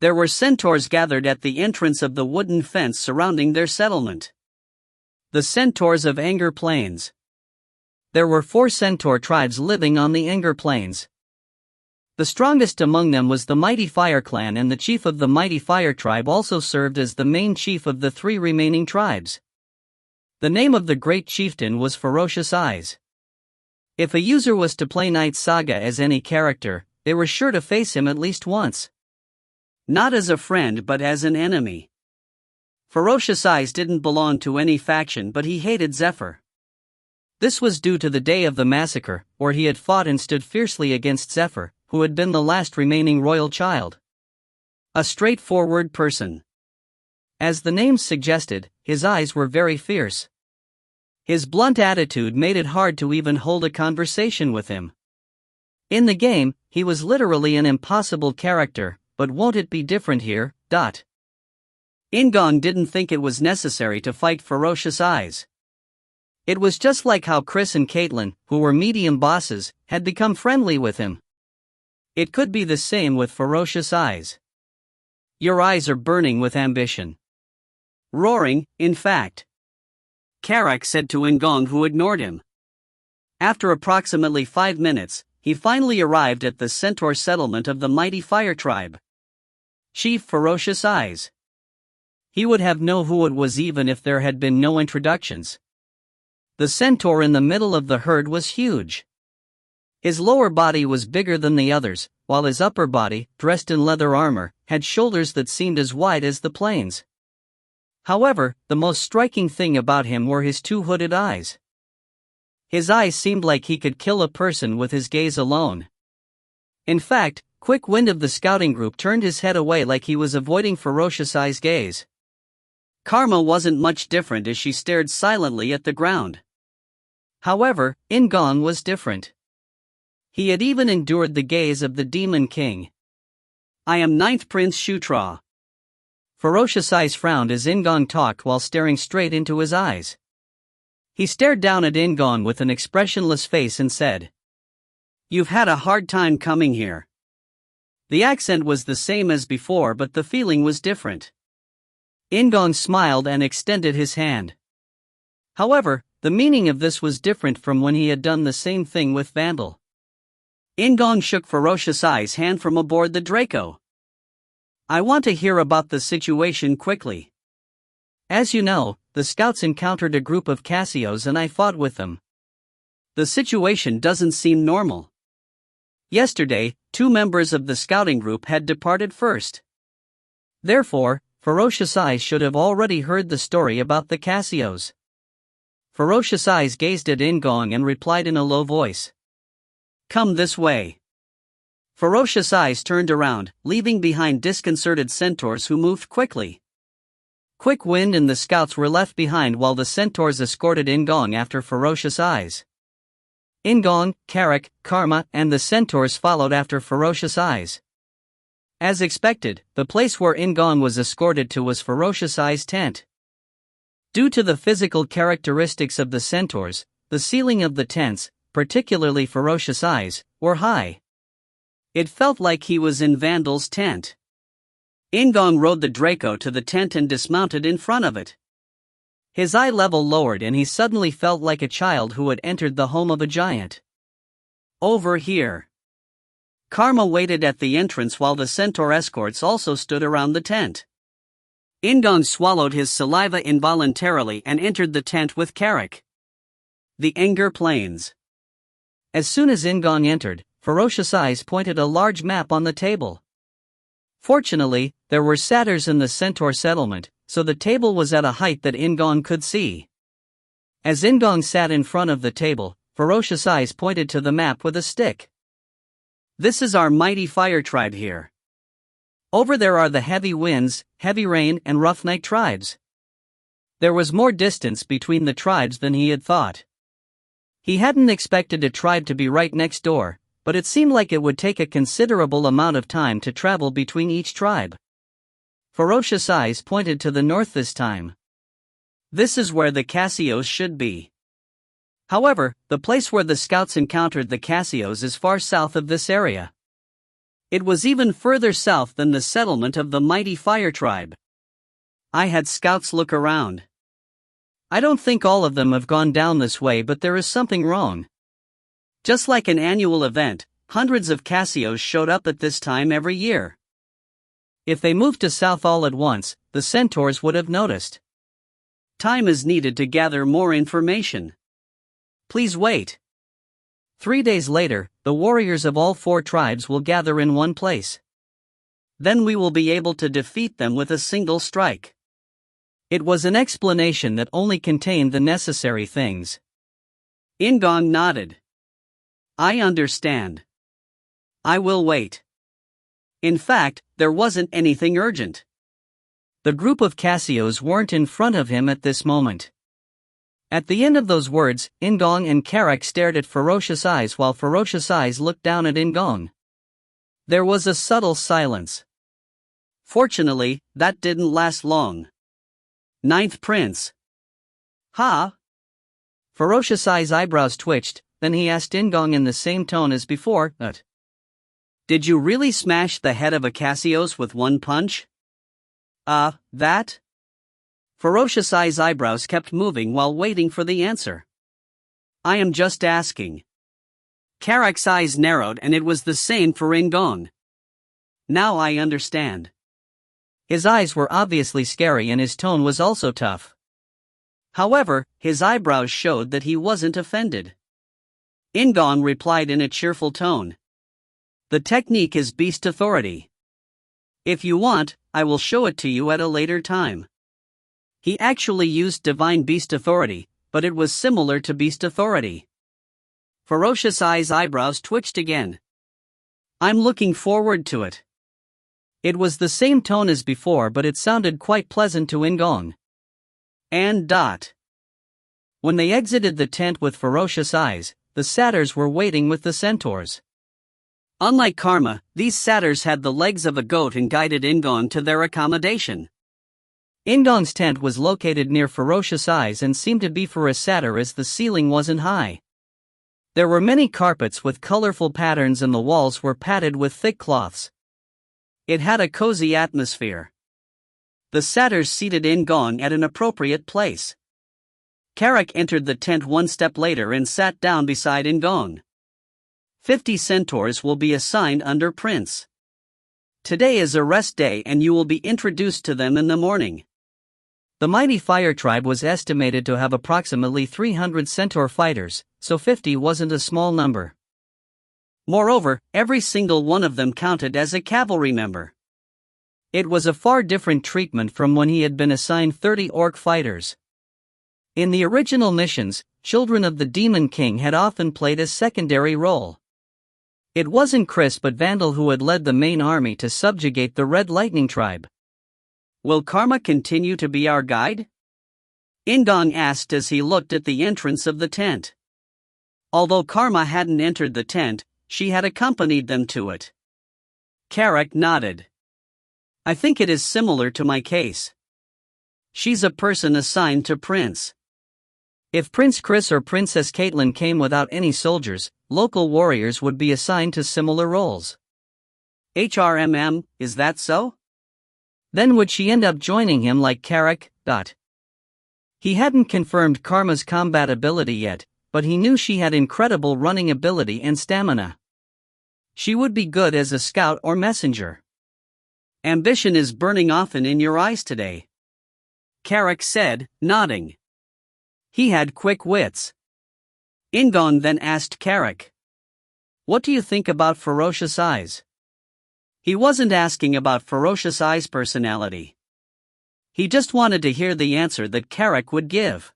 There were centaurs gathered at the entrance of the wooden fence surrounding their settlement. The centaurs of Anger Plains. There were 4 centaur tribes living on the Anger Plains. The strongest among them was the Mighty Fire Clan, and the chief of the Mighty Fire Tribe also served as the main chief of the 3 remaining tribes. The name of the great chieftain was Ferocious Eyes. If a user was to play Knight Saga as any character, they were sure to face him at least once. Not as a friend but as an enemy. Ferocious Eyes didn't belong to any faction, but he hated Zephyr. This was due to the day of the massacre, where he had fought and stood fiercely against Zephyr, who had been the last remaining royal child. A straightforward person. As the name suggested, his eyes were very fierce. His blunt attitude made it hard to even hold a conversation with him. In the game, he was literally an impossible character, but won't it be different here? In-gong didn't think it was necessary to fight Ferocious Eyes. It was just like how Chris and Caitlin, who were medium bosses, had become friendly with him. It could be the same with Ferocious Eyes. Your eyes are burning with ambition. Roaring, in fact. Carrick said to In-gong, who ignored him. After approximately 5 minutes, he finally arrived at the centaur settlement of the Mighty Fire Tribe. Chief Ferocious Eyes. He would have known who it was even if there had been no introductions. The centaur in the middle of the herd was huge. His lower body was bigger than the others, while his upper body, dressed in leather armor, had shoulders that seemed as wide as the plains. However, the most striking thing about him were his 2 hooded eyes. His eyes seemed like he could kill a person with his gaze alone. In fact, Quick Wind of the scouting group turned his head away like he was avoiding Ferocious Eyes' gaze. Karma wasn't much different as she stared silently at the ground. However, In-gong was different. He had even endured the gaze of the Demon King. "I am 9th Prince Shutra." Ferocious Eyes frowned as In-gong talked while staring straight into his eyes. He stared down at In-gong with an expressionless face and said, "You've had a hard time coming here." The accent was the same as before, but the feeling was different. In-gong smiled and extended his hand. However, the meaning of this was different from when he had done the same thing with Vandal. In-gong shook Ferocious Eyes' hand from aboard the Draco. "I want to hear about the situation quickly. As you know, the scouts encountered a group of Cassios and I fought with them. The situation doesn't seem normal. Yesterday, 2 members of the scouting group had departed first. Therefore, Ferocious Eyes should have already heard the story about the Cassios." Ferocious Eyes gazed at In-gong and replied in a low voice, "Come this way." Ferocious Eyes turned around, leaving behind disconcerted centaurs who moved quickly. Quick Wind and the scouts were left behind while the centaurs escorted In-gong after Ferocious Eyes. In-gong, Carrick, Karma, and the centaurs followed after Ferocious Eyes. As expected, the place where In-gong was escorted to was Ferocious Eyes' tent. Due to the physical characteristics of the centaurs, the ceiling of the tents, particularly Ferocious Eyes, were high. It felt like he was in Vandal's tent. In-gong rode the Draco to the tent and dismounted in front of it. His eye level lowered and he suddenly felt like a child who had entered the home of a giant. "Over here." Karma waited at the entrance while the centaur escorts also stood around the tent. In-gong swallowed his saliva involuntarily and entered the tent with Carrick. The Anger Plains. As soon as In-gong entered, Ferocious Eyes pointed a large map on the table. Fortunately, there were satyrs in the centaur settlement, so the table was at a height that In-gong could see. As In-gong sat in front of the table, Ferocious Eyes pointed to the map with a stick. This is our mighty fire tribe here. Over there are the heavy winds, heavy rain, and rough night tribes. There was more distance between the tribes than he had thought. He hadn't expected a tribe to be right next door, but it seemed like it would take a considerable amount of time to travel between each tribe. Ferocious eyes pointed to the north this time. This is where the Cassios should be. However, the place where the scouts encountered the Cassios is far south of this area. It was even further south than the settlement of the mighty fire tribe. I had scouts look around. I don't think all of them have gone down this way, but there is something wrong. Just like an annual event, hundreds of Cassios showed up at this time every year. If they moved to south all at once, the centaurs would have noticed. Time is needed to gather more information. Please wait. 3 days later, the warriors of all 4 tribes will gather in one place. Then we will be able to defeat them with a single strike. It was an explanation that only contained the necessary things. In-gong nodded. I understand. I will wait. In fact, there wasn't anything urgent. The group of Cassios weren't in front of him at this moment. At the end of those words, In-gong and Karak stared at Ferocious Eyes while Ferocious Eyes looked down at In-gong. There was a subtle silence. Fortunately, that didn't last long. Ninth Prince. Ha? Ferocious Eyes' eyebrows twitched, then he asked In-gong in the same tone as before, Did you really smash the head of a Cassios with one punch? That? Ferocious Eyes' eyebrows kept moving while waiting for the answer. I am just asking. Karak's eyes narrowed and it was the same for In-gong. Now I understand. His eyes were obviously scary and his tone was also tough. However, his eyebrows showed that he wasn't offended. In-gong replied in a cheerful tone. The technique is Beast Authority. If you want, I will show it to you at a later time. He actually used Divine Beast Authority, but it was similar to Beast Authority. Ferocious Eyes' eyebrows twitched again. I'm looking forward to it. It was the same tone as before, but it sounded quite pleasant to In-gong. And when they exited the tent with Ferocious Eyes, the satyrs were waiting with the centaurs. Unlike Karma, these satyrs had the legs of a goat and guided In-gong to their accommodation. In-gong's tent was located near Ferocious Eyes and seemed to be for a satyr as the ceiling wasn't high. There were many carpets with colorful patterns and the walls were padded with thick cloths. It had a cozy atmosphere. The satyrs seated In-gong at an appropriate place. Karak entered the tent one step later and sat down beside In-gong. 50 centaurs will be assigned under Prince. Today is a rest day and you will be introduced to them in the morning. The mighty fire tribe was estimated to have approximately 300 centaur fighters, so 50 wasn't a small number. Moreover, every single one of them counted as a cavalry member. It was a far different treatment from when he had been assigned 30 orc fighters. In the original missions, children of the Demon King had often played a secondary role. It wasn't Chris but Vandal who had led the main army to subjugate the Red Lightning tribe. Will Karma continue to be our guide? In-gong asked as he looked at the entrance of the tent. Although Karma hadn't entered the tent, she had accompanied them to it. Karak nodded. I think it is similar to my case. She's a person assigned to Prince. If Prince Chris or Princess Caitlin came without any soldiers, local warriors would be assigned to similar roles. HRMM, is that so? Then would she end up joining him like Karak? He hadn't confirmed Karma's combat ability yet, but he knew she had incredible running ability and stamina. She would be good as a scout or messenger. Ambition is burning often in your eyes today, Karak said, nodding. He had quick wits. In-gong then asked Karak, what do you think about Ferocious Eyes? He wasn't asking about Ferocious Eyes' personality. He just wanted to hear the answer that Karak would give.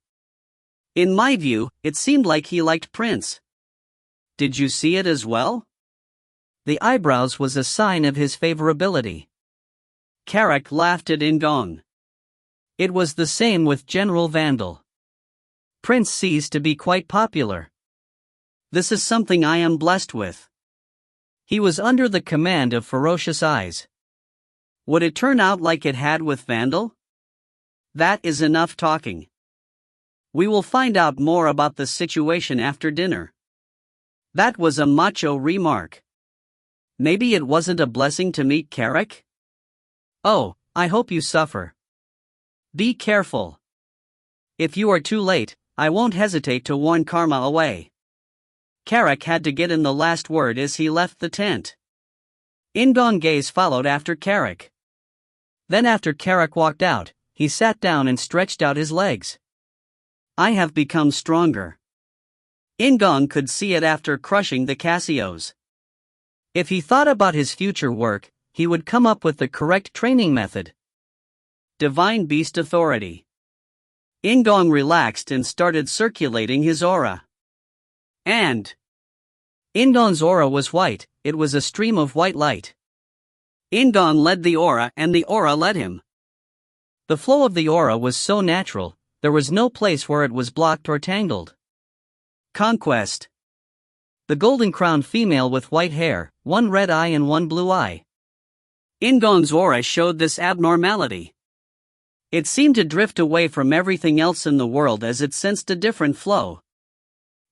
In my view, it seemed like he liked Prince. Did you see it as well? The eyebrows was a sign of his favorability. Carrick laughed at In-gong. It was the same with General Vandal. Prince ceased to be quite popular. This is something I am blessed with. He was under the command of ferocious eyes. Would it turn out like it had with Vandal? That is enough talking. We will find out more about the situation after dinner. That was a macho remark. Maybe it wasn't a blessing to meet Carrick? Oh, I hope you suffer. Be careful. If you are too late, I won't hesitate to warn Karma away. Carrick had to get in the last word as he left the tent. In-gong gaze followed after Carrick. Then after Carrick walked out, he sat down and stretched out his legs. I have become stronger. In-gong could see it after crushing the Casios. If he thought about his future work, he would come up with the correct training method. Divine Beast Authority. In-gong relaxed and started circulating his aura. And In-gong's aura was white, it was a stream of white light. In-gong led the aura and the aura led him. The flow of the aura was so natural, there was no place where it was blocked or tangled. Conquest. The golden-crowned female with white hair, one red eye and one blue eye. In-gong's aura showed this abnormality. It seemed to drift away from everything else in the world as it sensed a different flow.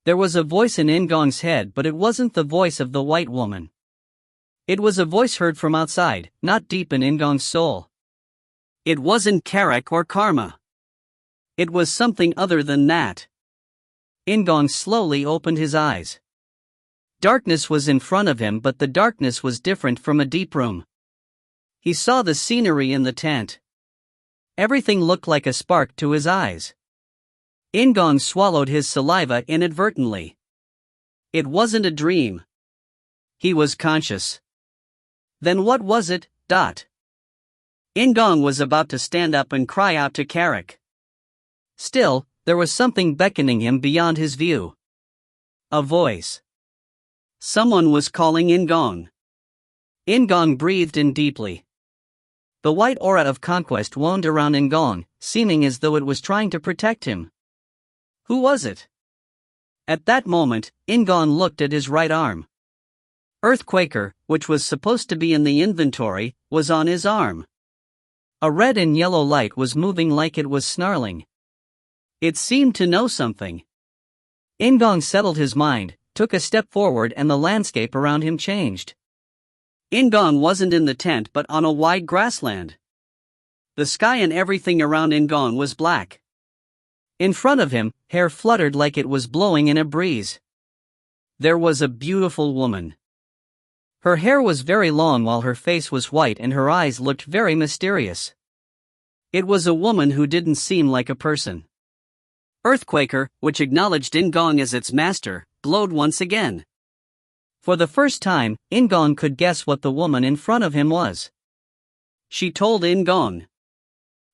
There was a voice in In-gong's head, but it wasn't the voice of the white woman. It was a voice heard from outside, not deep in In-gong's soul. It wasn't Carrick or Karma. It was something other than that. In-gong slowly opened his eyes. Darkness was in front of him, but the darkness was different from a deep room. He saw the scenery in the tent. Everything looked like a spark to his eyes. In-gong swallowed his saliva inadvertently. It wasn't a dream. He was conscious. Then what was it? In-gong was about to stand up and cry out to Carrick. Still, there was something beckoning him beyond his view. A voice. Someone was calling In-gong. In-gong breathed in deeply. The white aura of conquest wound around In-gong, seeming as though it was trying to protect him. Who was it? At that moment, In-gong looked at his right arm. Earthquaker, which was supposed to be in the inventory, was on his arm. A red and yellow light was moving like it was snarling. It seemed to know something. In-gong settled his mind, took a step forward, and the landscape around him changed. In-gong wasn't in the tent but on a wide grassland. The sky and everything around In-gong was black. In front of him, hair fluttered like it was blowing in a breeze. There was a beautiful woman. Her hair was very long while her face was white and her eyes looked very mysterious. It was a woman who didn't seem like a person. Earthquaker, which acknowledged In-gong as its master, glowed once again. For the first time, In-gong could guess what the woman in front of him was. She told In-gong,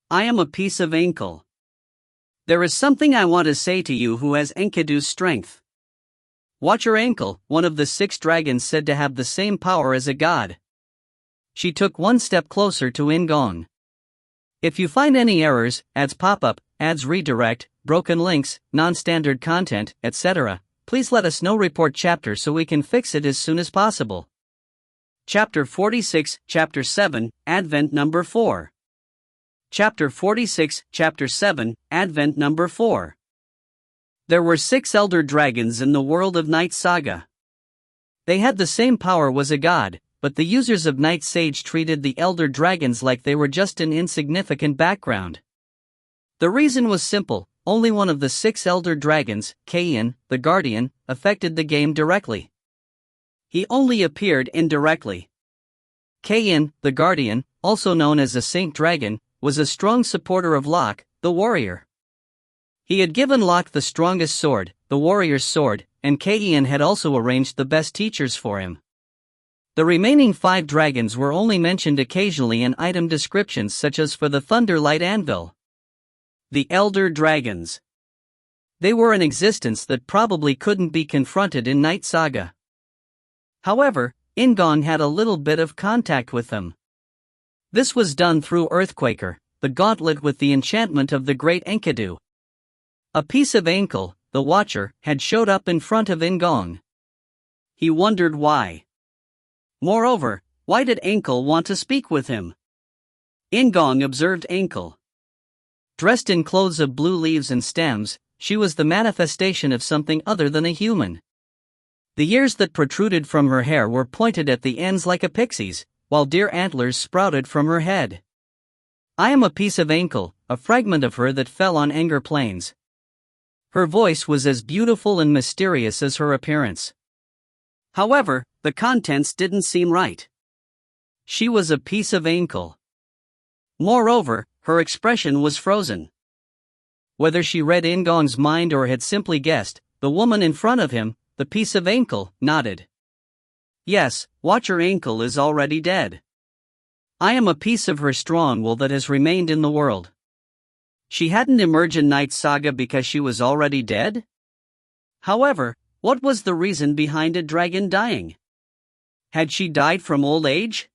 I am a piece of ankle. There is something I want to say to you who has Enkidu's strength. Watch your ankle, one of the 6 dragons said to have the same power as a god. She took one step closer to In-gong. If you find any errors, ads pop up, ads redirect, broken links, non-standard content, etc., please let us know. Report chapter so we can fix it as soon as possible. Chapter 46, Chapter 7, Advent number 4. Chapter 46, Chapter 7, Advent number 4. There were 6 elder dragons in the world of Knight Saga. They had the same power as a god, but the users of Knight Sage treated the elder dragons like they were just an insignificant background. The reason was simple, only one of the 6 elder dragons, Kain, the Guardian, affected the game directly. He only appeared indirectly. Kain, the Guardian, also known as a Saint Dragon, was a strong supporter of Locke, the warrior. He had given Locke the strongest sword, the warrior's sword, and Kain had also arranged the best teachers for him. The remaining 5 dragons were only mentioned occasionally in item descriptions such as for the Thunderlight Anvil. The Elder Dragons. They were an existence that probably couldn't be confronted in Knight Saga. However, In-gong had a little bit of contact with them. This was done through Earthquaker, the gauntlet with the enchantment of the great Enkidu. A piece of ankle, the Watcher, had showed up in front of In-gong. He wondered why. Moreover, why did Ankle want to speak with him? In-gong observed Ankle. Dressed in clothes of blue leaves and stems, she was the manifestation of something other than a human. The ears that protruded from her hair were pointed at the ends like a pixie's, while deer antlers sprouted from her head. I am a piece of Ankle, a fragment of her that fell on Anger Plains. Her voice was as beautiful and mysterious as her appearance. However, the contents didn't seem right. She was a piece of Ankle. Moreover, her expression was frozen. Whether she read In-gong's mind or had simply guessed, the woman in front of him, the piece of Ankle, nodded. Yes, Watcher Ankle is already dead. I am a piece of her strong will that has remained in the world. She hadn't emerged in Knight Saga because she was already dead? However, what was the reason behind a dragon dying? Had she died from old age?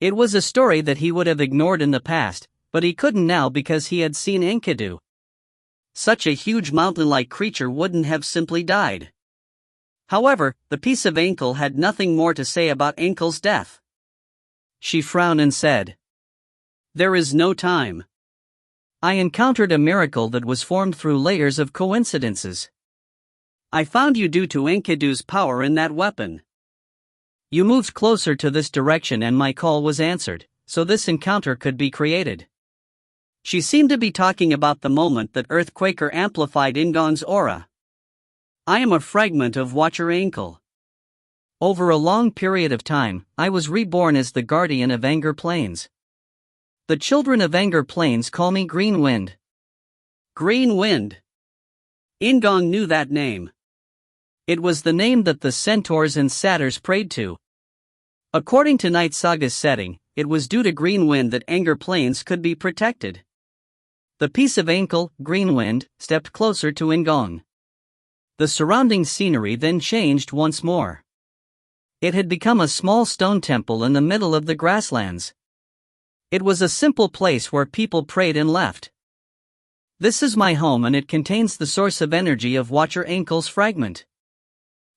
It was a story that he would have ignored in the past, but he couldn't now because he had seen Enkidu. Such a huge mountain-like creature wouldn't have simply died. However, the piece of Ankle had nothing more to say about Ankle's death. She frowned and said, "There is no time. I encountered a miracle that was formed through layers of coincidences. I found you due to Enkidu's power in that weapon. You moved closer to this direction and my call was answered, so this encounter could be created." She seemed to be talking about the moment that Earthquaker amplified In-gong's aura. I am a fragment of Watcher Ankle. Over a long period of time, I was reborn as the guardian of Anger Plains. The children of Anger Plains call me Green Wind. Green Wind. In-gong knew that name. It was the name that the centaurs and satyrs prayed to. According to Knight Saga's setting, it was due to Green Wind that Anger Plains could be protected. The piece of Ankle, Green Wind, stepped closer to In-gong. The surrounding scenery then changed once more. It had become a small stone temple in the middle of the grasslands. It was a simple place where people prayed and left. This is my home and it contains the source of energy of Watcher Ankle's fragment.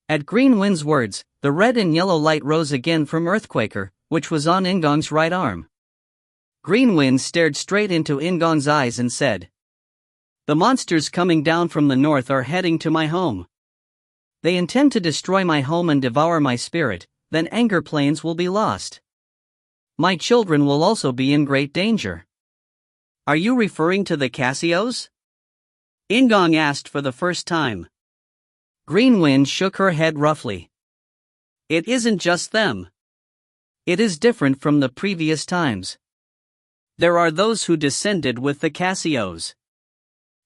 At Green Wind's words, the red and yellow light rose again from Earthquaker, which was on In-gong's right arm. Green Wind stared straight into In-gong's eyes and said, "The monsters coming down from the north are heading to my home. They intend to destroy my home and devour my spirit, then Anger Plains will be lost. My children will also be in great danger." Are you referring to the Cassios? In-gong asked for the first time. Green Wind shook her head roughly. It isn't just them. It is different from the previous times. There are those who descended with the Cassios.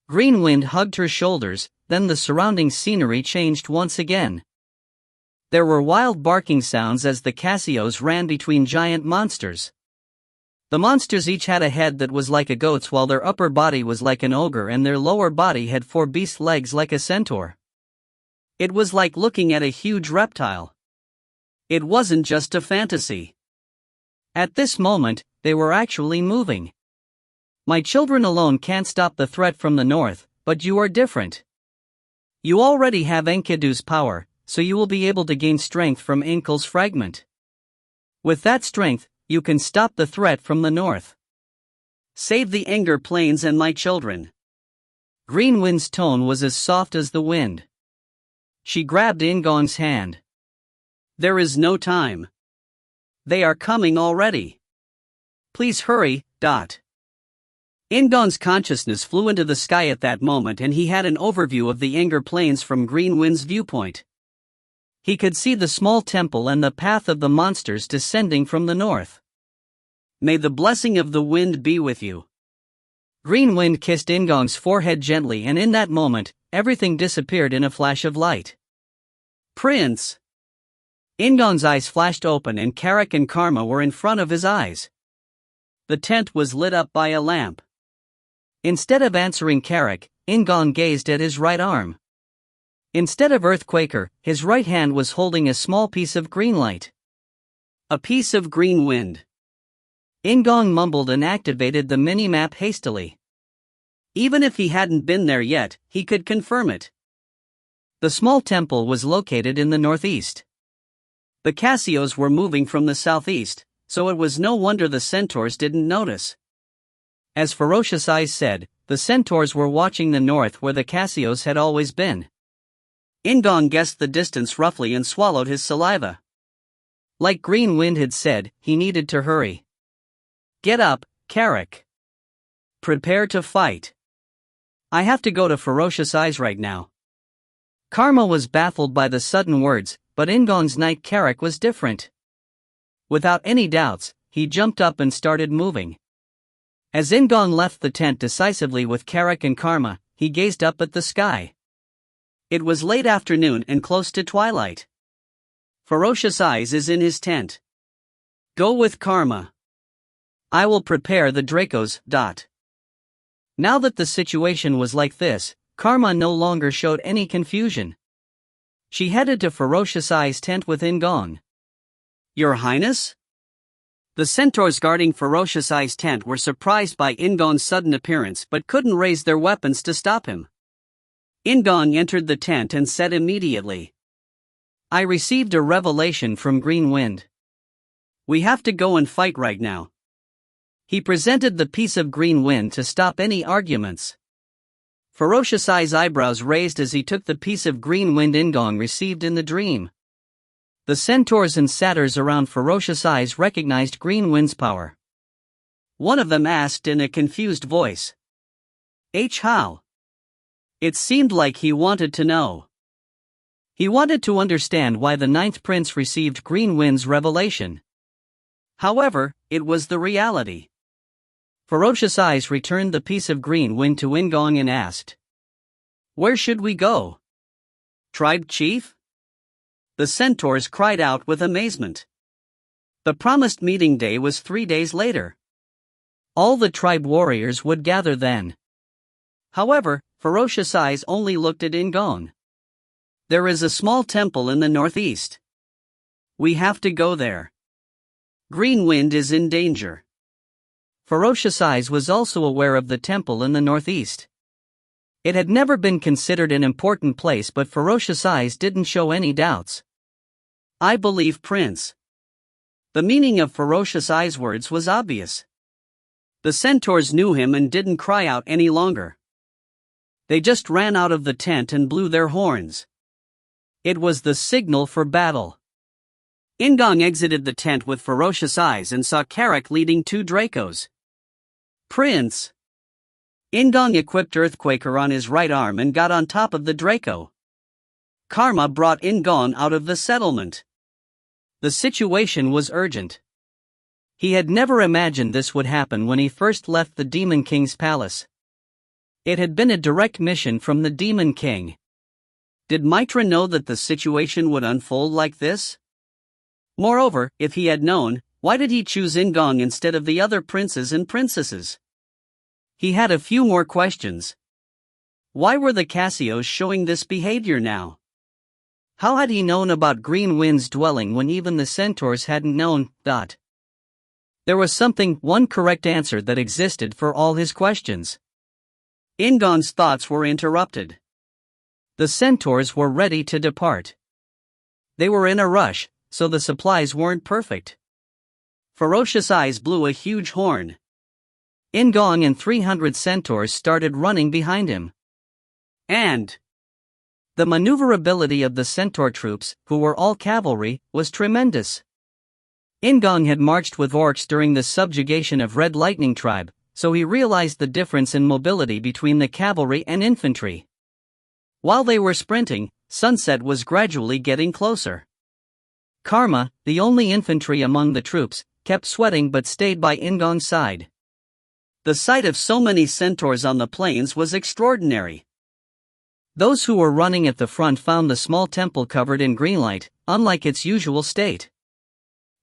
Green Wind hugged her shoulders, then the surrounding scenery changed once again. There were wild barking sounds as the Cassios ran between giant monsters. The monsters each had a head that was like a goat's while their upper body was like an ogre and their lower body had 4 beast legs like a centaur. It was like looking at a huge reptile. It wasn't just a fantasy. At this moment, they were actually moving. My children alone can't stop the threat from the north, but you are different. You already have Enkidu's power, so you will be able to gain strength from Ankle's fragment. With that strength, you can stop the threat from the north. Save the Anger Plains and my children. Green Wind's tone was as soft as the wind. She grabbed In-gong's hand. There is no time. They are coming already. Please hurry. In-gong's consciousness flew into the sky at that moment and he had an overview of the Anger Plains from Green Wind's viewpoint. He could see the small temple and the path of the monsters descending from the north. May the blessing of the wind be with you. Green Wind kissed In-gong's forehead gently and in that moment, everything disappeared in a flash of light. Prince! In-gong's eyes flashed open and Karak and Karma were in front of his eyes. The tent was lit up by a lamp. Instead of answering Karak, In-gong gazed at his right arm. Instead of Earthquaker, his right hand was holding a small piece of green light. A piece of green wind. In-gong mumbled and activated the mini-map hastily. Even if he hadn't been there yet, he could confirm it. The small temple was located in the northeast. The Casios were moving from the southeast, so it was no wonder the centaurs didn't notice. As Ferocious Eyes said, the centaurs were watching the north where the Casios had always been. In-gong guessed the distance roughly and swallowed his saliva. Like Green Wind had said, he needed to hurry. Get up, Carrick. Prepare to fight. I have to go to Ferocious Eyes right now. Karma was baffled by the sudden words, but In-gong's knight Carrick was different. Without any doubts, he jumped up and started moving. As In-gong left the tent decisively with Carrick and Karma, he gazed up at the sky. It was late afternoon and close to twilight. Ferocious Eyes is in his tent. Go with Karma. I will prepare the Dracos. Now that the situation was like this, Karma no longer showed any confusion. She headed to Ferocious Eyes' tent with In-gong. Your Highness? The centaurs guarding Ferocious Eyes' tent were surprised by In-gong's sudden appearance but couldn't raise their weapons to stop him. In-gong entered the tent and said immediately, I received a revelation from Green Wind. We have to go and fight right now. He presented the piece of green wind to stop any arguments. Ferocious Eyes' eyebrows raised as he took the piece of green wind In-gong received in the dream. The centaurs and satyrs around Ferocious Eyes recognized Green Wind's power. One of them asked in a confused voice. How? It seemed like he wanted to know. He wanted to understand why the ninth prince received Green Wind's revelation. However, it was the reality. Ferocious Eyes returned the piece of green wind to In-gong and asked, Where should we go? Tribe chief? The centaurs cried out with amazement. The promised meeting day was 3 days later. All the tribe warriors would gather then. However, Ferocious Eyes only looked at In-gong. There is a small temple in the northeast. We have to go there. Green Wind is in danger. Ferocious Eyes was also aware of the temple in the northeast. It had never been considered an important place, but Ferocious Eyes didn't show any doubts. I believe Prince. The meaning of Ferocious Eyes' words was obvious. The centaurs knew him and didn't cry out any longer. They just ran out of the tent and blew their horns. It was the signal for battle. In-gong exited the tent with Ferocious Eyes and saw Carrick leading 2 Dracos. Prince! In-gong equipped Earthquaker on his right arm and got on top of the Draco. Karma brought In-gong out of the settlement. The situation was urgent. He had never imagined this would happen when he first left the Demon King's palace. It had been a direct mission from the Demon King. Did Mitra know that the situation would unfold like this? Moreover, if he had known, why did he choose In-gong instead of the other princes and princesses? He had a few more questions. Why were the Casios showing this behavior now? How had he known about Green Wind's dwelling when even the centaurs hadn't known? There was one correct answer that existed for all his questions. In-gong's thoughts were interrupted. The centaurs were ready to depart. They were in a rush, so the supplies weren't perfect. Ferocious Eyes blew a huge horn. In-gong and 300 centaurs started running behind him. And the maneuverability of the centaur troops, who were all cavalry, was tremendous. In-gong had marched with orcs during the subjugation of Red Lightning Tribe, so he realized the difference in mobility between the cavalry and infantry. While they were sprinting, sunset was gradually getting closer. Karma, the only infantry among the troops, kept sweating but stayed by In-gong's side. The sight of so many centaurs on the plains was extraordinary. Those who were running at the front found the small temple covered in green light, unlike its usual state.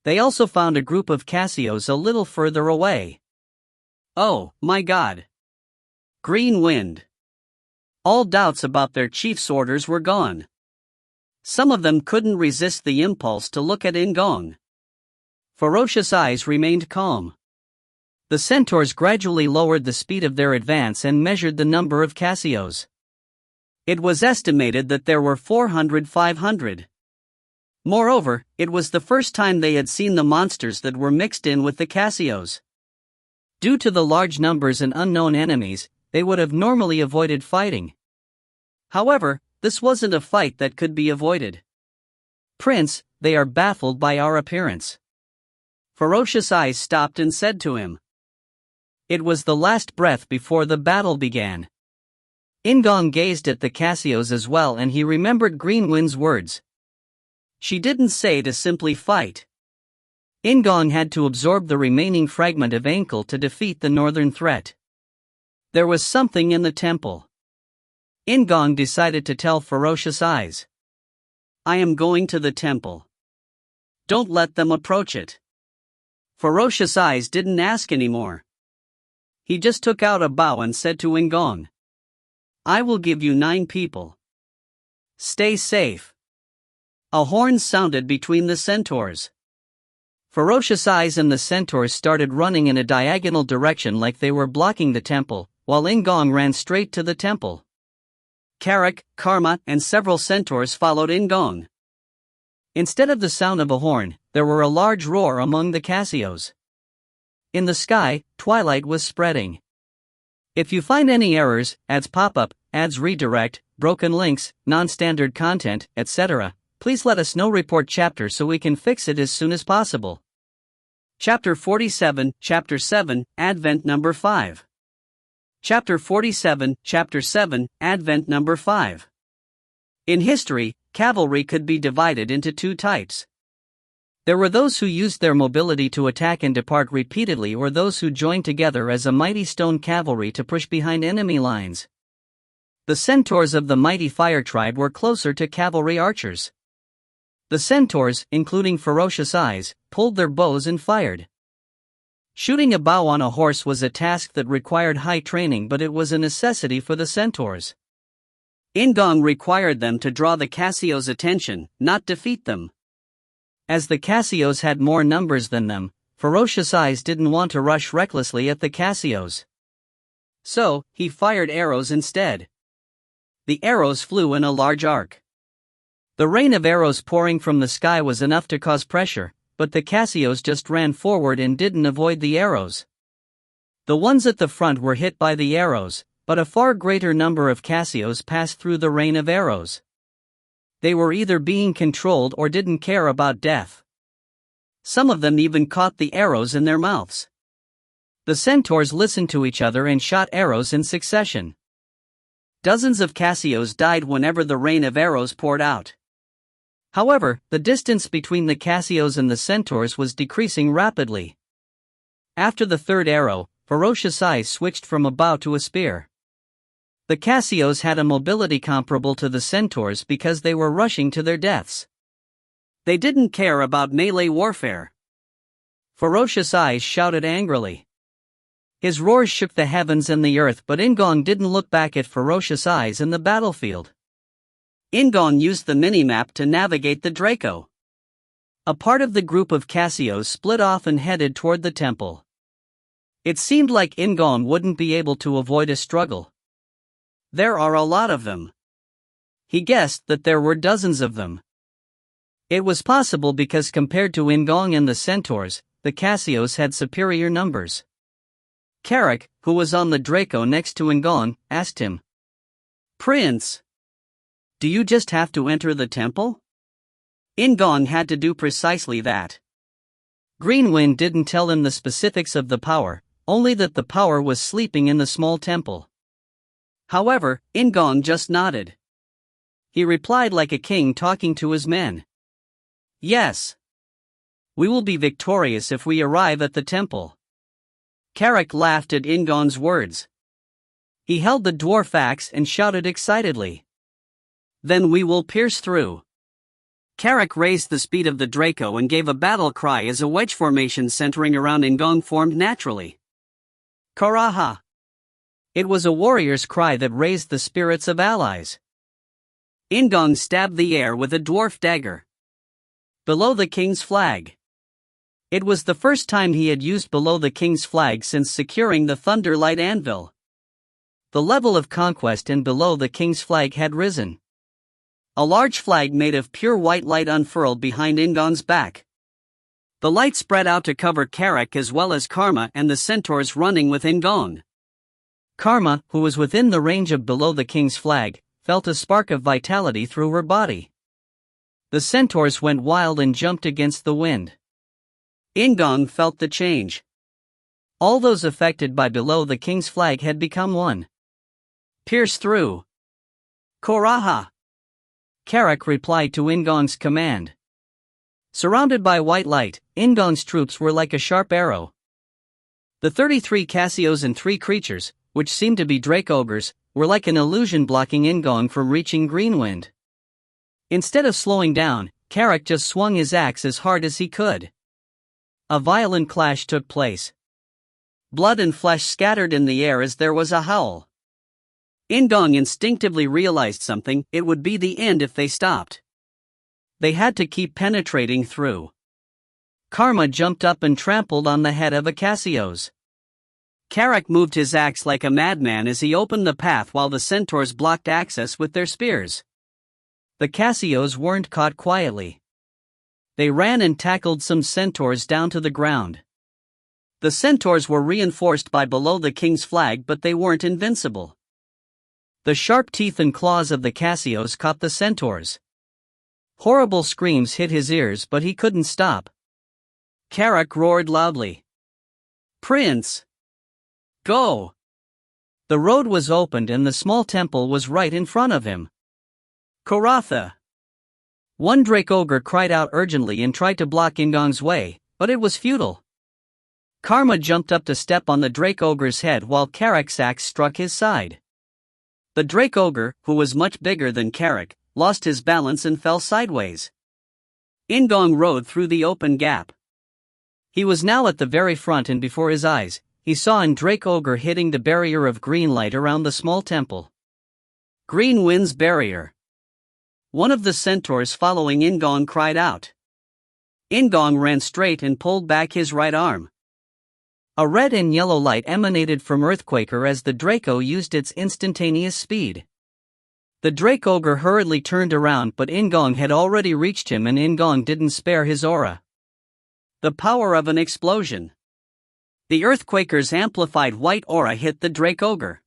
They also found a group of Casios a little further away. Oh, my God! Green Wind! All doubts about their chief's orders were gone. Some of them couldn't resist the impulse to look at In-gong. Ferocious eyes remained calm. The centaurs gradually lowered the speed of their advance and measured the number of Casios. It was estimated that there were 400-500. Moreover, it was the first time they had seen the monsters that were mixed in with the Casios. Due to the large numbers and unknown enemies, they would have normally avoided fighting. However, this wasn't a fight that could be avoided. "Prince, they are baffled by our appearance." Ferocious eyes stopped and said to him. It was the last breath before the battle began. In-gong gazed at the Casios as well, and he remembered Green Wind's words. She didn't say to simply fight. In-gong had to absorb the remaining fragment of ankle to defeat the northern threat. There was something in the temple. In-gong decided to tell Ferocious Eyes. "I am going to the temple. Don't let them approach it." Ferocious Eyes didn't ask anymore. He just took out a bow and said to In-gong, "I will give you 9 people. Stay safe." A horn sounded between the centaurs. Ferocious Eyes and the centaurs started running in a diagonal direction like they were blocking the temple, while In-gong ran straight to the temple. Karak, Karma, and several centaurs followed In-gong. Instead of the sound of a horn, there were a large roar among the Casios. In the sky, twilight was spreading. If you find any errors, ads pop up, ads redirect, broken links, non-standard content, etc., please let us know. Report chapter so we can fix it as soon as possible. Chapter 47, Chapter 7, Advent number 5. Chapter 47, Chapter 7, Advent number 5. In history, cavalry could be divided into 2 types. There were those who used their mobility to attack and depart repeatedly, or those who joined together as a mighty stone cavalry to push behind enemy lines. The centaurs of the mighty fire tribe were closer to cavalry archers. The centaurs, including Ferocious Eyes, pulled their bows and fired. Shooting a bow on a horse was a task that required high training, but it was a necessity for the centaurs. In-gong required them to draw the Casios' attention, not defeat them. As the Casios had more numbers than them, Ferocious Eyes didn't want to rush recklessly at the Casios. So, he fired arrows instead. The arrows flew in a large arc. The rain of arrows pouring from the sky was enough to cause pressure, but the Casios just ran forward and didn't avoid the arrows. The ones at the front were hit by the arrows, but a far greater number of Casios passed through the rain of arrows. They were either being controlled or didn't care about death. Some of them even caught the arrows in their mouths. The centaurs listened to each other and shot arrows in succession. Dozens of Casios died whenever the rain of arrows poured out. However, the distance between the Casios and the centaurs was decreasing rapidly. After the third arrow, Ferocious Eyes switched from a bow to a spear. The Casios had a mobility comparable to the centaurs because they were rushing to their deaths. They didn't care about melee warfare. Ferocious Eyes shouted angrily. His roars shook the heavens and the earth, but In-gong didn't look back at Ferocious Eyes in the battlefield. In-gong used the minimap to navigate the Draco. A part of the group of Casios split off and headed toward the temple. It seemed like In-gong wouldn't be able to avoid a struggle. There are a lot of them. He guessed that there were dozens of them. It was possible because compared to In-gong and the centaurs, the Casios had superior numbers. Karak, who was on the Draco next to In-gong, asked him, "Prince, do you just have to enter the temple?" In-gong had to do precisely that. Green Wind didn't tell him the specifics of the power, only that the power was sleeping in the small temple. However, In-gong just nodded. He replied like a king talking to his men. "Yes. We will be victorious if we arrive at the temple." Karak laughed at In-gong's words. He held the dwarf axe and shouted excitedly, "Then we will pierce through." Karak raised the speed of the Draco and gave a battle cry as a wedge formation centering around In-gong formed naturally. Karaha! It was a warrior's cry that raised the spirits of allies. In-gong stabbed the air with a dwarf dagger. Below the king's flag. It was the first time he had used below the king's flag since securing the Thunderlight Anvil. The level of conquest in below the king's flag had risen. A large flag made of pure white light unfurled behind In-gong's back. The light spread out to cover Carrick as well as Karma and the centaurs running with In-gong. Karma, who was within the range of below the king's flag, felt a spark of vitality through her body. The centaurs went wild and jumped against the wind. In-gong felt the change. All those affected by below the king's flag had become one. Pierce through. Koraha! Carrick replied to In-gong's command. Surrounded by white light, In-gong's troops were like a sharp arrow. The 33 Cassios and 3 creatures, which seemed to be Drake Ogres, were like an illusion blocking In-gong from reaching Greenwind. Instead of slowing down, Carrick just swung his axe as hard as he could. A violent clash took place. Blood and flesh scattered in the air as there was a howl. In-gong instinctively realized something: it would be the end if they stopped. They had to keep penetrating through. Karma jumped up and trampled on the head of a Cassios. Carrick moved his axe like a madman as he opened the path while the centaurs blocked access with their spears. The Cassios weren't caught quietly. They ran and tackled some centaurs down to the ground. The centaurs were reinforced by below the king's flag, but they weren't invincible. The sharp teeth and claws of the Cassios caught the centaurs. Horrible screams hit his ears, but he couldn't stop. Carrick roared loudly. "Prince! Go!" The road was opened and the small temple was right in front of him. "Koratha!" One Drake Ogre cried out urgently and tried to block In-gong's way, but it was futile. Karma jumped up to step on the Drake Ogre's head while Carrick's axe struck his side. The Drake Ogre, who was much bigger than Carrick, lost his balance and fell sideways. In-gong rode through the open gap. He was now at the very front, and before his eyes, he saw an Drake Ogre hitting the barrier of green light around the small temple. Greenwind's barrier. One of the centaurs following In-gong cried out. In-gong ran straight and pulled back his right arm. A red and yellow light emanated from Earthquaker as the Draco used its instantaneous speed. The Drake Ogre hurriedly turned around, but In-gong had already reached him and In-gong didn't spare his aura. The power of an explosion. The Earthquaker's amplified white aura hit the Drake Ogre.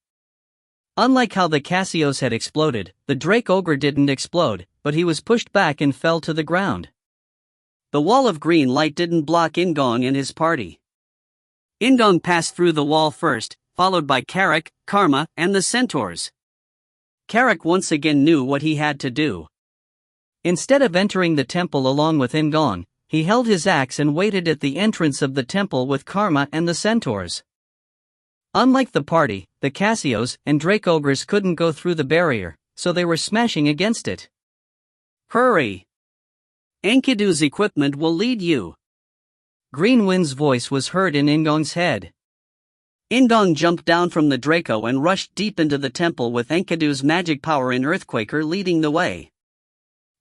Unlike how the Cassios had exploded, the Drake Ogre didn't explode, but he was pushed back and fell to the ground. The wall of green light didn't block In-gong and his party. In-gong passed through the wall first, followed by Carrick, Karma, and the centaurs. Carrick once again knew what he had to do. Instead of entering the temple along with In-gong, he held his axe and waited at the entrance of the temple with Karma and the centaurs. Unlike the party, the Cassios and Drake Ogres couldn't go through the barrier, so they were smashing against it. "Hurry! Enkidu's equipment will lead you." Greenwind's voice was heard in In-gong's head. In-gong jumped down from the Draco and rushed deep into the temple with Enkidu's magic power in Earthquaker leading the way.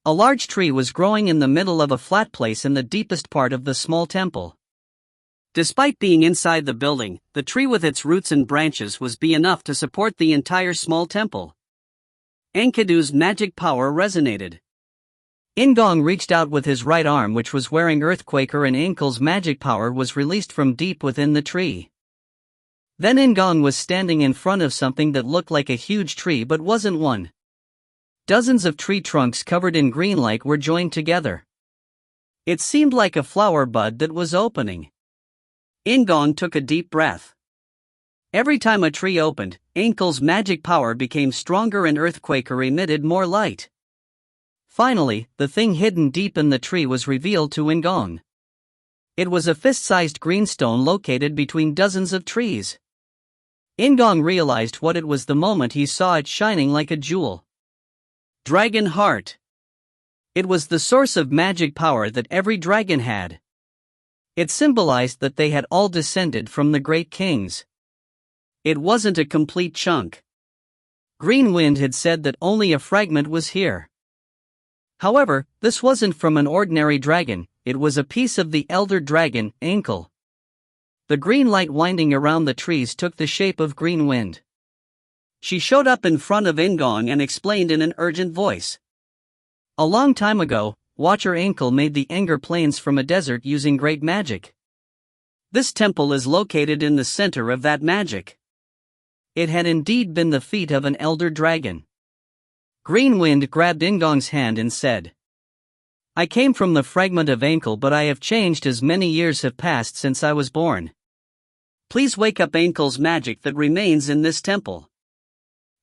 A large tree was growing in the middle of a flat place in the deepest part of the small temple. Despite being inside the building, the tree with its roots and branches was big enough to support the entire small temple. Enkidu's magic power resonated. In-gong reached out with his right arm, which was wearing Earthquaker, and Enkidu's magic power was released from deep within the tree. Then In-gong was standing in front of something that looked like a huge tree but wasn't one. Dozens of tree trunks covered in green light were joined together. It seemed like a flower bud that was opening. In-gong took a deep breath. Every time a tree opened, Enkidu's magic power became stronger and Earthquaker emitted more light. Finally, the thing hidden deep in the tree was revealed to In-gong. It was a fist-sized greenstone located between dozens of trees. In-gong realized what it was the moment he saw it shining like a jewel. Dragon Heart. It was the source of magic power that every dragon had. It symbolized that they had all descended from the great kings. It wasn't a complete chunk. Greenwind had said that only a fragment was here. However, this wasn't from an ordinary dragon, it was a piece of the elder dragon, Ankle. The green light winding around the trees took the shape of Green Wind. She showed up in front of In-gong and explained in an urgent voice. A long time ago, Watcher Ankle made the Anger Plains from a desert using great magic. This temple is located in the center of that magic. It had indeed been the feat of an elder dragon. Green Wind grabbed In-gong's hand and said, I came from the fragment of Ankle, but I have changed as many years have passed since I was born. Please wake up Ankle's magic that remains in this temple.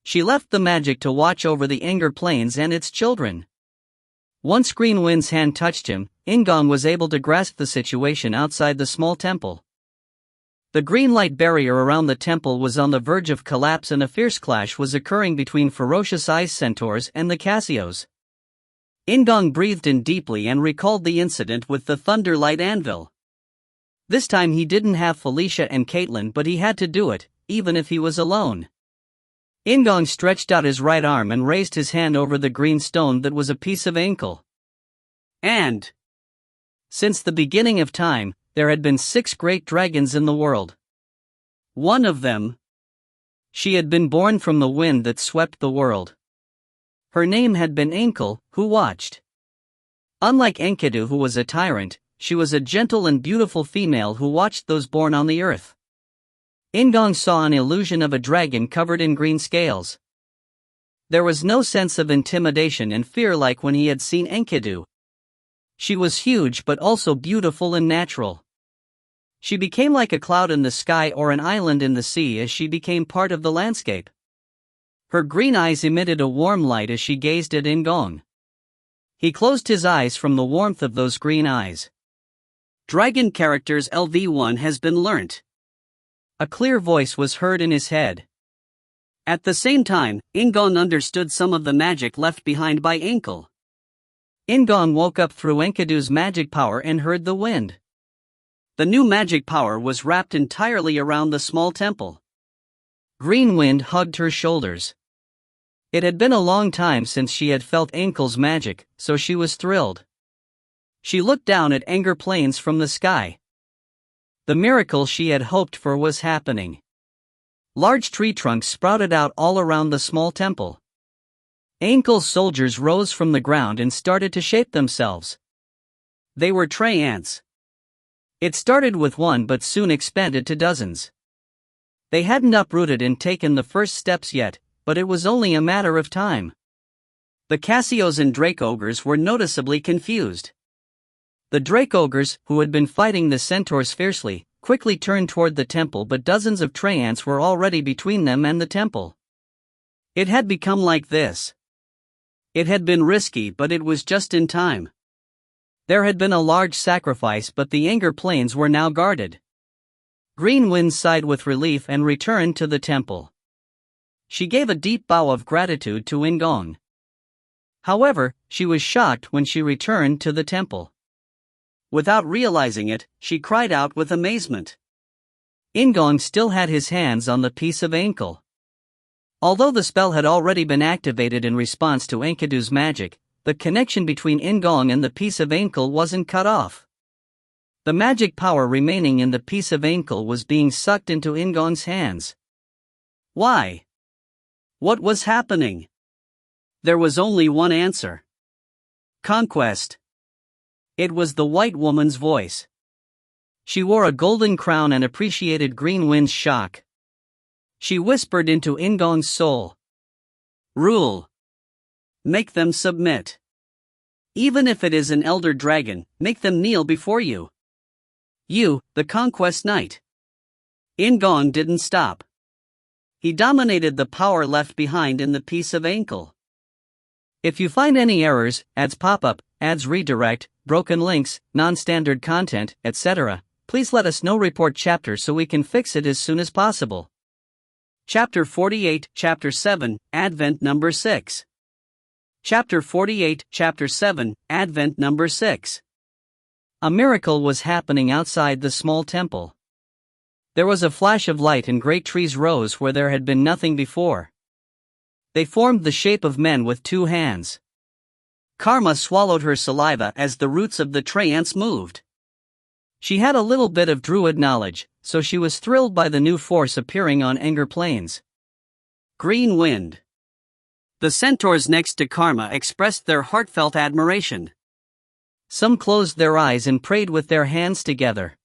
She left the magic to watch over the Anger Plains and its children. Once Green Wind's hand touched him, In-gong was able to grasp the situation outside the small temple. The green light barrier around the temple was on the verge of collapse and a fierce clash was occurring between ferocious ice centaurs and the Cassios. In-gong breathed in deeply and recalled the incident with the Thunderlight Anvil. This time he didn't have Felicia and Caitlin, but he had to do it, even if he was alone. In-gong stretched out his right arm and raised his hand over the green stone that was a piece of Ankle. And since the beginning of time, there had been 6 great dragons in the world. One of them, she had been born from the wind that swept the world. Her name had been Ankle, who watched. Unlike Enkidu, who was a tyrant, she was a gentle and beautiful female who watched those born on the earth. In-gong saw an illusion of a dragon covered in green scales. There was no sense of intimidation and fear like when he had seen Enkidu. She was huge but also beautiful and natural. She became like a cloud in the sky or an island in the sea as she became part of the landscape. Her green eyes emitted a warm light as she gazed at In-gong. He closed his eyes from the warmth of those green eyes. Dragon characters LV1 has been learnt. A clear voice was heard in his head. At the same time, In-gong understood some of the magic left behind by Ankle. In-gong woke up through Enkidu's magic power and heard the wind. The new magic power was wrapped entirely around the small temple. Green Wind hugged her shoulders. It had been a long time since she had felt Ankle's magic, so she was thrilled. She looked down at Anger Plains from the sky. The miracle she had hoped for was happening. Large tree trunks sprouted out all around the small temple. Ankle's soldiers rose from the ground and started to shape themselves. They were tree ants. It started with one but soon expanded to dozens. They hadn't uprooted and taken the first steps yet, but it was only a matter of time. The Cassios and Drake Ogres were noticeably confused. The Drake Ogres, who had been fighting the centaurs fiercely, quickly turned toward the temple, but dozens of tree ants were already between them and the temple. It had become like this. It had been risky, but it was just in time. There had been a large sacrifice, but the Anger Plains were now guarded. Green Wind sighed with relief and returned to the temple. She gave a deep bow of gratitude to In-gong. However, she was shocked when she returned to the temple. Without realizing it, she cried out with amazement. In-gong still had his hands on the piece of Ankle. Although the spell had already been activated in response to Enkidu's magic, the connection between In-gong and the piece of Ankle wasn't cut off. The magic power remaining in the piece of Ankle was being sucked into In-gong's hands. Why? What was happening? There was only one answer. Conquest. It was the white woman's voice. She wore a golden crown and appreciated Green Wind's shock. She whispered into In-gong's soul. Rule. Make them submit. Even if it is an elder dragon, make them kneel before you. You, the Conquest Knight. In-gong didn't stop. He dominated the power left behind in the piece of Ankle. If you find any errors, ads pop up, ads redirect, broken links, non-standard content, etc., please let us know. Report chapter so we can fix it as soon as possible. Chapter 48, Chapter 7, Advent number 6. Chapter 48, Chapter 7, Advent number 6. A miracle was happening outside the small temple. There was a flash of light and great trees rose where there had been nothing before. They formed the shape of men with 2 hands. Karma swallowed her saliva as the roots of the trance moved. She had a little bit of druid knowledge, so she was thrilled by the new force appearing on Anger Plains. Green Wind. The centaurs next to Karma expressed their heartfelt admiration. Some closed their eyes and prayed with their hands together.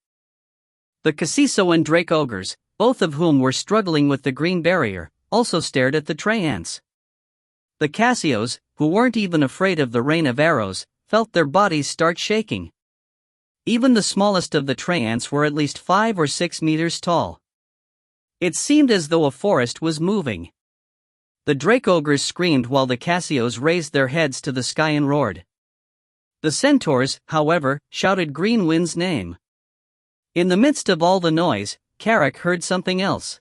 The Casiso and Drake ogres, both of whom were struggling with the green barrier, also stared at the trance. The Cassios, who weren't even afraid of the rain of arrows, felt their bodies start shaking. Even the smallest of the trance were at least 5 or 6 meters tall. It seemed as though a forest was moving. The Drake ogres screamed while the Cassios raised their heads to the sky and roared. The centaurs, however, shouted Green Wind's name. In the midst of all the noise, Carrick heard something else.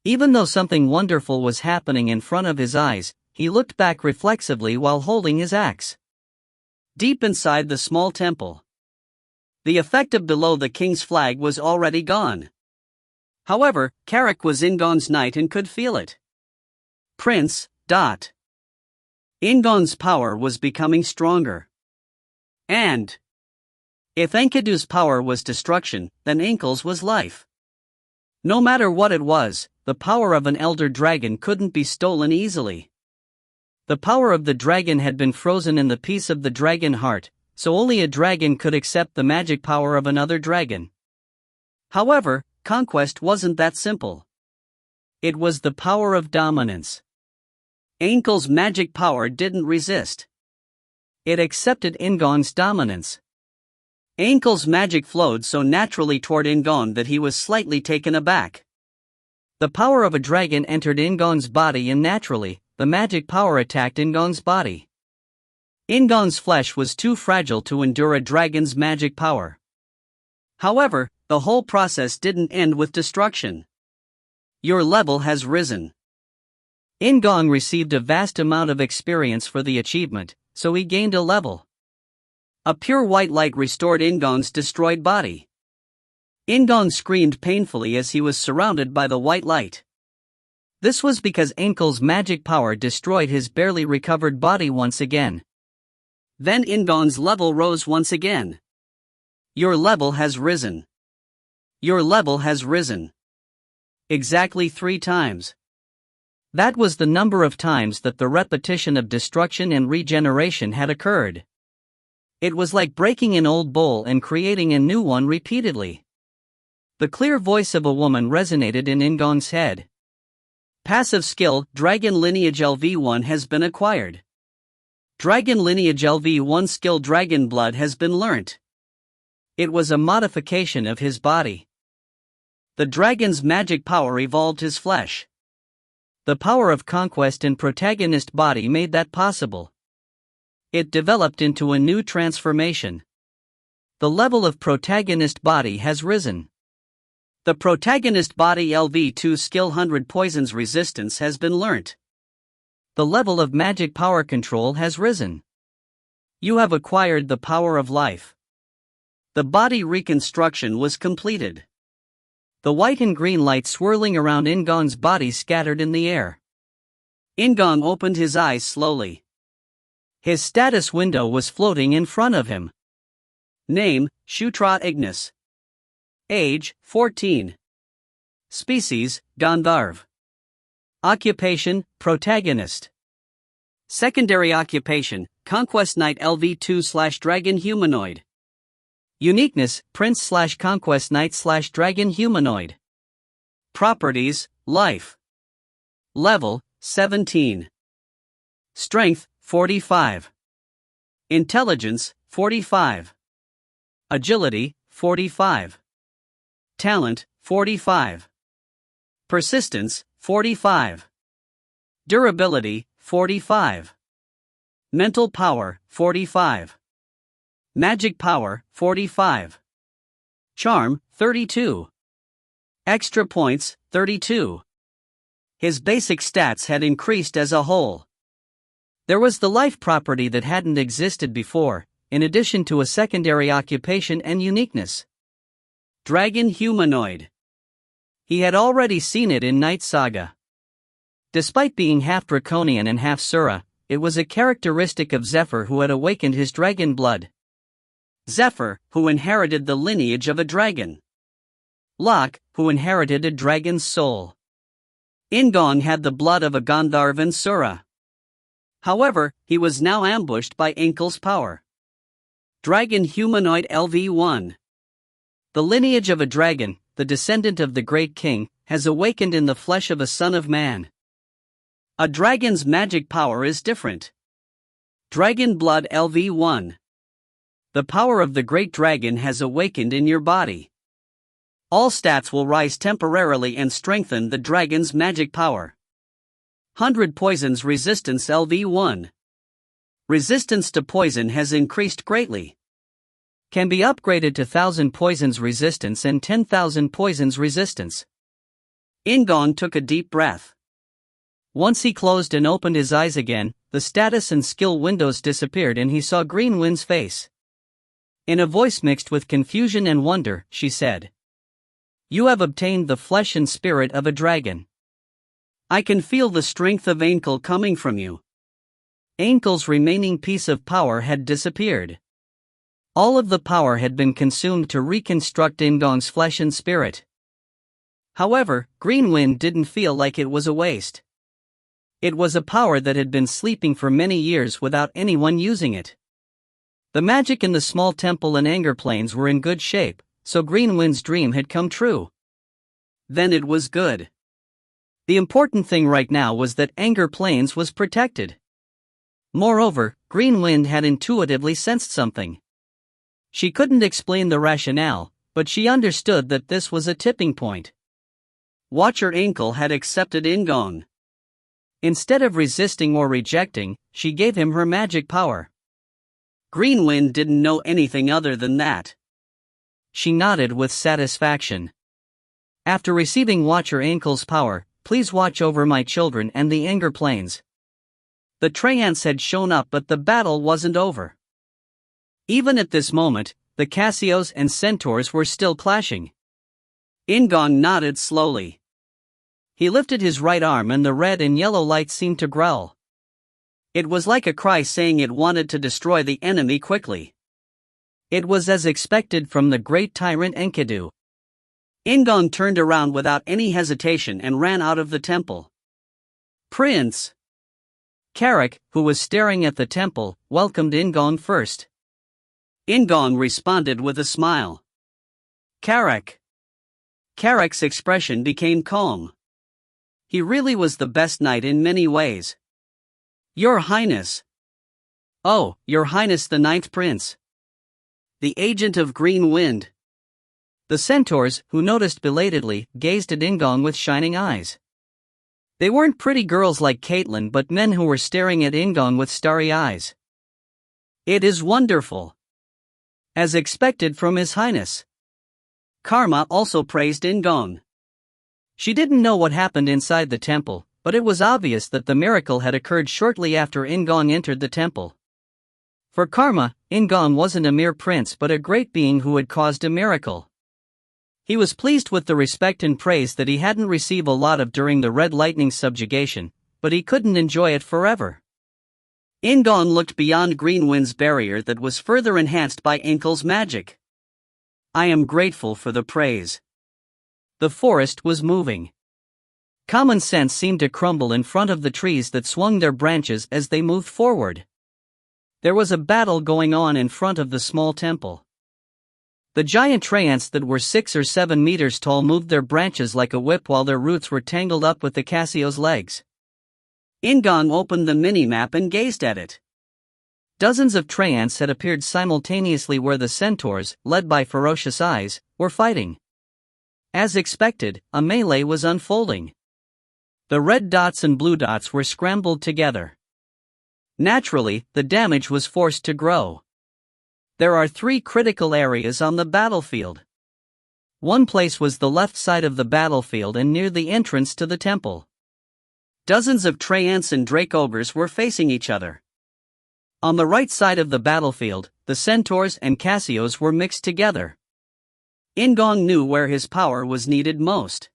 Even though something wonderful was happening in front of his eyes, he looked back reflexively while holding his axe. Deep inside the small temple, the effect of below the king's flag was already gone. However, Carrick was In-gong's knight and could feel it. Prince. In-gong's power was becoming stronger. And if Enkidu's power was destruction, then Enkel's was life. No matter what it was, the power of an elder dragon couldn't be stolen easily. The power of the dragon had been frozen in the piece of the dragon heart, so only a dragon could accept the magic power of another dragon. However, conquest wasn't that simple. It was the power of dominance. Enkel's magic power didn't resist. It accepted In-gong's dominance. Enkel's magic flowed so naturally toward In-gong that he was slightly taken aback. The power of a dragon entered In-gong's body and naturally, the magic power attacked In-gong's body. In-gong's flesh was too fragile to endure a dragon's magic power. However, the whole process didn't end with destruction. Your level has risen. In-gong received a vast amount of experience for the achievement, so he gained a level. A pure white light restored In-gong's destroyed body. In-gong screamed painfully as he was surrounded by the white light. This was because Enkel's magic power destroyed his barely recovered body once again. Then In-gong's level rose once again. Your level has risen. Your level has risen. Exactly 3 times. That was the number of times that the repetition of destruction and regeneration had occurred. It was like breaking an old bowl and creating a new one repeatedly. The clear voice of a woman resonated in In-gong's head. Passive skill, Dragon Lineage LV1 has been acquired. Dragon Lineage LV1 skill Dragon Blood has been learnt. It was a modification of his body. The dragon's magic power evolved his flesh. The power of conquest in protagonist body made that possible. It developed into a new transformation. The level of protagonist body has risen. The protagonist body LV2 skill 100 poisons resistance has been learnt. The level of magic power control has risen. You have acquired the power of life. The body reconstruction was completed. The white and green light swirling around In-gong's body scattered in the air. In-gong opened his eyes slowly. His status window was floating in front of him. Name, Shutra Ignus. Age, 14. Species, Gandharv. Occupation, protagonist. Secondary occupation, Conquest Knight LV2/Dragon Humanoid. Uniqueness, Prince/Conquest Knight/Dragon Humanoid. Properties, Life. Level, 17. Strength, 45. Intelligence, 45. Agility, 45. Talent, 45. Persistence, 45. Durability, 45. Mental power, 45. Magic power, 45. Charm, 32. Extra points, 32. His basic stats had increased as a whole. There was the life property that hadn't existed before, in addition to a secondary occupation and uniqueness. Dragon Humanoid. He had already seen it in Knight Saga. Despite being half draconian and half Sura, it was a characteristic of Zephyr, who had awakened his dragon blood. Zephyr, who inherited the lineage of a dragon. Locke, who inherited a dragon's soul. In-gong had the blood of a Gandharvan Sura. However, he was now ambushed by Enkel's power. Dragon Humanoid LV1. The lineage of a dragon, the descendant of the great king, has awakened in the flesh of a son of man. A dragon's magic power is different. Dragon Blood LV1. The power of the great dragon has awakened in your body. All stats will rise temporarily and strengthen the dragon's magic power. 100 Poisons Resistance LV1. Resistance to poison has increased greatly. Can be upgraded to 1000 Poisons Resistance and 10,000 Poisons Resistance. In-gong took a deep breath. Once he closed and opened his eyes again, the status and skill windows disappeared and he saw Green Wind's face. In a voice mixed with confusion and wonder, she said, "You have obtained the flesh and spirit of a dragon. I can feel the strength of Enkel coming from you." Enkel's remaining piece of power had disappeared. All of the power had been consumed to reconstruct In-gong's flesh and spirit. However, Green Wind didn't feel like it was a waste. It was a power that had been sleeping for many years without anyone using it. The magic in the small temple and anger planes were in good shape, so Green Wind's dream had come true. Then it was good. The important thing right now was that anger planes was protected. Moreover, Green Wind had intuitively sensed something. She couldn't explain the rationale, but she understood that this was a tipping point. Watcher Enkel had accepted In-gong. Instead of resisting or rejecting, she gave him her magic power. Green Wind didn't know anything other than that. She nodded with satisfaction. After receiving Watcher Enkel's power, please watch over my children and the anger planes. The Treants had shown up, but the battle wasn't over. Even at this moment, the Cassios and Centaurs were still clashing. In-gong nodded slowly. He lifted his right arm and the red and yellow light seemed to growl. It was like a cry saying it wanted to destroy the enemy quickly. It was as expected from the great tyrant Enkidu. In-gong turned around without any hesitation and ran out of the temple. "Prince!" Carrick, who was staring at the temple, welcomed In-gong first. In-gong responded with a smile. "Carrick." Carrick's expression became calm. He really was the best knight in many ways. "Your Highness." "Oh, Your Highness the Ninth Prince." The agent of Green Wind. The centaurs, who noticed belatedly, gazed at In-gong with shining eyes. They weren't pretty girls like Caitlin, but men who were staring at In-gong with starry eyes. "It is wonderful." As expected from His Highness. Karma also praised In-gong. She didn't know what happened inside the temple, but it was obvious that the miracle had occurred shortly after In-gong entered the temple. For Karma, In-gong wasn't a mere prince but a great being who had caused a miracle. He was pleased with the respect and praise that he hadn't received a lot of during the Red Lightning subjugation, but he couldn't enjoy it forever. In-gong looked beyond Green Wind's barrier that was further enhanced by Enkel's magic. "I am grateful for the praise." The forest was moving. Common sense seemed to crumble in front of the trees that swung their branches as they moved forward. There was a battle going on in front of the small temple. The giant Treants that were 6 or 7 meters tall moved their branches like a whip while their roots were tangled up with the Cassio's legs. In-gong opened the minimap and gazed at it. Dozens of Treants had appeared simultaneously where the centaurs, led by ferocious eyes, were fighting. As expected, a melee was unfolding. The red dots and blue dots were scrambled together. Naturally, the damage was forced to grow. There are 3 critical areas on the battlefield. One place was the left side of the battlefield and near the entrance to the temple. Dozens of Treants and Drake Ogres were facing each other. On the right side of the battlefield, the centaurs and Cassios were mixed together. In-gong knew where his power was needed most.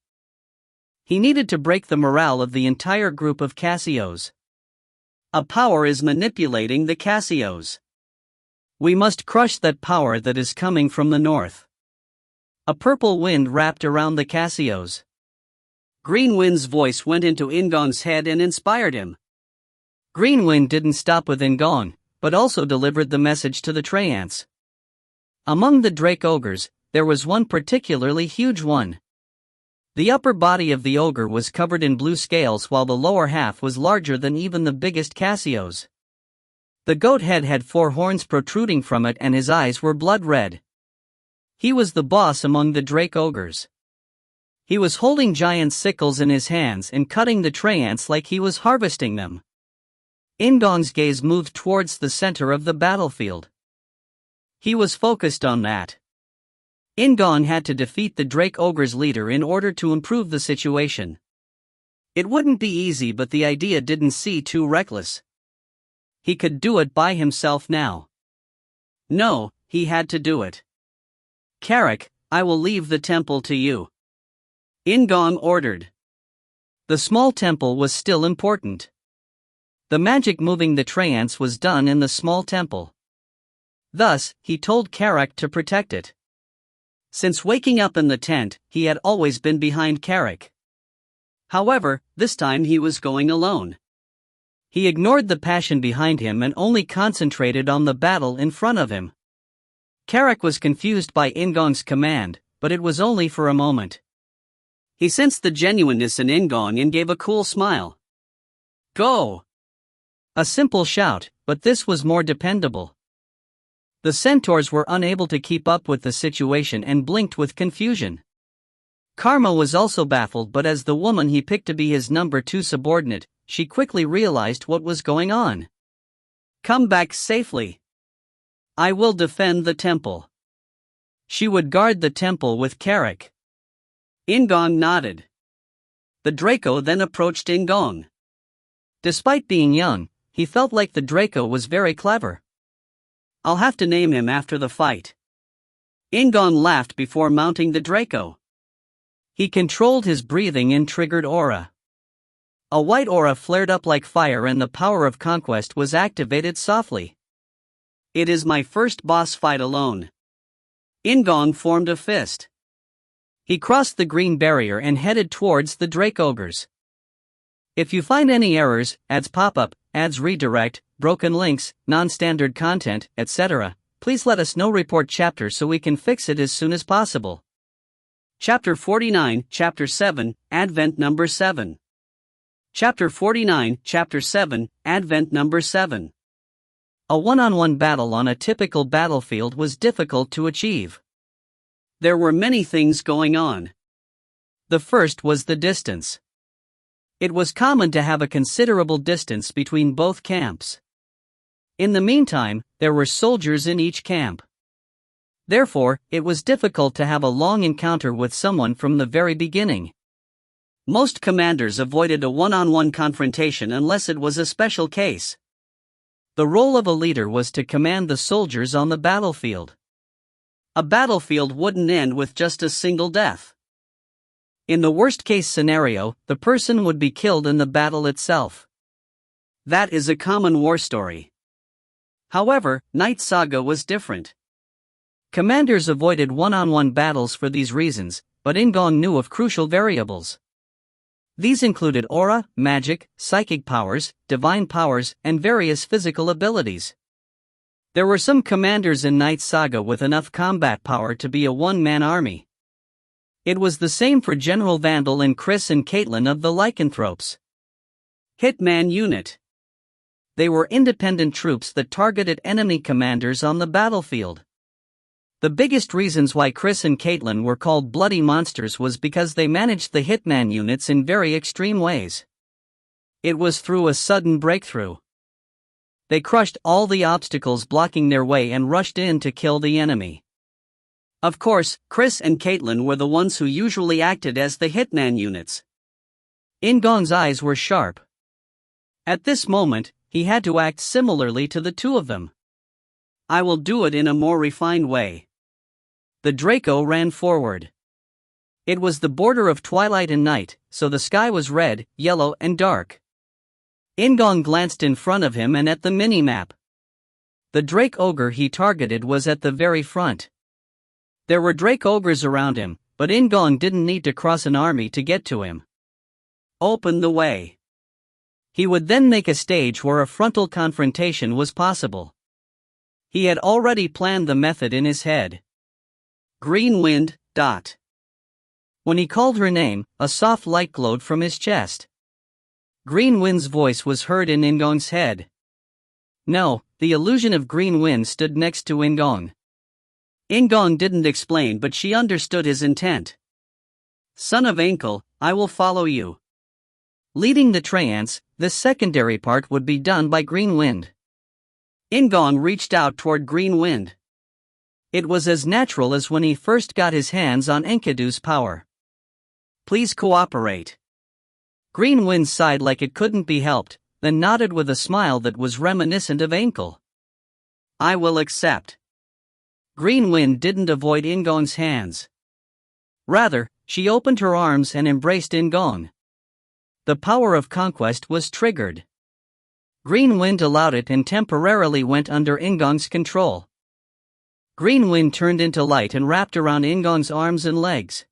He needed to break the morale of the entire group of Cassios. A power is manipulating the Casios. We must crush that power that is coming from the north. A purple wind wrapped around the Casios. Green Wind's voice went into In-gong's head and inspired him. Green Wind didn't stop with In-gong, but also delivered the message to the Treants. Among the Drake Ogres, there was one particularly huge one. The upper body of the ogre was covered in blue scales while the lower half was larger than even the biggest Casios. The goat head had 4 horns protruding from it and his eyes were blood red. He was the boss among the Drake Ogres. He was holding giant sickles in his hands and cutting the Treants like he was harvesting them. In-gong's gaze moved towards the center of the battlefield. He was focused on that. In-gong had to defeat the Drake Ogre's leader in order to improve the situation. It wouldn't be easy, but the idea didn't seem too reckless. He could do it by himself now. No, he had to do it. Carrick, I will leave the temple to you. In-gong ordered. The small temple was still important. The magic moving the Treants was done in the small temple. Thus, he told Carrick to protect it. Since waking up in the tent, he had always been behind Carrick. However, this time he was going alone. He ignored the passion behind him and only concentrated on the battle in front of him. Carrick was confused by In-gong's command, but it was only for a moment. He sensed the genuineness in In-gong and gave a cool smile. Go! A simple shout, but this was more dependable. The centaurs were unable to keep up with the situation and blinked with confusion. Karma was also baffled, but as the woman he picked to be his number 2 subordinate, she quickly realized what was going on. Come back safely. I will defend the temple. She would guard the temple with Carrick. In-gong nodded. The Draco then approached In-gong. Despite being young, he felt like the Draco was very clever. I'll have to name him after the fight. In-gong laughed before mounting the Draco. He controlled his breathing and triggered aura. A white aura flared up like fire and the power of conquest was activated softly. It is my first boss fight alone. In-gong formed a fist. He crossed the green barrier and headed towards the Drake Ogres. If you find any errors, ads pop up, ads redirect, broken links, non-standard content, etc., please let us know. Report chapter so we can fix it as soon as possible. Chapter 49, Chapter 7, Advent Number 7. Chapter 49, Chapter 7, Advent Number 7. A one-on-one battle on a typical battlefield was difficult to achieve. There were many things going on. The first was the distance. It was common to have a considerable distance between both camps. In the meantime, there were soldiers in each camp. Therefore, it was difficult to have a long encounter with someone from the very beginning. Most commanders avoided a one-on-one confrontation unless it was a special case. The role of a leader was to command the soldiers on the battlefield. A battlefield wouldn't end with just a single death. In the worst-case scenario, the person would be killed in the battle itself. That is a common war story. However, Knight Saga was different. Commanders avoided one-on-one battles for these reasons, but In-gong knew of crucial variables. These included aura, magic, psychic powers, divine powers, and various physical abilities. There were some commanders in Knight Saga with enough combat power to be a one-man army. It was the same for General Vandal and Chris and Caitlin of the Lycanthropes. Hitman Unit. They were independent troops that targeted enemy commanders on the battlefield. The biggest reasons why Chris and Caitlin were called bloody monsters was because they managed the Hitman units in very extreme ways. It was through a sudden breakthrough. They crushed all the obstacles blocking their way and rushed in to kill the enemy. Of course, Chris and Caitlin were the ones who usually acted as the Hitman units. In-gong's eyes were sharp. At this moment, he had to act similarly to the two of them. I will do it in a more refined way. The Draco ran forward. It was the border of twilight and night, so the sky was red, yellow, and dark. In-gong glanced in front of him and at the mini-map. The Drake Ogre he targeted was at the very front. There were Drake Ogres around him, but In-gong didn't need to cross an army to get to him. Open the way. He would then make a stage where a frontal confrontation was possible. He had already planned the method in his head. Green Wind. When he called her name, a soft light glowed from his chest. Green Wind's voice was heard in In-gong's head. No, the illusion of Green Wind stood next to In-gong. In-gong didn't explain, but she understood his intent. Son of Ankle, I will follow you. Leading the trance, this secondary part would be done by Green Wind. In-gong reached out toward Green Wind. It was as natural as when he first got his hands on Enkidu's power. Please cooperate. Green Wind sighed like it couldn't be helped, then nodded with a smile that was reminiscent of Ankle. I will accept. Green Wind didn't avoid In-gong's hands. Rather, she opened her arms and embraced In-gong. The power of conquest was triggered. Green Wind allowed it and temporarily went under In-gong's control. Green Wind turned into light and wrapped around In-gong's arms and legs.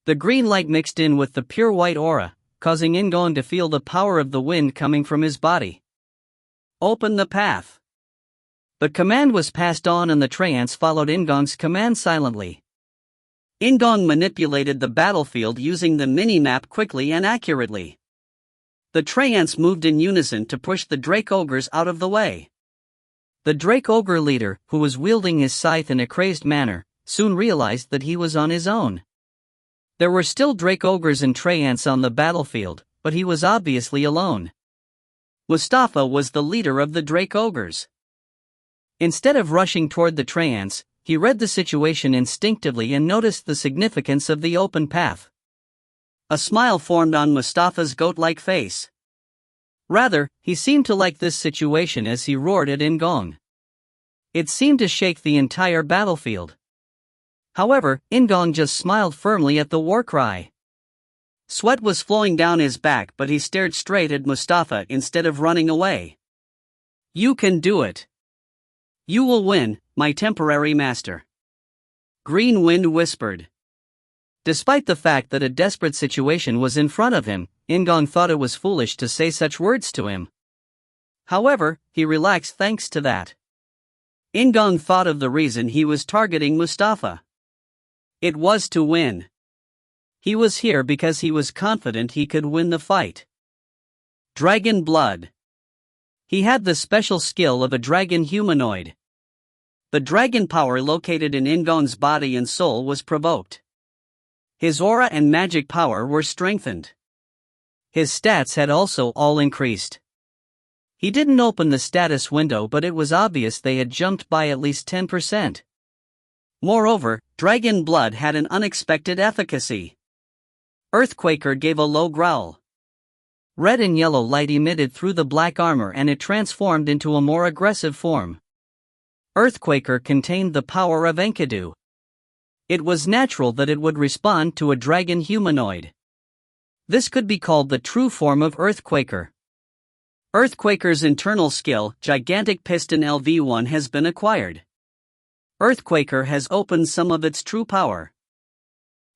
The green light mixed in with the pure white aura, causing In-gong to feel the power of the wind coming from his body. Open the path. The command was passed on and the trance followed In-gong's command silently. In-gong manipulated the battlefield using the mini-map quickly and accurately. The trance moved in unison to push the Drake Ogres out of the way. The Drake Ogre leader, who was wielding his scythe in a crazed manner, soon realized that he was on his own. There were still Drake Ogres and trance on the battlefield, but he was obviously alone. Mustafa was the leader of the Drake Ogres. Instead of rushing toward the trance, he read the situation instinctively and noticed the significance of the open path. A smile formed on Mustafa's goat-like face. Rather, he seemed to like this situation as he roared at In-gong. It seemed to shake the entire battlefield. However, In-gong just smiled firmly at the war cry. Sweat was flowing down his back, but he stared straight at Mustafa instead of running away. You can do it. You will win, my temporary master. Green Wind whispered. Despite the fact that a desperate situation was in front of him, In-gong thought it was foolish to say such words to him. However, he relaxed thanks to that. In-gong thought of the reason he was targeting Mustafa. It was to win. He was here because he was confident he could win the fight. Dragon Blood. He had the special skill of a dragon humanoid. The dragon power located in In-gong's body and soul was provoked. His aura and magic power were strengthened. His stats had also all increased. He didn't open the status window, but it was obvious they had jumped by at least 10%. Moreover, Dragon Blood had an unexpected efficacy. Earthquaker gave a low growl. Red and yellow light emitted through the black armor and it transformed into a more aggressive form. Earthquaker contained the power of Enkidu. It was natural that it would respond to a dragon humanoid. This could be called the true form of Earthquaker. Earthquaker's internal skill, Gigantic Piston LV1, has been acquired. Earthquaker has opened some of its true power.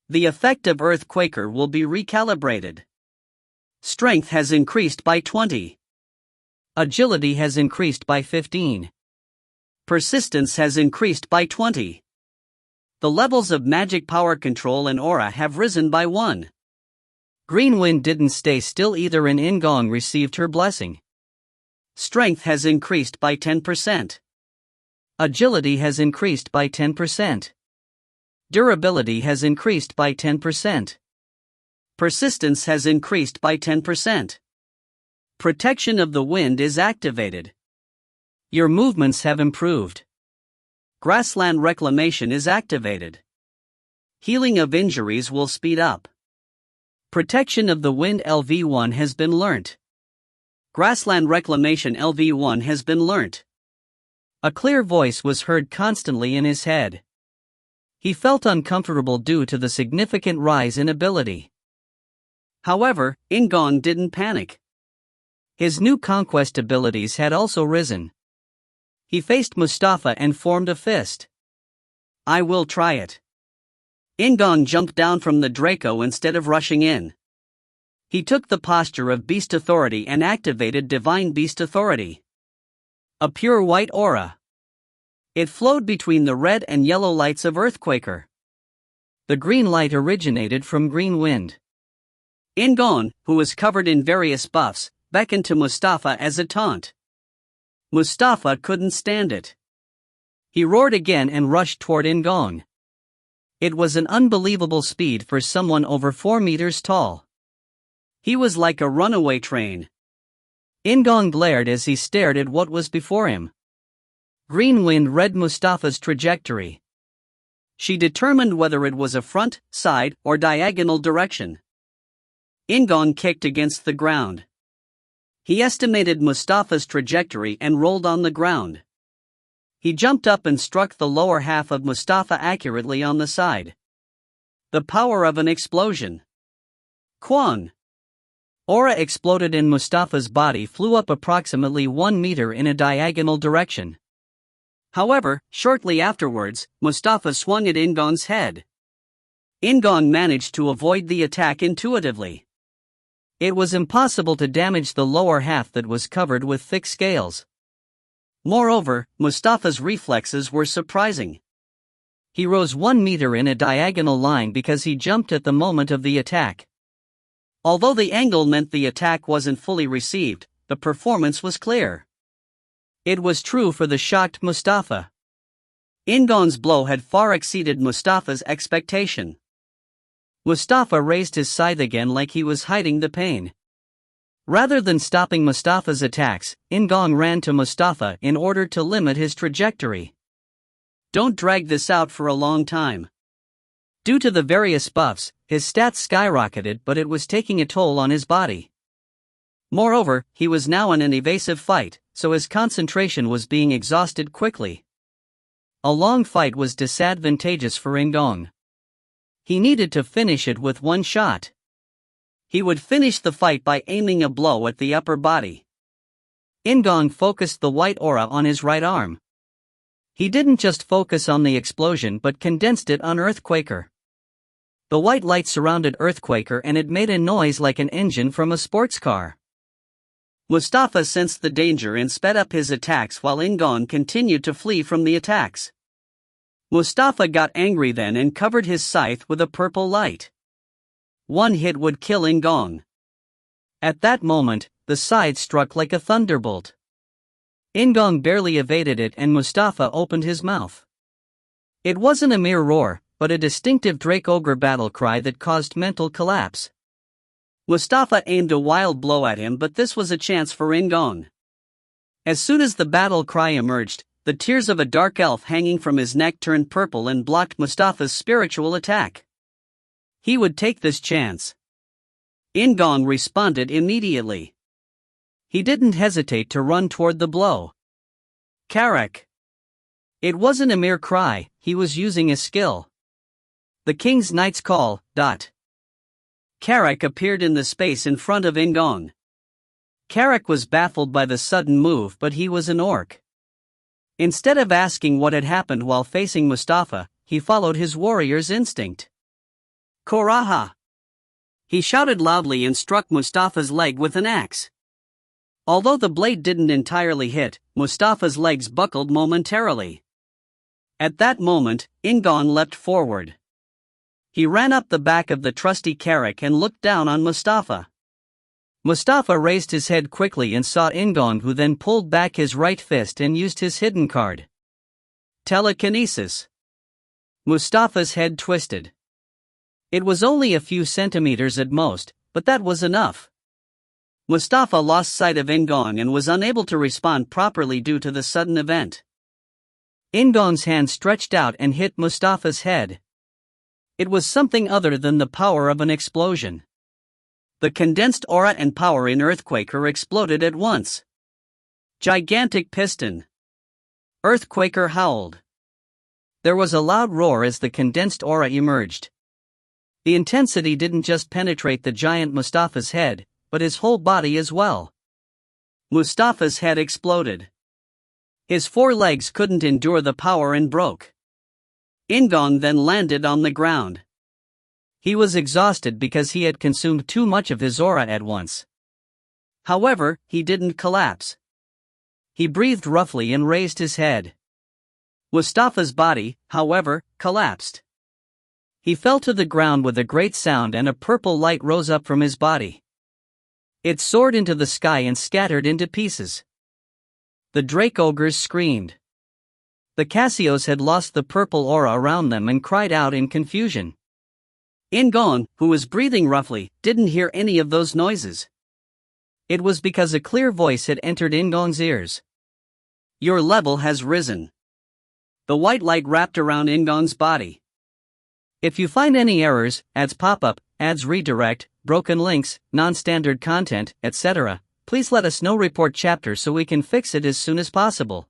The effect of Earthquaker will be recalibrated. Strength has increased by 20. Agility has increased by 15. Persistence has increased by 20. The levels of magic power control and aura have risen by 1. Green Wind didn't stay still either and In-gong received her blessing. Strength has increased by 10%. Agility has increased by 10%. Durability has increased by 10%. Persistence has increased by 10%. Protection of the wind is activated. Your movements have improved. Grassland reclamation is activated. Healing of injuries will speed up. Protection of the wind LV1 has been learnt. Grassland reclamation LV1 has been learnt. A clear voice was heard constantly in his head. He felt uncomfortable due to the significant rise in ability. However, In-gong didn't panic. His new conquest abilities had also risen. He faced Mustafa and formed a fist. "I will try it." In-gong jumped down from the Draco instead of rushing in. He took the posture of Beast Authority and activated Divine Beast Authority. A pure white aura. It flowed between the red and yellow lights of Earthquaker. The green light originated from Green Wind. In-gong, who was covered in various buffs, beckoned to Mustafa as a taunt. Mustafa couldn't stand it. He roared again and rushed toward In-gong. It was an unbelievable speed for someone over 4 meters tall. He was like a runaway train. In-gong glared as he stared at what was before him. Green Wind read Mustafa's trajectory. She determined whether it was a front, side, or diagonal direction. In-gong kicked against the ground. He estimated Mustafa's trajectory and rolled on the ground. He jumped up and struck the lower half of Mustafa accurately on the side. The power of an explosion. Kwang! Aura exploded and Mustafa's body flew up approximately 1 meter in a diagonal direction. However, shortly afterwards, Mustafa swung at In-gong's head. In-gong managed to avoid the attack intuitively. It was impossible to damage the lower half that was covered with thick scales. Moreover, Mustafa's reflexes were surprising. He rose 1 meter in a diagonal line because he jumped at the moment of the attack. Although the angle meant the attack wasn't fully received, the performance was clear. It was true for the shocked Mustafa. In-gong's blow had far exceeded Mustafa's expectation. Mustafa raised his scythe again like he was hiding the pain. Rather than stopping Mustafa's attacks, In-gong ran to Mustafa in order to limit his trajectory. "Don't drag this out for a long time." Due to the various buffs, his stats skyrocketed, but it was taking a toll on his body. Moreover, he was now in an evasive fight, so his concentration was being exhausted quickly. A long fight was disadvantageous for In-gong. He needed to finish it with one shot. He would finish the fight by aiming a blow at the upper body. In-gong focused the white aura on his right arm. He didn't just focus on the explosion but condensed it on Earthquaker. The white light surrounded Earthquaker and it made a noise like an engine from a sports car. Mustafa sensed the danger and sped up his attacks while In-gong continued to flee from the attacks. Mustafa got angry then and covered his scythe with a purple light. One hit would kill In-gong. At that moment, the scythe struck like a thunderbolt. In-gong barely evaded it and Mustafa opened his mouth. It wasn't a mere roar, but a distinctive Drake-Ogre battle cry that caused mental collapse. Mustafa aimed a wild blow at him, but this was a chance for In-gong. As soon as the battle cry emerged, the tears of a dark elf hanging from his neck turned purple and blocked Mustafa's spiritual attack. He would take this chance. In-gong responded immediately. He didn't hesitate to run toward the blow. Karak. It wasn't a mere cry, he was using a skill. The King's Knight's Call. Karak appeared in the space in front of In-gong. Karak was baffled by the sudden move, but he was an orc. Instead of asking what had happened while facing Mustafa, he followed his warrior's instinct. Koraha! He shouted loudly and struck Mustafa's leg with an axe. Although the blade didn't entirely hit, Mustafa's legs buckled momentarily. At that moment, In-gong leapt forward. He ran up the back of the trusty Karak and looked down on Mustafa. Mustafa raised his head quickly and saw In-gong, who then pulled back his right fist and used his hidden card. Telekinesis. Mustafa's head twisted. It was only a few centimeters at most, but that was enough. Mustafa lost sight of In-gong and was unable to respond properly due to the sudden event. In-gong's hand stretched out and hit Mustafa's head. It was something other than the power of an explosion. The condensed aura and power in Earthquaker exploded at once. Gigantic piston. Earthquaker howled. There was a loud roar as the condensed aura emerged. The intensity didn't just penetrate the giant Mustafa's head, but his whole body as well. Mustafa's head exploded. His four legs couldn't endure the power and broke. In-gong then landed on the ground. He was exhausted because he had consumed too much of his aura at once. However, he didn't collapse. He breathed roughly and raised his head. Mustafa's body, however, collapsed. He fell to the ground with a great sound and a purple light rose up from his body. It soared into the sky and scattered into pieces. The Drake Ogres screamed. The Cassios had lost the purple aura around them and cried out in confusion. In-gong, who was breathing roughly, didn't hear any of those noises. It was because a clear voice had entered In-gong's ears. Your level has risen. The white light wrapped around In-gong's body. If you find any errors, ads pop up, ads redirect, broken links, non-standard content, etc., please let us know. Report chapter so we can fix it as soon as possible.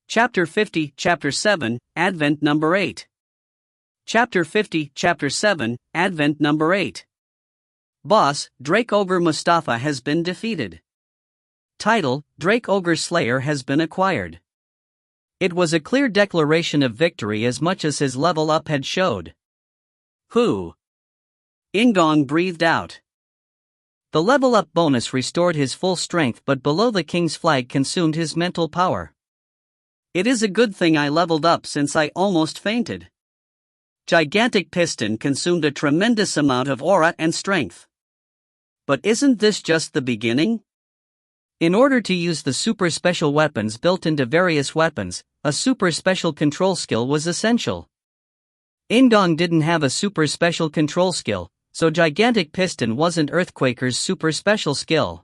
Chapter 50, Chapter 7, Advent Number 8. Chapter 50, Chapter 7, Advent Number 8. Boss, Drake Ogre Mustafa has been defeated. Title, Drake Ogre Slayer has been acquired. It was a clear declaration of victory as much as his level up had showed. Who? In-gong breathed out. The level up bonus restored his full strength, but below the king's flag consumed his mental power. It is a good thing I leveled up since I almost fainted. Gigantic Piston consumed a tremendous amount of aura and strength. But isn't this just the beginning? In order to use the super special weapons built into various weapons, a super special control skill was essential. In-gong didn't have a super special control skill, so Gigantic Piston wasn't Earthquaker's super special skill.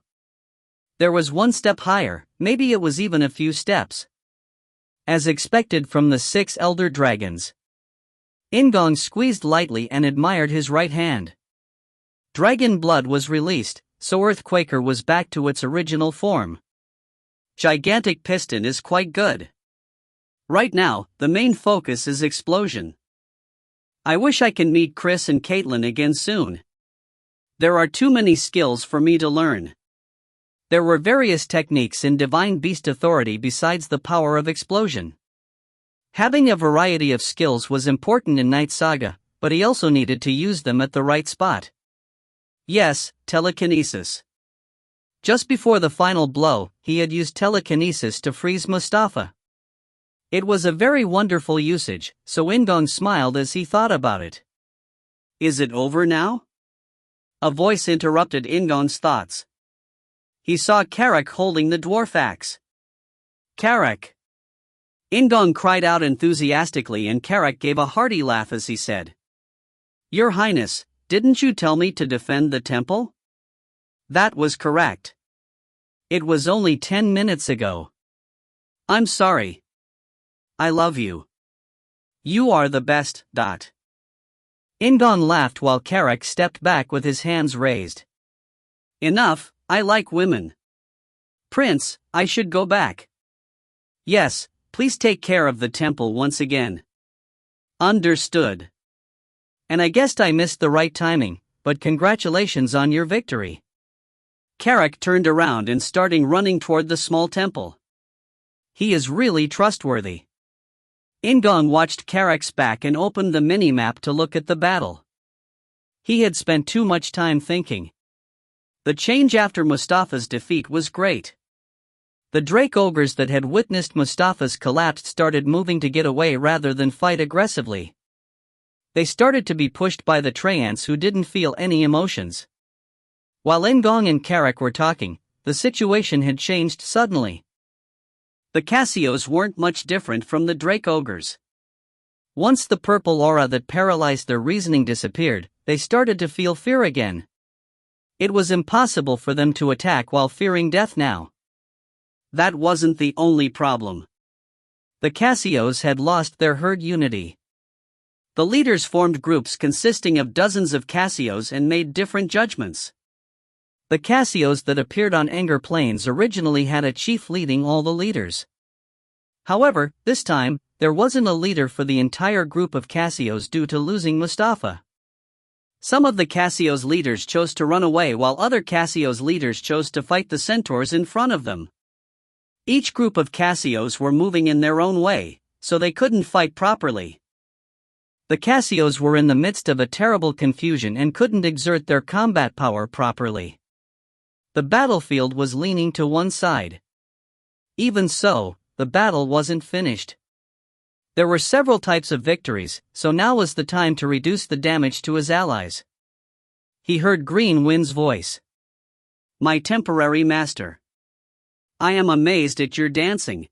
There was one step higher, maybe it was even a few steps. As expected from the 6 Elder Dragons. In-gong squeezed lightly and admired his right hand. Dragon blood was released, so Earthquaker was back to its original form. Gigantic Piston is quite good. Right now, the main focus is explosion. I wish I can meet Chris and Caitlin again soon. There are too many skills for me to learn. There were various techniques in Divine Beast Authority besides the power of explosion. Having a variety of skills was important in Knight Saga, but he also needed to use them at the right spot. Yes, telekinesis. Just before the final blow, he had used telekinesis to freeze Mustafa. It was a very wonderful usage, so In-gong smiled as he thought about it. Is it over now? A voice interrupted In-gong's thoughts. He saw Carrick holding the dwarf axe. Carrick! In-gong cried out enthusiastically and Carrick gave a hearty laugh as he said, Your Highness, didn't you tell me to defend the temple? That was correct. It was only 10 minutes ago. I'm sorry. I love you. You are the best. In-gong laughed while Carrick stepped back with his hands raised. Enough, I like women. Prince, I should go back. Yes, please take care of the temple once again. Understood. And I guessed I missed the right timing, but congratulations on your victory. Carrick turned around and started running toward the small temple. He is really trustworthy. In-gong watched Carrick's back and opened the mini-map to look at the battle. He had spent too much time thinking. The change after Mustafa's defeat was great. The Drake Ogres that had witnessed Mustafa's collapse started moving to get away rather than fight aggressively. They started to be pushed by the Treants who didn't feel any emotions. While In-gong and Carrick were talking, the situation had changed suddenly. The Cassios weren't much different from the Drake Ogres. Once the purple aura that paralyzed their reasoning disappeared, they started to feel fear again. It was impossible for them to attack while fearing death now. That wasn't the only problem. The Cassios had lost their herd unity. The leaders formed groups consisting of dozens of Cassios and made different judgments. The Cassios that appeared on Anger Plains originally had a chief leading all the leaders. However, this time, there wasn't a leader for the entire group of Cassios due to losing Mustafa. Some of the Cassio's leaders chose to run away while other Cassio's leaders chose to fight the centaurs in front of them. Each group of Cassios were moving in their own way, so they couldn't fight properly. The Cassios were in the midst of a terrible confusion and couldn't exert their combat power properly. The battlefield was leaning to one side. Even so, the battle wasn't finished. There were several types of victories, so now was the time to reduce the damage to his allies. He heard Green Wind's voice. "My temporary master. I am amazed at your dancing.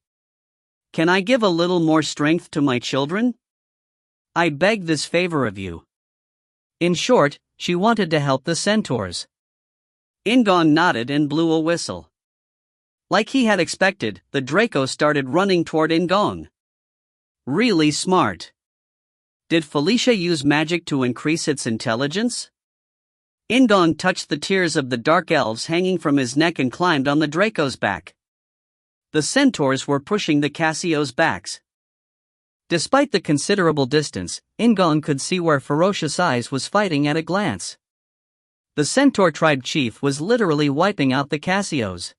Can I give a little more strength to my children? I beg this favor of you." In short, she wanted to help the centaurs. In-gong nodded and blew a whistle. Like he had expected, the Draco started running toward In-gong. Really smart. Did Felicia use magic to increase its intelligence? In-gong touched the tears of the dark elves hanging from his neck and climbed on the Draco's back. The centaurs were pushing the Cassio's backs. Despite the considerable distance, In-gong could see where Ferocious Eyes was fighting at a glance. The centaur tribe chief was literally wiping out the Cassios.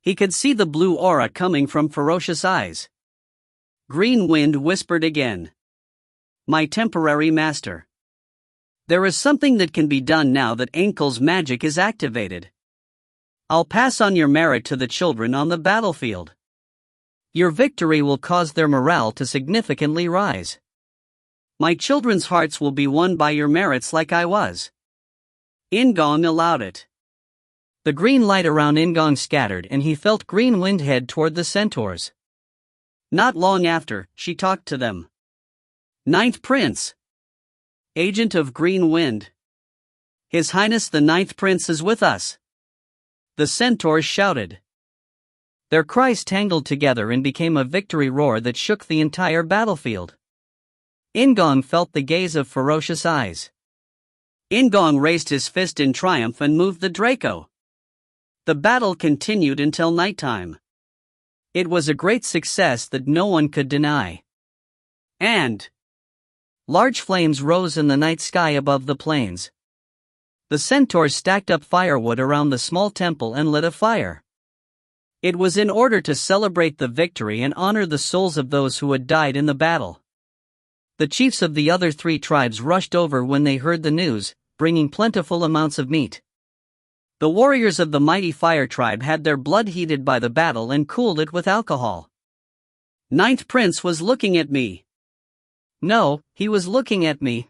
He could see the blue aura coming from Ferocious Eyes. Green Wind whispered again. "My temporary master. There is something that can be done now that Ankel's magic is activated. I'll pass on your merit to the children on the battlefield. Your victory will cause their morale to significantly rise. My children's hearts will be won by your merits like I was." In-gong allowed it. The green light around In-gong scattered and he felt Green Wind head toward the centaurs. Not long after, she talked to them. "Ninth Prince. Agent of Green Wind. His Highness the Ninth Prince is with us." The centaurs shouted. Their cries tangled together and became a victory roar that shook the entire battlefield. In-gong felt the gaze of Ferocious Eyes. In-gong raised his fist in triumph and moved the Draco. The battle continued until nighttime. It was a great success that no one could deny. And large flames rose in the night sky above the plains. The centaurs stacked up firewood around the small temple and lit a fire. It was in order to celebrate the victory and honor the souls of those who had died in the battle. The chiefs of the other three tribes rushed over when they heard the news, bringing plentiful amounts of meat. The warriors of the mighty fire tribe had their blood heated by the battle and cooled it with alcohol. Ninth Prince was looking at me. No, he was looking at me.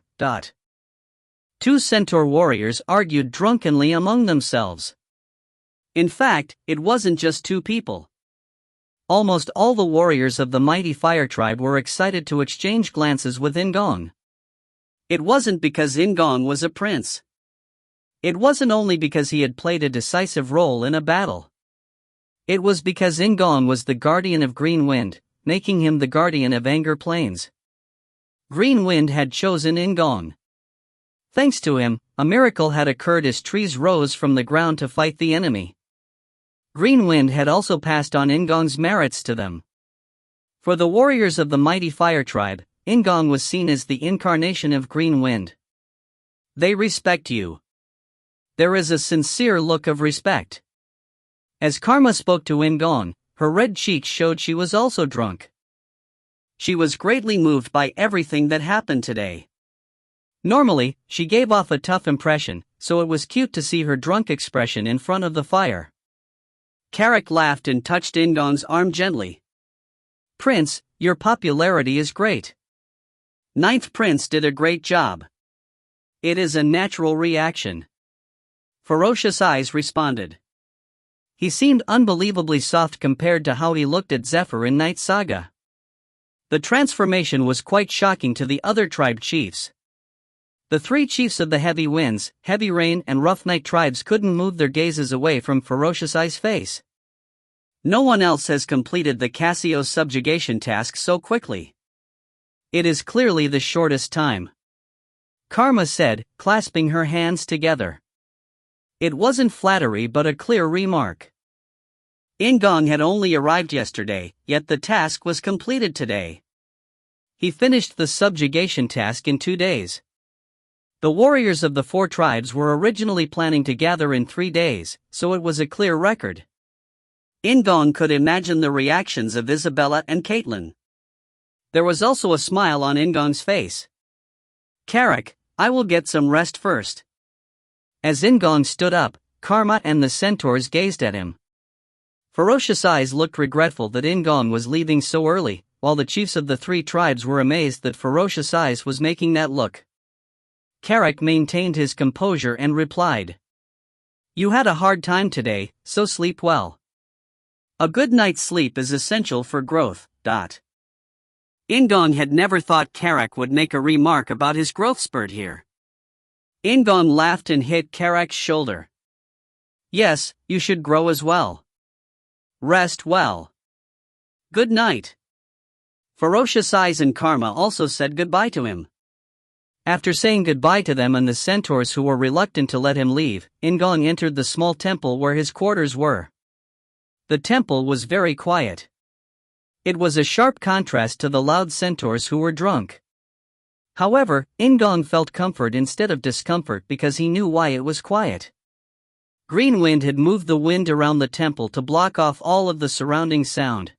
Two centaur warriors argued drunkenly among themselves. In fact, it wasn't just two people. Almost all the warriors of the mighty fire tribe were excited to exchange glances with In-gong. It wasn't because In-gong was a prince. It wasn't only because he had played a decisive role in a battle. It was because In-gong was the guardian of Green Wind, making him the guardian of Anger Plains. Green Wind had chosen In-gong. Thanks to him, a miracle had occurred as trees rose from the ground to fight the enemy. Green Wind had also passed on In-gong's merits to them. For the warriors of the mighty fire tribe, In-gong was seen as the incarnation of Green Wind. They respect you. There is a sincere look of respect. As Karma spoke to In-gong, her red cheeks showed she was also drunk. She was greatly moved by everything that happened today. Normally, she gave off a tough impression, so it was cute to see her drunk expression in front of the fire. Carrick laughed and touched In-gong's arm gently. "Prince, your popularity is great. Ninth Prince did a great job. It is a natural reaction." Ferocious Eyes responded. He seemed unbelievably soft compared to how he looked at Zephyr in Knight Saga. The transformation was quite shocking to the other tribe chiefs. The three chiefs of the Heavy Winds, Heavy Rain and Rough Night tribes couldn't move their gazes away from Ferocious Eye's face. No one else has completed the Cassio's subjugation task so quickly. It is clearly the shortest time. Karma said, clasping her hands together. It wasn't flattery but a clear remark. In-gong had only arrived yesterday, yet the task was completed today. He finished the subjugation task in 2 days. The warriors of the 4 tribes were originally planning to gather in 3 days, so it was a clear record. In-gong could imagine the reactions of Isabella and Caitlin. There was also a smile on In-gong's face. "Carrick, I will get some rest first." As In-gong stood up, Karma and the centaurs gazed at him. Ferocious Eyes looked regretful that In-gong was leaving so early, while the chiefs of the 3 tribes were amazed that Ferocious Eyes was making that look. Carrick maintained his composure and replied, "You had a hard time today, so sleep well. A good night's sleep is essential for growth." In-gong had never thought Carrick would make a remark about his growth spurt here. In-gong laughed and hit Carrick's shoulder. "Yes, you should grow as well. Rest well. Good night." Ferocious Eyes and Karma also said goodbye to him. After saying goodbye to them and the centaurs who were reluctant to let him leave, In-gong entered the small temple where his quarters were. The temple was very quiet. It was a sharp contrast to the loud centaurs who were drunk. However, In-gong felt comfort instead of discomfort because he knew why it was quiet. Green Wind had moved the wind around the temple to block off all of the surrounding sound.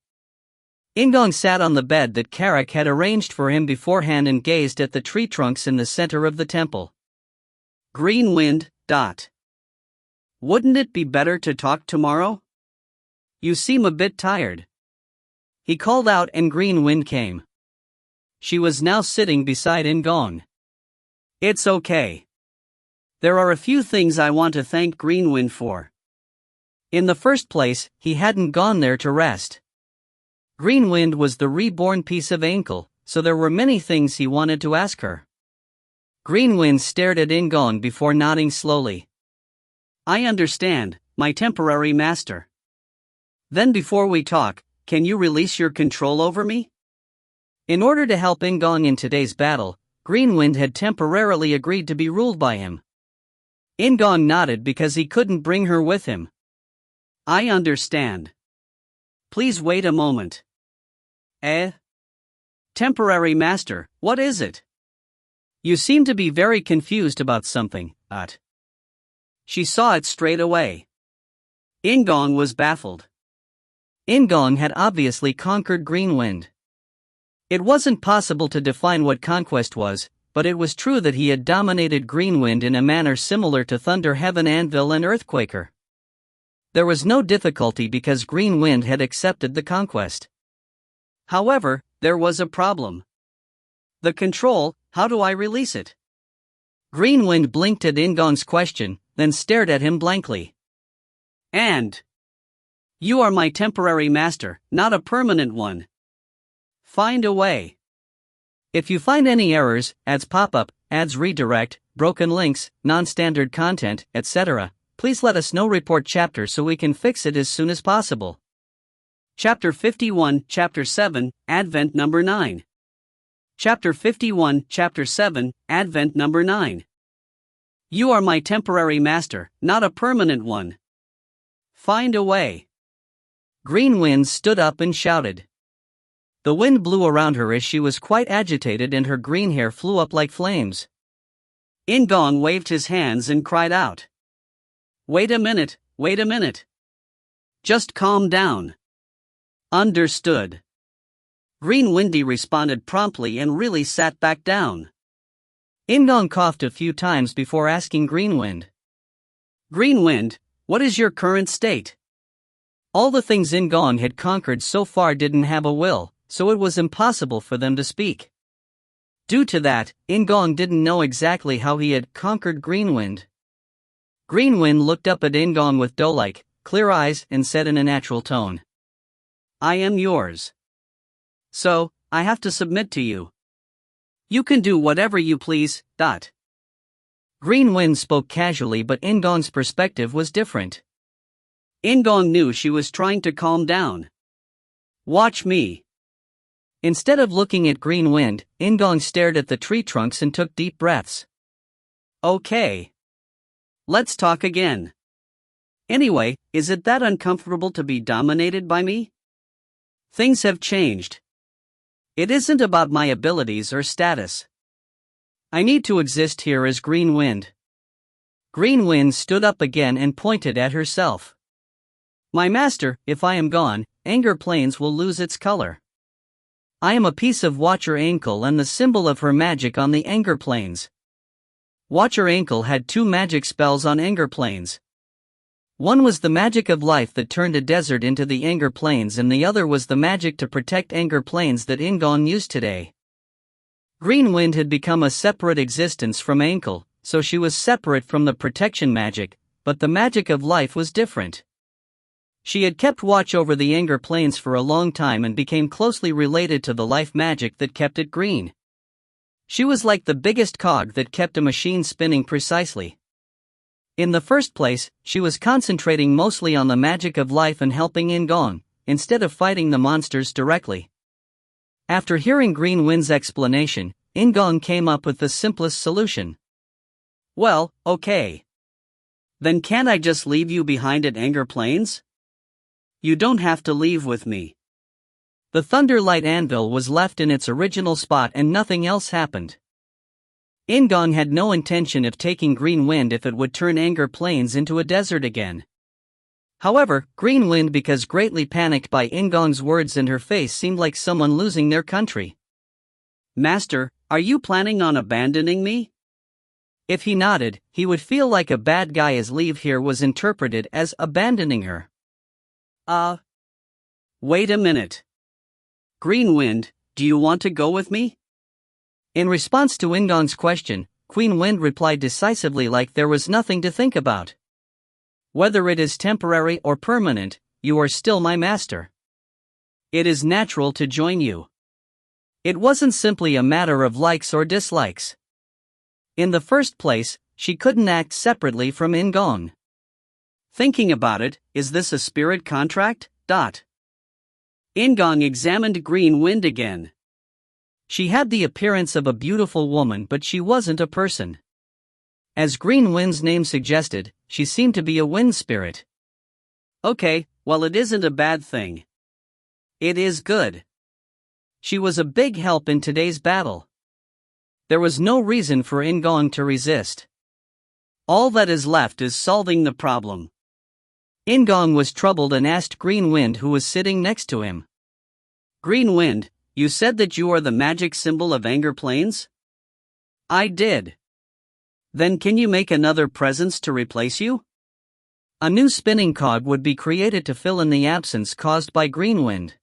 In-gong sat on the bed that Carrick had arranged for him beforehand and gazed at the tree trunks in the center of the temple. Green Wind. "Wouldn't it be better to talk tomorrow? You seem a bit tired." He called out and Green Wind came. She was now sitting beside In-gong. "It's okay. There are a few things I want to thank Green Wind for. In the first place, he hadn't gone there to rest. Green Wind was the reborn piece of ankle, so there were many things he wanted to ask her." Green Wind stared at In-gong before nodding slowly. "I understand, my temporary master. Then before we talk, can you release your control over me?" In order to help In-gong in today's battle, Green Wind had temporarily agreed to be ruled by him. In-gong nodded because he couldn't bring her with him. "I understand. Please wait a moment." Temporary master, what is it? You seem to be very confused about something, She saw it straight away. In-gong was baffled. In-gong had obviously conquered Green Wind. It wasn't possible to define what conquest was, but it was true that he had dominated Green Wind in a manner similar to Thunder Heaven Anvil and Earthquaker. There was no difficulty because Green Wind had accepted the conquest. However, there was a problem. The control, how do I release it? Green Wind blinked at In-gong's question, then stared at him blankly. "And you are my temporary master, not a permanent one. Find a way. If you find any errors, ads pop-up, ads redirect, broken links, non-standard content, etc., please let us know. Report chapter so we can fix it as soon as possible." Chapter 51, Chapter 7, Advent number 9. Chapter 51, Chapter 7, Advent number 9. You are my temporary master, not a permanent one. Find a way. Green Wind stood up and shouted. The wind blew around her as she was quite agitated and her green hair flew up like flames. In-gong waved his hands and cried out. Wait a minute. Just calm down. Understood. Green Windy responded promptly and really sat back down. In-gong coughed a few times before asking Green Wind. Green Wind, what is your current state? All the things In-gong had conquered so far didn't have a will, so it was impossible for them to speak. Due to that, In-gong didn't know exactly how he had conquered Green Wind. Green Wind looked up at In-gong with doe-like, clear eyes and said in a natural tone. I am yours. So, I have to submit to you. You can do whatever you please. Green Wind spoke casually, but In-gong's perspective was different. In-gong knew she was trying to calm down. Watch me. Instead of looking at Green Wind, In-gong stared at the tree trunks and took deep breaths. Okay. Let's talk again. Anyway, is it that uncomfortable to be dominated by me? Things have changed. It isn't about my abilities or status. I need to exist here as Green Wind. Green Wind stood up again and pointed at herself. My master, if I am gone, Anger Plains will lose its color. I am a piece of Watcher Ankle and the symbol of her magic on the Anger Plains. Watcher Ankle had 2 magic spells on Anger Plains. One was the magic of life that turned a desert into the Anger Plains, and the other was the magic to protect Anger Plains that In-gong used today. Green Wind had become a separate existence from Ankle, so she was separate from the protection magic, but the magic of life was different. She had kept watch over the Anger Plains for a long time and became closely related to the life magic that kept it green. She was like the biggest cog that kept a machine spinning precisely. In the first place, she was concentrating mostly on the magic of life and helping In-gong, instead of fighting the monsters directly. After hearing Green Wind's explanation, In-gong came up with the simplest solution. Well, okay. Then can't I just leave you behind at Anger Plains? You don't have to leave with me. The Thunderlight Anvil was left in its original spot and nothing else happened. In-gong had no intention of taking Green Wind if it would turn Anger Plains into a desert again. However, Green Wind, because greatly panicked by In-gong's words and her face seemed like someone losing their country. Master, are you planning on abandoning me? If he nodded, he would feel like a bad guy, as leave here was interpreted as abandoning her. Wait a minute. Green Wind, do you want to go with me? In response to In-gong's question, Queen Wind replied decisively, like there was nothing to think about. Whether it is temporary or permanent, you are still my master. It is natural to join you. It wasn't simply a matter of likes or dislikes. In the first place, she couldn't act separately from In-gong. Thinking about it, is this a spirit contract? In-gong examined Green Wind again. She had the appearance of a beautiful woman, but she wasn't a person. As Green Wind's name suggested, she seemed to be a wind spirit. Okay, well, it isn't a bad thing. It is good. She was a big help in today's battle. There was no reason for In-gong to resist. All that is left is solving the problem. In-gong was troubled and asked Green Wind, who was sitting next to him. Green Wind, you said that you are the magic symbol of Anger Plains? I did. Then can you make another presence to replace you? A new spinning cog would be created to fill in the absence caused by Green Wind.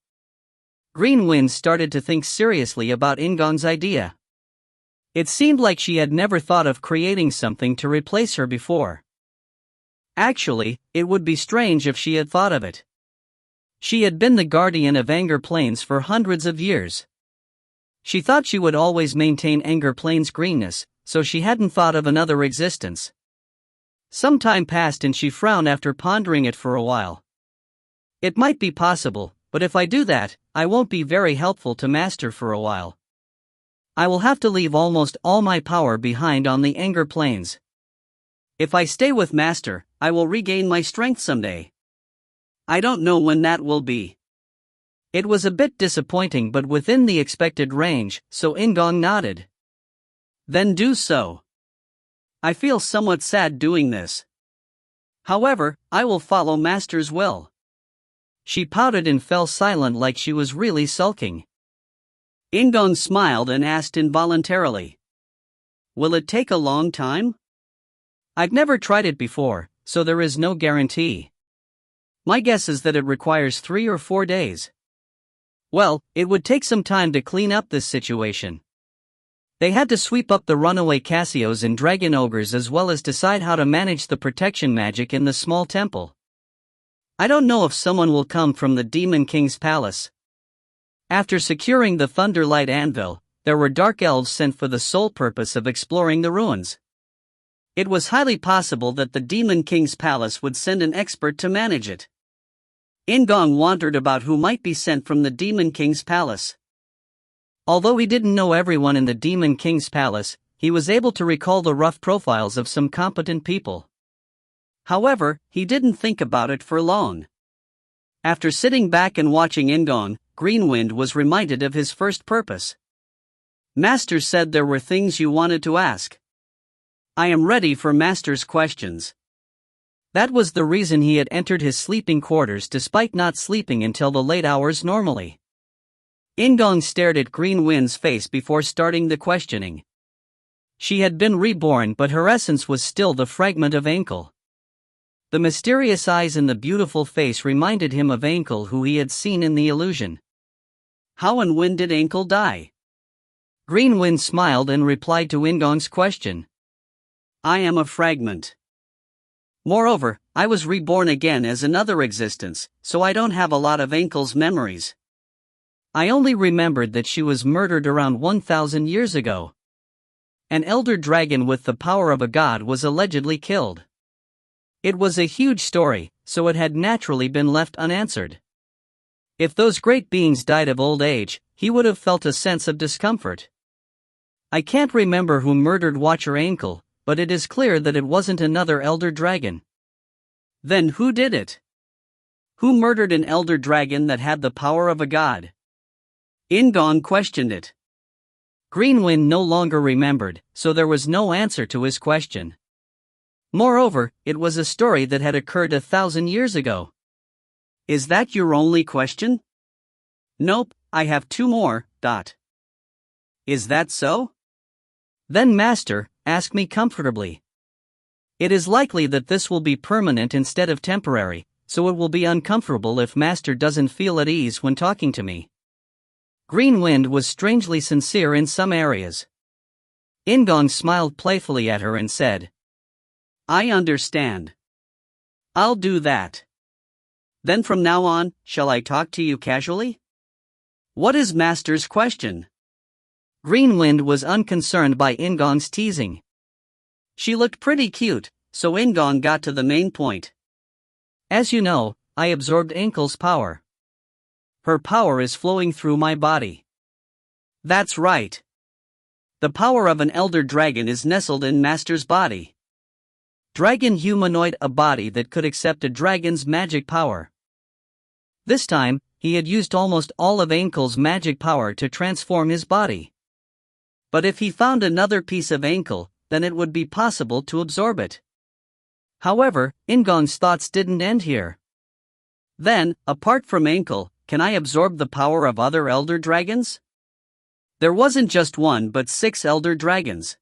Green Wind started to think seriously about In-gong's idea. It seemed like she had never thought of creating something to replace her before. Actually, it would be strange if she had thought of it. She had been the guardian of Anger Plains for hundreds of years. She thought she would always maintain Anger Plains' greenness, so she hadn't thought of another existence. Some time passed and she frowned after pondering it for a while. It might be possible, but if I do that, I won't be very helpful to Master for a while. I will have to leave almost all my power behind on the Anger Plains. If I stay with Master, I will regain my strength someday. I don't know when that will be. It was a bit disappointing but within the expected range, so In-gong nodded. Then do so. I feel somewhat sad doing this. However, I will follow Master's will. She pouted and fell silent like she was really sulking. In-gong smiled and asked involuntarily. Will it take a long time? I've never tried it before, so there is no guarantee. My guess is that it requires 3 or 4 days. Well, it would take some time to clean up this situation. They had to sweep up the runaway Cassios and dragon ogres as well as decide how to manage the protection magic in the small temple. I don't know if someone will come from the Demon King's palace. After securing the Thunderlight Anvil, there were dark elves sent for the sole purpose of exploring the ruins. It was highly possible that the Demon King's palace would send an expert to manage it. In-gong wondered about who might be sent from the Demon King's palace. Although he didn't know everyone in the Demon King's palace, he was able to recall the rough profiles of some competent people. However, he didn't think about it for long. After sitting back and watching In-gong, Green Wind was reminded of his first purpose. Master said there were things you wanted to ask. I am ready for Master's questions. That was the reason he had entered his sleeping quarters despite not sleeping until the late hours normally. In-gong stared at Green Wind's face before starting the questioning. She had been reborn, but her essence was still the fragment of Ankle. The mysterious eyes in the beautiful face reminded him of Ankle, who he had seen in the illusion. How and when did Ankle die? Green Wind smiled and replied to In-gong's question. I am a fragment. Moreover, I was reborn again as another existence, so I don't have a lot of Ankle's memories. I only remembered that she was murdered around 1,000 years ago. An elder dragon with the power of a god was allegedly killed. It was a huge story, so it had naturally been left unanswered. If those great beings died of old age, he would have felt a sense of discomfort. I can't remember who murdered Watcher Ankle, but it is clear that it wasn't another elder dragon. Then who did it? Who murdered an elder dragon that had the power of a god? In-gong questioned it. Green Wind no longer remembered, so there was no answer to his question. Moreover, it was a story that had occurred 1,000 years ago. Is that your only question? Nope, I have 2 more. Is that so? Then Master, ask me comfortably. It is likely that this will be permanent instead of temporary, so it will be uncomfortable if Master doesn't feel at ease when talking to me. Green Wind was strangely sincere in some areas. In-gong smiled playfully at her and said, I understand. I'll do that. Then from now on, shall I talk to you casually? What is Master's question? Green Wind was unconcerned by In-gong's teasing. She looked pretty cute, so In-gong got to the main point. As you know, I absorbed Ankle's power. Her power is flowing through my body. That's right. The power of an elder dragon is nestled in Master's body. Dragon humanoid, a body that could accept a dragon's magic power. This time, he had used almost all of Ankle's magic power to transform his body. But if he found another piece of Ankle, then it would be possible to absorb it. However, In-gong's thoughts didn't end here. Then, apart from Ankle, can I absorb the power of other elder dragons? There wasn't just 1 but 6 elder dragons.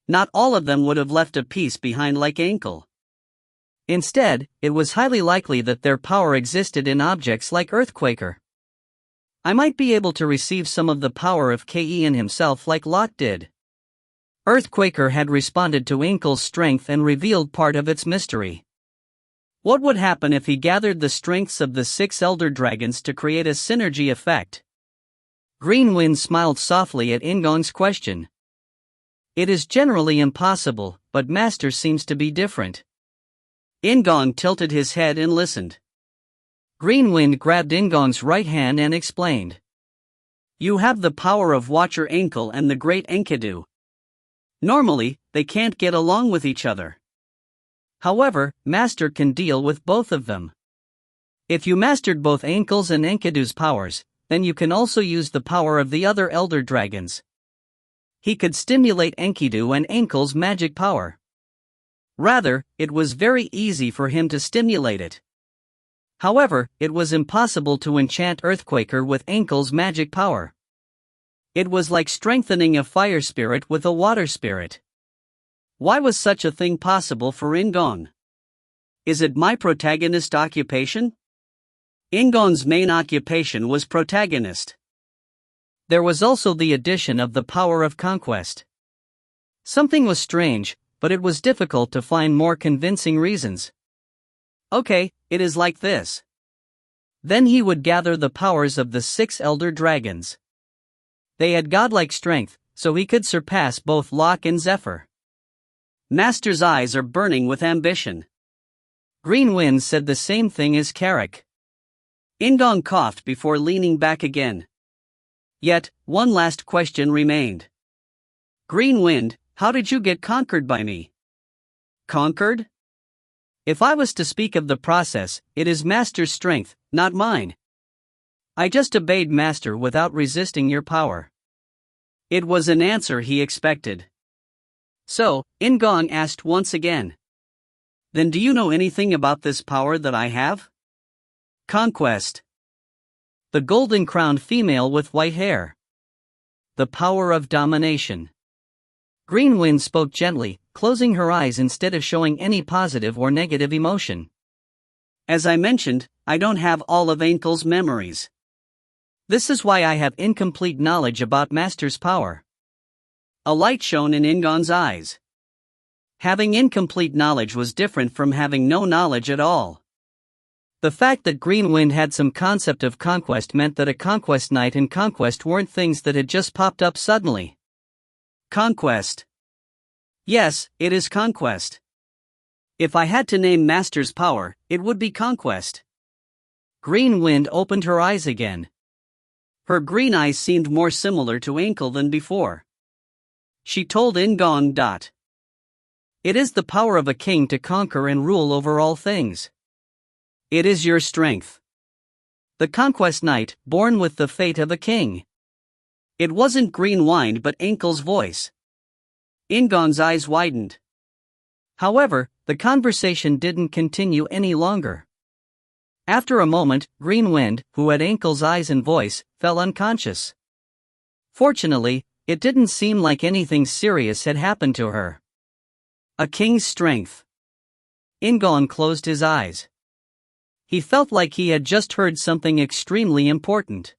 Not all of them would have left a piece behind like Ankle. Instead, it was highly likely that their power existed in objects like Earthquaker. I might be able to receive some of the power of Ke-in himself like Lot did. Earthquaker had responded to Ankle's strength and revealed part of its mystery. What would happen if he gathered the strengths of the 6 elder dragons to create a synergy effect? Green Wind smiled softly at In-gong's question. It is generally impossible, but Master seems to be different. In-gong tilted his head and listened. Green Wind grabbed In-gong's right hand and explained. You have the power of Watcher Ankle and the Great Enkidu. Normally, they can't get along with each other. However, Master can deal with both of them. If you mastered both Ankle's and Enkidu's powers, then you can also use the power of the other elder dragons. He could stimulate Enkidu and Ankle's magic power. Rather, it was very easy for him to stimulate it. However, it was impossible to enchant Earthquaker with Ankle's magic power. It was like strengthening a fire spirit with a water spirit. Why was such a thing possible for In-gong? Is it my protagonist occupation? In-gong's main occupation was protagonist. There was also the addition of the power of conquest. Something was strange, but it was difficult to find more convincing reasons. Okay, it is like this. Then he would gather the powers of the 6 elder dragons. They had godlike strength, so he could surpass both Locke and Zephyr. Master's eyes are burning with ambition. Green Wind said the same thing as Carrick. In-gong coughed before leaning back again. Yet, one last question remained. Green Wind, how did you get conquered by me? Conquered? If I was to speak of the process, it is Master's strength, not mine. I just obeyed Master without resisting your power. It was an answer he expected. So, In-gong asked once again. Then do you know anything about this power that I have? Conquest. The golden-crowned female with white hair. The power of domination. Green Wind spoke gently, closing her eyes instead of showing any positive or negative emotion. As I mentioned, I don't have all of In-gong's memories. This is why I have incomplete knowledge about Master's power. A light shone in In-gong's eyes. Having incomplete knowledge was different from having no knowledge at all. The fact that Green Wind had some concept of conquest meant that a conquest knight and conquest weren't things that had just popped up suddenly. Conquest. Yes, it is conquest. If I had to name Master's power, it would be conquest. Green Wind opened her eyes again. Her green eyes seemed more similar to In-gong than before. She told In-gong. It is the power of a king to conquer and rule over all things. It is your strength. The conquest knight, born with the fate of a king. It wasn't Green Wind but In-gong's voice. In-gong's eyes widened. However, the conversation didn't continue any longer. After a moment, Green Wind, who had In-gong's eyes and voice, fell unconscious. Fortunately, it didn't seem like anything serious had happened to her. A king's strength. In-gong closed his eyes. He felt like he had just heard something extremely important.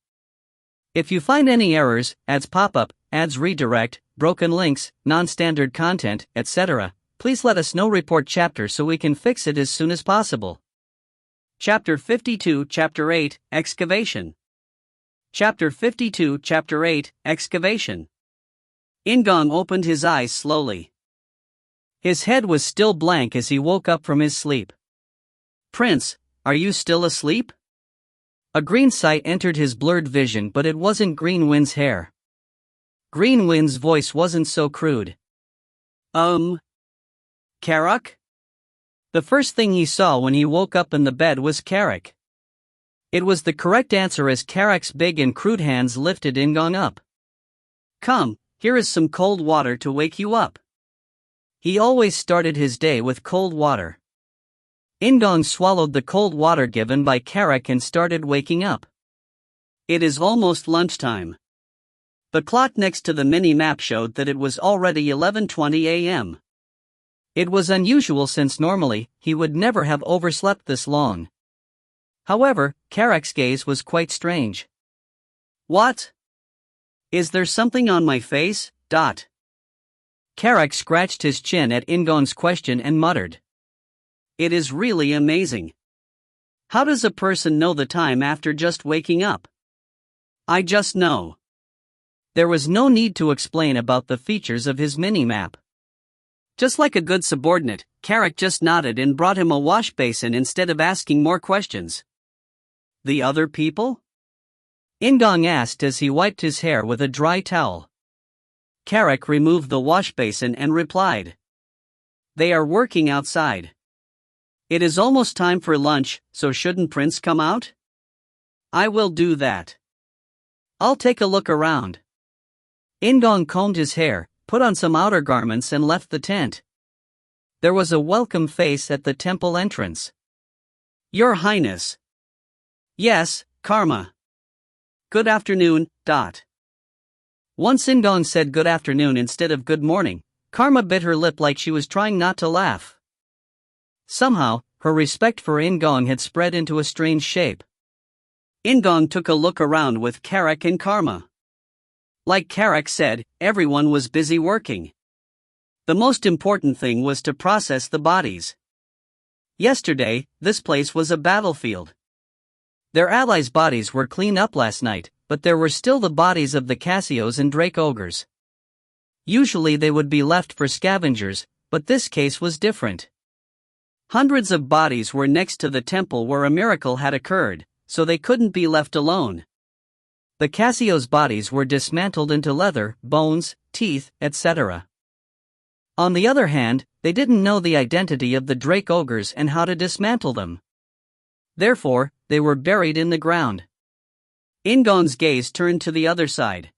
If you find any errors, ads pop up, ads redirect, broken links, non-standard content, etc., please let us know. Report chapter so we can fix it as soon as possible. Chapter 52, Chapter 8, Excavation. Chapter 52, Chapter 8, Excavation. In-gong opened his eyes slowly. His head was still blank as he woke up from his sleep. Prince, are you still asleep? A green sight entered his blurred vision, but it wasn't Green Wind's hair. Green Wind's voice wasn't so crude. Karak? The first thing he saw when he woke up in the bed was Karak. It was the correct answer as Karak's big and crude hands lifted In-gong up. Come, here is some cold water to wake you up. He always started his day with cold water. In-gong swallowed the cold water given by Karak and started waking up. It is almost lunchtime. The clock next to the mini-map showed that it was already 11:20 a.m. It was unusual since normally, he would never have overslept this long. However, Karak's gaze was quite strange. What? Is there something on my face? Karak scratched his chin at In-gong's question and muttered. It is really amazing. How does a person know the time after just waking up? I just know. There was no need to explain about the features of his mini-map. Just like a good subordinate, Karak just nodded and brought him a wash basin instead of asking more questions. The other people? In-gong asked as he wiped his hair with a dry towel. Karak removed the wash basin and replied. They are working outside. It is almost time for lunch, so shouldn't Prince come out? I will do that. I'll take a look around. In-gong combed his hair, put on some outer garments and left the tent. There was a welcome face at the temple entrance. Your Highness. Yes, Karma. Good afternoon. Once In-gong said good afternoon instead of good morning, Karma bit her lip like she was trying not to laugh. Somehow, her respect for In-gong had spread into a strange shape. In-gong took a look around with Karak and Karma. Like Karak said, everyone was busy working. The most important thing was to process the bodies. Yesterday, this place was a battlefield. Their allies' bodies were cleaned up last night, but there were still the bodies of the Cassios and Drake Ogres. Usually they would be left for scavengers, but this case was different. Hundreds of bodies were next to the temple where a miracle had occurred, so they couldn't be left alone. The Cassios' bodies were dismantled into leather, bones, teeth, etc. On the other hand, they didn't know the identity of the Drake Ogres and how to dismantle them. Therefore, they were buried in the ground. In-gong's gaze turned to the other side.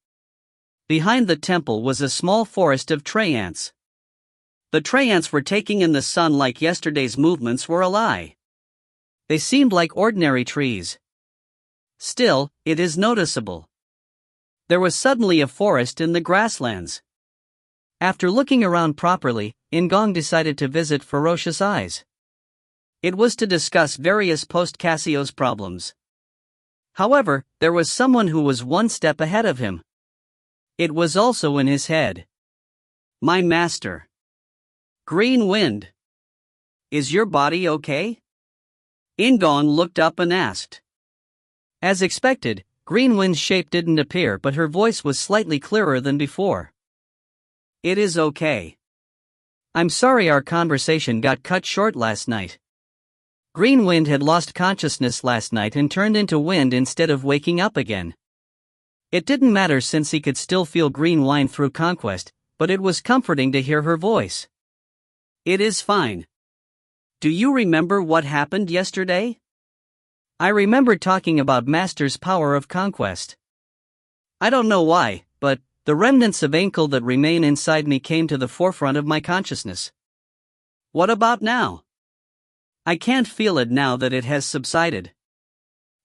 Behind the temple was a small forest of tree ants. The tree ants were taking in the sun like yesterday's movements were a lie. They seemed like ordinary trees. Still, it is noticeable. There was suddenly a forest in the grasslands. After looking around properly, In-gong decided to visit Ferocious Eyes. It was to discuss various post-Cassio's problems. However, there was someone who was one step ahead of him. It was also in his head. My master. Green Wind. Is your body okay? In-gong looked up and asked. As expected, Green Wind's shape didn't appear, but her voice was slightly clearer than before. It is okay. I'm sorry our conversation got cut short last night. Green Wind had lost consciousness last night and turned into wind instead of waking up again. It didn't matter since he could still feel green wine through conquest, but it was comforting to hear her voice. It is fine. Do you remember what happened yesterday? I remember talking about Master's power of conquest. I don't know why, but the remnants of ankle that remain inside me came to the forefront of my consciousness. What about now? I can't feel it now that it has subsided.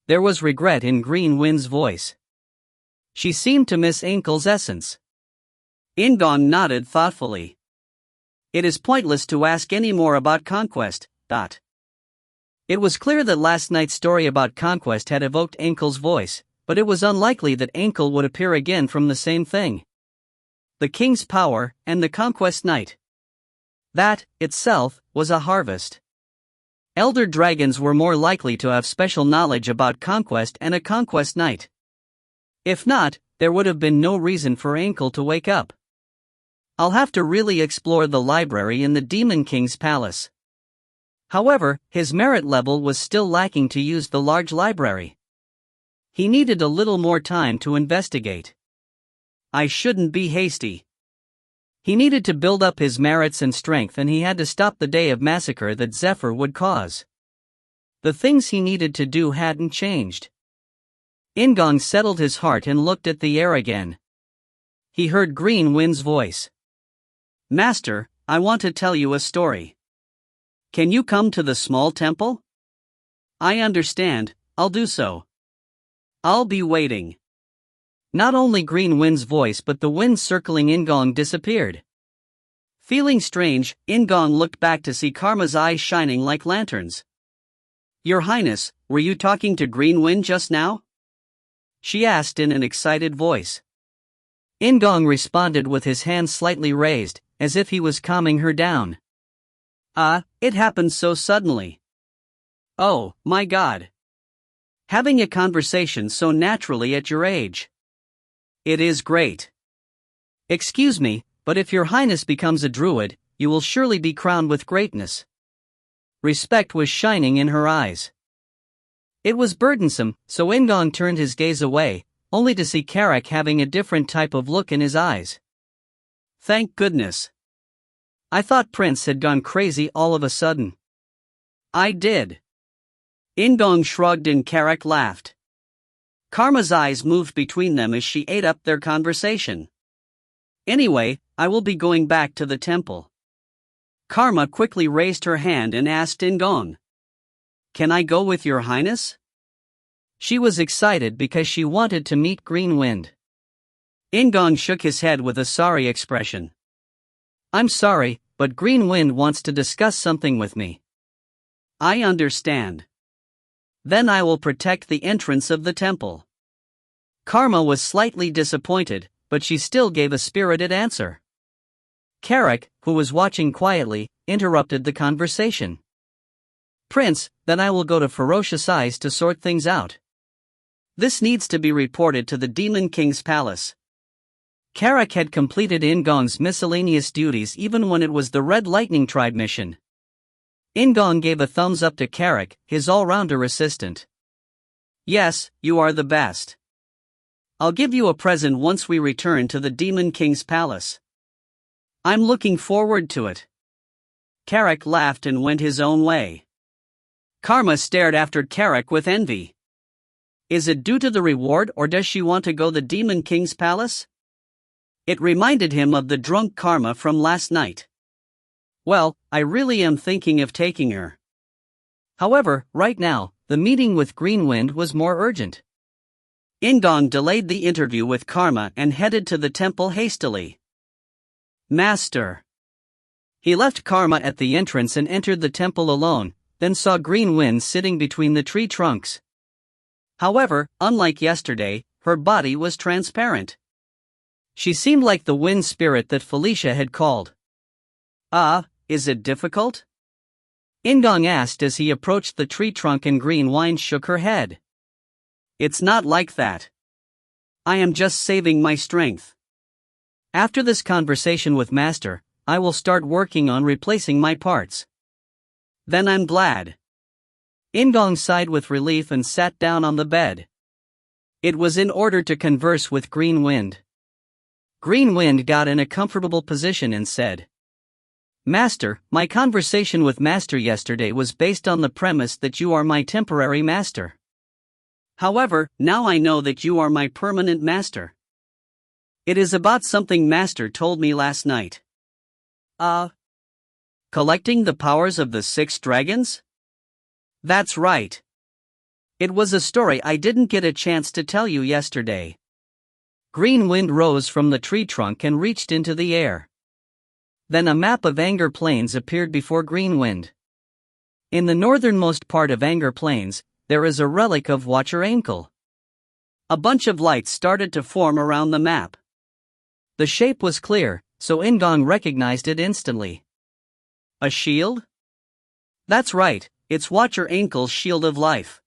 There was regret in Green Wind's voice. She seemed to miss Ankle's essence. In-gong nodded thoughtfully. It is pointless to ask any more about conquest. It was clear that last night's story about conquest had evoked Ankle's voice, but it was unlikely that Ankle would appear again from the same thing. The king's power and the conquest knight. That, itself, was a harvest. Elder dragons were more likely to have special knowledge about conquest and a conquest knight. If not, there would have been no reason for Ankle to wake up. I'll have to really explore the library in the Demon King's palace. However, his merit level was still lacking to use the large library. He needed a little more time to investigate. I shouldn't be hasty. He needed to build up his merits and strength, and he had to stop the day of massacre that Zephyr would cause. The things he needed to do hadn't changed. In-gong settled his heart and looked at the air again. He heard Green Wind's voice. Master, I want to tell you a story. Can you come to the small temple? I understand, I'll do so. I'll be waiting. Not only Green Wind's voice but the wind circling In-gong disappeared. Feeling strange, In-gong looked back to see Karma's eyes shining like lanterns. Your Highness, were you talking to Green Wind just now? She asked in an excited voice. In-gong responded with his hand slightly raised, as if he was calming her down. It happened so suddenly. Oh, my God. Having a conversation so naturally at your age. It is great. Excuse me, but if your Highness becomes a druid, you will surely be crowned with greatness. Respect was shining in her eyes. It was burdensome, so In-gong turned his gaze away, only to see Carrick having a different type of look in his eyes. Thank goodness. I thought Prince had gone crazy all of a sudden. I did. In-gong shrugged and Carrick laughed. Karma's eyes moved between them as she ate up their conversation. Anyway, I will be going back to the temple. Karma quickly raised her hand and asked In-gong. Can I go with your Highness? She was excited because she wanted to meet Green Wind. In-gong shook his head with a sorry expression. I'm sorry, but Green Wind wants to discuss something with me. I understand. Then I will protect the entrance of the temple. Karma was slightly disappointed, but she still gave a spirited answer. Carrick, who was watching quietly, interrupted the conversation. Prince, then I will go to Ferocious Eyes to sort things out. This needs to be reported to the Demon King's palace. Carrick had completed In-gong's miscellaneous duties even when it was the Red Lightning Tribe mission. In-gong gave a thumbs up to Carrick, his all-rounder assistant. Yes, you are the best. I'll give you a present once we return to the Demon King's palace. I'm looking forward to it. Carrick laughed and went his own way. Karma stared after Carrick with envy. Is it due to the reward or does she want to go to the Demon King's palace? It reminded him of the drunk Karma from last night. Well, I really am thinking of taking her. However, right now, the meeting with Greenwind was more urgent. In-gong delayed the interview with Karma and headed to the temple hastily. Master. He left Karma at the entrance and entered the temple alone, then saw Greenwind sitting between the tree trunks. However, unlike yesterday, her body was transparent. She seemed like the wind spirit that Felicia had called. Is it difficult? In-gong asked as he approached the tree trunk, and Greenwind shook her head. It's not like that. I am just saving my strength. After this conversation with Master, I will start working on replacing my parts. Then I'm glad. In-gong sighed with relief and sat down on the bed. It was in order to converse with Greenwind. Greenwind got in a comfortable position and said, Master, my conversation with Master yesterday was based on the premise that you are my temporary master. However, now I know that you are my permanent master. It is about something Master told me last night. Collecting the powers of the 6 dragons? That's right. It was a story I didn't get a chance to tell you yesterday. Greenwind rose from the tree trunk and reached into the air. Then a map of Anger Plains appeared before Greenwind. In the northernmost part of Anger Plains, there is a relic of Watcher Ankle. A bunch of lights started to form around the map. The shape was clear, so In-gong recognized it instantly. A shield? That's right, it's Watcher Ankle's shield of life.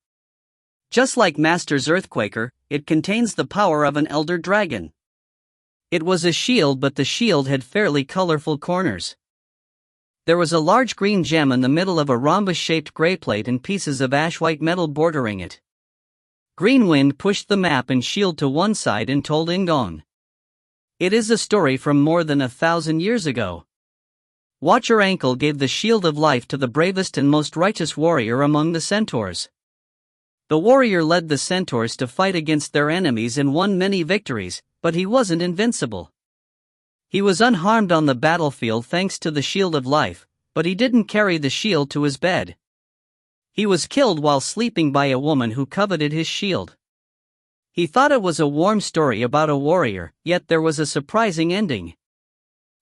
Just like Master's Earthquaker, it contains the power of an elder dragon. It was a shield, but the shield had fairly colorful corners. There was a large green gem in the middle of a rhombus-shaped gray plate and pieces of ash-white metal bordering it. Greenwind pushed the map and shield to one side and told In-gong. It is a story from more than 1,000 years ago. Watcher Ankle gave the shield of life to the bravest and most righteous warrior among the centaurs. The warrior led the centaurs to fight against their enemies and won many victories, but he wasn't invincible. He was unharmed on the battlefield thanks to the shield of life, but he didn't carry the shield to his bed. He was killed while sleeping by a woman who coveted his shield. He thought it was a warm story about a warrior, yet there was a surprising ending.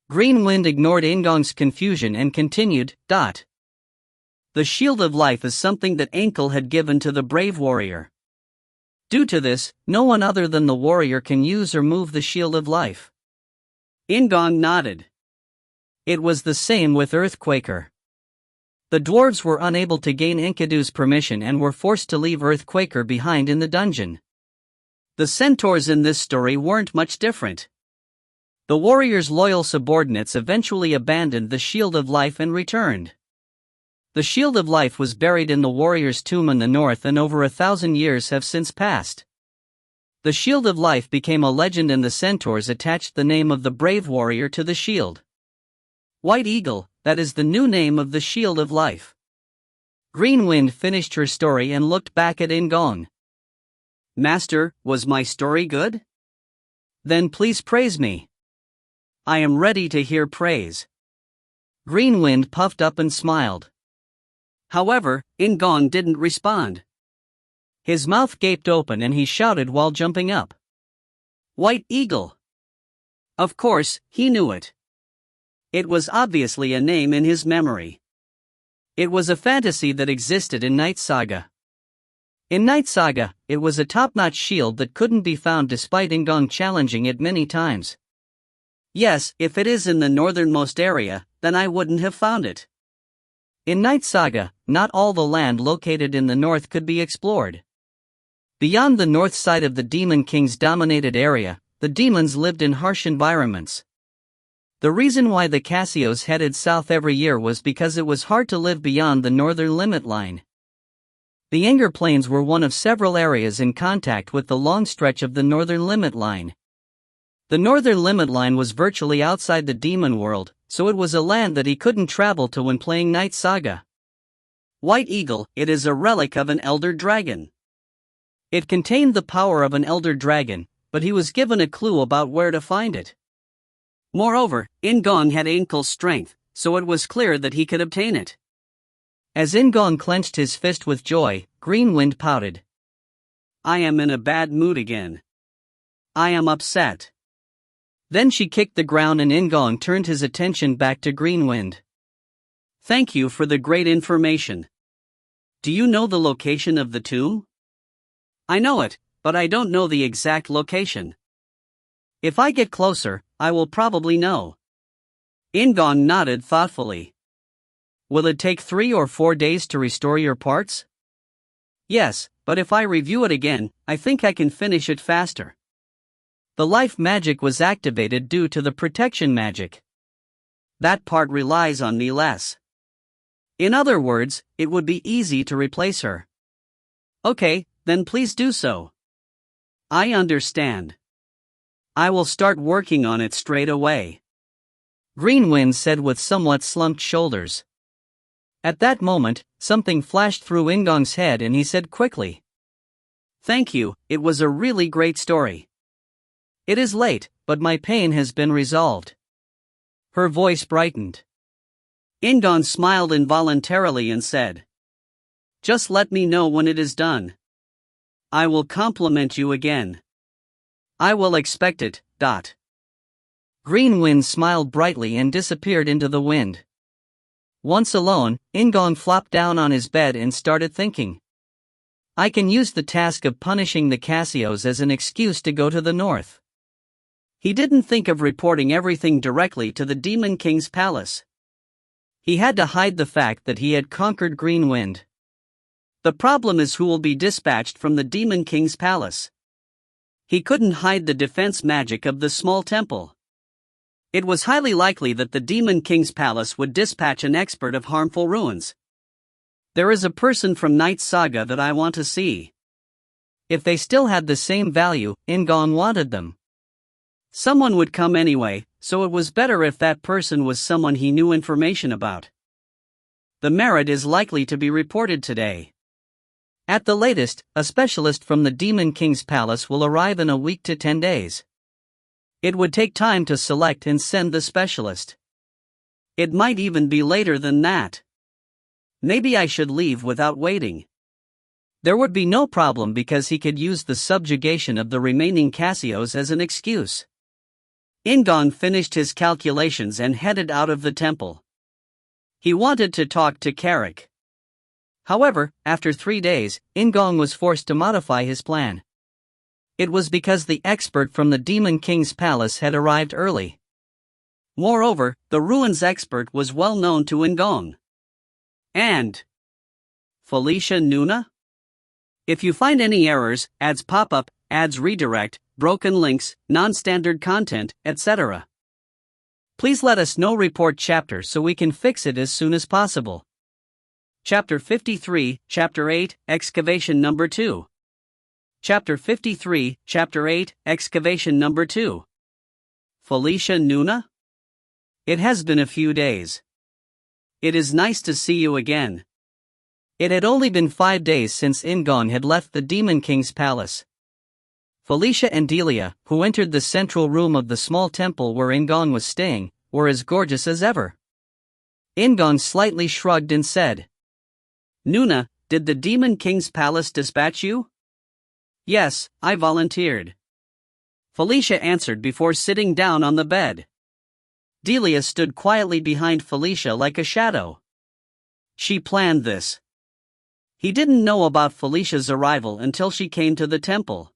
Greenwind ignored In-gong's confusion and continued, The shield of life is something that Ankle had given to the brave warrior. Due to this, no one other than the warrior can use or move the shield of life. In-gong nodded. It was the same with Earthquaker. The dwarves were unable to gain Enkidu's permission and were forced to leave Earthquaker behind in the dungeon. The centaurs in this story weren't much different. The warrior's loyal subordinates eventually abandoned the shield of life and returned. The shield of life was buried in the warrior's tomb in the north, and over 1,000 years have since passed. The shield of life became a legend, and the centaurs attached the name of the brave warrior to the shield. White Eagle, that is the new name of the shield of life. Greenwind finished her story and looked back at In-gong. Master, was my story good? Then please praise me. I am ready to hear praise. Greenwind puffed up and smiled. However, In-gong didn't respond. His mouth gaped open and he shouted while jumping up. White Eagle! Of course, he knew it. It was obviously a name in his memory. It was a fantasy that existed in Knight Saga. In Knight Saga, it was a top-notch shield that couldn't be found despite In-gong challenging it many times. Yes, if it is in the northernmost area, then I wouldn't have found it. In Knight Saga, not all the land located in the north could be explored. Beyond the north side of the Demon King's dominated area, the demons lived in harsh environments. The reason why the Cassios headed south every year was because it was hard to live beyond the northern limit line. The Anger Plains were one of several areas in contact with the long stretch of the northern limit line. The northern limit line was virtually outside the demon world, so it was a land that he couldn't travel to when playing Knight Saga. White Eagle, it is a relic of an elder dragon. It contained the power of an elder dragon, but he was given a clue about where to find it. Moreover, In-gong had ankle strength, so it was clear that he could obtain it. As In-gong clenched his fist with joy, Greenwind pouted. I am in a bad mood again. I am upset. Then she kicked the ground and In-gong turned his attention back to Greenwind. Thank you for the great information. Do you know the location of the tomb? I know it, but I don't know the exact location. If I get closer, I will probably know. In-gong nodded thoughtfully. Will it take 3 or 4 days to restore your parts? Yes, but if I review it again, I think I can finish it faster. The life magic was activated due to the protection magic. That part relies on me less. In other words, it would be easy to replace her. Okay, then please do so. I understand. I will start working on it straight away. Greenwind said with somewhat slumped shoulders. At that moment, something flashed through In-gong's head and he said quickly. Thank you, it was a really great story. It is late, but my pain has been resolved. Her voice brightened. In-gong smiled involuntarily and said. Just let me know when it is done. I will compliment you again. I will expect it. Greenwind smiled brightly and disappeared into the wind. Once alone, In-gong flopped down on his bed and started thinking. I can use the task of punishing the Cassios as an excuse to go to the north. He didn't think of reporting everything directly to the Demon King's palace. He had to hide the fact that he had conquered Greenwind. The problem is who will be dispatched from the Demon King's palace. He couldn't hide the defense magic of the small temple. It was highly likely that the Demon King's palace would dispatch an expert of harmful ruins. There is a person from Knight Saga that I want to see. If they still had the same value, In-gong wanted them. Someone would come anyway, so it was better if that person was someone he knew information about. The merit is likely to be reported today. At the latest, a specialist from the Demon King's palace will arrive in a week to 10 days. It would take time to select and send the specialist. It might even be later than that. Maybe I should leave without waiting. There would be no problem because he could use the subjugation of the remaining Cassios as an excuse. In-gong finished his calculations and headed out of the temple. He wanted to talk to Carrick. However, after 3 days, In-gong was forced to modify his plan. It was because the expert from the Demon King's palace had arrived early. Moreover, the ruins expert was well known to In-gong. And Felicia Nuna? If you find any errors, ads pop-up, ads redirect, broken links, non-standard content, etc., please let us know. Report chapter so we can fix it as soon as possible. Chapter 53, Chapter 8, Excavation Number 2. Chapter 53, Chapter 8, Excavation Number 2. Felicia Nuna? It has been a few days. It is nice to see you again. It had only been 5 days since In-gong had left the Demon King's palace. Felicia and Delia, who entered the central room of the small temple where In-gong was staying, were as gorgeous as ever. In-gong slightly shrugged and said, Nuna, did the Demon King's palace dispatch you? Yes, I volunteered. Felicia answered before sitting down on the bed. Delia stood quietly behind Felicia like a shadow. She planned this. He didn't know about Felicia's arrival until she came to the temple.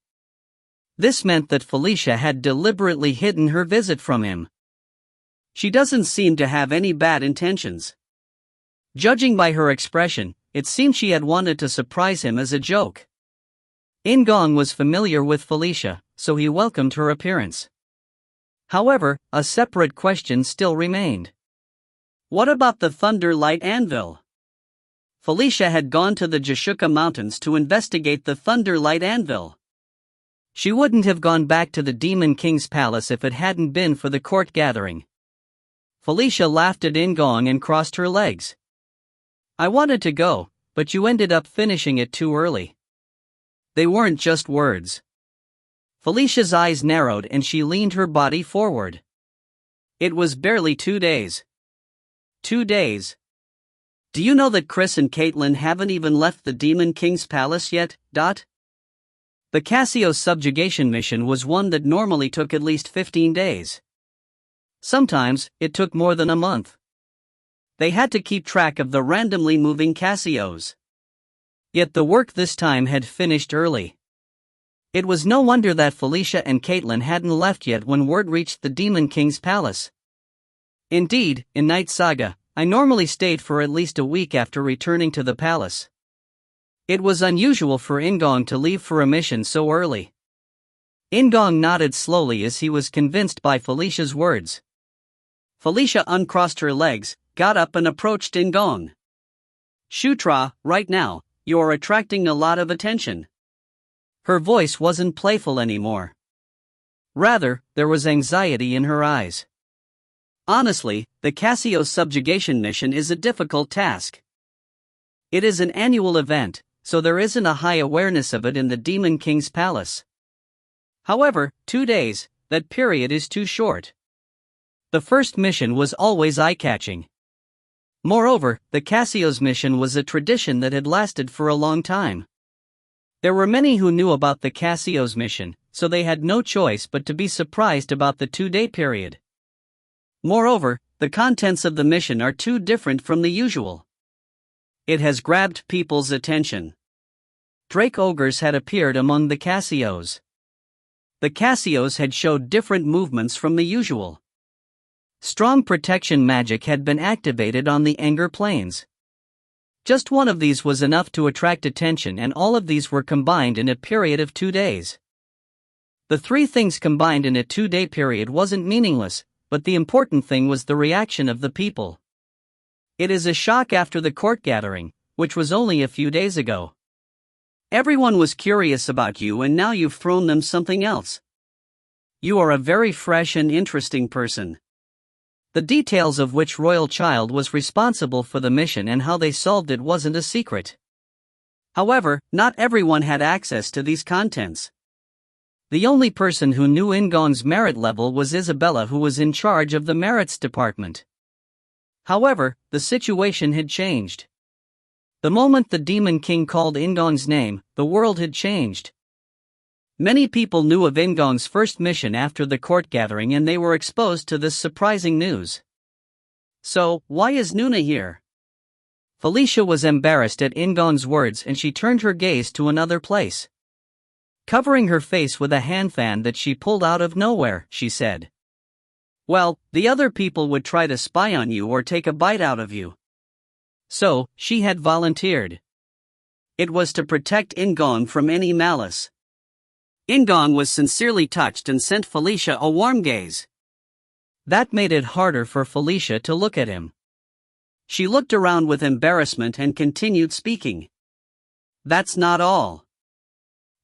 This meant that Felicia had deliberately hidden her visit from him. She doesn't seem to have any bad intentions. Judging by her expression, it seemed she had wanted to surprise him as a joke. In-gong was familiar with Felicia, so he welcomed her appearance. However, a separate question still remained. What about the Thunder Light Anvil? Felicia had gone to the Jashuka Mountains to investigate the Thunder Light Anvil. She wouldn't have gone back to the Demon King's palace if it hadn't been for the court gathering. Felicia laughed at In-gong and crossed her legs. I wanted to go, but you ended up finishing it too early. They weren't just words. Felicia's eyes narrowed and she leaned her body forward. It was barely 2 days. 2 days. Do you know that Chris and Caitlin haven't even left the Demon King's palace yet? The Cassios subjugation mission was one that normally took at least 15 days. Sometimes, it took more than a month. They had to keep track of the randomly moving Cassios. Yet the work this time had finished early. It was no wonder that Felicia and Caitlin hadn't left yet when word reached the Demon King's palace. Indeed, in Knight Saga, I normally stayed for at least a week after returning to the palace. It was unusual for In-gong to leave for a mission so early. In-gong nodded slowly as he was convinced by Felicia's words. Felicia uncrossed her legs, got up and approached In-gong. Shutra, right now, you're attracting a lot of attention. Her voice wasn't playful anymore. Rather, there was anxiety in her eyes. Honestly, the Cassios subjugation mission is a difficult task. It is an annual event, so there isn't a high awareness of it in the Demon King's palace. However, 2 days, that period is too short. The first mission was always eye-catching. Moreover, the Cassios mission was a tradition that had lasted for a long time. There were many who knew about the Cassios mission, so they had no choice but to be surprised about the 2-day period. Moreover, the contents of the mission are too different from the usual. It has grabbed people's attention. Drake ogres had appeared among the Cassios. The Cassios had showed different movements from the usual. Strong protection magic had been activated on the anger planes. Just one of these was enough to attract attention, and all of these were combined in a period of 2 days. The 3 things combined in a 2-day period wasn't meaningless, but the important thing was the reaction of the people. It is a shock after the court gathering, which was only a few days ago. Everyone was curious about you, and now you've thrown them something else. You are a very fresh and interesting person. The details of which royal child was responsible for the mission and how they solved it wasn't a secret. However, not everyone had access to these contents. The only person who knew In-gong's merit level was Isabella, who was in charge of the merits department. However, the situation had changed. The moment the Demon King called In-gong's name, the world had changed. Many people knew of In-gong's first mission after the court gathering, and they were exposed to this surprising news. So, why is Nuna here? Felicia was embarrassed at In-gong's words, and she turned her gaze to another place. Covering her face with a hand fan that she pulled out of nowhere, she said, "Well, the other people would try to spy on you or take a bite out of you." So, she had volunteered. It was to protect In-gong from any malice. In-gong was sincerely touched and sent Felicia a warm gaze. That made it harder for Felicia to look at him. She looked around with embarrassment and continued speaking. "That's not all.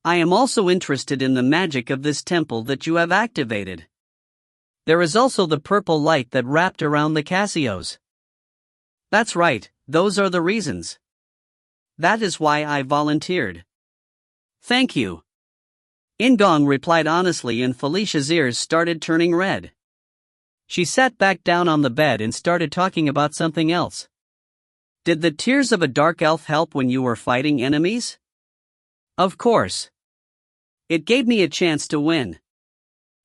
I am also interested in the magic of this temple that you have activated. There is also the purple light that wrapped around the Cassios." "That's right, those are the reasons. That is why I volunteered." "Thank you." In-gong replied honestly, and Felicia's ears started turning red. She sat back down on the bed and started talking about something else. "Did the tears of a dark elf help when you were fighting enemies?" "Of course. It gave me a chance to win."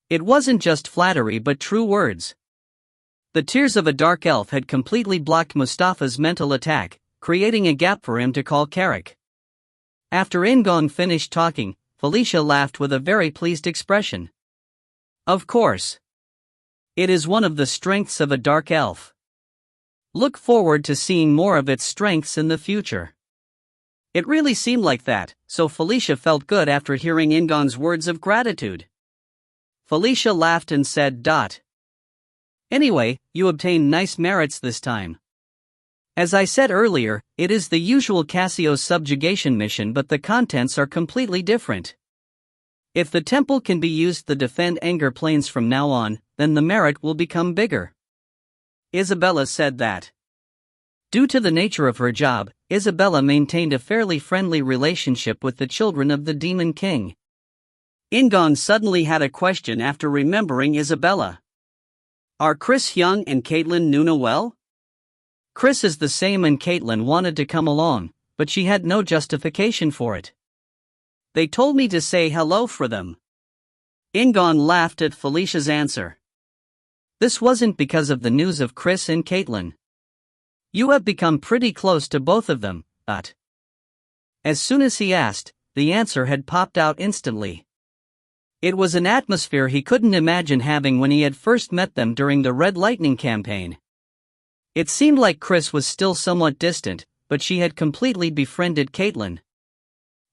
It wasn't just flattery but true words. The tears of a dark elf had completely blocked Mustafa's mental attack, creating a gap for him to call Carrick. After In-gong finished talking, Felicia laughed with a very pleased expression. "Of course. It is one of the strengths of a dark elf. Look forward to seeing more of its strengths in the future." It really seemed like that, so Felicia felt good after hearing In-gong's words of gratitude. Felicia laughed and said, "Anyway, you obtained nice merits this time. As I said earlier, it is the usual Cassios subjugation mission, but the contents are completely different. If the temple can be used to defend anger planes from now on, then the merit will become bigger." Isabella said that. Due to the nature of her job, Isabella maintained a fairly friendly relationship with the children of the Demon King. In-gong suddenly had a question after remembering Isabella. Are Chris Young and Caitlin Nuna well? Chris is the same and Caitlin wanted to come along, but she had no justification for it. They told me to say hello for them. In-gong laughed at Felicia's answer. This wasn't because of the news of Chris and Caitlin. You have become pretty close to both of them, but. As soon as he asked, the answer had popped out instantly. It was an atmosphere he couldn't imagine having when he had first met them during the Red Lightning campaign. It seemed like Chris was still somewhat distant, but she had completely befriended Caitlin.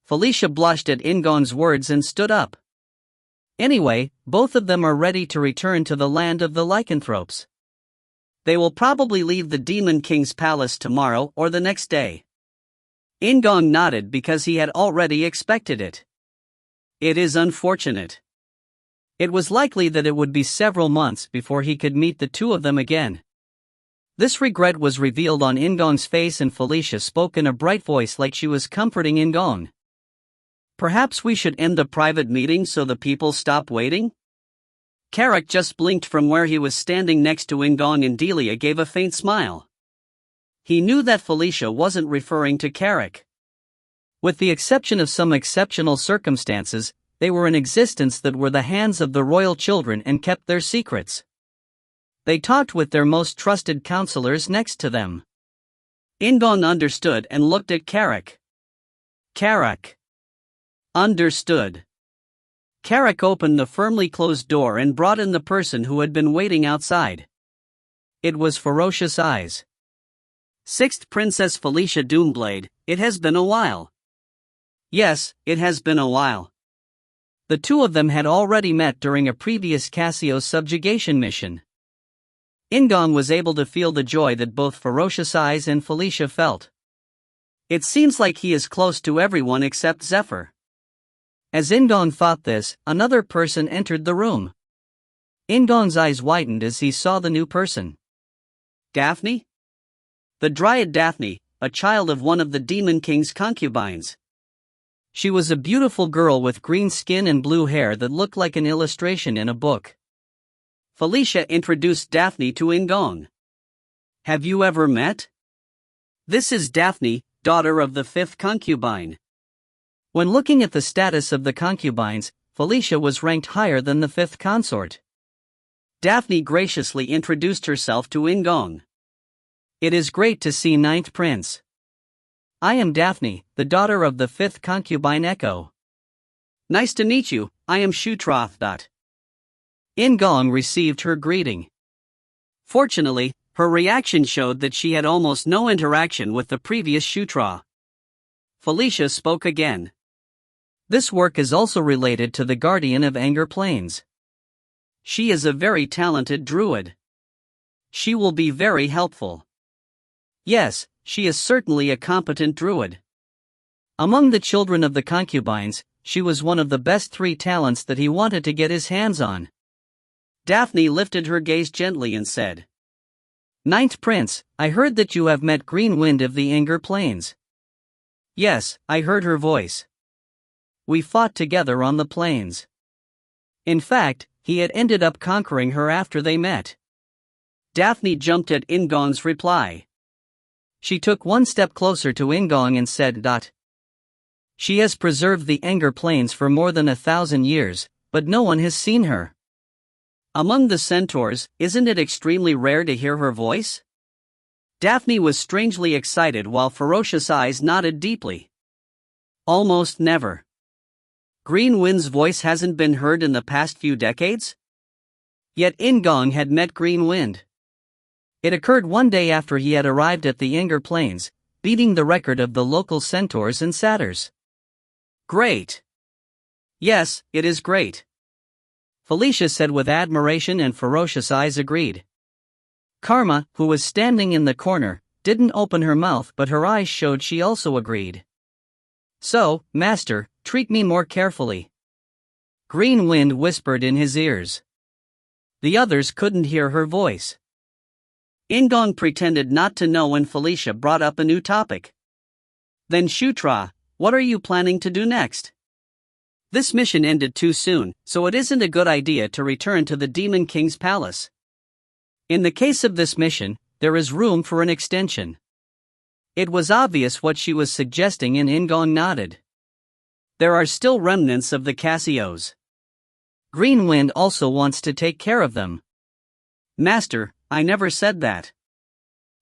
Felicia blushed at In-gong's words and stood up. Anyway, both of them are ready to return to the land of the lycanthropes. They will probably leave the Demon King's palace tomorrow or the next day. In-gong nodded because he had already expected it. It is unfortunate. It was likely that it would be several months before he could meet the two of them again. This regret was revealed on In-gong's face, and Felicia spoke in a bright voice like she was comforting In-gong. Perhaps we should end the private meeting so the people stop waiting? Carrick just blinked from where he was standing next to In-gong, and Delia gave a faint smile. He knew that Felicia wasn't referring to Carrick. With the exception of some exceptional circumstances, they were in existence that were the hands of the royal children and kept their secrets. They talked with their most trusted counselors next to them. In-gong understood and looked at Carrick. Carrick. Understood. Carrick opened the firmly closed door and brought in the person who had been waiting outside. It was Ferocious Eyes. Sixth Princess Felicia Doomblade, it has been a while. Yes, it has been a while. The two of them had already met during a previous Cassio subjugation mission. In-gong was able to feel the joy that both Ferocious Eyes and Felicia felt. It seems like he is close to everyone except Zephyr. As In-gong thought this, another person entered the room. In-gong's eyes widened as he saw the new person. Daphne? The Dryad Daphne, a child of one of the Demon King's concubines. She was a beautiful girl with green skin and blue hair that looked like an illustration in a book. Felicia introduced Daphne to In-gong. Have you ever met? This is Daphne, daughter of the fifth concubine. When looking at the status of the concubines, Felicia was ranked higher than the fifth consort. Daphne graciously introduced herself to In-gong. It is great to see Ninth Prince. I am Daphne, the daughter of the fifth concubine Echo. Nice to meet you, I am Shutra Ignus. In-gong received her greeting. Fortunately, her reaction showed that she had almost no interaction with the previous Shutra. Felicia spoke again. This work is also related to the Guardian of Anger Plains. She is a very talented druid. She will be very helpful. Yes, she is certainly a competent druid. Among the children of the concubines, she was one of the best 3 talents that he wanted to get his hands on. Daphne lifted her gaze gently and said, Ninth Prince, I heard that you have met Green Wind of the Anger Plains. Yes, I heard her voice. We fought together on the plains. In fact, he had ended up conquering her after they met. Daphne jumped at In-gong's reply. She took one step closer to In-gong and said, She has preserved the Anger Plains for more than 1,000 years, but no one has seen her. Among the centaurs, isn't it extremely rare to hear her voice? Daphne was strangely excited while Ferocious Eyes nodded deeply. Almost never. Green Wind's voice hasn't been heard in the past few decades? Yet In-gong had met Green Wind. It occurred one day after he had arrived at the Anger Plains, beating the record of the local centaurs and satyrs. Great. Yes, it is great. Felicia said with admiration, and Ferocious Eyes agreed. Karma, who was standing in the corner, didn't open her mouth, but her eyes showed she also agreed. So, Master, treat me more carefully. Green Wind whispered in his ears. The others couldn't hear her voice. In-gong pretended not to know when Felicia brought up a new topic. Then Shutra, what are you planning to do next? This mission ended too soon, so it isn't a good idea to return to the Demon King's palace. In the case of this mission, there is room for an extension. It was obvious what she was suggesting and In-gong nodded. There are still remnants of the Casios. Green Wind also wants to take care of them. Master, I never said that.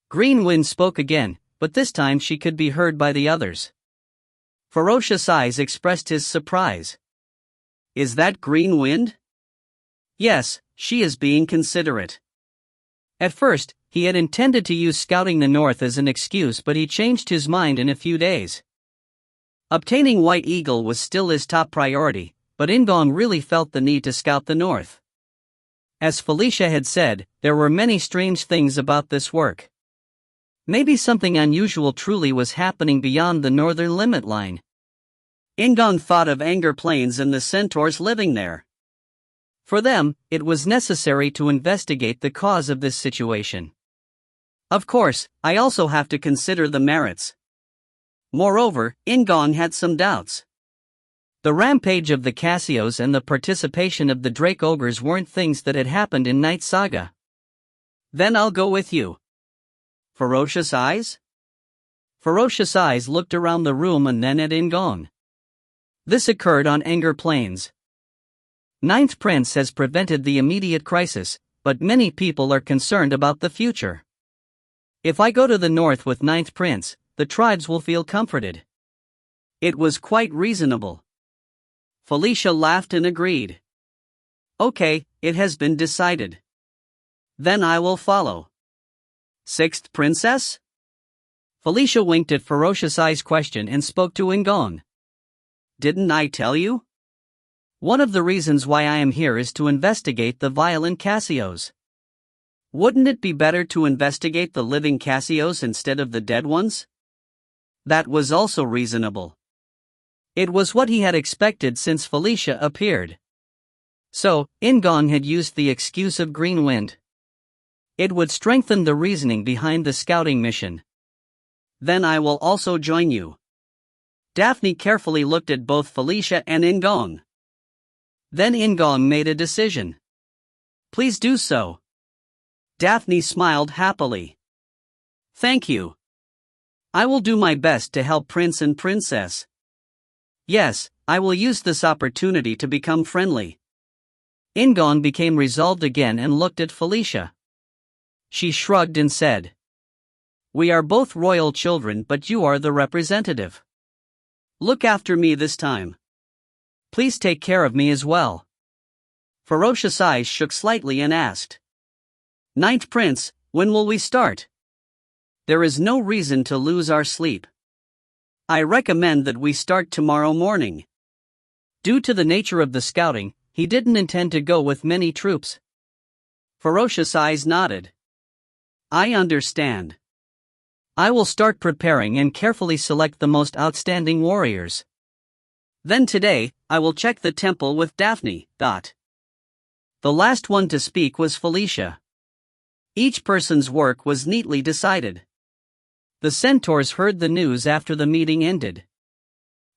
Green Wind spoke again, but this time she could be heard by the others. Ferocious Eyes expressed his surprise. Is that Green Wind? Yes, she is being considerate. At first, he had intended to use scouting the north as an excuse, but he changed his mind in a few days. Obtaining White Eagle was still his top priority, but In-gong really felt the need to scout the north. As Felicia had said, there were many strange things about this work. Maybe something unusual truly was happening beyond the northern limit line. In-gong thought of Anger Plains and the centaurs living there. For them, it was necessary to investigate the cause of this situation. Of course, I also have to consider the merits. Moreover, In-gong had some doubts. The rampage of the Casios and the participation of the Drake Ogres weren't things that had happened in Knight Saga. Then I'll go with you. Ferocious Eyes? Ferocious Eyes looked around the room and then at In-gong. This occurred on Anger Plains. Ninth Prince has prevented the immediate crisis, but many people are concerned about the future. If I go to the north with Ninth Prince, the tribes will feel comforted. It was quite reasonable. Felicia laughed and agreed. Okay, it has been decided. Then I will follow. Sixth Princess? Felicia winked at Ferocious Eyes' question and spoke to In-gong. Didn't I tell you? One of the reasons why I am here is to investigate the violent Casios. Wouldn't it be better to investigate the living Casios instead of the dead ones? That was also reasonable. It was what he had expected since Felicia appeared. So, In-gong had used the excuse of Green Wind. It would strengthen the reasoning behind the scouting mission. Then I will also join you. Daphne carefully looked at both Felicia and In-gong. Then In-gong made a decision. Please do so. Daphne smiled happily. Thank you. I will do my best to help Prince and Princess. Yes, I will use this opportunity to become friendly. In-gong became resolved again and looked at Felicia. She shrugged and said, We are both royal children, but you are the representative. Look after me this time. Please take care of me as well. Ferocious Eyes shook slightly and asked, Ninth Prince, when will we start? There is no reason to lose our sleep. I recommend that we start tomorrow morning. Due to the nature of the scouting, he didn't intend to go with many troops. Ferocious Eyes nodded. I understand. I will start preparing and carefully select the most outstanding warriors. Then today, I will check the temple with Daphne. The last one to speak was Felicia. Each person's work was neatly decided. The centaurs heard the news after the meeting ended.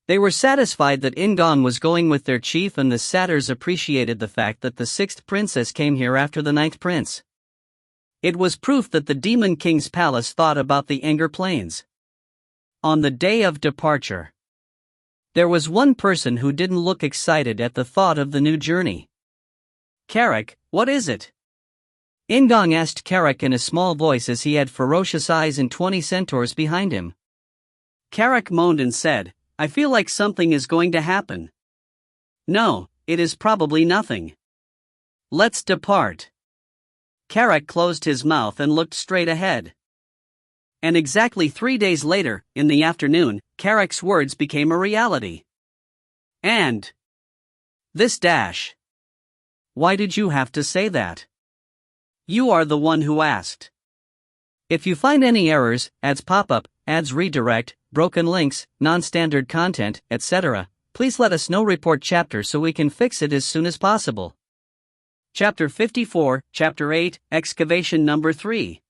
They were satisfied that In-gong was going with their chief, and the satyrs appreciated the fact that the sixth princess came here after the ninth prince. It was proof that the Demon King's palace thought about the Anger Plains. On the day of departure, there was one person who didn't look excited at the thought of the new journey. Carrick, what is it? In-gong asked Carrick in a small voice as he had Ferocious Eyes and 20 centaurs behind him. Carrick moaned and said, I feel like something is going to happen. No, it is probably nothing. Let's depart. Carrick closed his mouth and looked straight ahead. And exactly 3 days later, in the afternoon, Carrick's words became a reality. And this dash. Why did you have to say that? You are the one who asked. If you find any errors, ads pop up, ads redirect, broken links, non-standard content, etc., please let us know. Report chapter so we can fix it as soon as possible. Chapter 54, Chapter 8, Excavation Number 3.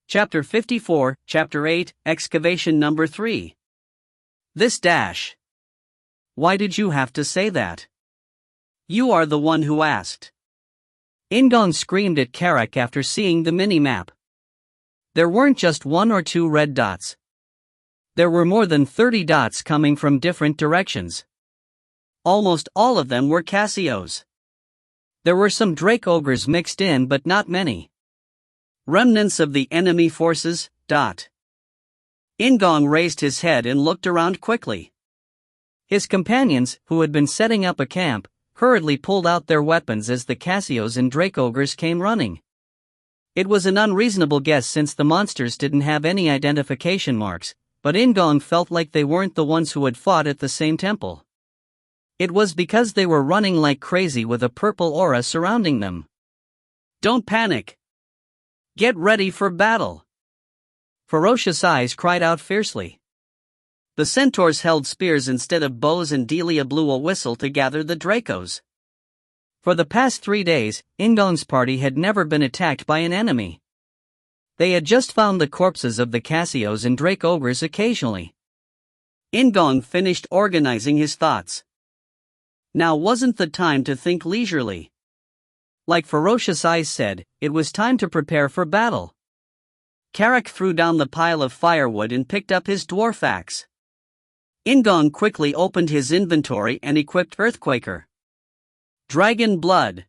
Chapter 54, Chapter 8, Excavation Number 3. This dash. Why did you have to say that? You are the one who asked. In-gong screamed at Karak after seeing the mini-map. There weren't just 1 or 2 red dots. There were more than 30 dots coming from different directions. Almost all of them were Cassios. There were some Drake ogres mixed in, but not many. Remnants of the enemy forces. In-gong raised his head and looked around quickly. His companions, who had been setting up a camp, hurriedly pulled out their weapons as the Cassios and Drake ogres came running. It was an unreasonable guess since the monsters didn't have any identification marks, but In-gong felt like they weren't the ones who had fought at the same temple. It was because they were running like crazy with a purple aura surrounding them. Don't panic. Get ready for battle. Ferocious Eyes cried out fiercely. The centaurs held spears instead of bows and Delia blew a whistle to gather the Dracos. For the past 3 days, In-gong's party had never been attacked by an enemy. They had just found the corpses of the Cassios and Drake ogres occasionally. In-gong finished organizing his thoughts. Now wasn't the time to think leisurely. Like Ferocious Eyes said, it was time to prepare for battle. Karak threw down the pile of firewood and picked up his dwarf axe. In-gong quickly opened his inventory and equipped Earthquaker. Dragon Blood.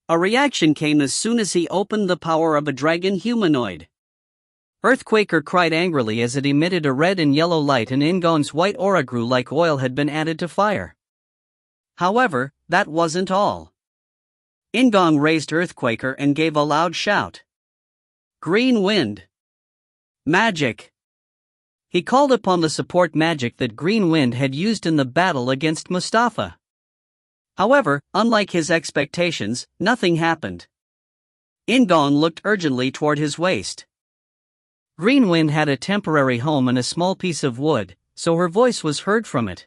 A reaction came as soon as he opened the power of a dragon humanoid. Earthquaker cried angrily as it emitted a red and yellow light, and In-gong's white aura grew like oil had been added to fire. However, that wasn't all. In-gong raised Earthquaker and gave a loud shout. Green Wind. Magic. He called upon the support magic that Green Wind had used in the battle against Mustafa. However, unlike his expectations, nothing happened. In-gong looked urgently toward his waist. Green Wind had a temporary home in a small piece of wood, so her voice was heard from it.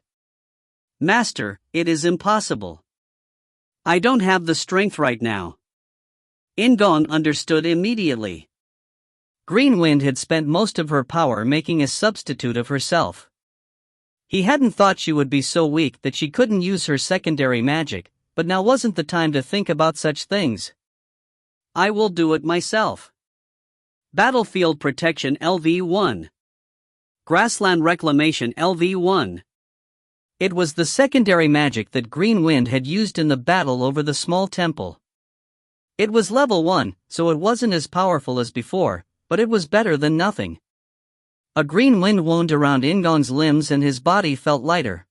Master, it is impossible. I don't have the strength right now. In-gong understood immediately. Green Wind had spent most of her power making a substitute of herself. He hadn't thought she would be so weak that she couldn't use her secondary magic, but now wasn't the time to think about such things. I will do it myself. Battlefield Protection LV1. Grassland Reclamation LV1. It was the secondary magic that Green Wind had used in the battle over the small temple. It was level 1, so it wasn't as powerful as before, but it was better than nothing. A green wind wound around In-gong's limbs and his body felt lighter.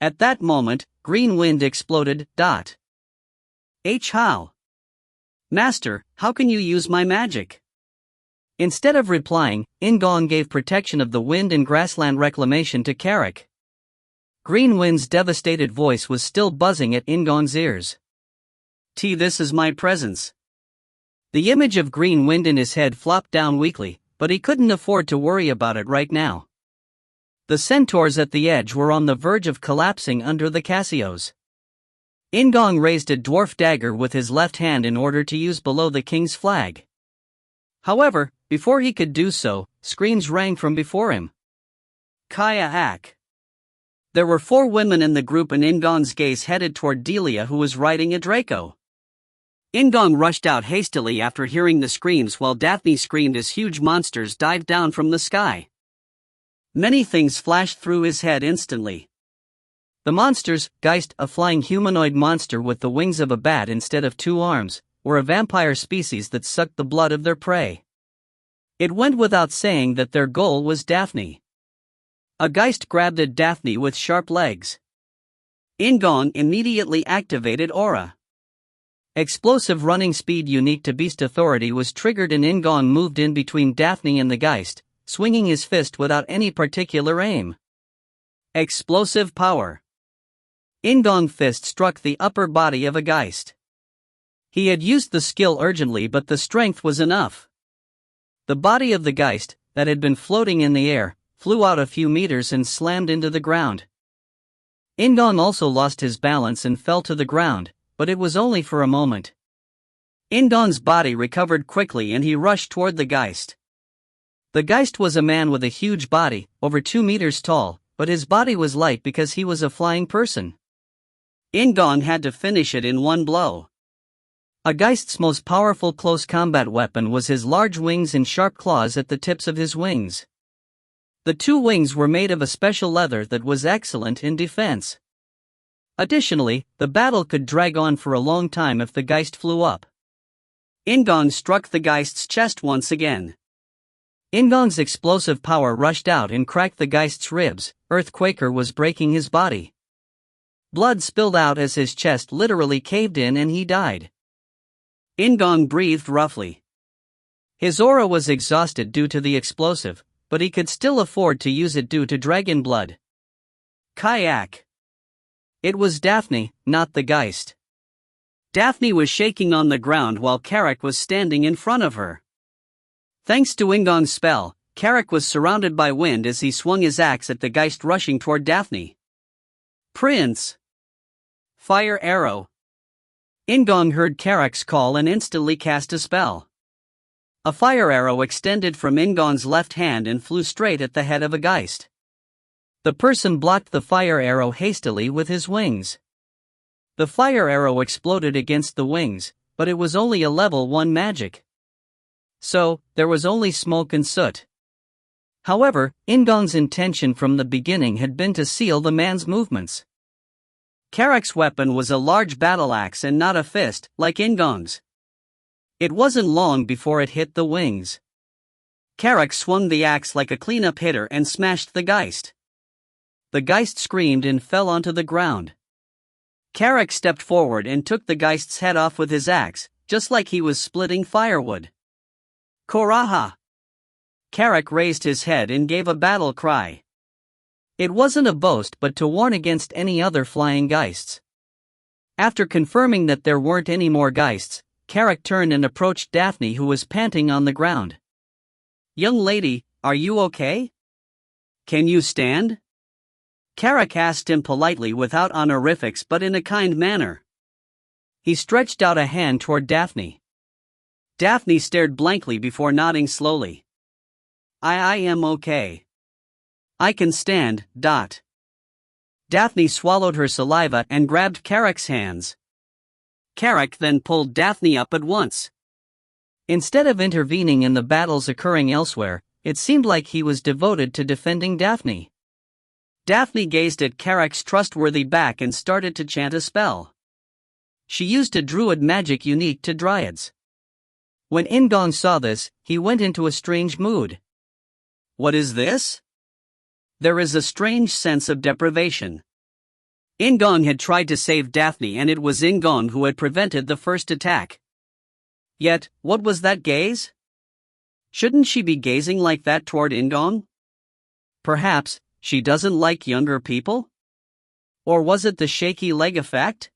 At that moment, Green Wind exploded. How? Master, how can you use my magic? Instead of replying, In-gong gave protection of the wind and grassland reclamation to Karak. Green Wind's devastated voice was still buzzing at In-gong's ears. This is my presence. The image of Green Wind in his head flopped down weakly, but he couldn't afford to worry about it right now. The centaurs at the edge were on the verge of collapsing under the Cassios. In-gong raised a dwarf dagger with his left hand in order to use below the king's flag. However, before he could do so, screams rang from before him. Kaya Ak. There were 4 women in the group, and In-gong's gaze headed toward Delia, who was riding a Draco. In-gong rushed out hastily after hearing the screams, while Daphne screamed as huge monsters dived down from the sky. Many things flashed through his head instantly. The monsters, Geist, a flying humanoid monster with the wings of a bat instead of 2 arms, were a vampire species that sucked the blood of their prey. It went without saying that their goal was Daphne. A Geist grabbed at Daphne with sharp legs. In-gong immediately activated Aura. Explosive running speed unique to Beast Authority was triggered, and In-gong moved in between Daphne and the Geist, swinging his fist without any particular aim. Explosive Power. In-gong fist struck the upper body of a Geist. He had used the skill urgently, but the strength was enough. The body of the Geist, that had been floating in the air, flew out a few meters and slammed into the ground. In-gong also lost his balance and fell to the ground, but it was only for a moment. In-gong's body recovered quickly and he rushed toward the Geist. The Geist was a man with a huge body, over 2 meters tall, but his body was light because he was a flying person. In-gong had to finish it in one blow. A Geist's most powerful close combat weapon was his large wings and sharp claws at the tips of his wings. The two wings were made of a special leather that was excellent in defense. Additionally, the battle could drag on for a long time if the Geist flew up. In-gong struck the Geist's chest once again. In-gong's explosive power rushed out and cracked the Geist's ribs. Earthquaker was breaking his body. Blood spilled out as his chest literally caved in and he died. In-gong breathed roughly. His aura was exhausted due to the explosive, but he could still afford to use it due to dragon blood. Kayak. It was Daphne, not the Geist. Daphne was shaking on the ground while Karak was standing in front of her. Thanks to In-gong's spell, Karak was surrounded by wind as he swung his axe at the Geist rushing toward Daphne. Prince! Fire arrow! In-gong heard Karak's call and instantly cast a spell. A fire arrow extended from In-gong's left hand and flew straight at the head of a Geist. The person blocked the fire arrow hastily with his wings. The fire arrow exploded against the wings, but it was only a level 1 magic. So, there was only smoke and soot. However, In-gong's intention from the beginning had been to seal the man's movements. Karak's weapon was a large battle axe and not a fist, like In-gong's. It wasn't long before it hit the wings. Karak swung the axe like a cleanup hitter and smashed the Geist. The Geist screamed and fell onto the ground. Karak stepped forward and took the Geist's head off with his axe, just like he was splitting firewood. Koraha! Karak raised his head and gave a battle cry. It wasn't a boast but to warn against any other flying Geists. After confirming that there weren't any more Geists, Karak turned and approached Daphne, who was panting on the ground. "Young lady, are you okay? Can you stand?" Karak asked him politely without honorifics but in a kind manner. He stretched out a hand toward Daphne. Daphne stared blankly before nodding slowly. I am okay. I can stand. Daphne swallowed her saliva and grabbed Karak's hands. Karak then pulled Daphne up at once. Instead of intervening in the battles occurring elsewhere, it seemed like he was devoted to defending Daphne. Daphne gazed at Karak's trustworthy back and started to chant a spell. She used a druid magic unique to dryads. When In-gong saw this, he went into a strange mood. What is this? There is a strange sense of deprivation. In-gong had tried to save Daphne and it was In-gong who had prevented the first attack. Yet, what was that gaze? Shouldn't she be gazing like that toward In-gong? Perhaps, she doesn't like younger people? Or was it the shaky leg effect?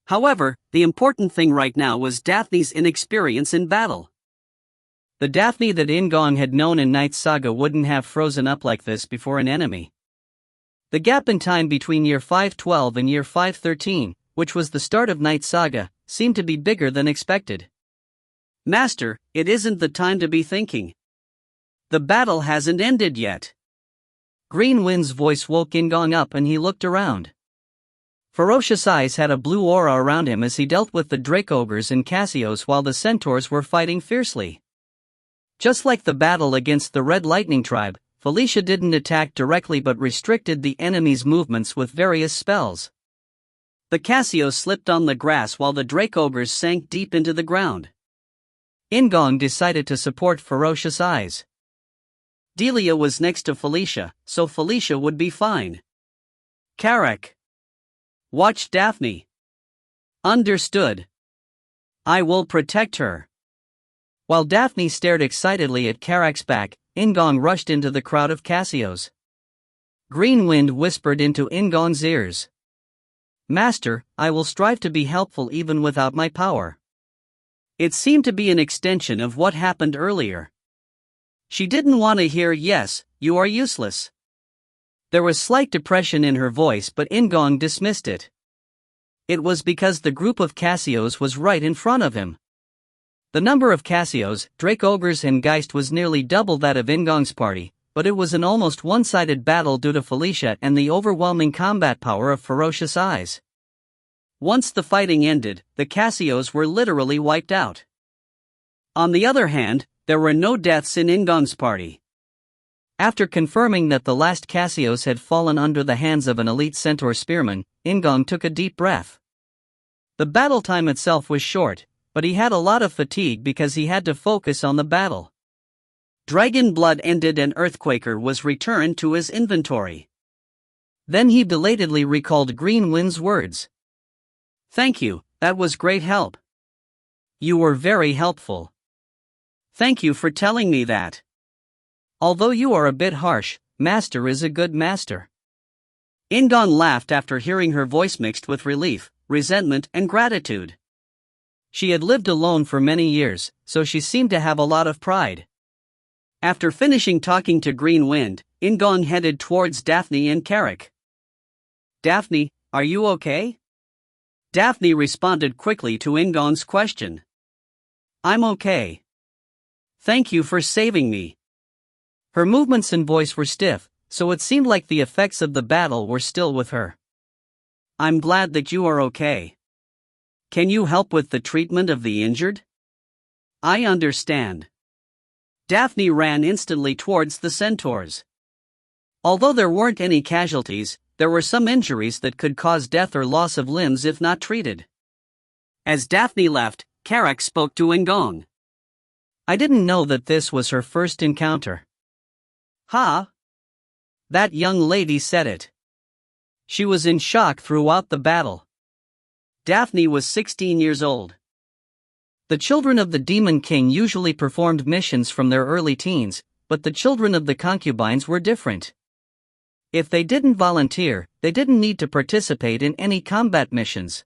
However, the important thing right now was Daphne's inexperience in battle. The Daphne that In-gong had known in Knight Saga wouldn't have frozen up like this before an enemy. The gap in time between year 512 and year 513, which was the start of Knight Saga, seemed to be bigger than expected. Master, it isn't the time to be thinking. The battle hasn't ended yet. Green Wind's voice woke In-gong up and he looked around. Ferocious eyes had a blue aura around him as he dealt with the Drake Ogres and Cassios while the Centaurs were fighting fiercely. Just like the battle against the Red Lightning Tribe, Felicia didn't attack directly but restricted the enemy's movements with various spells. The Cassios slipped on the grass while the Drake Ogres sank deep into the ground. In-gong decided to support Ferocious Eyes. Delia was next to Felicia, so Felicia would be fine. Karak. Watch Daphne. Understood. I will protect her. While Daphne stared excitedly at Karak's back, In-gong rushed into the crowd of Cassios. Green Wind whispered into In-gong's ears. Master, I will strive to be helpful even without my power. It seemed to be an extension of what happened earlier. She didn't want to hear yes, you are useless. There was slight depression in her voice but In-gong dismissed it. It was because the group of Cassios was right in front of him. The number of Cassios, Drake Ogres and Geist was nearly double that of In-gong's party, but it was an almost one-sided battle due to Felicia and the overwhelming combat power of Ferocious Eyes. Once the fighting ended, the Cassios were literally wiped out. On the other hand, there were no deaths in In-gong's party. After confirming that the last Cassios had fallen under the hands of an elite centaur spearman, In-gong took a deep breath. The battle time itself was short, but he had a lot of fatigue because he had to focus on the battle. Dragon blood ended and Earthquaker was returned to his inventory. Then he belatedly recalled Green Wind's words. "Thank you, that was great help. You were very helpful. Thank you for telling me that. Although you are a bit harsh, Master is a good master." In-gong laughed after hearing her voice mixed with relief, resentment, and gratitude. She had lived alone for many years, so she seemed to have a lot of pride. After finishing talking to Green Wind, In-gong headed towards Daphne and Carrick. "Daphne, are you okay?" Daphne responded quickly to In-gong's question. "I'm okay. Thank you for saving me." Her movements and voice were stiff, so it seemed like the effects of the battle were still with her. "I'm glad that you are okay. Can you help with the treatment of the injured?" "I understand." Daphne ran instantly towards the centaurs. Although there weren't any casualties, there were some injuries that could cause death or loss of limbs if not treated. As Daphne left, Carrick spoke to In-gong. "I didn't know that this was her first encounter." "Huh?" That young lady said it. She was in shock throughout the battle. Daphne was 16 years old. The children of the Demon King usually performed missions from their early teens, but the children of the concubines were different. If they didn't volunteer, they didn't need to participate in any combat missions.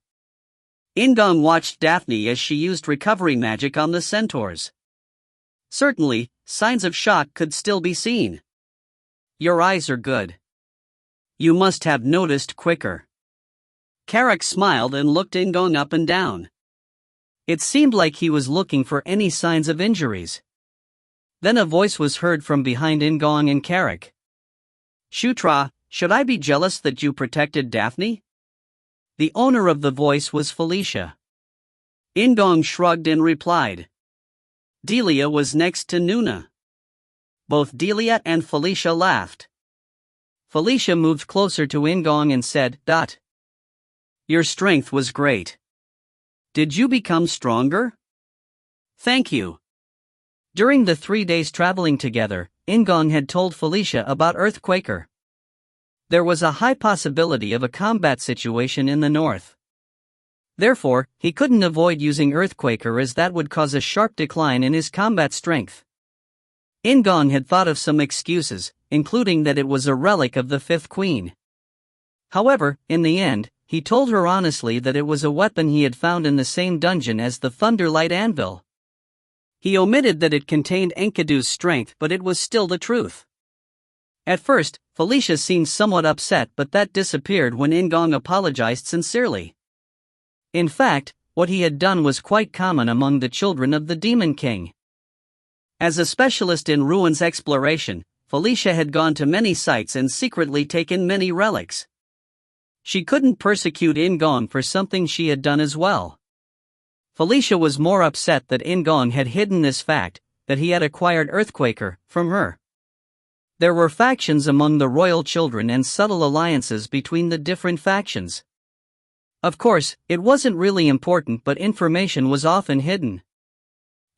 In-gong watched Daphne as she used recovery magic on the centaurs. Certainly, signs of shock could still be seen. "Your eyes are good. You must have noticed quicker." Carrick smiled and looked In-gong up and down. It seemed like he was looking for any signs of injuries. Then a voice was heard from behind In-gong and Carrick. "Shutra, should I be jealous that you protected Daphne?" The owner of the voice was Felicia. In-gong shrugged and replied. Delia was next to Nuna. Both Delia and Felicia laughed. Felicia moved closer to In-gong and said, "Your strength was great. Did you become stronger?" "Thank you." During the 3 days traveling together, In-gong had told Felicia about Earthquaker. There was a high possibility of a combat situation in the north. Therefore, he couldn't avoid using Earthquaker as that would cause a sharp decline in his combat strength. In-gong had thought of some excuses, including that it was a relic of the fifth queen. However, in the end, he told her honestly that it was a weapon he had found in the same dungeon as the Thunderlight Anvil. He omitted that it contained Enkidu's strength, but it was still the truth. At first, Felicia seemed somewhat upset, but that disappeared when In-gong apologized sincerely. In fact, what he had done was quite common among the children of the Demon King. As a specialist in ruins exploration, Felicia had gone to many sites and secretly taken many relics. She couldn't persecute In-gong for something she had done as well. Felicia was more upset that In-gong had hidden this fact, that he had acquired Earthquaker, from her. There were factions among the royal children and subtle alliances between the different factions. Of course, it wasn't really important, but information was often hidden.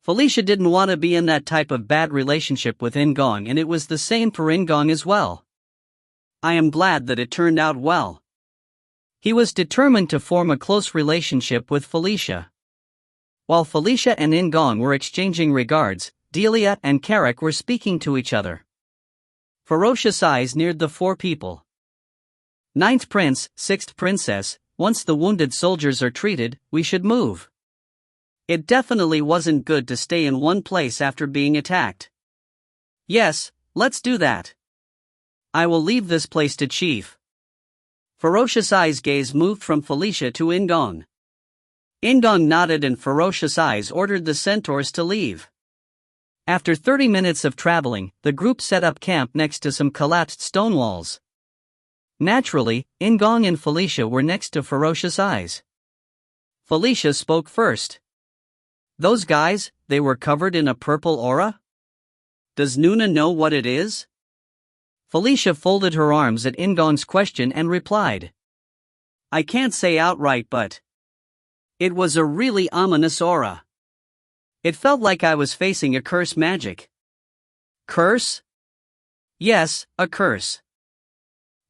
Felicia didn't want to be in that type of bad relationship with In-gong, and it was the same for In-gong as well. I am glad that it turned out well. He was determined to form a close relationship with Felicia. While Felicia and In-gong were exchanging regards, Delia and Carrick were speaking to each other. Ferocious eyes neared the four people. Ninth Prince, Sixth Princess, once the wounded soldiers are treated, we should move. It definitely wasn't good to stay in one place after being attacked. Yes, let's do that. I will leave this place to Chief. Ferocious Eyes' gaze moved from Felicia to In-gong. In-gong nodded and Ferocious Eyes ordered the centaurs to leave. After 30 minutes of traveling, the group set up camp next to some collapsed stone walls. Naturally, In-gong and Felicia were next to Ferocious Eyes. Felicia spoke first. Those guys, they were covered in a purple aura? Does Nuna know what it is? Felicia folded her arms at In-gong's question and replied. I can't say outright, but it was a really ominous aura. It felt like I was facing a curse magic. Curse? Yes, a curse.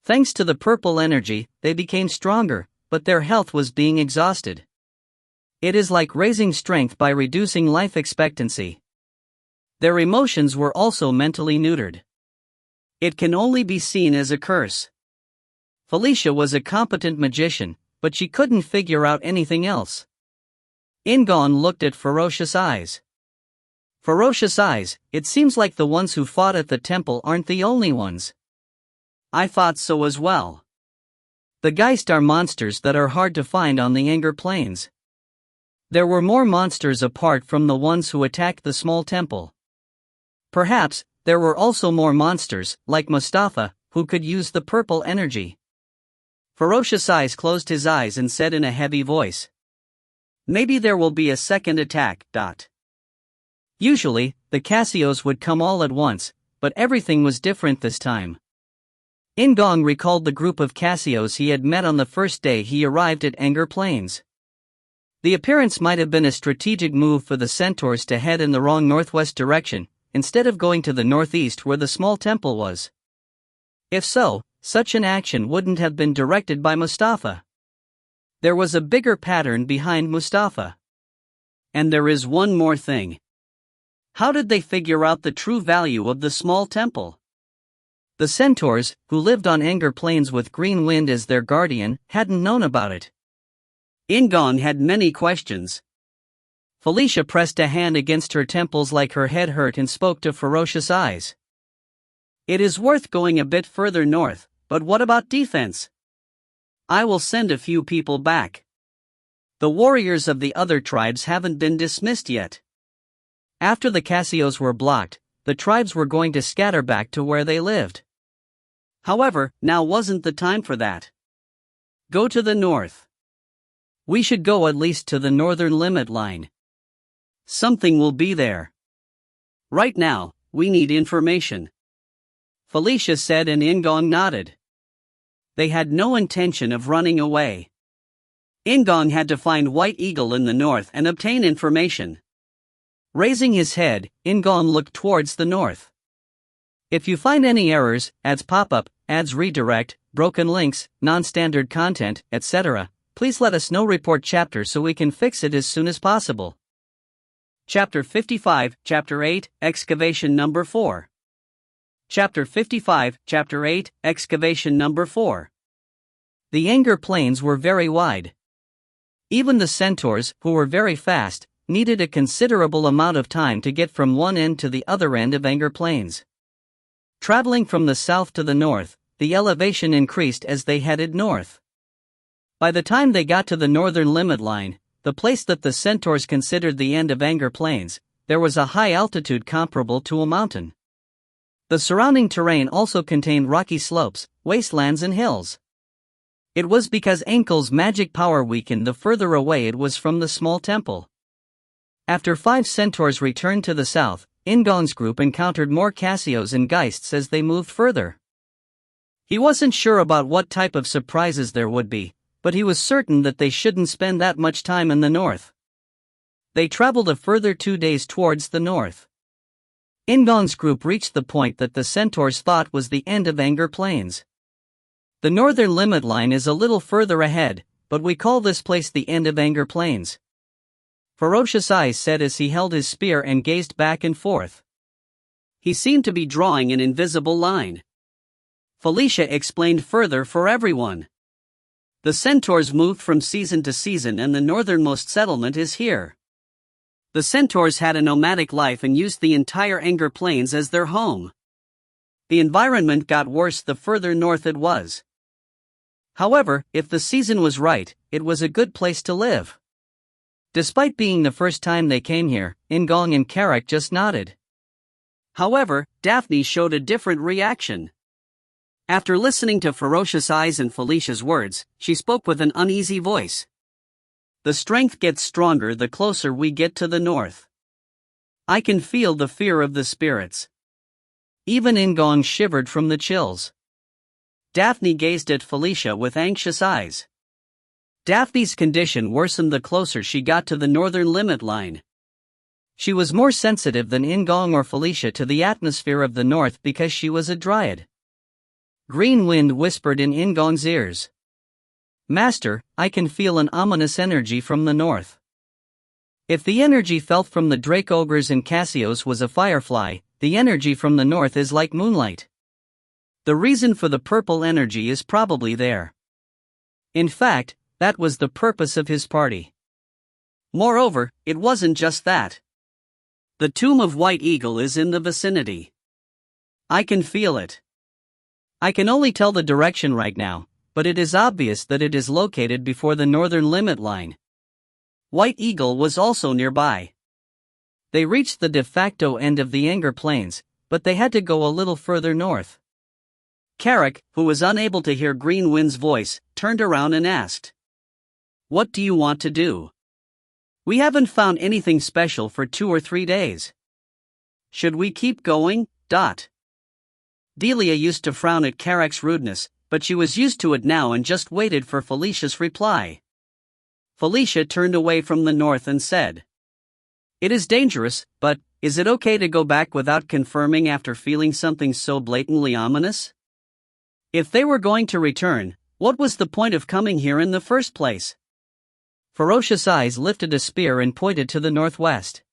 Thanks to the purple energy, they became stronger, but their health was being exhausted. It is like raising strength by reducing life expectancy. Their emotions were also mentally neutered. It can only be seen as a curse. Felicia was a competent magician, but she couldn't figure out anything else. In-gong looked at Ferocious Eyes. Ferocious Eyes, it seems like the ones who fought at the temple aren't the only ones. I thought so as well. The Geist are monsters that are hard to find on the Anger Plains. There were more monsters apart from the ones who attacked the small temple. Perhaps, there were also more monsters, like Mustafa, who could use the purple energy. Ferocious Eyes closed his eyes and said in a heavy voice. Maybe there will be a second attack. Usually, the Cassios would come all at once, but everything was different this time. In-gong recalled the group of Cassios he had met on the first day he arrived at Anger Plains. The appearance might have been a strategic move for the centaurs to head in the wrong northwest direction, instead of going to the northeast where the small temple was. If so, such an action wouldn't have been directed by Mustafa. There was a bigger pattern behind Mustafa. And there is one more thing. How did they figure out the true value of the small temple? The centaurs, who lived on Anger Plains with Green Wind as their guardian, hadn't known about it. In-gong had many questions. Felicia pressed a hand against her temples like her head hurt and spoke to Ferocious Eyes. It is worth going a bit further north, but what about defense? I will send a few people back. The warriors of the other tribes haven't been dismissed yet. After the Cassios were blocked, the tribes were going to scatter back to where they lived. However, now wasn't the time for that. Go to the north. We should go at least to the northern limit line. Something will be there. Right now, we need information. Felicia said and In-gong nodded. They had no intention of running away. In-gong had to find White Eagle in the north and obtain information. Raising his head, In-gong looked towards the north. If you find any errors, ads pop up, ads redirect, broken links, non-standard content, etc., please let us know. Report chapter so we can fix it as soon as possible. Chapter 55, Chapter 8, Excavation Number 4. Chapter 55, Chapter 8, Excavation Number 4. The Anger Plains were very wide. Even the centaurs, who were very fast, needed a considerable amount of time to get from one end to the other end of Anger Plains. Traveling from the south to the north, the elevation increased as they headed north. By the time they got to the northern limit line, the place that the centaurs considered the end of Anger Plains, there was a high altitude comparable to a mountain. The surrounding terrain also contained rocky slopes, wastelands and hills. It was because Ankel's magic power weakened the further away it was from the small temple. After 5 centaurs returned to the south, In-gong's group encountered more Cassios and Geists as they moved further. He wasn't sure about what type of surprises there would be, but he was certain that they shouldn't spend that much time in the north. They traveled a further 2 days towards the north. In-gong's group reached the point that the centaurs thought was the end of Anger Plains. The northern limit line is a little further ahead, but we call this place the end of Anger Plains. Ferocious Eyes said as he held his spear and gazed back and forth. He seemed to be drawing an invisible line. Felicia explained further for everyone. The centaurs moved from season to season and the northernmost settlement is here. The centaurs had a nomadic life and used the entire Anger Plains as their home. The environment got worse the further north it was. However, if the season was right, it was a good place to live. Despite being the first time they came here, In-gong and Carrick just nodded. However, Daphne showed a different reaction. After listening to Ferocious Eyes and Felicia's words, she spoke with an uneasy voice. The strength gets stronger the closer we get to the north. I can feel the fear of the spirits. Even In-gong shivered from the chills. Daphne gazed at Felicia with anxious eyes. Daphne's condition worsened the closer she got to the northern limit line. She was more sensitive than In-gong or Felicia to the atmosphere of the north because she was a dryad. Green Wind whispered in In-gong's ears. Master, I can feel an ominous energy from the north. If the energy felt from the Drake Ogres and Cassios was a firefly, the energy from the north is like moonlight. The reason for the purple energy is probably there. In fact, that was the purpose of his party. Moreover, it wasn't just that. The tomb of White Eagle is in the vicinity. I can feel it. I can only tell the direction right now, but it is obvious that it is located before the northern limit line. White Eagle was also nearby. They reached the de facto end of the Anger Plains, but they had to go a little further north. Carrick, who was unable to hear Green Wind's voice, turned around and asked, "What do you want to do? We haven't found anything special for 2 or 3 days. Should we keep going?" Delia used to frown at Carrick's rudeness, but she was used to it now and just waited for Felicia's reply. Felicia turned away from the north and said, "It is dangerous, but is it okay to go back without confirming after feeling something so blatantly ominous?" If they were going to return, what was the point of coming here in the first place? Ferocious Eyes lifted a spear and pointed to the northwest.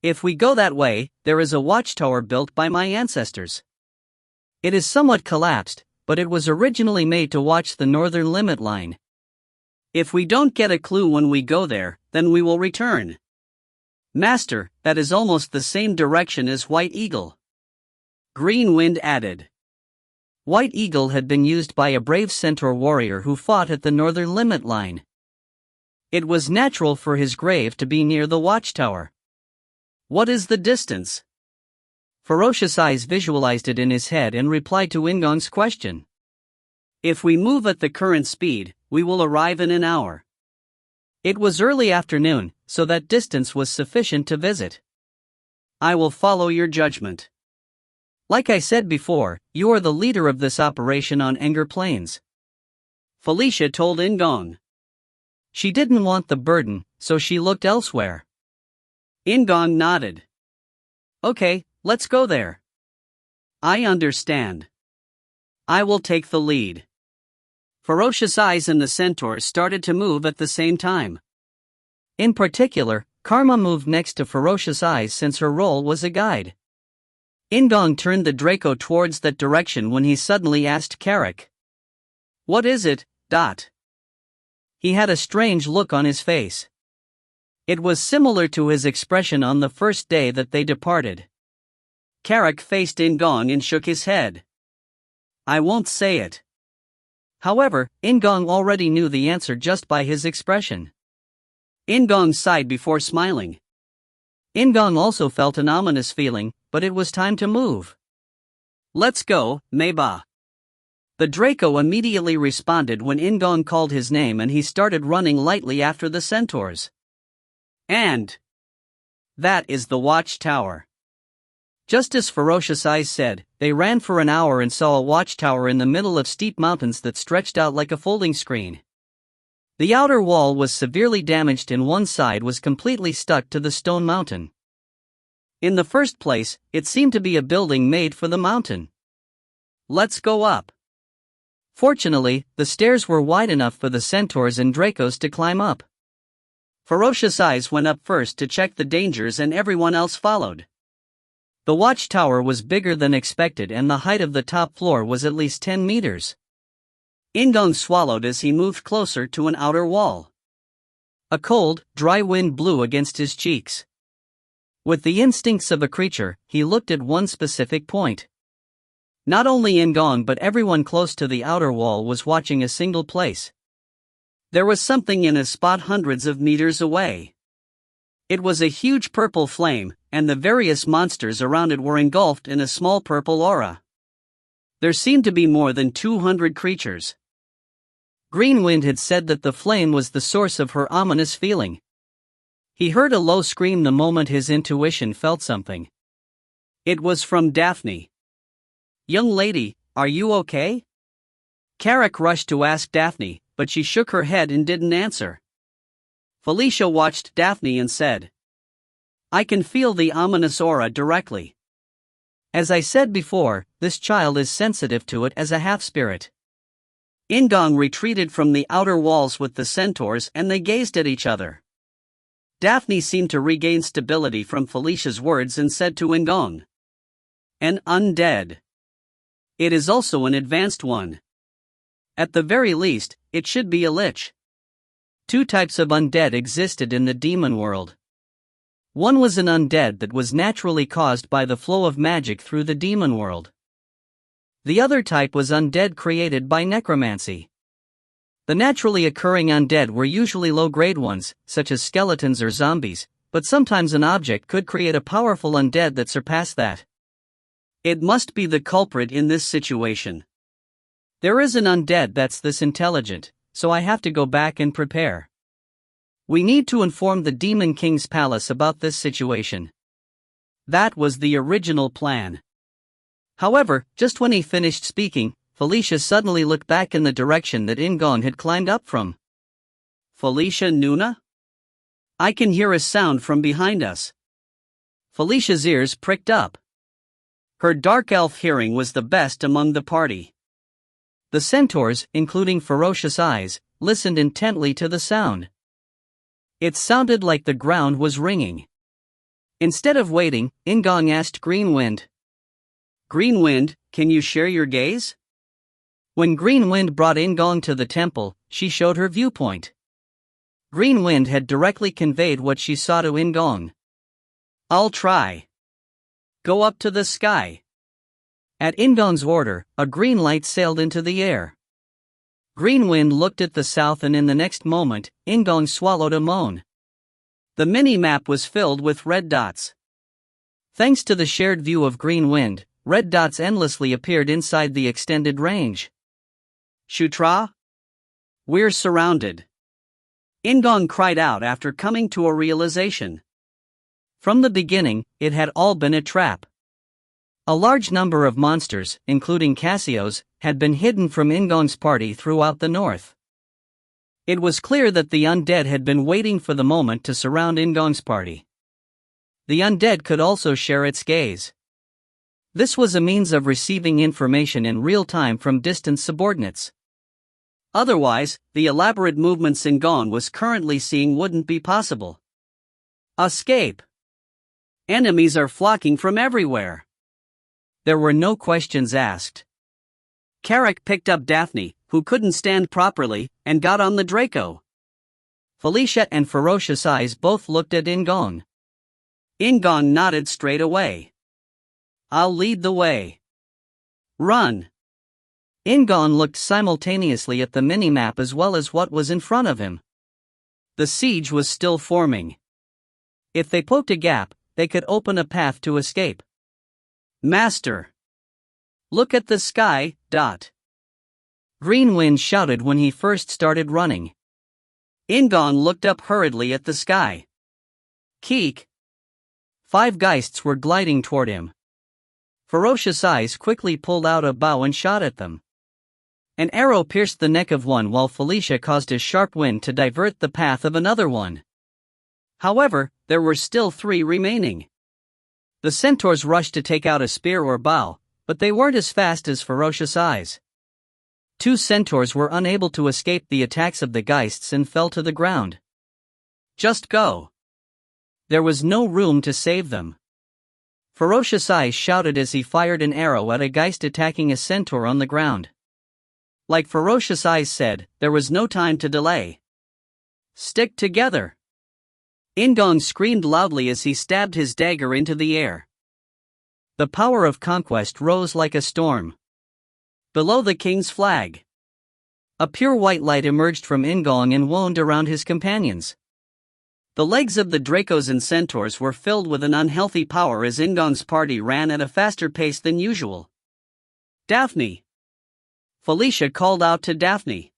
"If we go that way, there is a watchtower built by my ancestors. It is somewhat collapsed, but it was originally made to watch the northern limit line. If we don't get a clue when we go there, then we will return." "Master, that is almost the same direction as White Eagle," Green Wind added. White Eagle had been used by a brave centaur warrior who fought at the northern limit line. It was natural for his grave to be near the watchtower. "What is the distance?" Ferocious Eyes visualized it in his head and replied to In-gong's question. "If we move at the current speed, we will arrive in an hour." It was early afternoon, so that distance was sufficient to visit. "I will follow your judgment. Like I said before, you are the leader of this operation on Anger Plains," Felicia told In-gong. She didn't want the burden, so she looked elsewhere. In-gong nodded. "Okay, let's go there." "I understand. I will take the lead." Ferocious Eyes and the centaurs started to move at the same time. In particular, Karma moved next to Ferocious Eyes since her role was a guide. In-gong turned the Draco towards that direction when he suddenly asked Carrick, "What is it?" He had a strange look on his face. It was similar to his expression on the first day that they departed. Carrick faced In-gong and shook his head. "I won't say it." However, In-gong already knew the answer just by his expression. In-gong sighed before smiling. In-gong also felt an ominous feeling, but it was time to move. "Let's go, Meiba." The Draco immediately responded when In-gong called his name and he started running lightly after the centaurs. And that is the watchtower. Just as Ferocious Eyes said, they ran for an hour and saw a watchtower in the middle of steep mountains that stretched out like a folding screen. The outer wall was severely damaged and one side was completely stuck to the stone mountain. In the first place, it seemed to be a building made for the mountain. "Let's go up." Fortunately, the stairs were wide enough for the centaurs and Dracos to climb up. Ferocious Eyes went up first to check the dangers and everyone else followed. The watchtower was bigger than expected and the height of the top floor was at least 10 meters. In-gong swallowed as he moved closer to an outer wall. A cold, dry wind blew against his cheeks. With the instincts of a creature, he looked at one specific point. Not only In-gong but everyone close to the outer wall was watching a single place. There was something in a spot hundreds of meters away. It was a huge purple flame, and the various monsters around it were engulfed in a small purple aura. There seemed to be more than 200 creatures. Greenwind had said that the flame was the source of her ominous feeling. He heard a low scream the moment his intuition felt something. It was from Daphne. "Young lady, are you okay?" Carrick rushed to ask Daphne, but she shook her head and didn't answer. Felicia watched Daphne and said, "I can feel the ominous aura directly. As I said before, this child is sensitive to it as a half-spirit." In-gong retreated from the outer walls with the centaurs and they gazed at each other. Daphne seemed to regain stability from Felicia's words and said to In-gong, "An undead. It is also an advanced one. At the very least, it should be a lich." Two types of undead existed in the demon world. One was an undead that was naturally caused by the flow of magic through the demon world. The other type was undead created by necromancy. The naturally occurring undead were usually low-grade ones, such as skeletons or zombies, but sometimes an object could create a powerful undead that surpassed that. It must be the culprit in this situation. There is an undead that's this intelligent, so I have to go back and prepare. We need to inform the Demon King's palace about this situation. That was the original plan. However, just when he finished speaking, Felicia suddenly looked back in the direction that In-gong had climbed up from. "Felicia Nuna? I can hear a sound from behind us." Felicia's ears pricked up. Her dark elf hearing was the best among the party. The centaurs, including Ferocious Eyes, listened intently to the sound. It sounded like the ground was ringing. Instead of waiting, In-gong asked Greenwind, "Greenwind, can you share your gaze?" When Greenwind brought In-gong to the temple, she showed her viewpoint. Greenwind had directly conveyed what she saw to In-gong. "I'll try. Go up to the sky." At In-gong's order, a green light sailed into the air. Greenwind looked at the south and in the next moment, In-gong swallowed a moan. The mini-map was filled with red dots. Thanks to the shared view of Greenwind, red dots endlessly appeared inside the extended range. "Shutra? We're surrounded." In-gong cried out after coming to a realization. From the beginning, it had all been a trap. A large number of monsters, including Cassios, had been hidden from In-gong's party throughout the north. It was clear that the undead had been waiting for the moment to surround In-gong's party. The undead could also share its gaze. This was a means of receiving information in real time from distant subordinates. Otherwise, the elaborate movements In-gong was currently seeing wouldn't be possible. Escape! Enemies are flocking from everywhere. There were no questions asked. Carrick picked up Daphne, who couldn't stand properly, and got on the Draco. Felicia and Ferocious Eyes both looked at In-gong. In-gong nodded straight away. "I'll lead the way. Run!" In-gong looked simultaneously at the mini-map as well as what was in front of him. The siege was still forming. If they poked a gap, they could open a path to escape. "Master! Look at the sky, dot!" Greenwind shouted when he first started running. In-gong looked up hurriedly at the sky. Keek! 5 geists were gliding toward him. Ferocious Eyes quickly pulled out a bow and shot at them. An arrow pierced the neck of one while Felicia caused a sharp wind to divert the path of another one. However, there were still 3 remaining. The centaurs rushed to take out a spear or bow, but they weren't as fast as Ferocious Eyes. 2 centaurs were unable to escape the attacks of the geists and fell to the ground. Just go! There was no room to save them. Ferocious Eyes shouted as he fired an arrow at a geist attacking a centaur on the ground. Like Ferocious Eyes said, there was no time to delay. Stick together! In-gong screamed loudly as he stabbed his dagger into the air. The power of conquest rose like a storm. Below the king's flag, a pure white light emerged from In-gong and wound around his companions. The legs of the Dracos and Centaurs were filled with an unhealthy power as In-gong's party ran at a faster pace than usual. "Daphne!" Felicia called out to Daphne.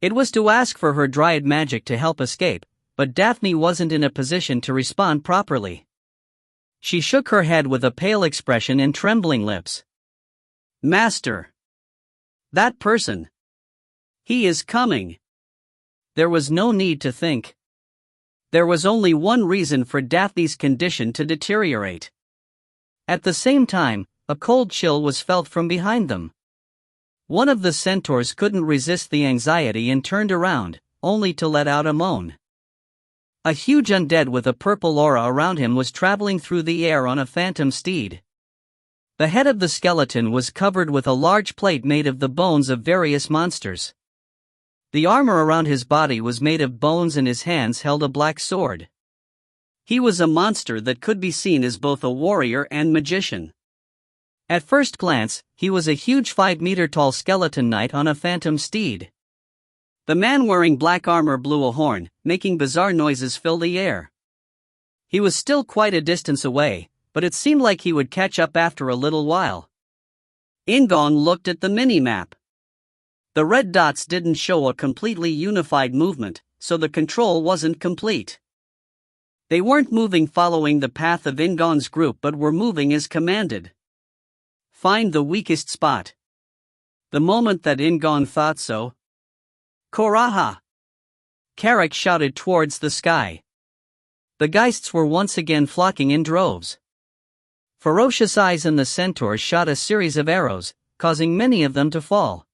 It was to ask for her dryad magic to help escape, but Daphne wasn't in a position to respond properly. She shook her head with a pale expression and trembling lips. "Master! That person! He is coming!" There was no need to think. There was only one reason for Daphne's condition to deteriorate. At the same time, a cold chill was felt from behind them. One of the centaurs couldn't resist the anxiety and turned around, only to let out a moan. A huge undead with a purple aura around him was traveling through the air on a phantom steed. The head of the skeleton was covered with a large plate made of the bones of various monsters. The armor around his body was made of bones and his hands held a black sword. He was a monster that could be seen as both a warrior and magician. At first glance, he was a huge 5-meter-tall skeleton knight on a phantom steed. The man wearing black armor blew a horn, making bizarre noises fill the air. He was still quite a distance away, but it seemed like he would catch up after a little while. In-gong looked at the mini-map. The red dots didn't show a completely unified movement, so the control wasn't complete. They weren't moving following the path of In-gong's group but were moving as commanded. Find the weakest spot. The moment that In-gong thought so, "Koraha!" Carrick shouted towards the sky. The geists were once again flocking in droves. Ferocious eyes in the centaurs shot a series of arrows, causing many of them to fall.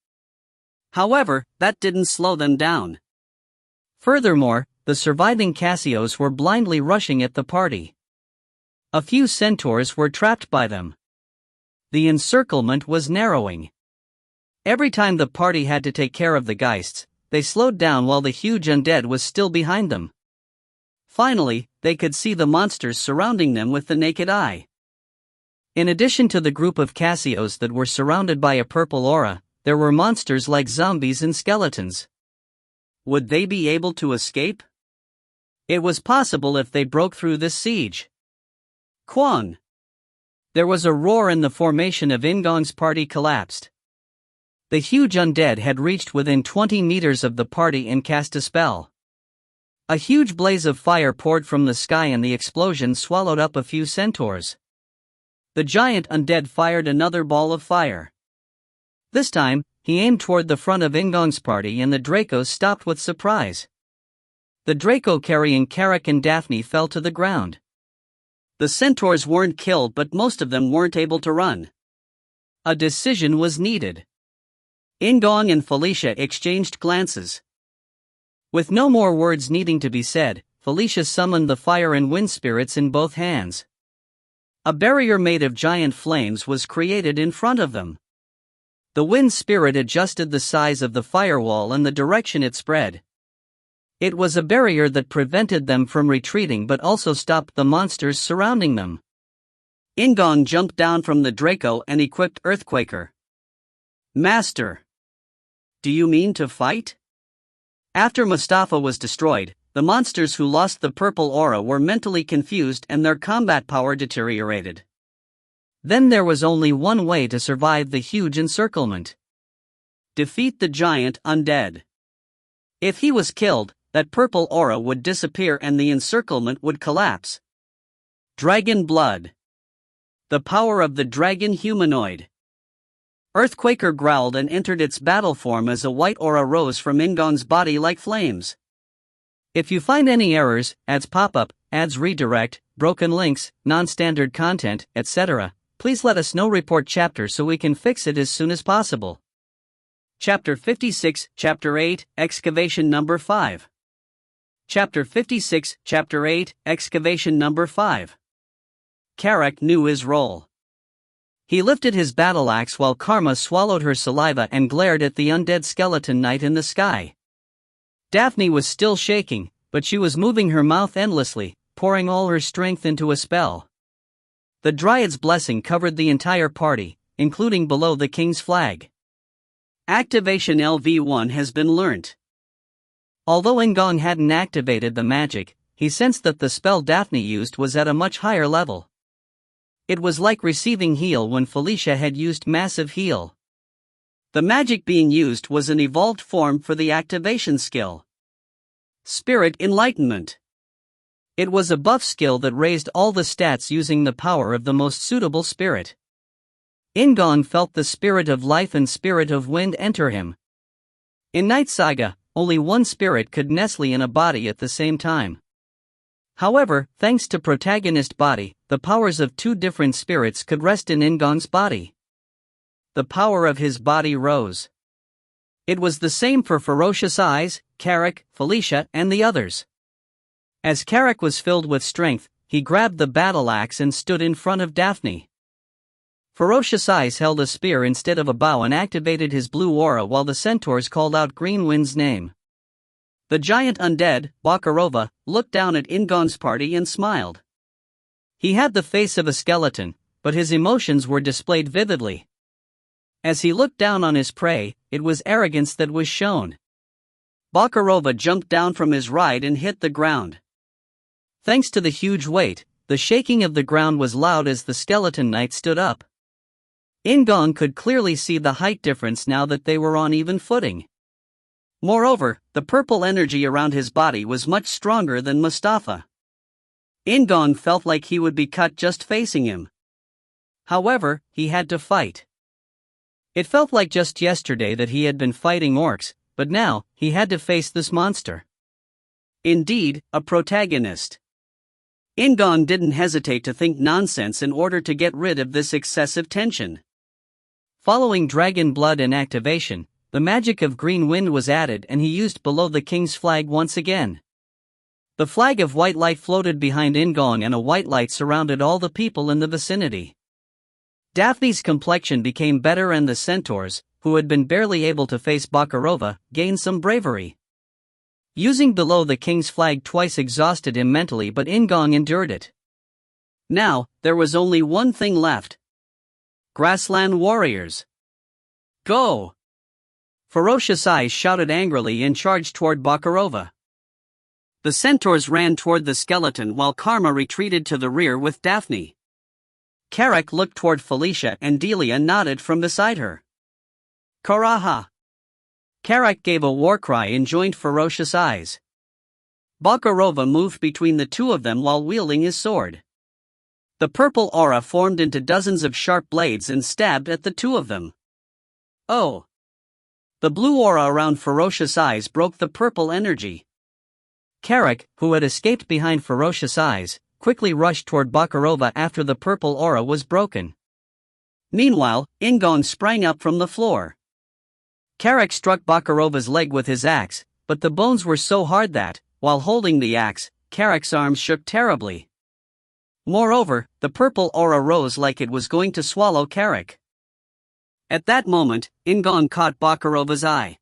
However, that didn't slow them down. Furthermore, the surviving Cassios were blindly rushing at the party. A few centaurs were trapped by them. The encirclement was narrowing. Every time the party had to take care of the geists, they slowed down while the huge undead was still behind them. Finally, they could see the monsters surrounding them with the naked eye. In addition to the group of Cassios that were surrounded by a purple aura, there were monsters like zombies and skeletons. Would they be able to escape? It was possible if they broke through this siege. Kwang! There was a roar and the formation of In-gong's party collapsed. The huge undead had reached within 20 meters of the party and cast a spell. A huge blaze of fire poured from the sky and the explosion swallowed up a few centaurs. The giant undead fired another ball of fire. This time, he aimed toward the front of In-gong's party and the Dracos stopped with surprise. The Draco carrying Carrick and Daphne fell to the ground. The centaurs weren't killed but most of them weren't able to run. A decision was needed. In-gong and Felicia exchanged glances. With no more words needing to be said, Felicia summoned the fire and wind spirits in both hands. A barrier made of giant flames was created in front of them. The wind spirit adjusted the size of the firewall and the direction it spread. It was a barrier that prevented them from retreating but also stopped the monsters surrounding them. In-gong jumped down from the Draco and equipped Earthquaker. "Master! Do you mean to fight?" After Mustafa was destroyed, the monsters who lost the purple aura were mentally confused and their combat power deteriorated. Then there was only one way to survive the huge encirclement. Defeat the giant undead. If he was killed, that purple aura would disappear and the encirclement would collapse. Dragon blood. The power of the dragon humanoid. Earthquaker growled and entered its battle form as a white aura rose from In-gong's body like flames. If you find any errors, ads pop-up, ads redirect, broken links, non-standard content, etc., please let us know. Report chapter so we can fix it as soon as possible. Chapter 56, Chapter 8, Excavation Number 5. Chapter 56, Chapter 8, Excavation Number 5. Carrick knew his role. He lifted his battle axe while Karma swallowed her saliva and glared at the undead skeleton knight in the sky. Daphne was still shaking, but she was moving her mouth endlessly, pouring all her strength into a spell. The Dryad's blessing covered the entire party, including below the king's flag. Activation LV1 has been learnt. Although In-gong hadn't activated the magic, he sensed that the spell Daphne used was at a much higher level. It was like receiving heal when Felicia had used massive heal. The magic being used was an evolved form for the activation skill. Spirit Enlightenment. It was a buff skill that raised all the stats using the power of the most suitable spirit. In-gong felt the spirit of life and spirit of wind enter him. In Knight Saga, only one spirit could nestle in a body at the same time. However, thanks to protagonist body, the powers of two different spirits could rest in In-gong's body. The power of his body rose. It was the same for Ferocious Eyes, Carrick, Felicia, and the others. As Carrick was filled with strength, he grabbed the battle axe and stood in front of Daphne. Ferocious Eyes held a spear instead of a bow and activated his blue aura while the centaurs called out Green Wind's name. The giant undead, Bakarova, looked down at In-gong's party and smiled. He had the face of a skeleton, but his emotions were displayed vividly. As he looked down on his prey, it was arrogance that was shown. Bakarova jumped down from his ride and hit the ground. Thanks to the huge weight, the shaking of the ground was loud as the skeleton knight stood up. In-gong could clearly see the height difference now that they were on even footing. Moreover, the purple energy around his body was much stronger than Mustafa. In-gong felt like he would be cut just facing him. However, he had to fight. It felt like just yesterday that he had been fighting orcs, but now, he had to face this monster. Indeed, a protagonist. In-gong didn't hesitate to think nonsense in order to get rid of this excessive tension. Following dragon blood and activation, the magic of Green Wind was added and he used below the king's flag once again. The flag of white light floated behind In-gong and a white light surrounded all the people in the vicinity. Daphne's complexion became better and the centaurs, who had been barely able to face Bakarova, gained some bravery. Using below the king's flag twice exhausted him mentally, but In-gong endured it. Now, there was only one thing left. Grassland warriors. Go! Ferocious Eyes shouted angrily and charged toward Bakarova. The centaurs ran toward the skeleton while Karma retreated to the rear with Daphne. Carrick looked toward Felicia and Delia nodded from beside her. Karaha! Carrick gave a war cry and joined Ferocious Eyes. Bakarova moved between the two of them while wielding his sword. The purple aura formed into dozens of sharp blades and stabbed at the two of them. Oh! The blue aura around Ferocious Eyes broke the purple energy. Carrick, who had escaped behind Ferocious Eyes, quickly rushed toward Bakarova after the purple aura was broken. Meanwhile, In-gong sprang up from the floor. Carrick struck Bakarova's leg with his axe, but the bones were so hard that, while holding the axe, Carrick's arms shook terribly. Moreover, the purple aura rose like it was going to swallow Carrick. At that moment, In-gong caught Bakarova's eye.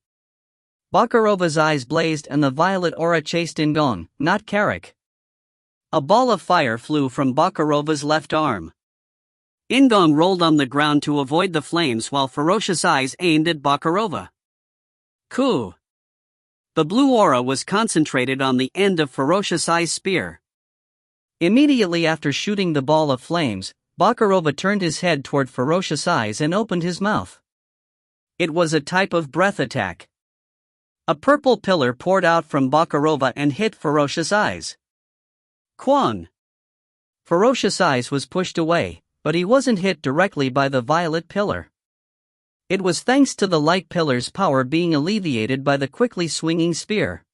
Bakarova's eyes blazed and the violet aura chased In-gong, not Carrick. A ball of fire flew from Bakarova's left arm. In-gong rolled on the ground to avoid the flames while Ferocious Eyes aimed at Bakarova. Coup! The blue aura was concentrated on the end of Ferocious Eyes' spear. Immediately after shooting the ball of flames, Bakarova turned his head toward Ferocious Eyes and opened his mouth. It was a type of breath attack. A purple pillar poured out from Bakarova and hit Ferocious Eyes. Kwang! Ferocious Eyes was pushed away, but he wasn't hit directly by the violet pillar. It was thanks to the light pillar's power being alleviated by the quickly swinging spear.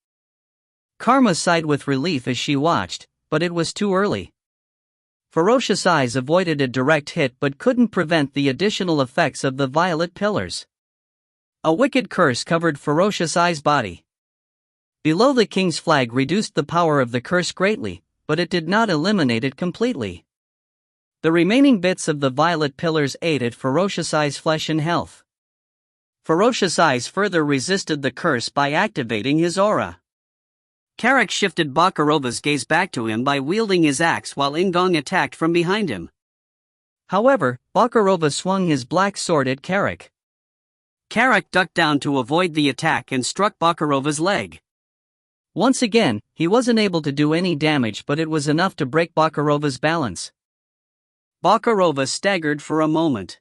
Karma sighed with relief as she watched, but it was too early. Ferocious Eyes avoided a direct hit but couldn't prevent the additional effects of the violet pillars. A wicked curse covered Ferocious Eyes' body. Below the king's flag reduced the power of the curse greatly, but it did not eliminate it completely. The remaining bits of the violet pillars ate at Ferocious Eyes' flesh and health. Ferocious Eyes further resisted the curse by activating his aura. Carrick shifted Bakarova's gaze back to him by wielding his axe while In-gong attacked from behind him. However, Bakarova swung his black sword at Carrick. Carrick ducked down to avoid the attack and struck Bakarova's leg. Once again, he wasn't able to do any damage, but it was enough to break Bakarova's balance. Bakarova staggered for a moment.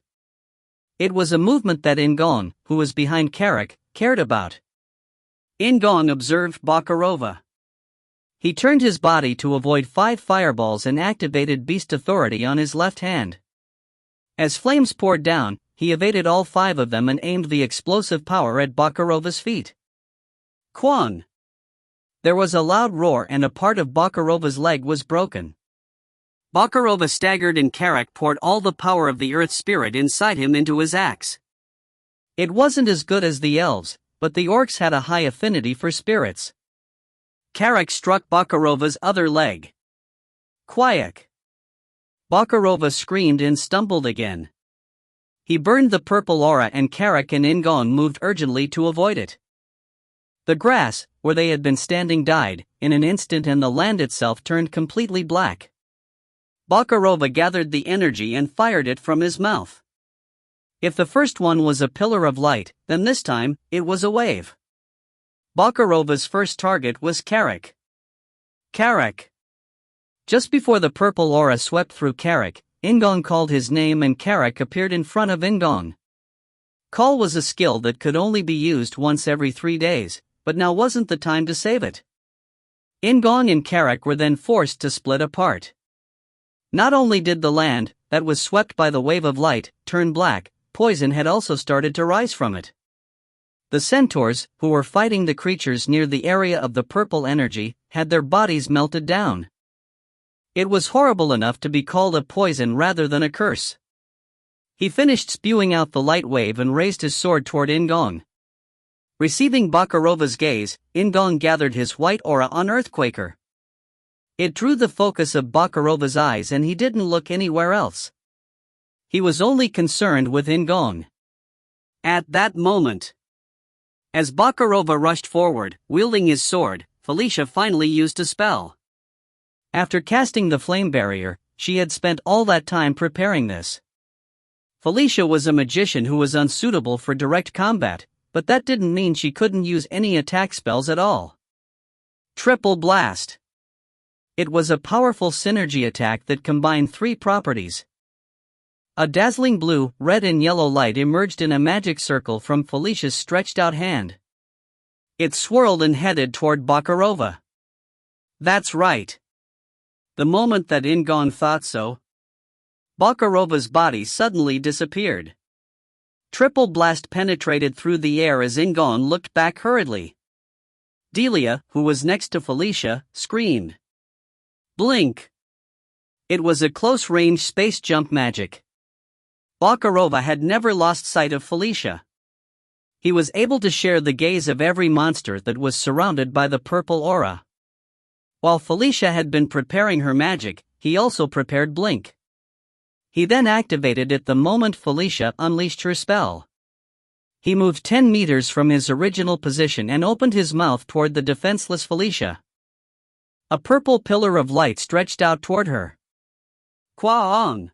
It was a movement that In-gong, who was behind Carrick, cared about. In-gong observed Bakarova. He turned his body to avoid 5 fireballs and activated Beast Authority on his left hand. As flames poured down, he evaded all 5 of them and aimed the explosive power at Bakarova's feet. Kwang! There was a loud roar and a part of Bakarova's leg was broken. Bakarova staggered and Carrick poured all the power of the earth spirit inside him into his axe. It wasn't as good as the elves, but the orcs had a high affinity for spirits. Carrick struck Bakarova's other leg. Quiet! Bakarova screamed and stumbled again. He burned the purple aura and Carrick and In-gong moved urgently to avoid it. The grass, where they had been standing, died in an instant and the land itself turned completely black. Bakarova gathered the energy and fired it from his mouth. If the first one was a pillar of light, then this time, it was a wave. Bakarova's first target was Carrick. Carrick! Just before the purple aura swept through Carrick, In-gong called his name and Carrick appeared in front of In-gong. Call was a skill that could only be used once every 3 days, but now wasn't the time to save it. In-gong and Carrick were then forced to split apart. Not only did the land, that was swept by the wave of light, turn black, poison had also started to rise from it. The centaurs, who were fighting the creatures near the area of the purple energy, had their bodies melted down. It was horrible enough to be called a poison rather than a curse. He finished spewing out the light wave and raised his sword toward In-gong. Receiving Bakarova's gaze, In-gong gathered his white aura on Earthquaker. It drew the focus of Bakarova's eyes and he didn't look anywhere else. He was only concerned with In-gong. At that moment, as Bakarova rushed forward, wielding his sword, Felicia finally used a spell. After casting the flame barrier, she had spent all that time preparing this. Felicia was a magician who was unsuitable for direct combat, but that didn't mean she couldn't use any attack spells at all. Triple Blast. It was a powerful synergy attack that combined 3 properties. A dazzling blue, red and yellow light emerged in a magic circle from Felicia's stretched out hand. It swirled and headed toward Bakarova. That's right. The moment that In-gong thought so, Bakarova's body suddenly disappeared. Triple Blast penetrated through the air as In-gong looked back hurriedly. Delia, who was next to Felicia, screamed. Blink! It was a close-range space jump magic. Bakarova had never lost sight of Felicia. He was able to share the gaze of every monster that was surrounded by the purple aura. While Felicia had been preparing her magic, he also prepared Blink. He then activated it the moment Felicia unleashed her spell. He moved 10 meters from his original position and opened his mouth toward the defenseless Felicia. A purple pillar of light stretched out toward her. Kwang!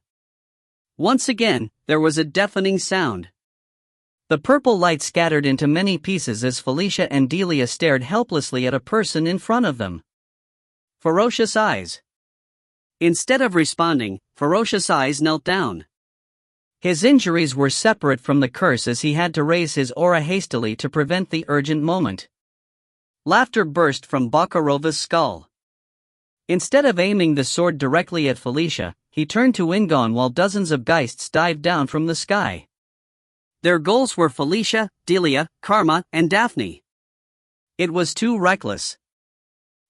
Once again, there was a deafening sound. The purple light scattered into many pieces as Felicia and Delia stared helplessly at a person in front of them. Ferocious Eyes. Instead of responding, Ferocious Eyes knelt down. His injuries were separate from the curse as he had to raise his aura hastily to prevent the urgent moment. Laughter burst from Bakarova's skull. Instead of aiming the sword directly at Felicia, he turned to In-gong while dozens of geists dived down from the sky. Their goals were Felicia, Delia, Karma, and Daphne. It was too reckless.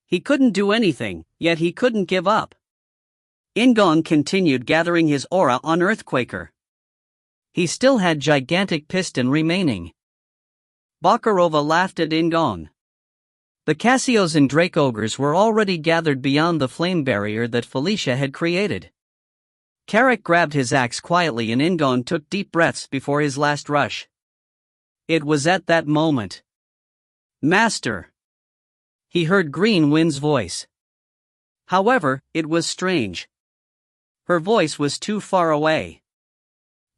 He couldn't do anything, yet he couldn't give up. In-gong continued gathering his aura on Earthquaker. He still had gigantic piston remaining. Bakarova laughed at In-gong. The Cassios and Drake Ogres were already gathered beyond the flame barrier that Felicia had created. Carrick grabbed his axe quietly and In-gong took deep breaths before his last rush. It was at that moment. Master! He heard Green Wind's voice. However, it was strange. Her voice was too far away.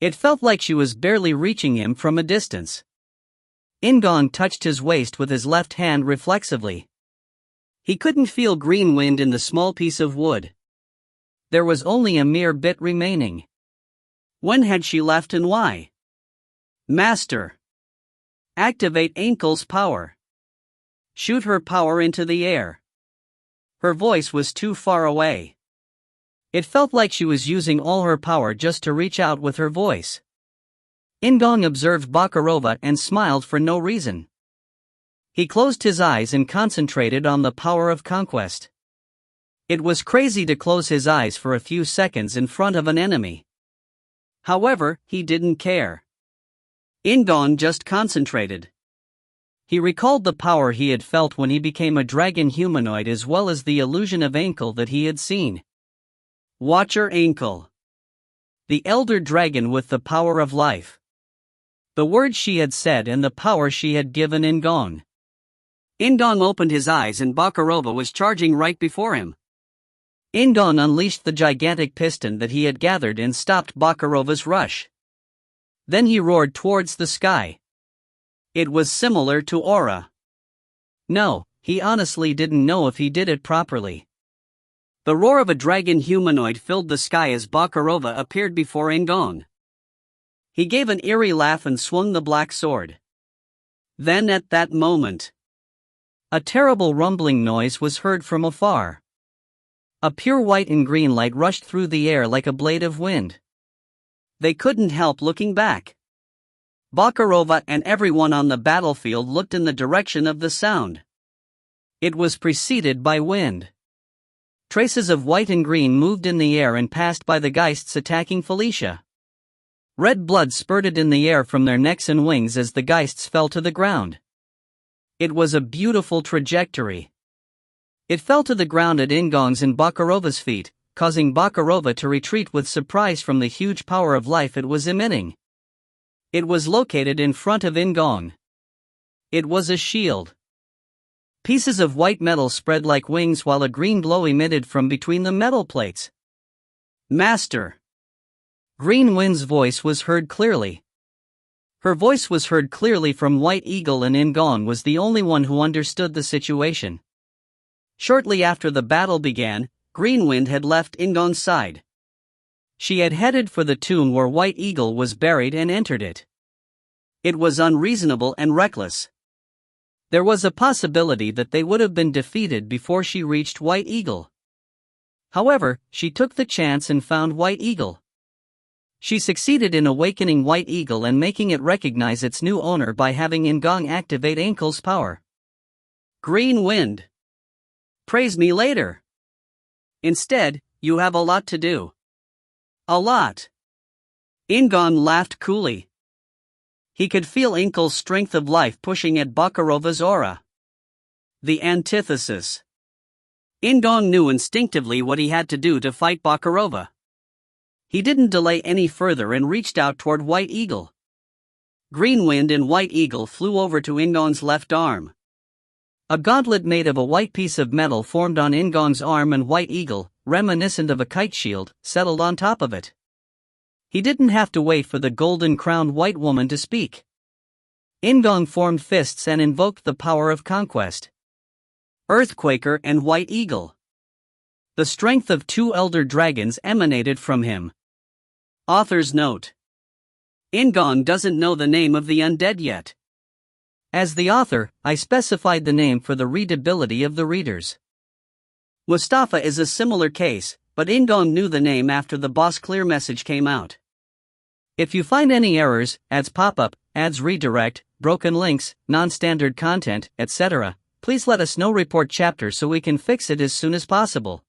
It felt like she was barely reaching him from a distance. In-gong touched his waist with his left hand reflexively. He couldn't feel Green Wind in the small piece of wood. There was only a mere bit remaining. When had she left and why? Master. Activate Ankle's power. Shoot her power into the air. Her voice was too far away. It felt like she was using all her power just to reach out with her voice. In-gong observed Bakurova and smiled for no reason. He closed his eyes and concentrated on the power of conquest. It was crazy to close his eyes for a few seconds in front of an enemy. However, he didn't care. In-gong just concentrated. He recalled the power he had felt when he became a dragon humanoid as well as the illusion of Ankle that he had seen. Watcher Ankle. The elder dragon with the power of life. The words she had said and the power she had given In-gong. In-gong opened his eyes and Bakurova was charging right before him. In-gong unleashed the gigantic piston that he had gathered and stopped Bakurova's rush. Then he roared towards the sky. It was similar to Aura. No, he honestly didn't know if he did it properly. The roar of a dragon humanoid filled the sky as Bakurova appeared before In-gong. He gave an eerie laugh and swung the black sword. Then at that moment, a terrible rumbling noise was heard from afar. A pure white and green light rushed through the air like a blade of wind. They couldn't help looking back. Bakurova and everyone on the battlefield looked in the direction of the sound. It was preceded by wind. Traces of white and green moved in the air and passed by the Geists attacking Felicia. Red blood spurted in the air from their necks and wings as the Geists fell to the ground. It was a beautiful trajectory. It fell to the ground at In-gong's and Bakurova's feet, causing Bakurova to retreat with surprise from the huge power of life it was emitting. It was located in front of In-gong. It was a shield. Pieces of white metal spread like wings while a green glow emitted from between the metal plates. Master. Green Wind's voice was heard clearly. Her voice was heard clearly from White Eagle, and In-gong was the only one who understood the situation. Shortly after the battle began, Green Wind had left In-gong's side. She had headed for the tomb where White Eagle was buried and entered it. It was unreasonable and reckless. There was a possibility that they would have been defeated before she reached White Eagle. However, she took the chance and found White Eagle. She succeeded in awakening White Eagle and making it recognize its new owner by having In-gong activate Ankle's power. Green Wind. Praise me later. Instead, you have a lot to do. A lot. In-gong laughed coolly. He could feel Ankle's strength of life pushing at Bakurova's aura. The antithesis. In-gong knew instinctively what he had to do to fight Bakurova. He didn't delay any further and reached out toward White Eagle. Green Wind and White Eagle flew over to In-gong's left arm. A gauntlet made of a white piece of metal formed on In-gong's arm, and White Eagle, reminiscent of a kite shield, settled on top of it. He didn't have to wait for the golden-crowned white woman to speak. In-gong formed fists and invoked the power of conquest. Earthquaker and White Eagle. The strength of two elder dragons emanated from him. Author's note. In-gong doesn't know the name of the undead yet. As the author, I specified the name for the readability of the readers. Mustafa is a similar case, but In-gong knew the name after the boss clear message came out. If you find any errors, ads pop up, ads redirect, broken links, non-standard content, etc., please let us know. Report chapter so we can fix it as soon as possible.